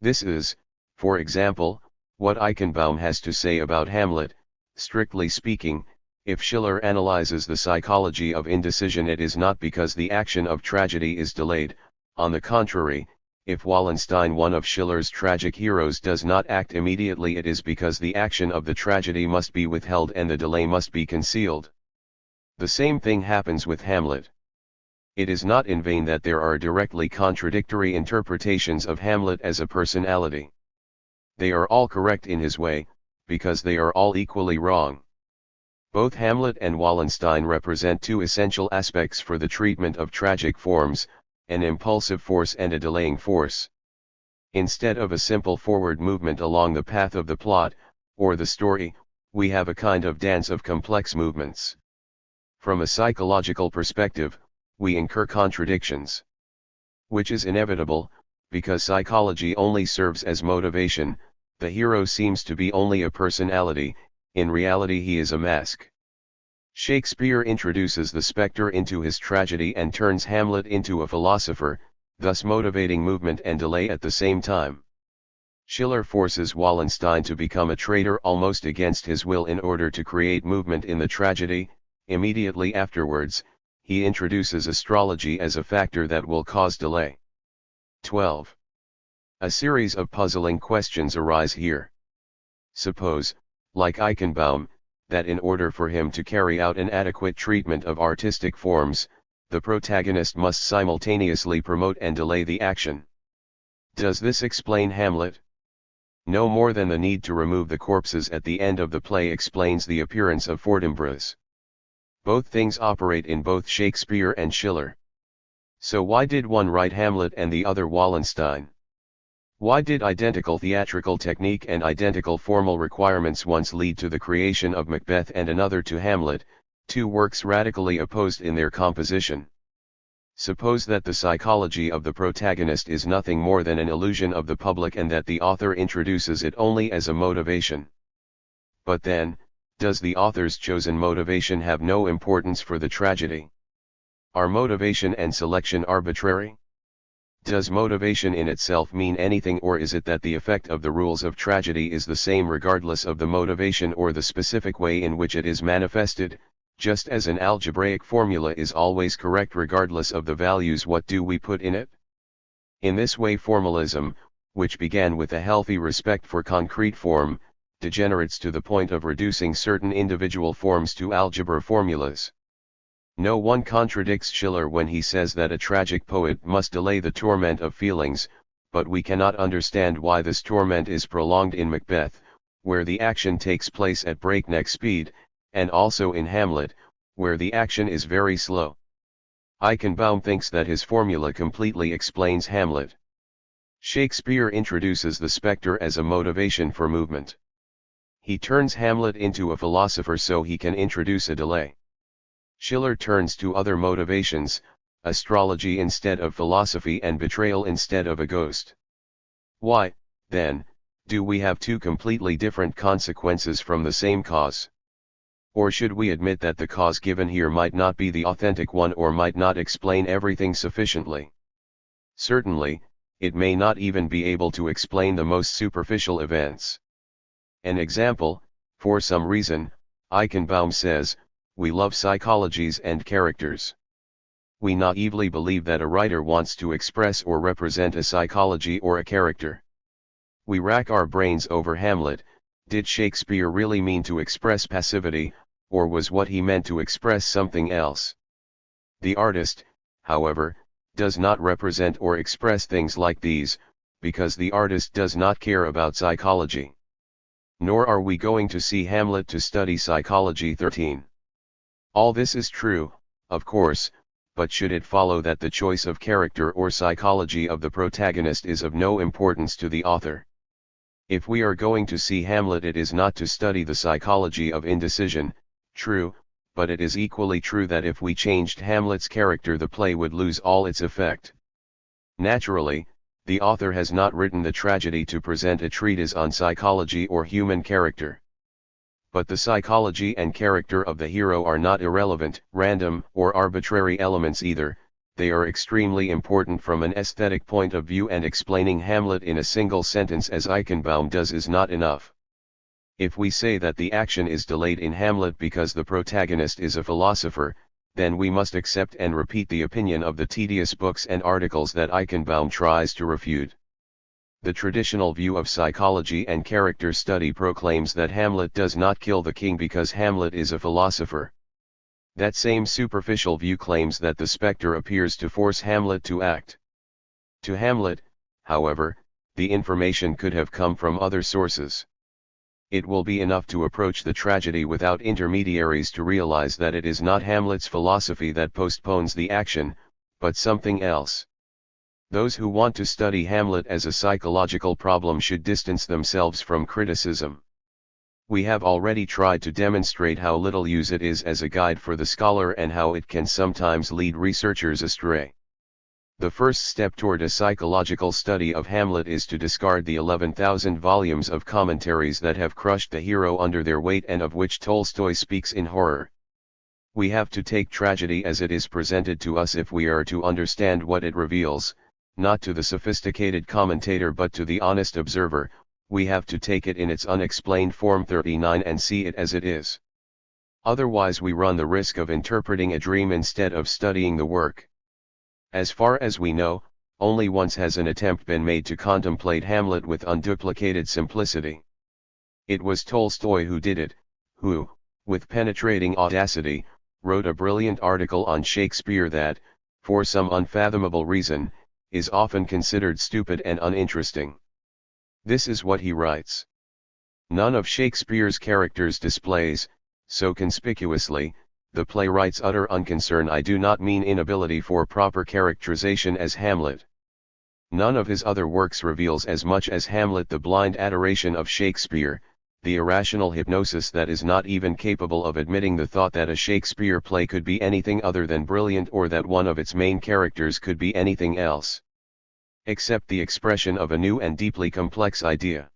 This is, for example, what Eichenbaum has to say about Hamlet. Strictly speaking, if Schiller analyzes the psychology of indecision, it is not because the action of tragedy is delayed. On the contrary, if Wallenstein, one of Schiller's tragic heroes, does not act immediately, it is because the action of the tragedy must be withheld and the delay must be concealed. The same thing happens with Hamlet. It is not in vain that there are directly contradictory interpretations of Hamlet as a personality. They are all correct in his way, because they are all equally wrong. Both Hamlet and Wallenstein represent two essential aspects for the treatment of tragic forms, an impulsive force and a delaying force. Instead of a simple forward movement along the path of the plot, or the story, we have a kind of dance of complex movements. From a psychological perspective, we incur contradictions. Which is inevitable, because psychology only serves as motivation. The hero seems to be only a personality, in reality he is a mask. Shakespeare introduces the spectre into his tragedy and turns Hamlet into a philosopher, thus motivating movement and delay at the same time. Schiller forces Wallenstein to become a traitor almost against his will in order to create movement in the tragedy. Immediately afterwards, he introduces astrology as a factor that will cause delay. 12. A series of puzzling questions arise here. Suppose, like Eichenbaum, that in order for him to carry out an adequate treatment of artistic forms, the protagonist must simultaneously promote and delay the action. Does this explain Hamlet? No more than the need to remove the corpses at the end of the play explains the appearance of Fortinbras. Both things operate in both Shakespeare and Schiller. So why did one write Hamlet and the other Wallenstein? Why did identical theatrical technique and identical formal requirements once lead to the creation of Macbeth and another to Hamlet, two works radically opposed in their composition? Suppose that the psychology of the protagonist is nothing more than an illusion of the public and that the author introduces it only as a motivation. But then, does the author's chosen motivation have no importance for the tragedy? Are motivation and selection arbitrary? Does motivation in itself mean anything, or is it that the effect of the rules of tragedy is the same regardless of the motivation or the specific way in which it is manifested, just as an algebraic formula is always correct regardless of the values what do we put in it? In this way formalism, which began with a healthy respect for concrete form, degenerates to the point of reducing certain individual forms to algebra formulas. No one contradicts Schiller when he says that a tragic poet must delay the torment of feelings, but we cannot understand why this torment is prolonged in Macbeth, where the action takes place at breakneck speed, and also in Hamlet, where the action is very slow. Eichenbaum thinks that his formula completely explains Hamlet. Shakespeare introduces the spectre as a motivation for movement. He turns Hamlet into a philosopher so he can introduce a delay. Schiller turns to other motivations, astrology instead of philosophy and betrayal instead of a ghost. Why, then, do we have two completely different consequences from the same cause? Or should we admit that the cause given here might not be the authentic one or might not explain everything sufficiently? Certainly, it may not even be able to explain the most superficial events. An example, for some reason, Eichenbaum says, we love psychologies and characters. We naively believe that a writer wants to express or represent a psychology or a character. We rack our brains over Hamlet. Did Shakespeare really mean to express passivity, or was what he meant to express something else? The artist, however, does not represent or express things like these, because the artist does not care about psychology. Nor are we going to see Hamlet to study psychology 13. All this is true, of course, but should it follow that the choice of character or psychology of the protagonist is of no importance to the author? If we are going to see Hamlet, it is not to study the psychology of indecision, true, but it is equally true that if we changed Hamlet's character the play would lose all its effect. Naturally, the author has not written the tragedy to present a treatise on psychology or human character. But the psychology and character of the hero are not irrelevant, random, or arbitrary elements either. They are extremely important from an aesthetic point of view, and explaining Hamlet in a single sentence as Eichenbaum does is not enough. If we say that the action is delayed in Hamlet because the protagonist is a philosopher, then we must accept and repeat the opinion of the tedious books and articles that Eichenbaum tries to refute. The traditional view of psychology and character study proclaims that Hamlet does not kill the king because Hamlet is a philosopher. That same superficial view claims that the spectre appears to force Hamlet to act. To Hamlet, however, the information could have come from other sources. It will be enough to approach the tragedy without intermediaries to realize that it is not Hamlet's philosophy that postpones the action, but something else. Those who want to study Hamlet as a psychological problem should distance themselves from criticism. We have already tried to demonstrate how little use it is as a guide for the scholar and how it can sometimes lead researchers astray. The first step toward a psychological study of Hamlet is to discard the 11,000 volumes of commentaries that have crushed the hero under their weight and of which Tolstoy speaks in horror. We have to take tragedy as it is presented to us if we are to understand what it reveals, not to the sophisticated commentator but to the honest observer. We have to take it in its unexplained form 39 and see it as it is. Otherwise we run the risk of interpreting a dream instead of studying the work. As far as we know, only once has an attempt been made to contemplate Hamlet with unduplicated simplicity. It was Tolstoy who did it, who, with penetrating audacity, wrote a brilliant article on Shakespeare that, for some unfathomable reason, is often considered stupid and uninteresting. This is what he writes. None of Shakespeare's characters displays, so conspicuously, the playwright's utter unconcern. I do not mean inability for proper characterization as Hamlet. None of his other works reveals as much as Hamlet the blind adoration of Shakespeare, the irrational hypnosis that is not even capable of admitting the thought that a Shakespeare play could be anything other than brilliant, or that one of its main characters could be anything else except the expression of a new and deeply complex idea.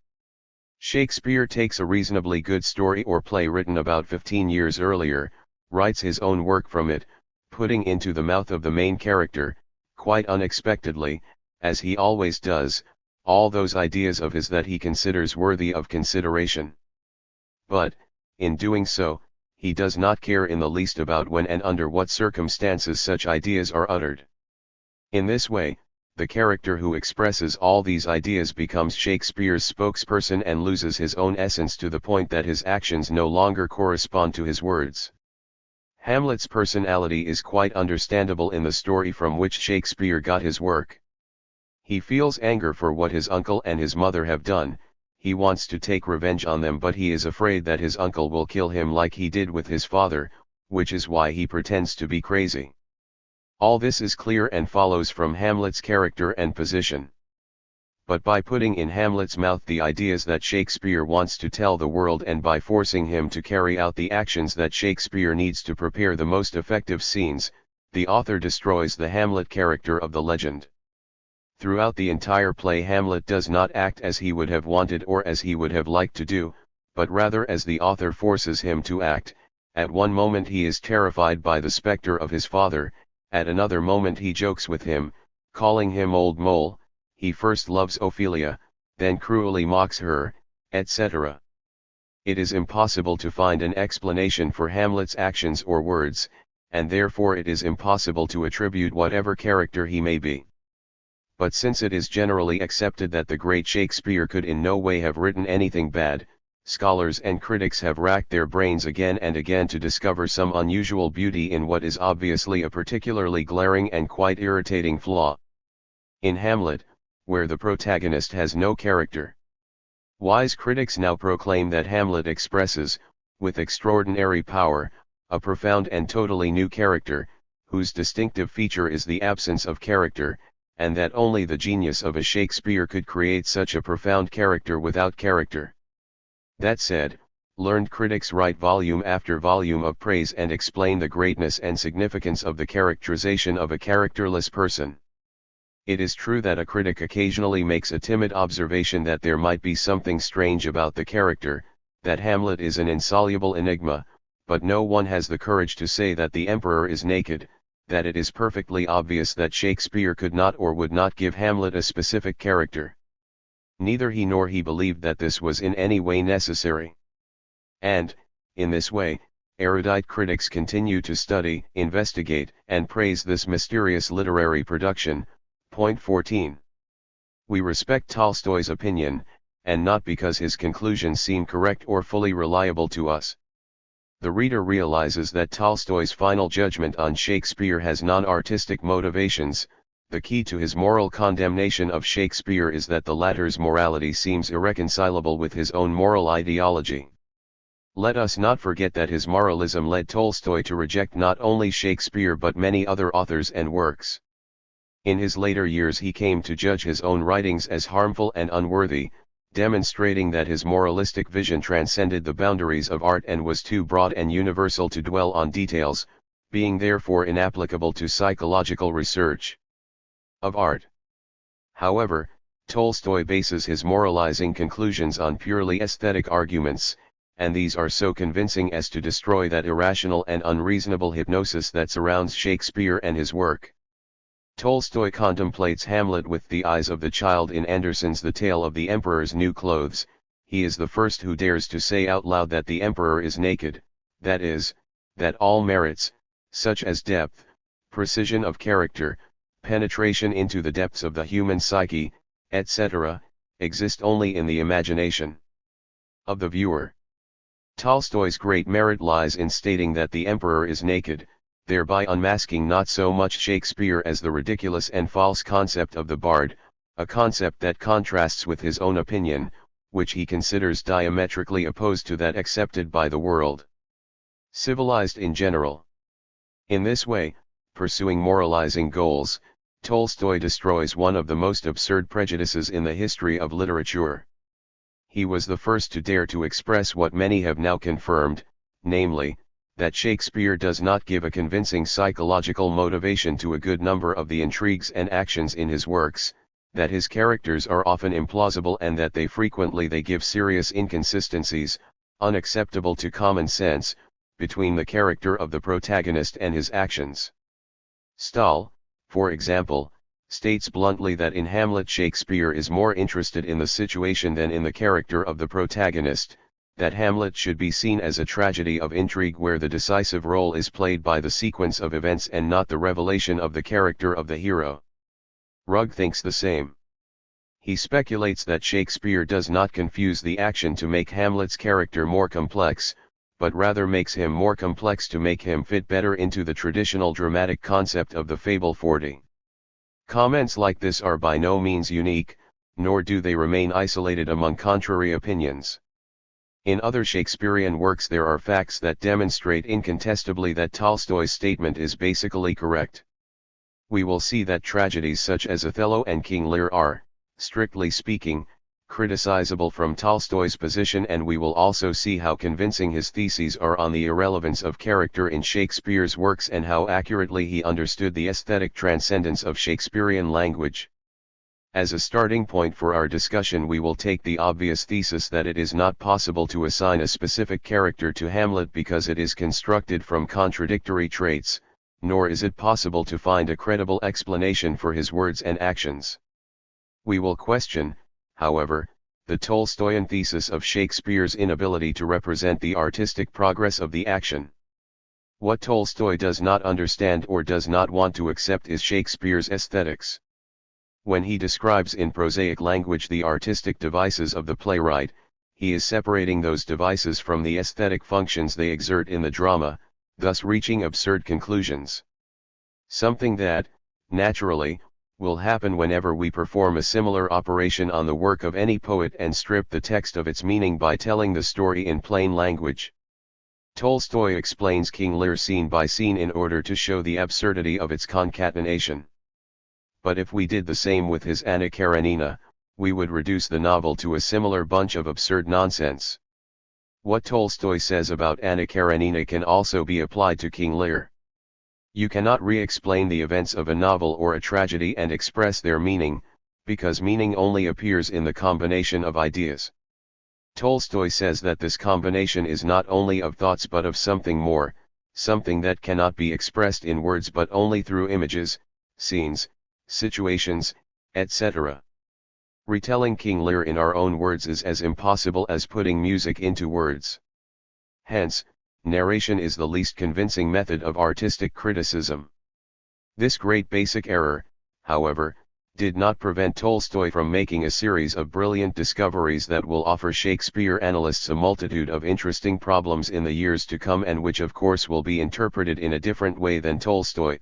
Shakespeare takes a reasonably good story or play written about 15 years earlier, writes his own work from it, putting into the mouth of the main character, quite unexpectedly, as he always does, all those ideas of his that he considers worthy of consideration. But, in doing so, he does not care in the least about when and under what circumstances such ideas are uttered. In this way, the character who expresses all these ideas becomes Shakespeare's spokesperson and loses his own essence to the point that his actions no longer correspond to his words. Hamlet's personality is quite understandable in the story from which Shakespeare got his work. He feels anger for what his uncle and his mother have done. He wants to take revenge on them, but he is afraid that his uncle will kill him like he did with his father, which is why he pretends to be crazy. All this is clear and follows from Hamlet's character and position. But by putting in Hamlet's mouth the ideas that Shakespeare wants to tell the world, and by forcing him to carry out the actions that Shakespeare needs to prepare the most effective scenes, the author destroys the Hamlet character of the legend. Throughout the entire play, Hamlet does not act as he would have wanted or as he would have liked to do, but rather as the author forces him to act. At one moment he is terrified by the specter of his father, at another moment he jokes with him, calling him old mole. He first loves Ophelia, then cruelly mocks her, etc. It is impossible to find an explanation for Hamlet's actions or words, and therefore it is impossible to attribute whatever character he may be. But since it is generally accepted that the great Shakespeare could in no way have written anything bad, scholars and critics have racked their brains again and again to discover some unusual beauty in what is obviously a particularly glaring and quite irritating flaw in Hamlet, where the protagonist has no character. Wise critics now proclaim that Hamlet expresses, with extraordinary power, a profound and totally new character, whose distinctive feature is the absence of character, and that only the genius of a Shakespeare could create such a profound character without character. That said, learned critics write volume after volume of praise and explain the greatness and significance of the characterization of a characterless person. It is true that a critic occasionally makes a timid observation that there might be something strange about the character, that Hamlet is an insoluble enigma, but no one has the courage to say that the emperor is naked, that it is perfectly obvious that Shakespeare could not or would not give Hamlet a specific character. Neither he nor he believed that this was in any way necessary. And, in this way, erudite critics continue to study, investigate, and praise this mysterious literary production. Point 14. We respect Tolstoy's opinion, and not because his conclusions seem correct or fully reliable to us. The reader realizes that Tolstoy's final judgment on Shakespeare has non-artistic motivations. The key to his moral condemnation of Shakespeare is that the latter's morality seems irreconcilable with his own moral ideology. Let us not forget that his moralism led Tolstoy to reject not only Shakespeare but many other authors and works. In his later years he came to judge his own writings as harmful and unworthy, demonstrating that his moralistic vision transcended the boundaries of art and was too broad and universal to dwell on details, being therefore inapplicable to psychological research of art. However, Tolstoy bases his moralizing conclusions on purely aesthetic arguments, and these are so convincing as to destroy that irrational and unreasonable hypnosis that surrounds Shakespeare and his work. Tolstoy contemplates Hamlet with the eyes of the child in Andersen's The Tale of the Emperor's New Clothes. He is the first who dares to say out loud that the emperor is naked, that is, that all merits, such as depth, precision of character, penetration into the depths of the human psyche, etc., exist only in the imagination of the viewer. Tolstoy's great merit lies in stating that the emperor is naked, thereby unmasking not so much Shakespeare as the ridiculous and false concept of the bard, a concept that contrasts with his own opinion, which he considers diametrically opposed to that accepted by the world civilized in general. In this way, pursuing moralizing goals, Tolstoy destroys one of the most absurd prejudices in the history of literature. He was the first to dare to express what many have now confirmed, namely, that Shakespeare does not give a convincing psychological motivation to a good number of the intrigues and actions in his works, that his characters are often implausible and that they give serious inconsistencies, unacceptable to common sense, between the character of the protagonist and his actions. Stahl, for example, states bluntly that in Hamlet Shakespeare is more interested in the situation than in the character of the protagonist, that Hamlet should be seen as a tragedy of intrigue where the decisive role is played by the sequence of events and not the revelation of the character of the hero. Rugg thinks the same. He speculates that Shakespeare does not confuse the action to make Hamlet's character more complex, but rather makes him more complex to make him fit better into the traditional dramatic concept of the fable 40. Comments like this are by no means unique, nor do they remain isolated among contrary opinions. In other Shakespearean works there are facts that demonstrate incontestably that Tolstoy's statement is basically correct. We will see that tragedies such as Othello and King Lear are, strictly speaking, criticizable from Tolstoy's position, and we will also see how convincing his theses are on the irrelevance of character in Shakespeare's works and how accurately he understood the aesthetic transcendence of Shakespearean language. As a starting point for our discussion, we will take the obvious thesis that it is not possible to assign a specific character to Hamlet because it is constructed from contradictory traits, nor is it possible to find a credible explanation for his words and actions. We will question, however, the Tolstoyan thesis of Shakespeare's inability to represent the artistic progress of the action. What Tolstoy does not understand or does not want to accept is Shakespeare's aesthetics. When he describes in prosaic language the artistic devices of the playwright, he is separating those devices from the aesthetic functions they exert in the drama, thus reaching absurd conclusions. Something that, naturally, will happen whenever we perform a similar operation on the work of any poet and strip the text of its meaning by telling the story in plain language. Tolstoy explains King Lear scene by scene in order to show the absurdity of its concatenation. But if we did the same with his Anna Karenina, we would reduce the novel to a similar bunch of absurd nonsense. What Tolstoy says about Anna Karenina can also be applied to King Lear. You cannot re-explain the events of a novel or a tragedy and express their meaning, because meaning only appears in the combination of ideas. Tolstoy says that this combination is not only of thoughts but of something more, something that cannot be expressed in words but only through images, scenes, situations, etc. Retelling King Lear in our own words is as impossible as putting music into words. Hence, narration is the least convincing method of artistic criticism. This great basic error, however, did not prevent Tolstoy from making a series of brilliant discoveries that will offer Shakespeare analysts a multitude of interesting problems in the years to come and which of course will be interpreted in a different way than Tolstoy.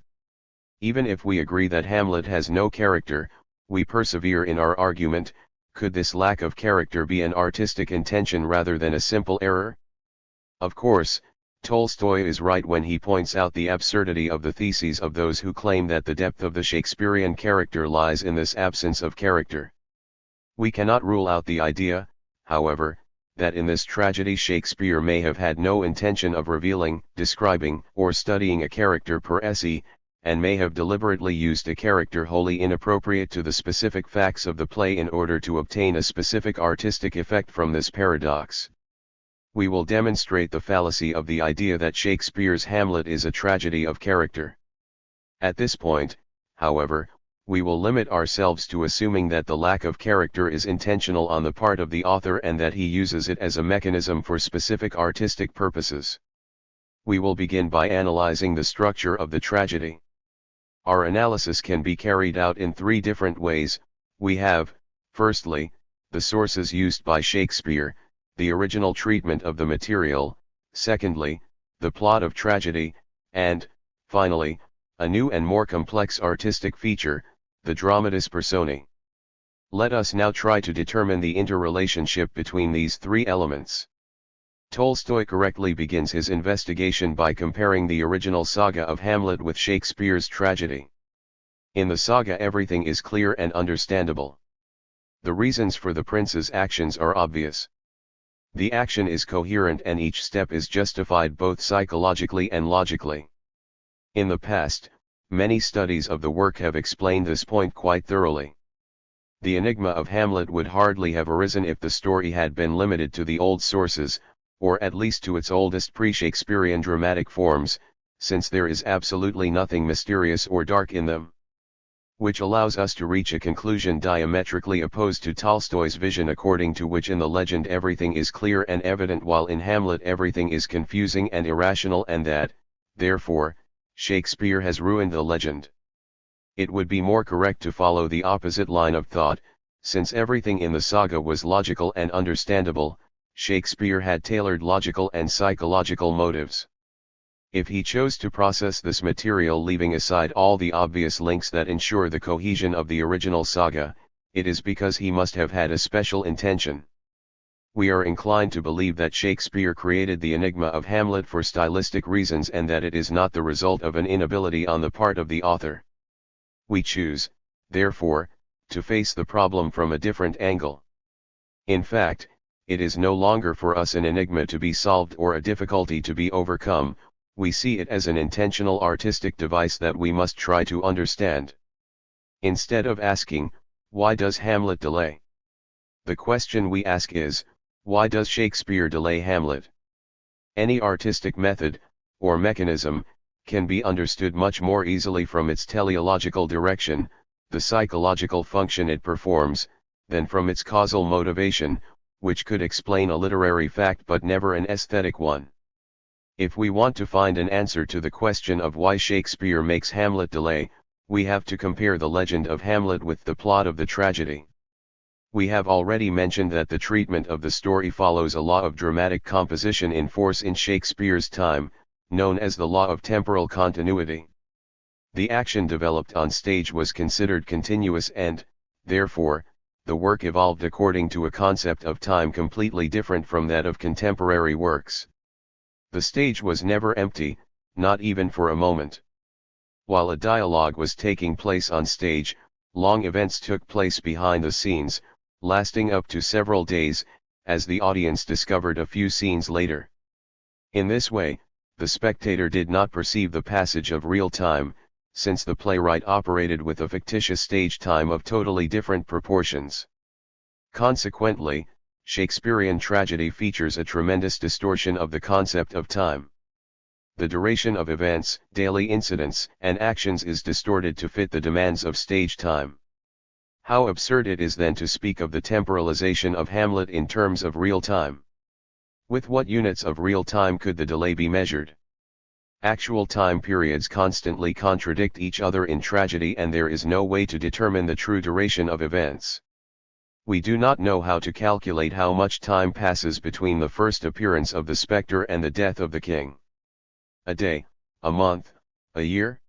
Even if we agree that Hamlet has no character, we persevere in our argument. Could this lack of character be an artistic intention rather than a simple error? Of course, Tolstoy is right when he points out the absurdity of the theses of those who claim that the depth of the Shakespearean character lies in this absence of character. We cannot rule out the idea, however, that in this tragedy Shakespeare may have had no intention of revealing, describing, or studying a character per se, and may have deliberately used a character wholly inappropriate to the specific facts of the play in order to obtain a specific artistic effect from this paradox. We will demonstrate the fallacy of the idea that Shakespeare's Hamlet is a tragedy of character. At this point, however, we will limit ourselves to assuming that the lack of character is intentional on the part of the author and that he uses it as a mechanism for specific artistic purposes. We will begin by analyzing the structure of the tragedy. Our analysis can be carried out in three different ways. We have, firstly, the sources used by Shakespeare, the original treatment of the material, secondly, the plot of tragedy, and, finally, a new and more complex artistic feature, the dramatis personae. Let us now try to determine the interrelationship between these three elements. Tolstoy correctly begins his investigation by comparing the original saga of Hamlet with Shakespeare's tragedy. In the saga everything is clear and understandable. The reasons for the prince's actions are obvious. The action is coherent and each step is justified both psychologically and logically. In the past, many studies of the work have explained this point quite thoroughly. The enigma of Hamlet would hardly have arisen if the story had been limited to the old sources, or at least to its oldest pre-Shakespearean dramatic forms, since there is absolutely nothing mysterious or dark in them. Which allows us to reach a conclusion diametrically opposed to Tolstoy's vision, according to which in the legend everything is clear and evident while in Hamlet everything is confusing and irrational, and that, therefore, Shakespeare has ruined the legend. It would be more correct to follow the opposite line of thought. Since everything in the saga was logical and understandable, Shakespeare had tailored logical and psychological motives. If he chose to process this material leaving aside all the obvious links that ensure the cohesion of the original saga, it is because he must have had a special intention. We are inclined to believe that Shakespeare created the enigma of Hamlet for stylistic reasons and that it is not the result of an inability on the part of the author. We choose, therefore, to face the problem from a different angle. In fact, it is no longer for us an enigma to be solved or a difficulty to be overcome. We see it as an intentional artistic device that we must try to understand. Instead of asking, why does Hamlet delay? The question we ask is, why does Shakespeare delay Hamlet? Any artistic method, or mechanism, can be understood much more easily from its teleological direction, the psychological function it performs, than from its causal motivation, which could explain a literary fact but never an aesthetic one. If we want to find an answer to the question of why Shakespeare makes Hamlet delay, we have to compare the legend of Hamlet with the plot of the tragedy. We have already mentioned that the treatment of the story follows a law of dramatic composition in force in Shakespeare's time, known as the law of temporal continuity. The action developed on stage was considered continuous and, therefore, the work evolved according to a concept of time completely different from that of contemporary works. The stage was never empty, not even for a moment. While a dialogue was taking place on stage, long events took place behind the scenes, lasting up to several days, as the audience discovered a few scenes later. In this way, the spectator did not perceive the passage of real time, since the playwright operated with a fictitious stage time of totally different proportions. Consequently, Shakespearean tragedy features a tremendous distortion of the concept of time. The duration of events, daily incidents, and actions is distorted to fit the demands of stage time. How absurd it is then to speak of the temporalization of Hamlet in terms of real time. With what units of real time could the delay be measured? Actual time periods constantly contradict each other in tragedy, and there is no way to determine the true duration of events. We do not know how to calculate how much time passes between the first appearance of the spectre and the death of the king. A day, a month, a year?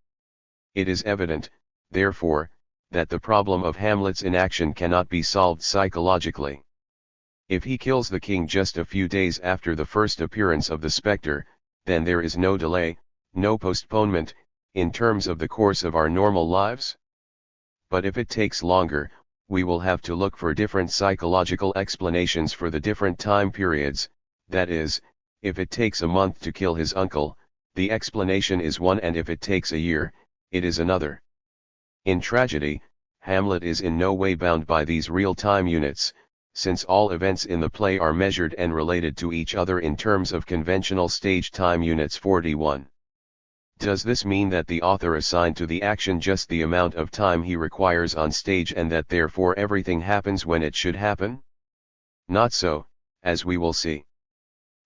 It is evident, therefore, that the problem of Hamlet's inaction cannot be solved psychologically. If he kills the king just a few days after the first appearance of the spectre, then there is no delay, no postponement, in terms of the course of our normal lives. But if it takes longer, we will have to look for different psychological explanations for the different time periods. That is, if it takes a month to kill his uncle, the explanation is one, and if it takes a year, it is another. In tragedy, Hamlet is in no way bound by these real-time units, since all events in the play are measured and related to each other in terms of conventional stage time units. 41. Does this mean that the author assigned to the action just the amount of time he requires on stage and that therefore everything happens when it should happen? Not so, as we will see.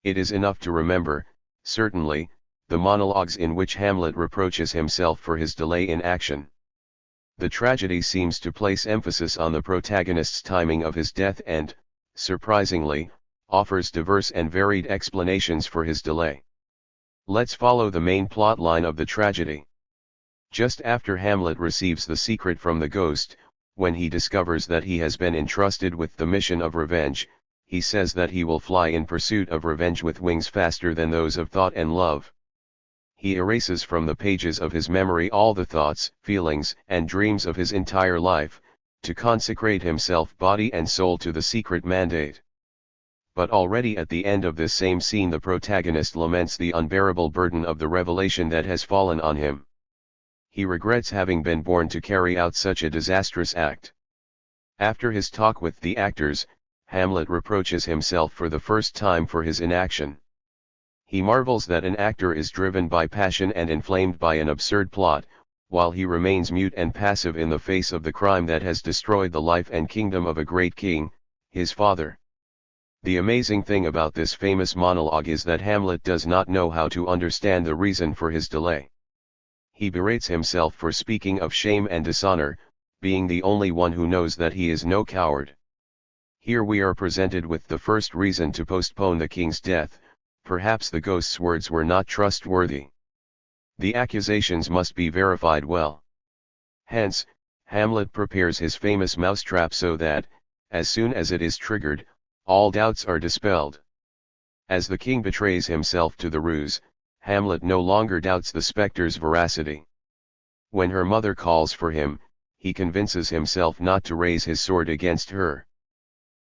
It is enough to remember, certainly, the monologues in which Hamlet reproaches himself for his delay in action. The tragedy seems to place emphasis on the protagonist's timing of his death and, surprisingly, offers diverse and varied explanations for his delay. Let's follow the main plot line of the tragedy. Just after Hamlet receives the secret from the ghost, when he discovers that he has been entrusted with the mission of revenge, he says that he will fly in pursuit of revenge with wings faster than those of thought and love. He erases from the pages of his memory all the thoughts, feelings, and dreams of his entire life, to consecrate himself body and soul to the secret mandate. But already at the end of this same scene the protagonist laments the unbearable burden of the revelation that has fallen on him. He regrets having been born to carry out such a disastrous act. After his talk with the actors, Hamlet reproaches himself for the first time for his inaction. He marvels that an actor is driven by passion and inflamed by an absurd plot, while he remains mute and passive in the face of the crime that has destroyed the life and kingdom of a great king, his father. The amazing thing about this famous monologue is that Hamlet does not know how to understand the reason for his delay. He berates himself for speaking of shame and dishonor, being the only one who knows that he is no coward. Here we are presented with the first reason to postpone the king's death: perhaps the ghost's words were not trustworthy. The accusations must be verified well. Hence, Hamlet prepares his famous mousetrap so that, as soon as it is triggered, all doubts are dispelled. As the king betrays himself to the ruse, Hamlet no longer doubts the spectre's veracity. When her mother calls for him, he convinces himself not to raise his sword against her.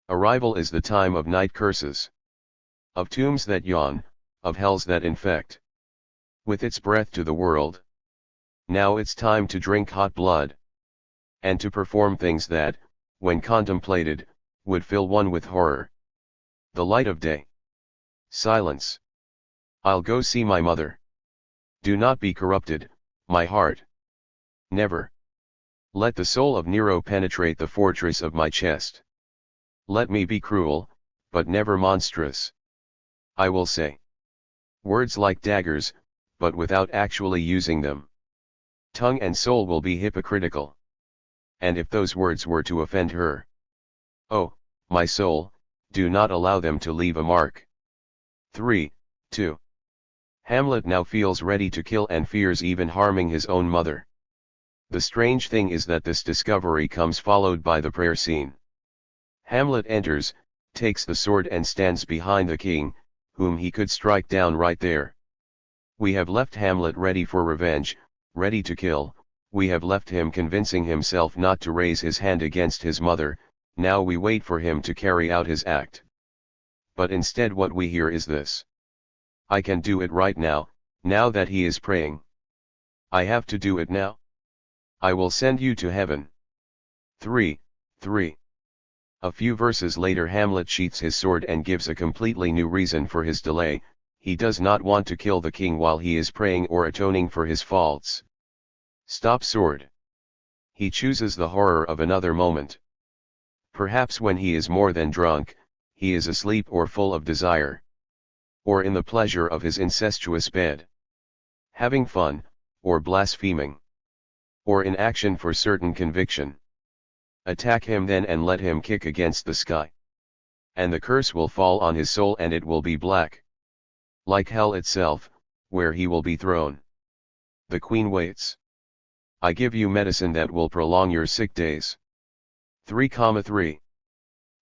Arrival is the time of night curses, of tombs that yawn, of hells that infect with its breath to the world. Now it's time to drink hot blood, and to perform things that, when contemplated, would fill one with horror. The light of day. Silence. I'll go see my mother. Do not be corrupted, my heart. Never. Let the soul of Nero penetrate the fortress of my chest. Let me be cruel, but never monstrous. I will say words like daggers, but without actually using them. Tongue and soul will be hypocritical. And if those words were to offend her, oh, my soul, do not allow them to leave a mark. 3:2. Hamlet now feels ready to kill and fears even harming his own mother. The strange thing is that this discovery comes followed by the prayer scene. Hamlet enters, takes the sword and stands behind the king, whom he could strike down right there. We have left Hamlet ready for revenge, ready to kill. We have left him convincing himself not to raise his hand against his mother. Now we wait for him to carry out his act. But instead what we hear is this: I can do it right now, now that he is praying. I have to do it now. I will send you to heaven. 3:3. A few verses later Hamlet sheaths his sword and gives a completely new reason for his delay. He does not want to kill the king while he is praying or atoning for his faults. Stop sword. He chooses the horror of another moment. Perhaps when he is more than drunk, he is asleep or full of desire, or in the pleasure of his incestuous bed, having fun, or blaspheming, or in action for certain conviction. Attack him then and let him kick against the sky. And the curse will fall on his soul and it will be black, like hell itself, where he will be thrown. The queen waits. I give you medicine that will prolong your sick days. 3:3.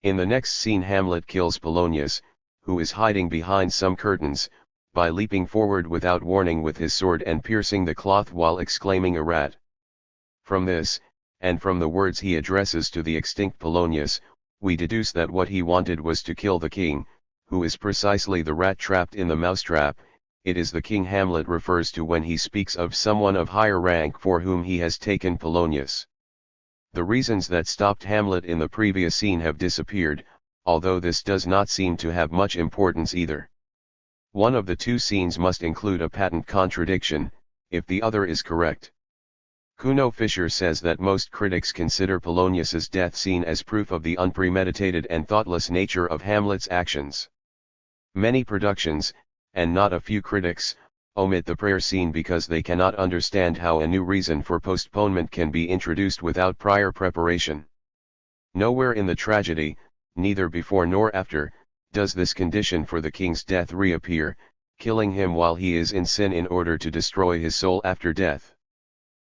In the next scene Hamlet kills Polonius, who is hiding behind some curtains, by leaping forward without warning with his sword and piercing the cloth while exclaiming a rat. From this, and from the words he addresses to the extinct Polonius, we deduce that what he wanted was to kill the king, who is precisely the rat trapped in the mousetrap. It is the king Hamlet refers to when he speaks of someone of higher rank for whom he has taken Polonius. The reasons that stopped Hamlet in the previous scene have disappeared, although this does not seem to have much importance either. One of the two scenes must include a patent contradiction, if the other is correct. Kuno Fischer says that most critics consider Polonius's death scene as proof of the unpremeditated and thoughtless nature of Hamlet's actions. Many productions, and not a few critics, omit the prayer scene because they cannot understand how a new reason for postponement can be introduced without prior preparation. Nowhere in the tragedy, neither before nor after, does this condition for the king's death reappear, killing him while he is in sin in order to destroy his soul after death.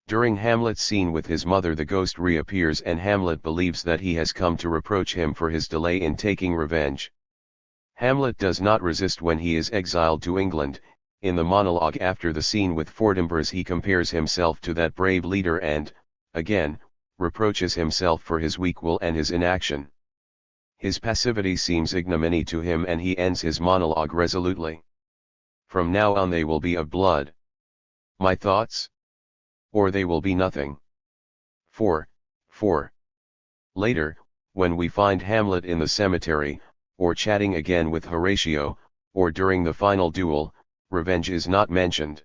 During Hamlet's scene with his mother, the ghost reappears and Hamlet believes that he has come to reproach him for his delay in taking revenge. Hamlet does not resist when he is exiled to England. In the monologue after the scene with Fortinbras, he compares himself to that brave leader and, again, reproaches himself for his weak will and his inaction. His passivity seems ignominy to him and he ends his monologue resolutely. From now on they will be of blood. My thoughts? Or they will be nothing. 4. Later, when we find Hamlet in the cemetery, or chatting again with Horatio, or during the final duel, revenge is not mentioned.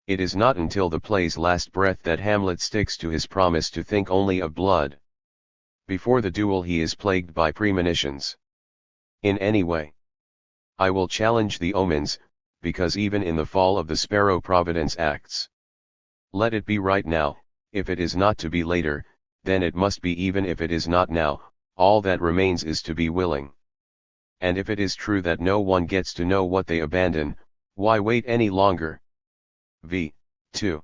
It is not until the play's last breath that Hamlet sticks to his promise to think only of blood. Before the duel he is plagued by premonitions. In any way, I will challenge the omens, because even in the fall of the sparrow Providence acts. Let it be right now. If it is not to be later, then it must be. Even if it is not now, all that remains is to be willing. And if it is true that no one gets to know what they abandon, why wait any longer? v. 2.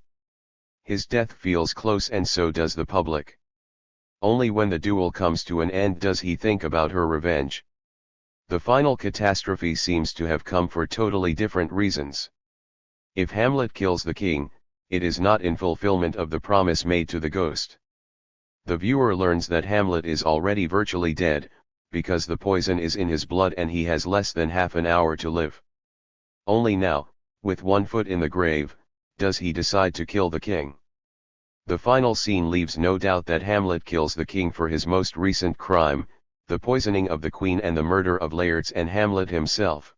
His death feels close and so does the public. Only when the duel comes to an end does he think about her revenge. The final catastrophe seems to have come for totally different reasons. If Hamlet kills the king, it is not in fulfillment of the promise made to the ghost. The viewer learns that Hamlet is already virtually dead, because the poison is in his blood and he has less than half an hour to live. Only now, with one foot in the grave, does he decide to kill the king. The final scene leaves no doubt that Hamlet kills the king for his most recent crime, the poisoning of the queen and the murder of Laertes and Hamlet himself.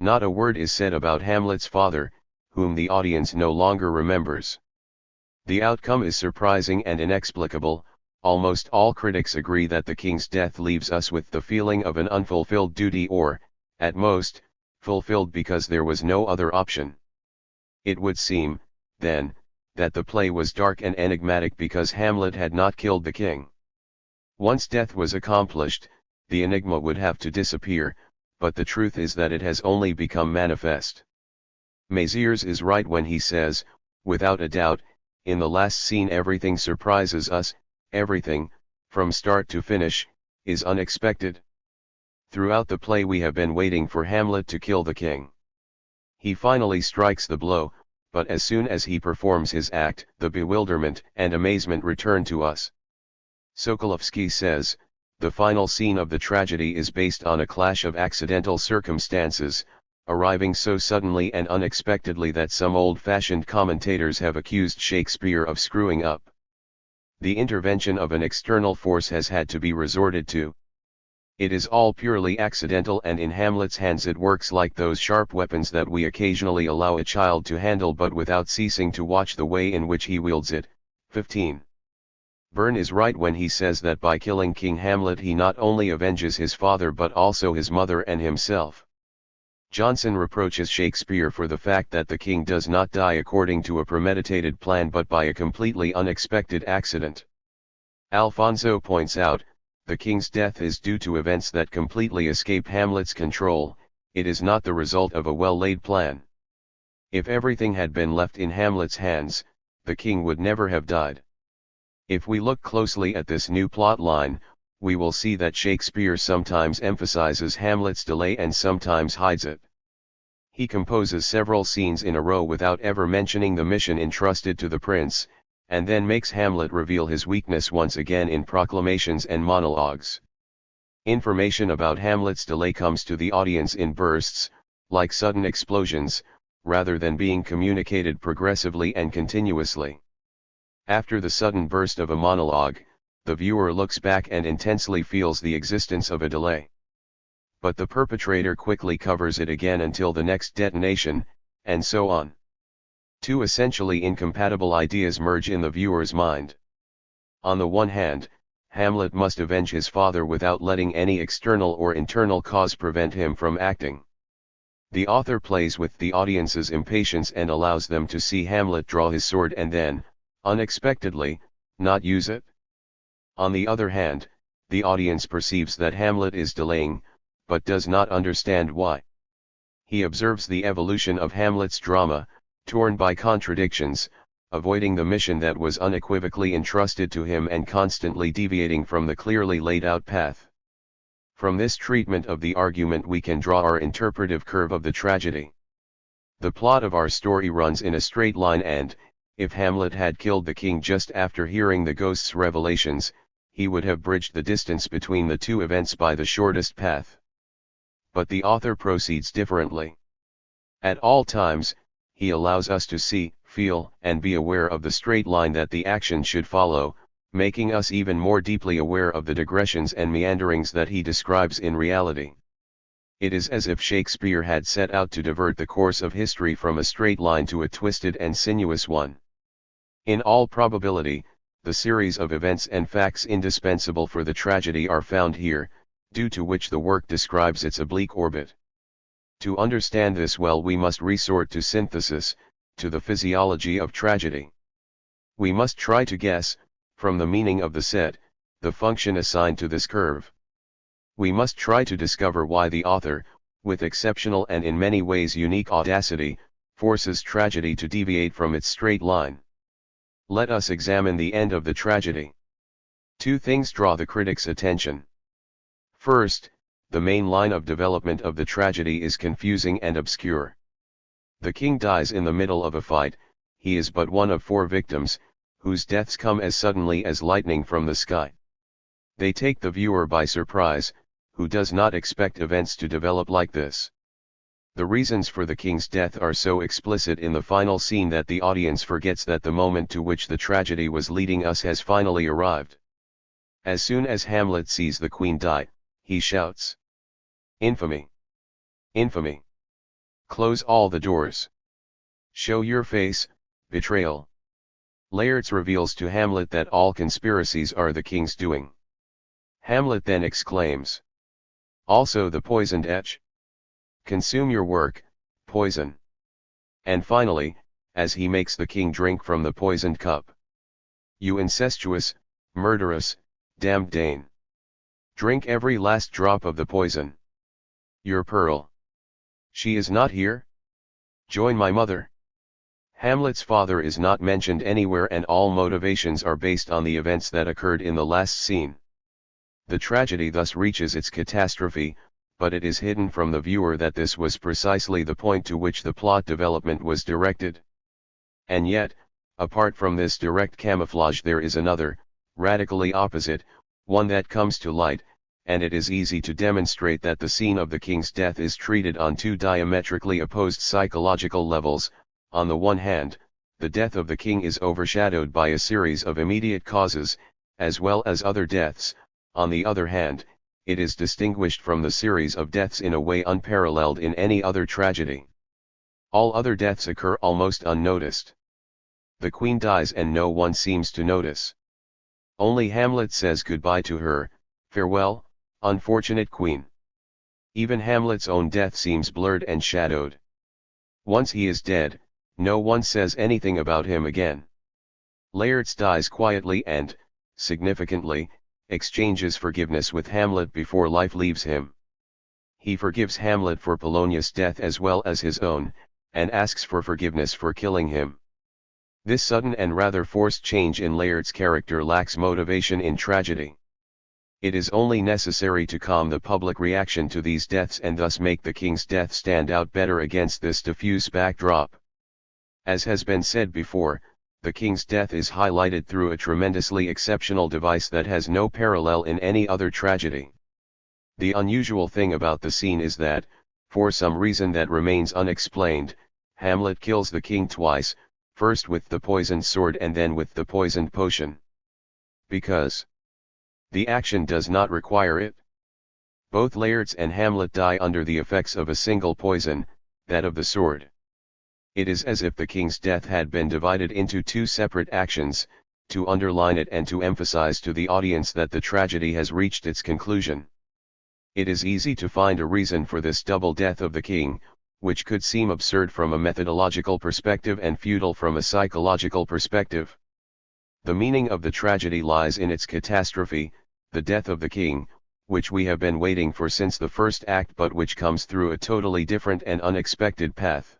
Not a word is said about Hamlet's father, whom the audience no longer remembers. The outcome is surprising and inexplicable. Almost all critics agree that the king's death leaves us with the feeling of an unfulfilled duty or, at most, fulfilled because there was no other option. It would seem, then, that the play was dark and enigmatic because Hamlet had not killed the king. Once death was accomplished, the enigma would have to disappear, but the truth is that it has only become manifest. Mézières is right when he says, without a doubt, in the last scene everything surprises us, everything, from start to finish, is unexpected. Throughout the play we have been waiting for Hamlet to kill the king. He finally strikes the blow, but as soon as he performs his act, the bewilderment and amazement return to us. Sokolovsky says, the final scene of the tragedy is based on a clash of accidental circumstances, arriving so suddenly and unexpectedly that some old-fashioned commentators have accused Shakespeare of screwing up. The intervention of an external force has had to be resorted to. It is all purely accidental, and in Hamlet's hands it works like those sharp weapons that we occasionally allow a child to handle but without ceasing to watch the way in which he wields it. 15. Byrne is right when he says that by killing King Hamlet he not only avenges his father but also his mother and himself. Johnson reproaches Shakespeare for the fact that the king does not die according to a premeditated plan but by a completely unexpected accident. Alfonso points out, the king's death is due to events that completely escape Hamlet's control, it is not the result of a well-laid plan. If everything had been left in Hamlet's hands, the king would never have died. If we look closely at this new plot line, we will see that Shakespeare sometimes emphasizes Hamlet's delay and sometimes hides it. He composes several scenes in a row without ever mentioning the mission entrusted to the prince, and then makes Hamlet reveal his weakness once again in proclamations and monologues. Information about Hamlet's delay comes to the audience in bursts, like sudden explosions, rather than being communicated progressively and continuously. After the sudden burst of a monologue, the viewer looks back and intensely feels the existence of a delay. But the perpetrator quickly covers it again until the next detonation, and so on. Two essentially incompatible ideas merge in the viewer's mind. On the one hand, Hamlet must avenge his father without letting any external or internal cause prevent him from acting. The author plays with the audience's impatience and allows them to see Hamlet draw his sword and then, unexpectedly, not use it. On the other hand, the audience perceives that Hamlet is delaying, but does not understand why. He observes the evolution of Hamlet's drama, torn by contradictions, avoiding the mission that was unequivocally entrusted to him and constantly deviating from the clearly laid out path. From this treatment of the argument we can draw our interpretive curve of the tragedy. The plot of our story runs in a straight line and, if Hamlet had killed the king just after hearing the ghost's revelations, he would have bridged the distance between the two events by the shortest path. But the author proceeds differently. At all times, he allows us to see, feel, and be aware of the straight line that the action should follow, making us even more deeply aware of the digressions and meanderings that he describes in reality. It is as if Shakespeare had set out to divert the course of history from a straight line to a twisted and sinuous one. In all probability, the series of events and facts indispensable for the tragedy are found here, due to which the work describes its oblique orbit. To understand this well, we must resort to synthesis, to the physiology of tragedy. We must try to guess, from the meaning of the set, the function assigned to this curve. We must try to discover why the author, with exceptional and in many ways unique audacity, forces tragedy to deviate from its straight line. Let us examine the end of the tragedy. Two things draw the critic's attention. First, the main line of development of the tragedy is confusing and obscure. The king dies in the middle of a fight. He is but one of 4 victims, whose deaths come as suddenly as lightning from the sky. They take the viewer by surprise, who does not expect events to develop like this. The reasons for the king's death are so explicit in the final scene that the audience forgets that the moment to which the tragedy was leading us has finally arrived. As soon as Hamlet sees the queen die, he shouts, "Infamy! Infamy! Close all the doors! Show your face, betrayal!" Laertes reveals to Hamlet that all conspiracies are the king's doing. Hamlet then exclaims, "Also the poisoned etch? Consume your work, poison!" And finally, as he makes the king drink from the poisoned cup, "You incestuous, murderous, damned Dane! Drink every last drop of the poison. Your pearl. She is not here? Join my mother." Hamlet's father is not mentioned anywhere, and all motivations are based on the events that occurred in the last scene. The tragedy thus reaches its catastrophe, but it is hidden from the viewer that this was precisely the point to which the plot development was directed. And yet, apart from this direct camouflage, there is another, radically opposite, one that comes to light, and it is easy to demonstrate that the scene of the king's death is treated on 2 diametrically opposed psychological levels. On the one hand, the death of the king is overshadowed by a series of immediate causes, as well as other deaths. On the other hand, it is distinguished from the series of deaths in a way unparalleled in any other tragedy. All other deaths occur almost unnoticed. The queen dies and no one seems to notice. Only Hamlet says goodbye to her, "Farewell, unfortunate queen." Even Hamlet's own death seems blurred and shadowed. Once he is dead, no one says anything about him again. Laertes dies quietly and, significantly, exchanges forgiveness with Hamlet before life leaves him. He forgives Hamlet for Polonius' death as well as his own, and asks for forgiveness for killing him. This sudden and rather forced change in Laertes' character lacks motivation in tragedy. It is only necessary to calm the public reaction to these deaths and thus make the king's death stand out better against this diffuse backdrop. As has been said before, the king's death is highlighted through a tremendously exceptional device that has no parallel in any other tragedy. The unusual thing about the scene is that, for some reason that remains unexplained, Hamlet kills the king twice, first with the poisoned sword and then with the poisoned potion. Because the action does not require it. Both Laertes and Hamlet die under the effects of a single poison, that of the sword. It is as if the king's death had been divided into 2 separate actions, to underline it and to emphasize to the audience that the tragedy has reached its conclusion. It is easy to find a reason for this double death of the king, which could seem absurd from a methodological perspective and futile from a psychological perspective. The meaning of the tragedy lies in its catastrophe, the death of the king, which we have been waiting for since the first act, but which comes through a totally different and unexpected path.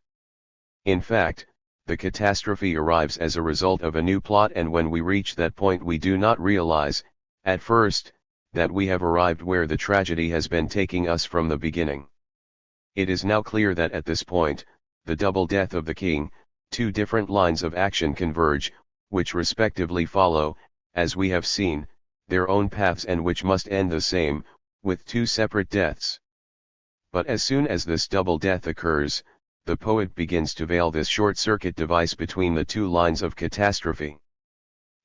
In fact, the catastrophe arrives as a result of a new plot, and when we reach that point we do not realize, at first, that we have arrived where the tragedy has been taking us from the beginning. It is now clear that at this point, the double death of the king, two different lines of action converge, which respectively follow, as we have seen, their own paths and which must end the same, with two separate deaths. But as soon as this double death occurs, the poet begins to veil this short-circuit device between the two lines of catastrophe.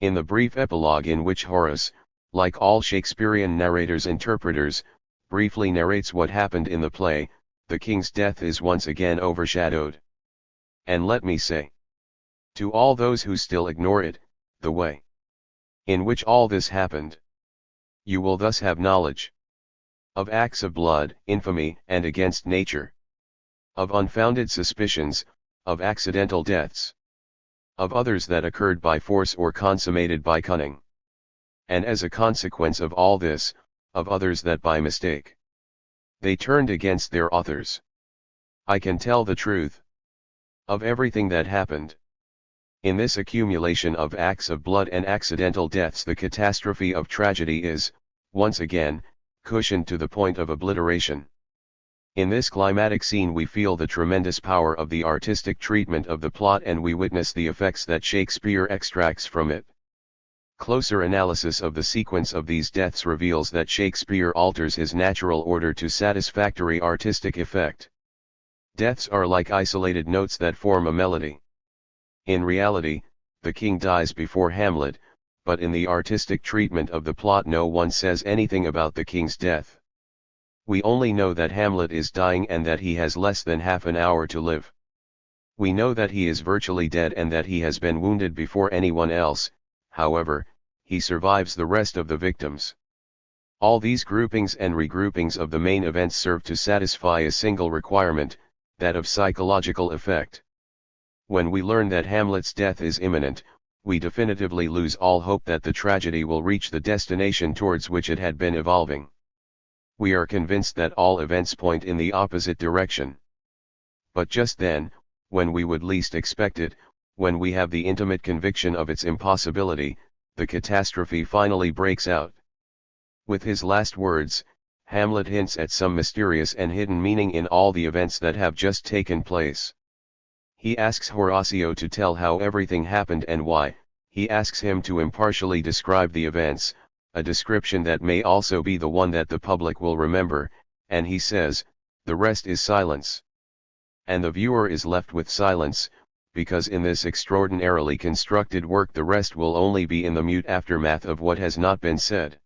In the brief epilogue in which Horace, like all Shakespearean narrators-interpreters, briefly narrates what happened in the play, the king's death is once again overshadowed. And let me say, to all those who still ignore it, the way in which all this happened. You will thus have knowledge of acts of blood, infamy, and against nature, of unfounded suspicions, of accidental deaths, of others that occurred by force or consummated by cunning, and as a consequence of all this, of others that by mistake they turned against their authors. I can tell the truth of everything that happened. In this accumulation of acts of blood and accidental deaths, the catastrophe of tragedy is, once again, cushioned to the point of obliteration. In this climatic scene we feel the tremendous power of the artistic treatment of the plot, and we witness the effects that Shakespeare extracts from it. Closer analysis of the sequence of these deaths reveals that Shakespeare alters his natural order to satisfactory artistic effect. Deaths are like isolated notes that form a melody. In reality, the king dies before Hamlet, but in the artistic treatment of the plot no one says anything about the king's death. We only know that Hamlet is dying and that he has less than half an hour to live. We know that he is virtually dead and that he has been wounded before anyone else. However, he survives the rest of the victims. All these groupings and regroupings of the main events serve to satisfy a single requirement, that of psychological effect. When we learn that Hamlet's death is imminent, we definitively lose all hope that the tragedy will reach the destination towards which it had been evolving. We are convinced that all events point in the opposite direction. But just then, when we would least expect it, when we have the intimate conviction of its impossibility, the catastrophe finally breaks out. With his last words, Hamlet hints at some mysterious and hidden meaning in all the events that have just taken place. He asks Horatio to tell how everything happened and why. He asks him to impartially describe the events, a description that may also be the one that the public will remember, and he says, "The rest is silence." And the viewer is left with silence, because in this extraordinarily constructed work the rest will only be in the mute aftermath of what has not been said.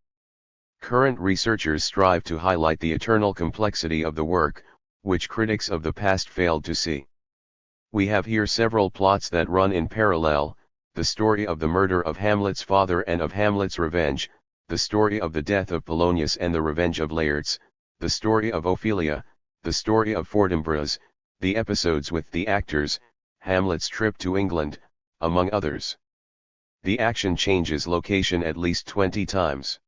Current researchers strive to highlight the eternal complexity of the work, which critics of the past failed to see. We have here several plots that run in parallel: the story of the murder of Hamlet's father and of Hamlet's revenge, the story of the death of Polonius and the revenge of Laertes, the story of Ophelia, the story of Fortinbras, the episodes with the actors, Hamlet's trip to England, among others. The action changes location at least 20 times.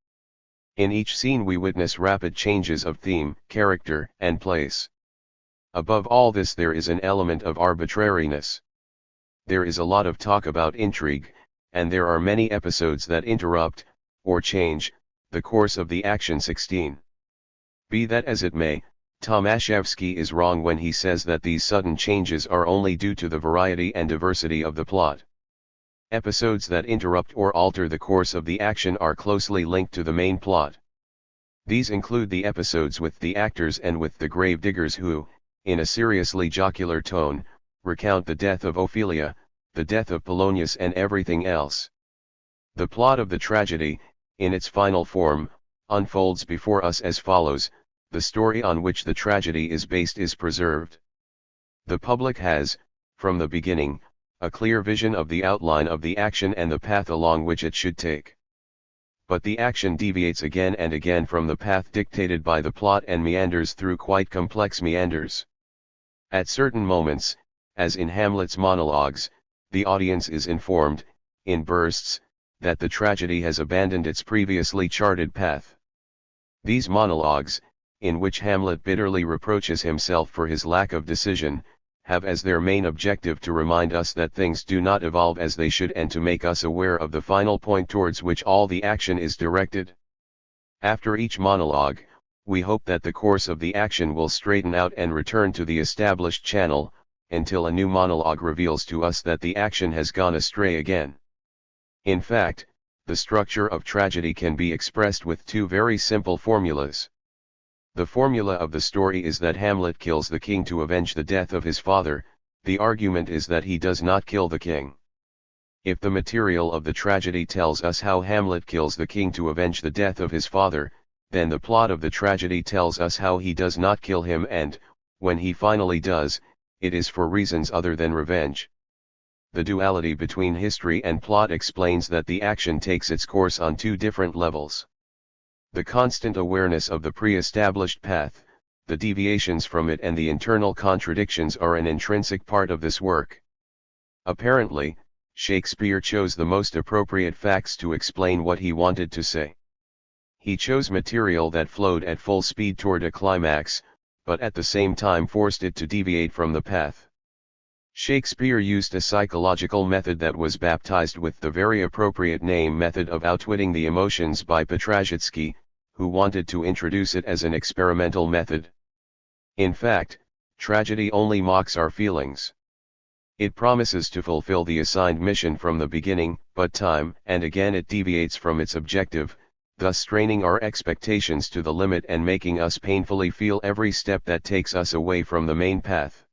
In each scene we witness rapid changes of theme, character, and place. Above all this there is an element of arbitrariness. There is a lot of talk about intrigue, and there are many episodes that interrupt, or change, the course of the action. 16. Be that as it may, Tomaszewski is wrong when he says that these sudden changes are only due to the variety and diversity of the plot. Episodes that interrupt or alter the course of the action are closely linked to the main plot. These include the episodes with the actors and with the gravediggers who, in a seriously jocular tone, recount the death of Ophelia, the death of Polonius, and everything else. The plot of the tragedy, in its final form, unfolds before us as follows: the story on which the tragedy is based is preserved. The public has, from the beginning, a clear vision of the outline of the action and the path along which it should take. But the action deviates again and again from the path dictated by the plot and meanders through quite complex meanders. At certain moments, as in Hamlet's monologues, the audience is informed, in bursts, that the tragedy has abandoned its previously charted path. These monologues, in which Hamlet bitterly reproaches himself for his lack of decision, have as their main objective to remind us that things do not evolve as they should and to make us aware of the final point towards which all the action is directed. After each monologue, we hope that the course of the action will straighten out and return to the established channel, until a new monologue reveals to us that the action has gone astray again. In fact, the structure of tragedy can be expressed with two very simple formulas. The formula of the story is that Hamlet kills the king to avenge the death of his father. The argument is that he does not kill the king. If the material of the tragedy tells us how Hamlet kills the king to avenge the death of his father, then the plot of the tragedy tells us how he does not kill him and, when he finally does, it is for reasons other than revenge. The duality between history and plot explains that the action takes its course on two different levels. The constant awareness of the pre-established path, the deviations from it and the internal contradictions are an intrinsic part of this work. Apparently, Shakespeare chose the most appropriate facts to explain what he wanted to say. He chose material that flowed at full speed toward a climax, but at the same time forced it to deviate from the path. Shakespeare used a psychological method that was baptized with the very appropriate name method of outwitting the emotions by Vygotsky, who wanted to introduce it as an experimental method. In fact, tragedy only mocks our feelings. It promises to fulfill the assigned mission from the beginning, but time and again it deviates from its objective, thus straining our expectations to the limit and making us painfully feel every step that takes us away from the main path.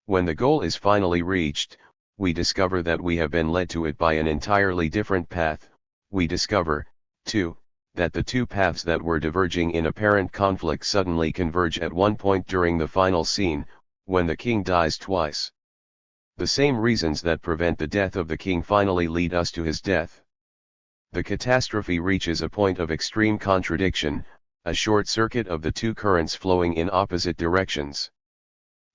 When the goal is finally reached, we discover that we have been led to it by an entirely different path. We discover, too, that the two paths that were diverging in apparent conflict suddenly converge at one point during the final scene, when the king dies twice. The same reasons that prevent the death of the king finally lead us to his death. The catastrophe reaches a point of extreme contradiction, a short circuit of the two currents flowing in opposite directions.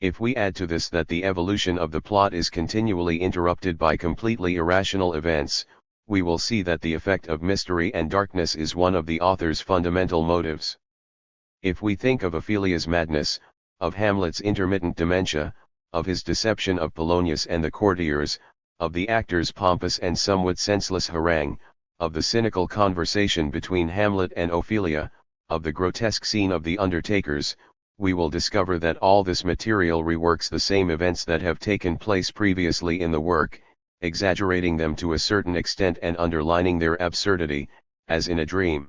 If we add to this that the evolution of the plot is continually interrupted by completely irrational events, we will see that the effect of mystery and darkness is one of the author's fundamental motives. If we think of Ophelia's madness, of Hamlet's intermittent dementia, of his deception of Polonius and the courtiers, of the actor's pompous and somewhat senseless harangue, of the cynical conversation between Hamlet and Ophelia, of the grotesque scene of the undertakers, we will discover that all this material reworks the same events that have taken place previously in the work, exaggerating them to a certain extent and underlining their absurdity, as in a dream.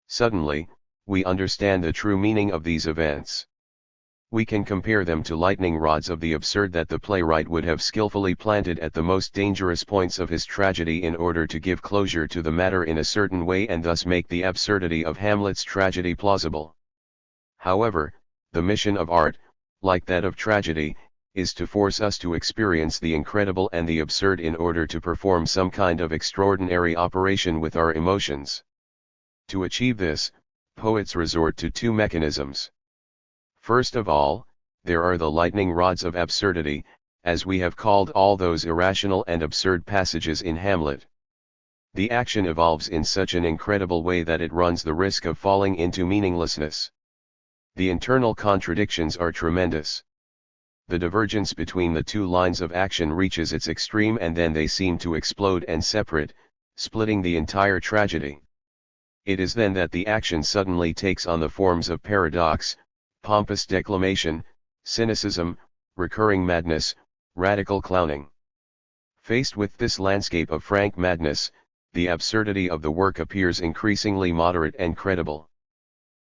Suddenly, we understand the true meaning of these events. We can compare them to lightning rods of the absurd that the playwright would have skillfully planted at the most dangerous points of his tragedy in order to give closure to the matter in a certain way and thus make the absurdity of Hamlet's tragedy plausible. However, the mission of art, like that of tragedy, is to force us to experience the incredible and the absurd in order to perform some kind of extraordinary operation with our emotions. To achieve this, poets resort to two mechanisms. First of all, there are the lightning rods of absurdity, as we have called all those irrational and absurd passages in Hamlet. The action evolves in such an incredible way that it runs the risk of falling into meaninglessness. The internal contradictions are tremendous. The divergence between the two lines of action reaches its extreme and then they seem to explode and separate, splitting the entire tragedy. It is then that the action suddenly takes on the forms of paradox, pompous declamation, cynicism, recurring madness, radical clowning. Faced with this landscape of frank madness, the absurdity of the work appears increasingly moderate and credible.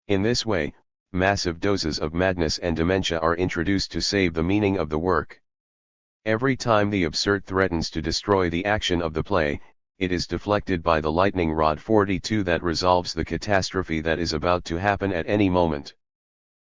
In this way, massive doses of madness and dementia are introduced to save the meaning of the work. Every time the absurd threatens to destroy the action of the play, it is deflected by the lightning rod 42 that resolves the catastrophe that is about to happen at any moment.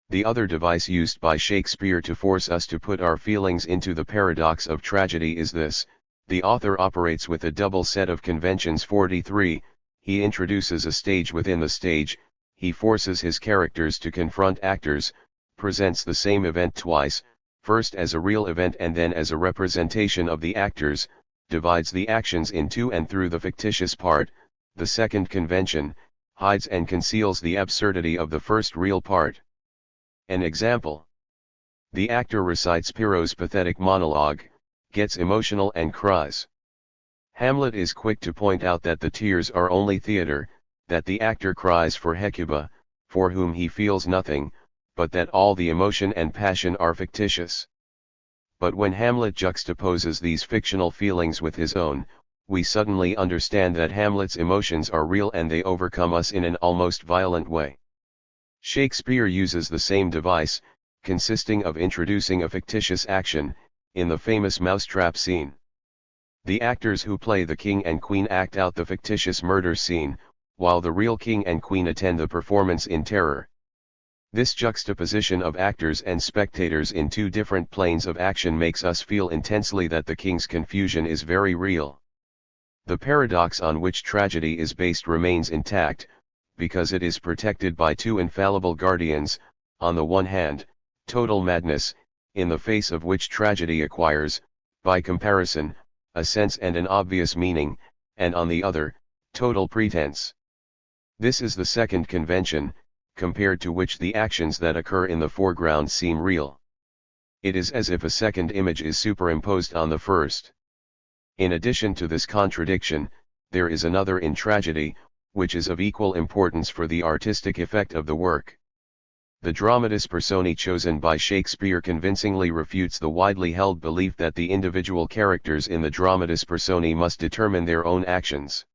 The other device used by Shakespeare to force us to put our feelings into the paradox of tragedy is this: the author operates with a double set of conventions. 43, he introduces a stage within the stage, he forces his characters to confront actors, presents the same event twice, first as a real event and then as a representation of the actors, divides the actions in two and through the fictitious part, the second convention, hides and conceals the absurdity of the first real part. An example. The actor recites Pyrrho's pathetic monologue, gets emotional and cries. Hamlet is quick to point out that the tears are only theater, that the actor cries for Hecuba, for whom he feels nothing, but that all the emotion and passion are fictitious. But when Hamlet juxtaposes these fictional feelings with his own, we suddenly understand that Hamlet's emotions are real and they overcome us in an almost violent way. Shakespeare uses the same device, consisting of introducing a fictitious action, in the famous mousetrap scene. The actors who play the king and queen act out the fictitious murder scene, while the real king and queen attend the performance in terror. This juxtaposition of actors and spectators in two different planes of action makes us feel intensely that the king's confusion is very real. The paradox on which tragedy is based remains intact, because it is protected by two infallible guardians, on the one hand, total madness, in the face of which tragedy acquires, by comparison, a sense and an obvious meaning, and on the other, total pretense. This is the second convention, compared to which the actions that occur in the foreground seem real. It is as if a second image is superimposed on the first. In addition to this contradiction, there is another in tragedy, which is of equal importance for the artistic effect of the work. The dramatis personae chosen by Shakespeare convincingly refutes the widely held belief that the individual characters in the dramatis personae must determine their own actions.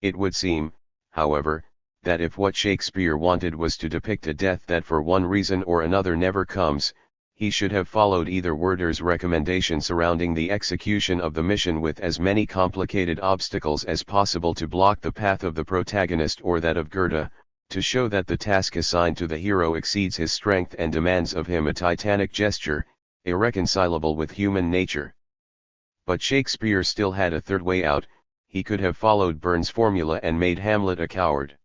It would seem, however, that if what Shakespeare wanted was to depict a death that for one reason or another never comes, he should have followed either Werther's recommendation surrounding the execution of the mission with as many complicated obstacles as possible to block the path of the protagonist, or that of Goethe, to show that the task assigned to the hero exceeds his strength and demands of him a titanic gesture, irreconcilable with human nature. But Shakespeare still had a third way out. He could have followed Burns' formula and made Hamlet a coward.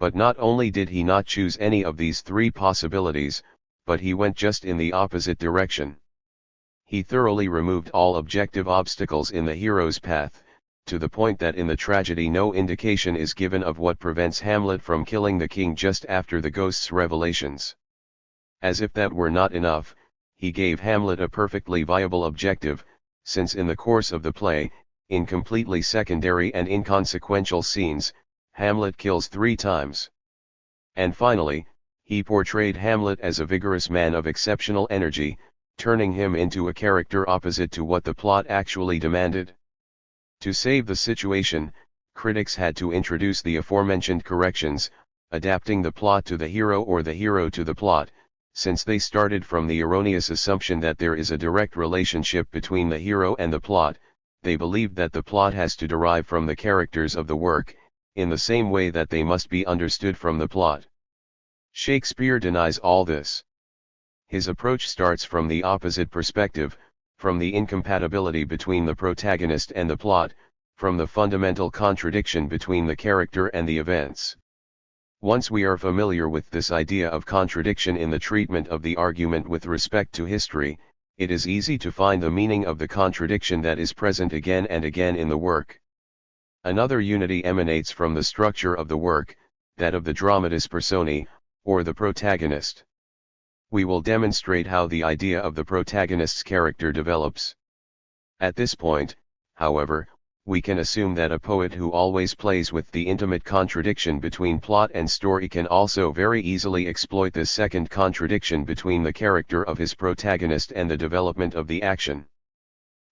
But not only did he not choose any of these three possibilities, but he went just in the opposite direction. He thoroughly removed all objective obstacles in the hero's path, to the point that in the tragedy no indication is given of what prevents Hamlet from killing the king just after the ghost's revelations. As if that were not enough, he gave Hamlet a perfectly viable objective, since in the course of the play, in completely secondary and inconsequential scenes, Hamlet kills 3 times. And finally, he portrayed Hamlet as a vigorous man of exceptional energy, turning him into a character opposite to what the plot actually demanded. To save the situation, critics had to introduce the aforementioned corrections, adapting the plot to the hero or the hero to the plot, since they started from the erroneous assumption that there is a direct relationship between the hero and the plot. They believed that the plot has to derive from the characters of the work, in the same way that they must be understood from the plot. Shakespeare denies all this. His approach starts from the opposite perspective, from the incompatibility between the protagonist and the plot, from the fundamental contradiction between the character and the events. Once we are familiar with this idea of contradiction in the treatment of the argument with respect to history, it is easy to find the meaning of the contradiction that is present again and again in the work. Another unity emanates from the structure of the work, that of the dramatis personae, or the protagonist. We will demonstrate how the idea of the protagonist's character develops. At this point, however, we can assume that a poet who always plays with the intimate contradiction between plot and story can also very easily exploit this second contradiction between the character of his protagonist and the development of the action.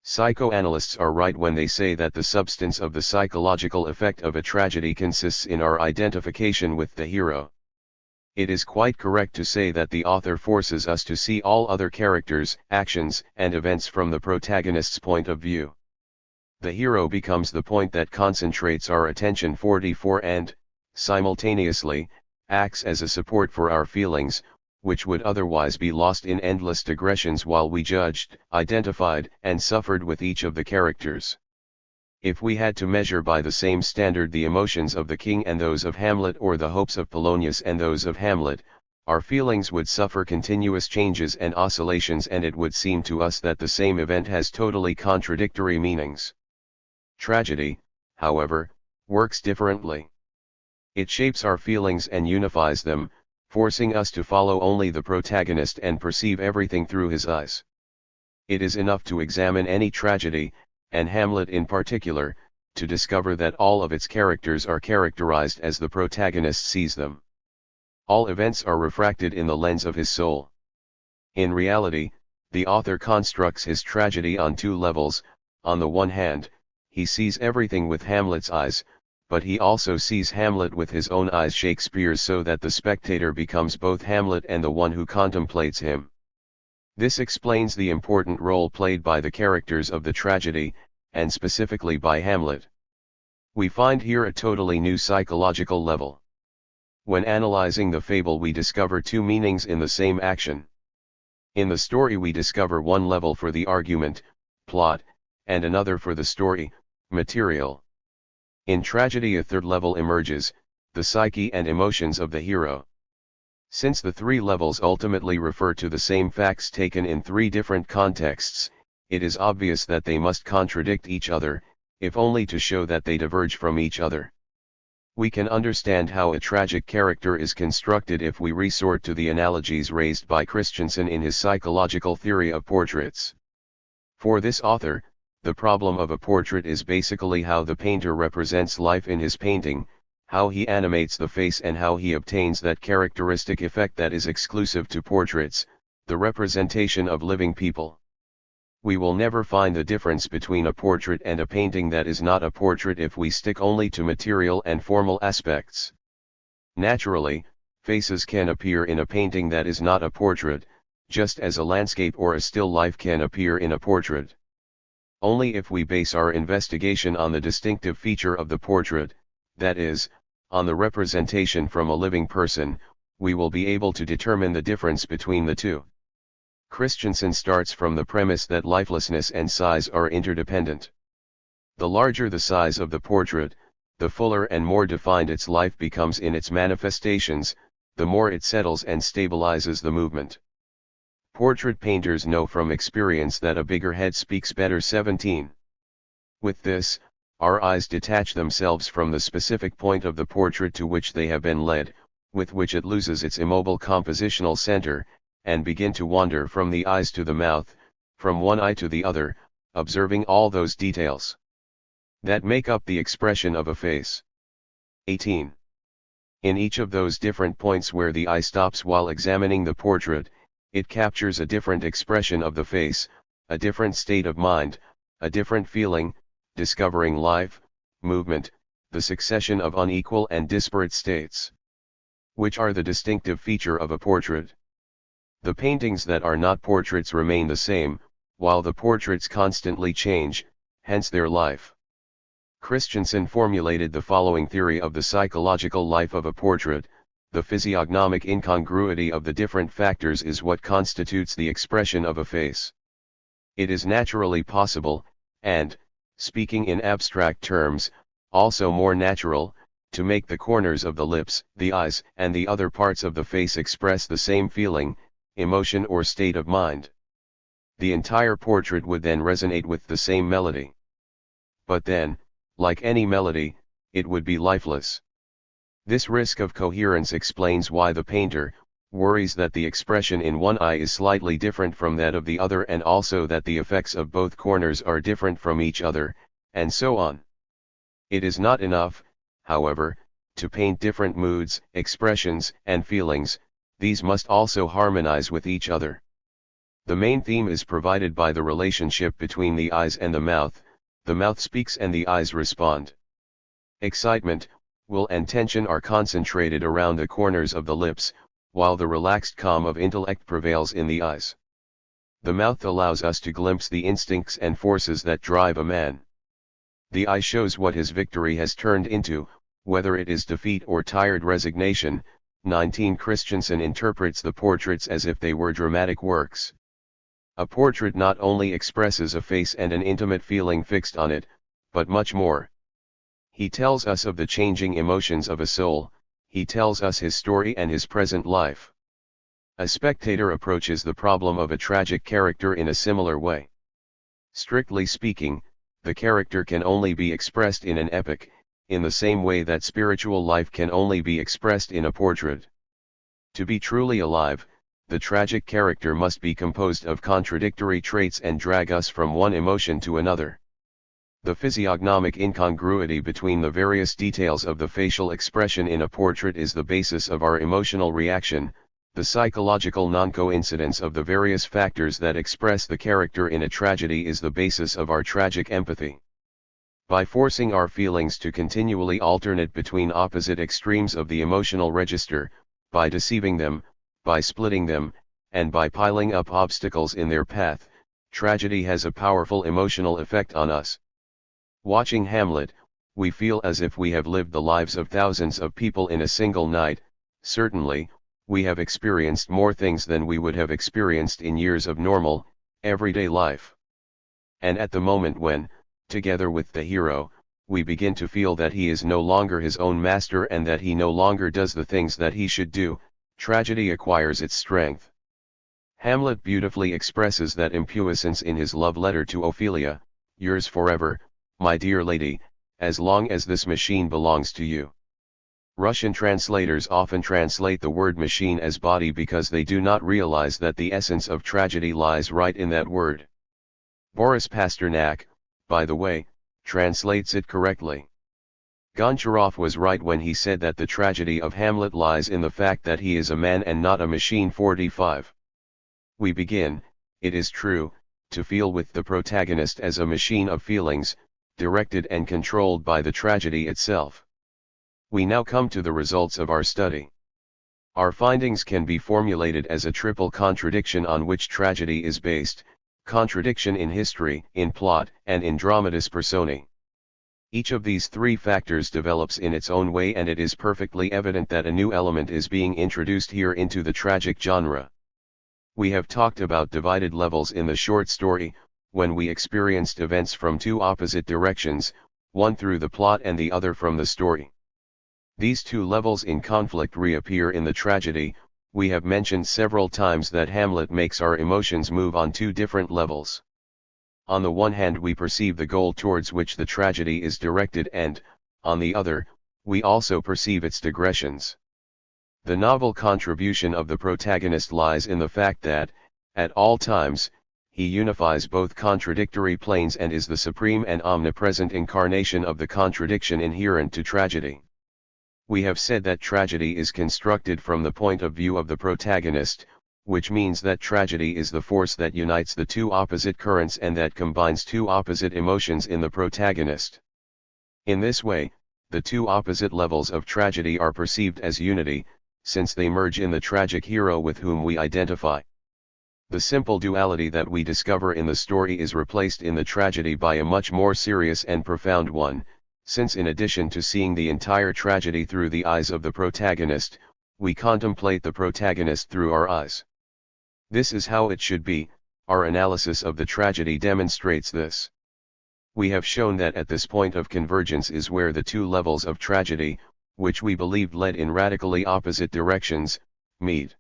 Psychoanalysts are right when they say that the substance of the psychological effect of a tragedy consists in our identification with the hero. It is quite correct to say that the author forces us to see all other characters, actions, and events from the protagonist's point of view. The hero becomes the point that concentrates our attention 44 and, simultaneously, acts as a support for our feelings, which would otherwise be lost in endless digressions while we judged, identified, and suffered with each of the characters. If we had to measure by the same standard the emotions of the king and those of Hamlet, or the hopes of Polonius and those of Hamlet, our feelings would suffer continuous changes and oscillations, and it would seem to us that the same event has totally contradictory meanings. Tragedy, however, works differently. It shapes our feelings and unifies them, forcing us to follow only the protagonist and perceive everything through his eyes. It is enough to examine any tragedy, and Hamlet in particular, to discover that all of its characters are characterized as the protagonist sees them. All events are refracted in the lens of his soul. In reality, the author constructs his tragedy on two levels. On the one hand, he sees everything with Hamlet's eyes, but he also sees Hamlet with his own eyes, Shakespeare's, so that the spectator becomes both Hamlet and the one who contemplates him. This explains the important role played by the characters of the tragedy, and specifically by Hamlet. We find here a totally new psychological level. When analyzing the fable, we discover two meanings in the same action. In the story we discover one level for the argument, plot, and another for the story, material. In tragedy a third level emerges, the psyche and emotions of the hero. Since the three levels ultimately refer to the same facts taken in three different contexts, it is obvious that they must contradict each other, if only to show that they diverge from each other. We can understand how a tragic character is constructed if we resort to the analogies raised by Christensen in his psychological theory of portraits. For this author, the problem of a portrait is basically how the painter represents life in his painting, how he animates the face, and how he obtains that characteristic effect that is exclusive to portraits, the representation of living people. We will never find the difference between a portrait and a painting that is not a portrait if we stick only to material and formal aspects. Naturally, faces can appear in a painting that is not a portrait, just as a landscape or a still life can appear in a portrait. Only if we base our investigation on the distinctive feature of the portrait, that is, on the representation from a living person, we will be able to determine the difference between the two. Christensen starts from the premise that lifelessness and size are interdependent. The larger the size of the portrait, the fuller and more defined its life becomes in its manifestations, the more it settles and stabilizes the movement. Portrait painters know from experience that a bigger head speaks better. 17. With this, our eyes detach themselves from the specific point of the portrait to which they have been led, with which it loses its immobile compositional center, and begin to wander from the eyes to the mouth, from one eye to the other, observing all those details that make up the expression of a face. 18. In each of those different points where the eye stops while examining the portrait, it captures a different expression of the face, a different state of mind, a different feeling, discovering life, movement, the succession of unequal and disparate states, which are the distinctive feature of a portrait. The paintings that are not portraits remain the same, while the portraits constantly change, hence their life. Christensen formulated the following theory of the psychological life of a portrait: the physiognomic incongruity of the different factors is what constitutes the expression of a face. It is naturally possible, and, speaking in abstract terms, also more natural, to make the corners of the lips, the eyes, and the other parts of the face express the same feeling, emotion or state of mind. The entire portrait would then resonate with the same melody. But then, like any melody, it would be lifeless. This risk of coherence explains why the painter worries that the expression in one eye is slightly different from that of the other, and also that the effects of both corners are different from each other, and so on. It is not enough, however, to paint different moods, expressions, and feelings. These must also harmonize with each other. The main theme is provided by the relationship between the eyes and the mouth speaks and the eyes respond. Excitement, will and tension are concentrated around the corners of the lips, while the relaxed calm of intellect prevails in the eyes. The mouth allows us to glimpse the instincts and forces that drive a man. The eye shows what his victory has turned into, whether it is defeat or tired resignation. 19. Christensen interprets the portraits as if they were dramatic works. A portrait not only expresses a face and an intimate feeling fixed on it, but much more. He tells us of the changing emotions of a soul, he tells us his story and his present life. A spectator approaches the problem of a tragic character in a similar way. Strictly speaking, the character can only be expressed in an epic, in the same way that spiritual life can only be expressed in a portrait. To be truly alive, the tragic character must be composed of contradictory traits and drag us from one emotion to another. The physiognomic incongruity between the various details of the facial expression in a portrait is the basis of our emotional reaction. The psychological non-coincidence of the various factors that express the character in a tragedy is the basis of our tragic empathy. By forcing our feelings to continually alternate between opposite extremes of the emotional register, by deceiving them, by splitting them, and by piling up obstacles in their path, tragedy has a powerful emotional effect on us. Watching Hamlet, we feel as if we have lived the lives of thousands of people in a single night. Certainly, we have experienced more things than we would have experienced in years of normal, everyday life. And at the moment when, together with the hero, we begin to feel that he is no longer his own master and that he no longer does the things that he should do, tragedy acquires its strength. Hamlet beautifully expresses that impuissance in his love letter to Ophelia: "Yours forever, my dear lady, as long as this machine belongs to you." Russian translators often translate the word machine as body because they do not realize that the essence of tragedy lies right in that word. Boris Pasternak, by the way, translates it correctly. Goncharov was right when he said that the tragedy of Hamlet lies in the fact that he is a man and not a machine. 45. We begin, it is true, to feel with the protagonist as a machine of feelings, directed and controlled by the tragedy itself. We now come to the results of our study. Our findings can be formulated as a triple contradiction on which tragedy is based: contradiction in history, in plot, and in dramatis personae. Each of these three factors develops in its own way, and it is perfectly evident that a new element is being introduced here into the tragic genre. We have talked about divided levels in the short story, when we experienced events from two opposite directions, one through the plot and the other from the story. These two levels in conflict reappear in the tragedy. We have mentioned several times that Hamlet makes our emotions move on two different levels. On the one hand, we perceive the goal towards which the tragedy is directed, and, on the other, we also perceive its digressions. The novel contribution of the protagonist lies in the fact that, at all times, he unifies both contradictory planes and is the supreme and omnipresent incarnation of the contradiction inherent to tragedy. We have said that tragedy is constructed from the point of view of the protagonist, which means that tragedy is the force that unites the two opposite currents and that combines two opposite emotions in the protagonist. In this way, the two opposite levels of tragedy are perceived as unity, since they merge in the tragic hero with whom we identify. The simple duality that we discover in the story is replaced in the tragedy by a much more serious and profound one, since in addition to seeing the entire tragedy through the eyes of the protagonist, we contemplate the protagonist through our eyes. This is how it should be. Our analysis of the tragedy demonstrates this. We have shown that at this point of convergence is where the two levels of tragedy, which we believed led in radically opposite directions, meet.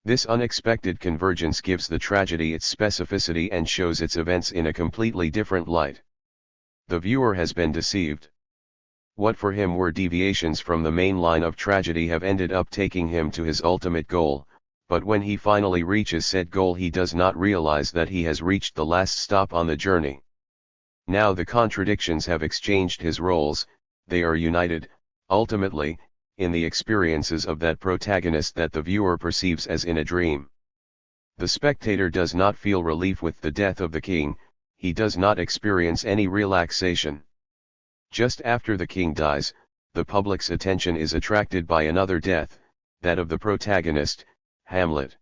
This unexpected convergence gives the tragedy its specificity and shows its events in a completely different light. The viewer has been deceived. What for him were deviations from the main line of tragedy have ended up taking him to his ultimate goal, but when he finally reaches said goal he does not realize that he has reached the last stop on the journey. Now the contradictions have exchanged his roles, they are united, ultimately, in the experiences of that protagonist that the viewer perceives as in a dream. The spectator does not feel relief with the death of the king, he does not experience any relaxation. Just after the king dies, the public's attention is attracted by another death, that of the protagonist, Hamlet.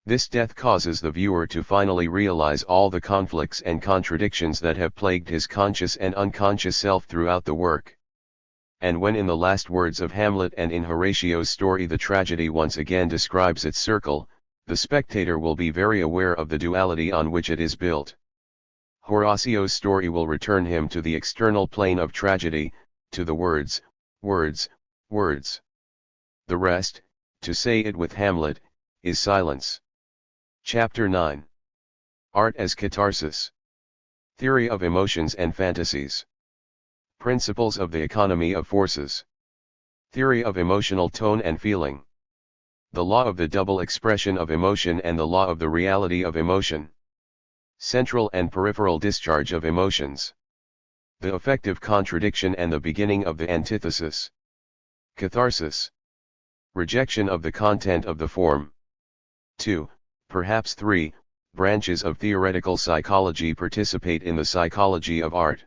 This death causes the viewer to finally realize all the conflicts and contradictions that have plagued his conscious and unconscious self throughout the work. And when in the last words of Hamlet and in Horatio's story the tragedy once again describes its circle, the spectator will be very aware of the duality on which it is built. Horacio's story will return him to the external plane of tragedy, to the words, words, words. The rest, to say it with Hamlet, is silence. Chapter 9. Art as Catharsis. Theory of Emotions and Fantasies. Principles of the economy of forces. Theory of emotional tone and feeling. The law of the double expression of emotion and the law of the reality of emotion. Central and peripheral discharge of emotions. The effective contradiction and the beginning of the antithesis. Catharsis. Rejection of the content of the form. 2, perhaps 3, branches of theoretical psychology participate in the psychology of art.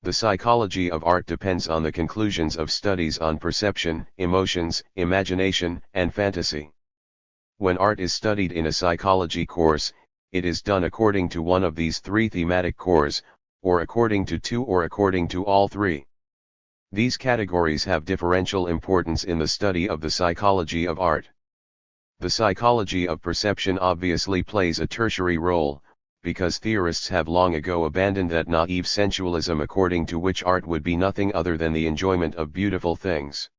The psychology of art depends on the conclusions of studies on perception, emotions, imagination, and fantasy. When art is studied in a psychology course, it is done according to one of these three thematic cores, or according to two or according to all three. These categories have differential importance in the study of the psychology of art. The psychology of perception obviously plays a tertiary role, because theorists have long ago abandoned that naive sensualism according to which art would be nothing other than the enjoyment of beautiful things.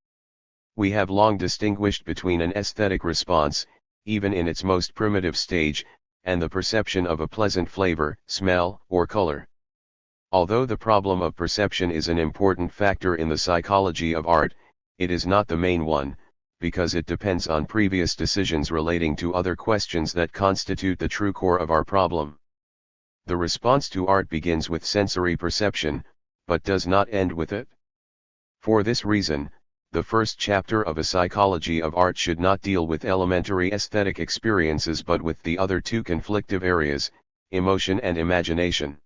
We have long distinguished between an aesthetic response, even in its most primitive stage, and the perception of a pleasant flavor, smell, or color. Although the problem of perception is an important factor in the psychology of art, it is not the main one, because it depends on previous decisions relating to other questions that constitute the true core of our problem. The response to art begins with sensory perception, but does not end with it. For this reason, the first chapter of a psychology of art should not deal with elementary aesthetic experiences but with the other two conflictive areas, emotion and imagination.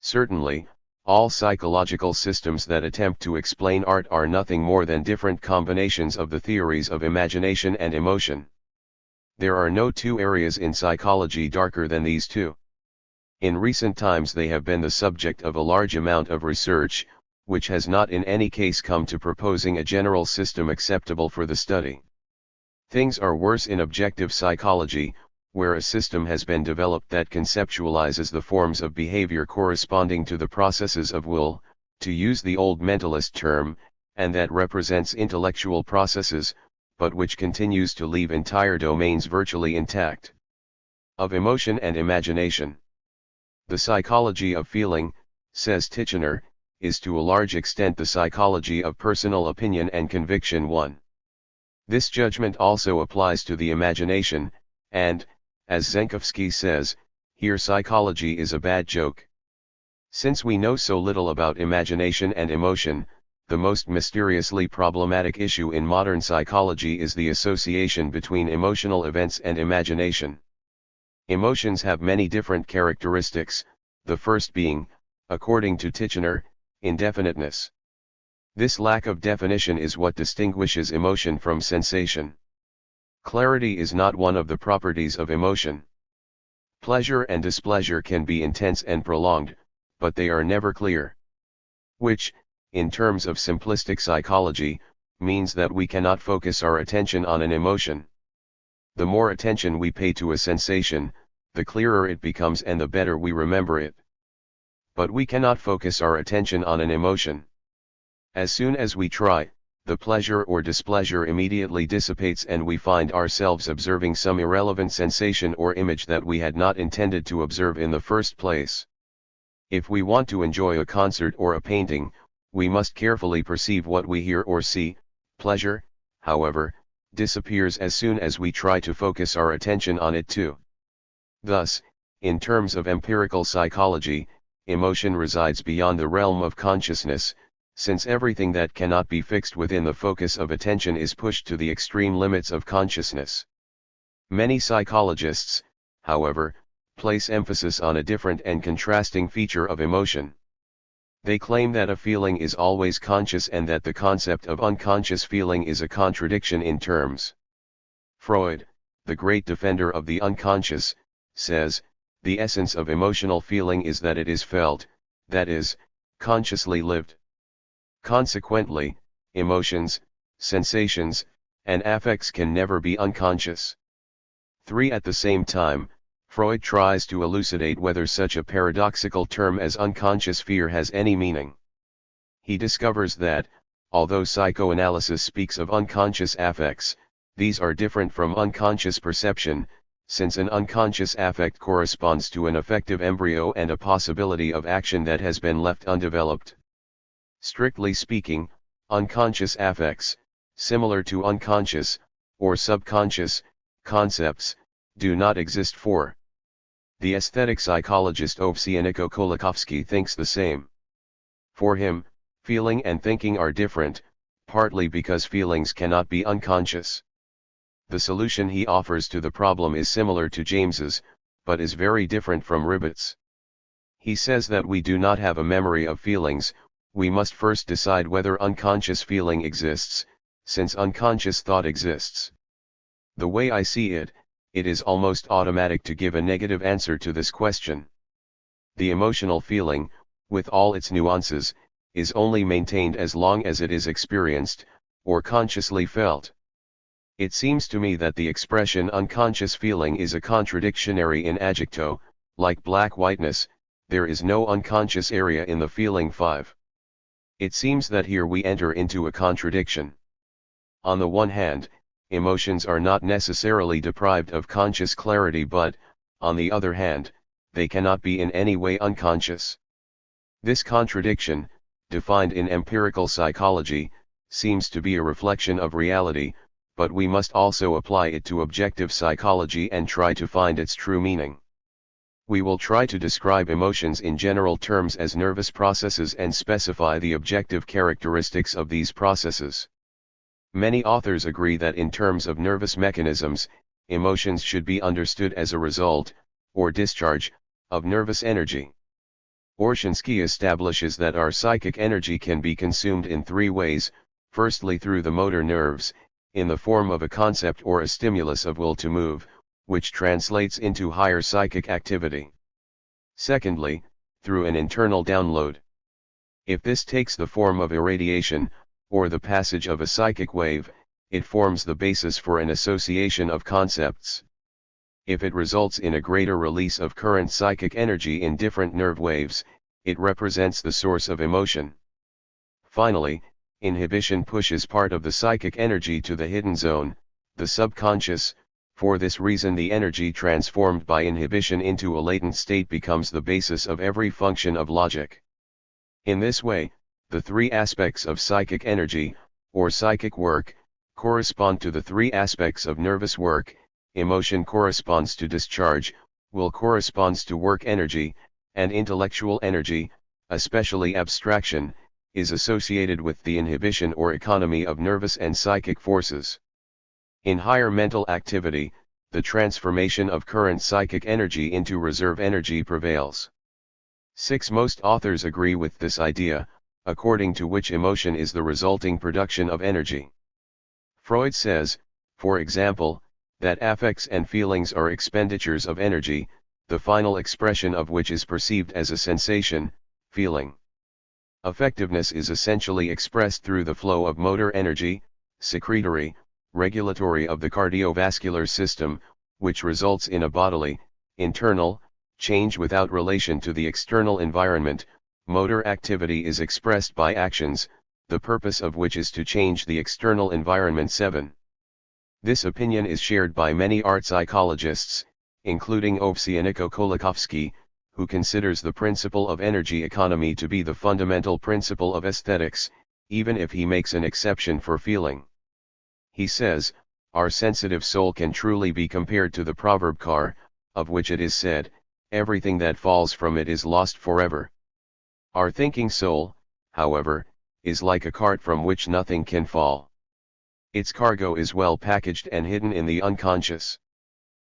Certainly, all psychological systems that attempt to explain art are nothing more than different combinations of the theories of imagination and emotion. There are no two areas in psychology darker than these two. In recent times they have been the subject of a large amount of research, which has not in any case come to proposing a general system acceptable for the study. Things are worse in objective psychology, where a system has been developed that conceptualizes the forms of behavior corresponding to the processes of will, to use the old mentalist term, and that represents intellectual processes, but which continues to leave entire domains virtually intact. Of emotion and imagination. The psychology of feeling, says Titchener, is to a large extent the psychology of personal opinion and conviction one. This judgment also applies to the imagination, and, as Zenkovsky says, here psychology is a bad joke. Since we know so little about imagination and emotion, the most mysteriously problematic issue in modern psychology is the association between emotional events and imagination. Emotions have many different characteristics, the first being, according to Titchener, indefiniteness. This lack of definition is what distinguishes emotion from sensation. Clarity is not one of the properties of emotion. Pleasure and displeasure can be intense and prolonged, but they are never clear. Which, in terms of simplistic psychology, means that we cannot focus our attention on an emotion. The more attention we pay to a sensation, the clearer it becomes and the better we remember it. But we cannot focus our attention on an emotion. As soon as we try, the pleasure or displeasure immediately dissipates and we find ourselves observing some irrelevant sensation or image that we had not intended to observe in the first place. If we want to enjoy a concert or a painting, we must carefully perceive what we hear or see. Pleasure, however, disappears as soon as we try to focus our attention on it too. Thus, in terms of empirical psychology, emotion resides beyond the realm of consciousness, since everything that cannot be fixed within the focus of attention is pushed to the extreme limits of consciousness. Many psychologists, however, place emphasis on a different and contrasting feature of emotion. They claim that a feeling is always conscious and that the concept of unconscious feeling is a contradiction in terms. Freud, the great defender of the unconscious, says, the essence of emotional feeling is that it is felt, that is, consciously lived. Consequently, emotions, sensations, and affects can never be unconscious. 3. At the same time, Freud tries to elucidate whether such a paradoxical term as unconscious fear has any meaning. He discovers that, although psychoanalysis speaks of unconscious affects, these are different from unconscious perception, since an unconscious affect corresponds to an affective embryo and a possibility of action that has been left undeveloped. Strictly speaking, unconscious affects, similar to unconscious, or subconscious, concepts, do not exist for. The aesthetic psychologist Ovsyaniko Kolikovsky thinks the same. For him, feeling and thinking are different, partly because feelings cannot be unconscious. The solution he offers to the problem is similar to James's, but is very different from Ribot's. He says that we do not have a memory of feelings, we must first decide whether unconscious feeling exists, since unconscious thought exists. The way I see it, it is almost automatic to give a negative answer to this question. The emotional feeling, with all its nuances, is only maintained as long as it is experienced, or consciously felt. It seems to me that the expression unconscious feeling is a contradictionary in adjecto, like black-whiteness, there is no unconscious area in the feeling 5. It seems that here we enter into a contradiction. On the one hand, emotions are not necessarily deprived of conscious clarity, but, on the other hand, they cannot be in any way unconscious. This contradiction, defined in empirical psychology, seems to be a reflection of reality, but we must also apply it to objective psychology and try to find its true meaning. We will try to describe emotions in general terms as nervous processes and specify the objective characteristics of these processes. Many authors agree that in terms of nervous mechanisms, emotions should be understood as a result, or discharge, of nervous energy. Orshansky establishes that our psychic energy can be consumed in 3 ways, firstly through the motor nerves, in the form of a concept or a stimulus of will to move, which translates into higher psychic activity. Secondly, through an internal download. If this takes the form of irradiation, or the passage of a psychic wave, it forms the basis for an association of concepts. If it results in a greater release of current psychic energy in different nerve waves, it represents the source of emotion. Finally, inhibition pushes part of the psychic energy to the hidden zone, the subconscious. For this reason the energy transformed by inhibition into a latent state becomes the basis of every function of logic. In this way, the 3 aspects of psychic energy, or psychic work, correspond to the 3 aspects of nervous work. Emotion corresponds to discharge, will corresponds to work energy, and intellectual energy, especially abstraction, is associated with the inhibition or economy of nervous and psychic forces. In higher mental activity, the transformation of current psychic energy into reserve energy prevails. 6. Most authors agree with this idea, according to which emotion is the resulting production of energy. Freud says, for example, that affects and feelings are expenditures of energy, the final expression of which is perceived as a sensation, feeling. Affectiveness is essentially expressed through the flow of motor energy, secretory, regulatory of the cardiovascular system, which results in a bodily, internal, change without relation to the external environment. Motor activity is expressed by actions, the purpose of which is to change the external environment. 7. This opinion is shared by many art psychologists, including Ovsyaniko Kolikovsky, who considers the principle of energy economy to be the fundamental principle of aesthetics, even if he makes an exception for feeling. He says, our sensitive soul can truly be compared to the proverb car, of which it is said, everything that falls from it is lost forever. Our thinking soul, however, is like a cart from which nothing can fall. Its cargo is well packaged and hidden in the unconscious.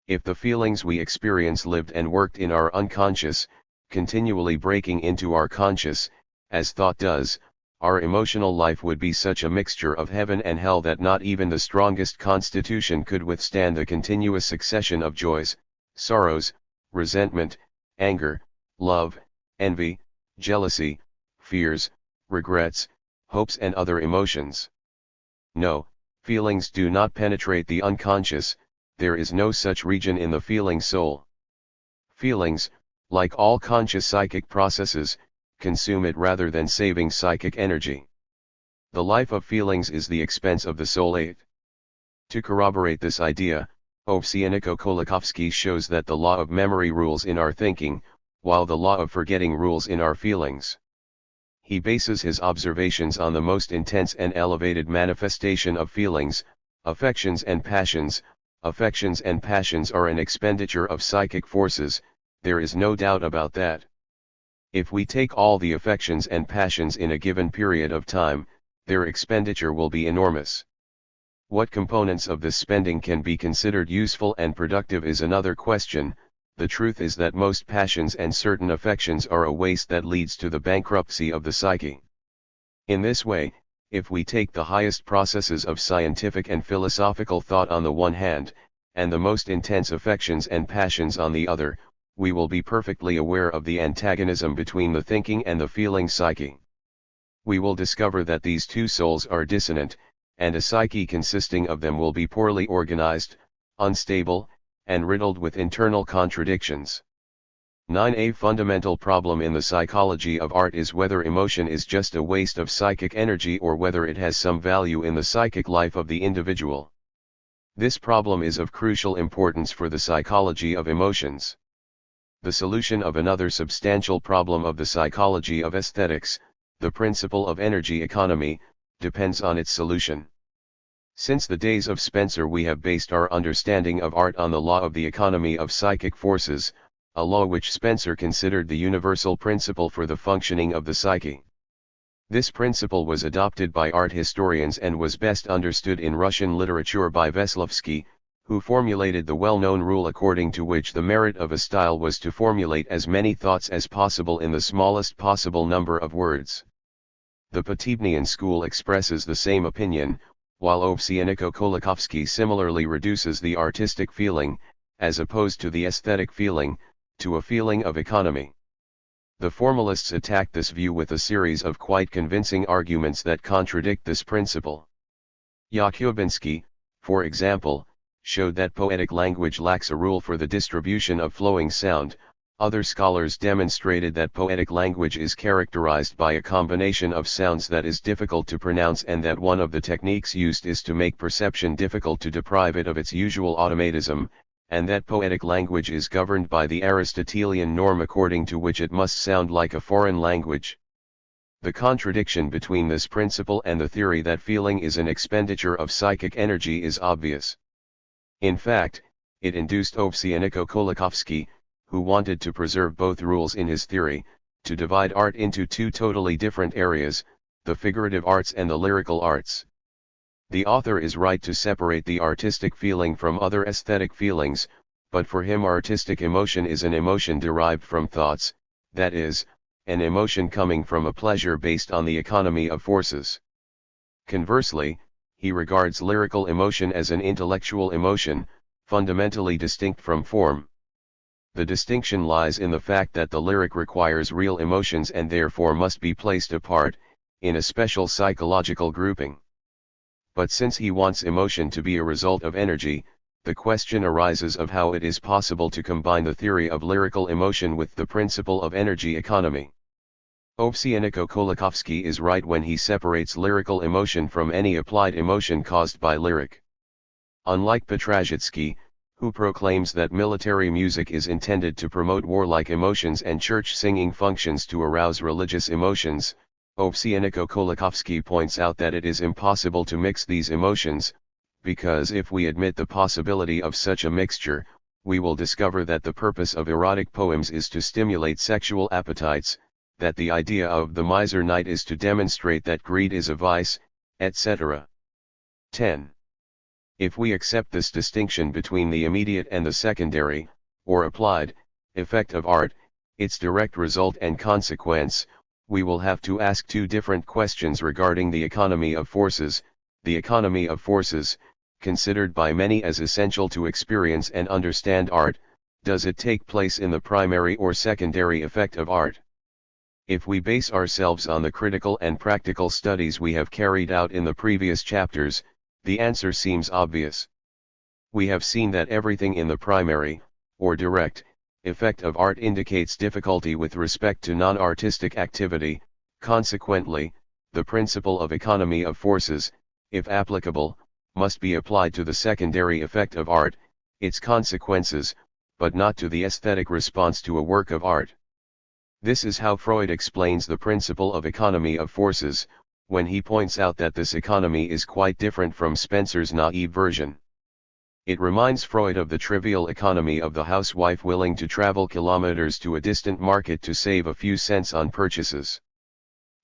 If the feelings we experience lived and worked in our unconscious, continually breaking into our conscious, as thought does, our emotional life would be such a mixture of heaven and hell that not even the strongest constitution could withstand the continuous succession of joys, sorrows, resentment, anger, love, envy, jealousy, fears, regrets, hopes and other emotions. No, feelings do not penetrate the unconscious, there is no such region in the feeling soul. Feelings, like all conscious psychic processes, consume it rather than saving psychic energy. The life of feelings is the expense of the soul. 8. To corroborate this idea, Ovsyaniko Kolikovsky shows that the law of memory rules in our thinking, while the law of forgetting rules in our feelings. he bases his observations on the most intense and elevated manifestation of feelings, affections and passions. Affections and passions are an expenditure of psychic forces, there is no doubt about that. If we take all the affections and passions in a given period of time, their expenditure will be enormous. What components of this spending can be considered useful and productive is another question. The truth is that most passions and certain affections are a waste that leads to the bankruptcy of the psyche. In this way, if we take the highest processes of scientific and philosophical thought on the one hand, and the most intense affections and passions on the other, we will be perfectly aware of the antagonism between the thinking and the feeling psyche. We will discover that these two souls are dissonant, and a psyche consisting of them will be poorly organized, unstable, and riddled with internal contradictions. 9. A fundamental problem in the psychology of art is whether emotion is just a waste of psychic energy or whether it has some value in the psychic life of the individual. This problem is of crucial importance for the psychology of emotions. The solution of another substantial problem of the psychology of aesthetics, the principle of energy economy, depends on its solution. Since the days of Spencer we have based our understanding of art on the law of the economy of psychic forces, a law which Spencer considered the universal principle for the functioning of the psyche. This principle was adopted by art historians and was best understood in Russian literature by Veslovsky, who formulated the well-known rule according to which the merit of a style was to formulate as many thoughts as possible in the smallest possible number of words. The Potebnian school expresses the same opinion, while Ovsienko-Kolakowski similarly reduces the artistic feeling, as opposed to the aesthetic feeling, to a feeling of economy. The formalists attack this view with a series of quite convincing arguments that contradict this principle. Yakubinsky, for example, showed that poetic language lacks a rule for the distribution of flowing sound. Other scholars demonstrated that poetic language is characterized by a combination of sounds that is difficult to pronounce and that one of the techniques used is to make perception difficult to deprive it of its usual automatism, and that poetic language is governed by the Aristotelian norm according to which it must sound like a foreign language. The contradiction between this principle and the theory that feeling is an expenditure of psychic energy is obvious. In fact, it induced Ovsienko-Kolakowski, who wanted to preserve both rules in his theory, to divide art into two totally different areas, the figurative arts and the lyrical arts. The author is right to separate the artistic feeling from other aesthetic feelings, but for him artistic emotion is an emotion derived from thoughts, that is, an emotion coming from a pleasure based on the economy of forces. Conversely, he regards lyrical emotion as an intellectual emotion, fundamentally distinct from form. The distinction lies in the fact that the lyric requires real emotions and therefore must be placed apart, in a special psychological grouping. But since he wants emotion to be a result of energy, the question arises of how it is possible to combine the theory of lyrical emotion with the principle of energy economy. Ovsienko-Kolakowski is right when he separates lyrical emotion from any applied emotion caused by lyric. Unlike Petrashitsky, who proclaims that military music is intended to promote warlike emotions and church singing functions to arouse religious emotions, Ovsienko-Kolakowski points out that it is impossible to mix these emotions, because if we admit the possibility of such a mixture, we will discover that the purpose of erotic poems is to stimulate sexual appetites, that the idea of the miser knight is to demonstrate that greed is a vice, etc. 10. If we accept this distinction between the immediate and the secondary, or applied, effect of art, its direct result and consequence, we will have to ask two different questions regarding the economy of forces. The economy of forces, considered by many as essential to experience and understand art, does it take place in the primary or secondary effect of art? If we base ourselves on the critical and practical studies we have carried out in the previous chapters, the answer seems obvious. We have seen that everything in the primary, or direct, effect of art indicates difficulty with respect to non-artistic activity. Consequently, the principle of economy of forces, if applicable, must be applied to the secondary effect of art, its consequences, but not to the aesthetic response to a work of art. This is how Freud explains the principle of economy of forces, when he points out that this economy is quite different from Spencer's naive version. It reminds Freud of the trivial economy of the housewife willing to travel kilometers to a distant market to save a few cents on purchases.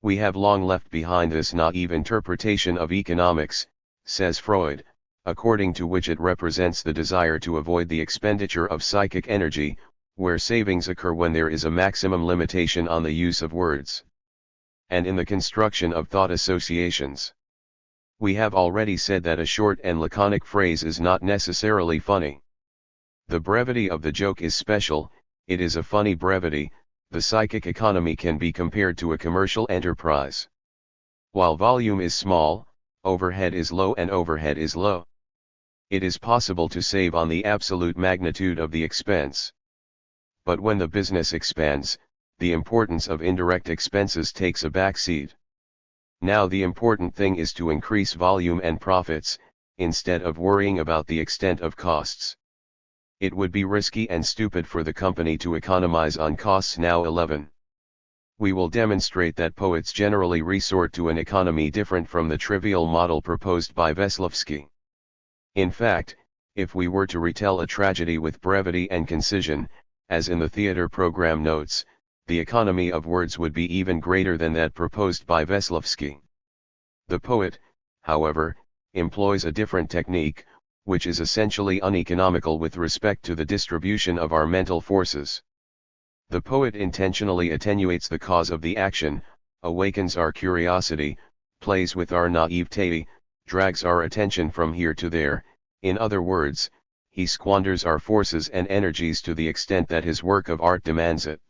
We have long left behind this naive interpretation of economics, says Freud, according to which it represents the desire to avoid the expenditure of psychic energy, where savings occur when there is a maximum limitation on the use of words, and in the construction of thought associations. We have already said that a short and laconic phrase is not necessarily funny. The brevity of the joke is special, it is a funny brevity. The psychic economy can be compared to a commercial enterprise. While volume is small, overhead is low and overhead is low. It is possible to save on the absolute magnitude of the expense. But when the business expands, the importance of indirect expenses takes a backseat. Now the important thing is to increase volume and profits, instead of worrying about the extent of costs. It would be risky and stupid for the company to economize on costs now. 11. We will demonstrate that poets generally resort to an economy different from the trivial model proposed by Veslovsky. In fact, if we were to retell a tragedy with brevity and concision, as in the theater program notes, the economy of words would be even greater than that proposed by Veslovsky. The poet, however, employs a different technique, which is essentially uneconomical with respect to the distribution of our mental forces. The poet intentionally attenuates the cause of the action, awakens our curiosity, plays with our naivete, drags our attention from here to there. In other words, he squanders our forces and energies to the extent that his work of art demands it.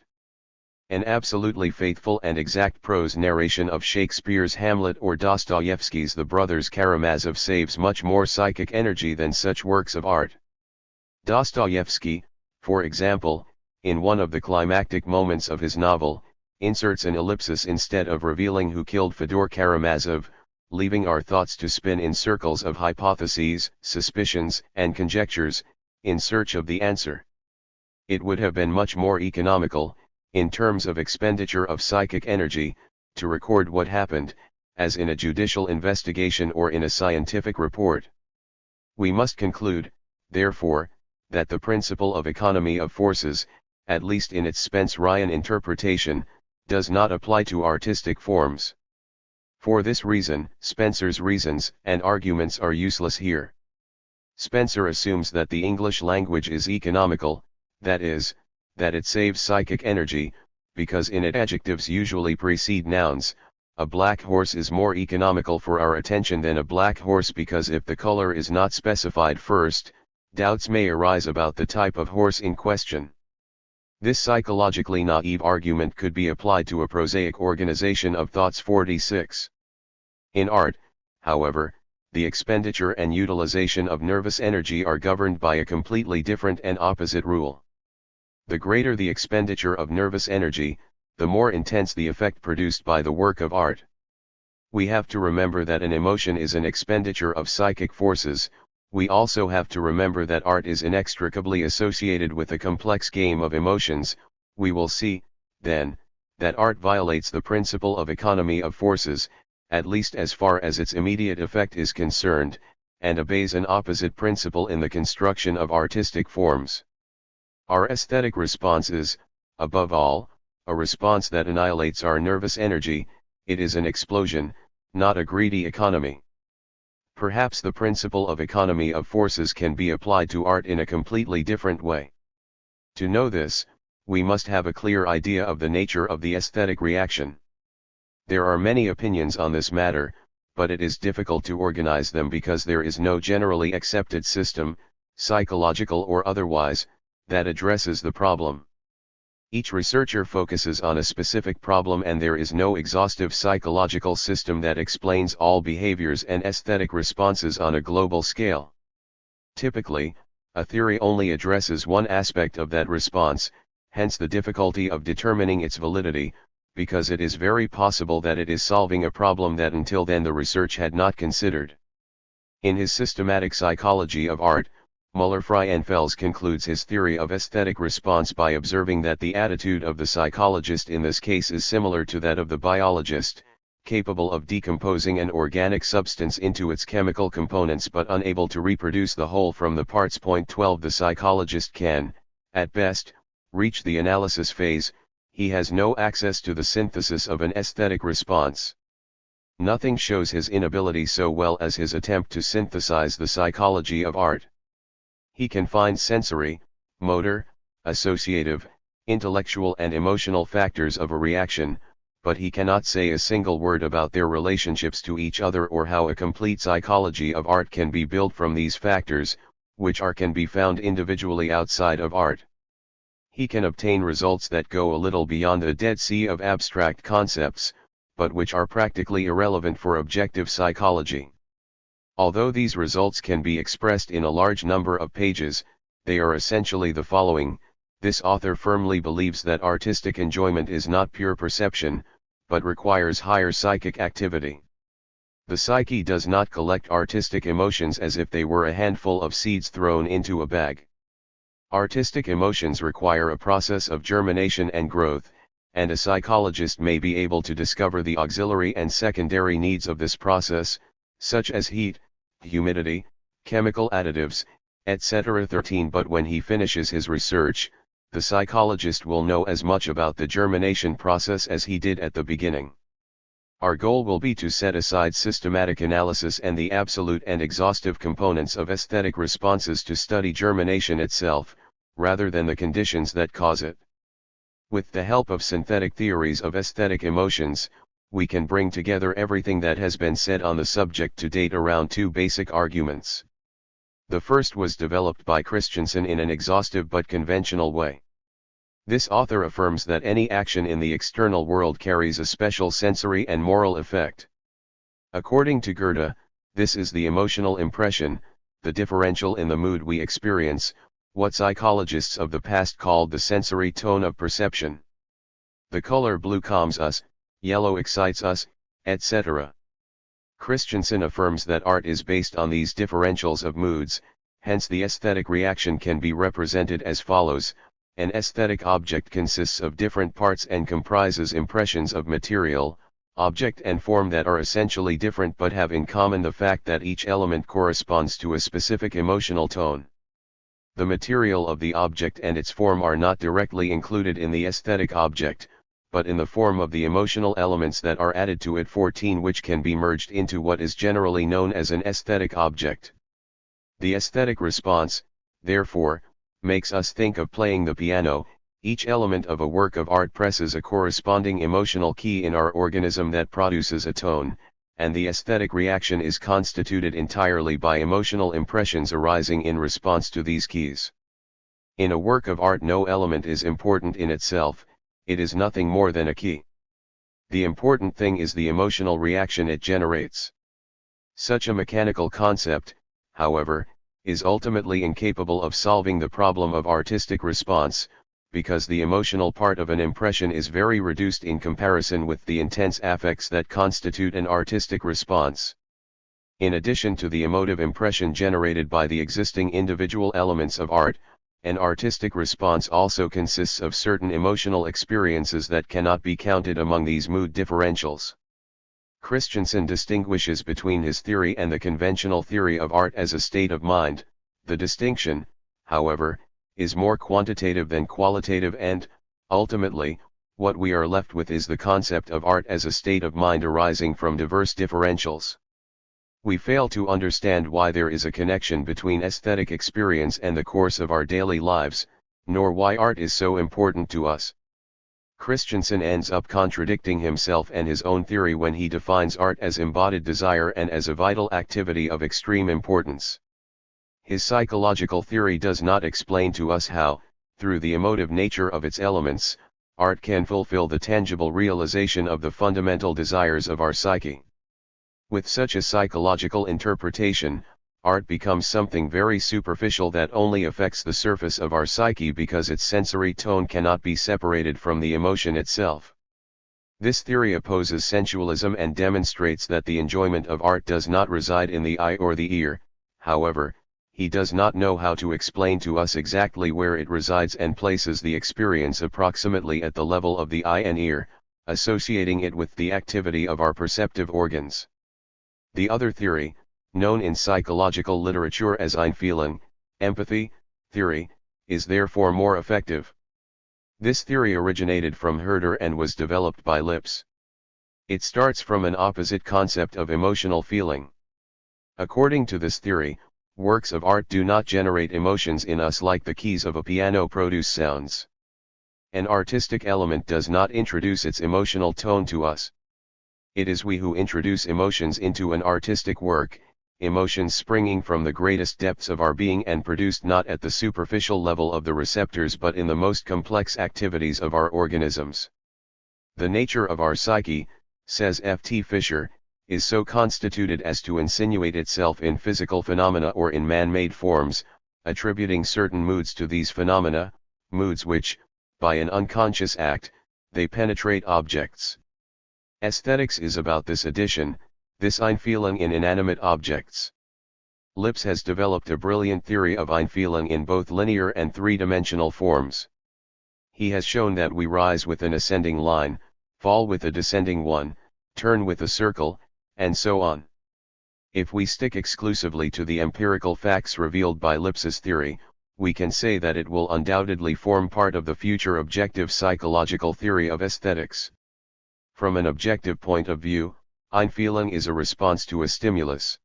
An absolutely faithful and exact prose narration of Shakespeare's Hamlet or Dostoevsky's The Brothers Karamazov saves much more psychic energy than such works of art. Dostoevsky, for example, in one of the climactic moments of his novel, inserts an ellipsis instead of revealing who killed Fyodor Karamazov, leaving our thoughts to spin in circles of hypotheses, suspicions, and conjectures, in search of the answer. It would have been much more economical, in terms of expenditure of psychic energy, to record what happened, as in a judicial investigation or in a scientific report. We must conclude, therefore, that the principle of economy of forces, at least in its Spencerian interpretation, does not apply to artistic forms. For this reason, Spencer's reasons and arguments are useless here. Spencer assumes that the English language is economical, that is, that it saves psychic energy, because in it adjectives usually precede nouns. A black horse is more economical for our attention than a black horse because if the color is not specified first, doubts may arise about the type of horse in question. This psychologically naive argument could be applied to a prosaic organization of thoughts. 46. In art, however, the expenditure and utilization of nervous energy are governed by a completely different and opposite rule. The greater the expenditure of nervous energy, the more intense the effect produced by the work of art. We have to remember that an emotion is an expenditure of psychic forces. We also have to remember that art is inextricably associated with a complex game of emotions. We will see, then, that art violates the principle of economy of forces, at least as far as its immediate effect is concerned, and obeys an opposite principle in the construction of artistic forms. Our aesthetic response is, above all, a response that annihilates our nervous energy. It is an explosion, not a greedy economy. Perhaps the principle of economy of forces can be applied to art in a completely different way. To know this, we must have a clear idea of the nature of the aesthetic reaction. There are many opinions on this matter, but it is difficult to organize them because there is no generally accepted system, psychological or otherwise, that addresses the problem. Each researcher focuses on a specific problem and there is no exhaustive psychological system that explains all behaviors and aesthetic responses on a global scale. Typically, a theory only addresses one aspect of that response, hence the difficulty of determining its validity, because it is very possible that it is solving a problem that until then the research had not considered. In his systematic psychology of art, Müller-Frauenfels concludes his theory of aesthetic response by observing that the attitude of the psychologist in this case is similar to that of the biologist, capable of decomposing an organic substance into its chemical components but unable to reproduce the whole from the parts. 12 The psychologist can, at best, reach the analysis phase. He has no access to the synthesis of an aesthetic response. Nothing shows his inability so well as his attempt to synthesize the psychology of art. He can find sensory, motor, associative, intellectual and emotional factors of a reaction, but he cannot say a single word about their relationships to each other or how a complete psychology of art can be built from these factors, which can be found individually outside of art. He can obtain results that go a little beyond the Dead Sea of abstract concepts, but which are practically irrelevant for objective psychology. Although these results can be expressed in a large number of pages, they are essentially the following. This author firmly believes that artistic enjoyment is not pure perception, but requires higher psychic activity. The psyche does not collect artistic emotions as if they were a handful of seeds thrown into a bag. Artistic emotions require a process of germination and growth, and a psychologist may be able to discover the auxiliary and secondary needs of this process, such as heat, humidity, chemical additives, etc. 13 But when he finishes his research, the psychologist will know as much about the germination process as he did at the beginning. Our goal will be to set aside systematic analysis and the absolute and exhaustive components of aesthetic responses to study germination itself, rather than the conditions that cause it. With the help of synthetic theories of aesthetic emotions, we can bring together everything that has been said on the subject to date around two basic arguments. The first was developed by Christensen in an exhaustive but conventional way. This author affirms that any action in the external world carries a special sensory and moral effect. According to Goethe, this is the emotional impression, the differential in the mood we experience, what psychologists of the past called the sensory tone of perception. The color blue calms us, yellow excites us, etc. Christensen affirms that art is based on these differentials of moods, hence the aesthetic reaction can be represented as follows. An aesthetic object consists of different parts and comprises impressions of material, object and form that are essentially different but have in common the fact that each element corresponds to a specific emotional tone. The material of the object and its form are not directly included in the aesthetic object, but in the form of the emotional elements that are added to it. 14 Which can be merged into what is generally known as an aesthetic object. The aesthetic response, therefore, makes us think of playing the piano. Each element of a work of art presses a corresponding emotional key in our organism that produces a tone, and the aesthetic reaction is constituted entirely by emotional impressions arising in response to these keys. In a work of art no element is important in itself, it is nothing more than a key. The important thing is the emotional reaction it generates. Such a mechanical concept, however, is ultimately incapable of solving the problem of artistic response, because the emotional part of an impression is very reduced in comparison with the intense affects that constitute an artistic response. In addition to the emotive impression generated by the existing individual elements of art, an artistic response also consists of certain emotional experiences that cannot be counted among these mood differentials. Christensen distinguishes between his theory and the conventional theory of art as a state of mind. The distinction, however, is more quantitative than qualitative and, ultimately, what we are left with is the concept of art as a state of mind arising from diverse differentials. We fail to understand why there is a connection between aesthetic experience and the course of our daily lives, nor why art is so important to us. Christensen ends up contradicting himself and his own theory when he defines art as embodied desire and as a vital activity of extreme importance. His psychological theory does not explain to us how, through the emotive nature of its elements, art can fulfill the tangible realization of the fundamental desires of our psyche. With such a psychological interpretation, art becomes something very superficial that only affects the surface of our psyche because its sensory tone cannot be separated from the emotion itself. This theory opposes sensualism and demonstrates that the enjoyment of art does not reside in the eye or the ear. However, he does not know how to explain to us exactly where it resides and places the experience approximately at the level of the eye and ear, associating it with the activity of our perceptive organs. The other theory, known in psychological literature as Einfühlung, empathy, theory, is therefore more effective. This theory originated from Herder and was developed by Lipps. It starts from an opposite concept of emotional feeling. According to this theory, works of art do not generate emotions in us like the keys of a piano produce sounds. An artistic element does not introduce its emotional tone to us. It is we who introduce emotions into an artistic work, emotions springing from the greatest depths of our being and produced not at the superficial level of the receptors but in the most complex activities of our organisms. The nature of our psyche, says F. T. Fisher, is so constituted as to insinuate itself in physical phenomena or in man-made forms, attributing certain moods to these phenomena, moods which, by an unconscious act, they penetrate objects. Aesthetics is about this addition, this Einfühlung in inanimate objects. Lipps has developed a brilliant theory of Einfühlung in both linear and three-dimensional forms. He has shown that we rise with an ascending line, fall with a descending one, turn with a circle, and so on. If we stick exclusively to the empirical facts revealed by Lipps's theory, we can say that it will undoubtedly form part of the future objective psychological theory of aesthetics. From an objective point of view, Einfühlung is a response to a stimulus.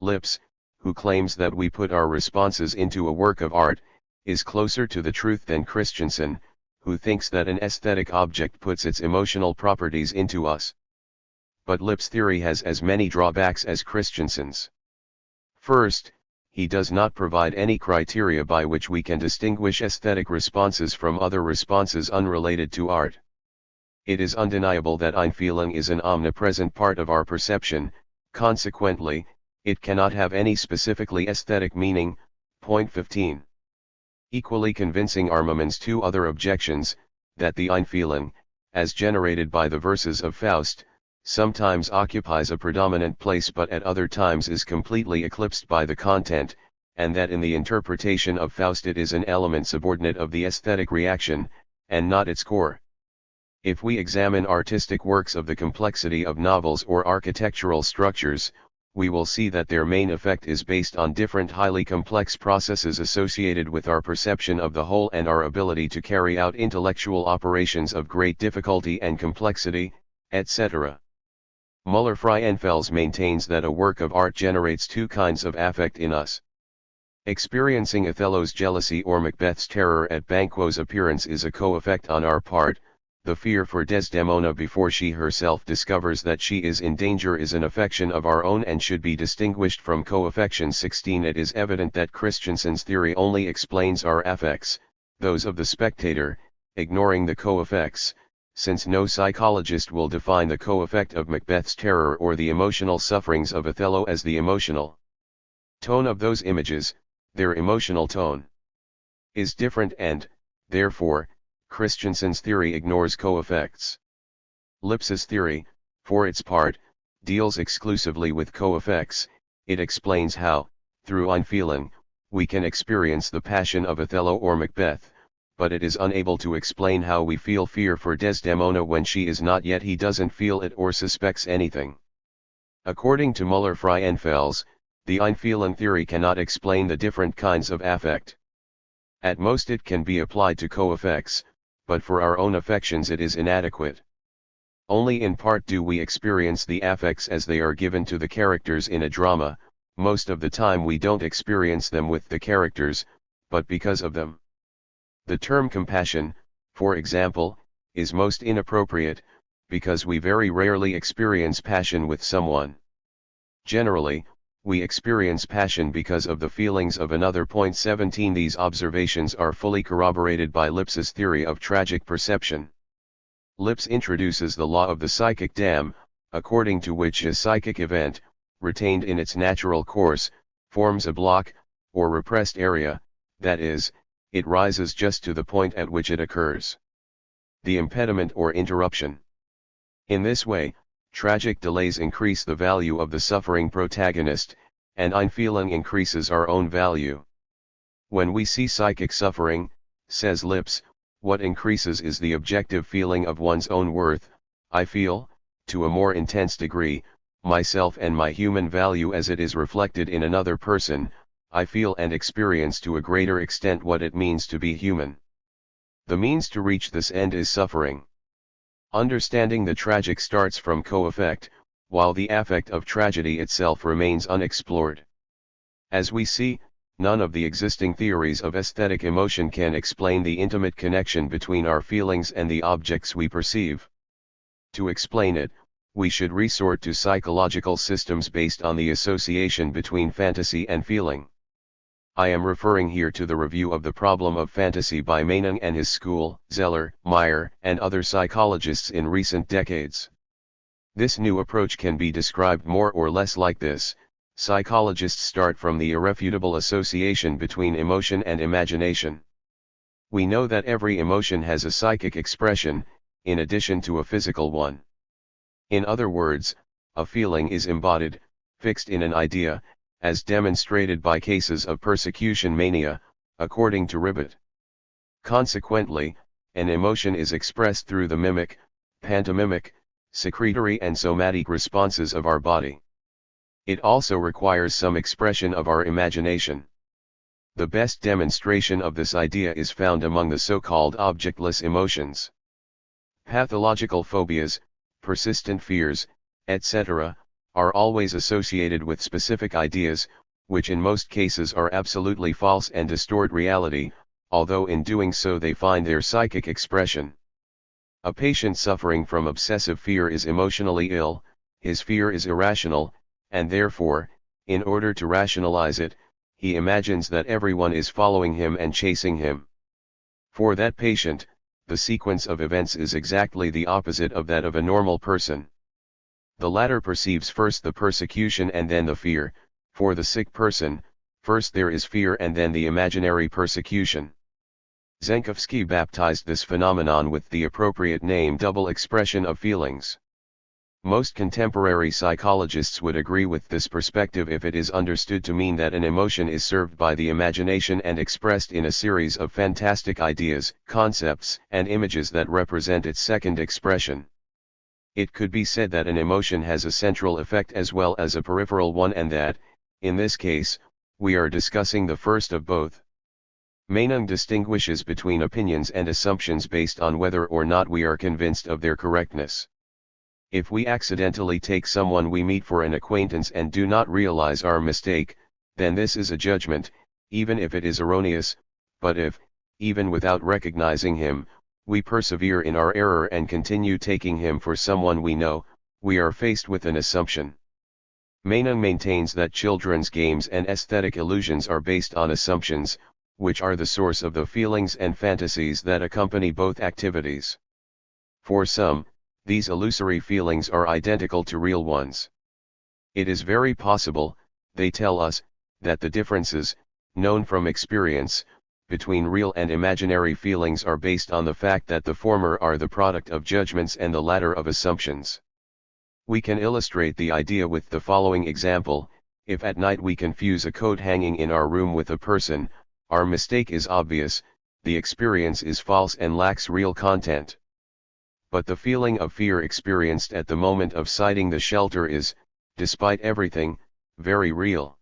Lipps, who claims that we put our responses into a work of art, is closer to the truth than Christensen, who thinks that an aesthetic object puts its emotional properties into us. But Lipps' theory has as many drawbacks as Christensen's. First, he does not provide any criteria by which we can distinguish aesthetic responses from other responses unrelated to art. It is undeniable that Einfühlung is an omnipresent part of our perception, consequently, it cannot have any specifically aesthetic meaning. Point 15. Equally convincing are Mammann's two other objections, that the Einfühlung, as generated by the verses of Faust, sometimes occupies a predominant place but at other times is completely eclipsed by the content, and that in the interpretation of Faust it is an element subordinate of the aesthetic reaction, and not its core. If we examine artistic works of the complexity of novels or architectural structures, we will see that their main effect is based on different highly complex processes associated with our perception of the whole and our ability to carry out intellectual operations of great difficulty and complexity, etc. Müller-Frauenfels maintains that a work of art generates two kinds of affect in us. Experiencing Othello's jealousy or Macbeth's terror at Banquo's appearance is a co-effect on our part. The fear for Desdemona before she herself discovers that she is in danger is an affection of our own and should be distinguished from co-affection. 16. It is evident that Christensen's theory only explains our affects, those of the spectator, ignoring the co-effects, since no psychologist will define the co-effect of Macbeth's terror or the emotional sufferings of Othello as the emotional tone of those images. Their emotional tone is different and, therefore, Christensen's theory ignores co-effects. Lipps's theory, for its part, deals exclusively with co-effects. It explains how, through Einfühlung, we can experience the passion of Othello or Macbeth, but it is unable to explain how we feel fear for Desdemona when she is not yet he doesn't feel it or suspects anything. According to Müller-Frauenfels, the Einfühlung theory cannot explain the different kinds of affect. At most it can be applied to co-effects, but for our own affections it is inadequate. Only in part do we experience the affects as they are given to the characters in a drama. Most of the time we don't experience them with the characters, but because of them. The term compassion, for example, is most inappropriate, because we very rarely experience passion with someone. Generally, we experience passion because of the feelings of another. 17. These observations are fully corroborated by Lipps's theory of tragic perception. Lipps introduces the law of the psychic dam, according to which a psychic event, retained in its natural course, forms a block, or repressed area, that is, it rises just to the point at which it occurs. The impediment or interruption. In this way, tragic delays increase the value of the suffering protagonist, and ein feeling increases our own value. When we see psychic suffering, says Lips, what increases is the objective feeling of one's own worth. I feel, to a more intense degree, myself and my human value as it is reflected in another person. I feel and experience to a greater extent what it means to be human. The means to reach this end is suffering. Understanding the tragic starts from co-affect, while the affect of tragedy itself remains unexplored. As we see, none of the existing theories of aesthetic emotion can explain the intimate connection between our feelings and the objects we perceive. To explain it, we should resort to psychological systems based on the association between fantasy and feeling. I am referring here to the review of the problem of fantasy by Meinong and his school, Zeller, Meyer, and other psychologists in recent decades. This new approach can be described more or less like this. Psychologists start from the irrefutable association between emotion and imagination. We know that every emotion has a psychic expression, in addition to a physical one. In other words, a feeling is embodied, fixed in an idea, as demonstrated by cases of persecution mania, according to Ribbett. Consequently, an emotion is expressed through the mimic, pantomimic, secretory and somatic responses of our body. It also requires some expression of our imagination. The best demonstration of this idea is found among the so-called objectless emotions. Pathological phobias, persistent fears, etc., are always associated with specific ideas, which in most cases are absolutely false and distort reality, although in doing so they find their psychic expression. A patient suffering from obsessive fear is emotionally ill, his fear is irrational, and therefore, in order to rationalize it, he imagines that everyone is following him and chasing him. For that patient, the sequence of events is exactly the opposite of that of a normal person. The latter perceives first the persecution and then the fear. For the sick person, first there is fear and then the imaginary persecution. Zenkovsky baptized this phenomenon with the appropriate name double expression of feelings. Most contemporary psychologists would agree with this perspective if it is understood to mean that an emotion is served by the imagination and expressed in a series of fantastic ideas, concepts, and images that represent its second expression. It could be said that an emotion has a central effect as well as a peripheral one, and that, in this case, we are discussing the first of both. Meinong distinguishes between opinions and assumptions based on whether or not we are convinced of their correctness. If we accidentally take someone we meet for an acquaintance and do not realize our mistake, then this is a judgment, even if it is erroneous. But if, even without recognizing him, we persevere in our error and continue taking him for someone we know, we are faced with an assumption. Meinong maintains that children's games and aesthetic illusions are based on assumptions, which are the source of the feelings and fantasies that accompany both activities. For some, these illusory feelings are identical to real ones. It is very possible, they tell us, that the differences, known from experience, between real and imaginary feelings are based on the fact that the former are the product of judgments and the latter of assumptions. We can illustrate the idea with the following example: if at night we confuse a coat hanging in our room with a person, our mistake is obvious, the experience is false and lacks real content. But the feeling of fear experienced at the moment of sighting the shelter is, despite everything, very real.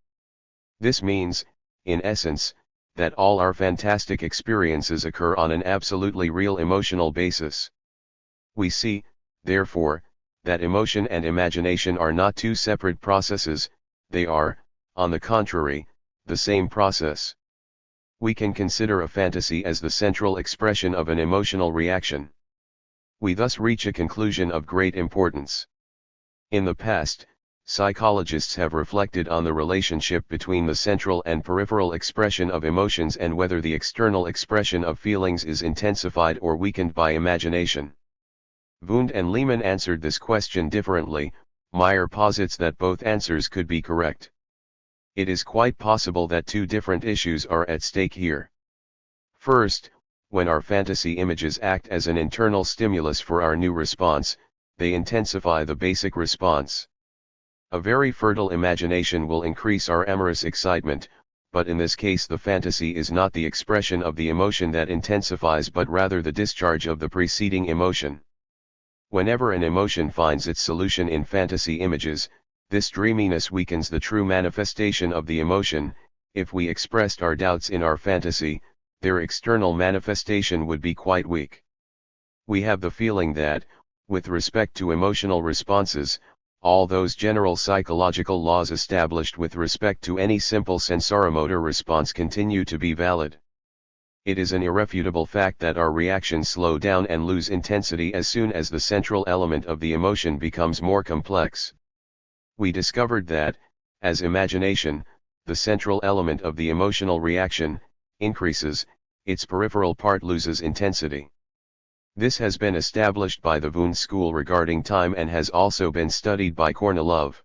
This means, in essence, that all our fantastic experiences occur on an absolutely real emotional basis. We see, therefore, that emotion and imagination are not two separate processes, they are, on the contrary, the same process. We can consider a fantasy as the central expression of an emotional reaction. We thus reach a conclusion of great importance. In the past, psychologists have reflected on the relationship between the central and peripheral expression of emotions and whether the external expression of feelings is intensified or weakened by imagination. Wundt and Lehmann answered this question differently. Meyer posits that both answers could be correct. It is quite possible that two different issues are at stake here. First, when our fantasy images act as an internal stimulus for our new response, they intensify the basic response. A very fertile imagination will increase our amorous excitement, but in this case the fantasy is not the expression of the emotion that intensifies but rather the discharge of the preceding emotion. Whenever an emotion finds its solution in fantasy images, this dreaminess weakens the true manifestation of the emotion. If we expressed our doubts in our fantasy, their external manifestation would be quite weak. We have the feeling that, with respect to emotional responses, all those general psychological laws established with respect to any simple sensoromotor response continue to be valid. It is an irrefutable fact that our reactions slow down and lose intensity as soon as the central element of the emotion becomes more complex. We discovered that, as imagination, the central element of the emotional reaction, increases, its peripheral part loses intensity. This has been established by the Wundt school regarding time and has also been studied by Kornilov.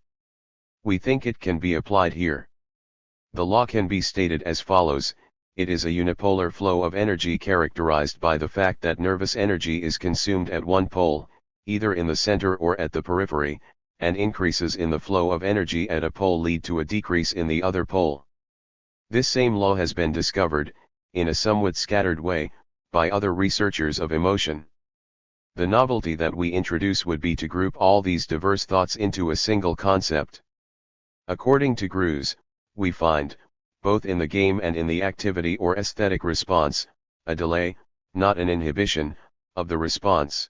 We think it can be applied here. The law can be stated as follows: it is a unipolar flow of energy characterized by the fact that nervous energy is consumed at one pole, either in the center or at the periphery, and increases in the flow of energy at a pole lead to a decrease in the other pole. This same law has been discovered, in a somewhat scattered way, by other researchers of emotion. The novelty that we introduce would be to group all these diverse thoughts into a single concept. According to Greuze, we find, both in the game and in the activity or aesthetic response, a delay, not an inhibition, of the response.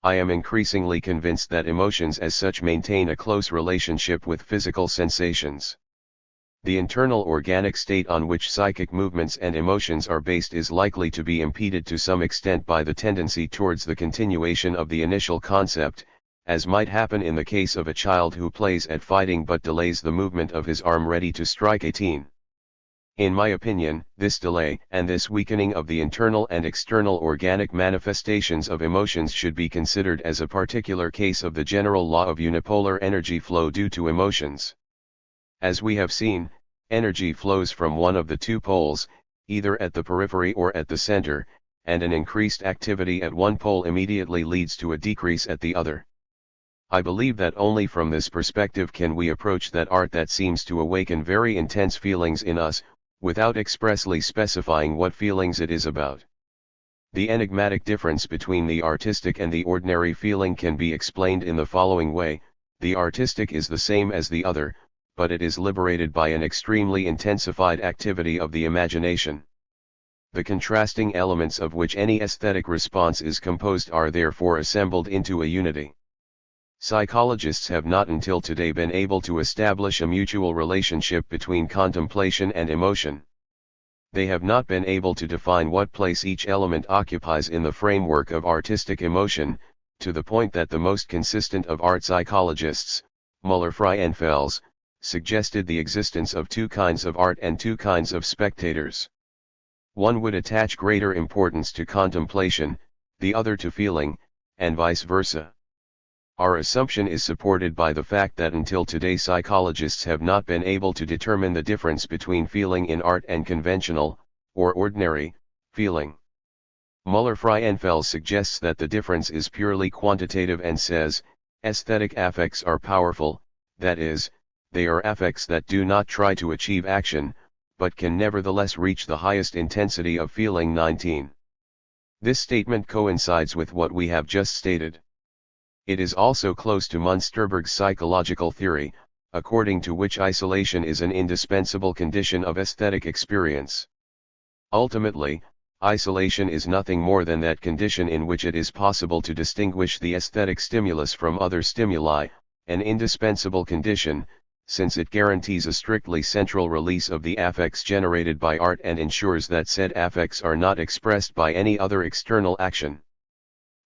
I am increasingly convinced that emotions as such maintain a close relationship with physical sensations. The internal organic state on which psychic movements and emotions are based is likely to be impeded to some extent by the tendency towards the continuation of the initial concept, as might happen in the case of a child who plays at fighting but delays the movement of his arm ready to strike a teen. In my opinion, this delay and this weakening of the internal and external organic manifestations of emotions should be considered as a particular case of the general law of unipolar energy flow due to emotions. As we have seen, energy flows from one of the two poles, either at the periphery or at the center, and an increased activity at one pole immediately leads to a decrease at the other. I believe that only from this perspective can we approach that art that seems to awaken very intense feelings in us, without expressly specifying what feelings it is about. The enigmatic difference between the artistic and the ordinary feeling can be explained in the following way: the artistic is the same as the other, but it is liberated by an extremely intensified activity of the imagination. The contrasting elements of which any aesthetic response is composed are therefore assembled into a unity. Psychologists have not until today been able to establish a mutual relationship between contemplation and emotion. They have not been able to define what place each element occupies in the framework of artistic emotion, to the point that the most consistent of art psychologists, Müller-Frauenfels, suggested the existence of two kinds of art and two kinds of spectators. One would attach greater importance to contemplation, the other to feeling, and vice versa. Our assumption is supported by the fact that until today psychologists have not been able to determine the difference between feeling in art and conventional, or ordinary, feeling. Müller-Frauenfels suggests that the difference is purely quantitative and says, aesthetic affects are powerful, that is, they are affects that do not try to achieve action, but can nevertheless reach the highest intensity of feeling. 19. This statement coincides with what we have just stated. It is also close to Münsterberg's psychological theory, according to which isolation is an indispensable condition of aesthetic experience. Ultimately, isolation is nothing more than that condition in which it is possible to distinguish the aesthetic stimulus from other stimuli, an indispensable condition, since it guarantees a strictly central release of the affects generated by art and ensures that said affects are not expressed by any other external action.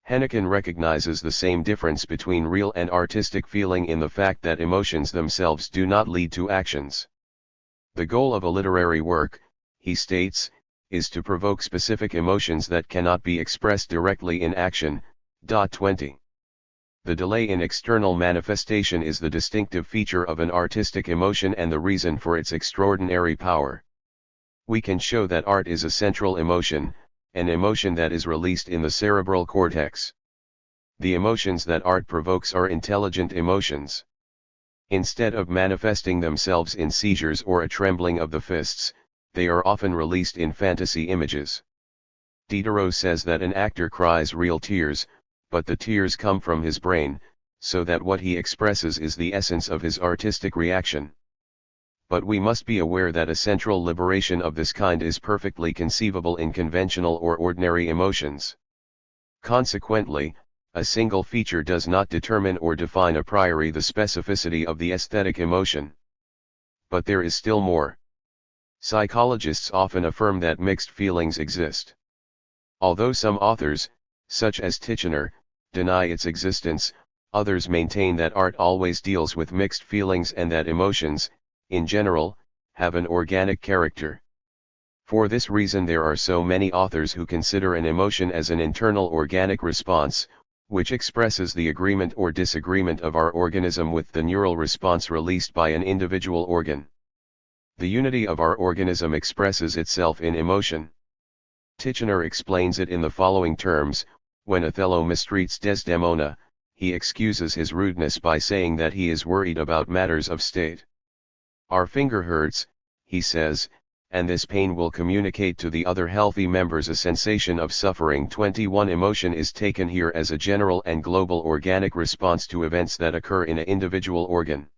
Hennecken recognizes the same difference between real and artistic feeling in the fact that emotions themselves do not lead to actions. The goal of a literary work, he states, is to provoke specific emotions that cannot be expressed directly in action. 20. The delay in external manifestation is the distinctive feature of an artistic emotion and the reason for its extraordinary power. We can show that art is a central emotion, an emotion that is released in the cerebral cortex. The emotions that art provokes are intelligent emotions. Instead of manifesting themselves in seizures or a trembling of the fists, they are often released in fantasy images. Diderot says that an actor cries real tears, but the tears come from his brain, so that what he expresses is the essence of his artistic reaction. But we must be aware that a central liberation of this kind is perfectly conceivable in conventional or ordinary emotions. Consequently, a single feature does not determine or define a priori the specificity of the aesthetic emotion. But there is still more. Psychologists often affirm that mixed feelings exist. Although some authors, such as Titchener, deny its existence, others maintain that art always deals with mixed feelings and that emotions, in general, have an organic character. For this reason there are so many authors who consider an emotion as an internal organic response, which expresses the agreement or disagreement of our organism with the neural response released by an individual organ. The unity of our organism expresses itself in emotion. Titchener explains it in the following terms: when Othello mistreats Desdemona, he excuses his rudeness by saying that he is worried about matters of state. Our finger hurts, he says, and this pain will communicate to the other healthy members a sensation of suffering. 21 Emotion is taken here as a general and global organic response to events that occur in an individual organ.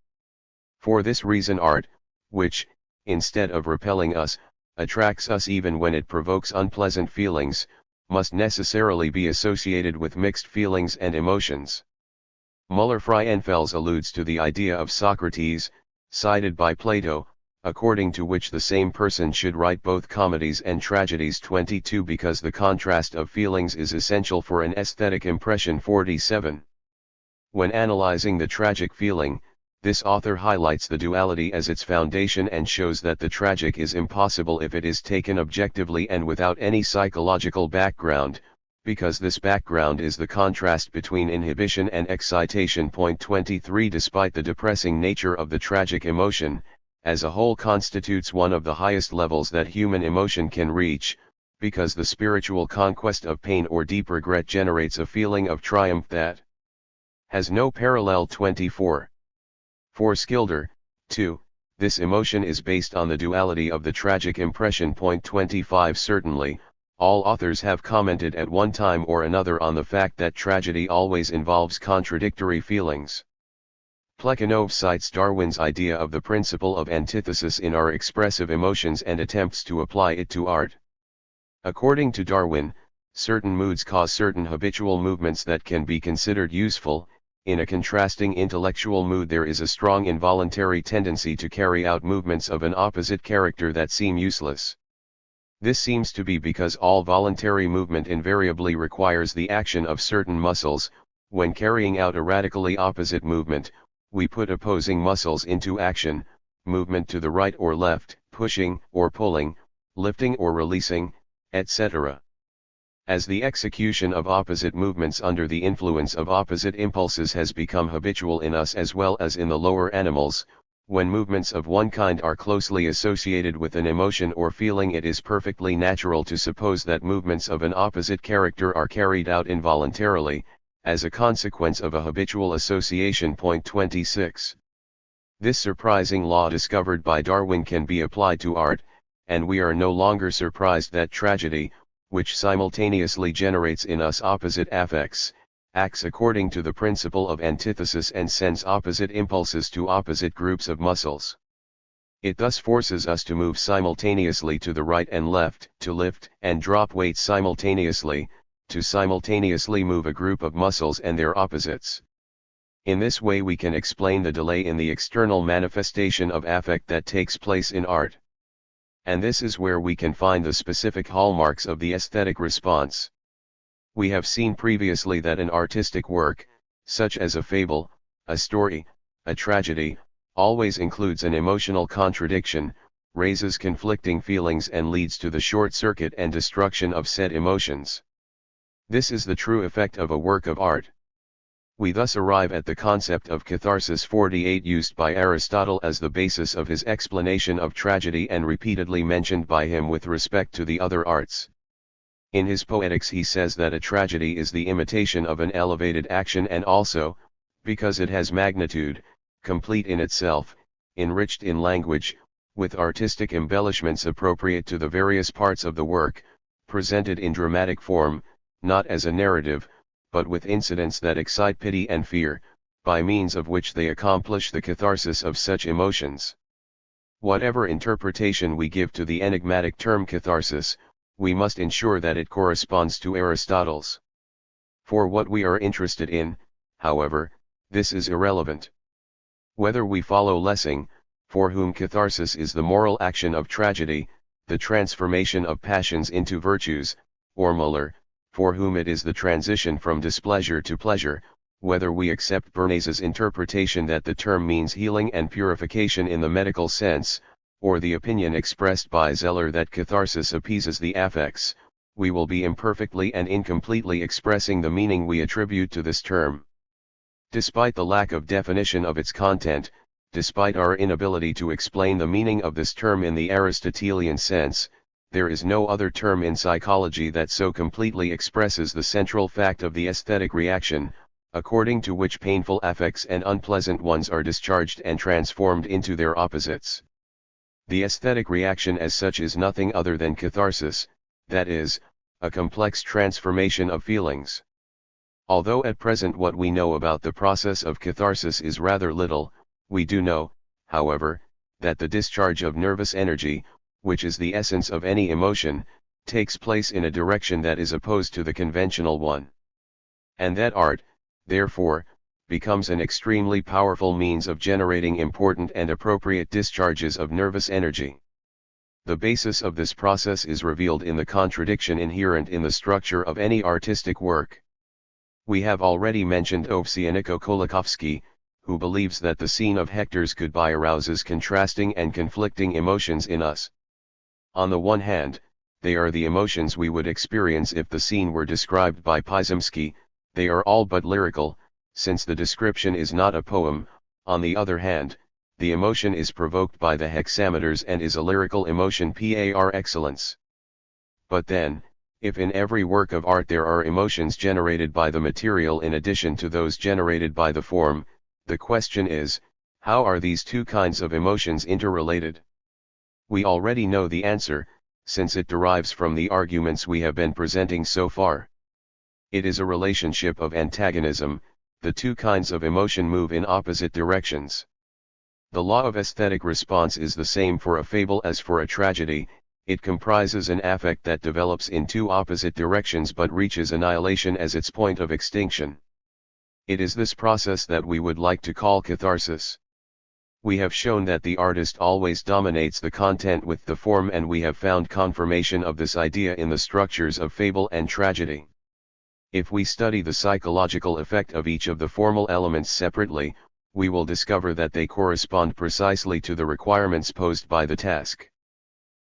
For this reason art, which, instead of repelling us, attracts us even when it provokes unpleasant feelings, must necessarily be associated with mixed feelings and emotions. Müller-Frauenfels alludes to the idea of Socrates, cited by Plato, according to which the same person should write both comedies and tragedies. 22 Because the contrast of feelings is essential for an aesthetic impression. 47. When analyzing the tragic feeling, this author highlights the duality as its foundation and shows that the tragic is impossible if it is taken objectively and without any psychological background, because this background is the contrast between inhibition and excitation. 23 Despite the depressing nature of the tragic emotion, as a whole constitutes one of the highest levels that human emotion can reach, because the spiritual conquest of pain or deep regret generates a feeling of triumph that has no parallel. 24. For Schilder, too, this emotion is based on the duality of the tragic impression. 25 Certainly, all authors have commented at one time or another on the fact that tragedy always involves contradictory feelings. Plekhanov cites Darwin's idea of the principle of antithesis in our expressive emotions and attempts to apply it to art. According to Darwin, certain moods cause certain habitual movements that can be considered useful. In a contrasting intellectual mood there is a strong involuntary tendency to carry out movements of an opposite character that seem useless. This seems to be because all voluntary movement invariably requires the action of certain muscles. When carrying out a radically opposite movement, we put opposing muscles into action: movement to the right or left, pushing or pulling, lifting or releasing, etc. As the execution of opposite movements under the influence of opposite impulses has become habitual in us as well as in the lower animals, when movements of one kind are closely associated with an emotion or feeling, it is perfectly natural to suppose that movements of an opposite character are carried out involuntarily, as a consequence of a habitual association. 26. This surprising law discovered by Darwin can be applied to art, and we are no longer surprised that tragedy, which simultaneously generates in us opposite affects, acts according to the principle of antithesis and sends opposite impulses to opposite groups of muscles. It thus forces us to move simultaneously to the right and left, to lift and drop weight simultaneously, to simultaneously move a group of muscles and their opposites. In this way we can explain the delay in the external manifestation of affect that takes place in art. And this is where we can find the specific hallmarks of the aesthetic response. We have seen previously that an artistic work, such as a fable, a story, a tragedy, always includes an emotional contradiction, raises conflicting feelings and leads to the short circuit and destruction of said emotions. This is the true effect of a work of art. We thus arrive at the concept of catharsis. 48 Used by Aristotle as the basis of his explanation of tragedy and repeatedly mentioned by him with respect to the other arts. In his Poetics he says that a tragedy is the imitation of an elevated action and also, because it has magnitude, complete in itself, enriched in language, with artistic embellishments appropriate to the various parts of the work, presented in dramatic form, not as a narrative, but with incidents that excite pity and fear, by means of which they accomplish the catharsis of such emotions. Whatever interpretation we give to the enigmatic term catharsis, we must ensure that it corresponds to Aristotle's. For what we are interested in, however, this is irrelevant. Whether we follow Lessing, for whom catharsis is the moral action of tragedy, the transformation of passions into virtues, or Müller, for whom it is the transition from displeasure to pleasure, whether we accept Bernays' interpretation that the term means healing and purification in the medical sense, or the opinion expressed by Zeller that catharsis appeases the affects, we will be imperfectly and incompletely expressing the meaning we attribute to this term. Despite the lack of definition of its content, despite our inability to explain the meaning of this term in the Aristotelian sense, there is no other term in psychology that so completely expresses the central fact of the aesthetic reaction, according to which painful affects and unpleasant ones are discharged and transformed into their opposites. The aesthetic reaction as such is nothing other than catharsis, that is, a complex transformation of feelings. Although at present what we know about the process of catharsis is rather little, we do know, however, that the discharge of nervous energy, which is the essence of any emotion, takes place in a direction that is opposed to the conventional one. And that art, therefore, becomes an extremely powerful means of generating important and appropriate discharges of nervous energy. The basis of this process is revealed in the contradiction inherent in the structure of any artistic work. We have already mentioned Ovsyannikov Kolakowski, who believes that the scene of Hector's goodbye arouses contrasting and conflicting emotions in us. On the one hand, they are the emotions we would experience if the scene were described by Pysomsky. They are all but lyrical, since the description is not a poem. On the other hand, the emotion is provoked by the hexameters and is a lyrical emotion par excellence. But then, if in every work of art there are emotions generated by the material in addition to those generated by the form, the question is, how are these two kinds of emotions interrelated? We already know the answer, since it derives from the arguments we have been presenting so far. It is a relationship of antagonism. The two kinds of emotion move in opposite directions. The law of aesthetic response is the same for a fable as for a tragedy. It comprises an affect that develops in two opposite directions but reaches annihilation as its point of extinction. It is this process that we would like to call catharsis. We have shown that the artist always dominates the content with the form, and we have found confirmation of this idea in the structures of fable and tragedy. If we study the psychological effect of each of the formal elements separately, we will discover that they correspond precisely to the requirements posed by the task.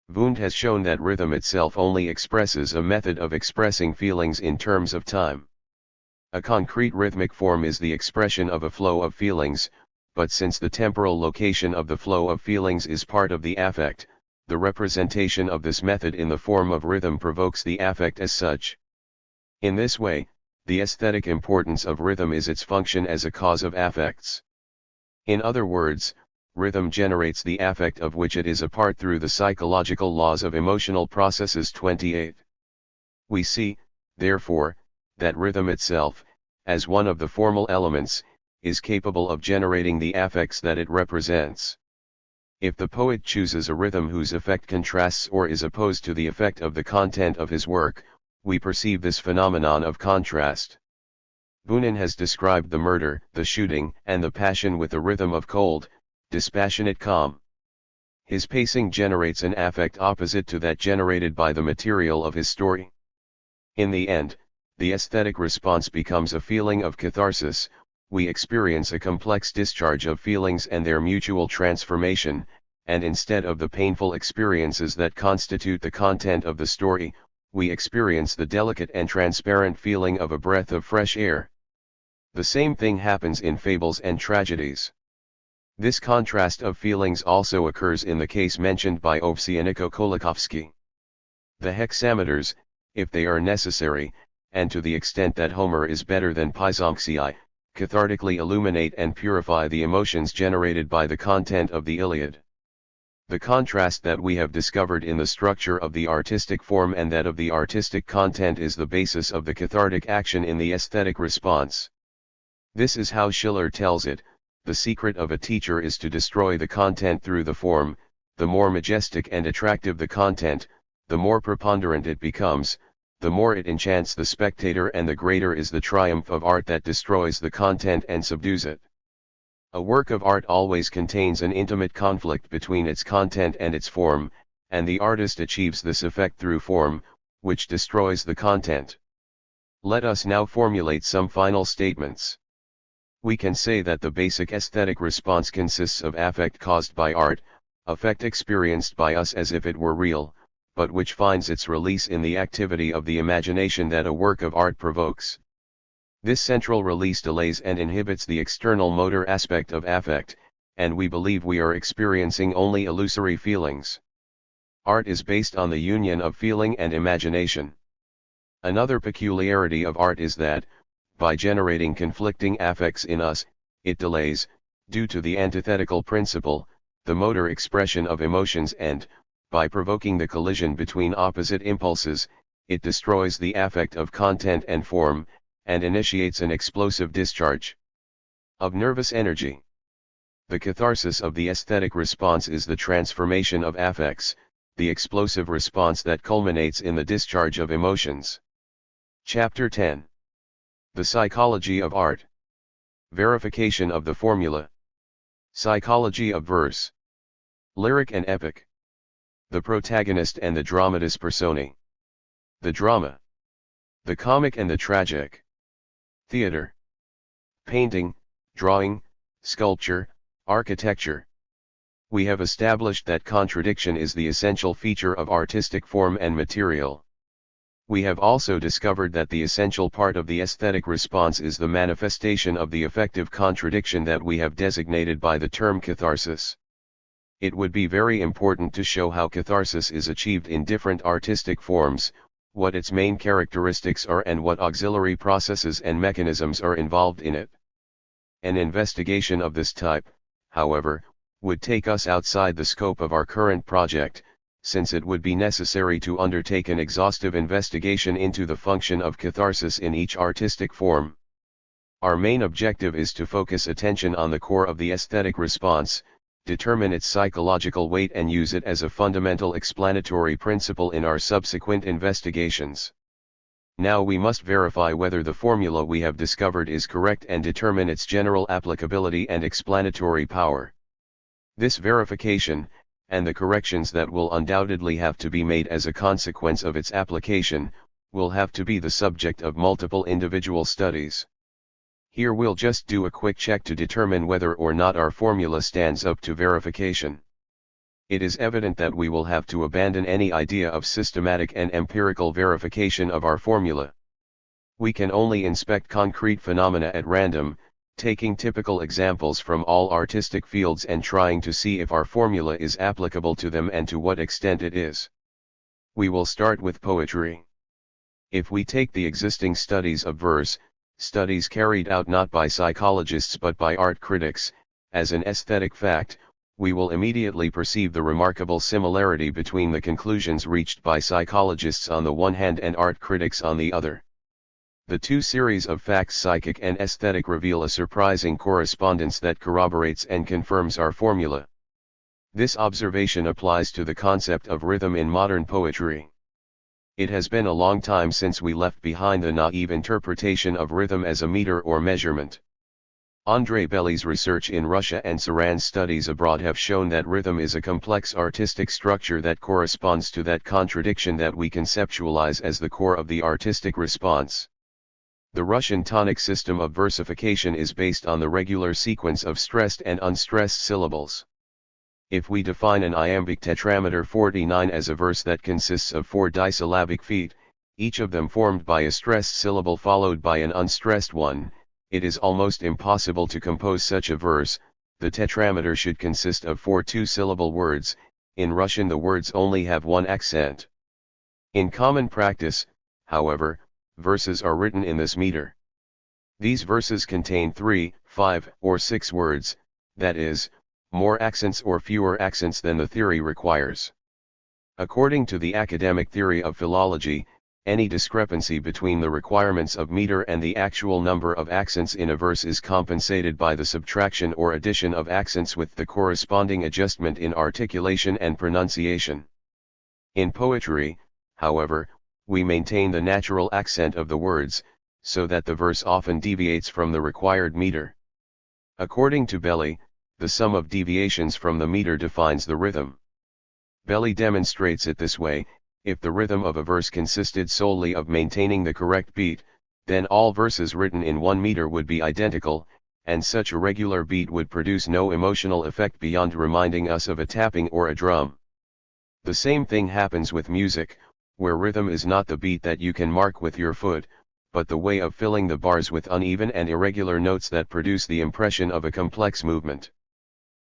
Wundt has shown that rhythm itself only expresses a method of expressing feelings in terms of time. A concrete rhythmic form is the expression of a flow of feelings, but since the temporal location of the flow of feelings is part of the affect, the representation of this method in the form of rhythm provokes the affect as such. In this way, the aesthetic importance of rhythm is its function as a cause of affects. In other words, rhythm generates the affect of which it is a part through the psychological laws of emotional processes 28. We see, therefore, that rhythm itself, as one of the formal elements, is capable of generating the affects that it represents. If the poet chooses a rhythm whose effect contrasts or is opposed to the effect of the content of his work, we perceive this phenomenon of contrast. Bunin has described the murder, the shooting, and the passion with a rhythm of cold, dispassionate calm. His pacing generates an affect opposite to that generated by the material of his story. In the end, the aesthetic response becomes a feeling of catharsis. We experience a complex discharge of feelings and their mutual transformation, and instead of the painful experiences that constitute the content of the story, we experience the delicate and transparent feeling of a breath of fresh air. The same thing happens in fables and tragedies. This contrast of feelings also occurs in the case mentioned by Ovsyannikov Kolakowski. The hexameters, if they are necessary, and to the extent that Homer is better than Pysomsky, cathartically illuminate and purify the emotions generated by the content of the Iliad. The contrast that we have discovered in the structure of the artistic form and that of the artistic content is the basis of the cathartic action in the aesthetic response. This is how Schiller tells it: the secret of a teacher is to destroy the content through the form. The more majestic and attractive the content, the more preponderant it becomes, the more it enchants the spectator, and the greater is the triumph of art that destroys the content and subdues it. A work of art always contains an intimate conflict between its content and its form, and the artist achieves this effect through form, which destroys the content. Let us now formulate some final statements. We can say that the basic aesthetic response consists of affect caused by art, affect experienced by us as if it were real, but which finds its release in the activity of the imagination that a work of art provokes. This central release delays and inhibits the external motor aspect of affect, and we believe we are experiencing only illusory feelings. Art is based on the union of feeling and imagination. Another peculiarity of art is that, by generating conflicting affects in us, it delays, due to the antithetical principle, the motor expression of emotions, and, by provoking the collision between opposite impulses, it destroys the affect of content and form, and initiates an explosive discharge of nervous energy. The catharsis of the aesthetic response is the transformation of affects, the explosive response that culminates in the discharge of emotions. Chapter 10. The Psychology of Art. Verification of the Formula. Psychology of Verse. Lyric and Epic. The protagonist and the dramatis personae. The drama. The comic and the tragic. Theater. Painting, drawing, sculpture, architecture. We have established that contradiction is the essential feature of artistic form and material. We have also discovered that the essential part of the aesthetic response is the manifestation of the affective contradiction that we have designated by the term catharsis. It would be very important to show how catharsis is achieved in different artistic forms, what its main characteristics are, and what auxiliary processes and mechanisms are involved in it. An investigation of this type, however, would take us outside the scope of our current project, since it would be necessary to undertake an exhaustive investigation into the function of catharsis in each artistic form. Our main objective is to focus attention on the core of the aesthetic response, determine its psychological weight, and use it as a fundamental explanatory principle in our subsequent investigations. Now we must verify whether the formula we have discovered is correct and determine its general applicability and explanatory power. This verification, and the corrections that will undoubtedly have to be made as a consequence of its application, will have to be the subject of multiple individual studies. Here we'll just do a quick check to determine whether or not our formula stands up to verification. It is evident that we will have to abandon any idea of systematic and empirical verification of our formula. We can only inspect concrete phenomena at random, taking typical examples from all artistic fields and trying to see if our formula is applicable to them and to what extent it is. We will start with poetry. If we take the existing studies of verse, studies carried out not by psychologists but by art critics, as an aesthetic fact, we will immediately perceive the remarkable similarity between the conclusions reached by psychologists on the one hand and art critics on the other. The two series of facts, psychic and aesthetic, reveal a surprising correspondence that corroborates and confirms our formula. This observation applies to the concept of rhythm in modern poetry. It has been a long time since we left behind the naive interpretation of rhythm as a meter or measurement. Andrei Belly's research in Russia and Saran's studies abroad have shown that rhythm is a complex artistic structure that corresponds to that contradiction that we conceptualize as the core of the artistic response. The Russian tonic system of versification is based on the regular sequence of stressed and unstressed syllables. If we define an iambic tetrameter 49 as a verse that consists of 4 disyllabic feet, each of them formed by a stressed syllable followed by an unstressed one, it is almost impossible to compose such a verse. The tetrameter should consist of 4 two-syllable words. In Russian the words only have one accent. In common practice, however, verses are written in this meter. These verses contain 3, 5, or 6 words, that is, more accents or fewer accents than the theory requires. According to the academic theory of philology, any discrepancy between the requirements of meter and the actual number of accents in a verse is compensated by the subtraction or addition of accents with the corresponding adjustment in articulation and pronunciation. In poetry, however, we maintain the natural accent of the words, so that the verse often deviates from the required meter. According to Belli, the sum of deviations from the meter defines the rhythm. Belli demonstrates it this way: if the rhythm of a verse consisted solely of maintaining the correct beat, then all verses written in 1 meter would be identical, and such a regular beat would produce no emotional effect beyond reminding us of a tapping or a drum. The same thing happens with music, where rhythm is not the beat that you can mark with your foot, but the way of filling the bars with uneven and irregular notes that produce the impression of a complex movement.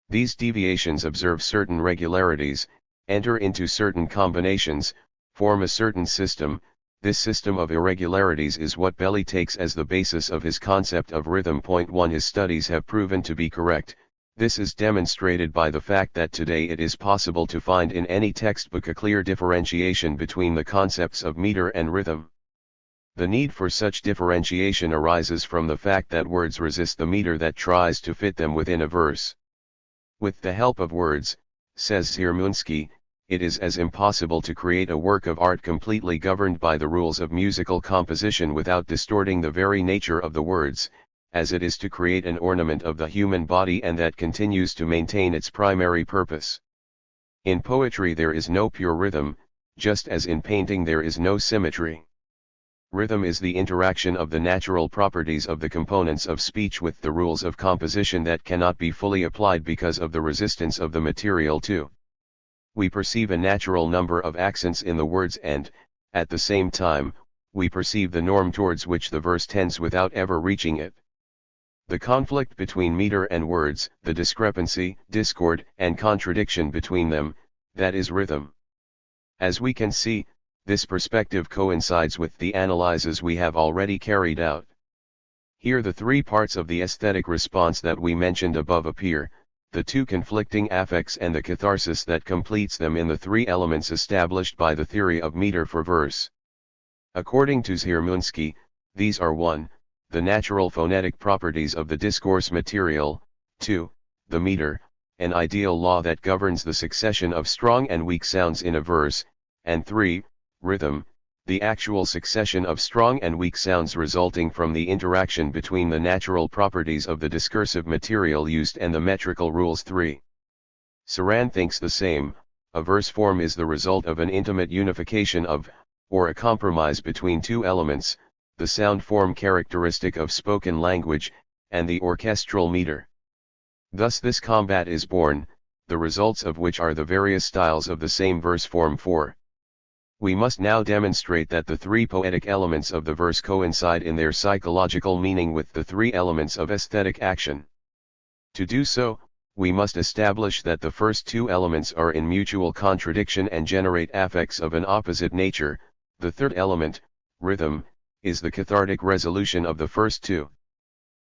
These deviations observe certain regularities, enter into certain combinations, form a certain system. This system of irregularities is what Belli takes as the basis of his concept of rhythm. 1. His studies have proven to be correct. This is demonstrated by the fact that today it is possible to find in any textbook a clear differentiation between the concepts of meter and rhythm. The need for such differentiation arises from the fact that words resist the meter that tries to fit them within a verse. With the help of words, says Czermunski, it is as impossible to create a work of art completely governed by the rules of musical composition without distorting the very nature of the words, as it is to create an ornament of the human body and that continues to maintain its primary purpose. In poetry there is no pure rhythm, just as in painting there is no symmetry. Rhythm is the interaction of the natural properties of the components of speech with the rules of composition that cannot be fully applied because of the resistance of the material too. We perceive a natural number of accents in the words and, at the same time, we perceive the norm towards which the verse tends without ever reaching it. The conflict between meter and words, the discrepancy, discord, and contradiction between them, that is rhythm. As we can see, this perspective coincides with the analyses we have already carried out. Here the 3 parts of the aesthetic response that we mentioned above appear, the 2 conflicting affects and the catharsis that completes them in the 3 elements established by the theory of meter for verse. According to Czermunski, these are 1. The natural phonetic properties of the discourse material, 2. The meter, an ideal law that governs the succession of strong and weak sounds in a verse, and 3. Rhythm, the actual succession of strong and weak sounds resulting from the interaction between the natural properties of the discursive material used and the metrical rules. 3. Saran thinks the same. A verse form is the result of an intimate unification of, or a compromise between 2 elements, the sound form characteristic of spoken language, and the orchestral meter. Thus this combat is born, the results of which are the various styles of the same verse form. 4. We must now demonstrate that the 3 poetic elements of the verse coincide in their psychological meaning with the 3 elements of aesthetic action. To do so, we must establish that the first 2 elements are in mutual contradiction and generate affects of an opposite nature. The third element, rhythm, is the cathartic resolution of the first 2.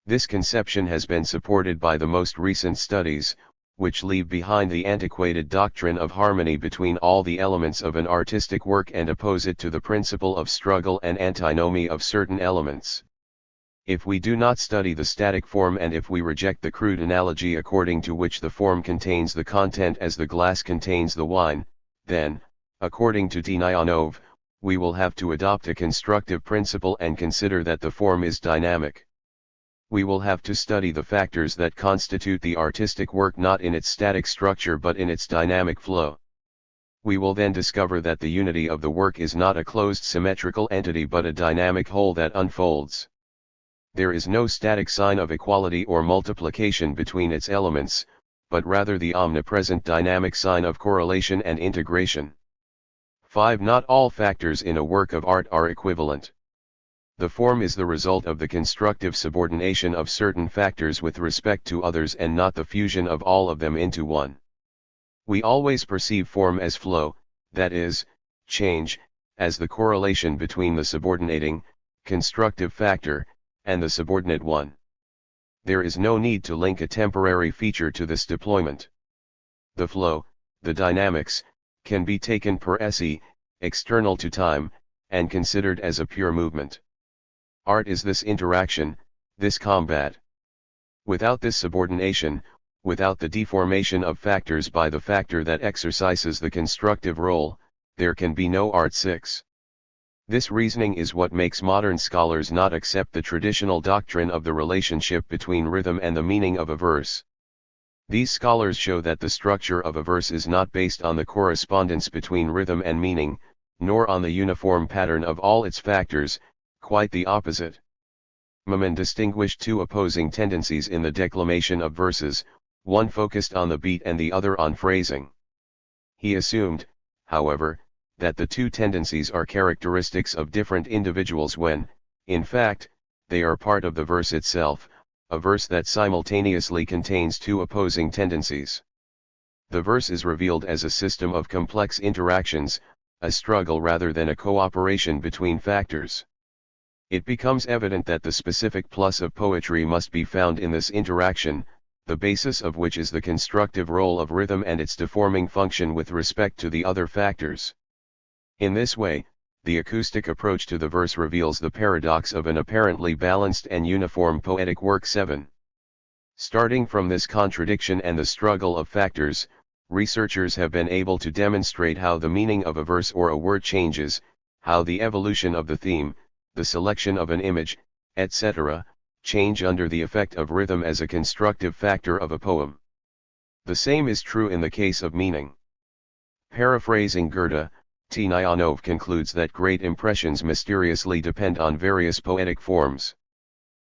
This conception has been supported by the most recent studies, which leave behind the antiquated doctrine of harmony between all the elements of an artistic work and oppose it to the principle of struggle and antinomy of certain elements. If we do not study the static form and if we reject the crude analogy according to which the form contains the content as the glass contains the wine, then, according to Dnianov, we will have to adopt a constructive principle and consider that the form is dynamic. We will have to study the factors that constitute the artistic work not in its static structure but in its dynamic flow. We will then discover that the unity of the work is not a closed symmetrical entity but a dynamic whole that unfolds. There is no static sign of equality or multiplication between its elements, but rather the omnipresent dynamic sign of correlation and integration. 5. Not all factors in a work of art are equivalent. The form is the result of the constructive subordination of certain factors with respect to others and not the fusion of all of them into one. We always perceive form as flow, that is, change, as the correlation between the subordinating, constructive factor, and the subordinate one. There is no need to link a temporary feature to this deployment. The flow, the dynamics, can be taken per se, external to time, and considered as a pure movement. Art is this interaction, this combat. Without this subordination, without the deformation of factors by the factor that exercises the constructive role, there can be no art. 6. This reasoning is what makes modern scholars not accept the traditional doctrine of the relationship between rhythm and the meaning of a verse. These scholars show that the structure of a verse is not based on the correspondence between rhythm and meaning, nor on the uniform pattern of all its factors, quite the opposite. Maman distinguished two opposing tendencies in the declamation of verses, one focused on the beat and the other on phrasing. He assumed, however, that the two tendencies are characteristics of different individuals when, in fact, they are part of the verse itself, a verse that simultaneously contains two opposing tendencies. The verse is revealed as a system of complex interactions, a struggle rather than a cooperation between factors. It becomes evident that the specific plus of poetry must be found in this interaction, the basis of which is the constructive role of rhythm and its deforming function with respect to the other factors. In this way, the acoustic approach to the verse reveals the paradox of an apparently balanced and uniform poetic work. 7. Starting from this contradiction and the struggle of factors, researchers have been able to demonstrate how the meaning of a verse or a word changes, how the evolution of the theme, the selection of an image, etc., change under the effect of rhythm as a constructive factor of a poem. The same is true in the case of meaning. Paraphrasing Goethe, Tnyanov concludes that great impressions mysteriously depend on various poetic forms.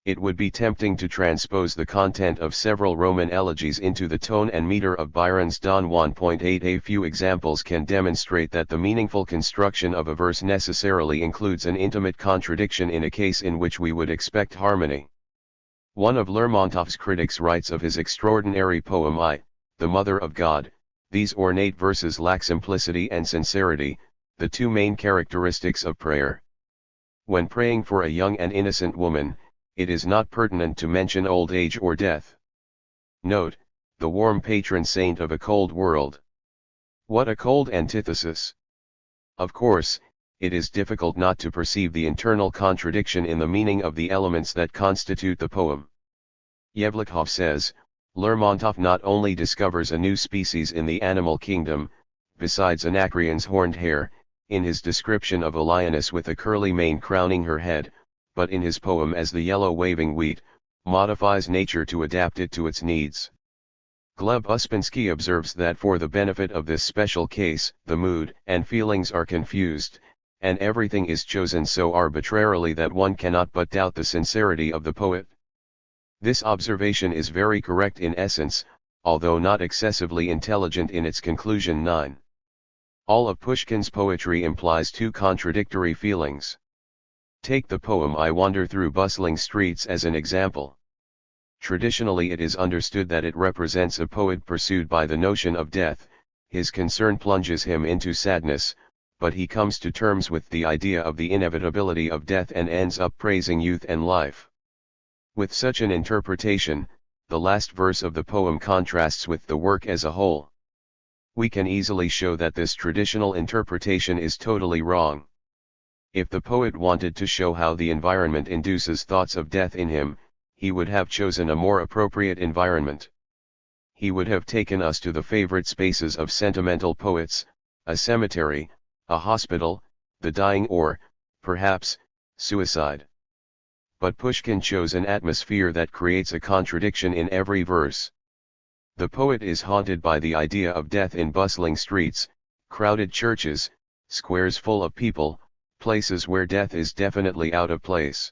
It would be tempting to transpose the content of several Roman elegies into the tone and meter of Byron's Don Juan. 8. A few examples can demonstrate that the meaningful construction of a verse necessarily includes an intimate contradiction in a case in which we would expect harmony. One of Lermontov's critics writes of his extraordinary poem I, the Mother of God, these ornate verses lack simplicity and sincerity, the two main characteristics of prayer. When praying for a young and innocent woman, it is not pertinent to mention old age or death. Note, the warm patron saint of a cold world. What a cold antithesis! Of course, it is difficult not to perceive the internal contradiction in the meaning of the elements that constitute the poem. Yevlikov says, Lermontov not only discovers a new species in the animal kingdom, besides Anacreon's horned hare, in his description of a lioness with a curly mane crowning her head, but in his poem as the yellow waving wheat, modifies nature to adapt it to its needs. Gleb Uspensky observes that for the benefit of this special case, the mood and feelings are confused, and everything is chosen so arbitrarily that one cannot but doubt the sincerity of the poet. This observation is very correct in essence, although not excessively intelligent in its conclusion. 9. All of Pushkin's poetry implies two contradictory feelings. Take the poem I Wander Through Bustling Streets as an example. Traditionally it is understood that it represents a poet pursued by the notion of death, his concern plunges him into sadness, but he comes to terms with the idea of the inevitability of death and ends up praising youth and life. With such an interpretation, the last verse of the poem contrasts with the work as a whole. We can easily show that this traditional interpretation is totally wrong. If the poet wanted to show how the environment induces thoughts of death in him, he would have chosen a more appropriate environment. He would have taken us to the favorite spaces of sentimental poets, a cemetery, a hospital, the dying or, perhaps, suicide. But Pushkin chose an atmosphere that creates a contradiction in every verse. The poet is haunted by the idea of death in bustling streets, crowded churches, squares full of people, places where death is definitely out of place.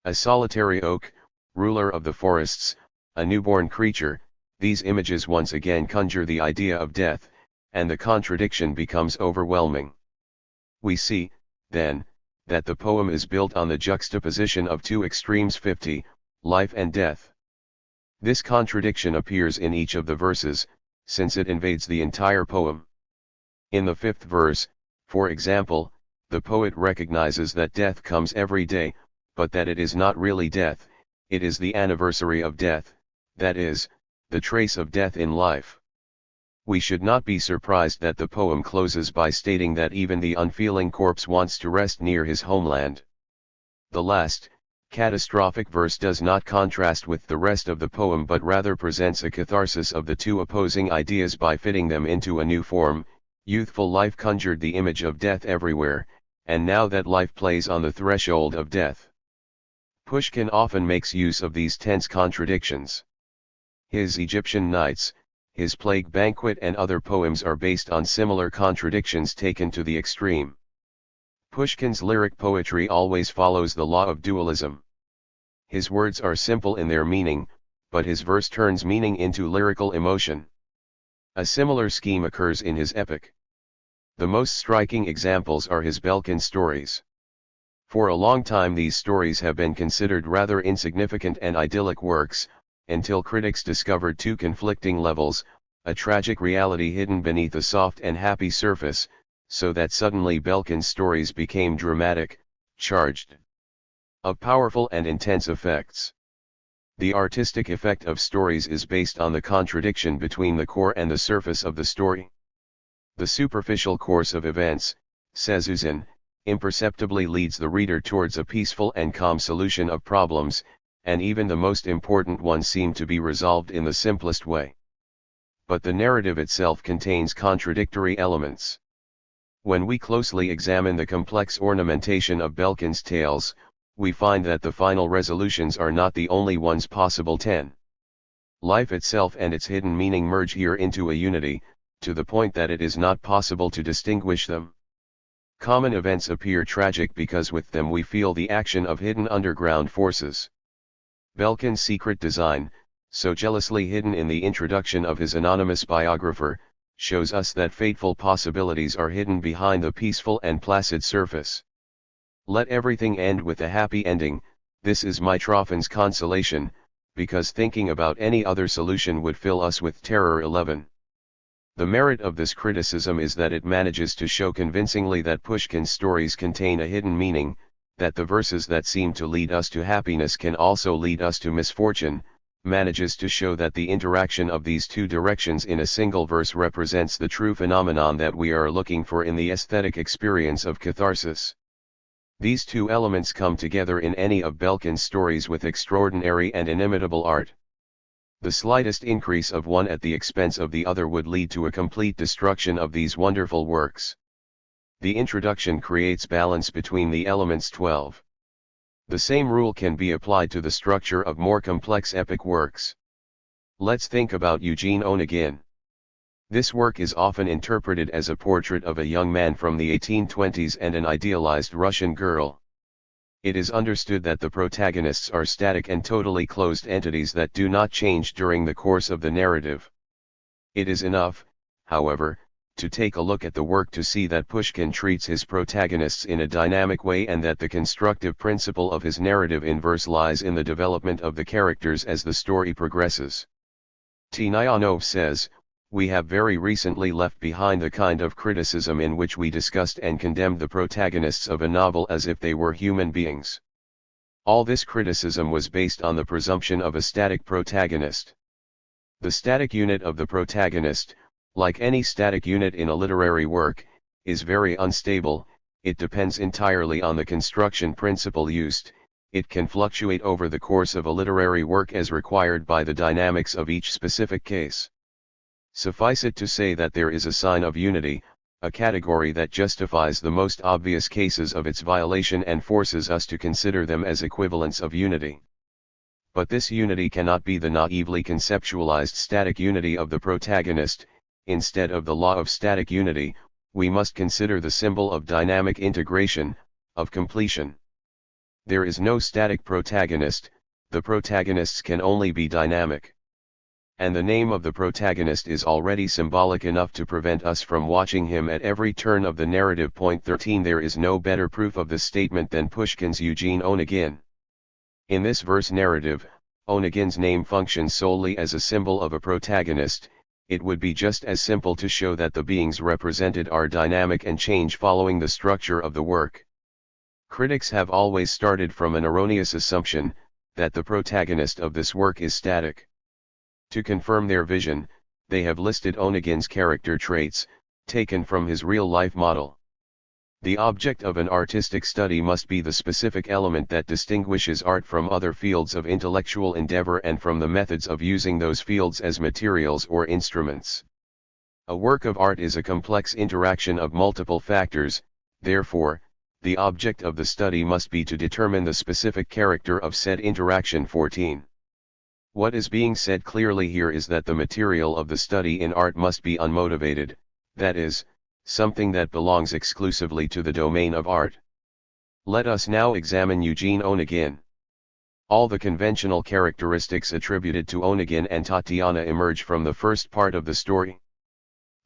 A solitary oak, ruler of the forests, a newborn creature, these images once again conjure the idea of death, and the contradiction becomes overwhelming. We see, then, that the poem is built on the juxtaposition of two extremes: 50, life and death. This contradiction appears in each of the verses, since it invades the entire poem. In the fifth verse, for example, the poet recognizes that death comes every day, but that it is not really death, it is the anniversary of death, that is, the trace of death in life. We should not be surprised that the poem closes by stating that even the unfeeling corpse wants to rest near his homeland. The last, catastrophic verse does not contrast with the rest of the poem but rather presents a catharsis of the two opposing ideas by fitting them into a new form. Youthful life conjured the image of death everywhere, and now that life plays on the threshold of death. Pushkin often makes use of these tense contradictions. His Egyptian Nights, his Plague Banquet and other poems are based on similar contradictions taken to the extreme. Pushkin's lyric poetry always follows the law of dualism. His words are simple in their meaning, but his verse turns meaning into lyrical emotion. A similar scheme occurs in his epic. The most striking examples are his Belkan stories. For a long time these stories have been considered rather insignificant and idyllic works, until critics discovered two conflicting levels, a tragic reality hidden beneath a soft and happy surface, so that suddenly Belkan's stories became dramatic, charged, of powerful and intense effects. The artistic effect of stories is based on the contradiction between the core and the surface of the story. The superficial course of events, says Uzin, imperceptibly leads the reader towards a peaceful and calm solution of problems, and even the most important ones seem to be resolved in the simplest way. But the narrative itself contains contradictory elements. When we closely examine the complex ornamentation of Belkan's tales, we find that the final resolutions are not the only ones possible. 10. Life itself and its hidden meaning merge here into a unity, to the point that it is not possible to distinguish them. Common events appear tragic because with them we feel the action of hidden underground forces. Belkan's secret design, so jealously hidden in the introduction of his anonymous biographer, shows us that fateful possibilities are hidden behind the peaceful and placid surface. Let everything end with a happy ending, this is Mitrofan's consolation, because thinking about any other solution would fill us with terror. 11. The merit of this criticism is that it manages to show convincingly that Pushkin's stories contain a hidden meaning, that the verses that seem to lead us to happiness can also lead us to misfortune, manages to show that the interaction of these two directions in a single verse represents the true phenomenon that we are looking for in the aesthetic experience of catharsis. These two elements come together in any of Belkan's stories with extraordinary and inimitable art. The slightest increase of one at the expense of the other would lead to a complete destruction of these wonderful works. The introduction creates balance between the elements. 12. The same rule can be applied to the structure of more complex epic works. Let's think about Eugene Onegin. This work is often interpreted as a portrait of a young man from the 1820s and an idealized Russian girl. It is understood that the protagonists are static and totally closed entities that do not change during the course of the narrative. It is enough, however, to take a look at the work to see that Pushkin treats his protagonists in a dynamic way and that the constructive principle of his narrative in verse lies in the development of the characters as the story progresses. Tnyanov says, "We have very recently left behind the kind of criticism in which we discussed and condemned the protagonists of a novel as if they were human beings. All this criticism was based on the presumption of a static protagonist. The static unit of the protagonist, like any static unit in a literary work, is very unstable, it depends entirely on the construction principle used, it can fluctuate over the course of a literary work as required by the dynamics of each specific case. Suffice it to say that there is a sign of unity, a category that justifies the most obvious cases of its violation and forces us to consider them as equivalents of unity. But this unity cannot be the naively conceptualized static unity of the protagonist. Instead of the law of static unity, we must consider the symbol of dynamic integration, of completion. There is no static protagonist, the protagonists can only be dynamic. And the name of the protagonist is already symbolic enough to prevent us from watching him at every turn of the narrative. 13. There is no better proof of this statement than Pushkin's Eugene Onegin. In this verse narrative, Onegin's name functions solely as a symbol of a protagonist. It would be just as simple to show that the beings represented are dynamic and change following the structure of the work. Critics have always started from an erroneous assumption, that the protagonist of this work is static. To confirm their vision, they have listed Onegin's character traits, taken from his real-life model. The object of an artistic study must be the specific element that distinguishes art from other fields of intellectual endeavor and from the methods of using those fields as materials or instruments. A work of art is a complex interaction of multiple factors, therefore, the object of the study must be to determine the specific character of said interaction. 14. What is being said clearly here is that the material of the study in art must be unmotivated, that is, something that belongs exclusively to the domain of art. Let us now examine Eugene Onegin. All the conventional characteristics attributed to Onegin and Tatiana emerge from the first part of the story.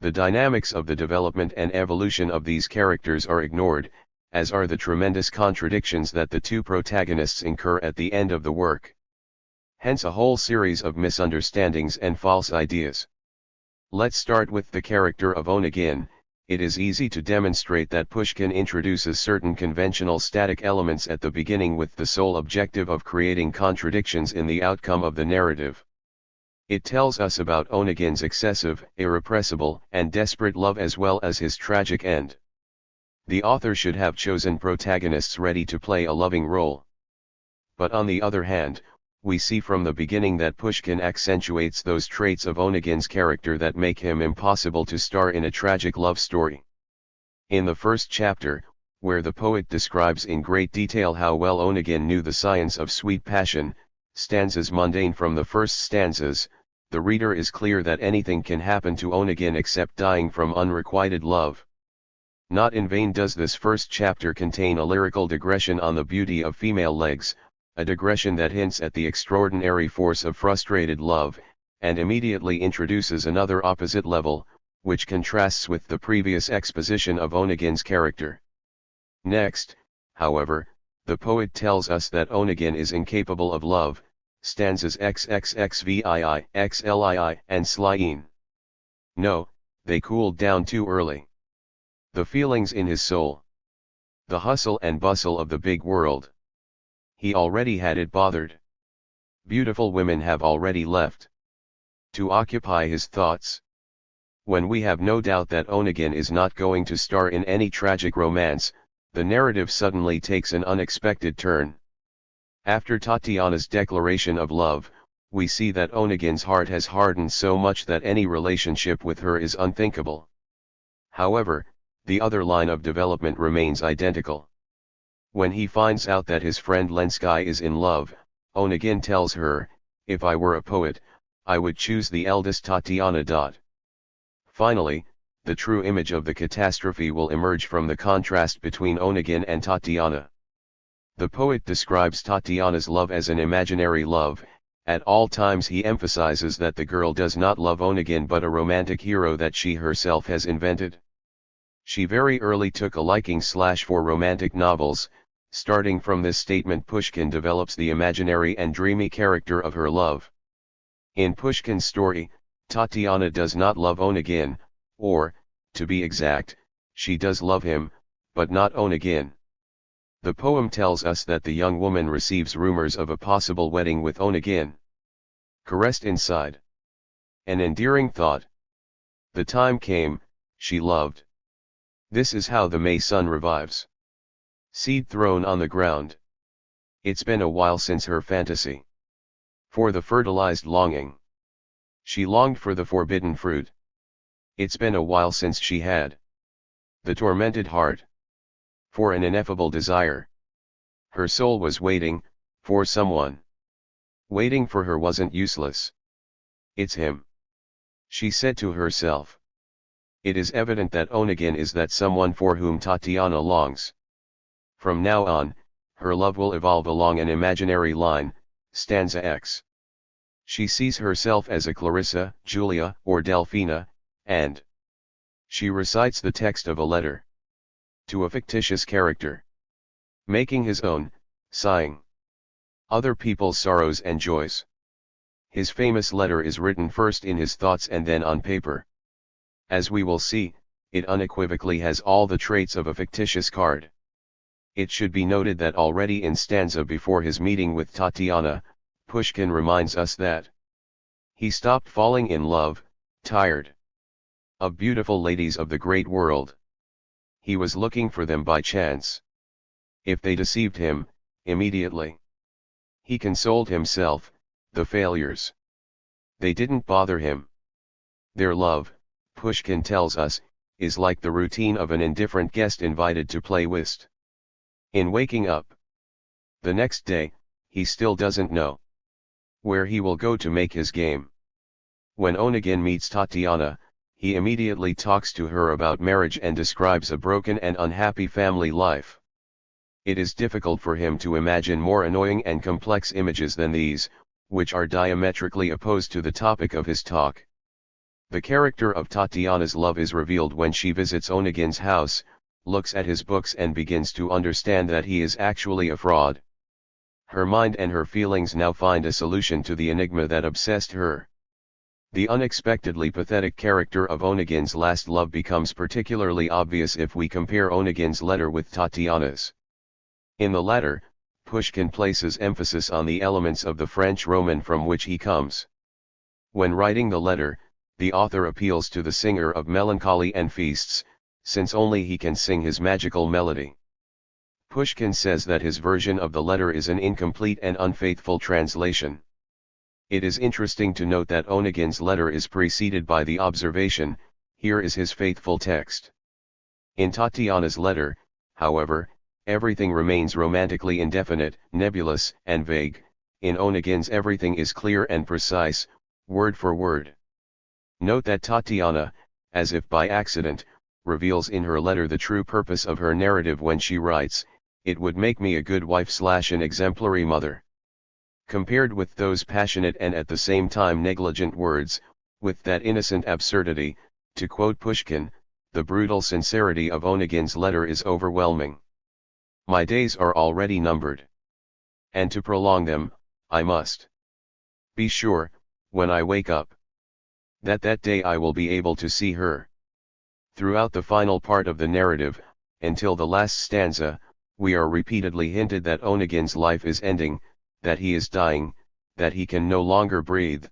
The dynamics of the development and evolution of these characters are ignored, as are the tremendous contradictions that the two protagonists incur at the end of the work. Hence a whole series of misunderstandings and false ideas. Let's start with the character of Onegin. It is easy to demonstrate that Pushkin introduces certain conventional static elements at the beginning with the sole objective of creating contradictions in the outcome of the narrative. It tells us about Onegin's excessive, irrepressible, and desperate love as well as his tragic end. The author should have chosen protagonists ready to play a loving role. But on the other hand, we see from the beginning that Pushkin accentuates those traits of Onegin's character that make him impossible to star in a tragic love story. In the first chapter, where the poet describes in great detail how well Onegin knew the science of sweet passion, stanzas mundane from the first stanzas, the reader is clear that anything can happen to Onegin except dying from unrequited love. Not in vain does this first chapter contain a lyrical digression on the beauty of female legs, a digression that hints at the extraordinary force of frustrated love, and immediately introduces another opposite level, which contrasts with the previous exposition of Onegin's character. Next, however, the poet tells us that Onegin is incapable of love, stanzas XXXVII, XLII, and Slyin. No, they cooled down too early. The feelings in his soul. The hustle and bustle of the big world. He already had it bothered. Beautiful women have already left to occupy his thoughts. When we have no doubt that Onegin is not going to star in any tragic romance, the narrative suddenly takes an unexpected turn. After Tatiana's declaration of love, we see that Onegin's heart has hardened so much that any relationship with her is unthinkable. However, the other line of development remains identical. When he finds out that his friend Lenski is in love, Onegin tells her, "If I were a poet, I would choose the eldest Tatiana." Finally, the true image of the catastrophe will emerge from the contrast between Onegin and Tatiana. The poet describes Tatiana's love as an imaginary love. At all times he emphasizes that the girl does not love Onegin but a romantic hero that she herself has invented. She very early took a liking for romantic novels. Starting from this statement, Pushkin develops the imaginary and dreamy character of her love. In Pushkin's story, Tatiana does not love Onegin, or, to be exact, she does love him, but not Onegin. The poem tells us that the young woman receives rumors of a possible wedding with Onegin. Caressed inside. An endearing thought. The time came, she loved. This is how the May sun revives. Seed thrown on the ground. It's been a while since her fantasy. For the fertilized longing. She longed for the forbidden fruit. It's been a while since she had. The tormented heart. For an ineffable desire. Her soul was waiting, for someone. Waiting for her wasn't useless. It's him. She said to herself. It is evident that Onegin is that someone for whom Tatiana longs. From now on, her love will evolve along an imaginary line, stanza X. She sees herself as a Clarissa, Julia, or Delphina, and she recites the text of a letter to a fictitious character, making his own, sighing other people's sorrows and joys. His famous letter is written first in his thoughts and then on paper. As we will see, it unequivocally has all the traits of a fictitious card. It should be noted that already in stanza before his meeting with Tatiana, Pushkin reminds us that he stopped falling in love, tired of beautiful ladies of the great world. He was looking for them by chance. If they deceived him, immediately he consoled himself, the failures, they didn't bother him. Their love, Pushkin tells us, is like the routine of an indifferent guest invited to play whist. In waking up the next day, he still doesn't know where he will go to make his game. When Onegin meets Tatiana, he immediately talks to her about marriage and describes a broken and unhappy family life. It is difficult for him to imagine more annoying and complex images than these, which are diametrically opposed to the topic of his talk. The character of Tatiana's love is revealed when she visits Onegin's house, looks at his books and begins to understand that he is actually a fraud. Her mind and her feelings now find a solution to the enigma that obsessed her. The unexpectedly pathetic character of Onegin's last love becomes particularly obvious if we compare Onegin's letter with Tatiana's. In the latter, Pushkin places emphasis on the elements of the French Roman from which he comes. When writing the letter, the author appeals to the singer of melancholy and feasts, since only he can sing his magical melody. Pushkin says that his version of the letter is an incomplete and unfaithful translation. It is interesting to note that Onegin's letter is preceded by the observation, "Here is his faithful text." In Tatiana's letter, however, everything remains romantically indefinite, nebulous, and vague. In Onegin's everything is clear and precise, word for word. Note that Tatiana, as if by accident, reveals in her letter the true purpose of her narrative when she writes, "It would make me a good wife/an exemplary mother." Compared with those passionate and at the same time negligent words, with that innocent absurdity, to quote Pushkin, the brutal sincerity of Onegin's letter is overwhelming. "My days are already numbered. And to prolong them, I must be sure, when I wake up, that day I will be able to see her." Throughout the final part of the narrative, until the last stanza, we are repeatedly hinted that Onegin's life is ending, that he is dying, that he can no longer breathe.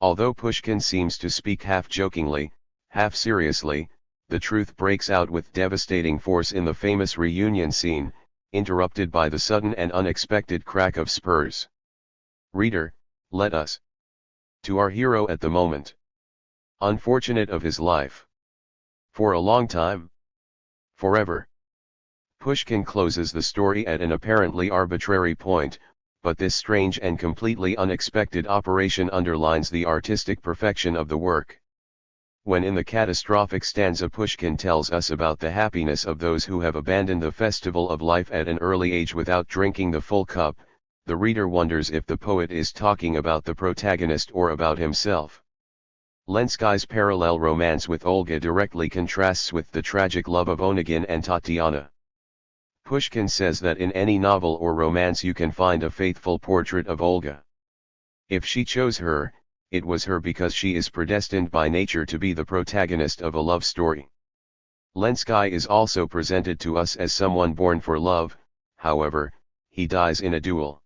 Although Pushkin seems to speak half jokingly, half seriously, the truth breaks out with devastating force in the famous reunion scene, interrupted by the sudden and unexpected crack of spurs. Reader, let us to our hero at the moment. Unfortunate of his life. For a long time. Forever. Pushkin closes the story at an apparently arbitrary point, but this strange and completely unexpected operation underlines the artistic perfection of the work. When in the catastrophic stanza Pushkin tells us about the happiness of those who have abandoned the festival of life at an early age without drinking the full cup, the reader wonders if the poet is talking about the protagonist or about himself. Lenski's parallel romance with Olga directly contrasts with the tragic love of Onegin and Tatiana. Pushkin says that in any novel or romance you can find a faithful portrait of Olga. If she chose her, it was her because she is predestined by nature to be the protagonist of a love story. Lenski is also presented to us as someone born for love, however, he dies in a duel.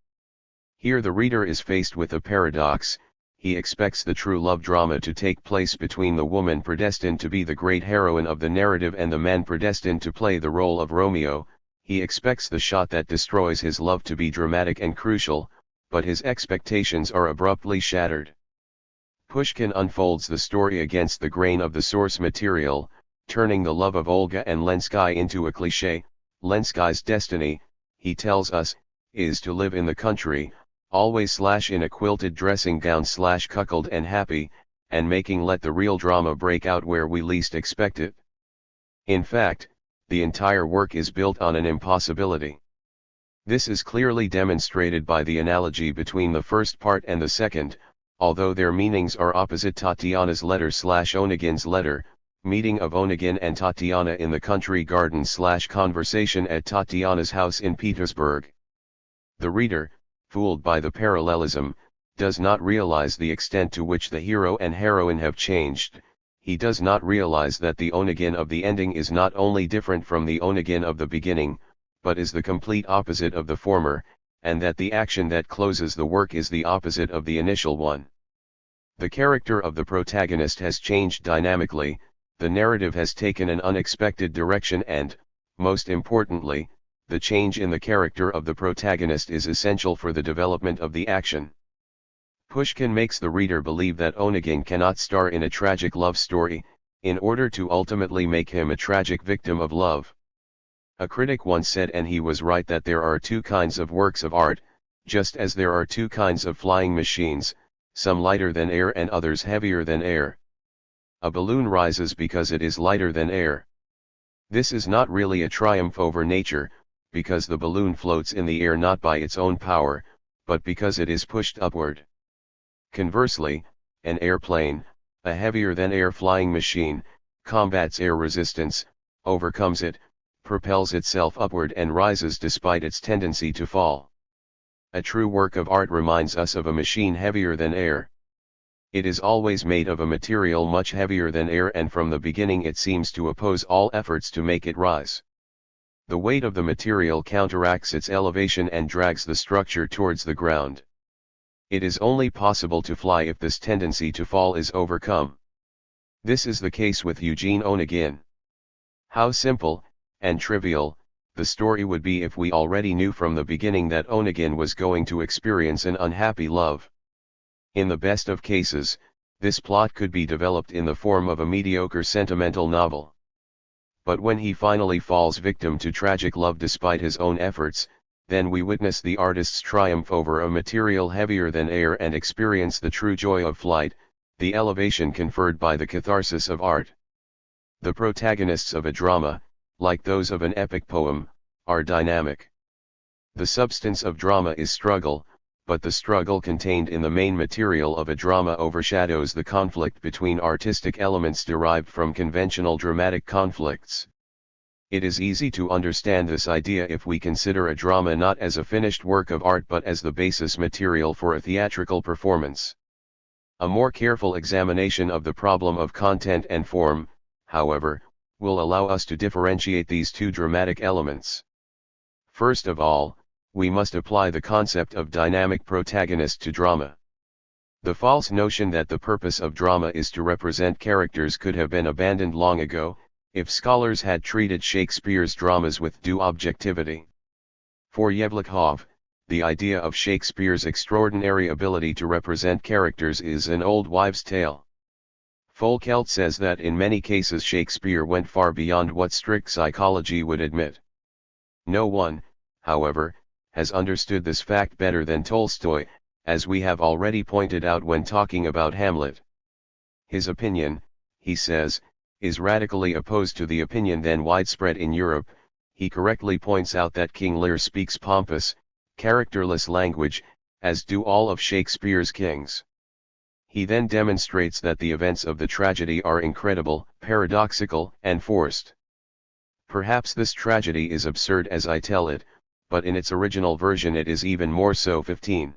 Here the reader is faced with a paradox. He expects the true love drama to take place between the woman predestined to be the great heroine of the narrative and the man predestined to play the role of Romeo. He expects the shot that destroys his love to be dramatic and crucial, but his expectations are abruptly shattered. Pushkin unfolds the story against the grain of the source material, turning the love of Olga and Lenski into a cliché. Lenski's destiny, he tells us, is to live in the country, always in a quilted dressing gown cuckold and happy, and making let the real drama break out where we least expect it. In fact, the entire work is built on an impossibility. This is clearly demonstrated by the analogy between the first part and the second, although their meanings are opposite. Tatiana's letter Onegin's letter, meeting of Onegin and Tatiana in the country garden conversation at Tatiana's house in Petersburg. The reader, fooled by the parallelism, does not realize the extent to which the hero and heroine have changed. He does not realize that the Onegin of the ending is not only different from the Onegin of the beginning, but is the complete opposite of the former, and that the action that closes the work is the opposite of the initial one. The character of the protagonist has changed dynamically, the narrative has taken an unexpected direction and, most importantly, the change in the character of the protagonist is essential for the development of the action. Pushkin makes the reader believe that Onegin cannot star in a tragic love story, in order to ultimately make him a tragic victim of love. A critic once said, and he was right, that there are two kinds of works of art, just as there are two kinds of flying machines, some lighter than air and others heavier than air. A balloon rises because it is lighter than air. This is not really a triumph over nature, because the balloon floats in the air not by its own power, but because it is pushed upward. Conversely, an airplane, a heavier than air flying machine, combats air resistance, overcomes it, propels itself upward and rises despite its tendency to fall. A true work of art reminds us of a machine heavier than air. It is always made of a material much heavier than air, and from the beginning it seems to oppose all efforts to make it rise. The weight of the material counteracts its elevation and drags the structure towards the ground. It is only possible to fly if this tendency to fall is overcome. This is the case with Eugene Onegin. How simple, and trivial, the story would be if we already knew from the beginning that Onegin was going to experience an unhappy love. In the best of cases, this plot could be developed in the form of a mediocre sentimental novel. But when he finally falls victim to tragic love despite his own efforts, then we witness the artist's triumph over a material heavier than air and experience the true joy of flight, the elevation conferred by the catharsis of art. The protagonists of a drama, like those of an epic poem, are dynamic. The substance of drama is struggle, but the struggle contained in the main material of a drama overshadows the conflict between artistic elements derived from conventional dramatic conflicts. It is easy to understand this idea if we consider a drama not as a finished work of art but as the basis material for a theatrical performance. A more careful examination of the problem of content and form, however, will allow us to differentiate these two dramatic elements. First of all, we must apply the concept of dynamic protagonist to drama. The false notion that the purpose of drama is to represent characters could have been abandoned long ago, if scholars had treated Shakespeare's dramas with due objectivity. For Yevlikov, the idea of Shakespeare's extraordinary ability to represent characters is an old wives' tale. Folkelt says that in many cases Shakespeare went far beyond what strict psychology would admit. No one, however, has understood this fact better than Tolstoy, as we have already pointed out when talking about Hamlet. His opinion, he says, is radically opposed to the opinion then widespread in Europe. He correctly points out that King Lear speaks pompous, characterless language, as do all of Shakespeare's kings. He then demonstrates that the events of the tragedy are incredible, paradoxical, and forced. Perhaps this tragedy is absurd as I tell it, but in its original version it is even more so. 15.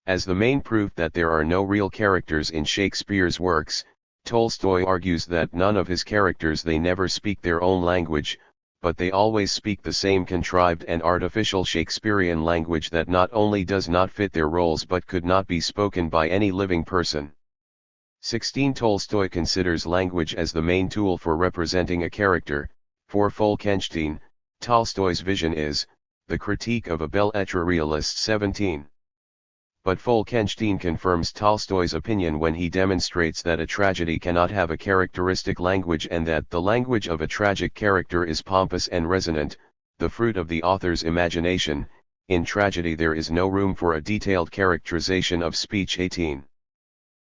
As the main proof that there are no real characters in Shakespeare's works, Tolstoy argues that none of his characters they never speak their own language, but they always speak the same contrived and artificial Shakespearean language that not only does not fit their roles but could not be spoken by any living person. 16. Tolstoy considers language as the main tool for representing a character. For Folkenstein, Tolstoy's vision is the critique of a belles-lettres realist. 17. But Folkenstein confirms Tolstoy's opinion when he demonstrates that a tragedy cannot have a characteristic language and that the language of a tragic character is pompous and resonant, the fruit of the author's imagination. In tragedy there is no room for a detailed characterization of speech. 18.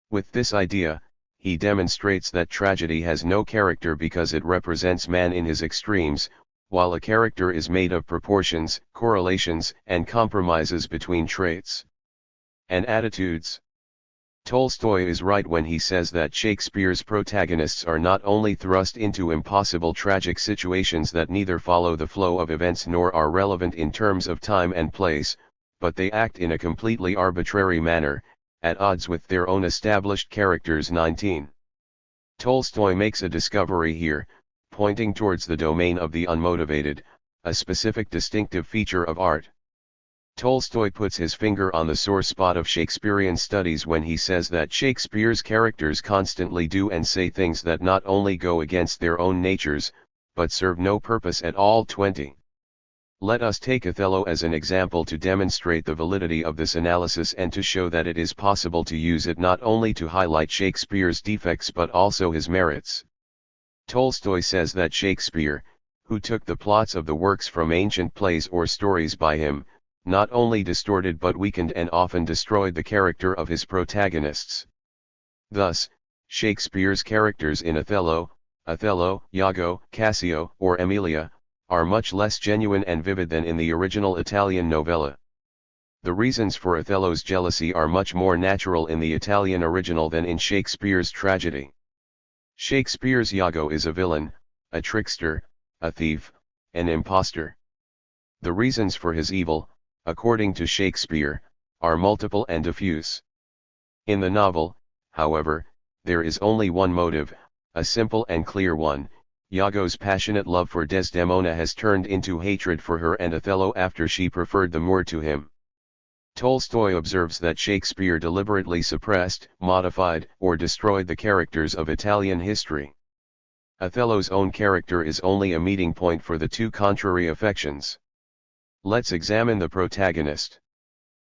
With this idea, he demonstrates that tragedy has no character because it represents man in his extremes, while a character is made of proportions, correlations, and compromises between traits and attitudes. Tolstoy is right when he says that Shakespeare's protagonists are not only thrust into impossible tragic situations that neither follow the flow of events nor are relevant in terms of time and place, but they act in a completely arbitrary manner, at odds with their own established characters. 19. Tolstoy makes a discovery here, pointing towards the domain of the unmotivated, a specific distinctive feature of art. Tolstoy puts his finger on the sore spot of Shakespearean studies when he says that Shakespeare's characters constantly do and say things that not only go against their own natures, but serve no purpose at all. 20. Let us take Othello as an example to demonstrate the validity of this analysis and to show that it is possible to use it not only to highlight Shakespeare's defects but also his merits. Tolstoy says that Shakespeare, who took the plots of the works from ancient plays or stories by him, not only distorted but weakened and often destroyed the character of his protagonists. Thus, Shakespeare's characters in Othello, Iago, Cassio, or Emilia, are much less genuine and vivid than in the original Italian novella. The reasons for Othello's jealousy are much more natural in the Italian original than in Shakespeare's tragedy. Shakespeare's Iago is a villain, a trickster, a thief, an impostor. The reasons for his evil, according to Shakespeare, are multiple and diffuse. In the novel, however, there is only one motive, a simple and clear one. Iago's passionate love for Desdemona has turned into hatred for her and Othello after she preferred the Moor to him. Tolstoy observes that Shakespeare deliberately suppressed, modified, or destroyed the characters of Italian history. Othello's own character is only a meeting point for the two contrary affections. Let's examine the protagonist.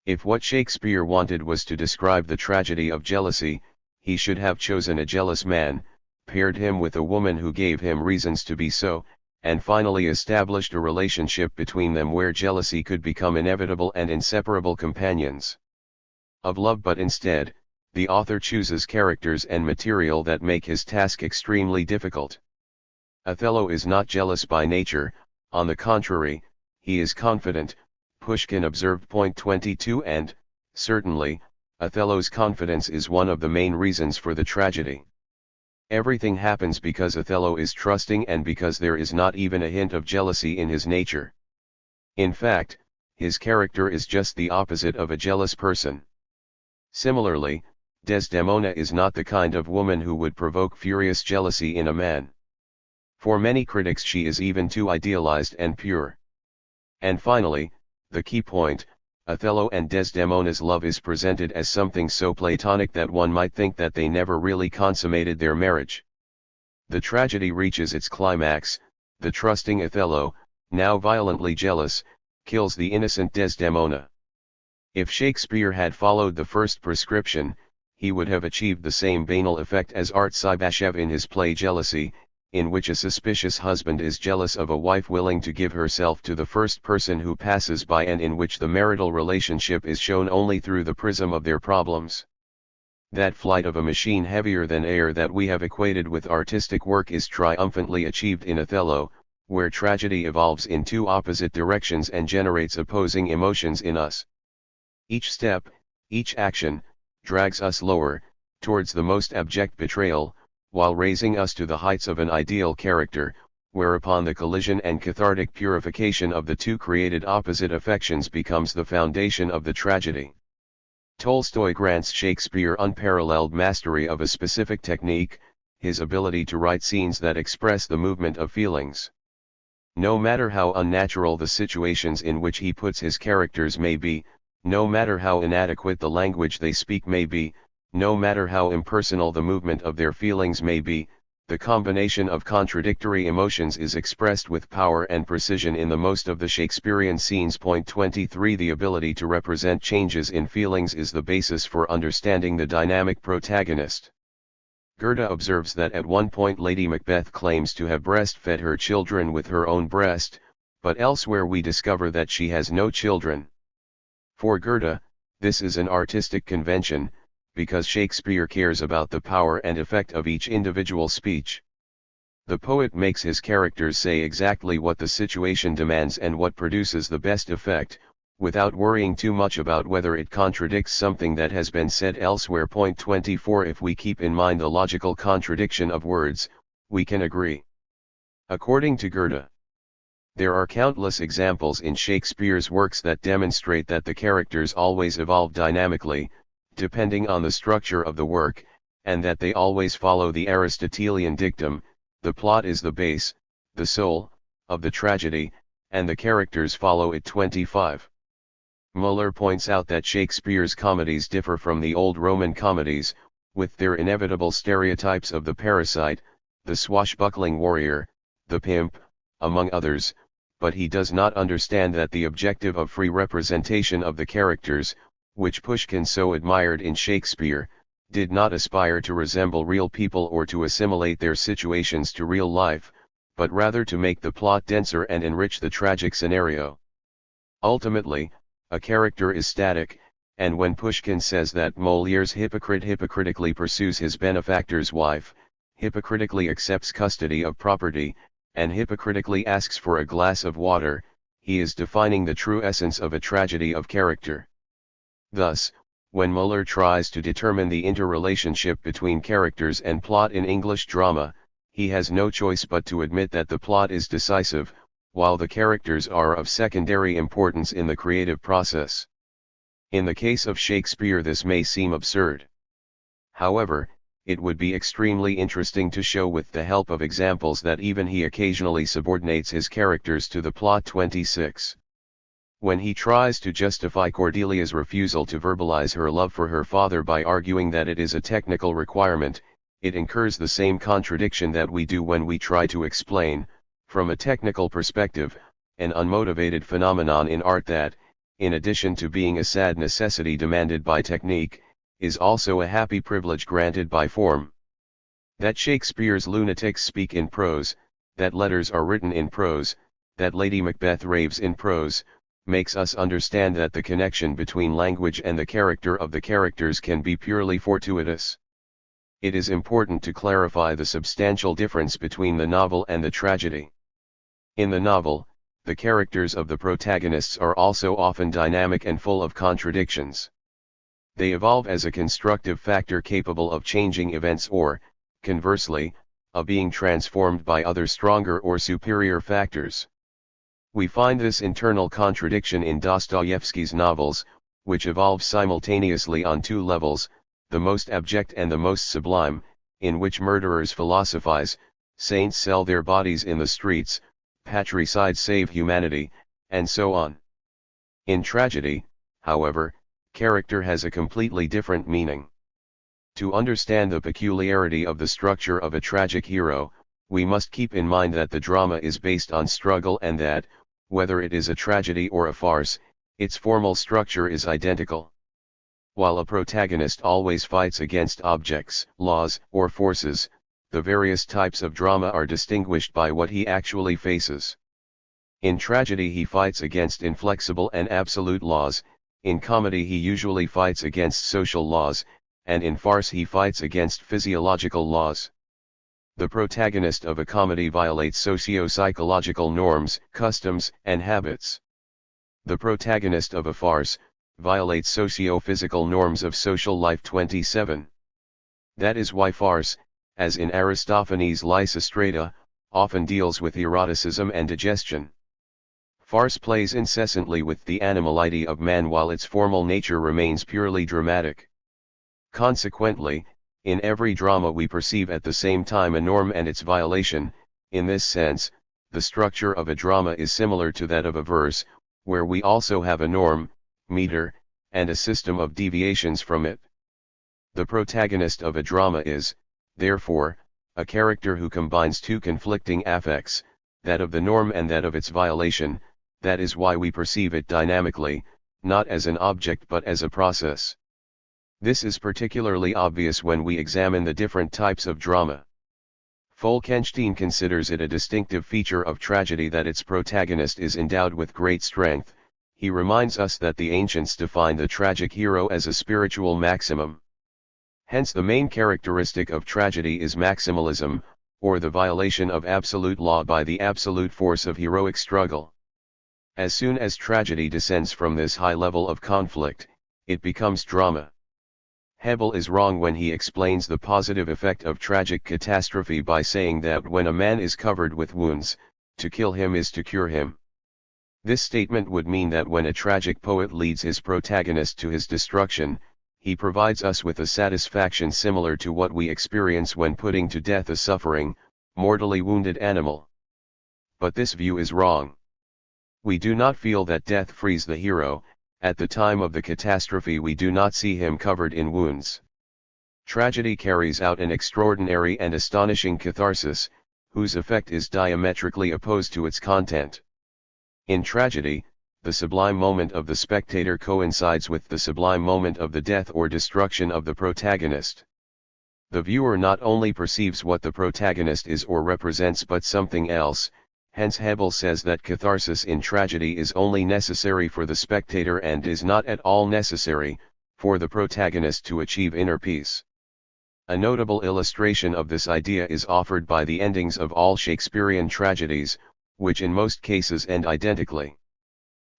If what Shakespeare wanted was to describe the tragedy of jealousy, he should have chosen a jealous man, paired him with a woman who gave him reasons to be so, and finally established a relationship between them where jealousy could become inevitable and inseparable companions of love. But instead, the author chooses characters and material that make his task extremely difficult. Othello is not jealous by nature, on the contrary, he is confident, Pushkin observed. 22. And, certainly, Othello's confidence is one of the main reasons for the tragedy. Everything happens because Othello is trusting and because there is not even a hint of jealousy in his nature. In fact, his character is just the opposite of a jealous person. Similarly, Desdemona is not the kind of woman who would provoke furious jealousy in a man. For many critics she is even too idealized and pure. And finally, the key point, Othello and Desdemona's love is presented as something so platonic that one might think that they never really consummated their marriage. The tragedy reaches its climax, the trusting Othello, now violently jealous, kills the innocent Desdemona. If Shakespeare had followed the first prescription, he would have achieved the same banal effect as Artzybashev in his play Jealousy, in which a suspicious husband is jealous of a wife willing to give herself to the first person who passes by, and in which the marital relationship is shown only through the prism of their problems. That flight of a machine heavier than air that we have equated with artistic work is triumphantly achieved in Othello, where tragedy evolves in two opposite directions and generates opposing emotions in us. Each step, each action, drags us lower, towards the most abject betrayal, while raising us to the heights of an ideal character, whereupon the collision and cathartic purification of the two created opposite affections becomes the foundation of the tragedy. Tolstoy grants Shakespeare unparalleled mastery of a specific technique, his ability to write scenes that express the movement of feelings. No matter how unnatural the situations in which he puts his characters may be, no matter how inadequate the language they speak may be, no matter how impersonal the movement of their feelings may be, the combination of contradictory emotions is expressed with power and precision in the most of the Shakespearean scenes. 23 The ability to represent changes in feelings is the basis for understanding the dynamic protagonist. Goethe observes that at one point Lady Macbeth claims to have breastfed her children with her own breast, but elsewhere we discover that she has no children. For Goethe, this is an artistic convention, because Shakespeare cares about the power and effect of each individual speech. The poet makes his characters say exactly what the situation demands and what produces the best effect, without worrying too much about whether it contradicts something that has been said elsewhere. 24 If we keep in mind the logical contradiction of words, we can agree. According to Goethe, there are countless examples in Shakespeare's works that demonstrate that the characters always evolve dynamically, depending on the structure of the work, and that they always follow the Aristotelian dictum, the plot is the base, the soul, of the tragedy, and the characters follow it. 25. Muller points out that Shakespeare's comedies differ from the old Roman comedies, with their inevitable stereotypes of the parasite, the swashbuckling warrior, the pimp, among others, but he does not understand that the objective of free representation of the characters, which Pushkin so admired in Shakespeare, did not aspire to resemble real people or to assimilate their situations to real life, but rather to make the plot denser and enrich the tragic scenario. Ultimately, a character is static, and when Pushkin says that Molière's hypocrite hypocritically pursues his benefactor's wife, hypocritically accepts custody of property, and hypocritically asks for a glass of water, he is defining the true essence of a tragedy of character. Thus, when Muller tries to determine the interrelationship between characters and plot in English drama, he has no choice but to admit that the plot is decisive, while the characters are of secondary importance in the creative process. In the case of Shakespeare, this may seem absurd. However, it would be extremely interesting to show with the help of examples that even he occasionally subordinates his characters to the plot. 26. When he tries to justify Cordelia's refusal to verbalize her love for her father by arguing that it is a technical requirement, it incurs the same contradiction that we do when we try to explain, from a technical perspective, an unmotivated phenomenon in art that, in addition to being a sad necessity demanded by technique, is also a happy privilege granted by form. That Shakespeare's lunatics speak in prose, that letters are written in prose, that Lady Macbeth raves in prose, makes us understand that the connection between language and the character of the characters can be purely fortuitous. It is important to clarify the substantial difference between the novel and the tragedy. In the novel, the characters of the protagonists are also often dynamic and full of contradictions. They evolve as a constructive factor capable of changing events or, conversely, of being transformed by other stronger or superior factors. We find this internal contradiction in Dostoevsky's novels, which evolve simultaneously on two levels, the most abject and the most sublime, in which murderers philosophize, saints sell their bodies in the streets, patricides save humanity, and so on. In tragedy, however, character has a completely different meaning. To understand the peculiarity of the structure of a tragic hero, we must keep in mind that the drama is based on struggle and that, whether it is a tragedy or a farce, its formal structure is identical. While a protagonist always fights against objects, laws, or forces, the various types of drama are distinguished by what he actually faces. In tragedy he fights against inflexible and absolute laws, in comedy he usually fights against social laws, and in farce he fights against physiological laws. The protagonist of a comedy violates socio-psychological norms, customs, and habits. The protagonist of a farce violates socio-physical norms of social life. 27. That is why farce, as in Aristophanes' Lysistrata, often deals with eroticism and digestion. Farce plays incessantly with the animality of man while its formal nature remains purely dramatic. Consequently, in every drama we perceive at the same time a norm and its violation. In this sense, the structure of a drama is similar to that of a verse, where we also have a norm, meter, and a system of deviations from it. The protagonist of a drama is, therefore, a character who combines two conflicting affects, that of the norm and that of its violation. That is why we perceive it dynamically, not as an object but as a process. This is particularly obvious when we examine the different types of drama. Falkenstein considers it a distinctive feature of tragedy that its protagonist is endowed with great strength. He reminds us that the ancients defined the tragic hero as a spiritual maximum. Hence the main characteristic of tragedy is maximalism, or the violation of absolute law by the absolute force of heroic struggle. As soon as tragedy descends from this high level of conflict, it becomes drama. Hebel is wrong when he explains the positive effect of tragic catastrophe by saying that when a man is covered with wounds, to kill him is to cure him. This statement would mean that when a tragic poet leads his protagonist to his destruction, he provides us with a satisfaction similar to what we experience when putting to death a suffering, mortally wounded animal. But this view is wrong. We do not feel that death frees the hero. At the time of the catastrophe we do not see him covered in wounds. Tragedy carries out an extraordinary and astonishing catharsis, whose effect is diametrically opposed to its content. In tragedy, the sublime moment of the spectator coincides with the sublime moment of the death or destruction of the protagonist. The viewer not only perceives what the protagonist is or represents but something else. Hence Hebel says that catharsis in tragedy is only necessary for the spectator and is not at all necessary for the protagonist to achieve inner peace. A notable illustration of this idea is offered by the endings of all Shakespearean tragedies, which in most cases end identically.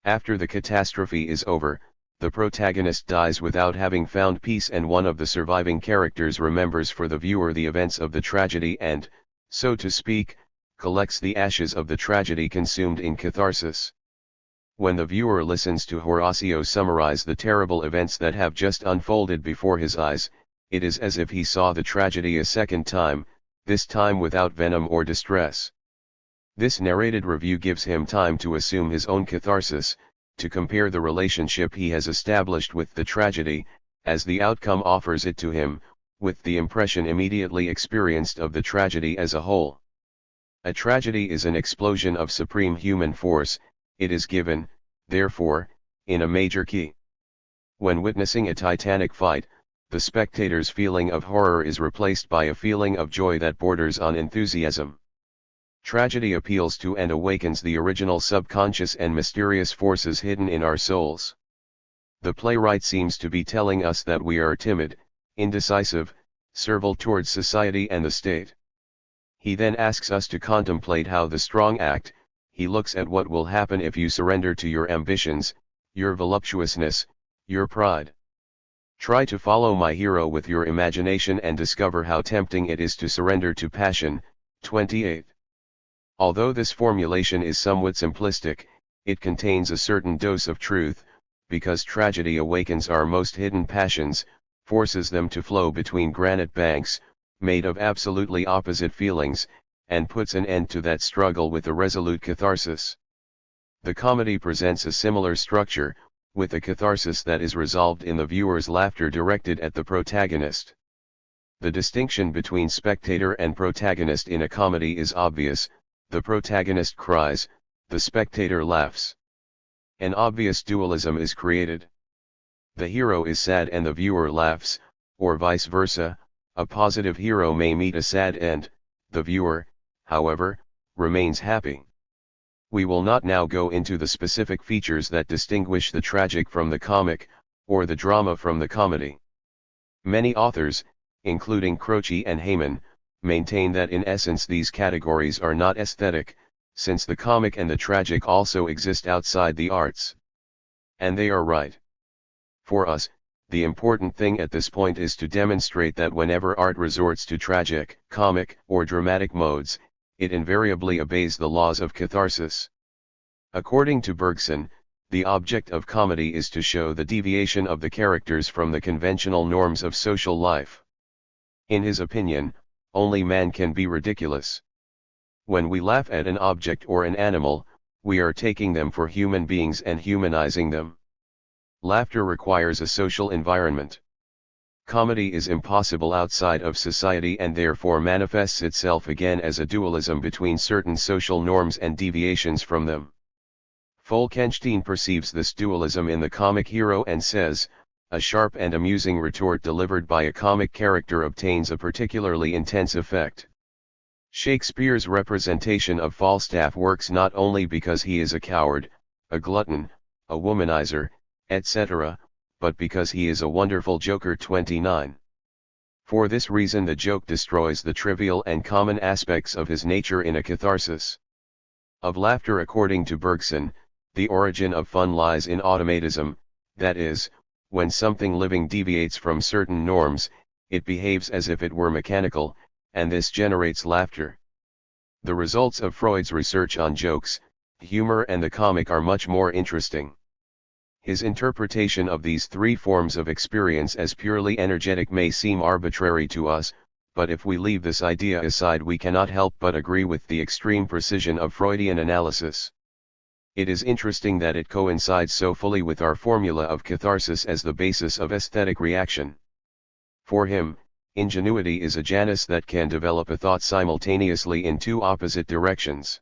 After the catastrophe is over, the protagonist dies without having found peace, and one of the surviving characters remembers for the viewer the events of the tragedy and, so to speak, collects the ashes of the tragedy consumed in catharsis. When the viewer listens to Horatio summarize the terrible events that have just unfolded before his eyes, it is as if he saw the tragedy a second time, this time without venom or distress. This narrated review gives him time to assume his own catharsis, to compare the relationship he has established with the tragedy, as the outcome offers it to him, with the impression immediately experienced of the tragedy as a whole. A tragedy is an explosion of supreme human force. It is given, therefore, in a major key. When witnessing a titanic fight, the spectator's feeling of horror is replaced by a feeling of joy that borders on enthusiasm. Tragedy appeals to and awakens the original subconscious and mysterious forces hidden in our souls. The playwright seems to be telling us that we are timid, indecisive, servile towards society and the state. He then asks us to contemplate how the strong act. He looks at what will happen if you surrender to your ambitions, your voluptuousness, your pride. Try to follow my hero with your imagination and discover how tempting it is to surrender to passion. 28. Although this formulation is somewhat simplistic, it contains a certain dose of truth, because tragedy awakens our most hidden passions, forces them to flow between granite banks, made of absolutely opposite feelings, and puts an end to that struggle with a resolute catharsis. The comedy presents a similar structure, with a catharsis that is resolved in the viewer's laughter directed at the protagonist. The distinction between spectator and protagonist in a comedy is obvious. The protagonist cries, the spectator laughs. An obvious dualism is created. The hero is sad and the viewer laughs, or vice versa. A positive hero may meet a sad end, the viewer, however, remains happy. We will not now go into the specific features that distinguish the tragic from the comic, or the drama from the comedy. Many authors, including Croce and Heyman, maintain that in essence these categories are not aesthetic, since the comic and the tragic also exist outside the arts. And they are right. For us, the important thing at this point is to demonstrate that whenever art resorts to tragic, comic, or dramatic modes, it invariably obeys the laws of catharsis. According to Bergson, the object of comedy is to show the deviation of the characters from the conventional norms of social life. In his opinion, only man can be ridiculous. When we laugh at an object or an animal, we are taking them for human beings and humanizing them. Laughter requires a social environment. Comedy is impossible outside of society and therefore manifests itself again as a dualism between certain social norms and deviations from them. Falkenstein perceives this dualism in the comic hero and says, a sharp and amusing retort delivered by a comic character obtains a particularly intense effect. Shakespeare's representation of Falstaff works not only because he is a coward, a glutton, a womanizer, etc., but because he is a wonderful joker. 29. For this reason the joke destroys the trivial and common aspects of his nature in a catharsis. Of laughter, according to Bergson, the origin of fun lies in automatism, that is, when something living deviates from certain norms, it behaves as if it were mechanical, and this generates laughter. The results of Freud's research on jokes, humor and the comic are much more interesting. His interpretation of these three forms of experience as purely energetic may seem arbitrary to us, but if we leave this idea aside we cannot help but agree with the extreme precision of Freudian analysis. It is interesting that it coincides so fully with our formula of catharsis as the basis of aesthetic reaction. For him, ingenuity is a Janus that can develop a thought simultaneously in two opposite directions.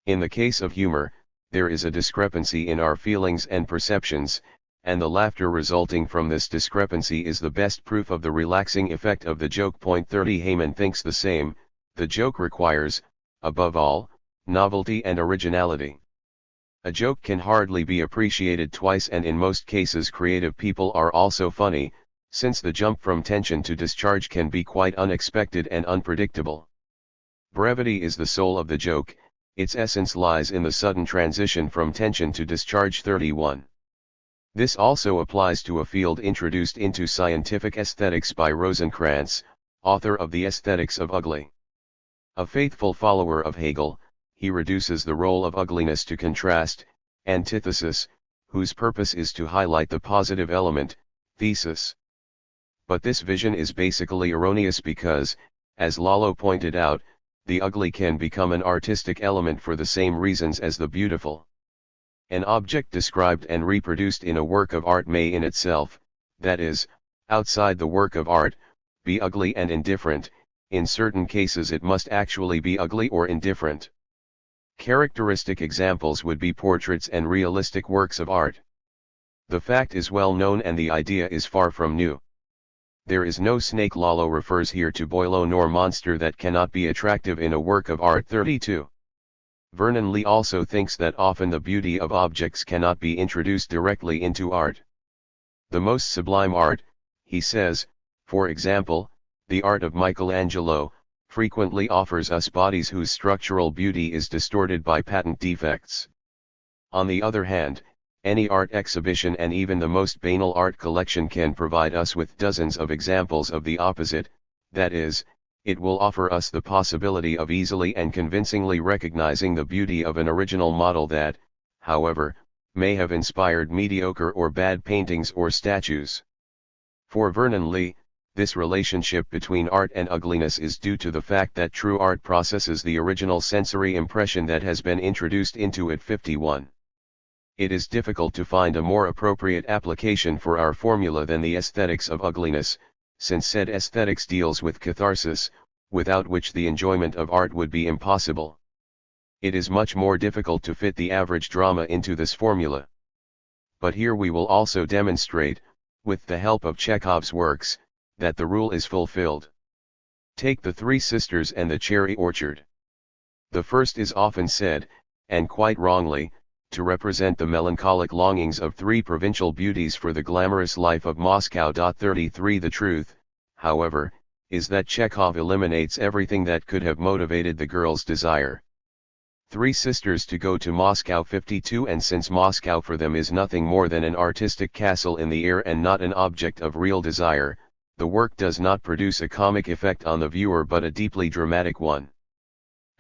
In the case of humor, there is a discrepancy in our feelings and perceptions, and the laughter resulting from this discrepancy is the best proof of the relaxing effect of the joke. 30 Heyman thinks the same. The joke requires, above all, novelty and originality. A joke can hardly be appreciated twice, and in most cases creative people are also funny, since the jump from tension to discharge can be quite unexpected and unpredictable. Brevity is the soul of the joke, its essence lies in the sudden transition from tension to discharge. 31. This also applies to a field introduced into scientific aesthetics by Rosencrantz, author of The Aesthetics of Ugly. A faithful follower of Hegel, he reduces the role of ugliness to contrast, antithesis, whose purpose is to highlight the positive element, thesis. But this vision is basically erroneous because, as Lalo pointed out, the ugly can become an artistic element for the same reasons as the beautiful. An object described and reproduced in a work of art may in itself, that is, outside the work of art, be ugly and indifferent. In certain cases it must actually be ugly or indifferent. Characteristic examples would be portraits and realistic works of art. The fact is well known and the idea is far from new. There is no snake. Lalo refers here to Boileau nor monster that cannot be attractive in a work of art. 32. Vernon Lee also thinks that often the beauty of objects cannot be introduced directly into art. The most sublime art, he says, for example, the art of Michelangelo, frequently offers us bodies whose structural beauty is distorted by patent defects. On the other hand, any art exhibition and even the most banal art collection can provide us with dozens of examples of the opposite, that is, it will offer us the possibility of easily and convincingly recognizing the beauty of an original model that, however, may have inspired mediocre or bad paintings or statues. For Vernon Lee, this relationship between art and ugliness is due to the fact that true art processes the original sensory impression that has been introduced into it. 51. It is difficult to find a more appropriate application for our formula than the aesthetics of ugliness, since said aesthetics deals with catharsis, without which the enjoyment of art would be impossible. It is much more difficult to fit the average drama into this formula. But here we will also demonstrate, with the help of Chekhov's works, that the rule is fulfilled. Take The Three Sisters and the Cherry Orchard. The first is often said, and quite wrongly, to represent the melancholic longings of three provincial beauties for the glamorous life of Moscow. 33 The truth, however, is that Chekhov eliminates everything that could have motivated the girl's desire. Three sisters to go to Moscow. 52 And since Moscow for them is nothing more than an artistic castle in the air and not an object of real desire, the work does not produce a comic effect on the viewer but a deeply dramatic one.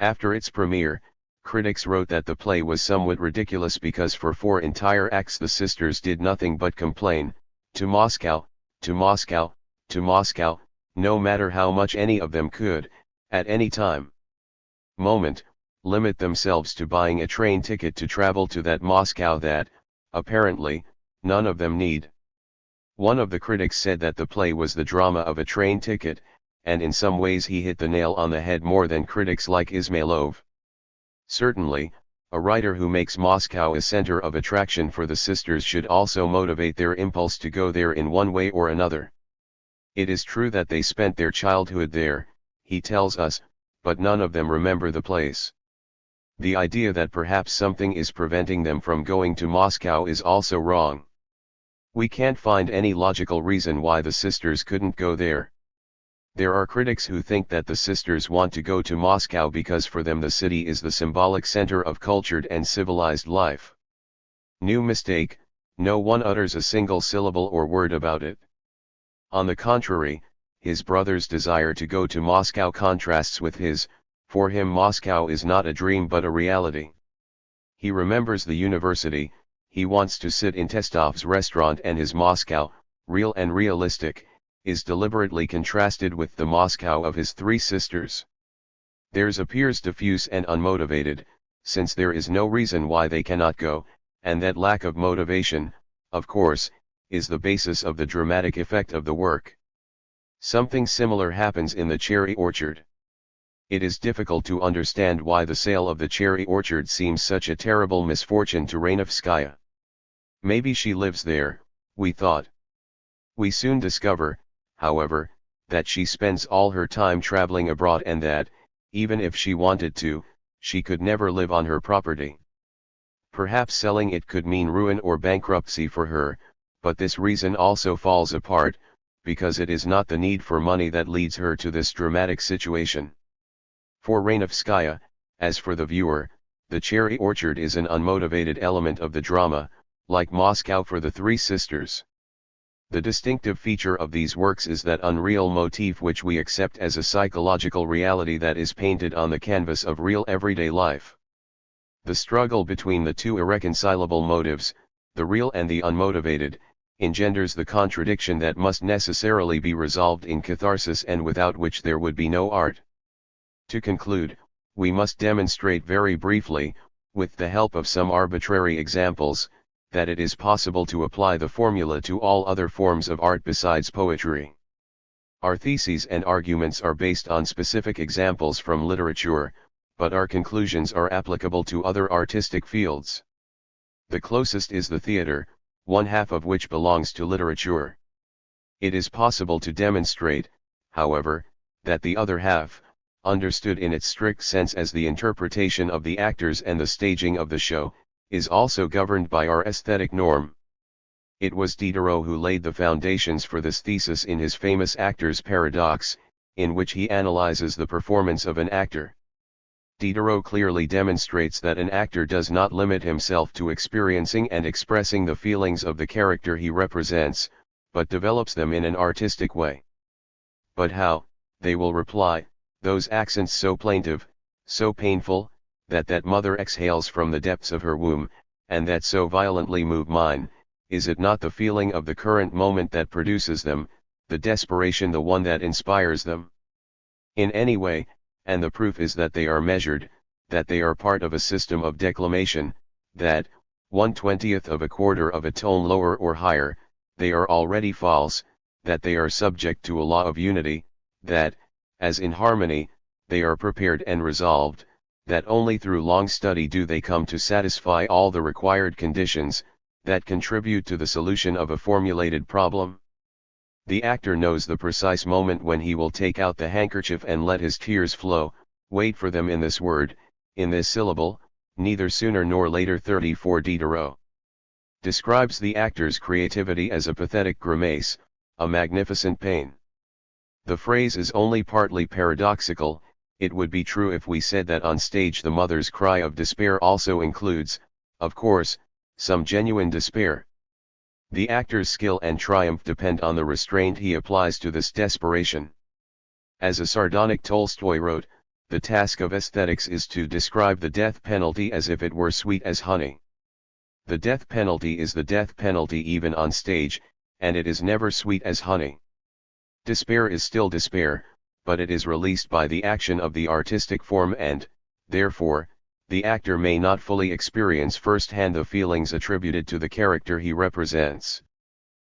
After its premiere, critics wrote that the play was somewhat ridiculous because for 4 entire acts the sisters did nothing but complain, to Moscow, to Moscow, to Moscow, no matter how much any of them could, at any time, limit themselves to buying a train ticket to travel to that Moscow that, apparently, none of them need. One of the critics said that the play was the drama of a train ticket, and in some ways he hit the nail on the head more than critics like Ismailov. Certainly, a writer who makes Moscow a center of attraction for the sisters should also motivate their impulse to go there in one way or another. It is true that they spent their childhood there, he tells us, but none of them remember the place. The idea that perhaps something is preventing them from going to Moscow is also wrong. We can't find any logical reason why the sisters couldn't go there. There are critics who think that the sisters want to go to Moscow because for them the city is the symbolic center of cultured and civilized life. New mistake, no one utters a single syllable or word about it. On the contrary, his brother's desire to go to Moscow contrasts with his. For him Moscow is not a dream but a reality. He remembers the university, he wants to sit in Testov's restaurant, and his Moscow, real and realistic, is deliberately contrasted with the Moscow of his three sisters. Theirs appears diffuse and unmotivated, since there is no reason why they cannot go, and that lack of motivation, of course, is the basis of the dramatic effect of the work. Something similar happens in the cherry orchard. It is difficult to understand why the sale of the cherry orchard seems such a terrible misfortune to Rainovskaya. Maybe she lives there, we thought. We soon discover, however, that she spends all her time traveling abroad and that, even if she wanted to, she could never live on her property. Perhaps selling it could mean ruin or bankruptcy for her, but this reason also falls apart, because it is not the need for money that leads her to this dramatic situation. For Rainovskaya, as for the viewer, the cherry orchard is an unmotivated element of the drama, like Moscow for the Three Sisters. The distinctive feature of these works is that unreal motif which we accept as a psychological reality that is painted on the canvas of real everyday life. The struggle between the two irreconcilable motives, the real and the unmotivated, engenders the contradiction that must necessarily be resolved in catharsis and without which there would be no art. To conclude, we must demonstrate very briefly, with the help of some arbitrary examples, that it is possible to apply the formula to all other forms of art besides poetry. Our theses and arguments are based on specific examples from literature, but our conclusions are applicable to other artistic fields. The closest is the theater, one half of which belongs to literature. It is possible to demonstrate, however, that the other half, understood in its strict sense as the interpretation of the actors and the staging of the show, is also governed by our aesthetic norm. It was Diderot who laid the foundations for this thesis in his famous Actor's Paradox, in which he analyzes the performance of an actor. Diderot clearly demonstrates that an actor does not limit himself to experiencing and expressing the feelings of the character he represents, but develops them in an artistic way. But how, they will reply, those accents so plaintive, so painful, that mother exhales from the depths of her womb, and that so violently move mine, is it not the feeling of the current moment that produces them, the desperation the one that inspires them? In any way, and the proof is that they are measured, that they are part of a system of declamation, that, 1/20th of a quarter of a tone lower or higher, they are already false, that they are subject to a law of unity, that, as in harmony, they are prepared and resolved, that only through long study do they come to satisfy all the required conditions, that contribute to the solution of a formulated problem. The actor knows the precise moment when he will take out the handkerchief and let his tears flow, wait for them in this word, in this syllable, neither sooner nor later. 34 Diderot describes the actor's creativity as a pathetic grimace, a magnificent pain. The phrase is only partly paradoxical. It would be true if we said that on stage the mother's cry of despair also includes, of course, some genuine despair. The actor's skill and triumph depend on the restraint he applies to this desperation. As a sardonic Tolstoy wrote, the task of aesthetics is to describe the death penalty as if it were sweet as honey. The death penalty is the death penalty even on stage, and it is never sweet as honey. Despair is still despair, but it is released by the action of the artistic form and, therefore, the actor may not fully experience firsthand the feelings attributed to the character he represents.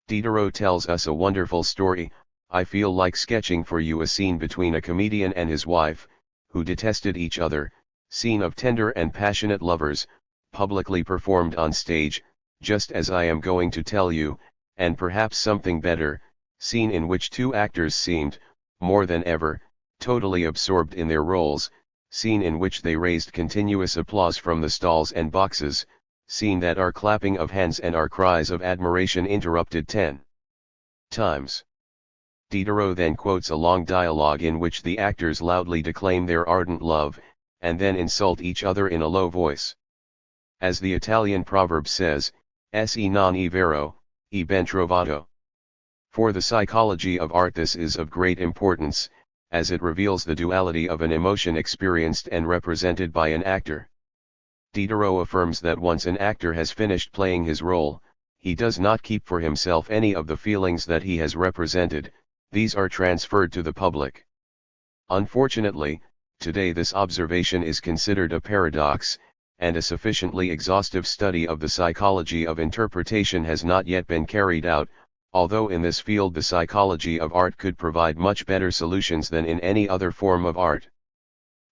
Diderot tells us a wonderful story. I feel like sketching for you a scene between a comedian and his wife, who detested each other, scene of tender and passionate lovers, publicly performed on stage, just as I am going to tell you, and perhaps something better, scene in which two actors seemed, more than ever, totally absorbed in their roles, scene in which they raised continuous applause from the stalls and boxes, scene that our clapping of hands and our cries of admiration interrupted 10 times. Diderot then quotes a long dialogue in which the actors loudly declaim their ardent love, and then insult each other in a low voice. As the Italian proverb says, "Se non è vero, è ben trovato." For the psychology of art this is of great importance, as it reveals the duality of an emotion experienced and represented by an actor. Diderot affirms that once an actor has finished playing his role, he does not keep for himself any of the feelings that he has represented, these are transferred to the public. Unfortunately, today this observation is considered a paradox, and a sufficiently exhaustive study of the psychology of interpretation has not yet been carried out, although in this field the psychology of art could provide much better solutions than in any other form of art.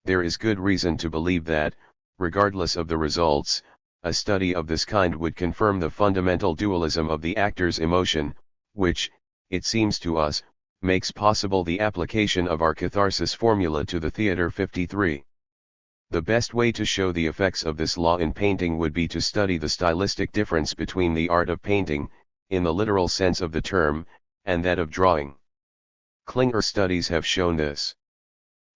There is good reason to believe that, regardless of the results, a study of this kind would confirm the fundamental dualism of the actor's emotion, which, it seems to us, makes possible the application of our catharsis formula to the theater 53. The best way to show the effects of this law in painting would be to study the stylistic difference between the art of painting, in the literal sense of the term, and that of drawing. Klinger studies have shown this.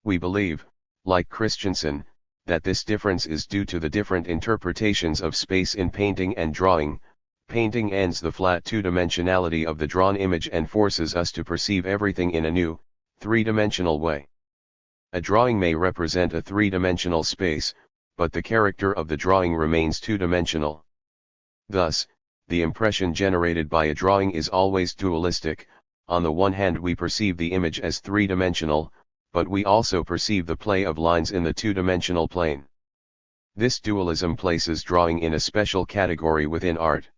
We believe, like Christensen, that this difference is due to the different interpretations of space in painting and drawing. Painting ends the flat two-dimensionality of the drawn image and forces us to perceive everything in a new, three-dimensional way. A drawing may represent a three-dimensional space, but the character of the drawing remains two-dimensional. Thus, the impression generated by a drawing is always dualistic. On the one hand we perceive the image as three-dimensional, but we also perceive the play of lines in the two-dimensional plane. This dualism places drawing in a special category within art.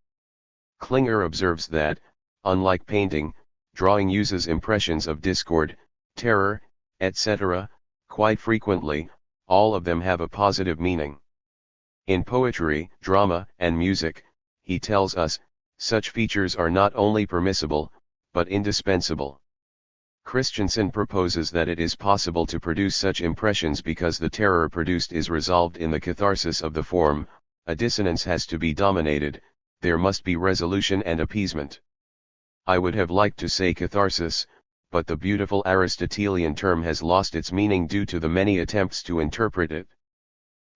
Klinger observes that, unlike painting, drawing uses impressions of discord, terror, etc., quite frequently. All of them have a positive meaning. In poetry, drama, and music, he tells us, such features are not only permissible, but indispensable. Christensen proposes that it is possible to produce such impressions because the terror produced is resolved in the catharsis of the form. A dissonance has to be dominated, there must be resolution and appeasement. I would have liked to say catharsis, but the beautiful Aristotelian term has lost its meaning due to the many attempts to interpret it.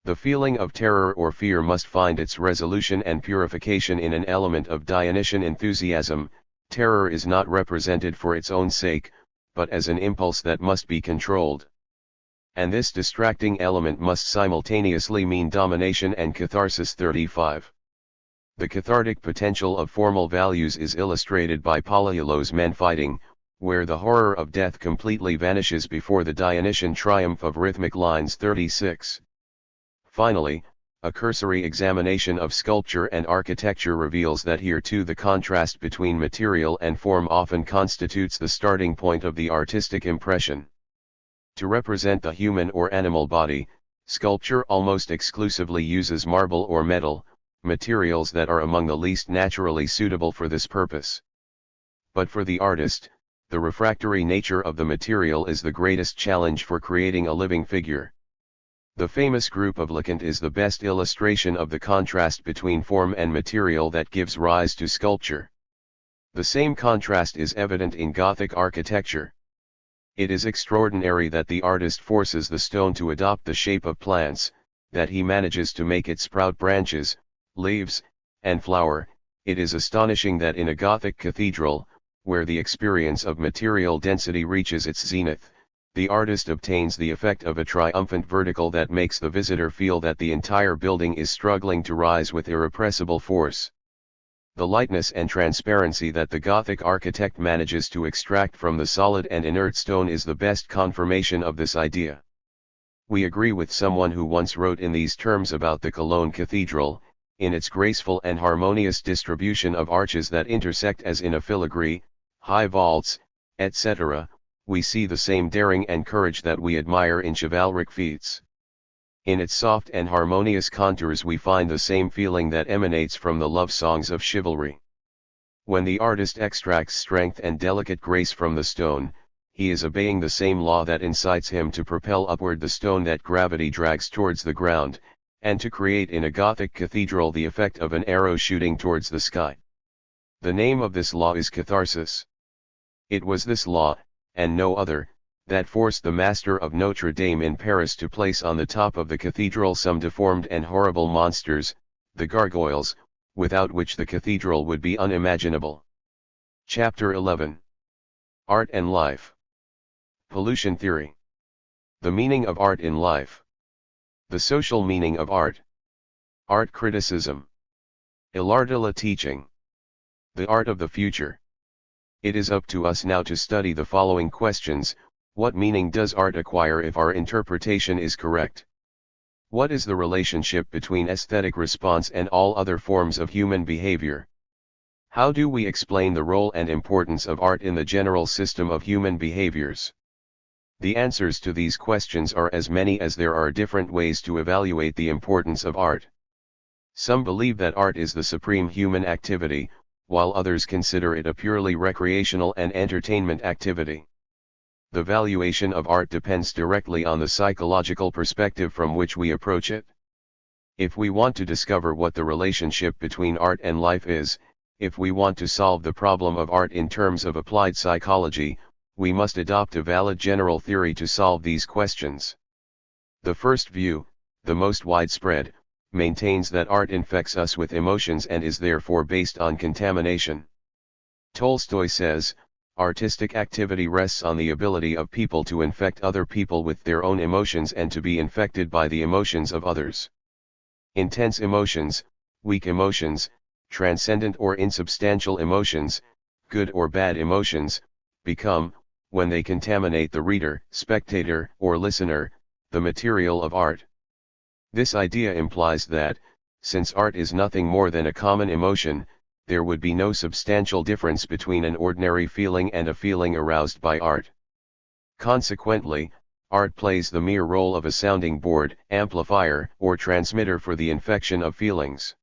The feeling of terror or fear must find its resolution and purification in an element of Dionysian enthusiasm. Terror is not represented for its own sake, but as an impulse that must be controlled. And this distracting element must simultaneously mean domination and catharsis. 35. The cathartic potential of formal values is illustrated by Polyolo's Men Fighting, where the horror of death completely vanishes before the Dionysian triumph of rhythmic lines. 36. Finally, a cursory examination of sculpture and architecture reveals that here too the contrast between material and form often constitutes the starting point of the artistic impression. To represent the human or animal body, sculpture almost exclusively uses marble or metal, materials that are among the least naturally suitable for this purpose. But for the artist, the refractory nature of the material is the greatest challenge for creating a living figure. The famous group of Leconte is the best illustration of the contrast between form and material that gives rise to sculpture. The same contrast is evident in Gothic architecture. It is extraordinary that the artist forces the stone to adopt the shape of plants, that he manages to make it sprout branches, leaves, and flower. It is astonishing that in a Gothic cathedral, where the experience of material density reaches its zenith, the artist obtains the effect of a triumphant vertical that makes the visitor feel that the entire building is struggling to rise with irrepressible force. The lightness and transparency that the Gothic architect manages to extract from the solid and inert stone is the best confirmation of this idea. We agree with someone who once wrote in these terms about the Cologne Cathedral: in its graceful and harmonious distribution of arches that intersect as in a filigree, high vaults, etc., we see the same daring and courage that we admire in chivalric feats. In its soft and harmonious contours we find the same feeling that emanates from the love songs of chivalry. When the artist extracts strength and delicate grace from the stone, he is obeying the same law that incites him to propel upward the stone that gravity drags towards the ground, and to create in a Gothic cathedral the effect of an arrow shooting towards the sky. The name of this law is catharsis. It was this law, and no other, that forced the master of Notre Dame in Paris to place on the top of the cathedral some deformed and horrible monsters, the gargoyles, without which the cathedral would be unimaginable. Chapter 11. Art and Life. Pollution Theory. The meaning of art in life. The social meaning of art. Art criticism. Ilardila teaching. The art of the future. It is up to us now to study the following questions. What meaning does art acquire if our interpretation is correct? What is the relationship between aesthetic response and all other forms of human behavior? How do we explain the role and importance of art in the general system of human behaviors? The answers to these questions are as many as there are different ways to evaluate the importance of art. Some believe that art is the supreme human activity, while others consider it a purely recreational and entertainment activity. The valuation of art depends directly on the psychological perspective from which we approach it. If we want to discover what the relationship between art and life is, if we want to solve the problem of art in terms of applied psychology, we must adopt a valid general theory to solve these questions. The first view, the most widespread, maintains that art infects us with emotions and is therefore based on contamination. Tolstoy says, artistic activity rests on the ability of people to infect other people with their own emotions and to be infected by the emotions of others. Intense emotions, weak emotions, transcendent or insubstantial emotions, good or bad emotions, become, when they contaminate the reader, spectator, or listener, the material of art. This idea implies that, since art is nothing more than a common emotion, there would be no substantial difference between an ordinary feeling and a feeling aroused by art. Consequently, art plays the mere role of a sounding board, amplifier, or transmitter for the infection of feelings.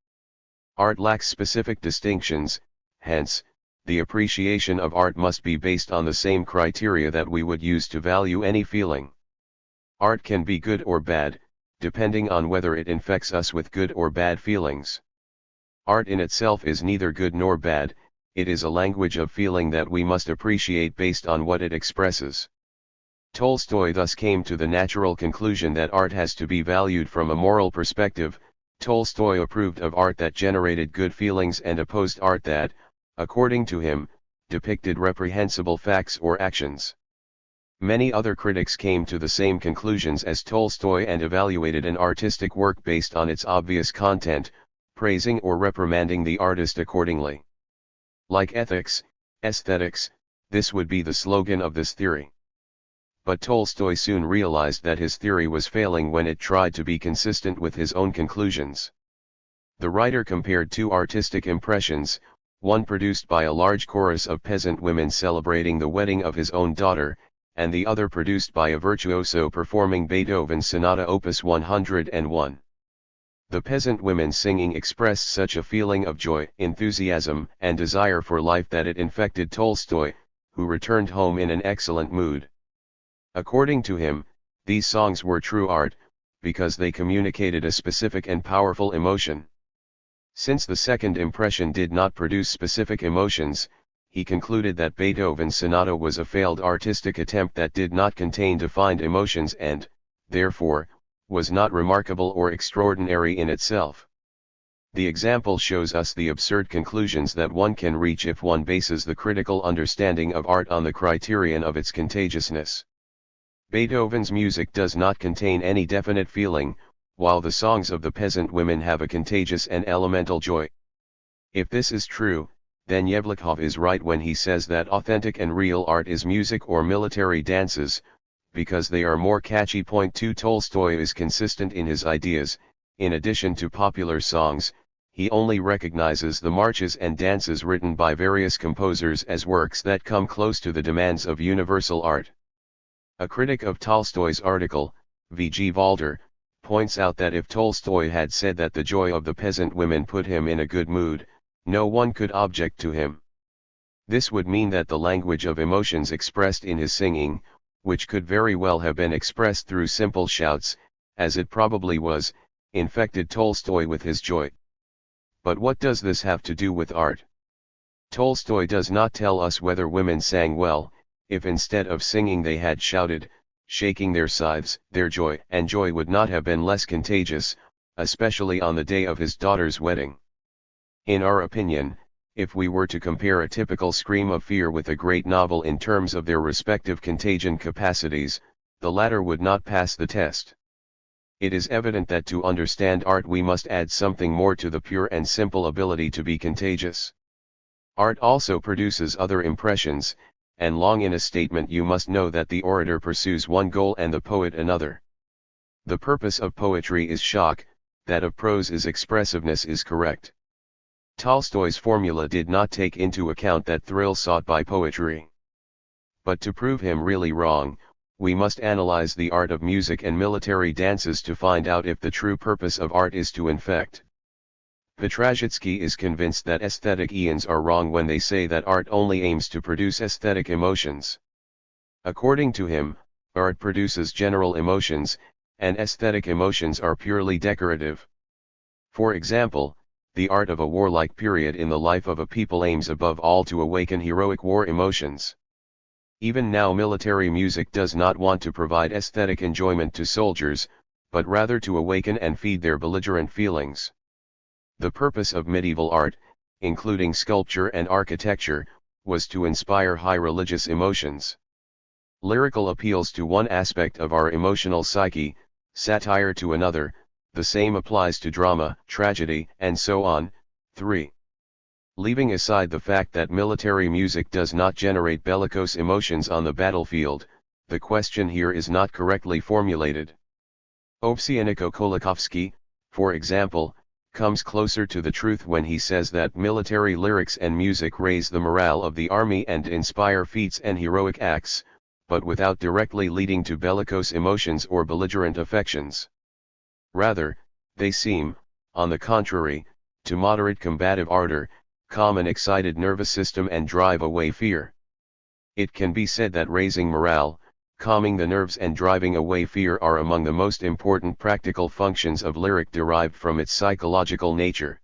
Art lacks specific distinctions, hence, the appreciation of art must be based on the same criteria that we would use to value any feeling. Art can be good or bad, depending on whether it infects us with good or bad feelings. Art in itself is neither good nor bad, it is a language of feeling that we must appreciate based on what it expresses. Tolstoy thus came to the natural conclusion that art has to be valued from a moral perspective. Tolstoy approved of art that generated good feelings and opposed art that, according to him, depicted reprehensible facts or actions. Many other critics came to the same conclusions as Tolstoy and evaluated an artistic work based on its obvious content, praising or reprimanding the artist accordingly. Like ethics, aesthetics, this would be the slogan of this theory. But Tolstoy soon realized that his theory was failing when it tried to be consistent with his own conclusions. The writer compared two artistic impressions, one produced by a large chorus of peasant women celebrating the wedding of his own daughter, and the other produced by a virtuoso performing Beethoven's Sonata Opus 101. The peasant women singing expressed such a feeling of joy, enthusiasm, and desire for life that it infected Tolstoy, who returned home in an excellent mood. According to him, these songs were true art, because they communicated a specific and powerful emotion. Since the second impression did not produce specific emotions, he concluded that Beethoven's sonata was a failed artistic attempt that did not contain defined emotions and, therefore, was not remarkable or extraordinary in itself. The example shows us the absurd conclusions that one can reach if one bases the critical understanding of art on the criterion of its contagiousness. Beethoven's music does not contain any definite feeling, while the songs of the peasant women have a contagious and elemental joy. If this is true, then Yevlikov is right when he says that authentic and real art is music or military dances, because they are more catchy. Point 2 Tolstoy is consistent in his ideas. In addition to popular songs, he only recognizes the marches and dances written by various composers as works that come close to the demands of universal art. A critic of Tolstoy's article, V.G. Valder, points out that if Tolstoy had said that the joy of the peasant women put him in a good mood, no one could object to him. This would mean that the language of emotions expressed in his singing, which could very well have been expressed through simple shouts, as it probably was, infected Tolstoy with his joy. But what does this have to do with art? Tolstoy does not tell us whether women sang well, if instead of singing they had shouted, shaking their scythes. Their joy and joy would not have been less contagious, especially on the day of his daughter's wedding. In our opinion, if we were to compare a typical scream of fear with a great novel in terms of their respective contagion capacities, the latter would not pass the test. It is evident that to understand art we must add something more to the pure and simple ability to be contagious. Art also produces other impressions, and long in a statement you must know that the orator pursues one goal and the poet another. The purpose of poetry is shock, that of prose is expressiveness is correct. Tolstoy's formula did not take into account that thrill sought by poetry. But to prove him really wrong, we must analyze the art of music and military dances to find out if the true purpose of art is to infect. Vygotsky is convinced that aesthetics are wrong when they say that art only aims to produce aesthetic emotions. According to him, art produces general emotions, and aesthetic emotions are purely decorative. For example, the art of a warlike period in the life of a people aims above all to awaken heroic war emotions. Even now military music does not want to provide aesthetic enjoyment to soldiers, but rather to awaken and feed their belligerent feelings. The purpose of medieval art, including sculpture and architecture, was to inspire high religious emotions. Lyrical appeals to one aspect of our emotional psyche, satire to another, the same applies to drama, tragedy, and so on. 3. Leaving aside the fact that military music does not generate bellicose emotions on the battlefield, the question here is not correctly formulated. Ovsyaniko Kolakowski, for example, comes closer to the truth when he says that military lyrics and music raise the morale of the army and inspire feats and heroic acts, but without directly leading to bellicose emotions or belligerent affections. Rather, they seem, on the contrary, to moderate combative ardor, calm an excited nervous system and drive away fear. It can be said that raising morale, calming the nerves and driving away fear are among the most important practical functions of lyric derived from its psychological nature.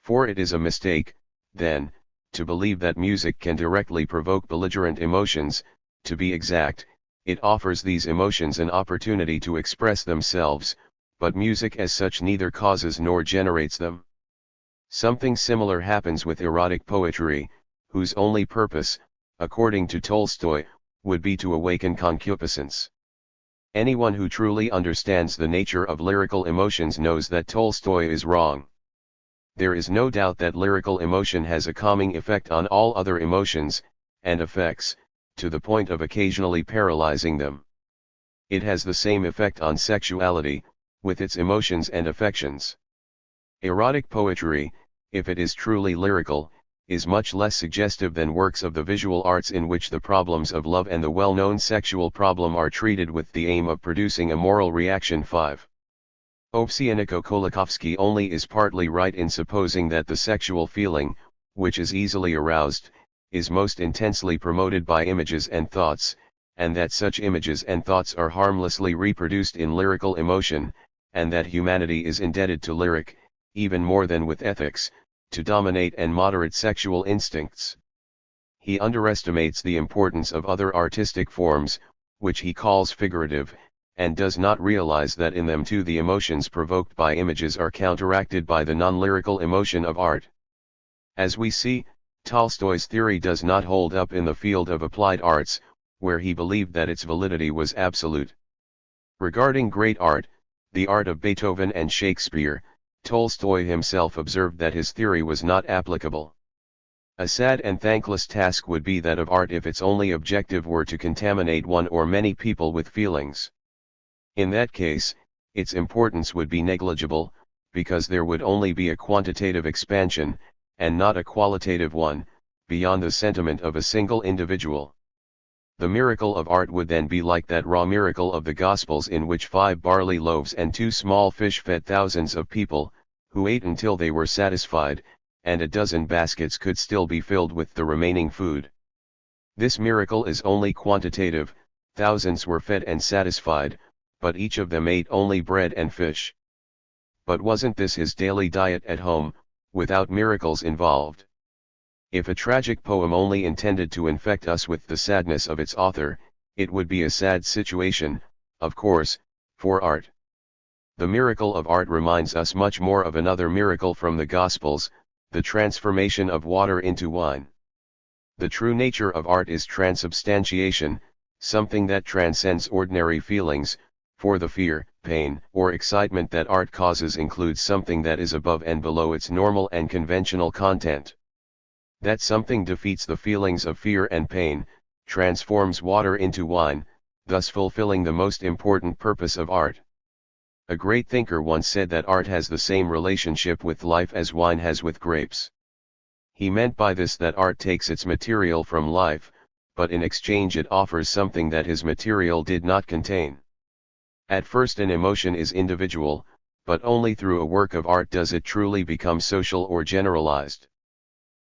For it is a mistake, then, to believe that music can directly provoke belligerent emotions. To be exact, it offers these emotions an opportunity to express themselves, but music as such neither causes nor generates them. Something similar happens with erotic poetry, whose only purpose, according to Tolstoy, would be to awaken concupiscence. Anyone who truly understands the nature of lyrical emotions knows that Tolstoy is wrong. There is no doubt that lyrical emotion has a calming effect on all other emotions, and affects, to the point of occasionally paralyzing them. It has the same effect on sexuality, with its emotions and affections. Erotic poetry, if it is truly lyrical, is much less suggestive than works of the visual arts in which the problems of love and the well-known sexual problem are treated with the aim of producing a moral reaction. 5. Ovsyaniko Kolakowski only is partly right in supposing that the sexual feeling, which is easily aroused, is most intensely promoted by images and thoughts, and that such images and thoughts are harmlessly reproduced in lyrical emotion, and that humanity is indebted to lyric, even more than with ethics, to dominate and moderate sexual instincts. He underestimates the importance of other artistic forms, which he calls figurative, and does not realize that in them too the emotions provoked by images are counteracted by the non-lyrical emotion of art. As we see, Tolstoy's theory does not hold up in the field of applied arts, where he believed that its validity was absolute. Regarding great art, the art of Beethoven and Shakespeare, Tolstoy himself observed that his theory was not applicable. A sad and thankless task would be that of art if its only objective were to contaminate one or many people with feelings. In that case, its importance would be negligible, because there would only be a quantitative expansion, and not a qualitative one, beyond the sentiment of a single individual. The miracle of art would then be like that raw miracle of the Gospels in which 5 barley loaves and 2 small fish fed thousands of people, who ate until they were satisfied, and a dozen baskets could still be filled with the remaining food. This miracle is only quantitative, thousands were fed and satisfied, but each of them ate only bread and fish. But wasn't this his daily diet at home, without miracles involved? If a tragic poem only intended to infect us with the sadness of its author, it would be a sad situation, of course, for art. The miracle of art reminds us much more of another miracle from the Gospels, the transformation of water into wine. The true nature of art is transubstantiation, something that transcends ordinary feelings, for the fear, pain, or excitement that art causes includes something that is above and below its normal and conventional content. That something defeats the feelings of fear and pain, transforms water into wine, thus fulfilling the most important purpose of art. A great thinker once said that art has the same relationship with life as wine has with grapes. He meant by this that art takes its material from life, but in exchange it offers something that his material did not contain. At first an emotion is individual, but only through a work of art does it truly become social or generalized.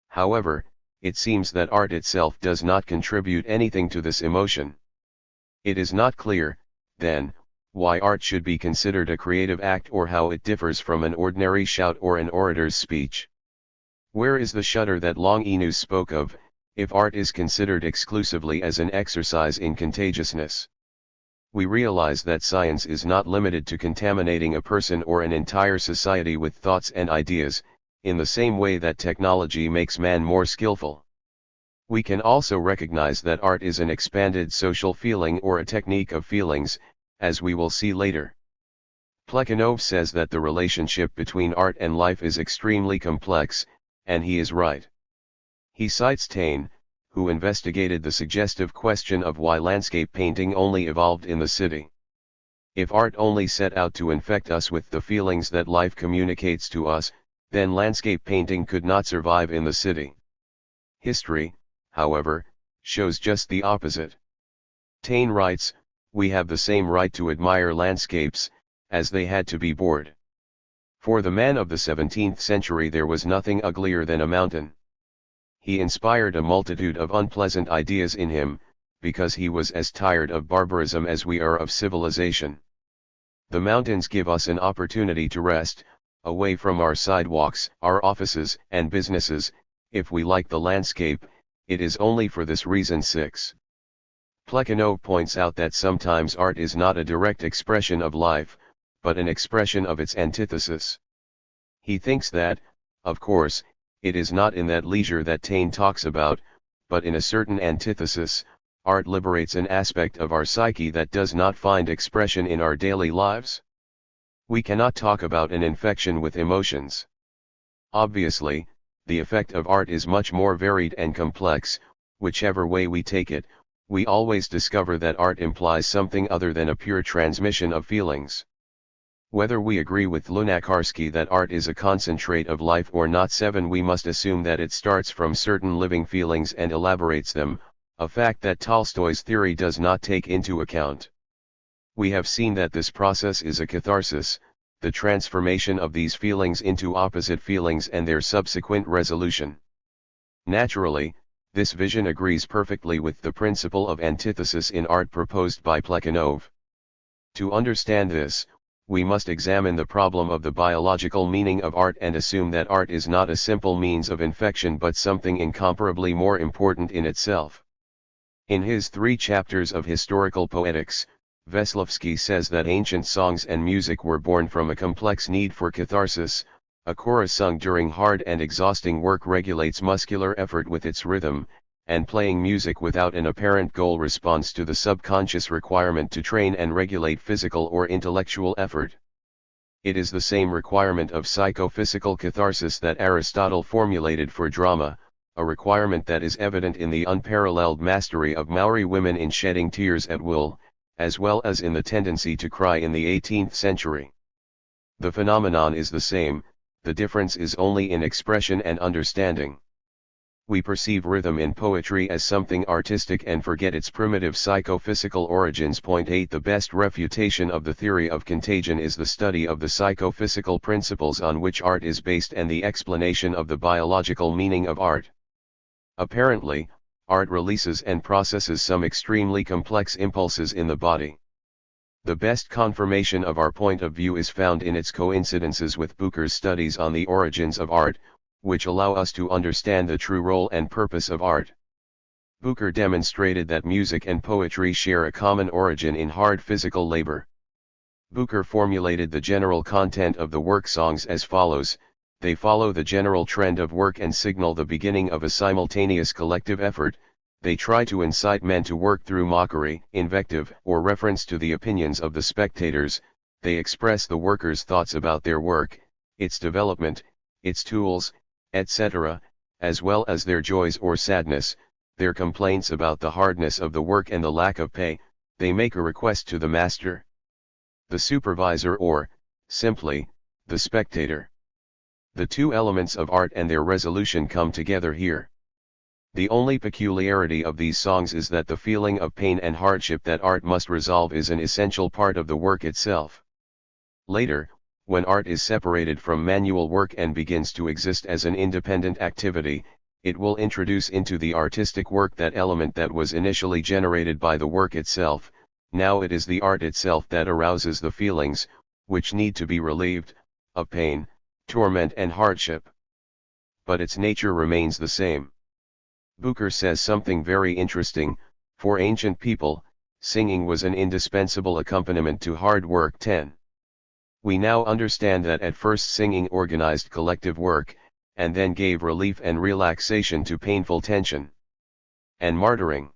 However, it seems that art itself does not contribute anything to this emotion. It is not clear, then, why art should be considered a creative act or how it differs from an ordinary shout or an orator's speech. Where is the shudder that Longinus spoke of, if art is considered exclusively as an exercise in contagiousness? We realize that science is not limited to contaminating a person or an entire society with thoughts and ideas, in the same way that technology makes man more skillful. We can also recognize that art is an expanded social feeling or a technique of feelings, as we will see later. Plekhanov says that the relationship between art and life is extremely complex, and he is right. He cites Taine, who investigated the suggestive question of why landscape painting only evolved in the city. If art only set out to infect us with the feelings that life communicates to us, then landscape painting could not survive in the city. History, however, shows just the opposite. Taine writes, "We have the same right to admire landscapes, as they had to be bored." For the man of the 17th century there was nothing uglier than a mountain. He inspired a multitude of unpleasant ideas in him, because he was as tired of barbarism as we are of civilization. The mountains give us an opportunity to rest, away from our sidewalks, our offices and businesses. If we like the landscape, it is only for this reason. 6. Plekhanov points out that sometimes art is not a direct expression of life, but an expression of its antithesis. He thinks that, of course, it is not in that leisure that Taine talks about, but in a certain antithesis, art liberates an aspect of our psyche that does not find expression in our daily lives. We cannot talk about an infection with emotions. Obviously, the effect of art is much more varied and complex. Whichever way we take it, we always discover that art implies something other than a pure transmission of feelings. Whether we agree with Lunacharsky that art is a concentrate of life or not, 7, we must assume that it starts from certain living feelings and elaborates them, a fact that Tolstoy's theory does not take into account. We have seen that this process is a catharsis, the transformation of these feelings into opposite feelings and their subsequent resolution. Naturally, this vision agrees perfectly with the principle of antithesis in art proposed by Plekhanov. To understand this, we must examine the problem of the biological meaning of art and assume that art is not a simple means of infection but something incomparably more important in itself. In his 3 chapters of historical poetics, Veselowski says that ancient songs and music were born from a complex need for catharsis. A chorus sung during hard and exhausting work regulates muscular effort with its rhythm, and playing music without an apparent goal responds to the subconscious requirement to train and regulate physical or intellectual effort. It is the same requirement of psychophysical catharsis that Aristotle formulated for drama, a requirement that is evident in the unparalleled mastery of Maori women in shedding tears at will, as well as in the tendency to cry in the 18th century. The phenomenon is the same, the difference is only in expression and understanding. We perceive rhythm in poetry as something artistic and forget its primitive psychophysical origins. 8 The best refutation of the theory of contagion is the study of the psychophysical principles on which art is based and the explanation of the biological meaning of art. Apparently, art releases and processes some extremely complex impulses in the body. The best confirmation of our point of view is found in its coincidences with Bucher's studies on the origins of art, which allow us to understand the true role and purpose of art. Bucher demonstrated that music and poetry share a common origin in hard physical labor. Bucher formulated the general content of the work songs as follows: they follow the general trend of work and signal the beginning of a simultaneous collective effort. They try to incite men to work through mockery, invective, or reference to the opinions of the spectators. They express the workers' thoughts about their work, its development, its tools, etc., as well as their joys or sadness, their complaints about the hardness of the work and the lack of pay. They make a request to the master. The supervisor or simply, the spectator. The two elements of art and their resolution come together here. The only peculiarity of these songs is that the feeling of pain and hardship that art must resolve is an essential part of the work itself. Later, when art is separated from manual work and begins to exist as an independent activity, it will introduce into the artistic work that element that was initially generated by the work itself. Now it is the art itself that arouses the feelings, which need to be relieved, of pain, torment and hardship. But its nature remains the same. Bucher says something very interesting: for ancient people, singing was an indispensable accompaniment to hard work. 10. We now understand that at first singing organized collective work, and then gave relief and relaxation to painful tension and martyring.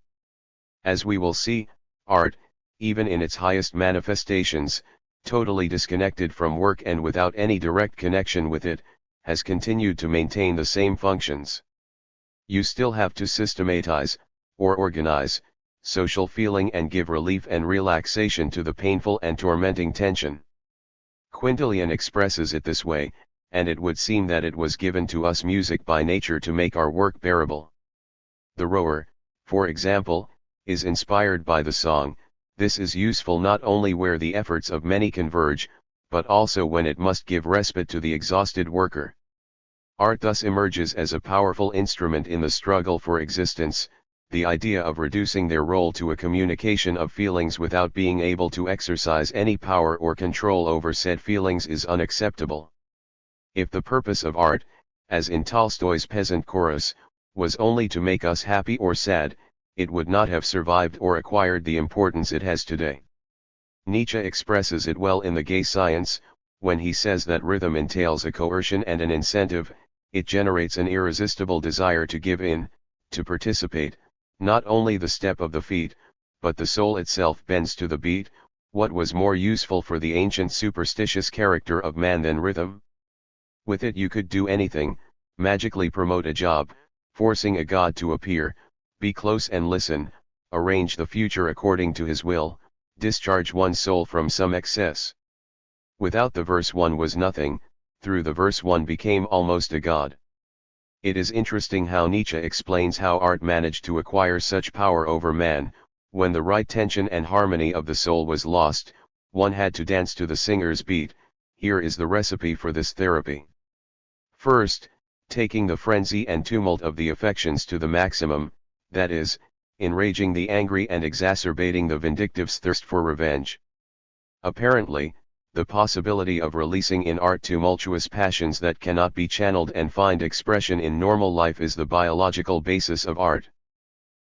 As we will see, art, even in its highest manifestations, totally disconnected from work and without any direct connection with it, has continued to maintain the same functions. You still have to systematize, or organize, social feeling and give relief and relaxation to the painful and tormenting tension. Quintilian expresses it this way, and it would seem that it was given to us music by nature to make our work bearable. The rower, for example, is inspired by the song. This is useful not only where the efforts of many converge, but also when it must give respite to the exhausted worker. Art thus emerges as a powerful instrument in the struggle for existence. The idea of reducing their role to a communication of feelings without being able to exercise any power or control over said feelings is unacceptable. If the purpose of art, as in Tolstoy's Peasant Chorus, was only to make us happy or sad, it would not have survived or acquired the importance it has today. Nietzsche expresses it well in The Gay Science, when he says that rhythm entails a coercion and an incentive. It generates an irresistible desire to give in, to participate. Not only the step of the feet, but the soul itself bends to the beat. What was more useful for the ancient superstitious character of man than rhythm? With it you could do anything: magically promote a job, forcing a god to appear, be close and listen, arrange the future according to his will, discharge one's soul from some excess. Without the verse one was nothing, through the verse one became almost a god. It is interesting how Nietzsche explains how art managed to acquire such power over man. When the right tension and harmony of the soul was lost, one had to dance to the singer's beat. Here is the recipe for this therapy. First, taking the frenzy and tumult of the affections to the maximum, that is, enraging the angry and exacerbating the vindictive's thirst for revenge. Apparently, the possibility of releasing in art tumultuous passions that cannot be channeled and find expression in normal life is the biological basis of art.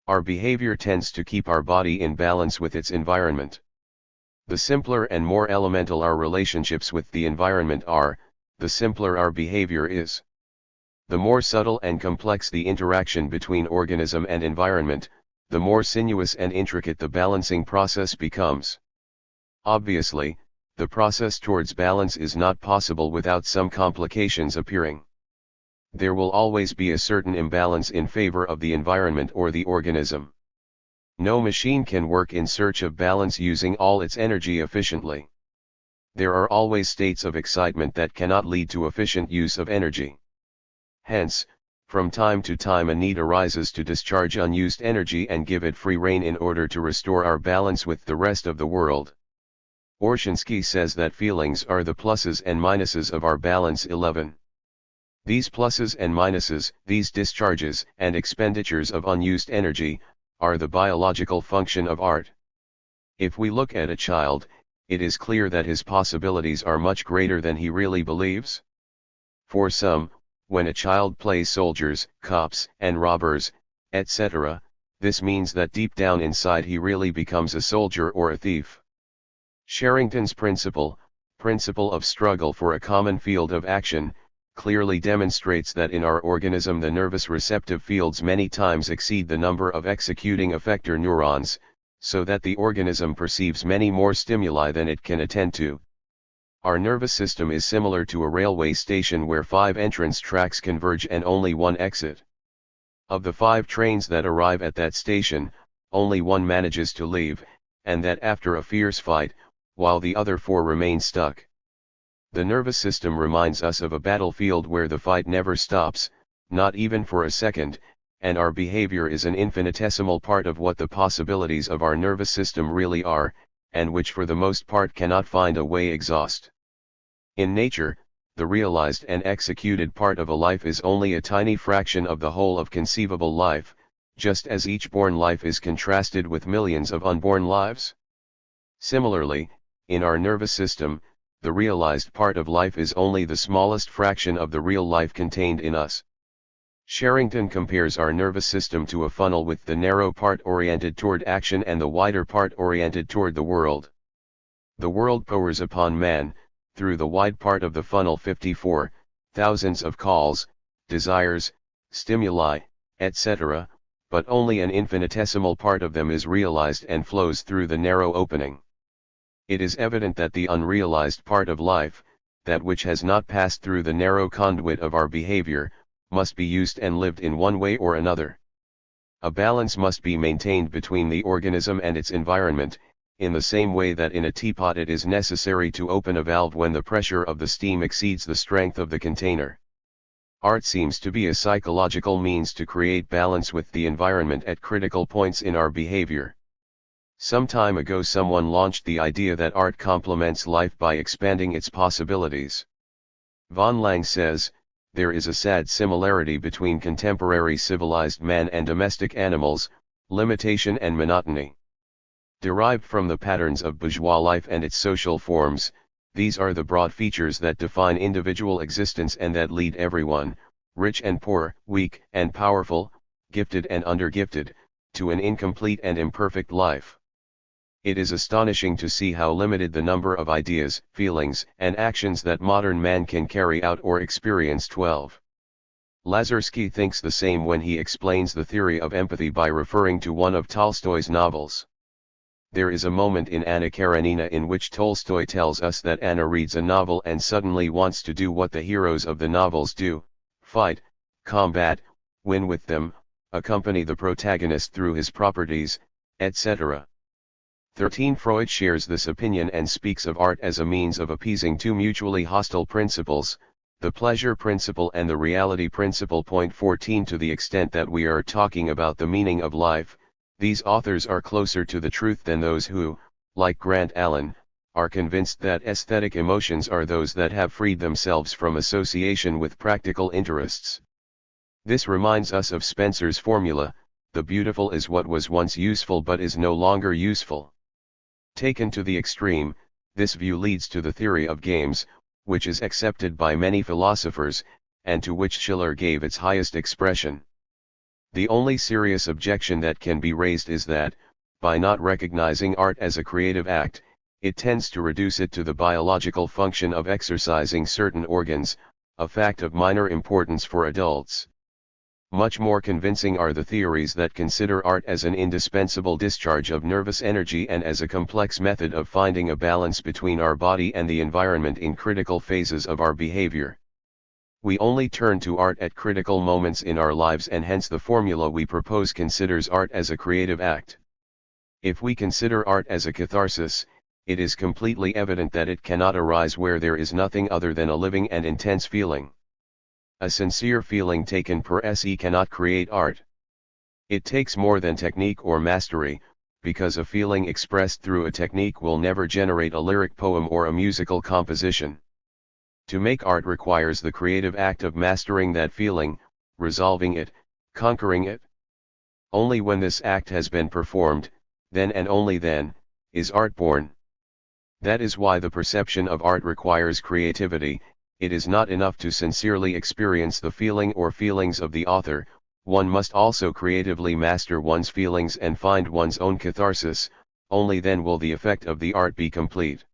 Our behavior tends to keep our body in balance with its environment. The simpler and more elemental our relationships with the environment are, the simpler our behavior is. The more subtle and complex the interaction between organism and environment, the more sinuous and intricate the balancing process becomes. Obviously, the process towards balance is not possible without some complications appearing. There will always be a certain imbalance in favor of the environment or the organism. No machine can work in search of balance using all its energy efficiently. There are always states of excitement that cannot lead to efficient use of energy. Hence, from time to time a need arises to discharge unused energy and give it free rein in order to restore our balance with the rest of the world. Orshinsky says that feelings are the pluses and minuses of our balance. 11. These pluses and minuses, these discharges and expenditures of unused energy, are the biological function of art. If we look at a child, it is clear that his possibilities are much greater than he really believes. For some, when a child plays soldiers, cops, and robbers, etc., this means that deep down inside he really becomes a soldier or a thief. Sherrington's principle of struggle for a common field of action, clearly demonstrates that in our organism the nervous receptive fields many times exceed the number of executing effector neurons, so that the organism perceives many more stimuli than it can attend to. Our nervous system is similar to a railway station where 5 entrance tracks converge and only one exit. Of the 5 trains that arrive at that station, only one manages to leave, and that after a fierce fight, while the other 4 remain stuck. The nervous system reminds us of a battlefield where the fight never stops, not even for a second, and our behavior is an infinitesimal part of what the possibilities of our nervous system really are, and which for the most part cannot find a way exhaust. In nature, the realized and executed part of a life is only a tiny fraction of the whole of conceivable life, just as each born life is contrasted with millions of unborn lives. Similarly, in our nervous system, the realized part of life is only the smallest fraction of the real life contained in us. Sherrington compares our nervous system to a funnel with the narrow part oriented toward action and the wider part oriented toward the world. The world pours upon man, through the wide part of the funnel 54, thousands of calls, desires, stimuli, etc., but only an infinitesimal part of them is realized and flows through the narrow opening. It is evident that the unrealized part of life, that which has not passed through the narrow conduit of our behavior, must be used and lived in one way or another. A balance must be maintained between the organism and its environment, in the same way that in a teapot it is necessary to open a valve when the pressure of the steam exceeds the strength of the container. Art seems to be a psychological means to create balance with the environment at critical points in our behavior. Some time ago someone launched the idea that art complements life by expanding its possibilities. Von Lang says, there is a sad similarity between contemporary civilized man and domestic animals, limitation and monotony. Derived from the patterns of bourgeois life and its social forms, these are the broad features that define individual existence and that lead everyone, rich and poor, weak and powerful, gifted and undergifted, to an incomplete and imperfect life. It is astonishing to see how limited the number of ideas, feelings, and actions that modern man can carry out or experience. 12. Lazarsky thinks the same when he explains the theory of empathy by referring to one of Tolstoy's novels. There is a moment in Anna Karenina in which Tolstoy tells us that Anna reads a novel and suddenly wants to do what the heroes of the novels do: fight, combat, win with them, accompany the protagonist through his properties, etc. 13. Freud shares this opinion and speaks of art as a means of appeasing two mutually hostile principles, the pleasure principle and the reality principle. 14. To the extent that we are talking about the meaning of life, these authors are closer to the truth than those who, like Grant Allen, are convinced that aesthetic emotions are those that have freed themselves from association with practical interests. This reminds us of Spencer's formula: the beautiful is what was once useful but is no longer useful. Taken to the extreme, this view leads to the theory of games, which is accepted by many philosophers, and to which Schiller gave its highest expression. The only serious objection that can be raised is that, by not recognizing art as a creative act, it tends to reduce it to the biological function of exercising certain organs, a fact of minor importance for adults. Much more convincing are the theories that consider art as an indispensable discharge of nervous energy and as a complex method of finding a balance between our body and the environment in critical phases of our behavior. We only turn to art at critical moments in our lives, and hence the formula we propose considers art as a creative act. If we consider art as a catharsis, it is completely evident that it cannot arise where there is nothing other than a living and intense feeling. A sincere feeling taken per se cannot create art. It takes more than technique or mastery, because a feeling expressed through a technique will never generate a lyric poem or a musical composition. To make art requires the creative act of mastering that feeling, resolving it, conquering it. Only when this act has been performed, then and only then, is art born. That is why the perception of art requires creativity. It is not enough to sincerely experience the feeling or feelings of the author, one must also creatively master one's feelings and find one's own catharsis. Only then will the effect of the art be complete.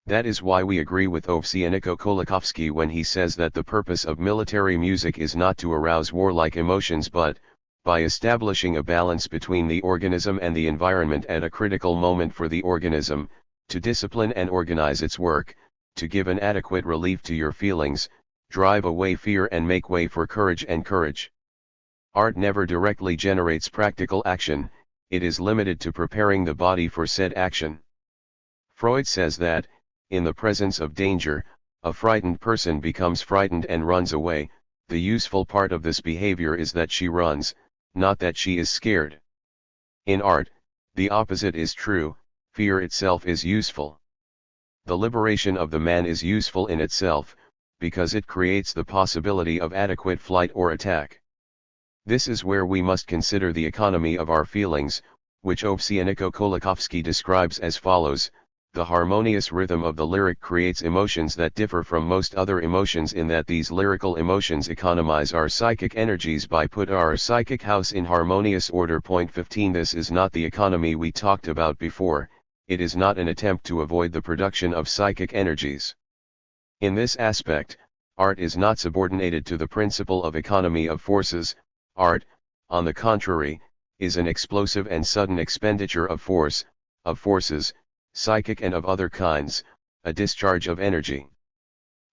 That is why we agree with Ovsyaniko Kolakowski when he says that the purpose of military music is not to arouse warlike emotions but, by establishing a balance between the organism and the environment at a critical moment for the organism, to discipline and organize its work, to give an adequate relief to your feelings, drive away fear and make way for courage and courage. Art never directly generates practical action, it is limited to preparing the body for said action. Freud says that, in the presence of danger, A frightened person becomes frightened and runs away. The useful part of this behavior is that she runs, not that she is scared. In art, the opposite is true, fear itself is useful. The liberation of the man is useful in itself, because it creates the possibility of adequate flight or attack. This is where we must consider the economy of our feelings, which Ovsyannikov-Kolakowski describes as follows: the harmonious rhythm of the lyric creates emotions that differ from most other emotions in that these lyrical emotions economize our psychic energies by put our psychic house in harmonious order. Point 15. This is not the economy we talked about before. It is not an attempt to avoid the production of psychic energies. In this aspect, art is not subordinated to the principle of economy of forces. Art, on the contrary, is an explosive and sudden expenditure of force, of forces, psychic and of other kinds, a discharge of energy.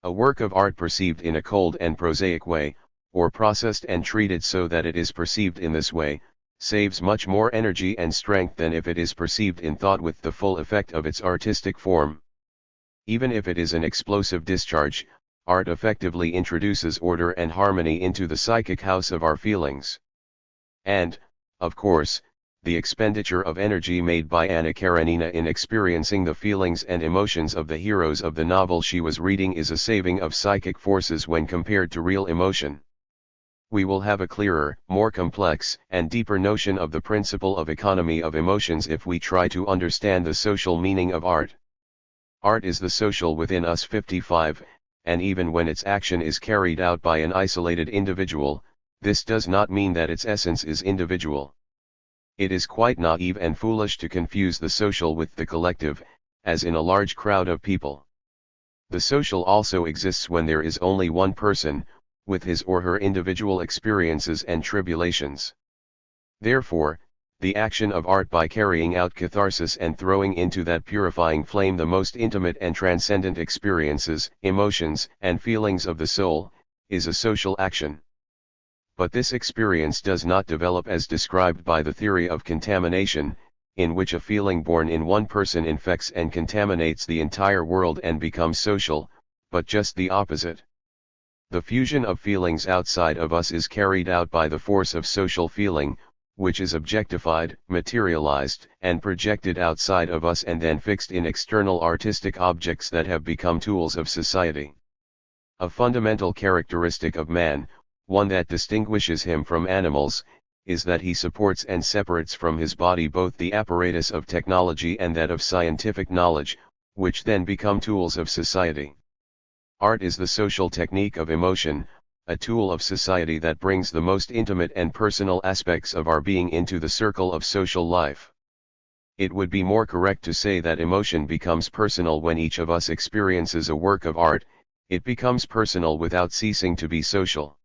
A work of art perceived in a cold and prosaic way, or processed and treated so that it is perceived in this way, saves much more energy and strength than if it is perceived in thought with the full effect of its artistic form. Even if it is an explosive discharge, art effectively introduces order and harmony into the psychic house of our feelings. And, of course, the expenditure of energy made by Anna Karenina in experiencing the feelings and emotions of the heroes of the novel she was reading is a saving of psychic forces when compared to real emotion. We will have a clearer, more complex, and deeper notion of the principle of economy of emotions if we try to understand the social meaning of art. Art is the social within us. 55, and even when its action is carried out by an isolated individual, this does not mean that its essence is individual. It is quite naive and foolish to confuse the social with the collective, as in a large crowd of people. The social also exists when there is only one person, with his or her individual experiences and tribulations. Therefore, the action of art by carrying out catharsis and throwing into that purifying flame the most intimate and transcendent experiences, emotions, and feelings of the soul, is a social action. But this experience does not develop as described by the theory of contamination, in which a feeling born in one person infects and contaminates the entire world and becomes social, but just the opposite. The fusion of feelings outside of us is carried out by the force of social feeling, which is objectified, materialized, and projected outside of us and then fixed in external artistic objects that have become tools of society. A fundamental characteristic of man, one that distinguishes him from animals, is that he supports and separates from his body both the apparatus of technology and that of scientific knowledge, which then become tools of society. Art is the social technique of emotion, a tool of society that brings the most intimate and personal aspects of our being into the circle of social life. It would be more correct to say that emotion becomes personal when each of us experiences a work of art. It becomes personal without ceasing to be social.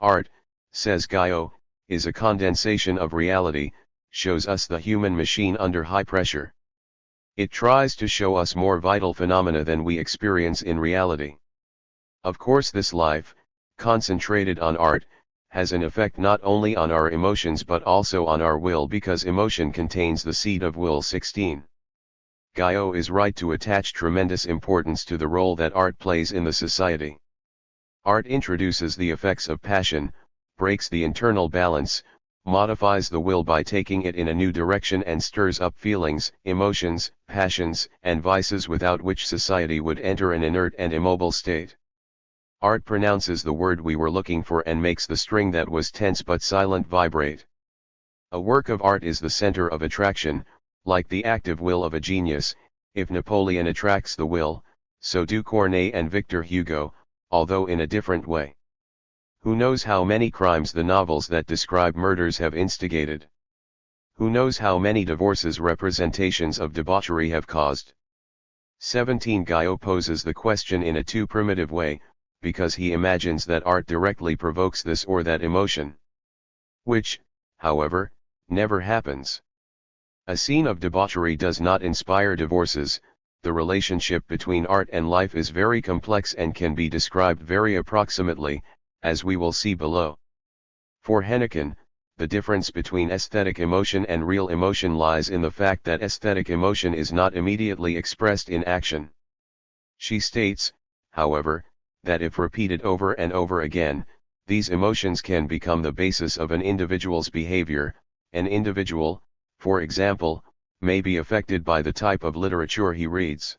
Art, says Gaio, is a condensation of reality, shows us the human machine under high pressure. It tries to show us more vital phenomena than we experience in reality. Of course, this life, concentrated on art, has an effect not only on our emotions but also on our will, because emotion contains the seed of will. 16. Gaio is right to attach tremendous importance to the role that art plays in the society. Art introduces the effects of passion, breaks the internal balance, modifies the will by taking it in a new direction, and stirs up feelings, emotions, passions, and vices without which society would enter an inert and immobile state. Art pronounces the word we were looking for and makes the string that was tense but silent vibrate. A work of art is the center of attraction, like the active will of a genius. If Napoleon attracts the will, so do Corneille and Victor Hugo, although in a different way. Who knows how many crimes the novels that describe murders have instigated? Who knows how many divorces representations of debauchery have caused? 17. Gaio poses the question in a too primitive way, because he imagines that art directly provokes this or that emotion. Which, however, never happens. A scene of debauchery does not inspire divorces. The relationship between art and life is very complex and can be described very approximately, as we will see below. For Hennecken, the difference between aesthetic emotion and real emotion lies in the fact that aesthetic emotion is not immediately expressed in action. She states, however, that if repeated over and over again, these emotions can become the basis of an individual's behavior. An individual, for example, may be affected by the type of literature he reads.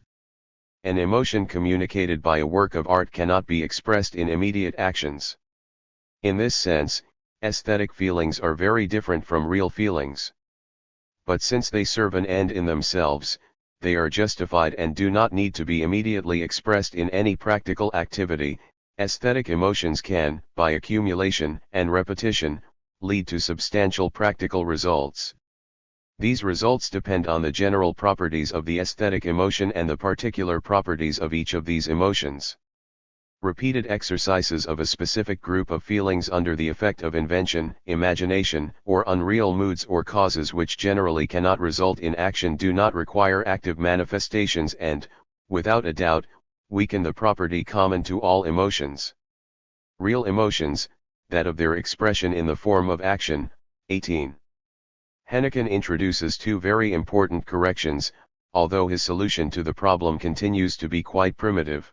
An emotion communicated by a work of art cannot be expressed in immediate actions. In this sense, aesthetic feelings are very different from real feelings. But since they serve an end in themselves, they are justified and do not need to be immediately expressed in any practical activity. Aesthetic emotions can, by accumulation and repetition, lead to substantial practical results. These results depend on the general properties of the aesthetic emotion and the particular properties of each of these emotions. Repeated exercises of a specific group of feelings under the effect of invention, imagination, or unreal moods or causes which generally cannot result in action do not require active manifestations and, without a doubt, weaken the property common to all emotions. Real emotions, that of their expression in the form of action. 18. Hennequin introduces two very important corrections, although his solution to the problem continues to be quite primitive.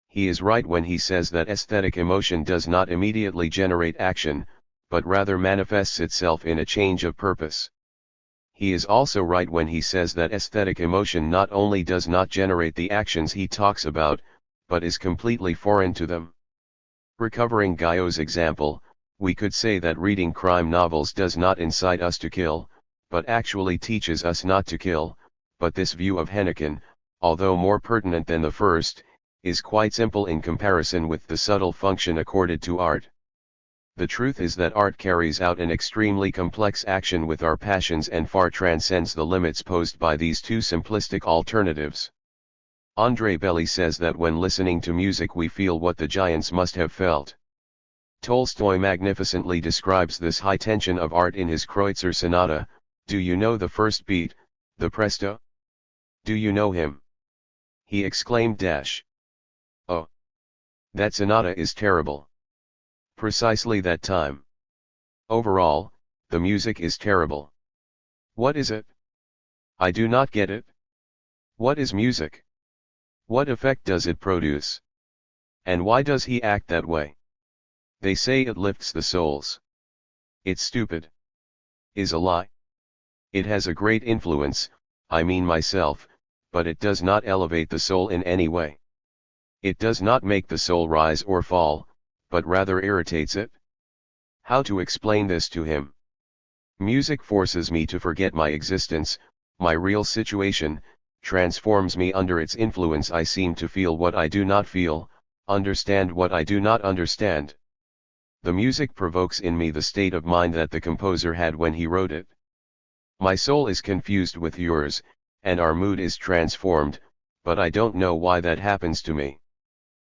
He is right when he says that aesthetic emotion does not immediately generate action, but rather manifests itself in a change of purpose. He is also right when he says that aesthetic emotion not only does not generate the actions he talks about, but is completely foreign to them. Recovering Guyot's example, we could say that reading crime novels does not incite us to kill, but actually teaches us not to kill. But this view of Hennequin, although more pertinent than the first, is quite simple in comparison with the subtle function accorded to art. The truth is that art carries out an extremely complex action with our passions and far transcends the limits posed by these two simplistic alternatives. André Belly says that when listening to music we feel what the giants must have felt. Tolstoy magnificently describes this high tension of art in his Kreutzer Sonata. Do you know the first beat, the presto? Do you know him? He exclaimed. Oh! That sonata is terrible. Precisely that time. Overall, the music is terrible. What is it? I do not get it. What is music? What effect does it produce? And why does he act that way? They say it lifts the souls. It's stupid. Is a lie. It has a great influence, I mean myself, but it does not elevate the soul in any way. It does not make the soul rise or fall, but rather irritates it. How to explain this to him? Music forces me to forget my existence, my real situation, transforms me under its influence. I seem to feel what I do not feel, understand what I do not understand. The music provokes in me the state of mind that the composer had when he wrote it. My soul is confused with yours, and our mood is transformed, but I don't know why that happens to me.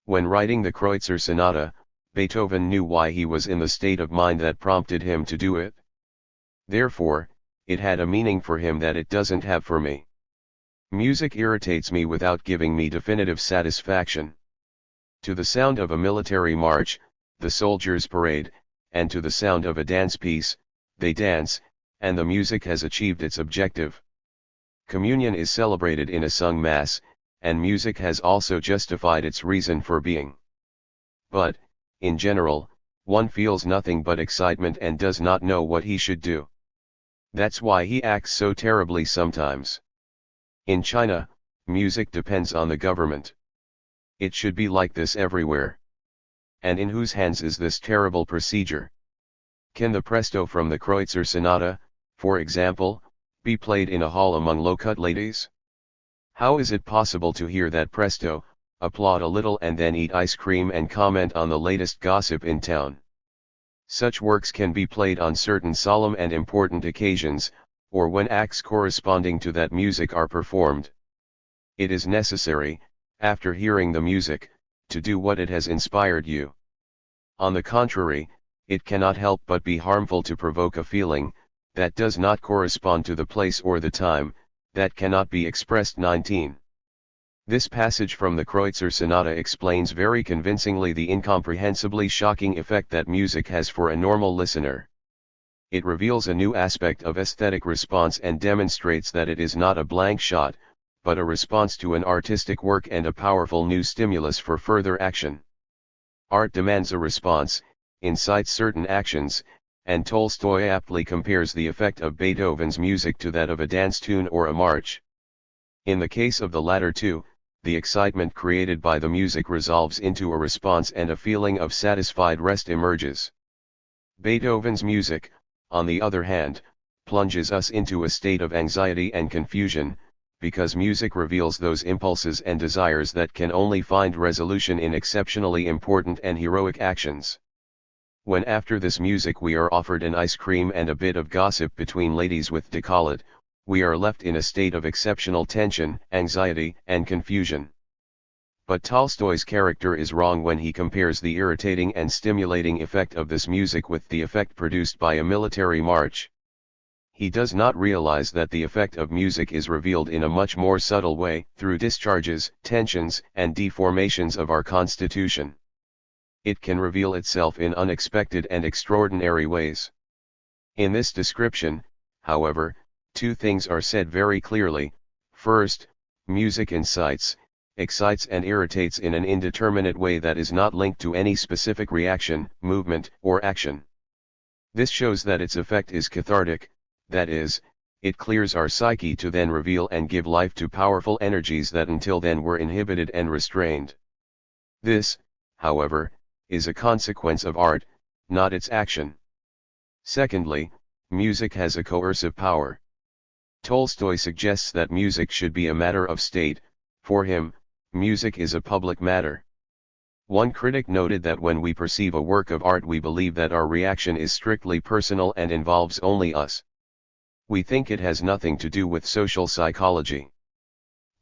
When writing the Kreutzer Sonata, Beethoven knew why he was in the state of mind that prompted him to do it. Therefore, it had a meaning for him that it doesn't have for me. Music irritates me without giving me definitive satisfaction. To the sound of a military march, the soldiers parade, and to the sound of a dance piece, they dance, and the music has achieved its objective. Communion is celebrated in a sung mass, and music has also justified its reason for being. But, in general, one feels nothing but excitement and does not know what he should do. That's why he acts so terribly sometimes. In China, music depends on the government. It should be like this everywhere. And in whose hands is this terrible procedure? Can the presto from the Kreutzer Sonata, for example, be played in a hall among low-cut ladies? How is it possible to hear that presto, applaud a little and then eat ice cream and comment on the latest gossip in town? Such works can be played on certain solemn and important occasions, or when acts corresponding to that music are performed. It is necessary, after hearing the music, to do what it has inspired you. On the contrary, it cannot help but be harmful to provoke a feeling that does not correspond to the place or the time, that cannot be expressed. 19. This passage from the Kreutzer Sonata explains very convincingly the incomprehensibly shocking effect that music has for a normal listener. It reveals a new aspect of aesthetic response and demonstrates that it is not a blank shot, but a response to an artistic work and a powerful new stimulus for further action. Art demands a response, incites certain actions, and Tolstoy aptly compares the effect of Beethoven's music to that of a dance tune or a march. In the case of the latter two, the excitement created by the music resolves into a response and a feeling of satisfied rest emerges. Beethoven's music, on the other hand, plunges us into a state of anxiety and confusion, because music reveals those impulses and desires that can only find resolution in exceptionally important and heroic actions. When after this music we are offered an ice cream and a bit of gossip between ladies with décolleté, we are left in a state of exceptional tension, anxiety, and confusion. But Tolstoy's character is wrong when he compares the irritating and stimulating effect of this music with the effect produced by a military march. He does not realize that the effect of music is revealed in a much more subtle way, through discharges, tensions, and deformations of our constitution. It can reveal itself in unexpected and extraordinary ways. In this description, however, two things are said very clearly. First, music incites, excites and irritates in an indeterminate way that is not linked to any specific reaction, movement, or action. This shows that its effect is cathartic, that is, it clears our psyche to then reveal and give life to powerful energies that until then were inhibited and restrained. This, however, is a consequence of art, not its action. Secondly, music has a coercive power. Tolstoy suggests that music should be a matter of state. For him, music is a public matter. One critic noted that when we perceive a work of art we believe that our reaction is strictly personal and involves only us. We think it has nothing to do with social psychology.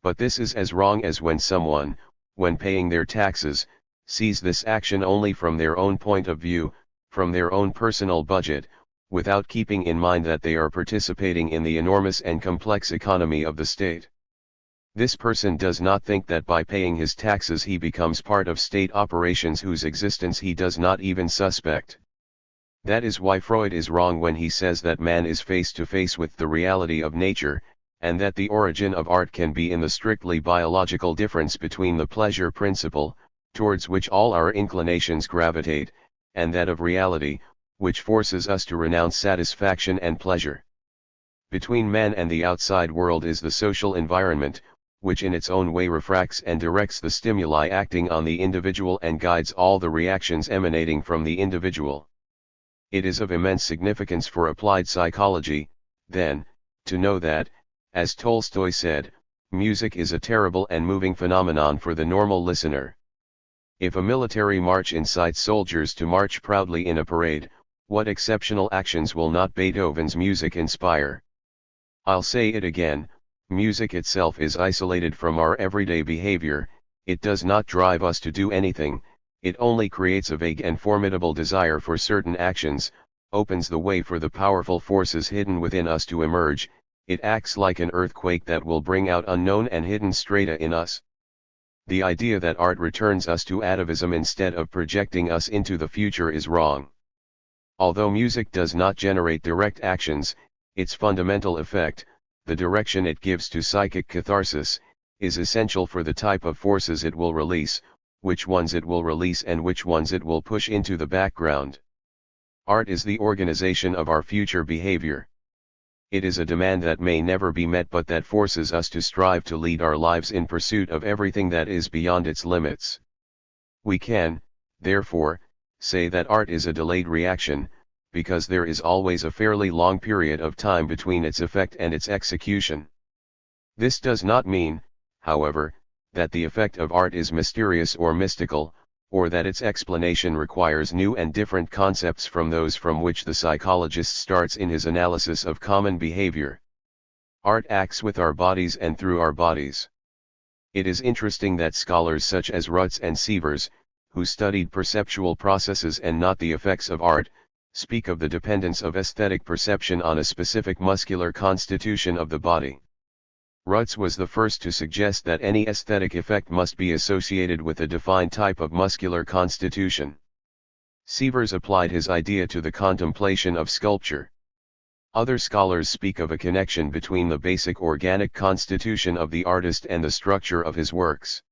But this is as wrong as when someone, when paying their taxes, sees this action only from their own point of view, from their own personal budget, without keeping in mind that they are participating in the enormous and complex economy of the state. This person does not think that by paying his taxes he becomes part of state operations whose existence he does not even suspect. That is why Freud is wrong when he says that man is face to face with the reality of nature, and that the origin of art can be in the strictly biological difference between the pleasure principle, towards which all our inclinations gravitate, and that of reality, which forces us to renounce satisfaction and pleasure. Between man and the outside world is the social environment, which in its own way refracts and directs the stimuli acting on the individual and guides all the reactions emanating from the individual. It is of immense significance for applied psychology, then, to know that, as Tolstoy said, music is a terrible and moving phenomenon for the normal listener. If a military march incites soldiers to march proudly in a parade, what exceptional actions will not Beethoven's music inspire? I'll say it again, music itself is isolated from our everyday behavior, it does not drive us to do anything, it only creates a vague and formidable desire for certain actions, opens the way for the powerful forces hidden within us to emerge, it acts like an earthquake that will bring out unknown and hidden strata in us. The idea that art returns us to atavism instead of projecting us into the future is wrong. Although music does not generate direct actions, its fundamental effect, the direction it gives to psychic catharsis, is essential for the type of forces it will release, which ones it will release and which ones it will push into the background. Art is the organization of our future behavior. It is a demand that may never be met but that forces us to strive to lead our lives in pursuit of everything that is beyond its limits. We can, therefore, say that art is a delayed reaction, because there is always a fairly long period of time between its effect and its execution. This does not mean, however, that the effect of art is mysterious or mystical, or that its explanation requires new and different concepts from those from which the psychologist starts in his analysis of common behavior. Art acts with our bodies and through our bodies. It is interesting that scholars such as Rutz and Sievers, who studied perceptual processes and not the effects of art, speak of the dependence of aesthetic perception on a specific muscular constitution of the body. Rutz was the first to suggest that any aesthetic effect must be associated with a defined type of muscular constitution. Sievers applied his idea to the contemplation of sculpture. Other scholars speak of a connection between the basic organic constitution of the artist and the structure of his works.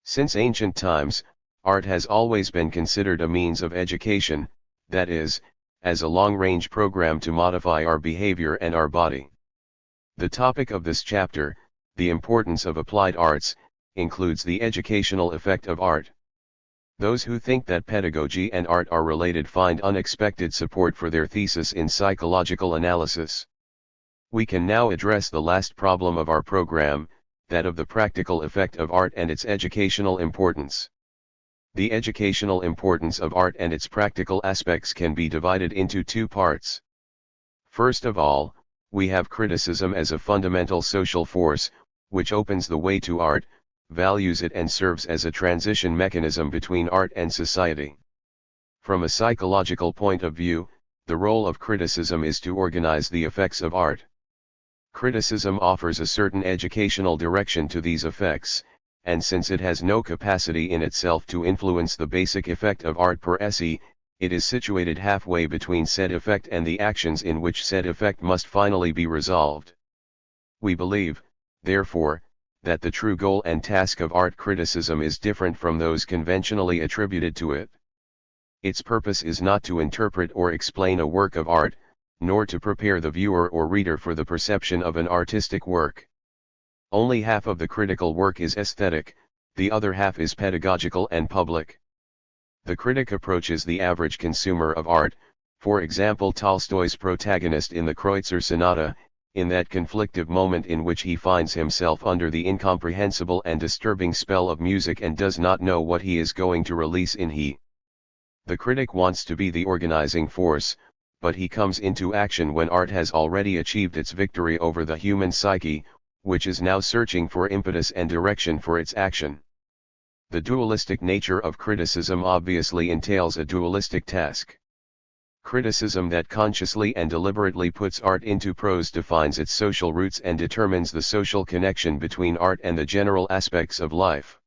Since ancient times, art has always been considered a means of education, that is, as a long-range program to modify our behavior and our body. The topic of this chapter, the importance of applied arts, includes the educational effect of art. Those who think that pedagogy and art are related find unexpected support for their thesis in psychological analysis. We can now address the last problem of our program, that of the practical effect of art and its educational importance. The educational importance of art and its practical aspects can be divided into two parts. First of all, we have criticism as a fundamental social force, which opens the way to art, values it and serves as a transition mechanism between art and society. From a psychological point of view, the role of criticism is to organize the effects of art. Criticism offers a certain educational direction to these effects, and since it has no capacity in itself to influence the basic effect of art per se, it is situated halfway between said effect and the actions in which said effect must finally be resolved. We believe, therefore, that the true goal and task of art criticism is different from those conventionally attributed to it. Its purpose is not to interpret or explain a work of art, nor to prepare the viewer or reader for the perception of an artistic work. Only half of the critical work is aesthetic, the other half is pedagogical and public. The critic approaches the average consumer of art, for example Tolstoy's protagonist in the Kreutzer Sonata, in that conflictive moment in which he finds himself under the incomprehensible and disturbing spell of music and does not know what he is going to release in he. The critic wants to be the organizing force, but he comes into action when art has already achieved its victory over the human psyche, which is now searching for impetus and direction for its action. The dualistic nature of criticism obviously entails a dualistic task. Criticism that consciously and deliberately puts art into prose defines its social roots and determines the social connection between art and the general aspects of life.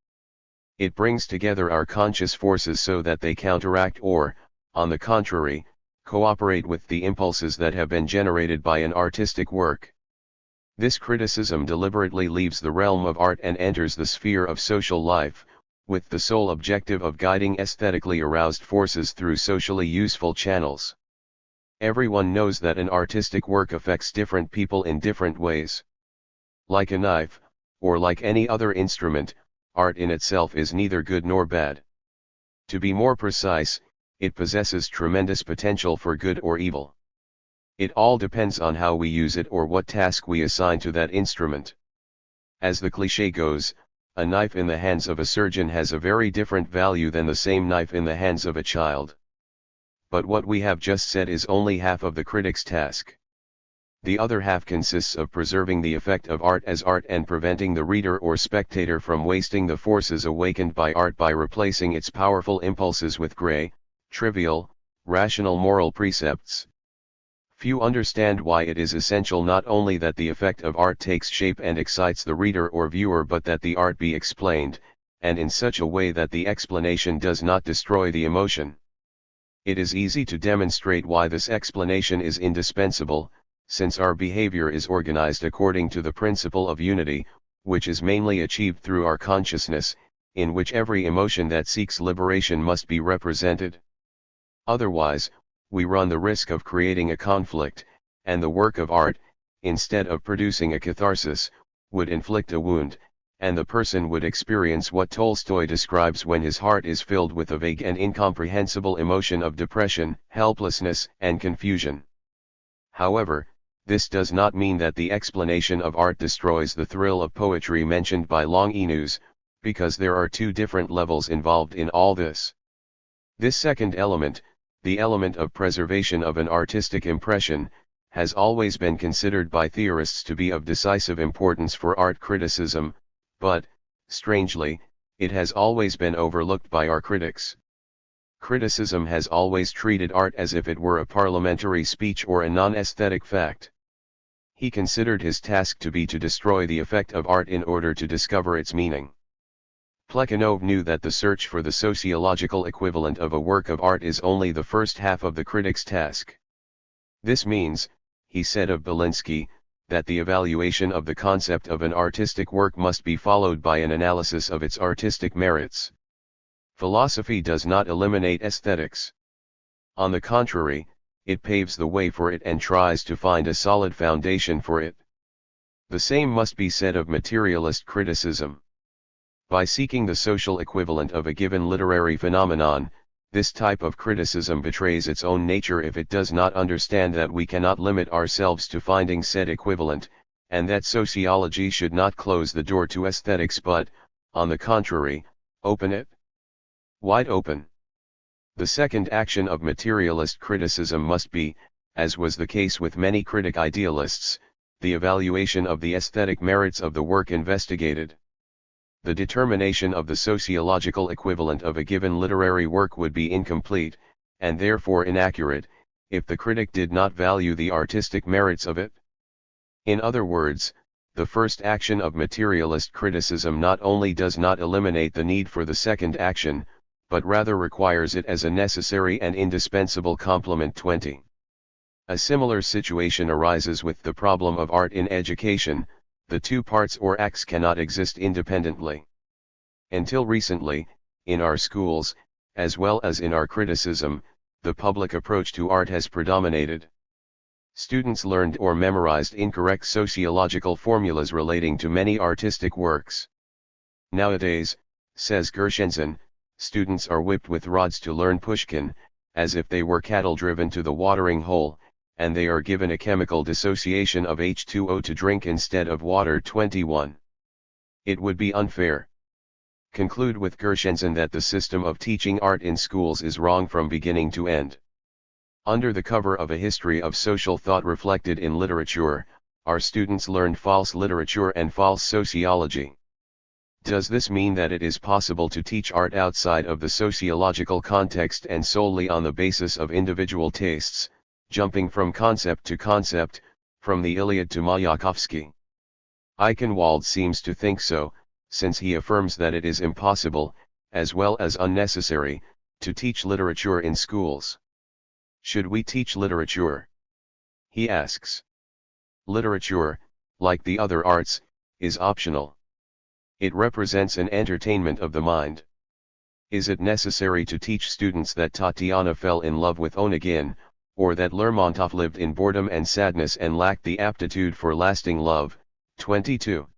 It brings together our conscious forces so that they counteract or, on the contrary, cooperate with the impulses that have been generated by an artistic work. This criticism deliberately leaves the realm of art and enters the sphere of social life, with the sole objective of guiding aesthetically aroused forces through socially useful channels. Everyone knows that an artistic work affects different people in different ways. Like a knife, or like any other instrument, art in itself is neither good nor bad. To be more precise, it possesses tremendous potential for good or evil. It all depends on how we use it or what task we assign to that instrument. As the cliché goes, a knife in the hands of a surgeon has a very different value than the same knife in the hands of a child. But what we have just said is only half of the critic's task. The other half consists of preserving the effect of art as art and preventing the reader or spectator from wasting the forces awakened by art by replacing its powerful impulses with gray, trivial, rational moral precepts. Few understand why it is essential not only that the effect of art takes shape and excites the reader or viewer but that the art be explained, and in such a way that the explanation does not destroy the emotion. It is easy to demonstrate why this explanation is indispensable, since our behavior is organized according to the principle of unity, which is mainly achieved through our consciousness, in which every emotion that seeks liberation must be represented. Otherwise, we run the risk of creating a conflict, and the work of art, instead of producing a catharsis, would inflict a wound, and the person would experience what Tolstoy describes when his heart is filled with a vague and incomprehensible emotion of depression, helplessness, and confusion. However, this does not mean that the explanation of art destroys the thrill of poetry mentioned by Longinus, because there are two different levels involved in all this. This second element, the element of preservation of an artistic impression, has always been considered by theorists to be of decisive importance for art criticism, but, strangely, it has always been overlooked by our critics. Criticism has always treated art as if it were a parliamentary speech or a non-aesthetic fact. He considered his task to be to destroy the effect of art in order to discover its meaning. Plekhanov knew that the search for the sociological equivalent of a work of art is only the first half of the critic's task. This means, he said of Belinsky, that the evaluation of the concept of an artistic work must be followed by an analysis of its artistic merits. Philosophy does not eliminate aesthetics. On the contrary, it paves the way for it and tries to find a solid foundation for it. The same must be said of materialist criticism. By seeking the social equivalent of a given literary phenomenon, this type of criticism betrays its own nature if it does not understand that we cannot limit ourselves to finding said equivalent, and that sociology should not close the door to aesthetics but, on the contrary, open it wide open. The second action of materialist criticism must be, as was the case with many critic idealists, the evaluation of the aesthetic merits of the work investigated. The determination of the sociological equivalent of a given literary work would be incomplete, and therefore inaccurate, if the critic did not value the artistic merits of it. In other words, the first action of materialist criticism not only does not eliminate the need for the second action, but rather requires it as a necessary and indispensable complement. 20. A similar situation arises with the problem of art in education. The two parts or acts cannot exist independently. Until recently, in our schools, as well as in our criticism, the public approach to art has predominated. Students learned or memorized incorrect sociological formulas relating to many artistic works. Nowadays, says Gershenson, students are whipped with rods to learn Pushkin, as if they were cattle driven to the watering hole, and they are given a chemical dissociation of H2O to drink instead of water. 21. It would be unfair. Conclude with Gershenson that the system of teaching art in schools is wrong from beginning to end. Under the cover of a history of social thought reflected in literature, our students learned false literature and false sociology. Does this mean that it is possible to teach art outside of the sociological context and solely on the basis of individual tastes, jumping from concept to concept, from the Iliad to Mayakovsky? Eichenwald seems to think so, since he affirms that it is impossible, as well as unnecessary, to teach literature in schools. Should we teach literature? He asks. Literature, like the other arts, is optional. It represents an entertainment of the mind. Is it necessary to teach students that Tatiana fell in love with Onegin, or that Lermontov lived in boredom and sadness and lacked the aptitude for lasting love? 22.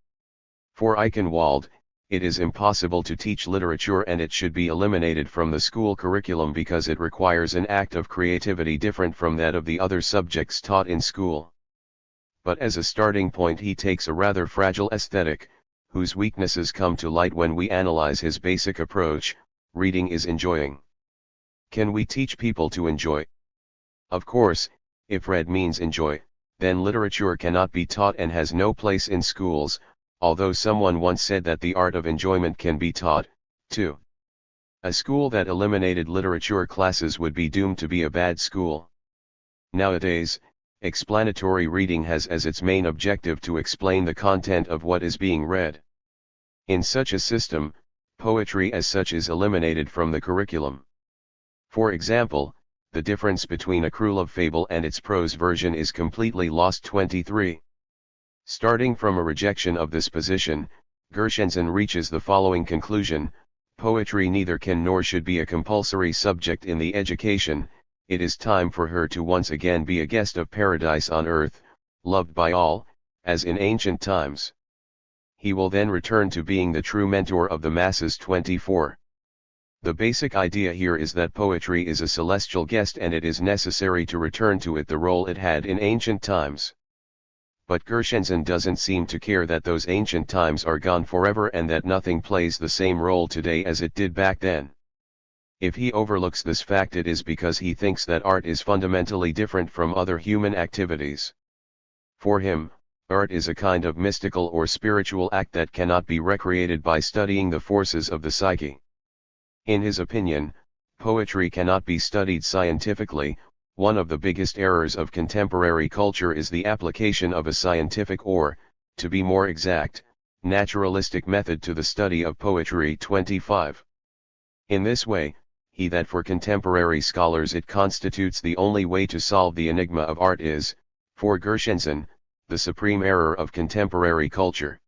For Eichenwald, it is impossible to teach literature and it should be eliminated from the school curriculum because it requires an act of creativity different from that of the other subjects taught in school. But as a starting point he takes a rather fragile aesthetic, whose weaknesses come to light when we analyze his basic approach: reading is enjoying. Can we teach people to enjoy? Of course, if read means enjoy, then literature cannot be taught and has no place in schools, although someone once said that the art of enjoyment can be taught, too. A school that eliminated literature classes would be doomed to be a bad school. Nowadays, explanatory reading has as its main objective to explain the content of what is being read. In such a system, poetry as such is eliminated from the curriculum. For example, the difference between a Krylov fable and its prose version is completely lost. 23. Starting from a rejection of this position, Gershenson reaches the following conclusion: poetry neither can nor should be a compulsory subject in the education. It is time for her to once again be a guest of paradise on earth, loved by all, as in ancient times. He will then return to being the true mentor of the masses. 24. The basic idea here is that poetry is a celestial guest and it is necessary to return to it the role it had in ancient times. But Gershenson doesn't seem to care that those ancient times are gone forever and that nothing plays the same role today as it did back then. If he overlooks this fact, it is because he thinks that art is fundamentally different from other human activities. For him, art is a kind of mystical or spiritual act that cannot be recreated by studying the forces of the psyche. In his opinion, poetry cannot be studied scientifically. One of the biggest errors of contemporary culture is the application of a scientific or, to be more exact, naturalistic method to the study of poetry. 25. In this way, that for contemporary scholars it constitutes the only way to solve the enigma of art is, For Gershenson, the supreme error of contemporary culture.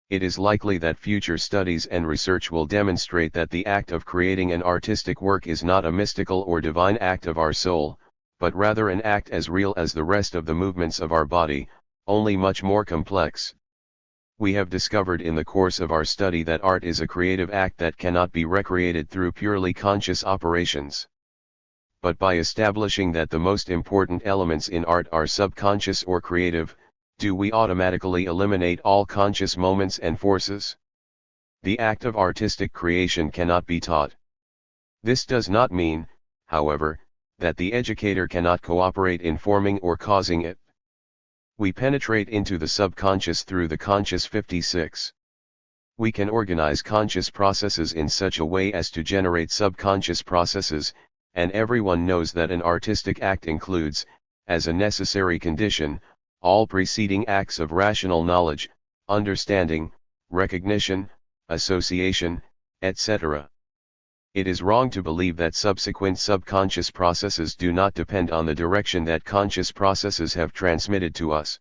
It is likely that future studies and research will demonstrate that the act of creating an artistic work is not a mystical or divine act of our soul, but rather an act as real as the rest of the movements of our body, only much more complex. We have discovered in the course of our study that art is a creative act that cannot be recreated through purely conscious operations. But by establishing that the most important elements in art are subconscious or creative, do we automatically eliminate all conscious moments and forces? The act of artistic creation cannot be taught. This does not mean, however, that the educator cannot cooperate in forming or causing it. We penetrate into the subconscious through the conscious 56. We can organize conscious processes in such a way as to generate subconscious processes, and everyone knows that an artistic act includes, as a necessary condition, all preceding acts of rational knowledge, understanding, recognition, association, etc. It is wrong to believe that subsequent subconscious processes do not depend on the direction that conscious processes have transmitted to us.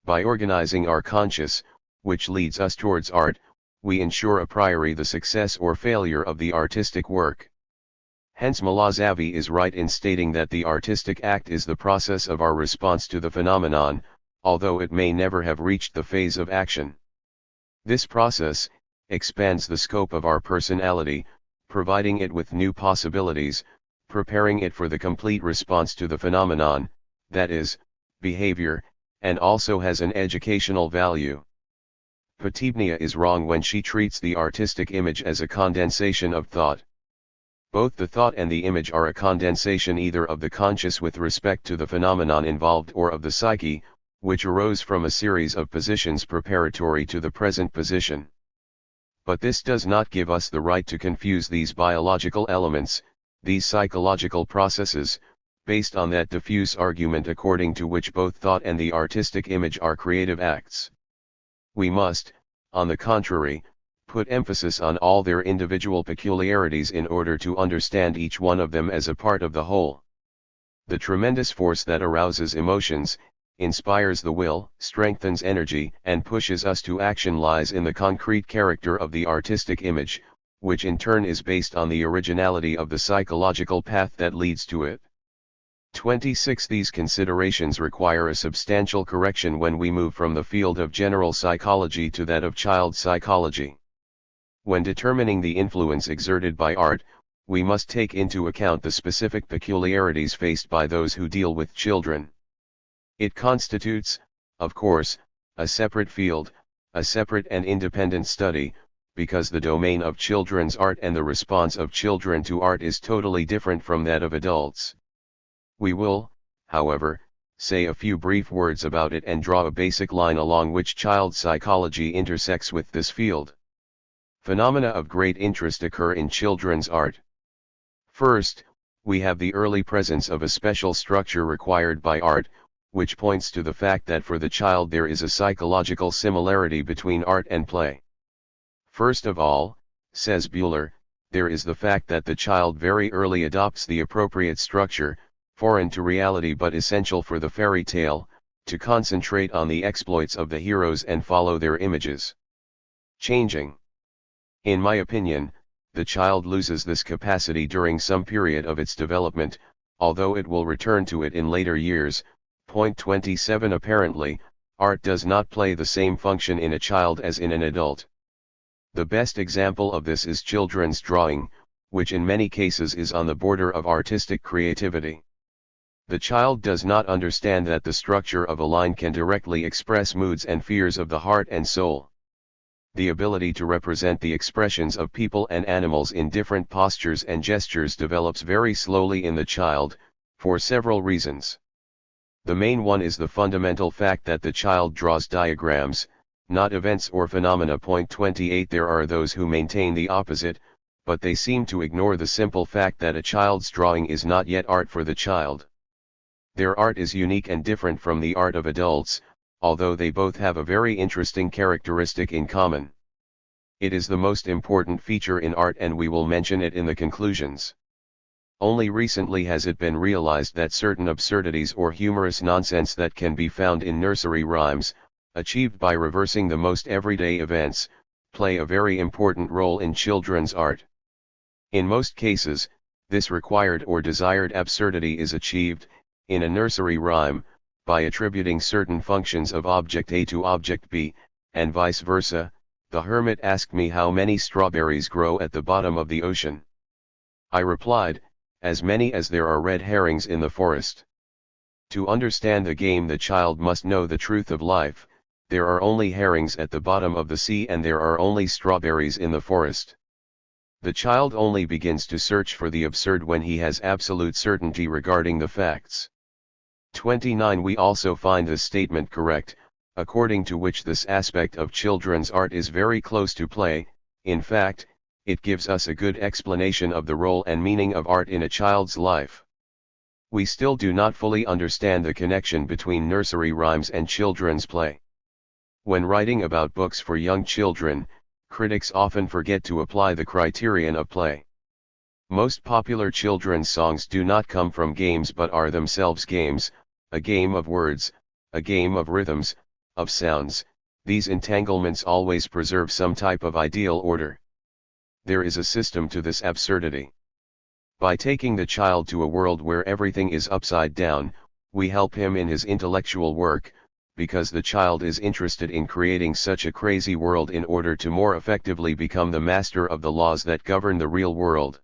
By organizing our conscious, which leads us towards art, we ensure a priori the success or failure of the artistic work. Hence Malazavi is right in stating that the artistic act is the process of our response to the phenomenon, although it may never have reached the phase of action. This process expands the scope of our personality, providing it with new possibilities, preparing it for the complete response to the phenomenon, that is, behavior, and also has an educational value. Potibnia is wrong when she treats the artistic image as a condensation of thought. Both the thought and the image are a condensation either of the conscious with respect to the phenomenon involved or of the psyche, which arose from a series of positions preparatory to the present position. But this does not give us the right to confuse these biological elements, these psychological processes, based on that diffuse argument according to which both thought and the artistic image are creative acts. We must, on the contrary, put emphasis on all their individual peculiarities in order to understand each one of them as a part of the whole. The tremendous force that arouses emotions, inspires the will, strengthens energy, and pushes us to action lies in the concrete character of the artistic image, which in turn is based on the originality of the psychological path that leads to it. 26. These considerations require a substantial correction when we move from the field of general psychology to that of child psychology. When determining the influence exerted by art, we must take into account the specific peculiarities faced by those who deal with children. It constitutes, of course, a separate field, a separate and independent study, because the domain of children's art and the response of children to art is totally different from that of adults. We will, however, say a few brief words about it and draw a basic line along which child psychology intersects with this field. Phenomena of great interest occur in children's art. First, we have the early presence of a special structure required by art, which points to the fact that for the child there is a psychological similarity between art and play. First of all, says Buehler, there is the fact that the child very early adopts the appropriate structure, foreign to reality but essential for the fairy tale, to concentrate on the exploits of the heroes and follow their images. Changing. In my opinion, the child loses this capacity during some period of its development, although it will return to it in later years. Point 27. Apparently, art does not play the same function in a child as in an adult. The best example of this is children's drawing, which in many cases is on the border of artistic creativity. The child does not understand that the structure of a line can directly express moods and fears of the heart and soul. The ability to represent the expressions of people and animals in different postures and gestures develops very slowly in the child, for several reasons. The main one is the fundamental fact that the child draws diagrams, not events or phenomena. Point 28. There are those who maintain the opposite, but they seem to ignore the simple fact that a child's drawing is not yet art for the child. Their art is unique and different from the art of adults, although they both have a very interesting characteristic in common. It is the most important feature in art and we will mention it in the conclusions. Only recently has it been realized that certain absurdities or humorous nonsense that can be found in nursery rhymes, achieved by reversing the most everyday events, play a very important role in children's art. In most cases, this required or desired absurdity is achieved, in a nursery rhyme, by attributing certain functions of object A to object B, and vice versa. The hermit asked me how many strawberries grow at the bottom of the ocean. I replied, as many as there are red herrings in the forest. To understand the game, the child must know the truth of life. There are only herrings at the bottom of the sea and there are only strawberries in the forest. The child only begins to search for the absurd when he has absolute certainty regarding the facts. 29. We also find this statement correct, according to which this aspect of children's art is very close to play. In fact, it gives us a good explanation of the role and meaning of art in a child's life. We still do not fully understand the connection between nursery rhymes and children's play. When writing about books for young children, critics often forget to apply the criterion of play. Most popular children's songs do not come from games but are themselves games, a game of words, a game of rhythms, of sounds. These entanglements always preserve some type of ideal order. There is a system to this absurdity. By taking the child to a world where everything is upside down, we help him in his intellectual work, because the child is interested in creating such a crazy world in order to more effectively become the master of the laws that govern the real world.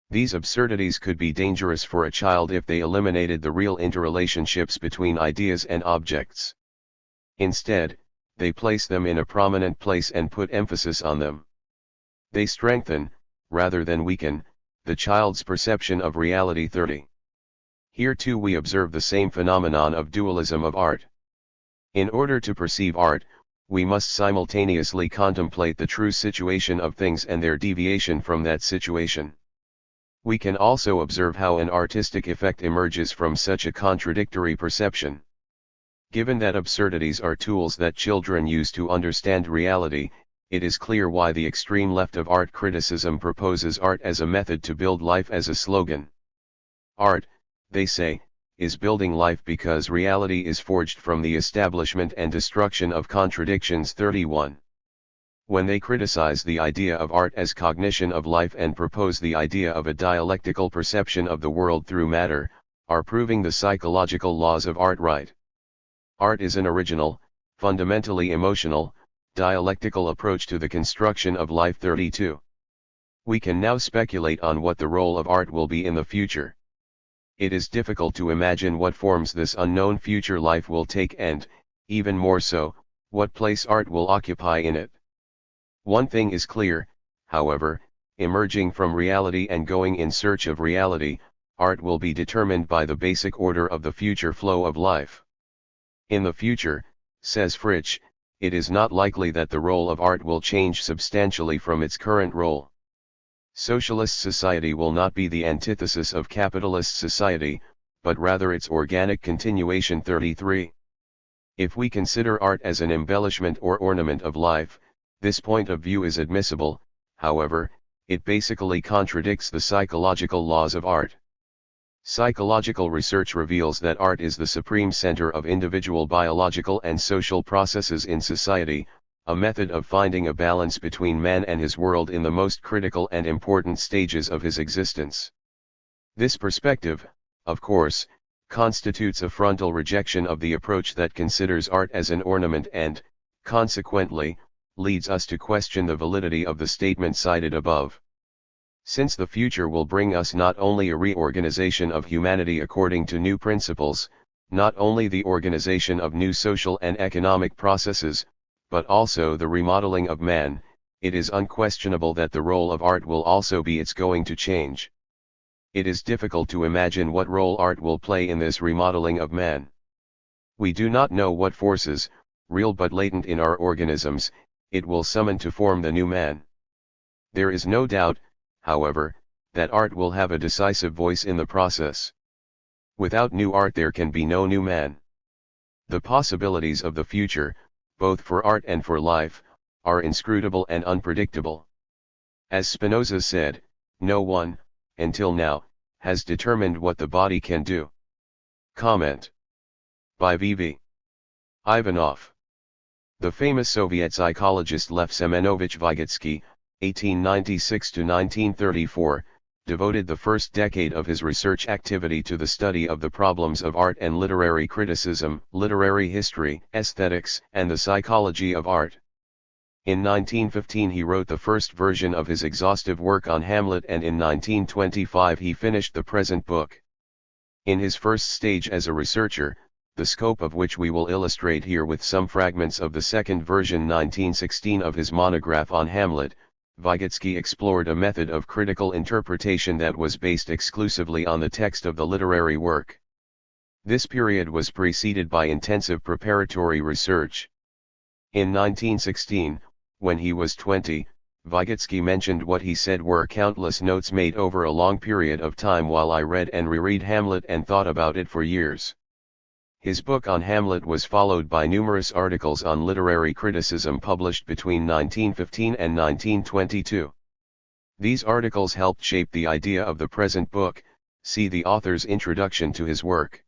These absurdities could be dangerous for a child if they eliminated the real interrelationships between ideas and objects. Instead, they place them in a prominent place and put emphasis on them. They strengthen, rather than weaken, the child's perception of reality. 30. Here too we observe the same phenomenon of dualism of art. In order to perceive art, we must simultaneously contemplate the true situation of things and their deviation from that situation. We can also observe how an artistic effect emerges from such a contradictory perception. Given that absurdities are tools that children use to understand reality, it is clear why the extreme left of art criticism proposes art as a method to build life as a slogan. Art, they say, is building life because reality is forged from the establishment and destruction of contradictions. 31. When they criticize the idea of art as cognition of life and propose the idea of a dialectical perception of the world through matter, are proving the psychological laws of art right. Art is an original, fundamentally emotional, dialectical approach to the construction of life. 32. We can now speculate on what the role of art will be in the future. It is difficult to imagine what forms this unknown future life will take and, even more so, what place art will occupy in it. One thing is clear, however, emerging from reality and going in search of reality, art will be determined by the basic order of the future flow of life. In the future, says Fritsch, it is not likely that the role of art will change substantially from its current role. Socialist society will not be the antithesis of capitalist society, but rather its organic continuation. 33. If we consider art as an embellishment or ornament of life, this point of view is admissible. However, it basically contradicts the psychological laws of art. Psychological research reveals that art is the supreme center of individual biological and social processes in society, a method of finding a balance between man and his world in the most critical and important stages of his existence. This perspective, of course, constitutes a frontal rejection of the approach that considers art as an ornament and, consequently, leads us to question the validity of the statement cited above. Since the future will bring us not only a reorganization of humanity according to new principles, not only the organization of new social and economic processes, but also the remodeling of man, it is unquestionable that the role of art will also be going to change. It is difficult to imagine what role art will play in this remodeling of man. We do not know what forces, real but latent in our organisms, it will summon to form the new man. There is no doubt, however, that art will have a decisive voice in the process. Without new art there can be no new man. The possibilities of the future, both for art and for life, are inscrutable and unpredictable. As Spinoza said, no one, until now, has determined what the body can do. Comment. By V.V. Ivanov. The famous Soviet psychologist Lev Semenovich Vygotsky, 1896–1934, devoted the first decade of his research activity to the study of the problems of art and literary criticism, literary history, aesthetics, and the psychology of art. In 1915 he wrote the first version of his exhaustive work on Hamlet, and in 1925 he finished the present book. In his first stage as a researcher, the scope of which we will illustrate here with some fragments of the second version 1916 of his monograph on Hamlet, Vygotsky explored a method of critical interpretation that was based exclusively on the text of the literary work. This period was preceded by intensive preparatory research. In 1916, when he was 20, Vygotsky mentioned what he said were countless notes made over a long period of time while I read and reread Hamlet and thought about it for years. His book on Hamlet was followed by numerous articles on literary criticism published between 1915 and 1922. These articles helped shape the idea of the present book. See the author's introduction to his work.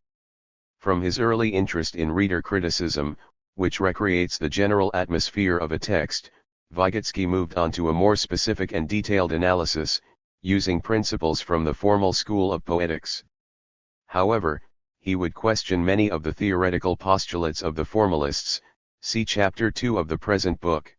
From his early interest in reader criticism, which recreates the general atmosphere of a text, Vygotsky moved on to a more specific and detailed analysis, using principles from the formal school of poetics. However, he would question many of the theoretical postulates of the formalists. See Chapter 2 of the present book.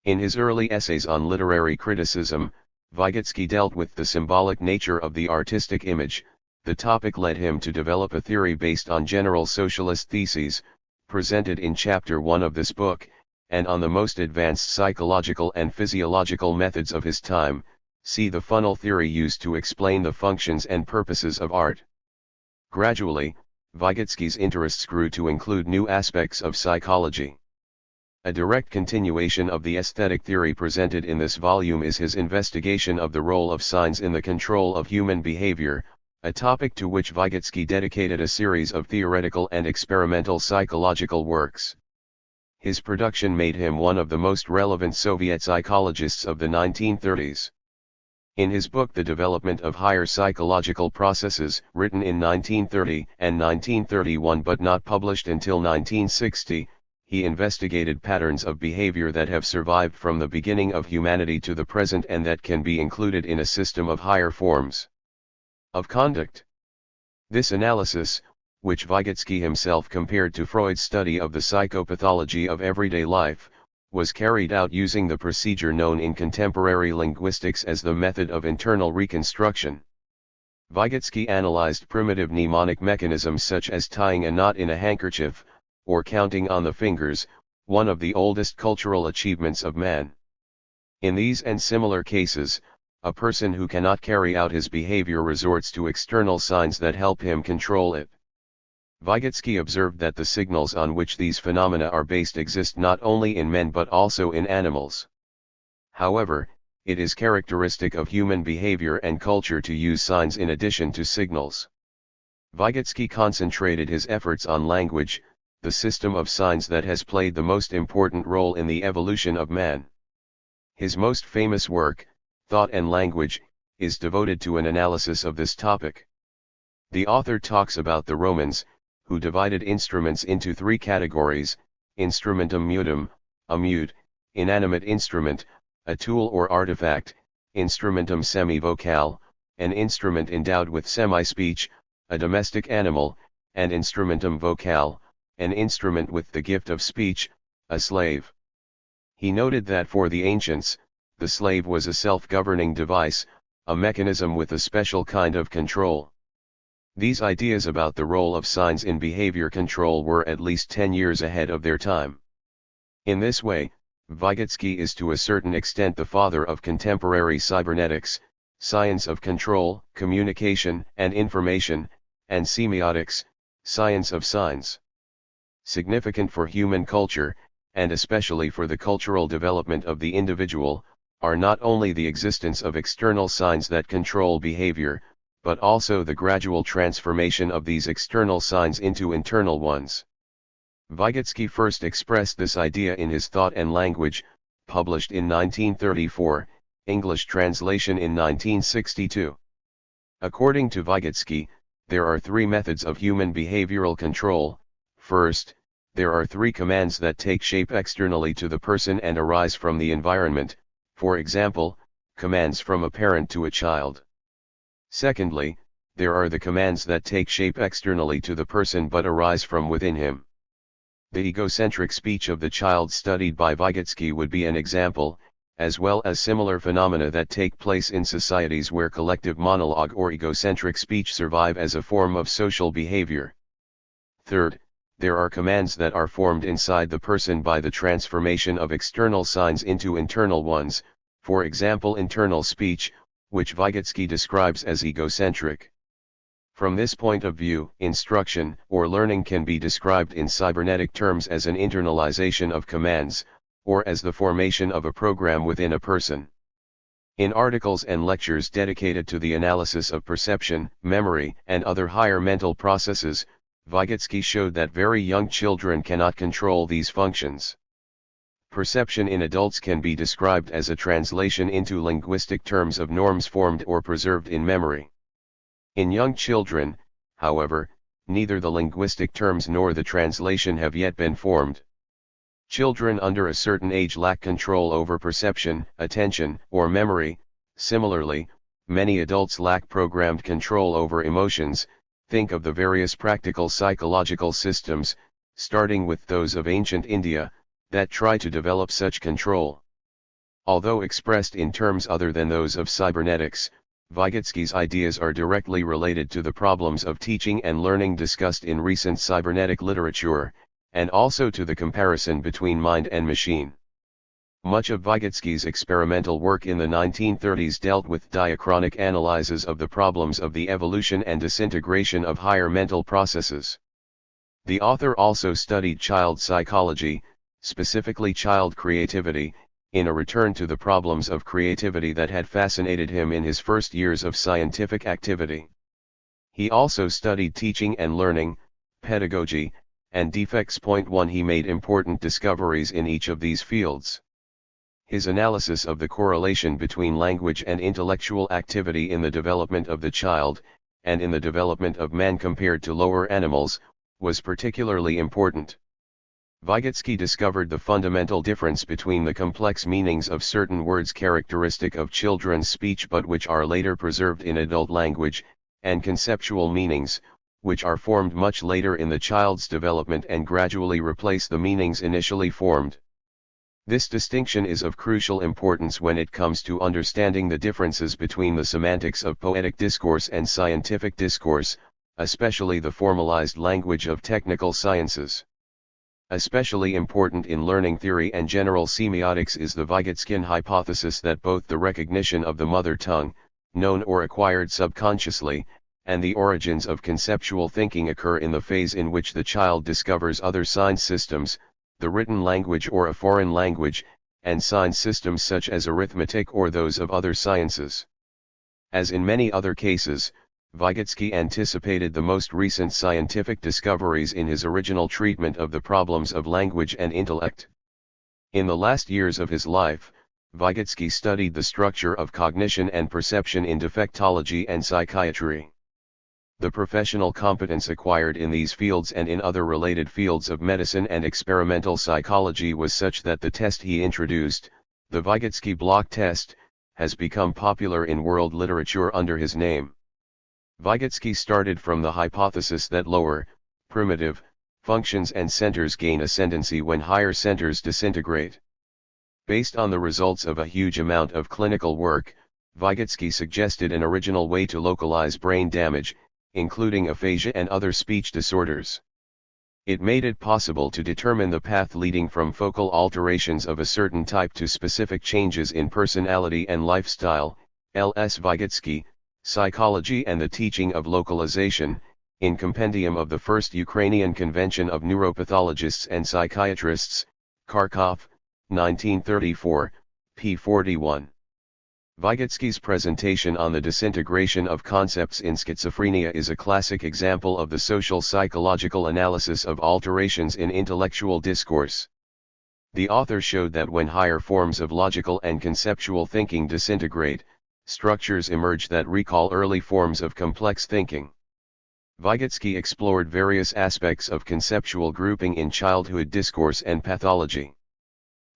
In his early essays on literary criticism, Vygotsky dealt with the symbolic nature of the artistic image. The topic led him to develop a theory based on general socialist theses, presented in Chapter 1 of this book, and on the most advanced psychological and physiological methods of his time. See the funnel theory used to explain the functions and purposes of art. Gradually, Vygotsky's interests grew to include new aspects of psychology. A direct continuation of the aesthetic theory presented in this volume is his investigation of the role of signs in the control of human behavior, a topic to which Vygotsky dedicated a series of theoretical and experimental psychological works. His production made him one of the most relevant Soviet psychologists of the 1930s. In his book The Development of Higher Psychological Processes, written in 1930 and 1931 but not published until 1960, he investigated patterns of behavior that have survived from the beginning of humanity to the present and that can be included in a system of higher forms of conduct. This analysis, which Vygotsky himself compared to Freud's study of the psychopathology of everyday life, was carried out using the procedure known in contemporary linguistics as the method of internal reconstruction. Vygotsky analyzed primitive mnemonic mechanisms such as tying a knot in a handkerchief, or counting on the fingers, one of the oldest cultural achievements of man. In these and similar cases, a person who cannot carry out his behavior resorts to external signs that help him control it. Vygotsky observed that the signals on which these phenomena are based exist not only in men but also in animals. However, it is characteristic of human behavior and culture to use signs in addition to signals. Vygotsky concentrated his efforts on language, the system of signs that has played the most important role in the evolution of man. His most famous work, Thought and Language, is devoted to an analysis of this topic. The author talks about the Romans, who divided instruments into three categories: instrumentum mutum, a mute, inanimate instrument, a tool or artifact; instrumentum semivocale, an instrument endowed with semi-speech, a domestic animal; and instrumentum vocale, an instrument with the gift of speech, a slave. He noted that for the ancients, the slave was a self-governing device, a mechanism with a special kind of control. These ideas about the role of signs in behavior control were at least 10 years ahead of their time. In this way, Vygotsky is to a certain extent the father of contemporary cybernetics, science of control, communication and information, and semiotics, science of signs. Significant for human culture, and especially for the cultural development of the individual, are not only the existence of external signs that control behavior, but also the gradual transformation of these external signs into internal ones. Vygotsky first expressed this idea in his Thought and Language, published in 1934, English translation in 1962. According to Vygotsky, there are three methods of human behavioral control. First, there are three commands that take shape externally to the person and arise from the environment, for example, commands from a parent to a child. Secondly, there are the commands that take shape externally to the person but arise from within him. The egocentric speech of the child studied by Vygotsky would be an example, as well as similar phenomena that take place in societies where collective monologue or egocentric speech survive as a form of social behavior. Third, there are commands that are formed inside the person by the transformation of external signs into internal ones, for example internal speech, which Vygotsky describes as egocentric. From this point of view, instruction or learning can be described in cybernetic terms as an internalization of commands, or as the formation of a program within a person. In articles and lectures dedicated to the analysis of perception, memory, and other higher mental processes, Vygotsky showed that very young children cannot control these functions. Perception in adults can be described as a translation into linguistic terms of norms formed or preserved in memory. In young children, however, neither the linguistic terms nor the translation have yet been formed. Children under a certain age lack control over perception, attention, or memory. Similarly, many adults lack programmed control over emotions. Think of the various practical psychological systems, starting with those of ancient India, that try to develop such control. Although expressed in terms other than those of cybernetics, Vygotsky's ideas are directly related to the problems of teaching and learning discussed in recent cybernetic literature, and also to the comparison between mind and machine. Much of Vygotsky's experimental work in the 1930s dealt with diachronic analyses of the problems of the evolution and disintegration of higher mental processes. The author also studied child psychology, specifically child creativity, in a return to the problems of creativity that had fascinated him in his first years of scientific activity. He also studied teaching and learning, pedagogy, and defects. 1 He made important discoveries in each of these fields. His analysis of the correlation between language and intellectual activity in the development of the child, and in the development of man compared to lower animals, was particularly important. Vygotsky discovered the fundamental difference between the complex meanings of certain words characteristic of children's speech but which are later preserved in adult language, and conceptual meanings, which are formed much later in the child's development and gradually replace the meanings initially formed. This distinction is of crucial importance when it comes to understanding the differences between the semantics of poetic discourse and scientific discourse, especially the formalized language of technical sciences. Especially important in learning theory and general semiotics is the Vygotskian hypothesis that both the recognition of the mother tongue, known or acquired subconsciously, and the origins of conceptual thinking occur in the phase in which the child discovers other sign systems, the written language or a foreign language, and sign systems such as arithmetic or those of other sciences. As in many other cases, Vygotsky anticipated the most recent scientific discoveries in his original treatment of the problems of language and intellect. In the last years of his life, Vygotsky studied the structure of cognition and perception in defectology and psychiatry. The professional competence acquired in these fields and in other related fields of medicine and experimental psychology was such that the test he introduced, the Vygotsky block test, has become popular in world literature under his name. Vygotsky started from the hypothesis that lower, primitive, functions and centers gain ascendancy when higher centers disintegrate. Based on the results of a huge amount of clinical work, Vygotsky suggested an original way to localize brain damage, including aphasia and other speech disorders. It made it possible to determine the path leading from focal alterations of a certain type to specific changes in personality and lifestyle. L.S. Vygotsky, Psychology and the Teaching of Localization, in Compendium of the First Ukrainian Convention of Neuropathologists and Psychiatrists, Kharkov, 1934, p. 41. Vygotsky's presentation on the disintegration of concepts in schizophrenia is a classic example of the social psychological analysis of alterations in intellectual discourse. The author showed that when higher forms of logical and conceptual thinking disintegrate, structures emerge that recall early forms of complex thinking. Vygotsky explored various aspects of conceptual grouping in childhood discourse and pathology.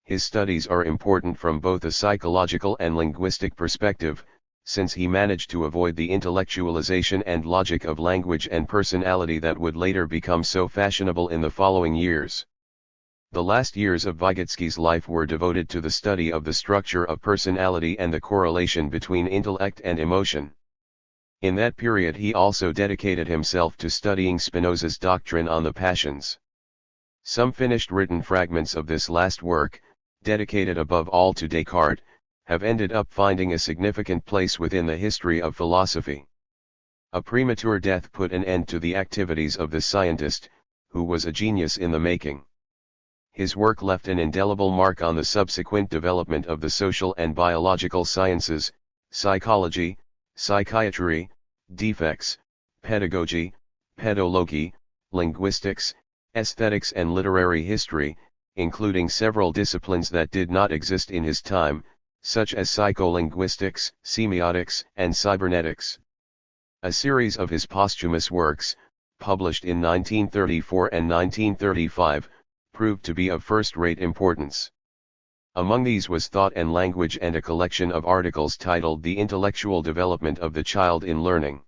His studies are important from both a psychological and linguistic perspective, since he managed to avoid the intellectualization and logic of language and personality that would later become so fashionable in the following years. The last years of Vygotsky's life were devoted to the study of the structure of personality and the correlation between intellect and emotion. In that period he also dedicated himself to studying Spinoza's doctrine on the passions. Some finished written fragments of this last work, dedicated above all to Descartes, have ended up finding a significant place within the history of philosophy. A premature death put an end to the activities of this scientist, who was a genius in the making. His work left an indelible mark on the subsequent development of the social and biological sciences, psychology, psychiatry, defects, pedagogy, pedology, linguistics, aesthetics and literary history, including several disciplines that did not exist in his time, such as psycholinguistics, semiotics, and cybernetics. A series of his posthumous works, published in 1934 and 1935, proved to be of first-rate importance. Among these was Thought and Language and a collection of articles titled The Intellectual Development of the Child in Learning.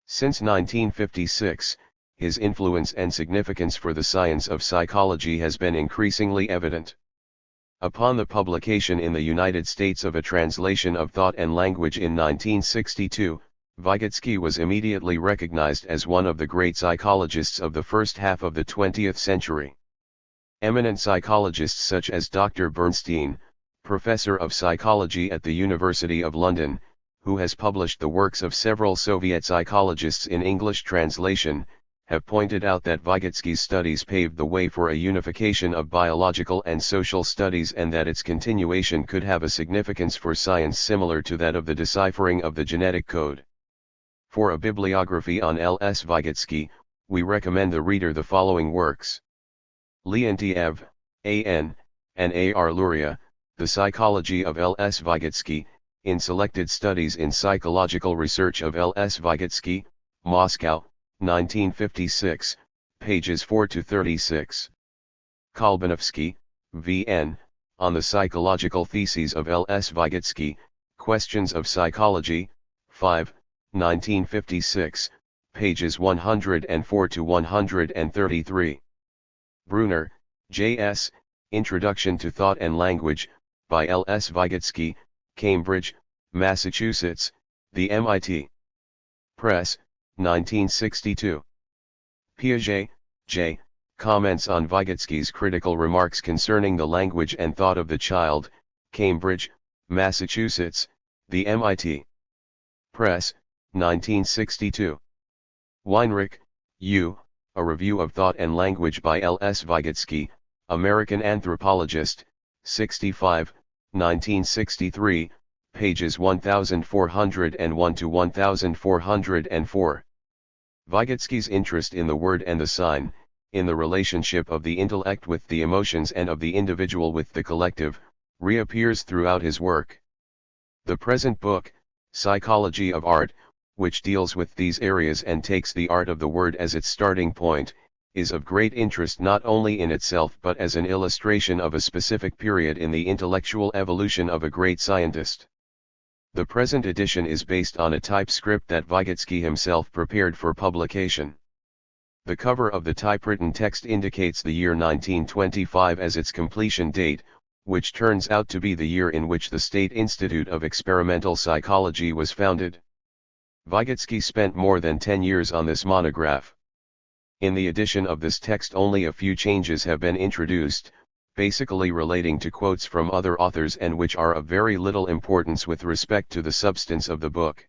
Since 1956, his influence and significance for the science of psychology has been increasingly evident. Upon the publication in the United States of a translation of Thought and Language in 1962, Vygotsky was immediately recognized as one of the great psychologists of the first half of the 20th century. Eminent psychologists such as Dr. Bernstein, professor of psychology at the University of London, who has published the works of several Soviet psychologists in English translation, have pointed out that Vygotsky's studies paved the way for a unification of biological and social studies and that its continuation could have a significance for science similar to that of the deciphering of the genetic code. For a bibliography on L.S. Vygotsky, we recommend the reader the following works. Leontiev, A.N., and A.R. Luria, The Psychology of L.S. Vygotsky, in Selected Studies in Psychological Research of L.S. Vygotsky, Moscow, 1956, pages 4-36. Kolbanovsky, V.N., On the Psychological Theses of L.S. Vygotsky, Questions of Psychology, 5, 1956, pages 104-133. Brunner, J.S., Introduction to Thought and Language, by L.S. Vygotsky, Cambridge, Massachusetts, The MIT Press, 1962. Piaget, J., Comments on Vygotsky's Critical Remarks Concerning the Language and Thought of the Child, Cambridge, Massachusetts, The MIT Press, 1962. Weinrich, U., A Review of Thought and Language by L.S. Vygotsky, American Anthropologist, 65, 1963, pages 1401-1404. Vygotsky's interest in the word and the sign, in the relationship of the intellect with the emotions and of the individual with the collective, reappears throughout his work. The present book, Psychology of Art, which deals with these areas and takes the art of the word as its starting point, is of great interest not only in itself but as an illustration of a specific period in the intellectual evolution of a great scientist. The present edition is based on a typescript that Vygotsky himself prepared for publication. The cover of the typewritten text indicates the year 1925 as its completion date, which turns out to be the year in which the State Institute of Experimental Psychology was founded. Vygotsky spent more than 10 years on this monograph. In the edition of this text only a few changes have been introduced, basically relating to quotes from other authors and which are of very little importance with respect to the substance of the book.